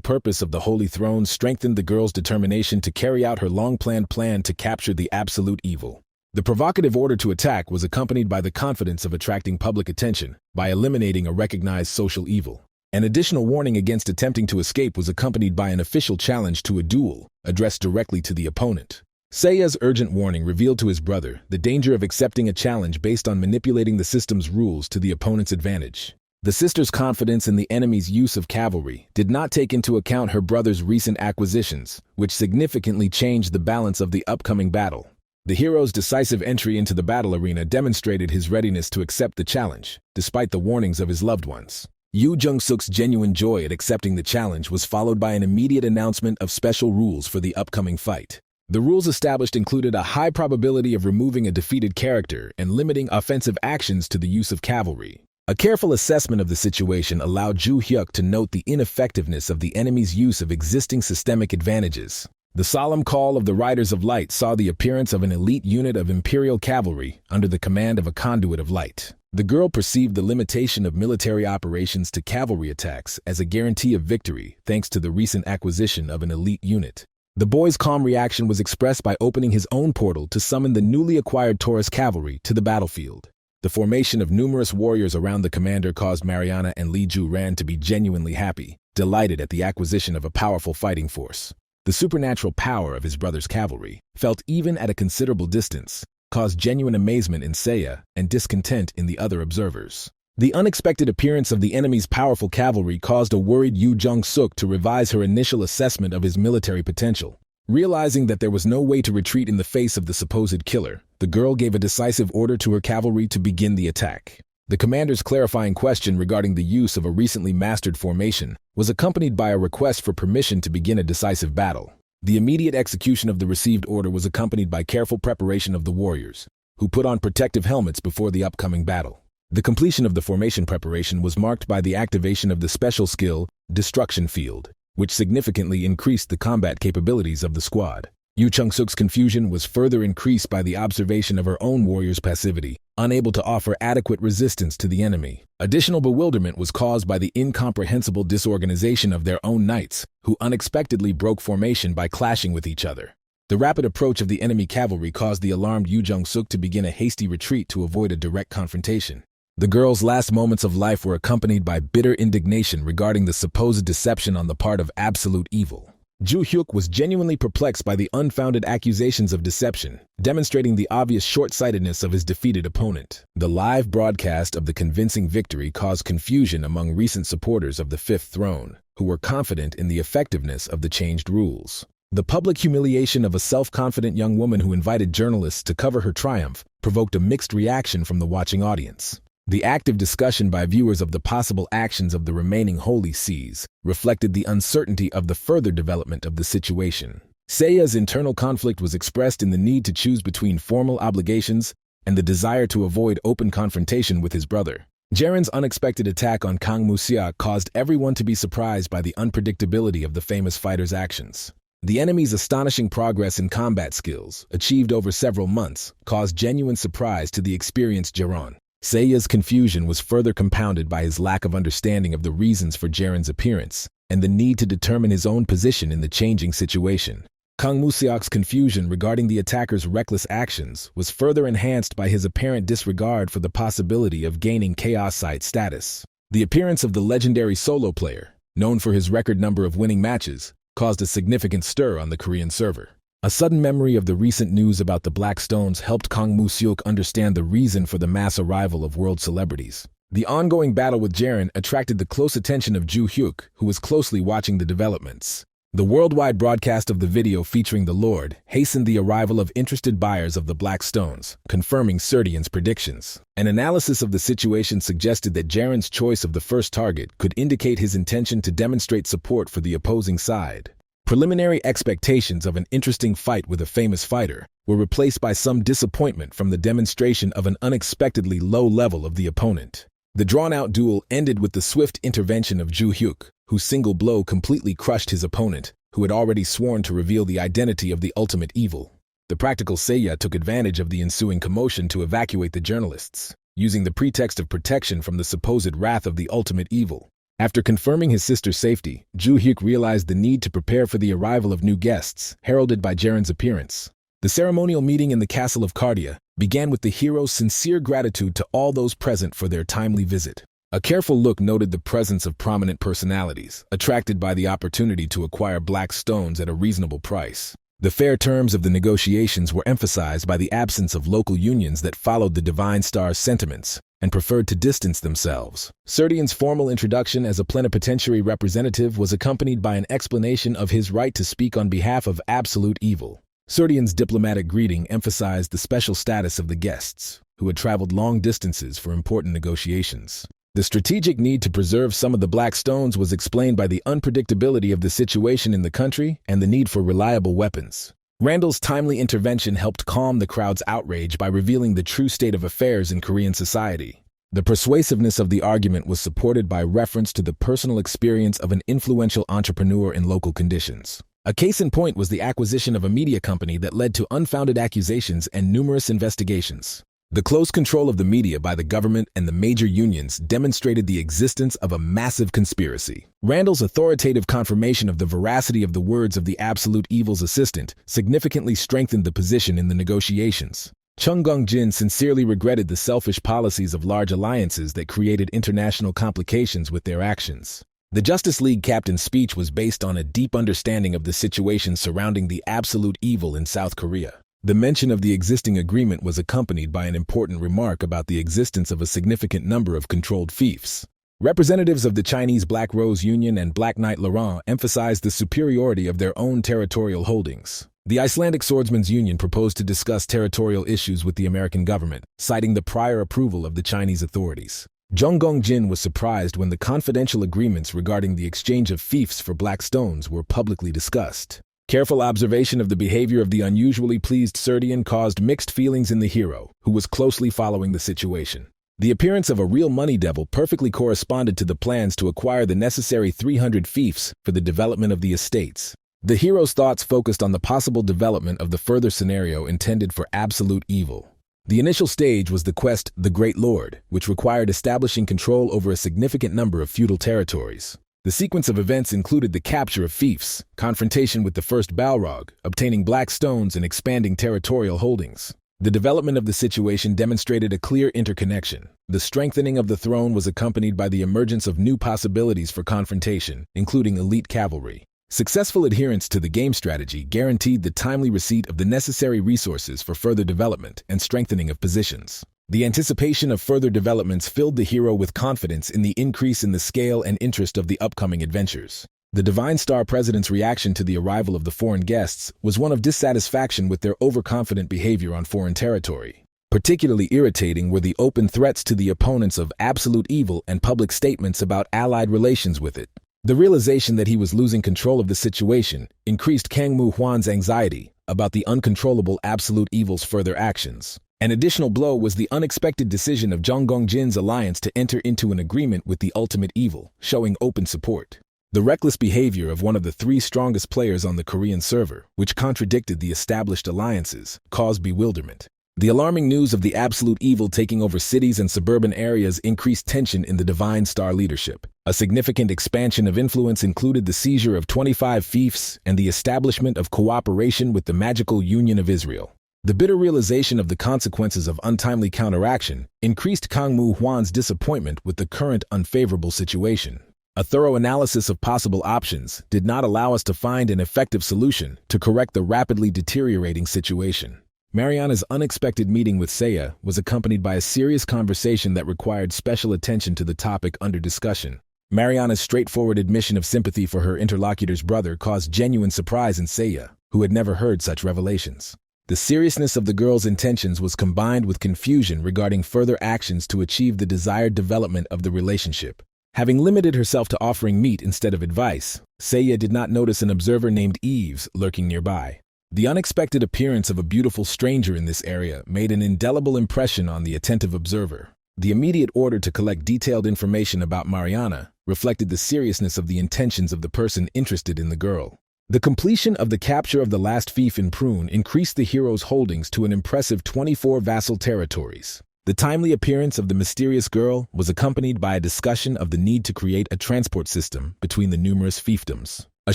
purpose of the Holy Throne strengthened the girl's determination to carry out her long-planned plan to capture the absolute evil. The provocative order to attack was accompanied by the confidence of attracting public attention by eliminating a recognized social evil. An additional warning against attempting to escape was accompanied by an official challenge to a duel, addressed directly to the opponent. Seiya's urgent warning revealed to his brother the danger of accepting a challenge based on manipulating the system's rules to the opponent's advantage. The sister's confidence in the enemy's use of cavalry did not take into account her brother's recent acquisitions, which significantly changed the balance of the upcoming battle. The hero's decisive entry into the battle arena demonstrated his readiness to accept the challenge, despite the warnings of his loved ones. Yu Jung-suk's genuine joy at accepting the challenge was followed by an immediate announcement of special rules for the upcoming fight. The rules established included a high probability of removing a defeated character and limiting offensive actions to the use of cavalry. A careful assessment of the situation allowed Ju Hyuk to note the ineffectiveness of the enemy's use of existing systemic advantages. The solemn call of the Riders of Light saw the appearance of an elite unit of Imperial cavalry under the command of a conduit of light. The girl perceived the limitation of military operations to cavalry attacks as a guarantee of victory thanks to the recent acquisition of an elite unit. The boy's calm reaction was expressed by opening his own portal to summon the newly acquired Taurus cavalry to the battlefield. The formation of numerous warriors around the commander caused Mariana and Lee Ju-ran to be genuinely happy, delighted at the acquisition of a powerful fighting force. The supernatural power of his brother's cavalry, felt even at a considerable distance, caused genuine amazement in Seiya and discontent in the other observers. The unexpected appearance of the enemy's powerful cavalry caused a worried Yu Jung-suk to revise her initial assessment of his military potential. Realizing that there was no way to retreat in the face of the supposed killer, the girl gave a decisive order to her cavalry to begin the attack. The commander's clarifying question regarding the use of a recently mastered formation was accompanied by a request for permission to begin a decisive battle. The immediate execution of the received order was accompanied by careful preparation of the warriors, who put on protective helmets before the upcoming battle. The completion of the formation preparation was marked by the activation of the special skill, Destruction Field, which significantly increased the combat capabilities of the squad. Yu Chung-suk's confusion was further increased by the observation of her own warrior's passivity, unable to offer adequate resistance to the enemy. Additional bewilderment was caused by the incomprehensible disorganization of their own knights, who unexpectedly broke formation by clashing with each other. The rapid approach of the enemy cavalry caused the alarmed Yu Jung-suk to begin a hasty retreat to avoid a direct confrontation. The girl's last moments of life were accompanied by bitter indignation regarding the supposed deception on the part of absolute evil. Ju Hyuk was genuinely perplexed by the unfounded accusations of deception, demonstrating the obvious short-sightedness of his defeated opponent. The live broadcast of the convincing victory caused confusion among recent supporters of the Fifth Throne, who were confident in the effectiveness of the changed rules. The public humiliation of a self-confident young woman who invited journalists to cover her triumph provoked a mixed reaction from the watching audience. The active discussion by viewers of the possible actions of the remaining holy sees reflected the uncertainty of the further development of the situation. Seiya's internal conflict was expressed in the need to choose between formal obligations and the desire to avoid open confrontation with his brother. Jaren's unexpected attack on Kang Mu-seok caused everyone to be surprised by the unpredictability of the famous fighter's actions. The enemy's astonishing progress in combat skills, achieved over several months, caused genuine surprise to the experienced Jaron. Seiya's confusion was further compounded by his lack of understanding of the reasons for Jaren's appearance and the need to determine his own position in the changing situation. Kang Mu-seok's confusion regarding the attacker's reckless actions was further enhanced by his apparent disregard for the possibility of gaining Chaos Site status. The appearance of the legendary solo player, known for his record number of winning matches, caused a significant stir on the Korean server. A sudden memory of the recent news about the Black Stones helped Kang Mu-seok understand the reason for the mass arrival of world celebrities. The ongoing battle with Jaren attracted the close attention of Ju Hyuk, who was closely watching the developments. The worldwide broadcast of the video featuring the Lord hastened the arrival of interested buyers of the Black Stones, confirming Serdian's predictions. An analysis of the situation suggested that Jaren's choice of the first target could indicate his intention to demonstrate support for the opposing side. Preliminary expectations of an interesting fight with a famous fighter were replaced by some disappointment from the demonstration of an unexpectedly low level of the opponent. The drawn-out duel ended with the swift intervention of Ju Hyuk, whose single blow completely crushed his opponent, who had already sworn to reveal the identity of the ultimate evil. The practical Seiya took advantage of the ensuing commotion to evacuate the journalists, using the pretext of protection from the supposed wrath of the ultimate evil. After confirming his sister's safety, Ju Hyuk realized the need to prepare for the arrival of new guests, heralded by Jaren's appearance. The ceremonial meeting in the castle of Cardia began with the hero's sincere gratitude to all those present for their timely visit. A careful look noted the presence of prominent personalities, attracted by the opportunity to acquire black stones at a reasonable price. The fair terms of the negotiations were emphasized by the absence of local unions that followed the Divine Star's sentiments and preferred to distance themselves. Serdian's formal introduction as a plenipotentiary representative was accompanied by an explanation of his right to speak on behalf of absolute evil. Serdian's diplomatic greeting emphasized the special status of the guests, who had traveled long distances for important negotiations. The strategic need to preserve some of the black stones was explained by the unpredictability of the situation in the country and the need for reliable weapons. Randall's timely intervention helped calm the crowd's outrage by revealing the true state of affairs in Korean society. The persuasiveness of the argument was supported by reference to the personal experience of an influential entrepreneur in local conditions. A case in point was the acquisition of a media company that led to unfounded accusations and numerous investigations. The close control of the media by the government and the major unions demonstrated the existence of a massive conspiracy. Randall's authoritative confirmation of the veracity of the words of the absolute evil's assistant significantly strengthened the position in the negotiations. Chung Gong-jin sincerely regretted the selfish policies of large alliances that created international complications with their actions. The Justice League captain's speech was based on a deep understanding of the situation surrounding the absolute evil in South Korea. The mention of the existing agreement was accompanied by an important remark about the existence of a significant number of controlled fiefs. Representatives of the Chinese Black Rose Union and Black Knight Laurent emphasized the superiority of their own territorial holdings. The Icelandic Swordsmen's Union proposed to discuss territorial issues with the American government, citing the prior approval of the Chinese authorities. Jung Gong-jin was surprised when the confidential agreements regarding the exchange of fiefs for black stones were publicly discussed. Careful observation of the behavior of the unusually pleased Serdian caused mixed feelings in the hero, who was closely following the situation. The appearance of a real money devil perfectly corresponded to the plans to acquire the necessary 300 fiefs for the development of the estates. The hero's thoughts focused on the possible development of the further scenario intended for absolute evil. The initial stage was the quest, The Great Lord, which required establishing control over a significant number of feudal territories. The sequence of events included the capture of fiefs, confrontation with the first Balrog, obtaining black stones, and expanding territorial holdings. The development of the situation demonstrated a clear interconnection. The strengthening of the throne was accompanied by the emergence of new possibilities for confrontation, including elite cavalry. Successful adherence to the game strategy guaranteed the timely receipt of the necessary resources for further development and strengthening of positions. The anticipation of further developments filled the hero with confidence in the increase in the scale and interest of the upcoming adventures. The Divine Star President's reaction to the arrival of the foreign guests was one of dissatisfaction with their overconfident behavior on foreign territory. Particularly irritating were the open threats to the opponents of absolute evil and public statements about allied relations with it. The realization that he was losing control of the situation increased Kang Mu-hwan's anxiety about the uncontrollable absolute evil's further actions. An additional blow was the unexpected decision of Zhang Gongjin's alliance to enter into an agreement with the ultimate evil, showing open support. The reckless behavior of one of the three strongest players on the Korean server, which contradicted the established alliances, caused bewilderment. The alarming news of the absolute evil taking over cities and suburban areas increased tension in the Divine Star leadership. A significant expansion of influence included the seizure of 25 fiefs and the establishment of cooperation with the Magical Union of Israel. The bitter realization of the consequences of untimely counteraction increased Kang Mu-hwan's disappointment with the current unfavorable situation. A thorough analysis of possible options did not allow us to find an effective solution to correct the rapidly deteriorating situation. Mariana's unexpected meeting with Seiya was accompanied by a serious conversation that required special attention to the topic under discussion. Mariana's straightforward admission of sympathy for her interlocutor's brother caused genuine surprise in Seiya, who had never heard such revelations. The seriousness of the girl's intentions was combined with confusion regarding further actions to achieve the desired development of the relationship. Having limited herself to offering meat instead of advice, Seiya did not notice an observer named Eves lurking nearby. The unexpected appearance of a beautiful stranger in this area made an indelible impression on the attentive observer. The immediate order to collect detailed information about Mariana reflected the seriousness of the intentions of the person interested in the girl. The completion of the capture of the last fief in Prune increased the hero's holdings to an impressive 24 vassal territories. The timely appearance of the mysterious girl was accompanied by a discussion of the need to create a transport system between the numerous fiefdoms. A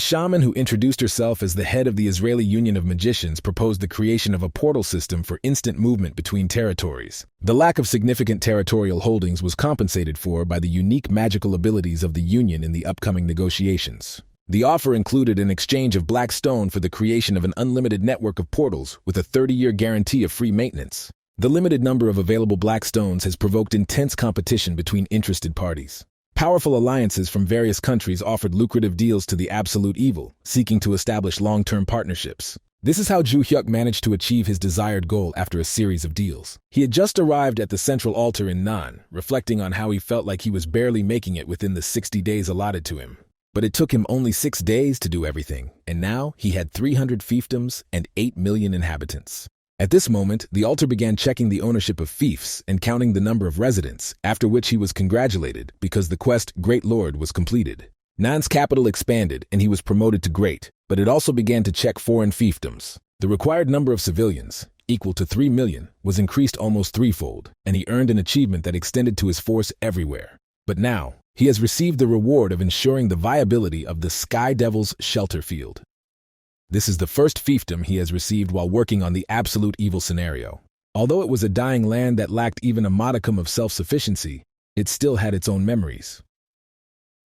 shaman who introduced herself as the head of the Israeli Union of Magicians proposed the creation of a portal system for instant movement between territories. The lack of significant territorial holdings was compensated for by the unique magical abilities of the Union in the upcoming negotiations. The offer included an exchange of black stone for the creation of an unlimited network of portals with a 30-year guarantee of free maintenance. The limited number of available black stones has provoked intense competition between interested parties. Powerful alliances from various countries offered lucrative deals to the absolute evil, seeking to establish long-term partnerships. This is how Ju Hyuk managed to achieve his desired goal after a series of deals. He had just arrived at the central altar in Nan, reflecting on how he felt like he was barely making it within the 60 days allotted to him. But it took him only 6 days to do everything, and now he had 300 fiefdoms and 8 million inhabitants. At this moment, the altar began checking the ownership of fiefs and counting the number of residents, after which he was congratulated because the quest Great Lord was completed. Nan's capital expanded and he was promoted to Great, but it also began to check foreign fiefdoms. The required number of civilians, equal to 3 million, was increased almost threefold, and he earned an achievement that extended to his force everywhere. But now, he has received the reward of ensuring the viability of the Sky Devil's shelter field. This is the first fiefdom he has received while working on the absolute evil scenario. Although it was a dying land that lacked even a modicum of self-sufficiency, it still had its own memories.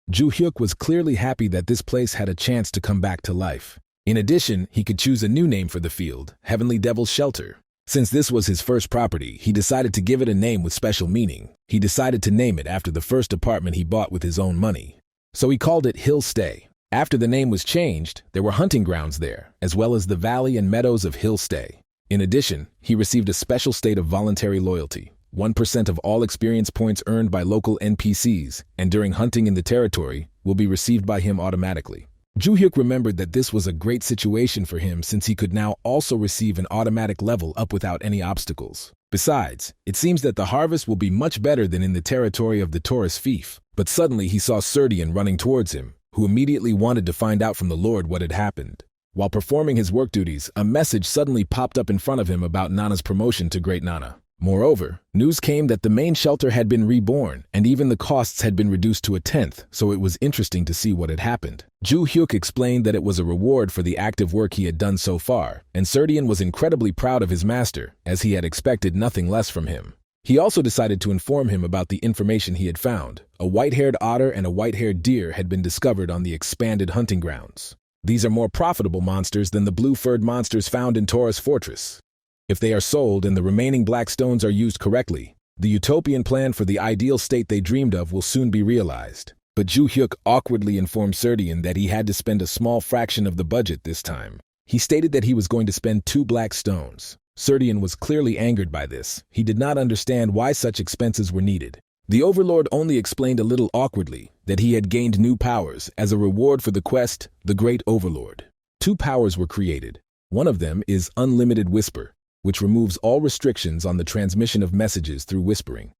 Ju Hyuk was clearly happy that this place had a chance to come back to life. In addition, he could choose a new name for the field, Heavenly Devil's Shelter. Since this was his first property, he decided to give it a name with special meaning. He decided to name it after the first apartment he bought with his own money. So he called it Hill Stay. After the name was changed, there were hunting grounds there, as well as the valley and meadows of Hill Stay. In addition, he received a special state of voluntary loyalty, 1% of all experience points earned by local NPCs, and during hunting in the territory, will be received by him automatically. Ju Hyuk remembered that this was a great situation for him since he could now also receive an automatic level up without any obstacles. Besides, it seems that the harvest will be much better than in the territory of the Taurus fief. But suddenly he saw Serdian running towards him, who immediately wanted to find out from the Lord what had happened. While performing his work duties, a message suddenly popped up in front of him about Nana's promotion to Great Nana. Moreover, news came that the main shelter had been reborn, and even the costs had been reduced to 1/10, so it was interesting to see what had happened. Ju Hyuk explained that it was a reward for the active work he had done so far, and Serdian was incredibly proud of his master, as he had expected nothing less from him. He also decided to inform him about the information he had found. A white-haired otter and a white-haired deer had been discovered on the expanded hunting grounds. These are more profitable monsters than the blue-furred monsters found in Taurus Fortress. If they are sold and the remaining black stones are used correctly, the utopian plan for the ideal state they dreamed of will soon be realized. But Ju Hyuk awkwardly informed Serdian that he had to spend a small fraction of the budget this time. He stated that he was going to spend 2 black stones. Serdian was clearly angered by this. He did not understand why such expenses were needed. The Overlord only explained a little awkwardly that he had gained new powers as a reward for the quest, the Great Overlord. 2 powers were created. One of them is Unlimited Whisper, which removes all restrictions on the transmission of messages through whispering.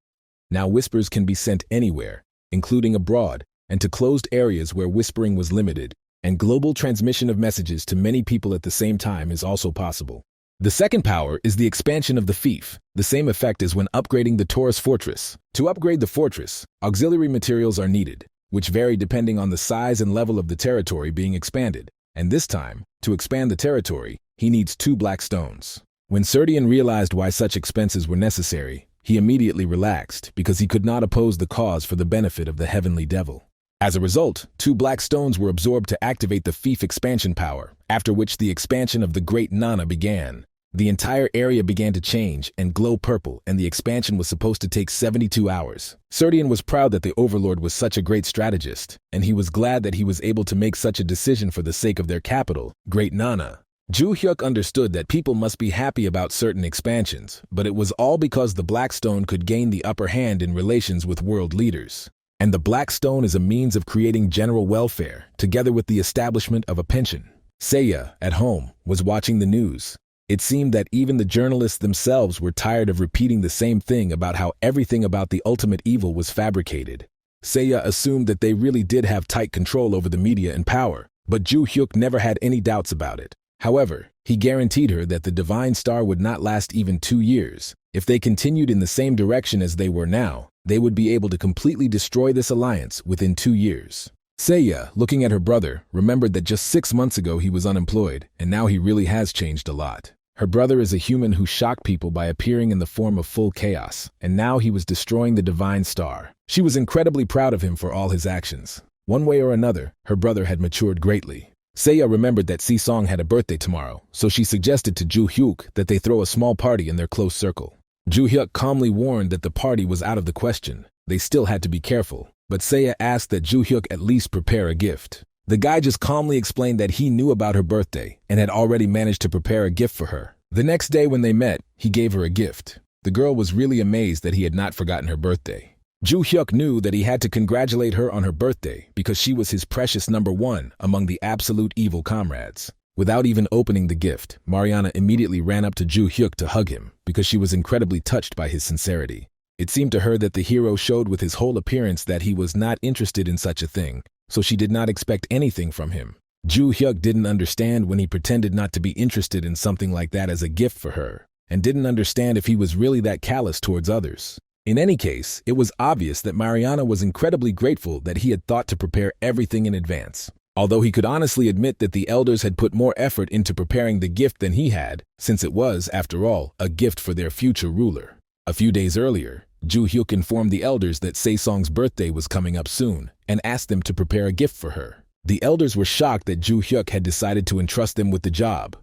Now whispers can be sent anywhere, including abroad, and to closed areas where whispering was limited, and global transmission of messages to many people at the same time is also possible. The second power is the expansion of the fief, the same effect as when upgrading the Taurus Fortress. To upgrade the fortress, auxiliary materials are needed, which vary depending on the size and level of the territory being expanded, and this time, to expand the territory, he needs 2 black stones. When Serdian realized why such expenses were necessary, he immediately relaxed because he could not oppose the cause for the benefit of the heavenly devil. As a result, 2 black stones were absorbed to activate the fief expansion power, after which the expansion of the Great Nana began. The entire area began to change and glow purple, and the expansion was supposed to take 72 hours. Serdian was proud that the Overlord was such a great strategist, and he was glad that he was able to make such a decision for the sake of their capital, Great Nana. Ju Hyuk understood that people must be happy about certain expansions, but it was all because the Black Stone could gain the upper hand in relations with world leaders. And the Black Stone is a means of creating general welfare, together with the establishment of a pension. Seiya, at home, was watching the news. It seemed that even the journalists themselves were tired of repeating the same thing about how everything about the ultimate evil was fabricated. Seiya assumed that they really did have tight control over the media and power, but Ju Hyuk never had any doubts about it. However, he guaranteed her that the Divine Star would not last even 2 years. If they continued in the same direction as they were now, they would be able to completely destroy this alliance within 2 years. Seiya, looking at her brother, remembered that just 6 months ago he was unemployed, and now he really has changed a lot. Her brother is a human who shocked people by appearing in the form of full chaos, and now he was destroying the Divine Star. She was incredibly proud of him for all his actions. One way or another, her brother had matured greatly. Seiya remembered that Si-song had a birthday tomorrow, so she suggested to Ju Hyuk that they throw a small party in their close circle. Ju Hyuk calmly warned that the party was out of the question. They still had to be careful, but Seiya asked that Ju Hyuk at least prepare a gift. The guy just calmly explained that he knew about her birthday and had already managed to prepare a gift for her. The next day when they met, he gave her a gift. The girl was really amazed that he had not forgotten her birthday. Ju Hyuk knew that he had to congratulate her on her birthday because she was his precious number 1 among the absolute evil comrades. Without even opening the gift, Mariana immediately ran up to Ju Hyuk to hug him because she was incredibly touched by his sincerity. It seemed to her that the hero showed with his whole appearance that he was not interested in such a thing, so she did not expect anything from him. Ju Hyuk didn't understand when he pretended not to be interested in something like that as a gift for her, and didn't understand if he was really that callous towards others. In any case, it was obvious that Mariana was incredibly grateful that he had thought to prepare everything in advance. Although he could honestly admit that the elders had put more effort into preparing the gift than he had, since it was, after all, a gift for their future ruler. A few days earlier, Ju Hyuk informed the elders that Se-song's birthday was coming up soon, and asked them to prepare a gift for her. The elders were shocked that Ju Hyuk had decided to entrust them with the job.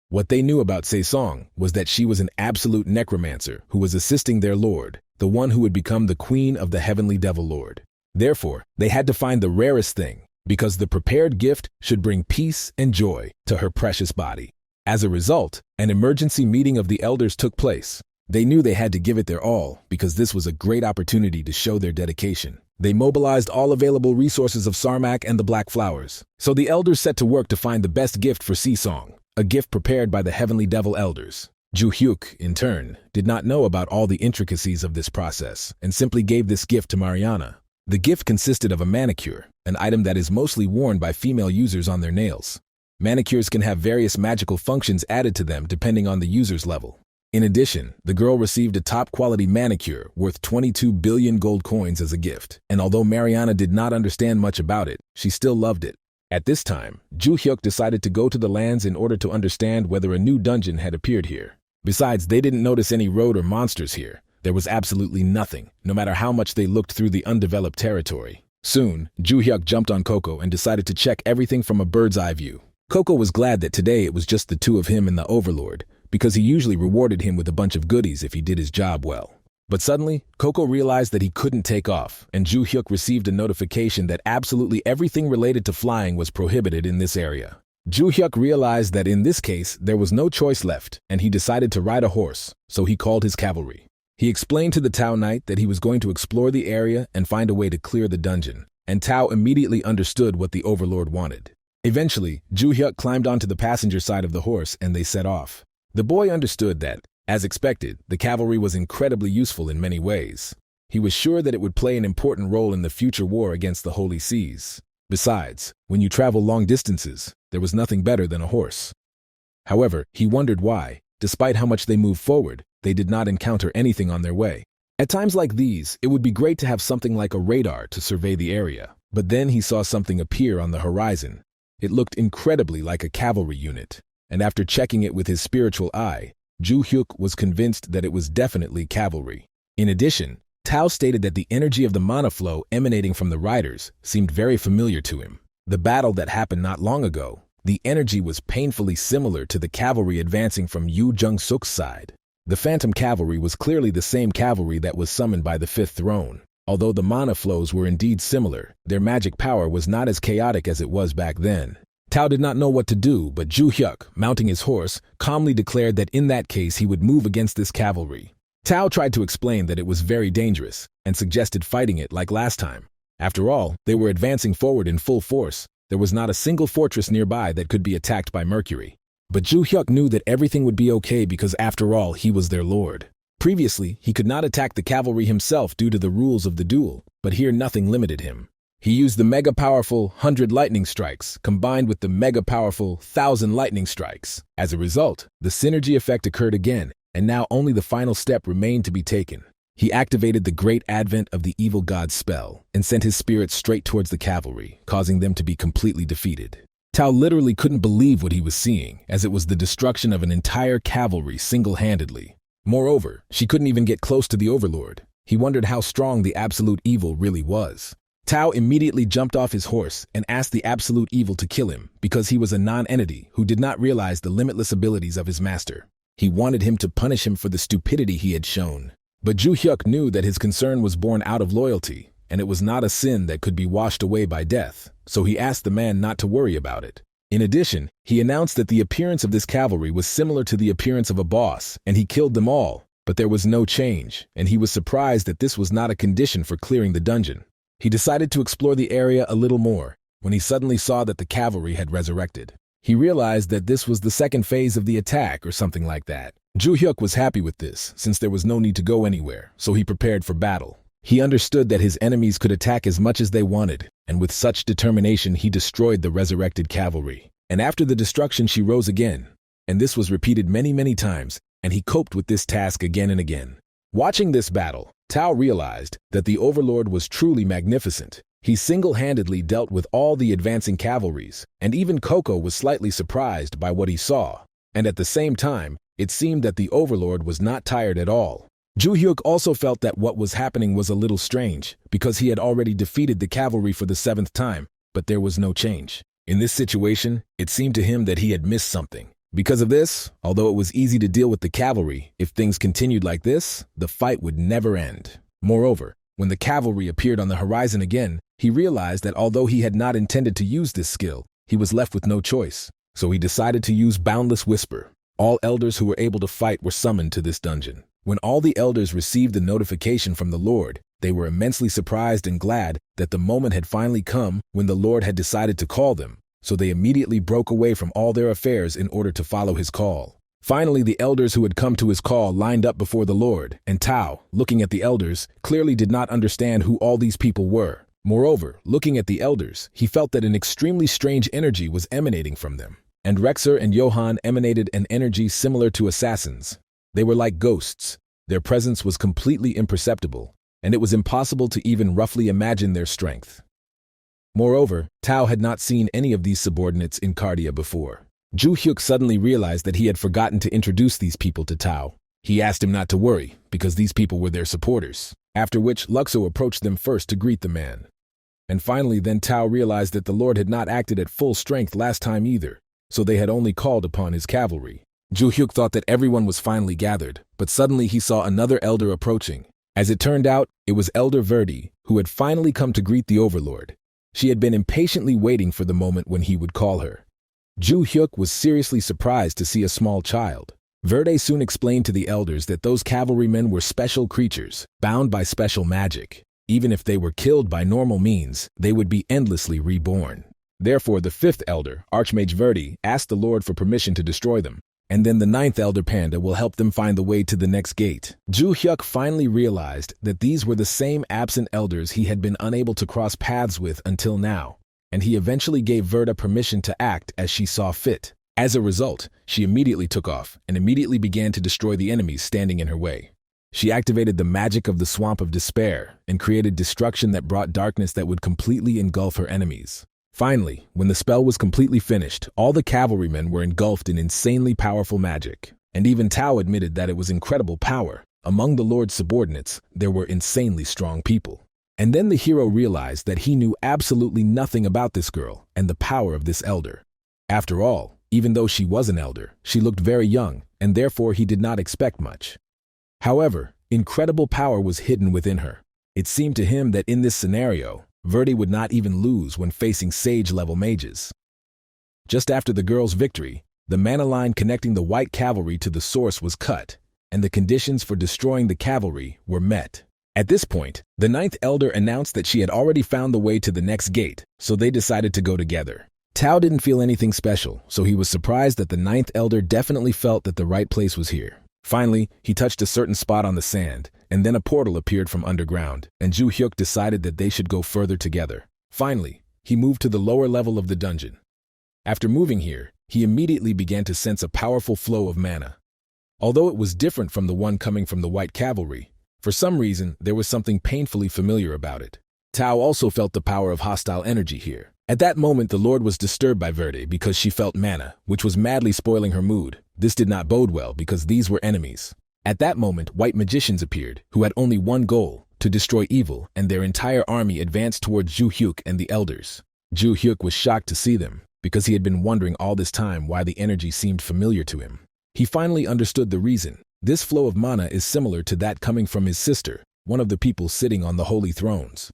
What they knew about Se-song was that she was an absolute necromancer who was assisting their lord, the one who would become the queen of the heavenly devil lord. Therefore, they had to find the rarest thing, because the prepared gift should bring peace and joy to her precious body. As a result, an emergency meeting of the elders took place. They knew they had to give it their all because this was a great opportunity to show their dedication. They mobilized all available resources of Sarmak and the Black Flowers. So the elders set to work to find the best gift for Si-song, a gift prepared by the heavenly devil elders. Ju Hyuk, in turn, did not know about all the intricacies of this process and simply gave this gift to Mariana. The gift consisted of a manicure, an item that is mostly worn by female users on their nails. Manicures can have various magical functions added to them depending on the user's level. In addition, the girl received a top-quality manicure worth 22 billion gold coins as a gift, and although Mariana did not understand much about it, she still loved it. At this time, Ju Hyuk decided to go to the lands in order to understand whether a new dungeon had appeared here. Besides, they didn't notice any road or monsters here. There was absolutely nothing, no matter how much they looked through the undeveloped territory. Soon, Ju Hyuk jumped on Coco and decided to check everything from a bird's eye view. Coco was glad that today it was just the two of him and the Overlord, because he usually rewarded him with a bunch of goodies if he did his job well. But suddenly, Coco realized that he couldn't take off, and Ju Hyuk received a notification that absolutely everything related to flying was prohibited in this area. Ju Hyuk realized that in this case, there was no choice left, and he decided to ride a horse, so he called his cavalry. He explained to the Tao Knight that he was going to explore the area and find a way to clear the dungeon, and Tao immediately understood what the Overlord wanted. Eventually, Ju Hyuk climbed onto the passenger side of the horse and they set off. The boy understood that, as expected, the cavalry was incredibly useful in many ways. He was sure that it would play an important role in the future war against the Holy Seas. Besides, when you travel long distances, there was nothing better than a horse. However, he wondered why, despite how much they moved forward, they did not encounter anything on their way. At times like these, it would be great to have something like a radar to survey the area. But then he saw something appear on the horizon. It looked incredibly like a cavalry unit, and after checking it with his spiritual eye, Ju Hyuk was convinced that it was definitely cavalry. In addition, Tao stated that the energy of the mana flow emanating from the riders seemed very familiar to him. The battle that happened not long ago, the energy was painfully similar to the cavalry advancing from Yu Jung-suk's side. The Phantom Cavalry was clearly the same cavalry that was summoned by the Fifth Throne. Although the mana flows were indeed similar, their magic power was not as chaotic as it was back then. Tao did not know what to do, but Ju Hyuk, mounting his horse, calmly declared that in that case he would move against this cavalry. Tao tried to explain that it was very dangerous, and suggested fighting it like last time. After all, they were advancing forward in full force. There was not a single fortress nearby that could be attacked by Mercury. But Ju Hyuk knew that everything would be okay because after all, he was their lord. Previously, he could not attack the cavalry himself due to the rules of the duel, but here nothing limited him. He used the mega-powerful 100 lightning strikes combined with the mega-powerful 1,000 lightning strikes. As a result, the synergy effect occurred again, and now only the final step remained to be taken. He activated the great advent of the evil god's spell and sent his spirit straight towards the cavalry, causing them to be completely defeated. Tao literally couldn't believe what he was seeing, as it was the destruction of an entire cavalry single-handedly. Moreover, she couldn't even get close to the Overlord. He wondered how strong the absolute evil really was. Tao immediately jumped off his horse and asked the absolute evil to kill him because he was a non-entity who did not realize the limitless abilities of his master. He wanted him to punish him for the stupidity he had shown. But Ju Hyuk knew that his concern was born out of loyalty, and it was not a sin that could be washed away by death, so he asked the man not to worry about it. In addition, he announced that the appearance of this cavalry was similar to the appearance of a boss, and he killed them all, but there was no change, and he was surprised that this was not a condition for clearing the dungeon. He decided to explore the area a little more, when he suddenly saw that the cavalry had resurrected. He realized that this was the second phase of the attack or something like that. Ju Hyuk was happy with this, since there was no need to go anywhere, so he prepared for battle. He understood that his enemies could attack as much as they wanted, and with such determination he destroyed the resurrected cavalry. And after the destruction she rose again, and this was repeated many times, and he coped with this task again and again. Watching this battle, Tao realized that the Overlord was truly magnificent. He single-handedly dealt with all the advancing cavalries, and even Coco was slightly surprised by what he saw. And at the same time, it seemed that the Overlord was not tired at all. Ju Hyuk also felt that what was happening was a little strange, because he had already defeated the cavalry for the 7th time, but there was no change. In this situation, it seemed to him that he had missed something. Because of this, although it was easy to deal with the cavalry, if things continued like this, the fight would never end. Moreover, when the cavalry appeared on the horizon again, he realized that although he had not intended to use this skill, he was left with no choice. So he decided to use Boundless Whisper. All elders who were able to fight were summoned to this dungeon. When all the elders received the notification from the Lord, they were immensely surprised and glad that the moment had finally come when the Lord had decided to call them, so they immediately broke away from all their affairs in order to follow his call. Finally, the elders who had come to his call lined up before the Lord, and Tao, looking at the elders, clearly did not understand who all these people were. Moreover, looking at the elders, he felt that an extremely strange energy was emanating from them. And Rexer and Johann emanated an energy similar to assassins. They were like ghosts. Their presence was completely imperceptible, and it was impossible to even roughly imagine their strength. Moreover, Tao had not seen any of these subordinates in Cardia before. Ju Hyuk suddenly realized that he had forgotten to introduce these people to Tao. He asked him not to worry, because these people were their supporters, after which Luxo approached them first to greet the man. And finally then Tao realized that the Lord had not acted at full strength last time either. so they had only called upon his cavalry. Ju-hyuk thought that everyone was finally gathered, but suddenly he saw another elder approaching. As it turned out, it was Elder Verdi, who had finally come to greet the overlord. She had been impatiently waiting for the moment when he would call her. Ju-hyuk was seriously surprised to see a small child. Verdi soon explained to the elders that those cavalrymen were special creatures, bound by special magic. Even if they were killed by normal means, they would be endlessly reborn. Therefore, the fifth elder, Archmage Verdi, asked the Lord for permission to destroy them. And then the ninth elder Panda will help them find the way to the next gate. Ju-hyuk finally realized that these were the same absent elders he had been unable to cross paths with until now, and he eventually gave Verda permission to act as she saw fit. As a result, she immediately took off and immediately began to destroy the enemies standing in her way. She activated the magic of the Swamp of Despair and created destruction that brought darkness that would completely engulf her enemies. Finally, when the spell was completely finished, all the cavalrymen were engulfed in insanely powerful magic. And even Tao admitted that it was incredible power. Among the Lord's subordinates, there were insanely strong people. And then the hero realized that he knew absolutely nothing about this girl and the power of this elder. After all, even though she was an elder, she looked very young, and therefore he did not expect much. However, incredible power was hidden within her. It seemed to him that in this scenario, Verdi would not even lose when facing sage-level mages. Just after the girl's victory, the mana line connecting the white cavalry to the source was cut, and the conditions for destroying the cavalry were met. At this point, the ninth elder announced that she had already found the way to the next gate, so they decided to go together. Tao didn't feel anything special, so he was surprised that the ninth elder definitely felt that the right place was here. Finally, he touched a certain spot on the sand, and then a portal appeared from underground, and Ju-hyuk decided that they should go further together. Finally, he moved to the lower level of the dungeon. After moving here, he immediately began to sense a powerful flow of mana. Although it was different from the one coming from the white cavalry, for some reason there was something painfully familiar about it. Tao also felt the power of hostile energy here. At that moment, the Lord was disturbed by Verdi because she felt mana, which was madly spoiling her mood. This did not bode well because these were enemies. At that moment, white magicians appeared, who had only one goal, to destroy evil, and their entire army advanced towards Ju-hyuk and the elders. Ju-hyuk was shocked to see them, because he had been wondering all this time why the energy seemed familiar to him. He finally understood the reason. This flow of mana is similar to that coming from his sister, one of the people sitting on the holy thrones.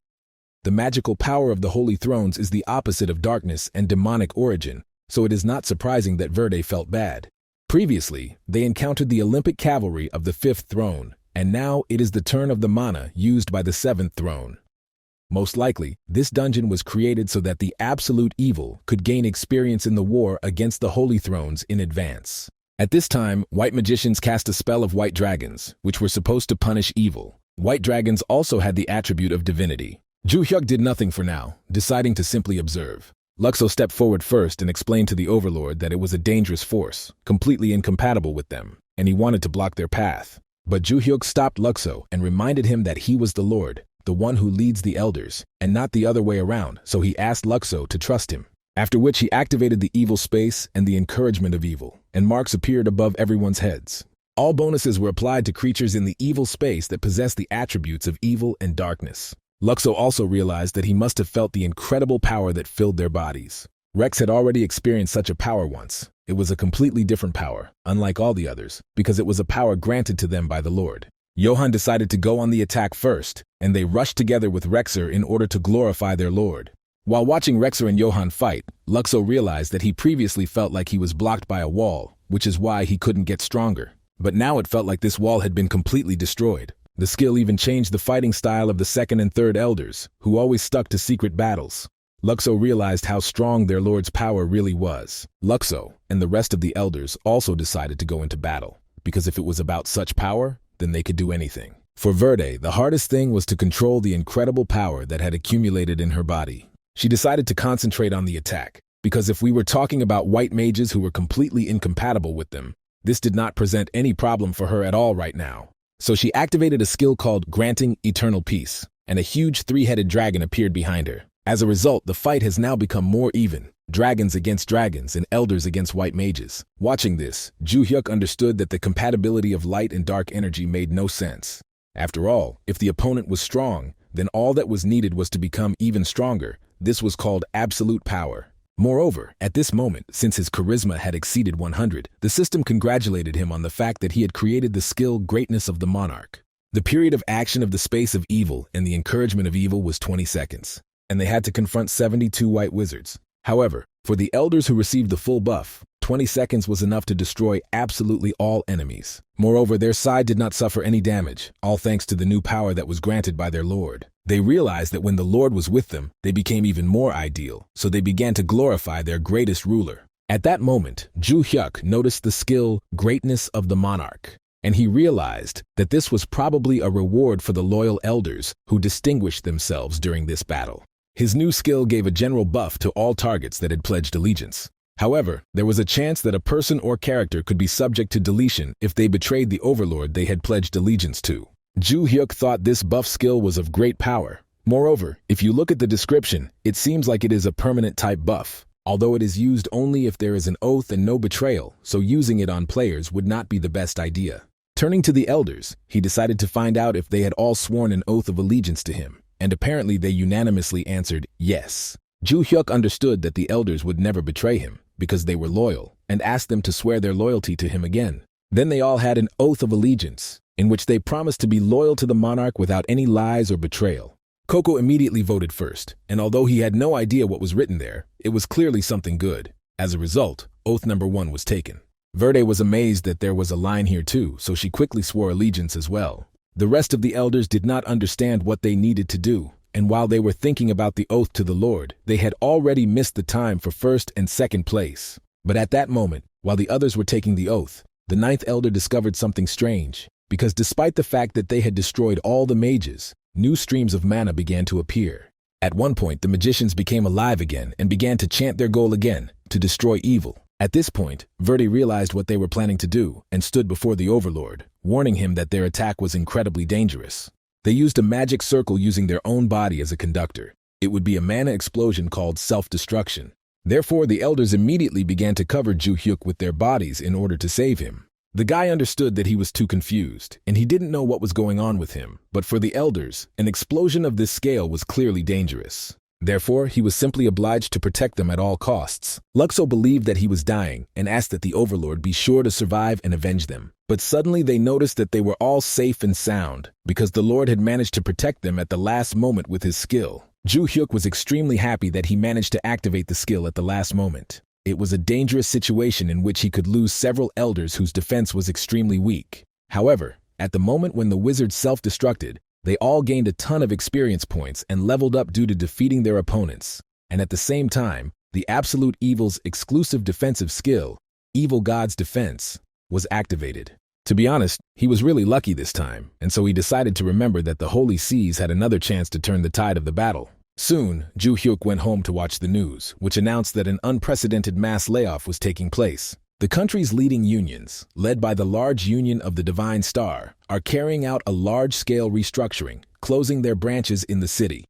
The magical power of the holy thrones is the opposite of darkness and demonic origin, so it is not surprising that Verdi felt bad. Previously, they encountered the Olympic cavalry of the fifth throne, and now it is the turn of the mana used by the seventh throne. Most likely, this dungeon was created so that the absolute evil could gain experience in the war against the holy thrones in advance. At this time, white magicians cast a spell of white dragons, which were supposed to punish evil. White dragons also had the attribute of divinity. Ju-hyuk did nothing for now, deciding to simply observe. Luxo stepped forward first and explained to the overlord that it was a dangerous force, completely incompatible with them, and he wanted to block their path. But Ju-hyuk stopped Luxo and reminded him that he was the Lord, the one who leads the elders, and not the other way around, so he asked Luxo to trust him. After which he activated the evil space and the encouragement of evil, and marks appeared above everyone's heads. All bonuses were applied to creatures in the evil space that possessed the attributes of evil and darkness. Luxo also realized that he must have felt the incredible power that filled their bodies. Rex had already experienced such a power once. It was a completely different power, unlike all the others, because it was a power granted to them by the Lord. Johann decided to go on the attack first, and they rushed together with Rexer in order to glorify their Lord. While watching Rexer and Johann fight, Luxo realized that he previously felt like he was blocked by a wall, which is why he couldn't get stronger. But now it felt like this wall had been completely destroyed. The skill even changed the fighting style of the second and third elders, who always stuck to secret battles. Luxo realized how strong their lord's power really was. Luxo and the rest of the elders also decided to go into battle, because if it was about such power, then they could do anything. For Verdi, the hardest thing was to control the incredible power that had accumulated in her body. She decided to concentrate on the attack, because if we were talking about white mages who were completely incompatible with them, this did not present any problem for her at all right now. So she activated a skill called Granting Eternal Peace, and a huge three-headed dragon appeared behind her. As a result, the fight has now become more even. Dragons against dragons and elders against white mages. Watching this, Ju-hyuk understood that the compatibility of light and dark energy made no sense. After all, if the opponent was strong, then all that was needed was to become even stronger. This was called absolute power. Moreover, at this moment, since his charisma had exceeded 100, the system congratulated him on the fact that he had created the skill greatness of the monarch. The period of action of the space of evil and the encouragement of evil was 20 seconds, and they had to confront 72 white wizards. However, for the elders who received the full buff, 20 seconds was enough to destroy absolutely all enemies. Moreover, their side did not suffer any damage, all thanks to the new power that was granted by their lord. They realized that when the Lord was with them, they became even more ideal, so they began to glorify their greatest ruler. At that moment, Ju Hyuk noticed the skill greatness of the monarch, and he realized that this was probably a reward for the loyal elders who distinguished themselves during this battle. His new skill gave a general buff to all targets that had pledged allegiance. However, there was a chance that a person or character could be subject to deletion if they betrayed the overlord they had pledged allegiance to. Ju Hyuk thought this buff skill was of great power. Moreover, if you look at the description, it seems like it is a permanent type buff, although it is used only if there is an oath and no betrayal, so using it on players would not be the best idea. Turning to the elders, he decided to find out if they had all sworn an oath of allegiance to him, and apparently they unanimously answered yes. Ju Hyuk understood that the elders would never betray him, because they were loyal, and asked them to swear their loyalty to him again. Then they all had an oath of allegiance, in which they promised to be loyal to the monarch without any lies or betrayal. Coco immediately voted first, and although he had no idea what was written there, it was clearly something good. As a result, oath number 1 was taken. Verde was amazed that there was a line here too, so she quickly swore allegiance as well. The rest of the elders did not understand what they needed to do, and while they were thinking about the oath to the Lord, they had already missed the time for first and second place. But at that moment, while the others were taking the oath, the 9th elder discovered something strange, because despite the fact that they had destroyed all the mages, new streams of mana began to appear. At one point, the magicians became alive again and began to chant their goal again, to destroy evil. At this point, Verde realized what they were planning to do and stood before the overlord, warning him that their attack was incredibly dangerous. They used a magic circle using their own body as a conductor. It would be a mana explosion called self-destruction. Therefore, the elders immediately began to cover Ju Hyuk with their bodies in order to save him. The guy understood that he was too confused, and he didn't know what was going on with him, but for the elders, an explosion of this scale was clearly dangerous. Therefore, he was simply obliged to protect them at all costs. Luxo believed that he was dying and asked that the overlord be sure to survive and avenge them. But suddenly they noticed that they were all safe and sound, because the Lord had managed to protect them at the last moment with his skill. Ju Hyuk was extremely happy that he managed to activate the skill at the last moment. It was a dangerous situation in which he could lose several elders whose defense was extremely weak. However, at the moment when the wizards self-destructed, they all gained a ton of experience points and leveled up due to defeating their opponents. And at the same time, the Absolute Evil's exclusive defensive skill, Evil God's Defense, was activated. To be honest, he was really lucky this time, and so he decided to remember that the Holy Seas had another chance to turn the tide of the battle. Soon, Ju Hyuk went home to watch the news, which announced that an unprecedented mass layoff was taking place. The country's leading unions, led by the large union of the Divine Star, are carrying out a large-scale restructuring, closing their branches in the city.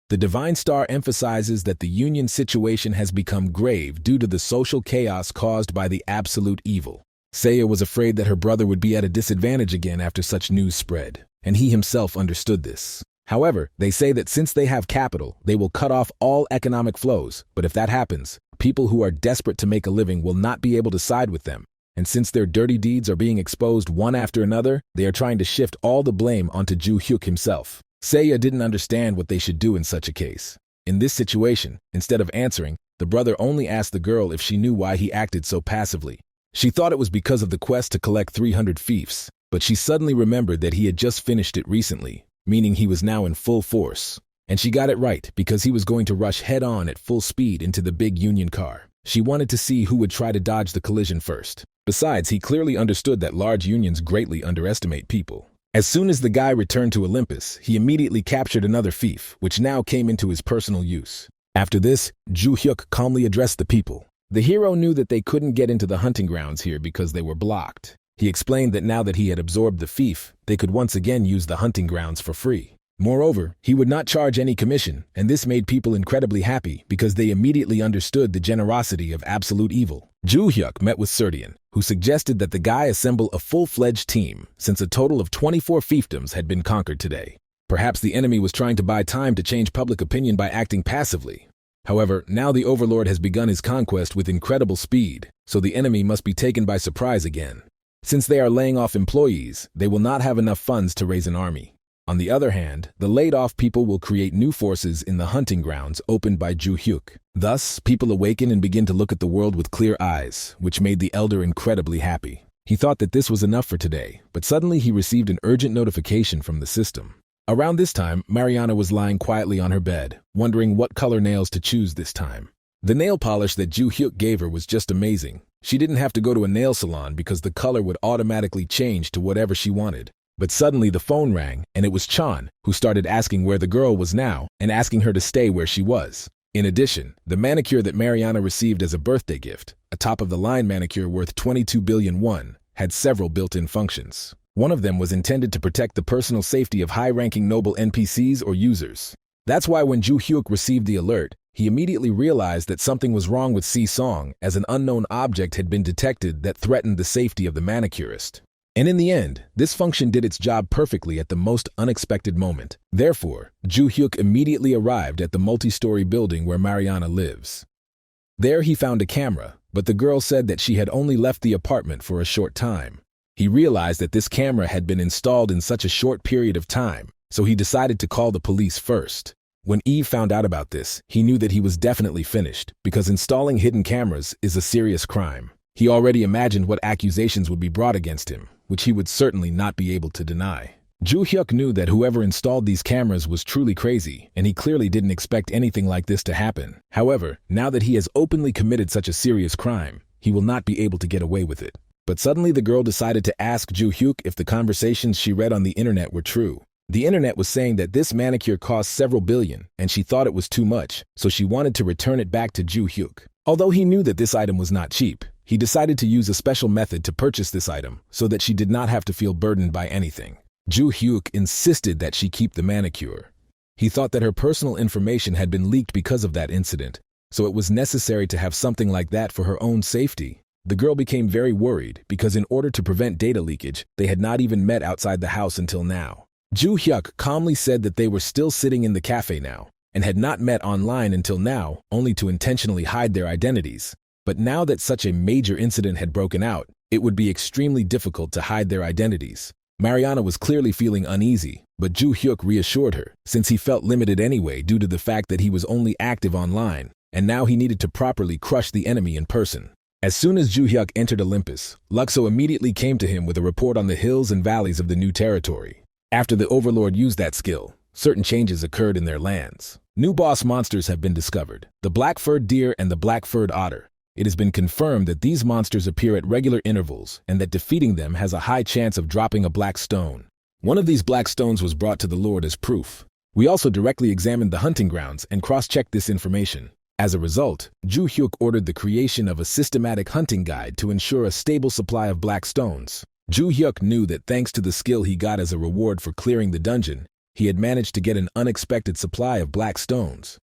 The Divine Star emphasizes that the union situation has become grave due to the social chaos caused by the absolute evil. Seiya was afraid that her brother would be at a disadvantage again after such news spread, and he himself understood this. However, they say that since they have capital, they will cut off all economic flows, but if that happens, people who are desperate to make a living will not be able to side with them. And since their dirty deeds are being exposed one after another, they are trying to shift all the blame onto Ju Hyuk himself. Seiya didn't understand what they should do in such a case. In this situation, instead of answering, the brother only asked the girl if she knew why he acted so passively. She thought it was because of the quest to collect 300 fiefs, but she suddenly remembered that he had just finished it recently, meaning he was now in full force. And she got it right, because he was going to rush head-on at full speed into the big Union car. She wanted to see who would try to dodge the collision first. Besides, he clearly understood that large unions greatly underestimate people. As soon as the guy returned to Olympus, he immediately captured another fief, which now came into his personal use. After this, Ju Hyuk calmly addressed the people. The hero knew that they couldn't get into the hunting grounds here because they were blocked. He explained that now that he had absorbed the fief, they could once again use the hunting grounds for free. Moreover, he would not charge any commission, and this made people incredibly happy because they immediately understood the generosity of absolute evil. Ju Hyuk met with Serdian, who suggested that the guy assemble a full-fledged team, since a total of 24 fiefdoms had been conquered today. Perhaps the enemy was trying to buy time to change public opinion by acting passively. However, now the Overlord has begun his conquest with incredible speed, so the enemy must be taken by surprise again. Since they are laying off employees, they will not have enough funds to raise an army. On the other hand, the laid-off people will create new forces in the hunting grounds opened by Ju Hyuk. Thus, people awaken and begin to look at the world with clear eyes, which made the elder incredibly happy. He thought that this was enough for today, but suddenly he received an urgent notification from the system. Around this time, Mariana was lying quietly on her bed, wondering what color nails to choose this time. The nail polish that Ju Hyuk gave her was just amazing. She didn't have to go to a nail salon because the color would automatically change to whatever she wanted. But suddenly the phone rang, and it was Chan, who started asking where the girl was now and asking her to stay where she was. In addition, the manicure that Mariana received as a birthday gift, a top-of-the-line manicure worth 22 billion won, had several built-in functions. One of them was intended to protect the personal safety of high-ranking noble NPCs or users. That's why when Ju Hyuk received the alert, he immediately realized that something was wrong with Si-Song, as an unknown object had been detected that threatened the safety of the manicurist. And in the end, this function did its job perfectly at the most unexpected moment. Therefore, Ju Hyuk immediately arrived at the multi-story building where Mariana lives. There he found a camera, but the girl said that she had only left the apartment for a short time. He realized that this camera had been installed in such a short period of time, so he decided to call the police first. When Eve found out about this, he knew that he was definitely finished, because installing hidden cameras is a serious crime. He already imagined what accusations would be brought against him, which he would certainly not be able to deny. Ju Hyuk knew that whoever installed these cameras was truly crazy, and he clearly didn't expect anything like this to happen. However, now that he has openly committed such a serious crime, he will not be able to get away with it. But suddenly the girl decided to ask Ju Hyuk if the conversations she read on the internet were true. The internet was saying that this manicure cost several billion, and she thought it was too much, so she wanted to return it back to Ju Hyuk. Although he knew that this item was not cheap, he decided to use a special method to purchase this item so that she did not have to feel burdened by anything. Ju Hyuk insisted that she keep the manicure. He thought that her personal information had been leaked because of that incident, so it was necessary to have something like that for her own safety. The girl became very worried because in order to prevent data leakage, they had not even met outside the house until now. Ju Hyuk calmly said that they were still sitting in the cafe now and had not met online until now, only to intentionally hide their identities. But now that such a major incident had broken out, it would be extremely difficult to hide their identities. Mariana was clearly feeling uneasy, but Ju Hyuk reassured her, since he felt limited anyway due to the fact that he was only active online, and now he needed to properly crush the enemy in person. As soon as Ju Hyuk entered Olympus, Luxo immediately came to him with a report on the hills and valleys of the new territory. After the Overlord used that skill, certain changes occurred in their lands. New boss monsters have been discovered, the black-furred deer and the black-furred otter. It has been confirmed that these monsters appear at regular intervals and that defeating them has a high chance of dropping a black stone. One of these black stones was brought to the Lord as proof. We also directly examined the hunting grounds and cross-checked this information. As a result, Ju Hyuk ordered the creation of a systematic hunting guide to ensure a stable supply of black stones. Ju Hyuk knew that thanks to the skill he got as a reward for clearing the dungeon, he had managed to get an unexpected supply of black stones.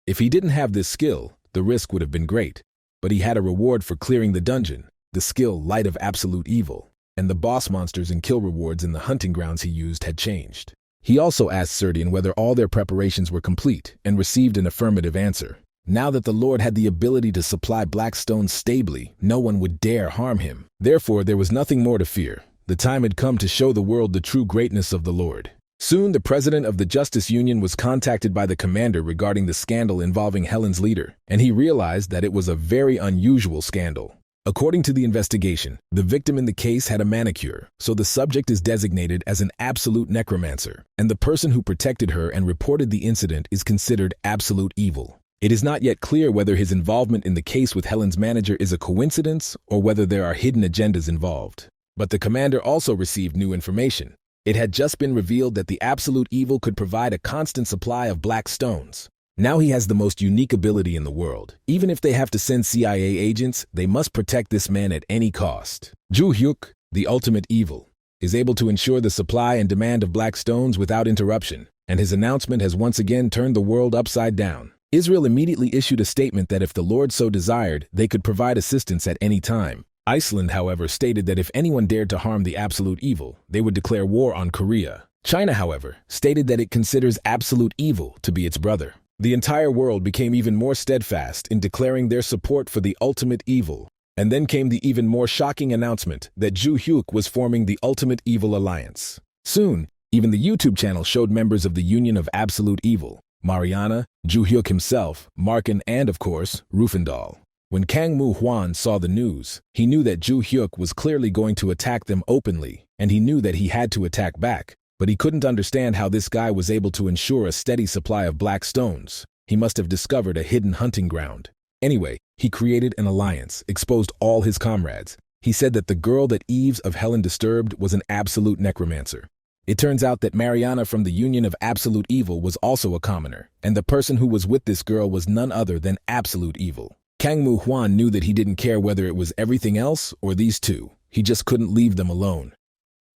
If he didn't have this skill, the risk would have been great. But he had a reward for clearing the dungeon, the skill Light of Absolute Evil, and the boss monsters and kill rewards in the hunting grounds he used had changed. He also asked Serdian whether all their preparations were complete and received an affirmative answer. Now that the Lord had the ability to supply black stones stably, no one would dare harm him. Therefore, there was nothing more to fear. The time had come to show the world the true greatness of the Lord. Soon, the president of the Justice Union was contacted by the commander regarding the scandal involving Helen's leader, and he realized that it was a very unusual scandal. According to the investigation, the victim in the case had a manicure, so the subject is designated as an absolute necromancer, and the person who protected her and reported the incident is considered absolute evil. It is not yet clear whether his involvement in the case with Helen's manager is a coincidence or whether there are hidden agendas involved. But the commander also received new information. It had just been revealed that the absolute evil could provide a constant supply of black stones. Now he has the most unique ability in the world. Even if they have to send CIA agents, they must protect this man at any cost. Ju Hyuk, the ultimate evil, is able to ensure the supply and demand of black stones without interruption, and his announcement has once again turned the world upside down. Israel immediately issued a statement that if the Lord so desired, they could provide assistance at any time. Iceland, however, stated that if anyone dared to harm the absolute evil, they would declare war on Korea. China, however, stated that it considers absolute evil to be its brother. The entire world became even more steadfast in declaring their support for the ultimate evil. And then came the even more shocking announcement that Ju Hyuk was forming the Ultimate Evil Alliance. Soon, even the YouTube channel showed members of the Union of Absolute Evil, Mariana, Ju Hyuk himself, Markin, and of course, Rufendal. When Kang Moo Hwan saw the news, he knew that Ju Hyuk was clearly going to attack them openly, and he knew that he had to attack back, but he couldn't understand how this guy was able to ensure a steady supply of black stones. He must have discovered a hidden hunting ground. Anyway, he created an alliance, exposed all his comrades. He said that the girl that Eves of Helen disturbed was an absolute necromancer. It turns out that Mariana from the Union of Absolute Evil was also a commoner, and the person who was with this girl was none other than Absolute Evil. Kang Moo Hwan knew that he didn't care whether it was everything else or these two. He just couldn't leave them alone.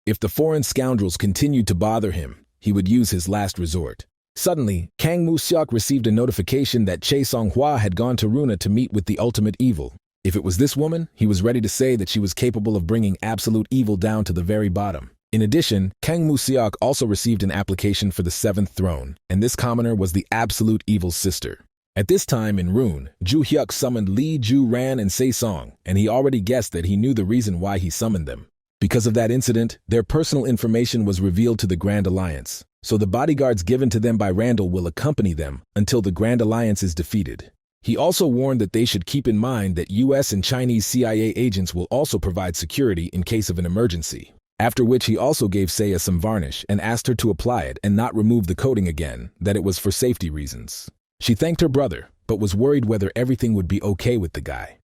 If the foreign scoundrels continued to bother him, he would use his last resort. Suddenly, Kang Moo Seok received a notification that Chae Song-hwa had gone to Runa to meet with the ultimate evil. If it was this woman, he was ready to say that she was capable of bringing absolute evil down to the very bottom. In addition, Kang Moo Seok also received an application for the 7th throne, and this commoner was the absolute evil's sister. At this time in Rune, Ju Hyuk summoned Lee Ju Ran and Se Song, and he already guessed that he knew the reason why he summoned them. Because of that incident, their personal information was revealed to the Grand Alliance, so the bodyguards given to them by Randall will accompany them until the Grand Alliance is defeated. He also warned that they should keep in mind that US and Chinese CIA agents will also provide security in case of an emergency. After which he also gave Seiya some varnish and asked her to apply it and not remove the coating again, that it was for safety reasons. She thanked her brother, but was worried whether everything would be okay with the guy.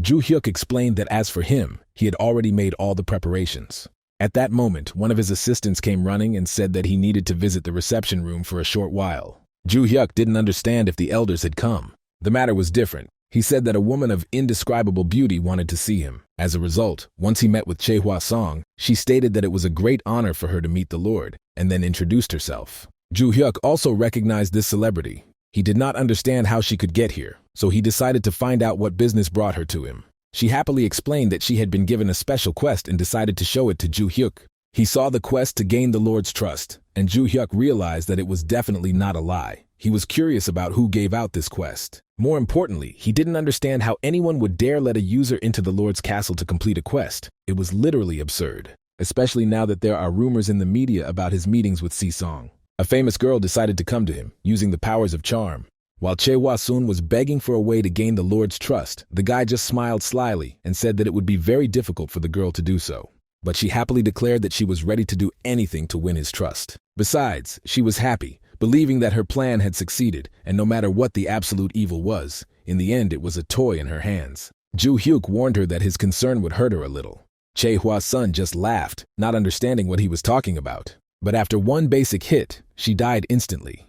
Ju Hyuk explained that as for him, he had already made all the preparations. At that moment, one of his assistants came running and said that he needed to visit the reception room for a short while. Ju Hyuk didn't understand if the elders had come. The matter was different. He said that a woman of indescribable beauty wanted to see him. As a result, once he met with Chae Hwa Song, she stated that it was a great honor for her to meet the Lord, and then introduced herself. Ju Hyuk also recognized this celebrity. He did not understand how she could get here, so he decided to find out what business brought her to him. She happily explained that she had been given a special quest and decided to show it to Ju Hyuk. He saw the quest to gain the Lord's trust, and Ju Hyuk realized that it was definitely not a lie. He was curious about who gave out this quest. More importantly, he didn't understand how anyone would dare let a user into the Lord's castle to complete a quest. It was literally absurd, especially now that there are rumors in the media about his meetings with Si Song. A famous girl decided to come to him, using the powers of charm. While Chae Hwa-sun was begging for a way to gain the Lord's trust, the guy just smiled slyly and said that it would be very difficult for the girl to do so. But she happily declared that she was ready to do anything to win his trust. Besides, she was happy, believing that her plan had succeeded, and no matter what the absolute evil was, in the end it was a toy in her hands. Ju Hyuk warned her that his concern would hurt her a little. Chae Hwa-sun just laughed, not understanding what he was talking about. But after one basic hit, she died instantly.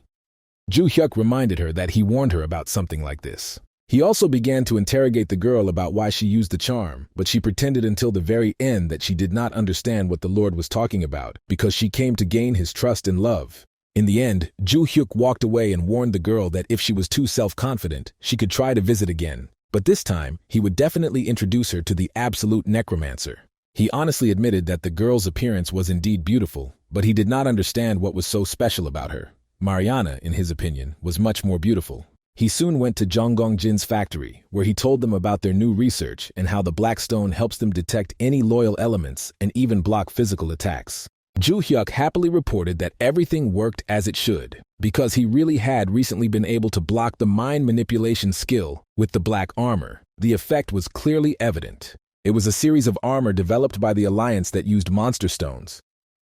Ju Hyuk reminded her that he warned her about something like this. He also began to interrogate the girl about why she used the charm, but she pretended until the very end that she did not understand what the Lord was talking about because she came to gain his trust and love. In the end, Ju Hyuk walked away and warned the girl that if she was too self-confident, she could try to visit again, but this time he would definitely introduce her to the absolute necromancer. He honestly admitted that the girl's appearance was indeed beautiful, but he did not understand what was so special about her. Mariana, in his opinion, was much more beautiful. He soon went to Jonggong Jin's factory, where he told them about their new research and how the black stone helps them detect any loyal elements and even block physical attacks. Ju Hyuk happily reported that everything worked as it should, because he really had recently been able to block the mind manipulation skill with the black armor. The effect was clearly evident. It was a series of armor developed by the Alliance that used monster stones.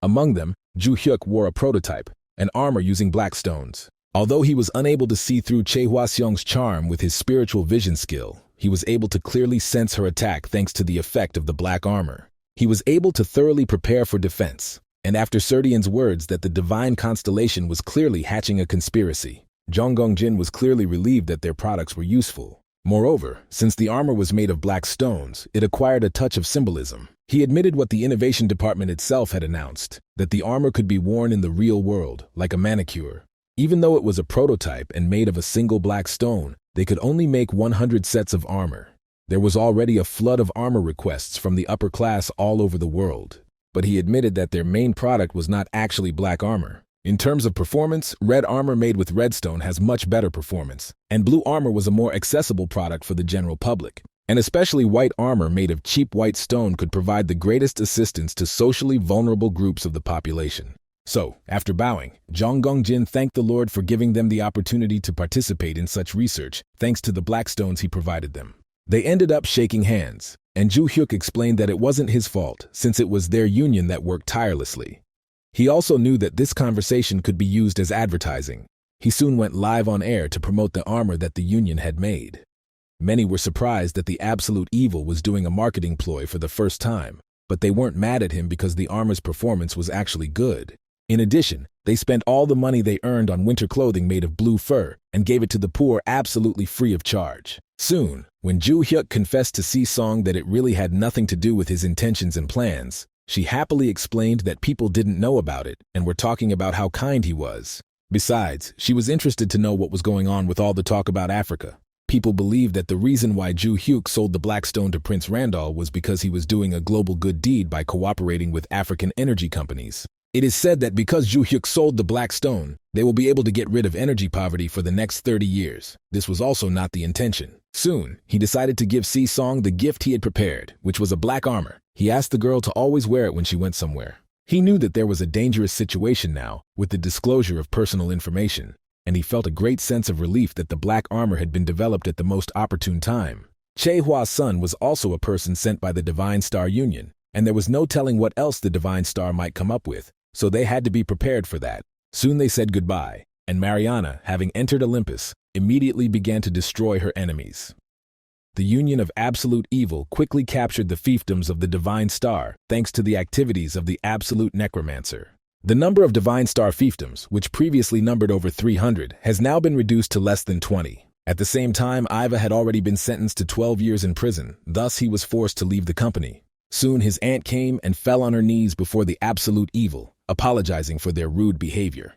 Among them, Ju Hyuk wore a prototype, an armor using black stones. Although he was unable to see through Chae Hwa-seong's charm with his spiritual vision skill, he was able to clearly sense her attack thanks to the effect of the black armor. He was able to thoroughly prepare for defense, and after Serdian's words that the divine constellation was clearly hatching a conspiracy, Jonggong Jin was clearly relieved that their products were useful. Moreover, since the armor was made of black stones, it acquired a touch of symbolism. He admitted what the innovation department itself had announced, that the armor could be worn in the real world, like a manicure. Even though it was a prototype and made of a single black stone, they could only make 100 sets of armor. There was already a flood of armor requests from the upper class all over the world. But he admitted that their main product was not actually black armor. In terms of performance, red armor made with redstone has much better performance, and blue armor was a more accessible product for the general public. And especially white armor made of cheap white stone could provide the greatest assistance to socially vulnerable groups of the population. So, after bowing, Zhang Gongjin thanked the Lord for giving them the opportunity to participate in such research, thanks to the black stones he provided them. They ended up shaking hands, and Zhu Hyuk explained that it wasn't his fault, since it was their union that worked tirelessly. He also knew that this conversation could be used as advertising. He soon went live on air to promote the armor that the union had made. Many were surprised that the Absolute Evil was doing a marketing ploy for the first time, but they weren't mad at him because the armor's performance was actually good. In addition, they spent all the money they earned on winter clothing made of blue fur and gave it to the poor absolutely free of charge. Soon, when Zhu Hyuk confessed to Si-Song that it really had nothing to do with his intentions and plans, she happily explained that people didn't know about it and were talking about how kind he was. Besides, she was interested to know what was going on with all the talk about Africa. People believed that the reason why Zhu Hyuk sold the Black Stone to Prince Randall was because he was doing a global good deed by cooperating with African energy companies. It is said that because Zhu Hyuk sold the Black Stone, they will be able to get rid of energy poverty for the next 30 years. This was also not the intention. Soon, he decided to give Si-Song the gift he had prepared, which was a black armor. He asked the girl to always wear it when she went somewhere. He knew that there was a dangerous situation now, with the disclosure of personal information, and he felt a great sense of relief that the black armor had been developed at the most opportune time. Che Hua's son was also a person sent by the Divine Star Union, and there was no telling what else the Divine Star might come up with, so they had to be prepared for that. Soon they said goodbye, and Mariana, having entered Olympus, immediately began to destroy her enemies. The Union of Absolute Evil quickly captured the fiefdoms of the Divine Star thanks to the activities of the Absolute Necromancer. The number of Divine Star fiefdoms, which previously numbered over 300, has now been reduced to less than 20. At the same time, Iva had already been sentenced to 12 years in prison, thus he was forced to leave the company. Soon his aunt came and fell on her knees before the Absolute Evil, apologizing for their rude behavior.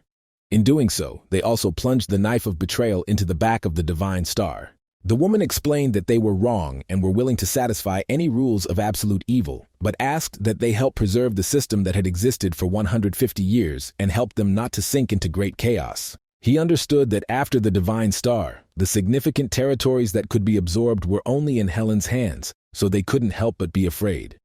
In doing so, they also plunged the knife of betrayal into the back of the Divine Star. The woman explained that they were wrong and were willing to satisfy any rules of absolute evil, but asked that they help preserve the system that had existed for 150 years and help them not to sink into great chaos. He understood that after the Divine Star, the significant territories that could be absorbed were only in Helen's hands, so they couldn't help but be afraid.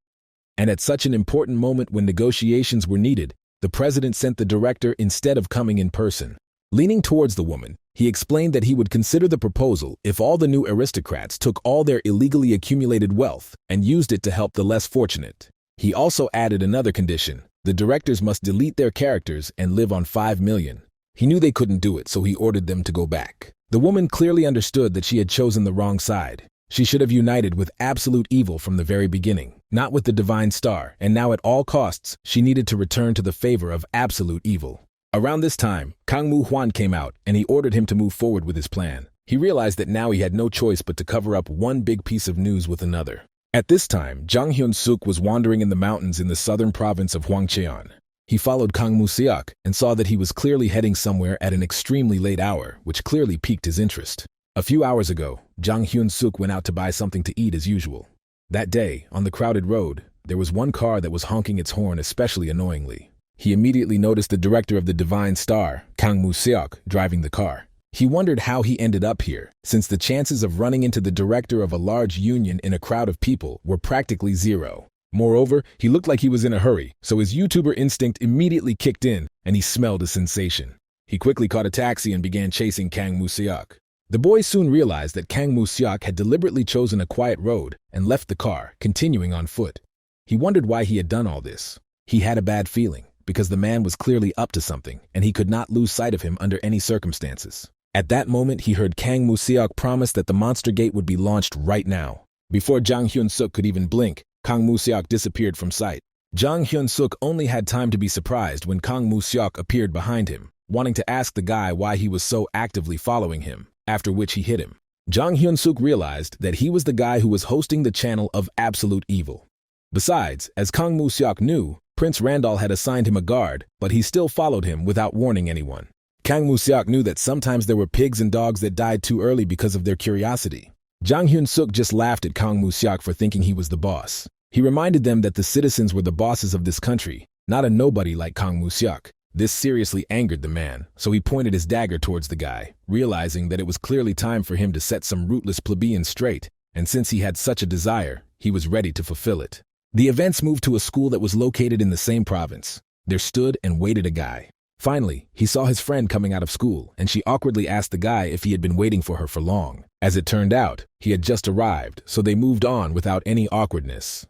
And at such an important moment when negotiations were needed, the president sent the director instead of coming in person. Leaning towards the woman, he explained that he would consider the proposal if all the new aristocrats took all their illegally accumulated wealth and used it to help the less fortunate. He also added another condition: the directors must delete their characters and live on 5 million. He knew they couldn't do it, so he ordered them to go back. The woman clearly understood that she had chosen the wrong side. She should have united with absolute evil from the very beginning, not with the Divine Star, and now at all costs, she needed to return to the favor of absolute evil. Around this time, Kang Mu-hwan came out, and he ordered him to move forward with his plan. He realized that now he had no choice but to cover up one big piece of news with another. At this time, Jang Hyun-suk was wandering in the mountains in the southern province of Hwangcheon. He followed Kang Mu-seok and saw that he was clearly heading somewhere at an extremely late hour, which clearly piqued his interest. A few hours ago, Jang Hyun-suk went out to buy something to eat as usual. That day, on the crowded road, there was one car that was honking its horn especially annoyingly. He immediately noticed the director of the Divine Star, Kang Mu-seok, driving the car. He wondered how he ended up here, since the chances of running into the director of a large union in a crowd of people were practically zero. Moreover, he looked like he was in a hurry, so his YouTuber instinct immediately kicked in, and he smelled a sensation. He quickly caught a taxi and began chasing Kang Mu-seok. The boy soon realized that Kang Mu-seok had deliberately chosen a quiet road and left the car, continuing on foot. He wondered why he had done all this. He had a bad feeling, because the man was clearly up to something, and he could not lose sight of him under any circumstances. At that moment, he heard Kang Mu-seok promise that the monster gate would be launched right now. Before Jang Hyun-suk could even blink, Kang Mu-seok disappeared from sight. Jang Hyun-suk only had time to be surprised when Kang Mu-seok appeared behind him, wanting to ask the guy why he was so actively following him, after which he hit him. Jang Hyun-suk realized that he was the guy who was hosting the channel of Absolute Evil. Besides, as Kang Mu-seok knew, Prince Randall had assigned him a guard, but he still followed him without warning anyone. Kang Mu-seok knew that sometimes there were pigs and dogs that died too early because of their curiosity. Jang Hyun-suk just laughed at Kang Mu-seok for thinking he was the boss. He reminded them that the citizens were the bosses of this country, not a nobody like Kang Mu-seok. This seriously angered the man, so he pointed his dagger towards the guy, realizing that it was clearly time for him to set some rootless plebeian straight, and since he had such a desire, he was ready to fulfill it. The events moved to a school that was located in the same province. There stood and waited a guy. Finally, he saw his friend coming out of school, and she awkwardly asked the guy if he had been waiting for her for long. As it turned out, he had just arrived, so they moved on without any awkwardness.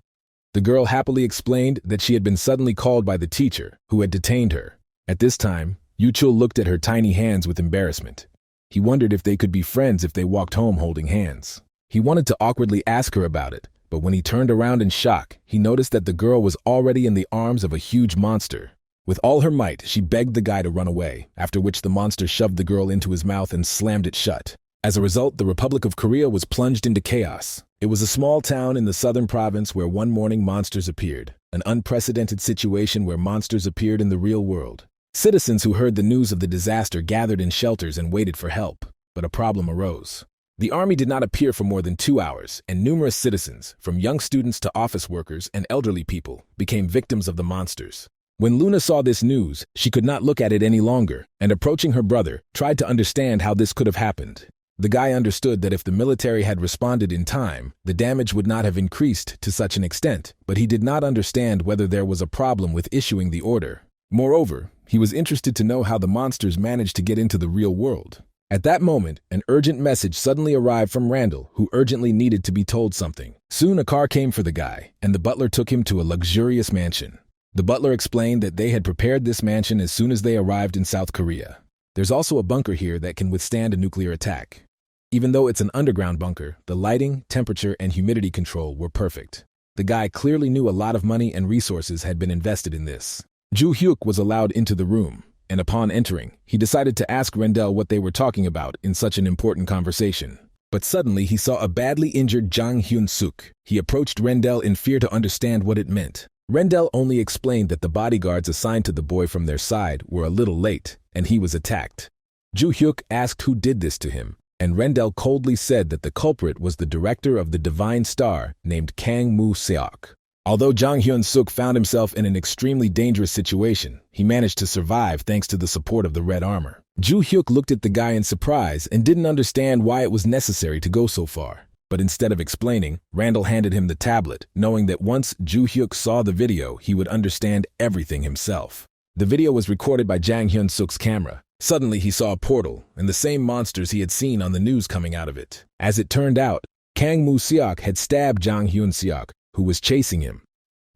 The girl happily explained that she had been suddenly called by the teacher, who had detained her. At this time, Yuchul looked at her tiny hands with embarrassment. He wondered if they could be friends if they walked home holding hands. He wanted to awkwardly ask her about it, but when he turned around in shock, he noticed that the girl was already in the arms of a huge monster. With all her might, she begged the guy to run away, after which the monster shoved the girl into his mouth and slammed it shut. As a result, the Republic of Korea was plunged into chaos. It was a small town in the southern province where one morning monsters appeared, an unprecedented situation where monsters appeared in the real world. Citizens who heard the news of the disaster gathered in shelters and waited for help, but a problem arose. The army did not appear for more than 2 hours, and numerous citizens, from young students to office workers and elderly people, became victims of the monsters. When Luna saw this news, she could not look at it any longer, and approaching her brother, tried to understand how this could have happened. The guy understood that if the military had responded in time, the damage would not have increased to such an extent, but he did not understand whether there was a problem with issuing the order. Moreover, he was interested to know how the monsters managed to get into the real world. At that moment, an urgent message suddenly arrived from Randall, who urgently needed to be told something. Soon a car came for the guy, and the butler took him to a luxurious mansion. The butler explained that they had prepared this mansion as soon as they arrived in South Korea. There's also a bunker here that can withstand a nuclear attack. Even though it's an underground bunker, the lighting, temperature, and humidity control were perfect. The guy clearly knew a lot of money and resources had been invested in this. Ju Hyuk was allowed into the room, and upon entering, he decided to ask Rendell what they were talking about in such an important conversation. But suddenly he saw a badly injured Jang Hyun-suk. He approached Rendell in fear to understand what it meant. Rendell only explained that the bodyguards assigned to the boy from their side were a little late, and he was attacked. Ju Hyuk asked who did this to him, and Rendell coldly said that the culprit was the director of the Divine Star named Kang Moo-seok. Although Jang Hyun-suk found himself in an extremely dangerous situation, he managed to survive thanks to the support of the red armor. Ju Hyuk looked at the guy in surprise and didn't understand why it was necessary to go so far. But instead of explaining, Randall handed him the tablet, knowing that once Ju Hyuk saw the video, he would understand everything himself. The video was recorded by Jang Hyun-suk's camera. Suddenly he saw a portal, and the same monsters he had seen on the news coming out of it. As it turned out, Kang Moo-seok had stabbed Jang Hyun-seok, who was chasing him.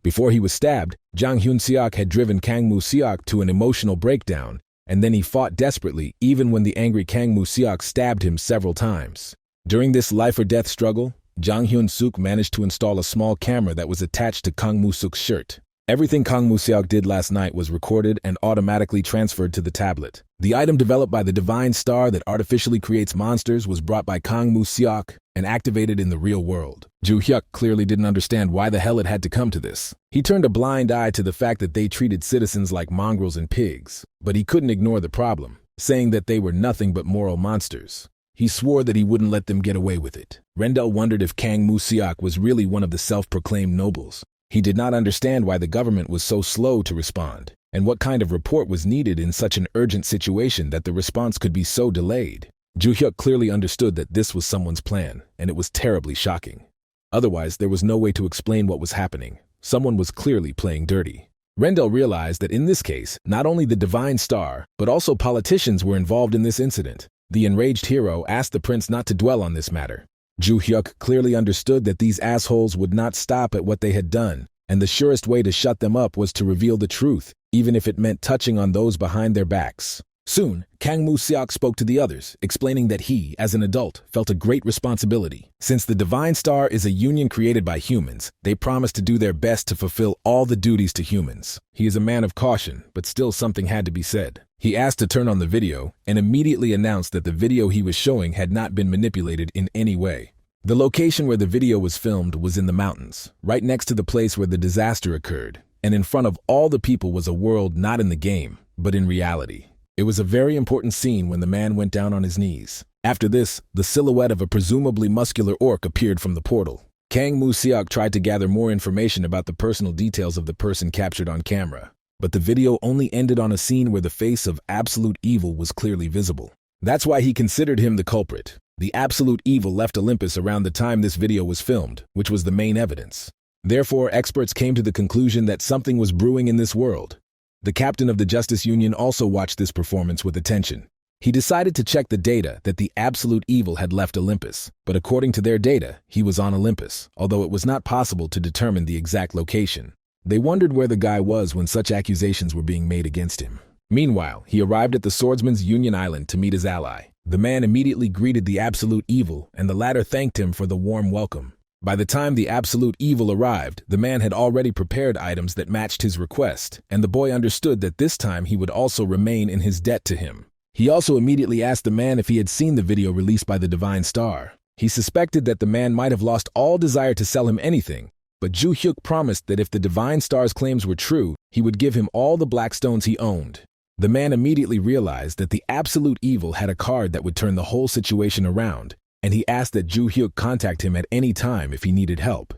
Before he was stabbed, Jang Hyun-seok had driven Kang Moo-seok to an emotional breakdown, and then he fought desperately even when the angry Kang Moo-seok stabbed him several times. During this life-or-death struggle, Jang Hyun-suk managed to install a small camera that was attached to Kang Moo-suk's shirt. Everything Kang Moo-seok did last night was recorded and automatically transferred to the tablet. The item developed by the Divine Star that artificially creates monsters was brought by Kang Moo-seok and activated in the real world. Ju Hyuk clearly didn't understand why the hell it had to come to this. He turned a blind eye to the fact that they treated citizens like mongrels and pigs, but he couldn't ignore the problem, saying that they were nothing but moral monsters. He swore that he wouldn't let them get away with it. Rendell wondered if Kang Moo-seok was really one of the self-proclaimed nobles. He did not understand why the government was so slow to respond, and what kind of report was needed in such an urgent situation that the response could be so delayed. Ju Hyuk clearly understood that this was someone's plan, and it was terribly shocking. Otherwise, there was no way to explain what was happening. Someone was clearly playing dirty. Rendell realized that in this case, not only the Divine Star, but also politicians were involved in this incident. The enraged hero asked the prince not to dwell on this matter. Ju Hyuk clearly understood that these assholes would not stop at what they had done, and the surest way to shut them up was to reveal the truth, even if it meant touching on those behind their backs. Soon, Kang Moo-seok spoke to the others, explaining that he, as an adult, felt a great responsibility. Since the Divine Star is a union created by humans, they promised to do their best to fulfill all the duties to humans. He is a man of caution, but still something had to be said. He asked to turn on the video, and immediately announced that the video he was showing had not been manipulated in any way. The location where the video was filmed was in the mountains, right next to the place where the disaster occurred, and in front of all the people was a world not in the game, but in reality. It was a very important scene when the man went down on his knees. After this, the silhouette of a presumably muscular orc appeared from the portal. Kang Moo-seok tried to gather more information about the personal details of the person captured on camera. but the video only ended on a scene where the face of absolute evil was clearly visible. That's why he considered him the culprit. The absolute evil left Olympus around the time this video was filmed, which was the main evidence. Therefore, experts came to the conclusion that something was brewing in this world. The captain of the Justice Union also watched this performance with attention. He decided to check the data that the absolute evil had left Olympus, but according to their data, he was on Olympus, although it was not possible to determine the exact location. They wondered where the guy was when such accusations were being made against him. Meanwhile, he arrived at the Swordsman's Union Island to meet his ally. The man immediately greeted the absolute evil, and the latter thanked him for the warm welcome. By the time the absolute evil arrived, the man had already prepared items that matched his request, and the boy understood that this time he would also remain in his debt to him. He also immediately asked the man if he had seen the video released by the Divine Star. He suspected that the man might have lost all desire to sell him anything, but Ju Hyuk promised that if the Divine Star's claims were true, he would give him all the black stones he owned. The man immediately realized that the absolute evil had a card that would turn the whole situation around, and he asked that Ju Hyuk contact him at any time if he needed help.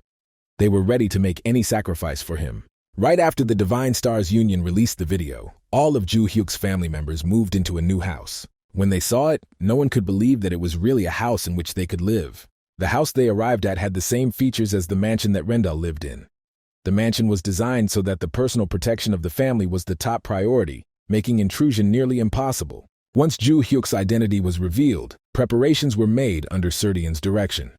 They were ready to make any sacrifice for him. Right after the Divine Stars Union released the video, all of Ju Hyuk's family members moved into a new house. When they saw it, no one could believe that it was really a house in which they could live. The house they arrived at had the same features as the mansion that Rendell lived in. The mansion was designed so that the personal protection of the family was the top priority, making intrusion nearly impossible. Once Ju Hyuk's identity was revealed, preparations were made under Serdian's direction.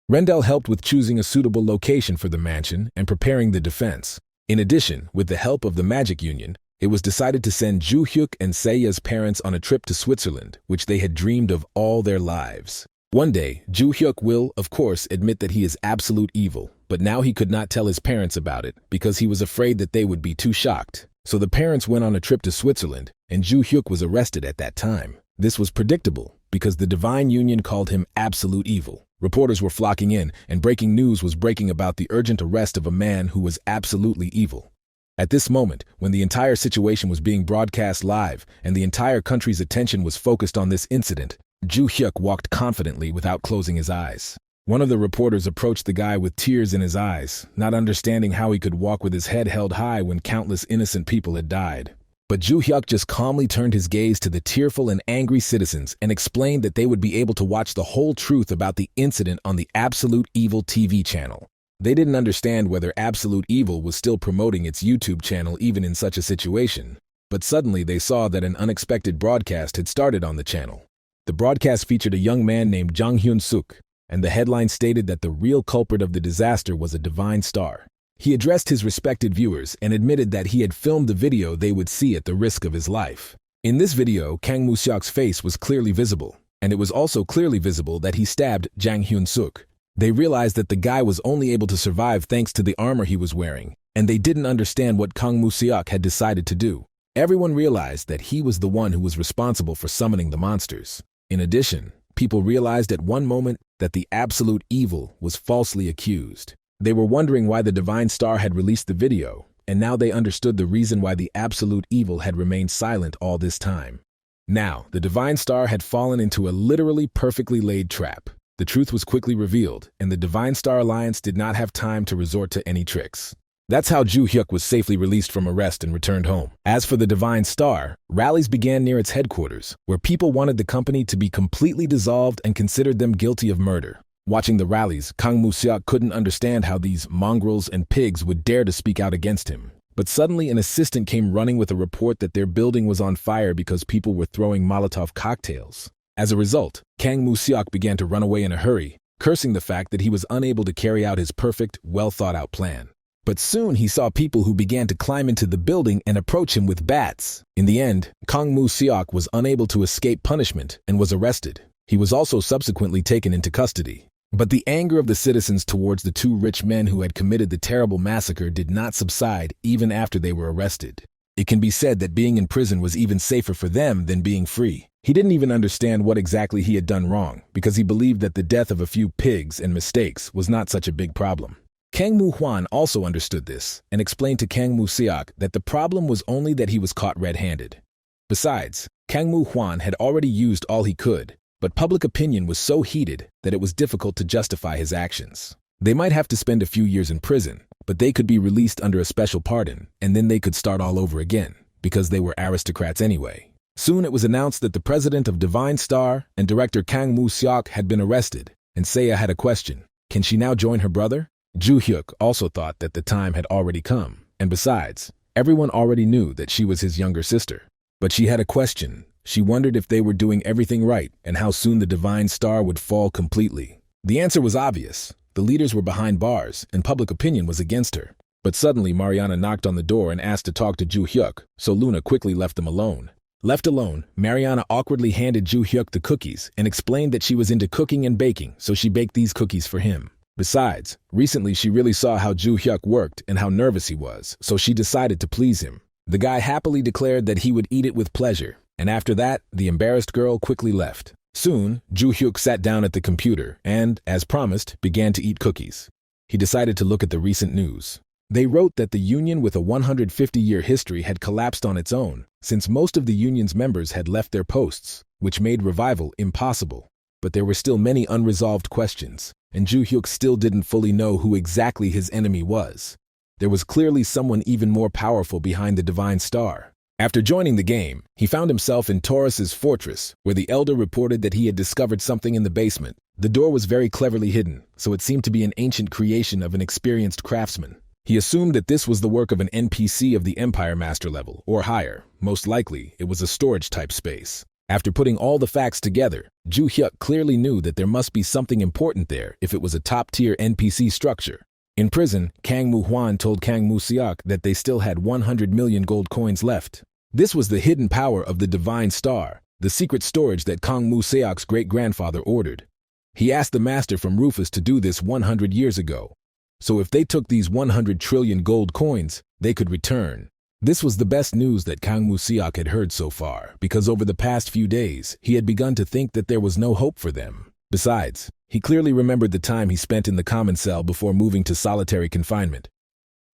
Rendell helped with choosing a suitable location for the mansion and preparing the defense. In addition, with the help of the Magic Union, it was decided to send Ju Hyuk and Seiya's parents on a trip to Switzerland, which they had dreamed of all their lives. One day, Ju Hyuk will, of course, admit that he is absolute evil, but now he could not tell his parents about it because he was afraid that they would be too shocked. So the parents went on a trip to Switzerland, and Ju Hyuk was arrested at that time. This was predictable because the Divine Union called him absolute evil. Reporters were flocking in, and breaking news was breaking about the urgent arrest of a man who was absolutely evil. At this moment, when the entire situation was being broadcast live and the entire country's attention was focused on this incident, Ju Hyuk walked confidently without closing his eyes. One of the reporters approached the guy with tears in his eyes, not understanding how he could walk with his head held high when countless innocent people had died. But Ju Hyuk just calmly turned his gaze to the tearful and angry citizens and explained that they would be able to watch the whole truth about the incident on the Absolute Evil TV channel. They didn't understand whether Absolute Evil was still promoting its YouTube channel even in such a situation. But suddenly they saw that an unexpected broadcast had started on the channel. The broadcast featured a young man named Jang Hyun-suk, and the headline stated that the real culprit of the disaster was a Divine Star. He addressed his respected viewers and admitted that he had filmed the video they would see at the risk of his life. In this video, Kang Moo-seok's face was clearly visible, and it was also clearly visible that he stabbed Jang Hyun-suk. They realized that the guy was only able to survive thanks to the armor he was wearing, and they didn't understand what Kang Moo-seok had decided to do. Everyone realized that he was the one who was responsible for summoning the monsters. In addition, people realized at one moment that the absolute evil was falsely accused. They were wondering why the Divine Star had released the video, and now they understood the reason why the absolute evil had remained silent all this time. Now, the Divine Star had fallen into a literally perfectly laid trap. The truth was quickly revealed, and the Divine Star Alliance did not have time to resort to any tricks. That's how Ju Hyuk was safely released from arrest and returned home. As for the Divine Star, rallies began near its headquarters, where people wanted the company to be completely dissolved and considered them guilty of murder. Watching the rallies, Kang Moo-seok couldn't understand how these mongrels and pigs would dare to speak out against him. But suddenly an assistant came running with a report that their building was on fire because people were throwing Molotov cocktails. As a result, Kang Moo-seok began to run away in a hurry, cursing the fact that he was unable to carry out his perfect, well-thought-out plan. But soon he saw people who began to climb into the building and approach him with bats. In the end, Kang Moo-seok was unable to escape punishment and was arrested. He was also subsequently taken into custody. But the anger of the citizens towards the two rich men who had committed the terrible massacre did not subside even after they were arrested. It can be said that being in prison was even safer for them than being free. He didn't even understand what exactly he had done wrong, because he believed that the death of a few pigs and mistakes was not such a big problem. Kang Moo-hwan also understood this and explained to Kang Moo-seok that the problem was only that he was caught red-handed. Besides, Kang Moo-hwan had already used all he could, but public opinion was so heated that it was difficult to justify his actions. They might have to spend a few years in prison, but they could be released under a special pardon, and then they could start all over again, because they were aristocrats anyway. Soon it was announced that the president of Divine Star and director Kang Moo-seok had been arrested, and Seiya had a question. Can she now join her brother? Joo-hyuk also thought that the time had already come, and besides, everyone already knew that she was his younger sister. But she had a question. She wondered if they were doing everything right and how soon the Divine Star would fall completely. The answer was obvious. The leaders were behind bars, and public opinion was against her. But suddenly Mariana knocked on the door and asked to talk to Joo-hyuk, so Luna quickly left them alone. Left alone, Mariana awkwardly handed Joo-hyuk the cookies and explained that she was into cooking and baking, so she baked these cookies for him. Besides, recently she really saw how Joo-hyuk worked and how nervous he was, so she decided to please him. The guy happily declared that he would eat it with pleasure, and after that, the embarrassed girl quickly left. Soon, Joo-hyuk sat down at the computer and, as promised, began to eat cookies. He decided to look at the recent news. They wrote that the union with a 150-year history had collapsed on its own, since most of the union's members had left their posts, which made revival impossible. But there were still many unresolved questions, and Joo-hyuk still didn't fully know who exactly his enemy was. There was clearly someone even more powerful behind the Divine Star. After joining the game, he found himself in Taurus's fortress, where the elder reported that he had discovered something in the basement. The door was very cleverly hidden, so it seemed to be an ancient creation of an experienced craftsman. He assumed that this was the work of an NPC of the Empire Master level, or higher. Most likely, it was a storage-type space. After putting all the facts together, Joo-hyuk clearly knew that there must be something important there if it was a top-tier NPC structure. In prison, Kang Moo-hwan told Kang Moo-seok that they still had 100 million gold coins left. This was the hidden power of the Divine Star, the secret storage that Kang Moo-seok's great-grandfather ordered. He asked the master from Rufus to do this 100 years ago. So if they took these 100 trillion gold coins, they could return. This was the best news that Kang Moo-seok had heard so far, because over the past few days, he had begun to think that there was no hope for them. Besides, he clearly remembered the time he spent in the common cell before moving to solitary confinement.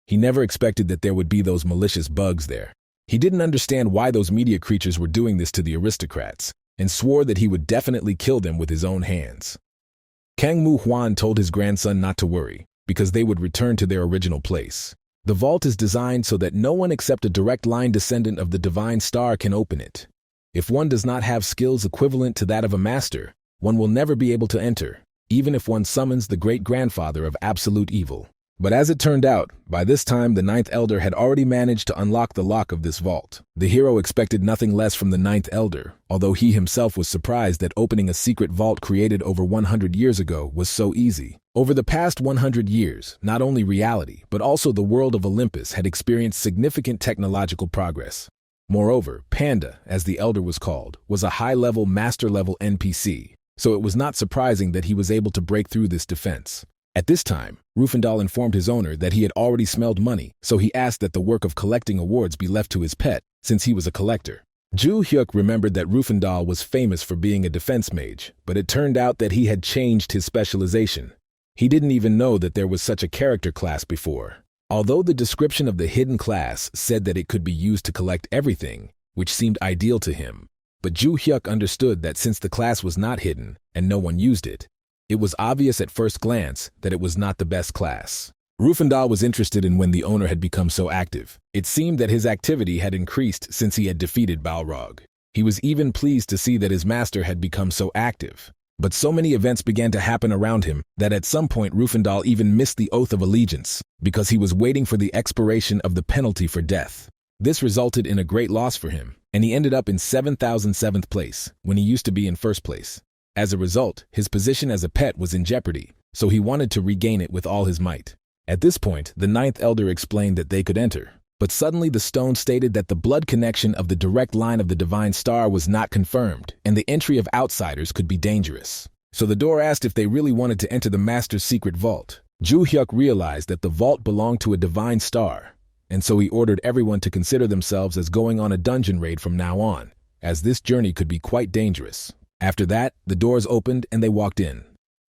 He never expected that there would be those malicious bugs there. He didn't understand why those media creatures were doing this to the aristocrats, and swore that he would definitely kill them with his own hands. Kang Moo-hwan told his grandson not to worry, because they would return to their original place. The vault is designed so that no one except a direct line descendant of the Divine Star can open it. If one does not have skills equivalent to that of a master, one will never be able to enter, even if one summons the great-grandfather of absolute evil. But as it turned out, by this time the Ninth Elder had already managed to unlock the lock of this vault. The hero expected nothing less from the Ninth Elder, although he himself was surprised that opening a secret vault created over 100 years ago was so easy. Over the past 100 years, not only reality, but also the world of Olympus had experienced significant technological progress. Moreover, Panda, as the Elder was called, was a high-level, master-level NPC, so it was not surprising that he was able to break through this defense. At this time, Rufendal informed his owner that he had already smelled money, so he asked that the work of collecting awards be left to his pet, since he was a collector. Joo-hyuk remembered that Rufendal was famous for being a defense mage, but it turned out that he had changed his specialization. He didn't even know that there was such a character class before. Although the description of the hidden class said that it could be used to collect everything, which seemed ideal to him, but Joo-hyuk understood that since the class was not hidden and no one used it, it was obvious at first glance that it was not the best class. Rufendal was interested in when the owner had become so active. It seemed that his activity had increased since he had defeated Balrog. He was even pleased to see that his master had become so active. But so many events began to happen around him that at some point Rufendal even missed the Oath of Allegiance because he was waiting for the expiration of the penalty for death. This resulted in a great loss for him, and he ended up in 7,007th place when he used to be in first place. As a result, his position as a pet was in jeopardy, so he wanted to regain it with all his might. At this point, the Ninth Elder explained that they could enter, but suddenly the stone stated that the blood connection of the direct line of the Divine Star was not confirmed, and the entry of outsiders could be dangerous. So the door asked if they really wanted to enter the Master's secret vault. Joo-hyuk realized that the vault belonged to a Divine Star, and so he ordered everyone to consider themselves as going on a dungeon raid from now on, as this journey could be quite dangerous. After that, the doors opened and they walked in.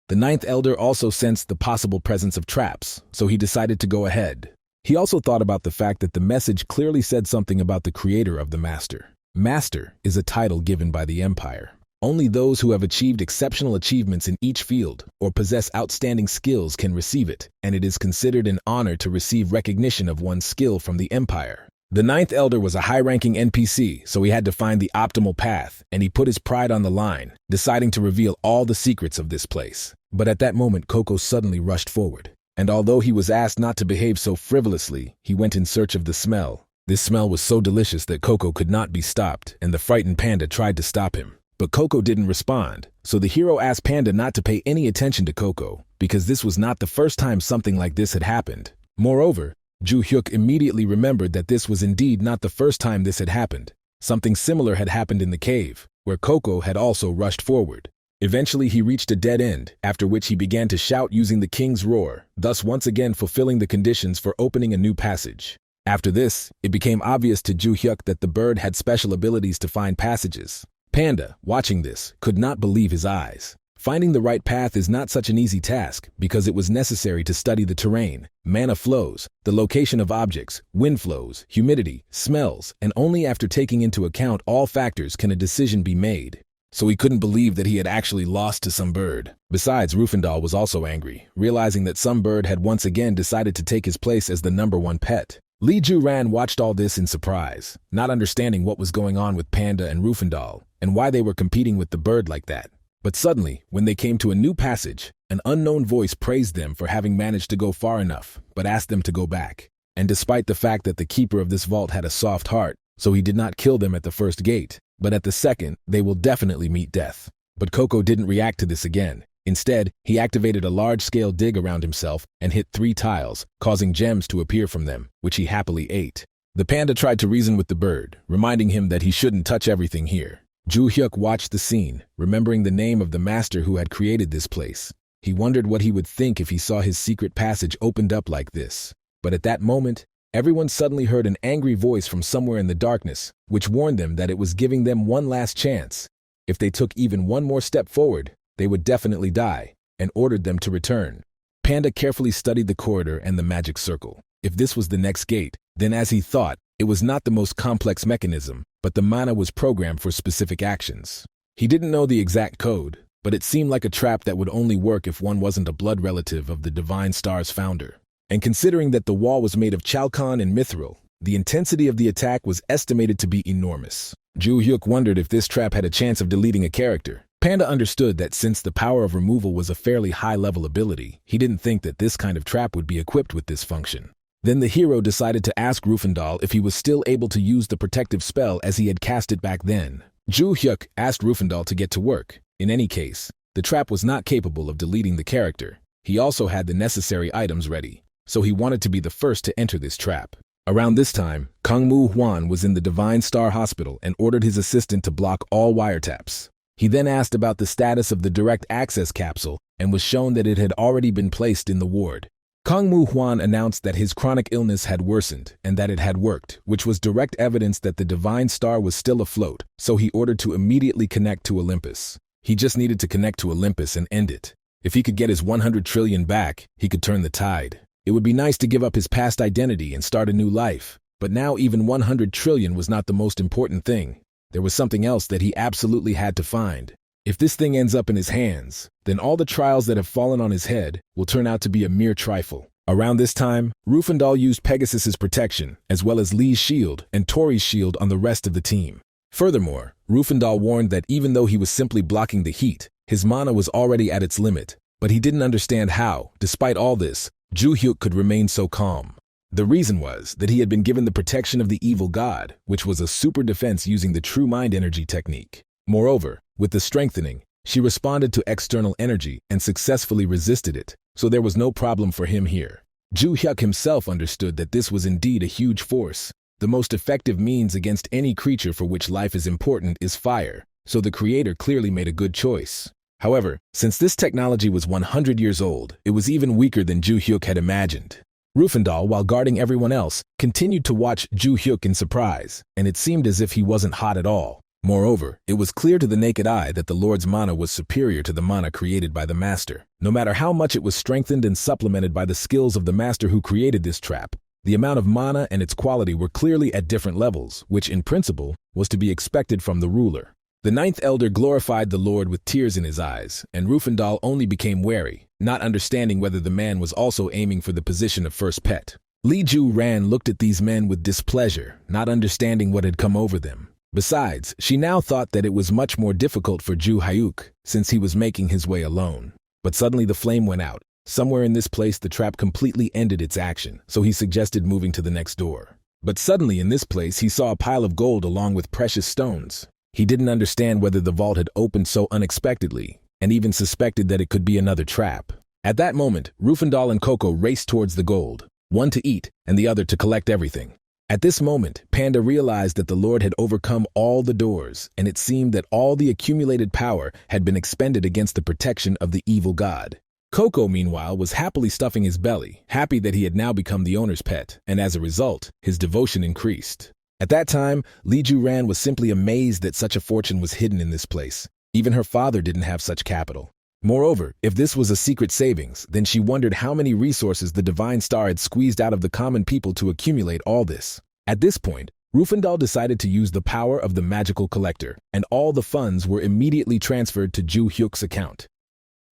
The Ninth Elder also sensed the possible presence of traps, so he decided to go ahead. He also thought about the fact that the message clearly said something about the creator of the Master. Master is a title given by the Empire. Only those who have achieved exceptional achievements in each field or possess outstanding skills can receive it, and it is considered an honor to receive recognition of one's skill from the Empire. The ninth elder was a high-ranking NPC, so he had to find the optimal path, and he put his pride on the line, deciding to reveal all the secrets of this place. But at that moment, Coco suddenly rushed forward, and although he was asked not to behave so frivolously, he went in search of the smell. This smell was so delicious that Coco could not be stopped, and the frightened panda tried to stop him. But Coco didn't respond, so the hero asked Panda not to pay any attention to Coco, because this was not the first time something like this had happened. Moreover, Ju Hyuk immediately remembered that this was indeed not the first time this had happened. Something similar had happened in the cave, where Coco had also rushed forward. Eventually he reached a dead end, after which he began to shout using the king's roar, thus once again fulfilling the conditions for opening a new passage. After this, it became obvious to Ju Hyuk that the bird had special abilities to find passages. Panda, watching this, could not believe his eyes. Finding the right path is not such an easy task, because it was necessary to study the terrain, mana flows, the location of objects, wind flows, humidity, smells, and only after taking into account all factors can a decision be made. So he couldn't believe that he had actually lost to some bird. Besides, Rufendal was also angry, realizing that some bird had once again decided to take his place as the #1 pet. Li Juran watched all this in surprise, not understanding what was going on with Panda and Rufendal, and why they were competing with the bird like that. But suddenly, when they came to a new passage, an unknown voice praised them for having managed to go far enough, but asked them to go back. And despite the fact that the keeper of this vault had a soft heart, so he did not kill them at the first gate, but at the second, they will definitely meet death. But Coco didn't react to this again. Instead, he activated a large-scale dig around himself and hit 3 tiles, causing gems to appear from them, which he happily ate. The panda tried to reason with the bird, reminding him that he shouldn't touch everything here. Ju Hyuk watched the scene, remembering the name of the master who had created this place. He wondered what he would think if he saw his secret passage opened up like this. But at that moment, everyone suddenly heard an angry voice from somewhere in the darkness, which warned them that it was giving them one last chance. If they took even one more step forward, they would definitely die, and ordered them to return. Panda carefully studied the corridor and the magic circle. If this was the next gate, then as he thought, it was not the most complex mechanism, but the mana was programmed for specific actions. He didn't know the exact code, but it seemed like a trap that would only work if one wasn't a blood relative of the Divine Star's founder. And considering that the wall was made of chalcon and mithril, the intensity of the attack was estimated to be enormous. Ju Hyuk wondered if this trap had a chance of deleting a character. Panda understood that since the power of removal was a fairly high-level ability, he didn't think that this kind of trap would be equipped with this function. Then the hero decided to ask Rufendal if he was still able to use the protective spell as he had cast it back then. Ju Hyuk asked Rufendal to get to work. In any case, the trap was not capable of deleting the character. He also had the necessary items ready, so he wanted to be the first to enter this trap. Around this time, Kangmu Huan was in the Divine Star Hospital and ordered his assistant to block all wiretaps. He then asked about the status of the direct access capsule and was shown that it had already been placed in the ward. Kangmu Huan announced that his chronic illness had worsened and that it had worked, which was direct evidence that the Divine Star was still afloat, so he ordered to immediately connect to Olympus. He just needed to connect to Olympus and end it. If he could get his 100 trillion back, he could turn the tide. It would be nice to give up his past identity and start a new life, but now even 100 trillion was not the most important thing. There was something else that he absolutely had to find. If this thing ends up in his hands, then all the trials that have fallen on his head will turn out to be a mere trifle. Around this time, Rufendal used Pegasus's protection, as well as Lee's shield and Tori's shield on the rest of the team. Furthermore, Rufendal warned that even though he was simply blocking the heat, his mana was already at its limit. But he didn't understand how, despite all this, Ju Hyuk could remain so calm. The reason was that he had been given the protection of the evil god, which was a super defense using the true mind energy technique. Moreover, with the strengthening, she responded to external energy and successfully resisted it, so there was no problem for him here. Ju Hyuk himself understood that this was indeed a huge force. The most effective means against any creature for which life is important is fire, so the creator clearly made a good choice. However, since this technology was 100 years old, it was even weaker than Ju Hyuk had imagined. Rufendal, while guarding everyone else, continued to watch Ju Hyuk in surprise, and it seemed as if he wasn't hot at all. Moreover, it was clear to the naked eye that the Lord's mana was superior to the mana created by the Master. No matter how much it was strengthened and supplemented by the skills of the Master who created this trap, the amount of mana and its quality were clearly at different levels, which in principle was to be expected from the ruler. The ninth elder glorified the Lord with tears in his eyes, and Rufendal only became wary, not understanding whether the man was also aiming for the position of first pet. Li Ju Ran looked at these men with displeasure, not understanding what had come over them. Besides, she now thought that it was much more difficult for Ju Hyuk, since he was making his way alone. But suddenly the flame went out. Somewhere in this place the trap completely ended its action, so he suggested moving to the next door. But suddenly in this place he saw a pile of gold along with precious stones. He didn't understand whether the vault had opened so unexpectedly, and even suspected that it could be another trap. At that moment, Rufendal and Coco raced towards the gold, one to eat and the other to collect everything. At this moment, Panda realized that the Lord had overcome all the doors, and it seemed that all the accumulated power had been expended against the protection of the evil god. Coco, meanwhile, was happily stuffing his belly, happy that he had now become the owner's pet, and as a result, his devotion increased. At that time, Li Ju Ran was simply amazed that such a fortune was hidden in this place. Even her father didn't have such capital. Moreover, if this was a secret savings, then she wondered how many resources the Divine Star had squeezed out of the common people to accumulate all this. At this point, Rufendal decided to use the power of the magical collector, and all the funds were immediately transferred to Ju Hyuk's account.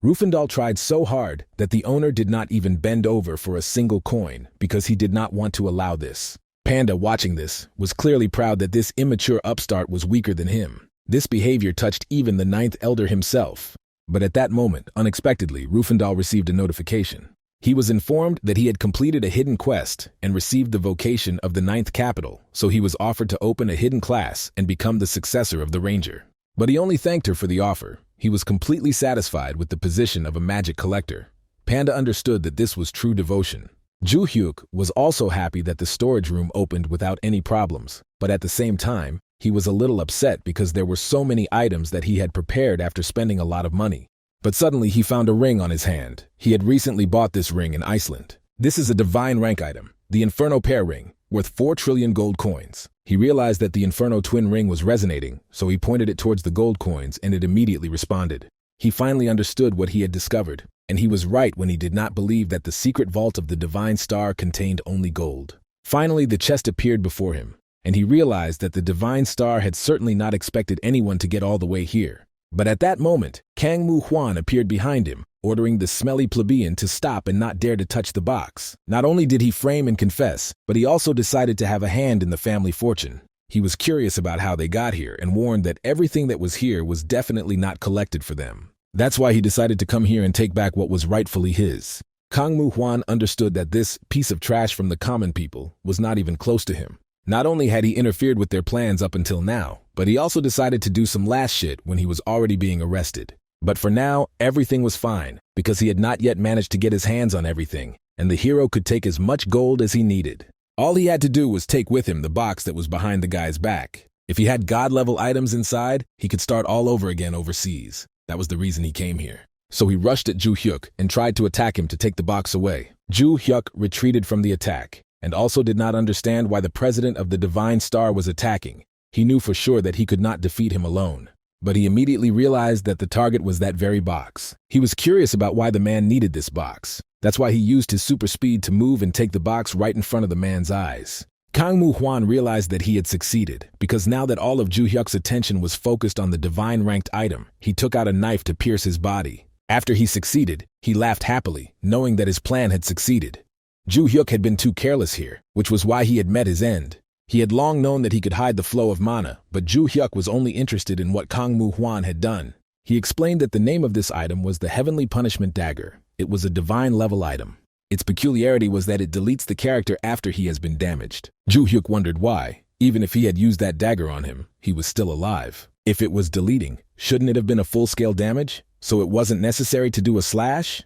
Rufendal tried so hard that the owner did not even bend over for a single coin because he did not want to allow this. Panda, watching this, was clearly proud that this immature upstart was weaker than him. This behavior touched even the ninth elder himself. But at that moment, unexpectedly, Rufendal received a notification. He was informed that he had completed a hidden quest and received the vocation of the ninth capital, so he was offered to open a hidden class and become the successor of the ranger. But he only thanked her for the offer. He was completely satisfied with the position of a magic collector. Panda understood that this was true devotion. Ju Hyuk was also happy that the storage room opened without any problems, but at the same time, he was a little upset because there were so many items that he had prepared after spending a lot of money. But suddenly he found a ring on his hand. He had recently bought this ring in Iceland. This is a divine rank item, the Inferno Pair Ring, worth 4 trillion gold coins. He realized that the Inferno Twin Ring was resonating, so he pointed it towards the gold coins and it immediately responded. He finally understood what he had discovered, and he was right when he did not believe that the secret vault of the Divine Star contained only gold. Finally, the chest appeared before him, and he realized that the Divine Star had certainly not expected anyone to get all the way here. But at that moment, Kang Mu Huan appeared behind him, ordering the smelly plebeian to stop and not dare to touch the box. Not only did he frame and confess, but he also decided to have a hand in the family fortune. He was curious about how they got here and warned that everything that was here was definitely not collected for them. That's why he decided to come here and take back what was rightfully his. Kang Mu Huan understood that this piece of trash from the common people was not even close to him. Not only had he interfered with their plans up until now, but he also decided to do some last shit when he was already being arrested. But for now, everything was fine, because he had not yet managed to get his hands on everything, and the hero could take as much gold as he needed. All he had to do was take with him the box that was behind the guy's back. If he had god-level items inside, he could start all over again overseas. That was the reason he came here. So he rushed at Ju Hyuk and tried to attack him to take the box away. Ju Hyuk retreated from the attack, and also did not understand why the president of the Divine Star was attacking. He knew for sure that he could not defeat him alone. But he immediately realized that the target was that very box. He was curious about why the man needed this box. That's why he used his super speed to move and take the box right in front of the man's eyes. Kang Mu Huan realized that he had succeeded, because now that all of Ju Hyuk's attention was focused on the divine ranked item, he took out a knife to pierce his body. After he succeeded, he laughed happily, knowing that his plan had succeeded. Ju Hyuk had been too careless here, which was why he had met his end. He had long known that he could hide the flow of mana, but Ju Hyuk was only interested in what Kang Mu Huan had done. He explained that the name of this item was the Heavenly Punishment Dagger. It was a divine level item. Its peculiarity was that it deletes the character after he has been damaged. Ju Hyuk wondered why. Even if he had used that dagger on him, he was still alive. If it was deleting, shouldn't it have been a full-scale damage? So it wasn't necessary to do a slash?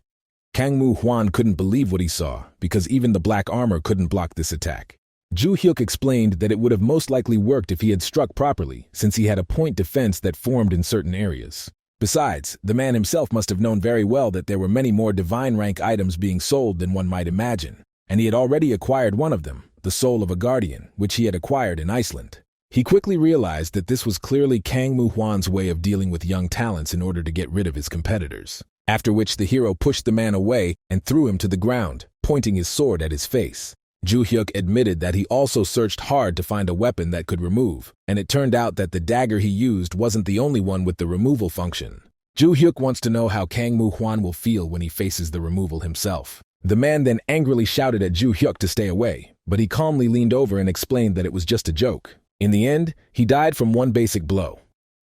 Kang Mu Huan couldn't believe what he saw, because even the black armor couldn't block this attack. Ju Hyuk explained that it would have most likely worked if he had struck properly, since he had a point defense that formed in certain areas. Besides, the man himself must have known very well that there were many more divine rank items being sold than one might imagine, and he had already acquired one of them, the Soul of a Guardian, which he had acquired in Iceland. He quickly realized that this was clearly Kang Mu Huan's way of dealing with young talents in order to get rid of his competitors. After which the hero pushed the man away and threw him to the ground, pointing his sword at his face. Ju Hyuk admitted that he also searched hard to find a weapon that could remove, and it turned out that the dagger he used wasn't the only one with the removal function. Ju Hyuk wants to know how Kang Moo-hwan will feel when he faces the removal himself. The man then angrily shouted at Ju Hyuk to stay away, but he calmly leaned over and explained that it was just a joke. In the end, he died from one basic blow.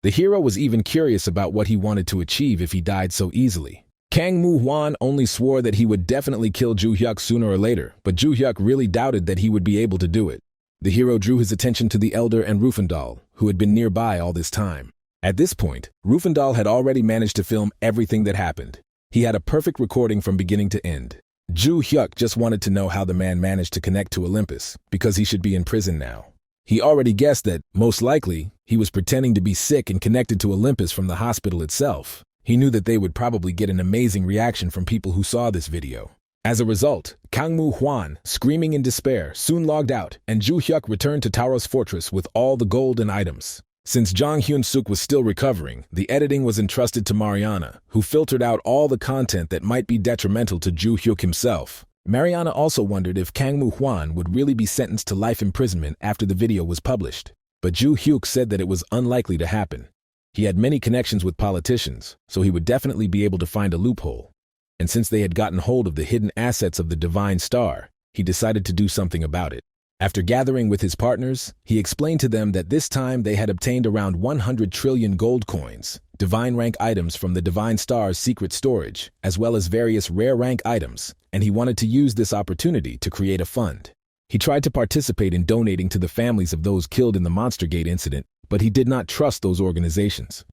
The hero was even curious about what he wanted to achieve if he died so easily. Kang Moo-hwan only swore that he would definitely kill Ju Hyuk sooner or later, but Ju Hyuk really doubted that he would be able to do it. The hero drew his attention to the elder and Rufendal, who had been nearby all this time. At this point, Rufendal had already managed to film everything that happened. He had a perfect recording from beginning to end. Ju Hyuk just wanted to know how the man managed to connect to Olympus, because he should be in prison now. He already guessed that, most likely, he was pretending to be sick and connected to Olympus from the hospital itself. He knew that they would probably get an amazing reaction from people who saw this video. As a result, Kang Moo-hwan, screaming in despair, soon logged out, and Ju Hyuk returned to Taro's fortress with all the gold and items. Since Jang Hyun-suk was still recovering, the editing was entrusted to Mariana, who filtered out all the content that might be detrimental to Ju Hyuk himself. Mariana also wondered if Kang Moo-hwan would really be sentenced to life imprisonment after the video was published. But Ju Hyuk said that it was unlikely to happen. He had many connections with politicians, so he would definitely be able to find a loophole. And since they had gotten hold of the hidden assets of the Divine Star, he decided to do something about it. After gathering with his partners, he explained to them that this time they had obtained around 100 trillion gold coins, divine rank items from the Divine Star's secret storage, as well as various rare rank items, and he wanted to use this opportunity to create a fund. He tried to participate in donating to the families of those killed in the Monstergate incident, but he did not trust those organizations.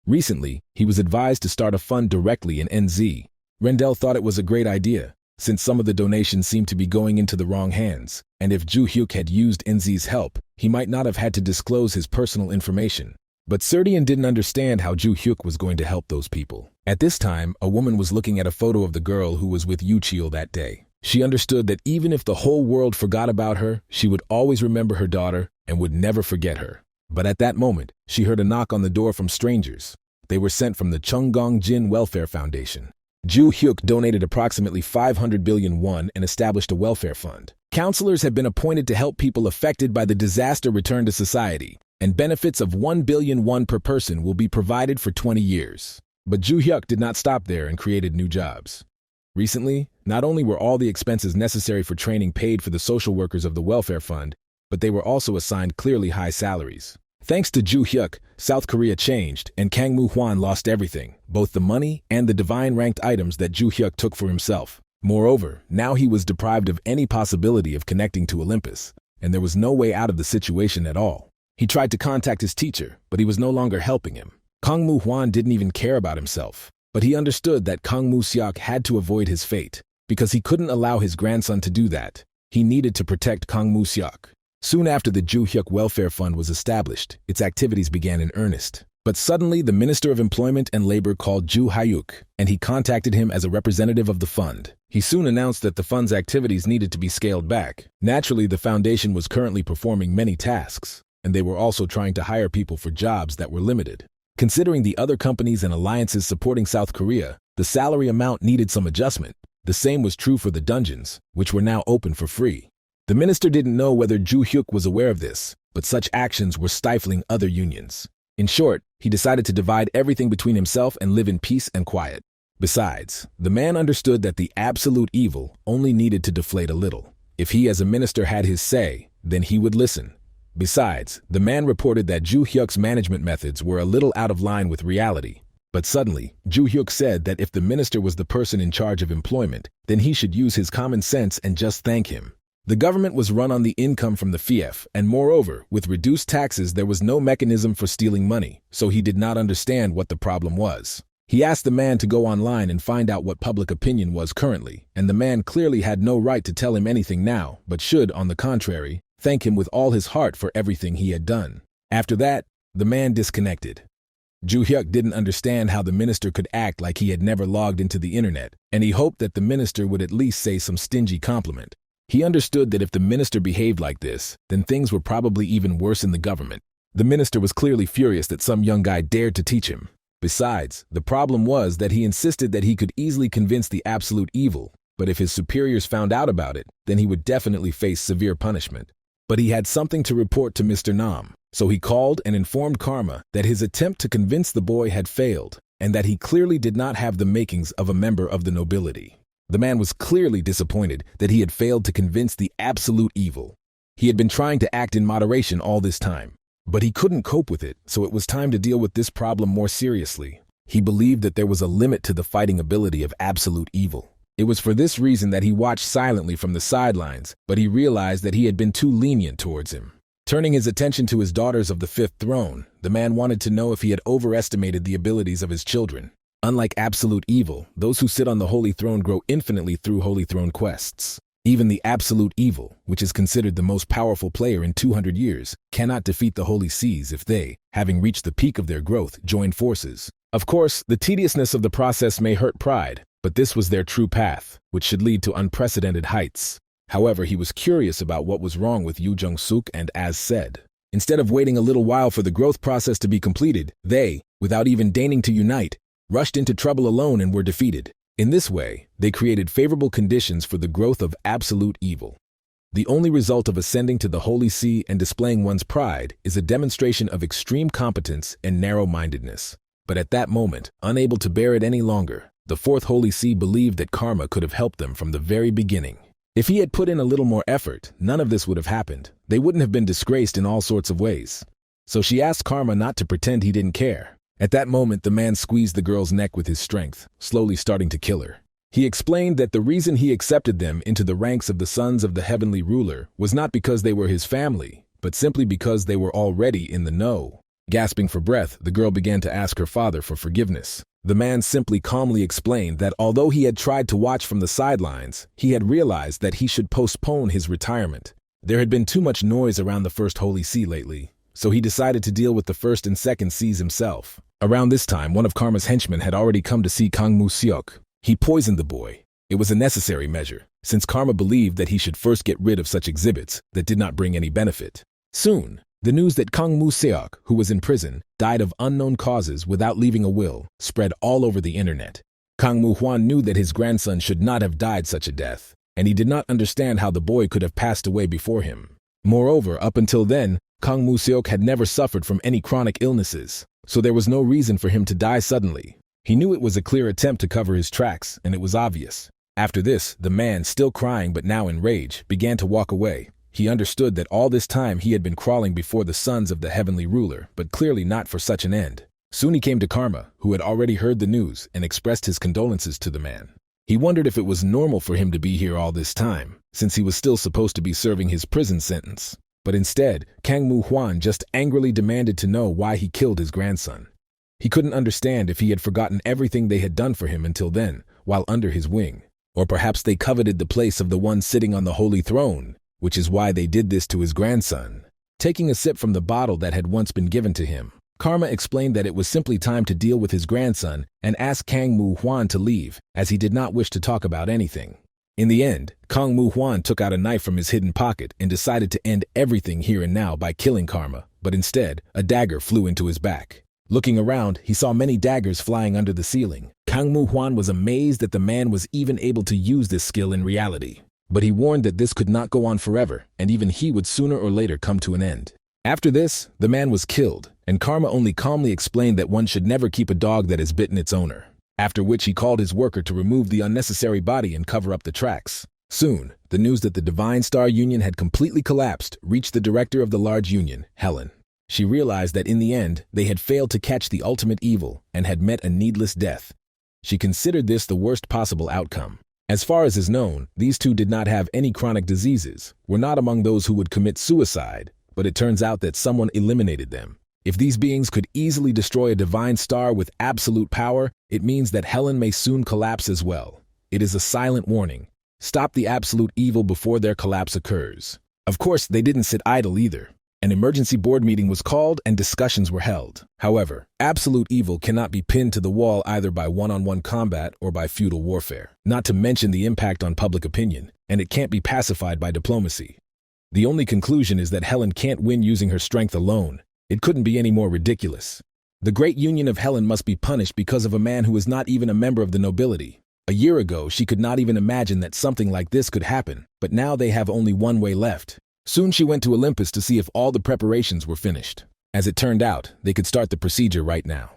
Recently, he was advised to start a fund directly in NZ. Rendell thought it was a great idea, since some of the donations seemed to be going into the wrong hands, and if Ju Hyuk had used NZ's help, he might not have had to disclose his personal information. But Serdian didn't understand how Ju Hyuk was going to help those people. At this time, a woman was looking at a photo of the girl who was with Yuchil that day. She understood that even if the whole world forgot about her, she would always remember her daughter and would never forget her. But at that moment, she heard a knock on the door from strangers. They were sent from the Cheonggang-jin Welfare Foundation. Ju Hyuk donated approximately 500 billion won and established a welfare fund. Counselors have been appointed to help people affected by the disaster return to society, and benefits of 1 billion won per person will be provided for 20 years. But Ju Hyuk did not stop there and created new jobs. Recently, not only were all the expenses necessary for training paid for the social workers of the welfare fund, but they were also assigned clearly high salaries. Thanks to Ju Hyuk, South Korea changed, and Kang Moo-hwan lost everything, both the money and the divine-ranked items that Ju Hyuk took for himself. Moreover, now he was deprived of any possibility of connecting to Olympus, and there was no way out of the situation at all. He tried to contact his teacher, but he was no longer helping him. Kang Moo-hwan didn't even care about himself, but he understood that Kang Moo-seok had to avoid his fate, because he couldn't allow his grandson to do that. He needed to protect Kang Moo-seok. Soon after the Ju Hyuk Welfare Fund was established, its activities began in earnest. But suddenly, the Minister of Employment and Labor called Ju Hyuk, and he contacted him as a representative of the fund. He soon announced that the fund's activities needed to be scaled back. Naturally, the foundation was currently performing many tasks, and they were also trying to hire people for jobs that were limited. Considering the other companies and alliances supporting South Korea, the salary amount needed some adjustment. The same was true for the dungeons, which were now open for free. The minister didn't know whether Ju Hyuk was aware of this, but such actions were stifling other unions. In short, he decided to divide everything between himself and live in peace and quiet. Besides, the man understood that the absolute evil only needed to deflate a little. If he as a minister had his say, then he would listen. Besides, the man reported that Ju Hyuk's management methods were a little out of line with reality. But suddenly, Ju Hyuk said that if the minister was the person in charge of employment, then he should use his common sense and just thank him. The government was run on the income from the fief, and moreover, with reduced taxes there was no mechanism for stealing money, so he did not understand what the problem was. He asked the man to go online and find out what public opinion was currently, and the man clearly had no right to tell him anything now, but should, on the contrary, thank him with all his heart for everything he had done. After that, the man disconnected. Ju Hyuk didn't understand how the minister could act like he had never logged into the internet, and he hoped that the minister would at least say some stingy compliment. He understood that if the minister behaved like this, then things were probably even worse in the government. The minister was clearly furious that some young guy dared to teach him. Besides, the problem was that he insisted that he could easily convince the absolute evil, but if his superiors found out about it, then he would definitely face severe punishment. But he had something to report to Mr. Nam, so he called and informed Karma that his attempt to convince the boy had failed, and that he clearly did not have the makings of a member of the nobility. The man was clearly disappointed that he had failed to convince the absolute evil. He had been trying to act in moderation all this time, but he couldn't cope with it, so it was time to deal with this problem more seriously. He believed that there was a limit to the fighting ability of absolute evil. It was for this reason that he watched silently from the sidelines, but he realized that he had been too lenient towards him. Turning his attention to his daughters of the fifth throne, the man wanted to know if he had overestimated the abilities of his children. Unlike absolute evil, those who sit on the holy throne grow infinitely through holy throne quests. Even the absolute evil, which is considered the most powerful player in 200 years, cannot defeat the holy seas if they, having reached the peak of their growth, join forces. Of course, the tediousness of the process may hurt pride, but this was their true path, which should lead to unprecedented heights. However, he was curious about what was wrong with Yu Jung-suk, and as said, instead of waiting a little while for the growth process to be completed, they, without even deigning to unite, rushed into trouble alone and were defeated. In this way, they created favorable conditions for the growth of absolute evil. The only result of ascending to the Holy See and displaying one's pride is a demonstration of extreme competence and narrow-mindedness. But at that moment, unable to bear it any longer, the Fourth Holy See believed that Karma could have helped them from the very beginning. If he had put in a little more effort, none of this would have happened. They wouldn't have been disgraced in all sorts of ways. So she asked Karma not to pretend he didn't care. At that moment, the man squeezed the girl's neck with his strength, slowly starting to kill her. He explained that the reason he accepted them into the ranks of the sons of the heavenly ruler was not because they were his family, but simply because they were already in the know. Gasping for breath, the girl began to ask her father for forgiveness. The man simply calmly explained that although he had tried to watch from the sidelines, he had realized that he should postpone his retirement. There had been too much noise around the First Holy See lately, so he decided to deal with the first and second seas himself. Around this time, one of Karma's henchmen had already come to see Kang Mu-seok. He poisoned the boy. It was a necessary measure, since Karma believed that he should first get rid of such exhibits that did not bring any benefit. Soon, the news that Kang Mu-seok, who was in prison, died of unknown causes without leaving a will, spread all over the internet. Kang Mu-hwan knew that his grandson should not have died such a death, and he did not understand how the boy could have passed away before him. Moreover, up until then, Kang Mu-seok had never suffered from any chronic illnesses, so there was no reason for him to die suddenly. He knew it was a clear attempt to cover his tracks, and it was obvious. After this, the man, still crying but now in rage, began to walk away. He understood that all this time he had been crawling before the sons of the heavenly ruler, but clearly not for such an end. Soon he came to Karma, who had already heard the news, and expressed his condolences to the man. He wondered if it was normal for him to be here all this time, since he was still supposed to be serving his prison sentence. But instead, Kang Mu-hwan just angrily demanded to know why he killed his grandson. He couldn't understand if he had forgotten everything they had done for him until then, while under his wing. Or perhaps they coveted the place of the one sitting on the holy throne, which is why they did this to his grandson. Taking a sip from the bottle that had once been given to him, Karma explained that it was simply time to deal with his grandson and asked Kang Mu-hwan to leave, as he did not wish to talk about anything. In the end, Kang Mu-hwan took out a knife from his hidden pocket and decided to end everything here and now by killing Karma, but instead, a dagger flew into his back. Looking around, he saw many daggers flying under the ceiling. Kang Mu-hwan was amazed that the man was even able to use this skill in reality. But he warned that this could not go on forever, and even he would sooner or later come to an end. After this, the man was killed, and Karma only calmly explained that one should never keep a dog that has bitten its owner. After which he called his worker to remove the unnecessary body and cover up the tracks. Soon, the news that the Divine Star Union had completely collapsed reached the director of the large union, Helen. She realized that in the end, they had failed to catch the ultimate evil and had met a needless death. She considered this the worst possible outcome. As far as is known, these two did not have any chronic diseases, were not among those who would commit suicide, but it turns out that someone eliminated them. If these beings could easily destroy a divine star with absolute power, it means that Helen may soon collapse as well. It is a silent warning. Stop the absolute evil before their collapse occurs. Of course, they didn't sit idle either. An emergency board meeting was called and discussions were held. However, absolute evil cannot be pinned to the wall either by one-on-one combat or by feudal warfare, not to mention the impact on public opinion, and it can't be pacified by diplomacy. The only conclusion is that Helen can't win using her strength alone. It couldn't be any more ridiculous. The great union of Helen must be punished because of a man who is not even a member of the nobility. A year ago, she could not even imagine that something like this could happen, but now they have only one way left. Soon she went to Olympus to see if all the preparations were finished. As it turned out, they could start the procedure right now.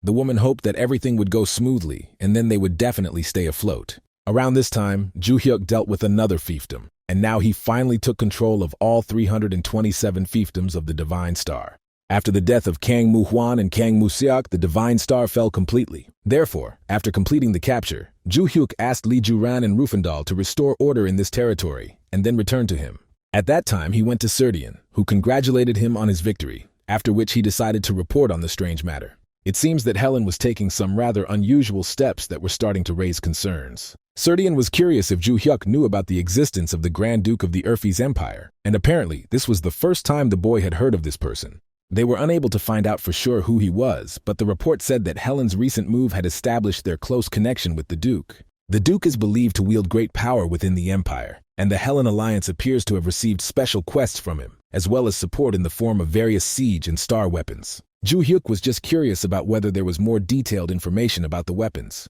The woman hoped that everything would go smoothly, and then they would definitely stay afloat. Around this time, Ju-hyuk dealt with another fiefdom, and now he finally took control of all 327 fiefdoms of the Divine Star. After the death of Kang Moo-hwan and Kang Moo-seok, the Divine Star fell completely. Therefore, after completing the capture, Ju-hyuk asked Lee Ju-ran and Rufendal to restore order in this territory, and then return to him. At that time, he went to Serdian, who congratulated him on his victory, after which he decided to report on the strange matter. It seems that Helen was taking some rather unusual steps that were starting to raise concerns. Serdian was curious if Ju-hyuk knew about the existence of the Grand Duke of the Urfis Empire, and apparently this was the first time the boy had heard of this person. They were unable to find out for sure who he was, but the report said that Helen's recent move had established their close connection with the Duke. The Duke is believed to wield great power within the Empire, and the Helen Alliance appears to have received special quests from him, as well as support in the form of various siege and star weapons. Ju-hyuk was just curious about whether there was more detailed information about the weapons.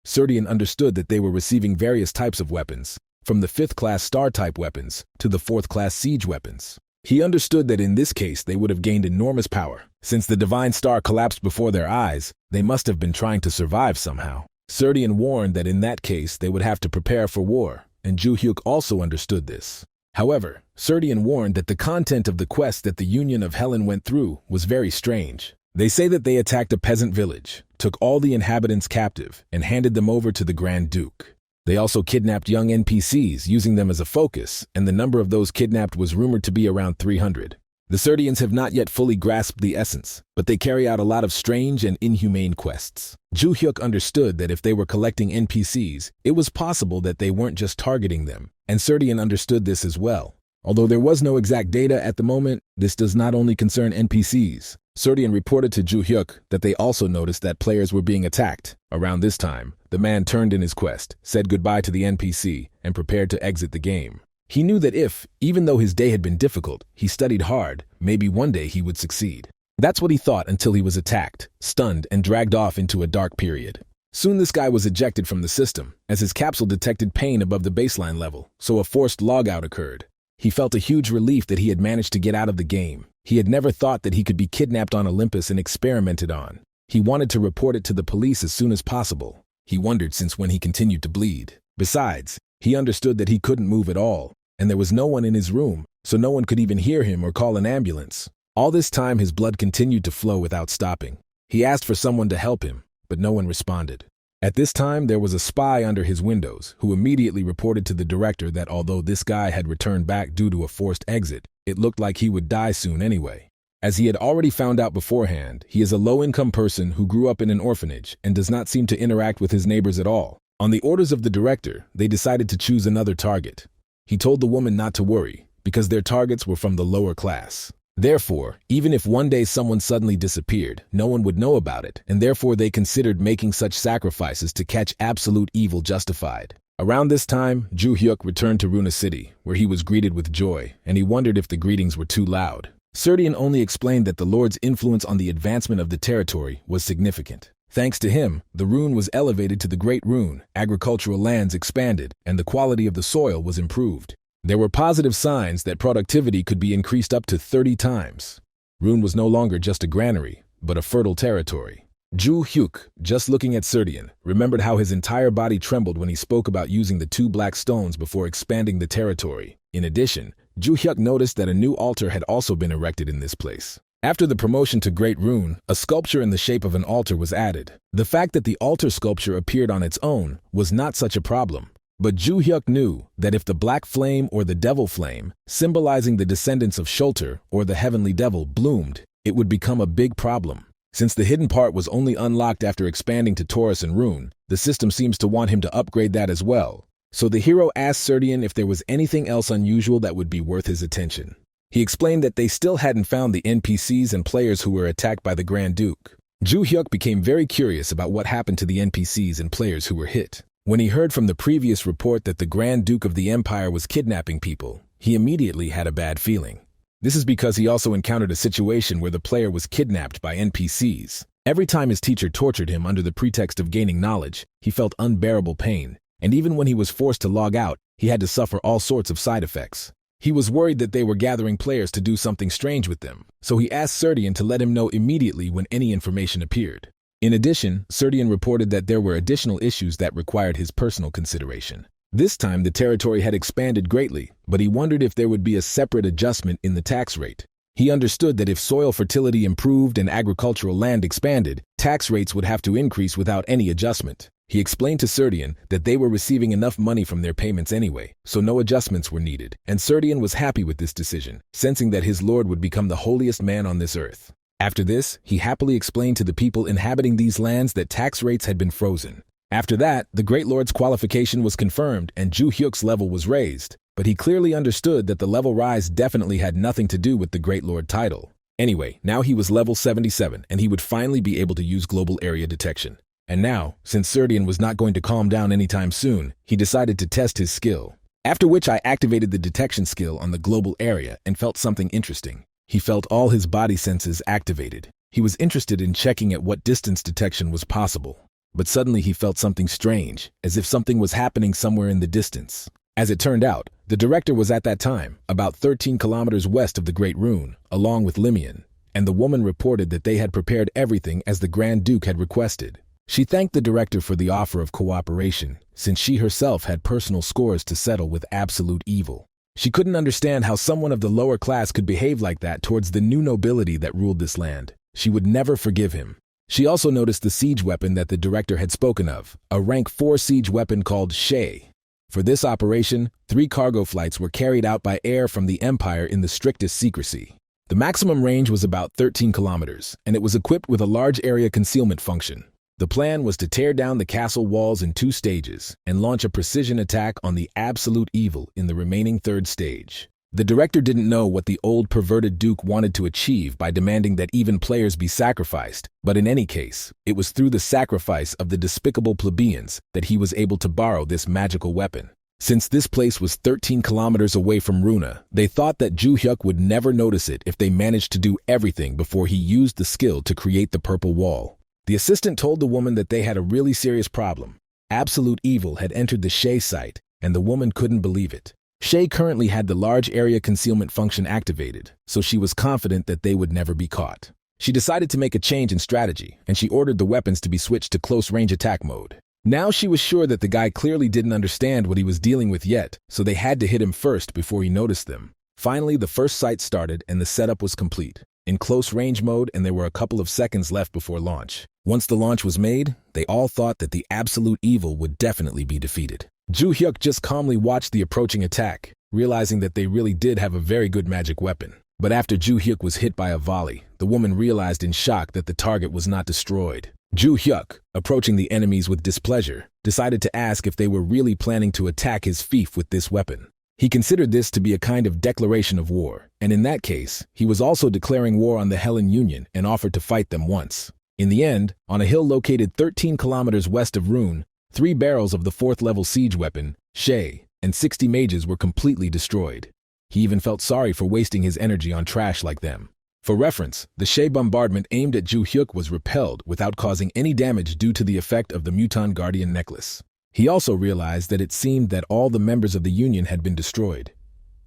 Serdian understood that they were receiving various types of weapons, from the 5th-class star-type weapons to the 4th-class siege weapons. He understood that in this case they would have gained enormous power. Since the Divine Star collapsed before their eyes, they must have been trying to survive somehow. Serdian warned that in that case they would have to prepare for war, and Ju-hyuk also understood this. However, Serdian warned that the content of the quest that the Union of Helen went through was very strange. They say that they attacked a peasant village, took all the inhabitants captive, and handed them over to the Grand Duke. They also kidnapped young NPCs, using them as a focus, and the number of those kidnapped was rumored to be around 300. The Serdians have not yet fully grasped the essence, but they carry out a lot of strange and inhumane quests. Ju-hyuk understood that if they were collecting NPCs, it was possible that they weren't just targeting them, and Serdian understood this as well. Although there was no exact data at the moment, this does not only concern NPCs. Serdian reported to Ju-hyuk that they also noticed that players were being attacked. Around this time, the man turned in his quest, said goodbye to the NPC, and prepared to exit the game. He knew that if, even though his day had been difficult, he studied hard, maybe one day he would succeed. That's what he thought until he was attacked, stunned, and dragged off into a dark period. Soon this guy was ejected from the system, as his capsule detected pain above the baseline level, so a forced logout occurred. He felt a huge relief that he had managed to get out of the game. He had never thought that he could be kidnapped on Olympus and experimented on. He wanted to report it to the police as soon as possible. He wondered since when he continued to bleed. Besides, he understood that he couldn't move at all, and there was no one in his room, so no one could even hear him or call an ambulance. All this time his blood continued to flow without stopping. He asked for someone to help him, but no one responded. At this time there was a spy under his windows who immediately reported to the director that although this guy had returned back due to a forced exit, it looked like he would die soon anyway. As he had already found out beforehand, he is a low-income person who grew up in an orphanage and does not seem to interact with his neighbors at all. On the orders of the director, they decided to choose another target. He told the woman not to worry, because their targets were from the lower class. Therefore, even if one day someone suddenly disappeared, no one would know about it, and therefore they considered making such sacrifices to catch absolute evil justified. Around this time, Ju-hyuk returned to Runa City, where he was greeted with joy, and he wondered if the greetings were too loud. Serdian only explained that the Lord's influence on the advancement of the territory was significant. Thanks to him, the rune was elevated to the Great Rune, agricultural lands expanded, and the quality of the soil was improved. There were positive signs that productivity could be increased up to 30 times. Rune was no longer just a granary, but a fertile territory. Ju-hyuk, just looking at Serdian, remembered how his entire body trembled when he spoke about using the 2 black stones before expanding the territory. In addition, Ju-hyuk noticed that a new altar had also been erected in this place. After the promotion to Great Rune, a sculpture in the shape of an altar was added. The fact that the altar sculpture appeared on its own was not such a problem. But Ju-hyuk knew that if the black flame or the devil flame, symbolizing the descendants of Shulter or the heavenly devil, bloomed, it would become a big problem. Since the hidden part was only unlocked after expanding to Taurus and Rune, the system seems to want him to upgrade that as well. So the hero asked Serdian if there was anything else unusual that would be worth his attention. He explained that they still hadn't found the NPCs and players who were attacked by the Grand Duke. Ju-hyuk became very curious about what happened to the NPCs and players who were hit. When he heard from the previous report that the Grand Duke of the Empire was kidnapping people, he immediately had a bad feeling. This is because he also encountered a situation where the player was kidnapped by NPCs. Every time his teacher tortured him under the pretext of gaining knowledge, he felt unbearable pain, and even when he was forced to log out, he had to suffer all sorts of side effects. He was worried that they were gathering players to do something strange with them, so he asked Serdian to let him know immediately when any information appeared. In addition, Serdian reported that there were additional issues that required his personal consideration. This time the territory had expanded greatly, but he wondered if there would be a separate adjustment in the tax rate. He understood that if soil fertility improved and agricultural land expanded, tax rates would have to increase without any adjustment. He explained to Serdian that they were receiving enough money from their payments anyway, so no adjustments were needed, and Serdian was happy with this decision, sensing that his lord would become the holiest man on this earth. After this, he happily explained to the people inhabiting these lands that tax rates had been frozen. After that, the Great Lord's qualification was confirmed and Ju Hyuk's level was raised, but he clearly understood that the level rise definitely had nothing to do with the Great Lord title. Anyway, now he was level 77 and he would finally be able to use global area detection. And now, since Serdian was not going to calm down anytime soon, he decided to test his skill. After which I activated the detection skill on the global area and felt something interesting. He felt all his body senses activated. He was interested in checking at what distance detection was possible. But suddenly he felt something strange, as if something was happening somewhere in the distance. As it turned out, the director was at that time about 13 kilometers west of the Great Rune, along with Limian, and the woman reported that they had prepared everything as the Grand Duke had requested. She thanked the director for the offer of cooperation, since she herself had personal scores to settle with absolute evil. She couldn't understand how someone of the lower class could behave like that towards the new nobility that ruled this land. She would never forgive him. She also noticed the siege weapon that the director had spoken of, a rank 4 siege weapon called Shay. For this operation, 3 cargo flights were carried out by air from the Empire in the strictest secrecy. The maximum range was about 13 kilometers, and it was equipped with a large area concealment function. The plan was to tear down the castle walls in 2 stages and launch a precision attack on the absolute evil in the remaining 3rd stage. The director didn't know what the old perverted duke wanted to achieve by demanding that even players be sacrificed, but in any case, it was through the sacrifice of the despicable plebeians that he was able to borrow this magical weapon. Since this place was 13 kilometers away from Runa, they thought that Ju Hyuk would never notice it if they managed to do everything before he used the skill to create the purple wall. The assistant told the woman that they had a really serious problem. Absolute evil had entered the Shay site, and the woman couldn't believe it. Shay currently had the large area concealment function activated, so she was confident that they would never be caught. She decided to make a change in strategy, and she ordered the weapons to be switched to close-range attack mode. Now she was sure that the guy clearly didn't understand what he was dealing with yet, so they had to hit him first before he noticed them. Finally, the first sight started and the setup was complete. In close range mode, and there were a couple of seconds left before launch. Once the launch was made, they all thought that the absolute evil would definitely be defeated. Ju Hyuk just calmly watched the approaching attack, realizing that they really did have a very good magic weapon. But after Ju Hyuk was hit by a volley, the woman realized in shock that the target was not destroyed. Ju Hyuk, approaching the enemies with displeasure, decided to ask if they were really planning to attack his fief with this weapon. He considered this to be a kind of declaration of war, and in that case, he was also declaring war on the Hellen Union and offered to fight them once. In the end, on a hill located 13 kilometers west of Rune, 3 barrels of the 4th level siege weapon, Shay, and 60 mages were completely destroyed. He even felt sorry for wasting his energy on trash like them. For reference, the Shay bombardment aimed at Ju Hyuk was repelled without causing any damage due to the effect of the Muton Guardian necklace. He also realized that it seemed that all the members of the Union had been destroyed.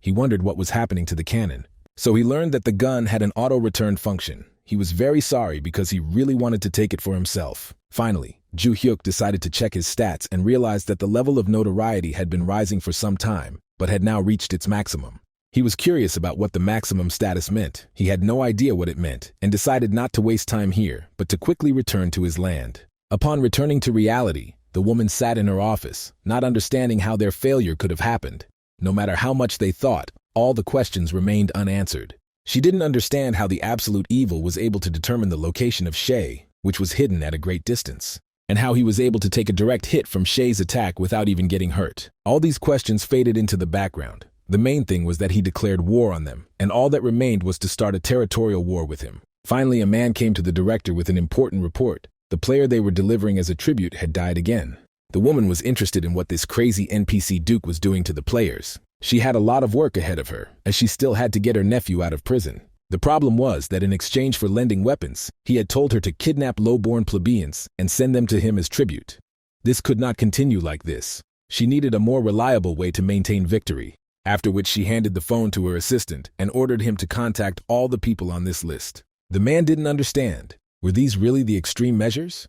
He wondered what was happening to the cannon. So he learned that the gun had an auto-return function. He was very sorry because he really wanted to take it for himself. Finally, Ju Hyuk decided to check his stats and realized that the level of notoriety had been rising for some time, but had now reached its maximum. He was curious about what the maximum status meant. He had no idea what it meant, and decided not to waste time here, but to quickly return to his land. Upon returning to reality, the woman sat in her office, not understanding how their failure could have happened. No matter how much they thought, all the questions remained unanswered. She didn't understand how the absolute evil was able to determine the location of Shay, which was hidden at a great distance, and how he was able to take a direct hit from Shay's attack without even getting hurt. All these questions faded into the background. The main thing was that he declared war on them, and all that remained was to start a territorial war with him. Finally, a man came to the director with an important report. The player they were delivering as a tribute had died again. The woman was interested in what this crazy NPC Duke was doing to the players. She had a lot of work ahead of her, as she still had to get her nephew out of prison. The problem was that in exchange for lending weapons, he had told her to kidnap low-born plebeians and send them to him as tribute. This could not continue like this. She needed a more reliable way to maintain victory, after which she handed the phone to her assistant and ordered him to contact all the people on this list. The man didn't understand. Were these really the extreme measures?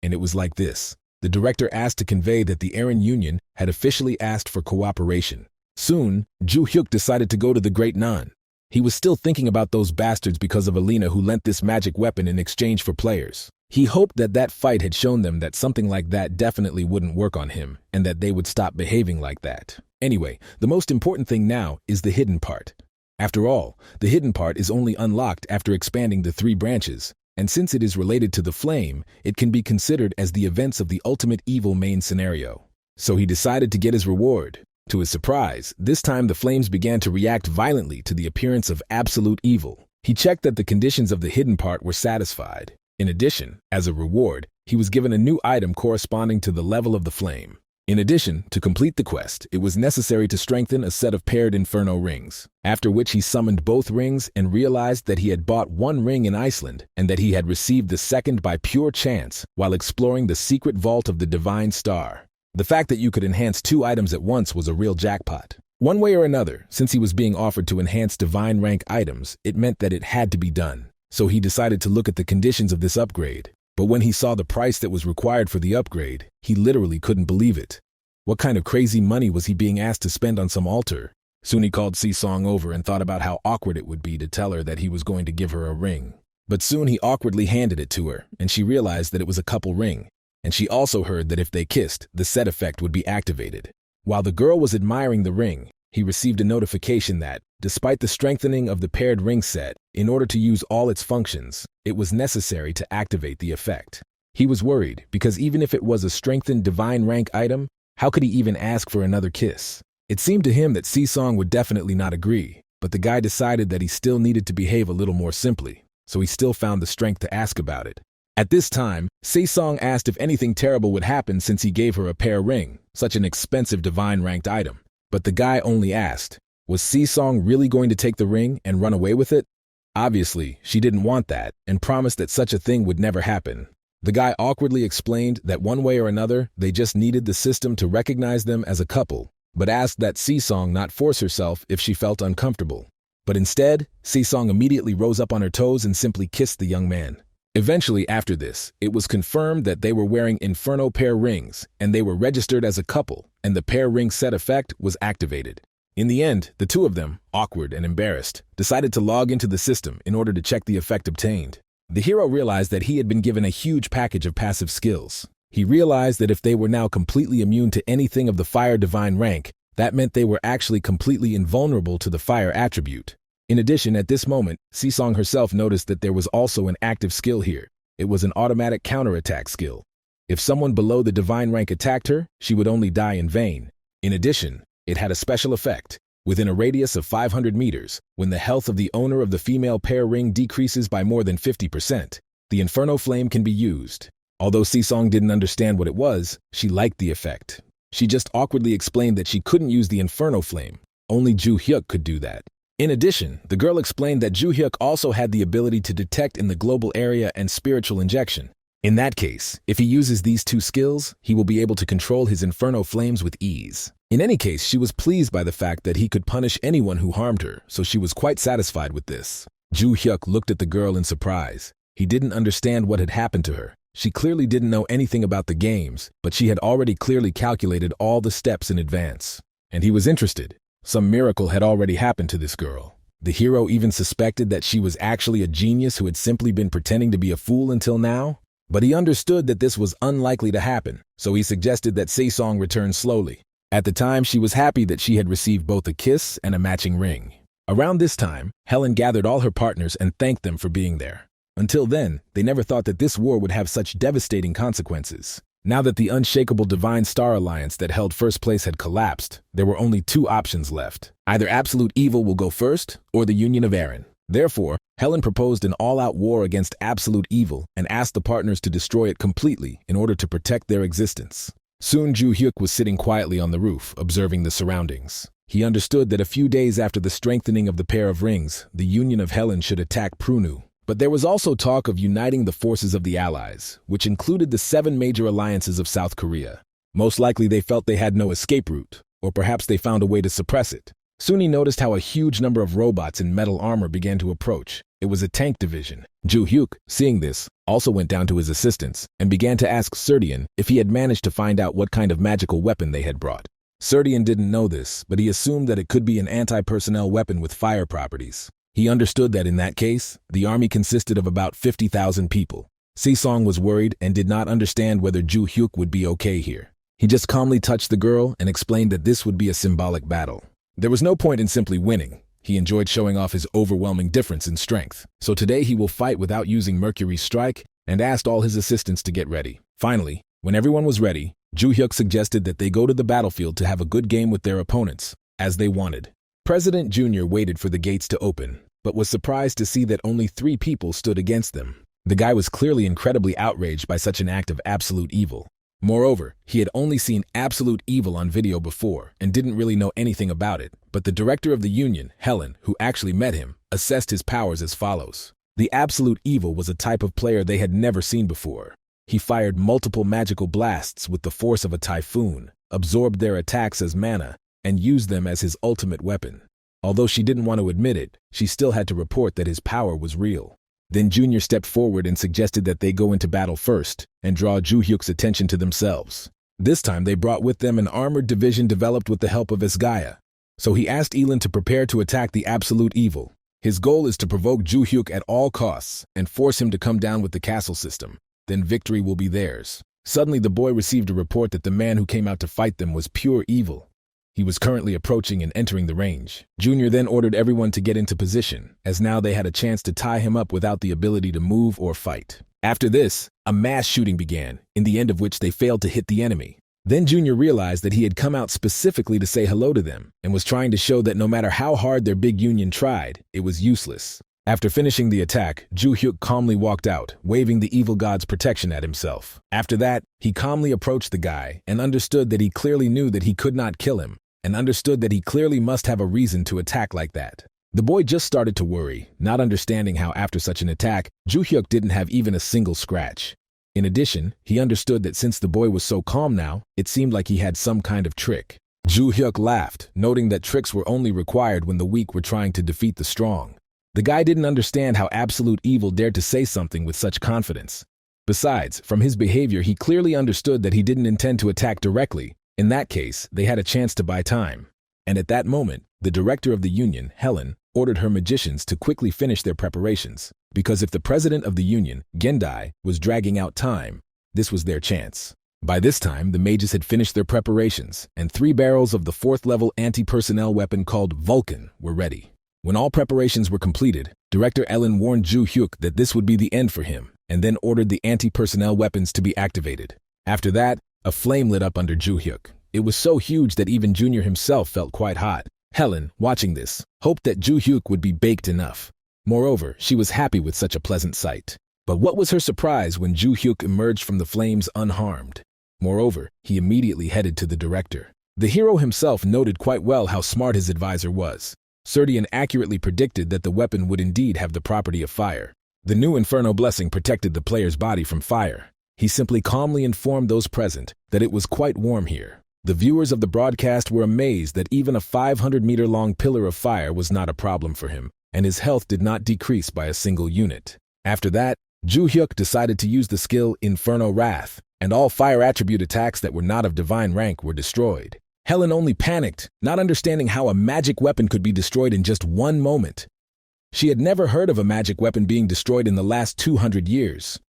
And it was like this. The director asked to convey that the Aaron Union had officially asked for cooperation. Soon, Ju Hyuk decided to go to the Great Nan. He was still thinking about those bastards because of Alina who lent this magic weapon in exchange for players. He hoped that that fight had shown them that something like that definitely wouldn't work on him and that they would stop behaving like that. Anyway, the most important thing now is the hidden part. After all, the hidden part is only unlocked after expanding the 3 branches, and since it is related to the flame, it can be considered as the events of the ultimate evil main scenario. So he decided to get his reward. To his surprise, this time the flames began to react violently to the appearance of absolute evil. He checked that the conditions of the hidden part were satisfied. In addition, as a reward, he was given a new item corresponding to the level of the flame. In addition, to complete the quest, it was necessary to strengthen a set of paired inferno rings, after which he summoned both rings and realized that he had bought 1 ring in Iceland and that he had received the second by pure chance while exploring the secret vault of the Divine Star. The fact that you could enhance 2 items at once was a real jackpot. One way or another, since he was being offered to enhance divine rank items, it meant that it had to be done. So he decided to look at the conditions of this upgrade. But when he saw the price that was required for the upgrade, he literally couldn't believe it. What kind of crazy money was he being asked to spend on some altar? Soon he called Si-Song over and thought about how awkward it would be to tell her that he was going to give her a ring. But soon he awkwardly handed it to her, and she realized that it was a couple ring. And she also heard that if they kissed, the set effect would be activated. While the girl was admiring the ring, he received a notification that, despite the strengthening of the paired ring set, in order to use all its functions, it was necessary to activate the effect. He was worried, because even if it was a strengthened divine rank item, how could he even ask for another kiss? It seemed to him that Si-Song would definitely not agree, but the guy decided that he still needed to behave a little more simply, so he still found the strength to ask about it. At this time, Si-Song asked if anything terrible would happen since he gave her a pair ring, such an expensive divine-ranked item. But the guy only asked, was Si-Song really going to take the ring and run away with it? Obviously, she didn't want that and promised that such a thing would never happen. The guy awkwardly explained that one way or another, they just needed the system to recognize them as a couple, but asked that Si-Song not force herself if she felt uncomfortable. But instead, Si-Song immediately rose up on her toes and simply kissed the young man. Eventually, after this, it was confirmed that they were wearing Inferno pair rings, and they were registered as a couple, and the pair ring set effect was activated. In the end, the two of them, awkward and embarrassed, decided to log into the system in order to check the effect obtained. The hero realized that he had been given a huge package of passive skills. He realized that if they were now completely immune to anything of the fire divine rank, that meant they were actually completely invulnerable to the fire attribute. In addition, at this moment, Si-Song herself noticed that there was also an active skill here. It was an automatic counterattack skill. If someone below the divine rank attacked her, she would only die in vain. In addition, it had a special effect. Within a radius of 500 meters, when the health of the owner of the female pair ring decreases by more than 50%, the Inferno Flame can be used. Although Si-Song didn't understand what it was, she liked the effect. She just awkwardly explained that she couldn't use the Inferno Flame. Only Ju Hyuk could do that. In addition, the girl explained that Ju Hyuk also had the ability to detect in the global area and spiritual injection. In that case, if he uses these two skills, he will be able to control his Inferno Flames with ease. In any case, she was pleased by the fact that he could punish anyone who harmed her, so she was quite satisfied with this. Ju Hyuk looked at the girl in surprise. He didn't understand what had happened to her. She clearly didn't know anything about the games, but she had already clearly calculated all the steps in advance. And he was interested. Some miracle had already happened to this girl. The hero even suspected that she was actually a genius who had simply been pretending to be a fool until now. But he understood that this was unlikely to happen, so he suggested that Si-Song return slowly. At the time, she was happy that she had received both a kiss and a matching ring. Around this time, Helen gathered all her partners and thanked them for being there. Until then, they never thought that this war would have such devastating consequences. Now that the unshakable Divine Star Alliance that held first place had collapsed, there were only two options left. Either absolute evil will go first, or the Union of Aaron. Therefore, Helen proposed an all-out war against absolute evil and asked the partners to destroy it completely in order to protect their existence. Soon Ju Hyuk was sitting quietly on the roof, observing the surroundings. He understood that a few days after the strengthening of the pair of rings, the Union of Helen should attack Prunu. But there was also talk of uniting the forces of the Allies, which included the 7 major alliances of South Korea. Most likely they felt they had no escape route, or perhaps they found a way to suppress it. Soon he noticed how a huge number of robots in metal armor began to approach. It was a tank division. Ju-hyuk, seeing this, also went down to his assistants and began to ask Serdian if he had managed to find out what kind of magical weapon they had brought. Serdian didn't know this, but he assumed that it could be an anti-personnel weapon with fire properties. He understood that in that case, the army consisted of about 50,000 people. Si-song was worried and did not understand whether Ju-hyuk would be okay here. He just calmly touched the girl and explained that this would be a symbolic battle. There was no point in simply winning. He enjoyed showing off his overwhelming difference in strength. So today he will fight without using Mercury's strike and asked all his assistants to get ready. Finally, when everyone was ready, Ju-hyuk suggested that they go to the battlefield to have a good game with their opponents, as they wanted. President Jr. waited for the gates to open, but was surprised to see that only 3 people stood against them. The guy was clearly incredibly outraged by such an act of absolute evil. Moreover, he had only seen absolute evil on video before and didn't really know anything about it, but the director of the Union, Helen, who actually met him, assessed his powers as follows. The absolute evil was a type of player they had never seen before. He fired multiple magical blasts with the force of a typhoon, absorbed their attacks as mana, and used them as his ultimate weapon. Although she didn't want to admit it, she still had to report that his power was real. Then Junior stepped forward and suggested that they go into battle first and draw Ju-hyuk's attention to themselves. This time they brought with them an armored division developed with the help of Isgaya. So he asked Elin to prepare to attack the absolute evil. His goal is to provoke Ju-hyuk at all costs and force him to come down with the castle system. Then victory will be theirs. Suddenly the boy received a report that the man who came out to fight them was pure evil. He was currently approaching and entering the range. Junior then ordered everyone to get into position, as now they had a chance to tie him up without the ability to move or fight. After this, a mass shooting began, in the end of which they failed to hit the enemy. Then Junior realized that he had come out specifically to say hello to them, and was trying to show that no matter how hard their big union tried, it was useless. After finishing the attack, Ju-hyuk calmly walked out, waving the evil god's protection at himself. After that, he calmly approached the guy and understood that he clearly knew that he could not kill him, and understood that he clearly must have a reason to attack like that. The boy just started to worry, not understanding how after such an attack, Ju-hyuk didn't have even a single scratch. In addition, he understood that since the boy was so calm now, it seemed like he had some kind of trick. Ju-hyuk laughed, noting that tricks were only required when the weak were trying to defeat the strong. The guy didn't understand how absolute evil dared to say something with such confidence. Besides, from his behavior he clearly understood that he didn't intend to attack directly. In that case, they had a chance to buy time. And at that moment, the director of the Union, Helen, ordered her magicians to quickly finish their preparations, because if the president of the Union, Gendai, was dragging out time, this was their chance. By this time, the mages had finished their preparations, and 3 barrels of the 4th-level anti-personnel weapon called Vulcan were ready. When all preparations were completed, Director Ellen warned Ju-hyuk that this would be the end for him, and then ordered the anti-personnel weapons to be activated. After that, a flame lit up under Ju-hyuk. It was so huge that even Junior himself felt quite hot. Helen, watching this, hoped that Ju-hyuk would be baked enough. Moreover, she was happy with such a pleasant sight. But what was her surprise when Ju-hyuk emerged from the flames unharmed? Moreover, he immediately headed to the director. The hero himself noted quite well how smart his advisor was. Serdian accurately predicted that the weapon would indeed have the property of fire. The new Inferno blessing protected the player's body from fire. He simply calmly informed those present that it was quite warm here. The viewers of the broadcast were amazed that even a 500-meter-long pillar of fire was not a problem for him, and his health did not decrease by a single unit. After that, Ju-hyuk decided to use the skill Inferno Wrath, and all fire attribute attacks that were not of divine rank were destroyed. Helen only panicked, not understanding how a magic weapon could be destroyed in just one moment. She had never heard of a magic weapon being destroyed in the last 200 years.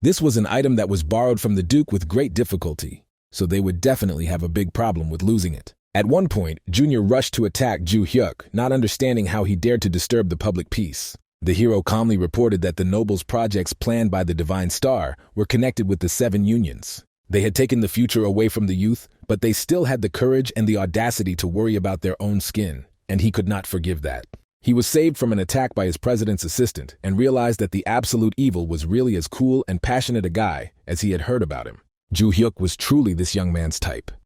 This was an item that was borrowed from the Duke with great difficulty, so they would definitely have a big problem with losing it. At one point, Junior rushed to attack Ju-hyuk, not understanding how he dared to disturb the public peace. The hero calmly reported that the nobles' projects planned by the Divine Star were connected with the 7 unions. They had taken the future away from the youth, but they still had the courage and the audacity to worry about their own skin, and he could not forgive that. He was saved from an attack by his president's assistant and realized that the absolute evil was really as cool and passionate a guy as he had heard about him. Ju-hyuk was truly this young man's type.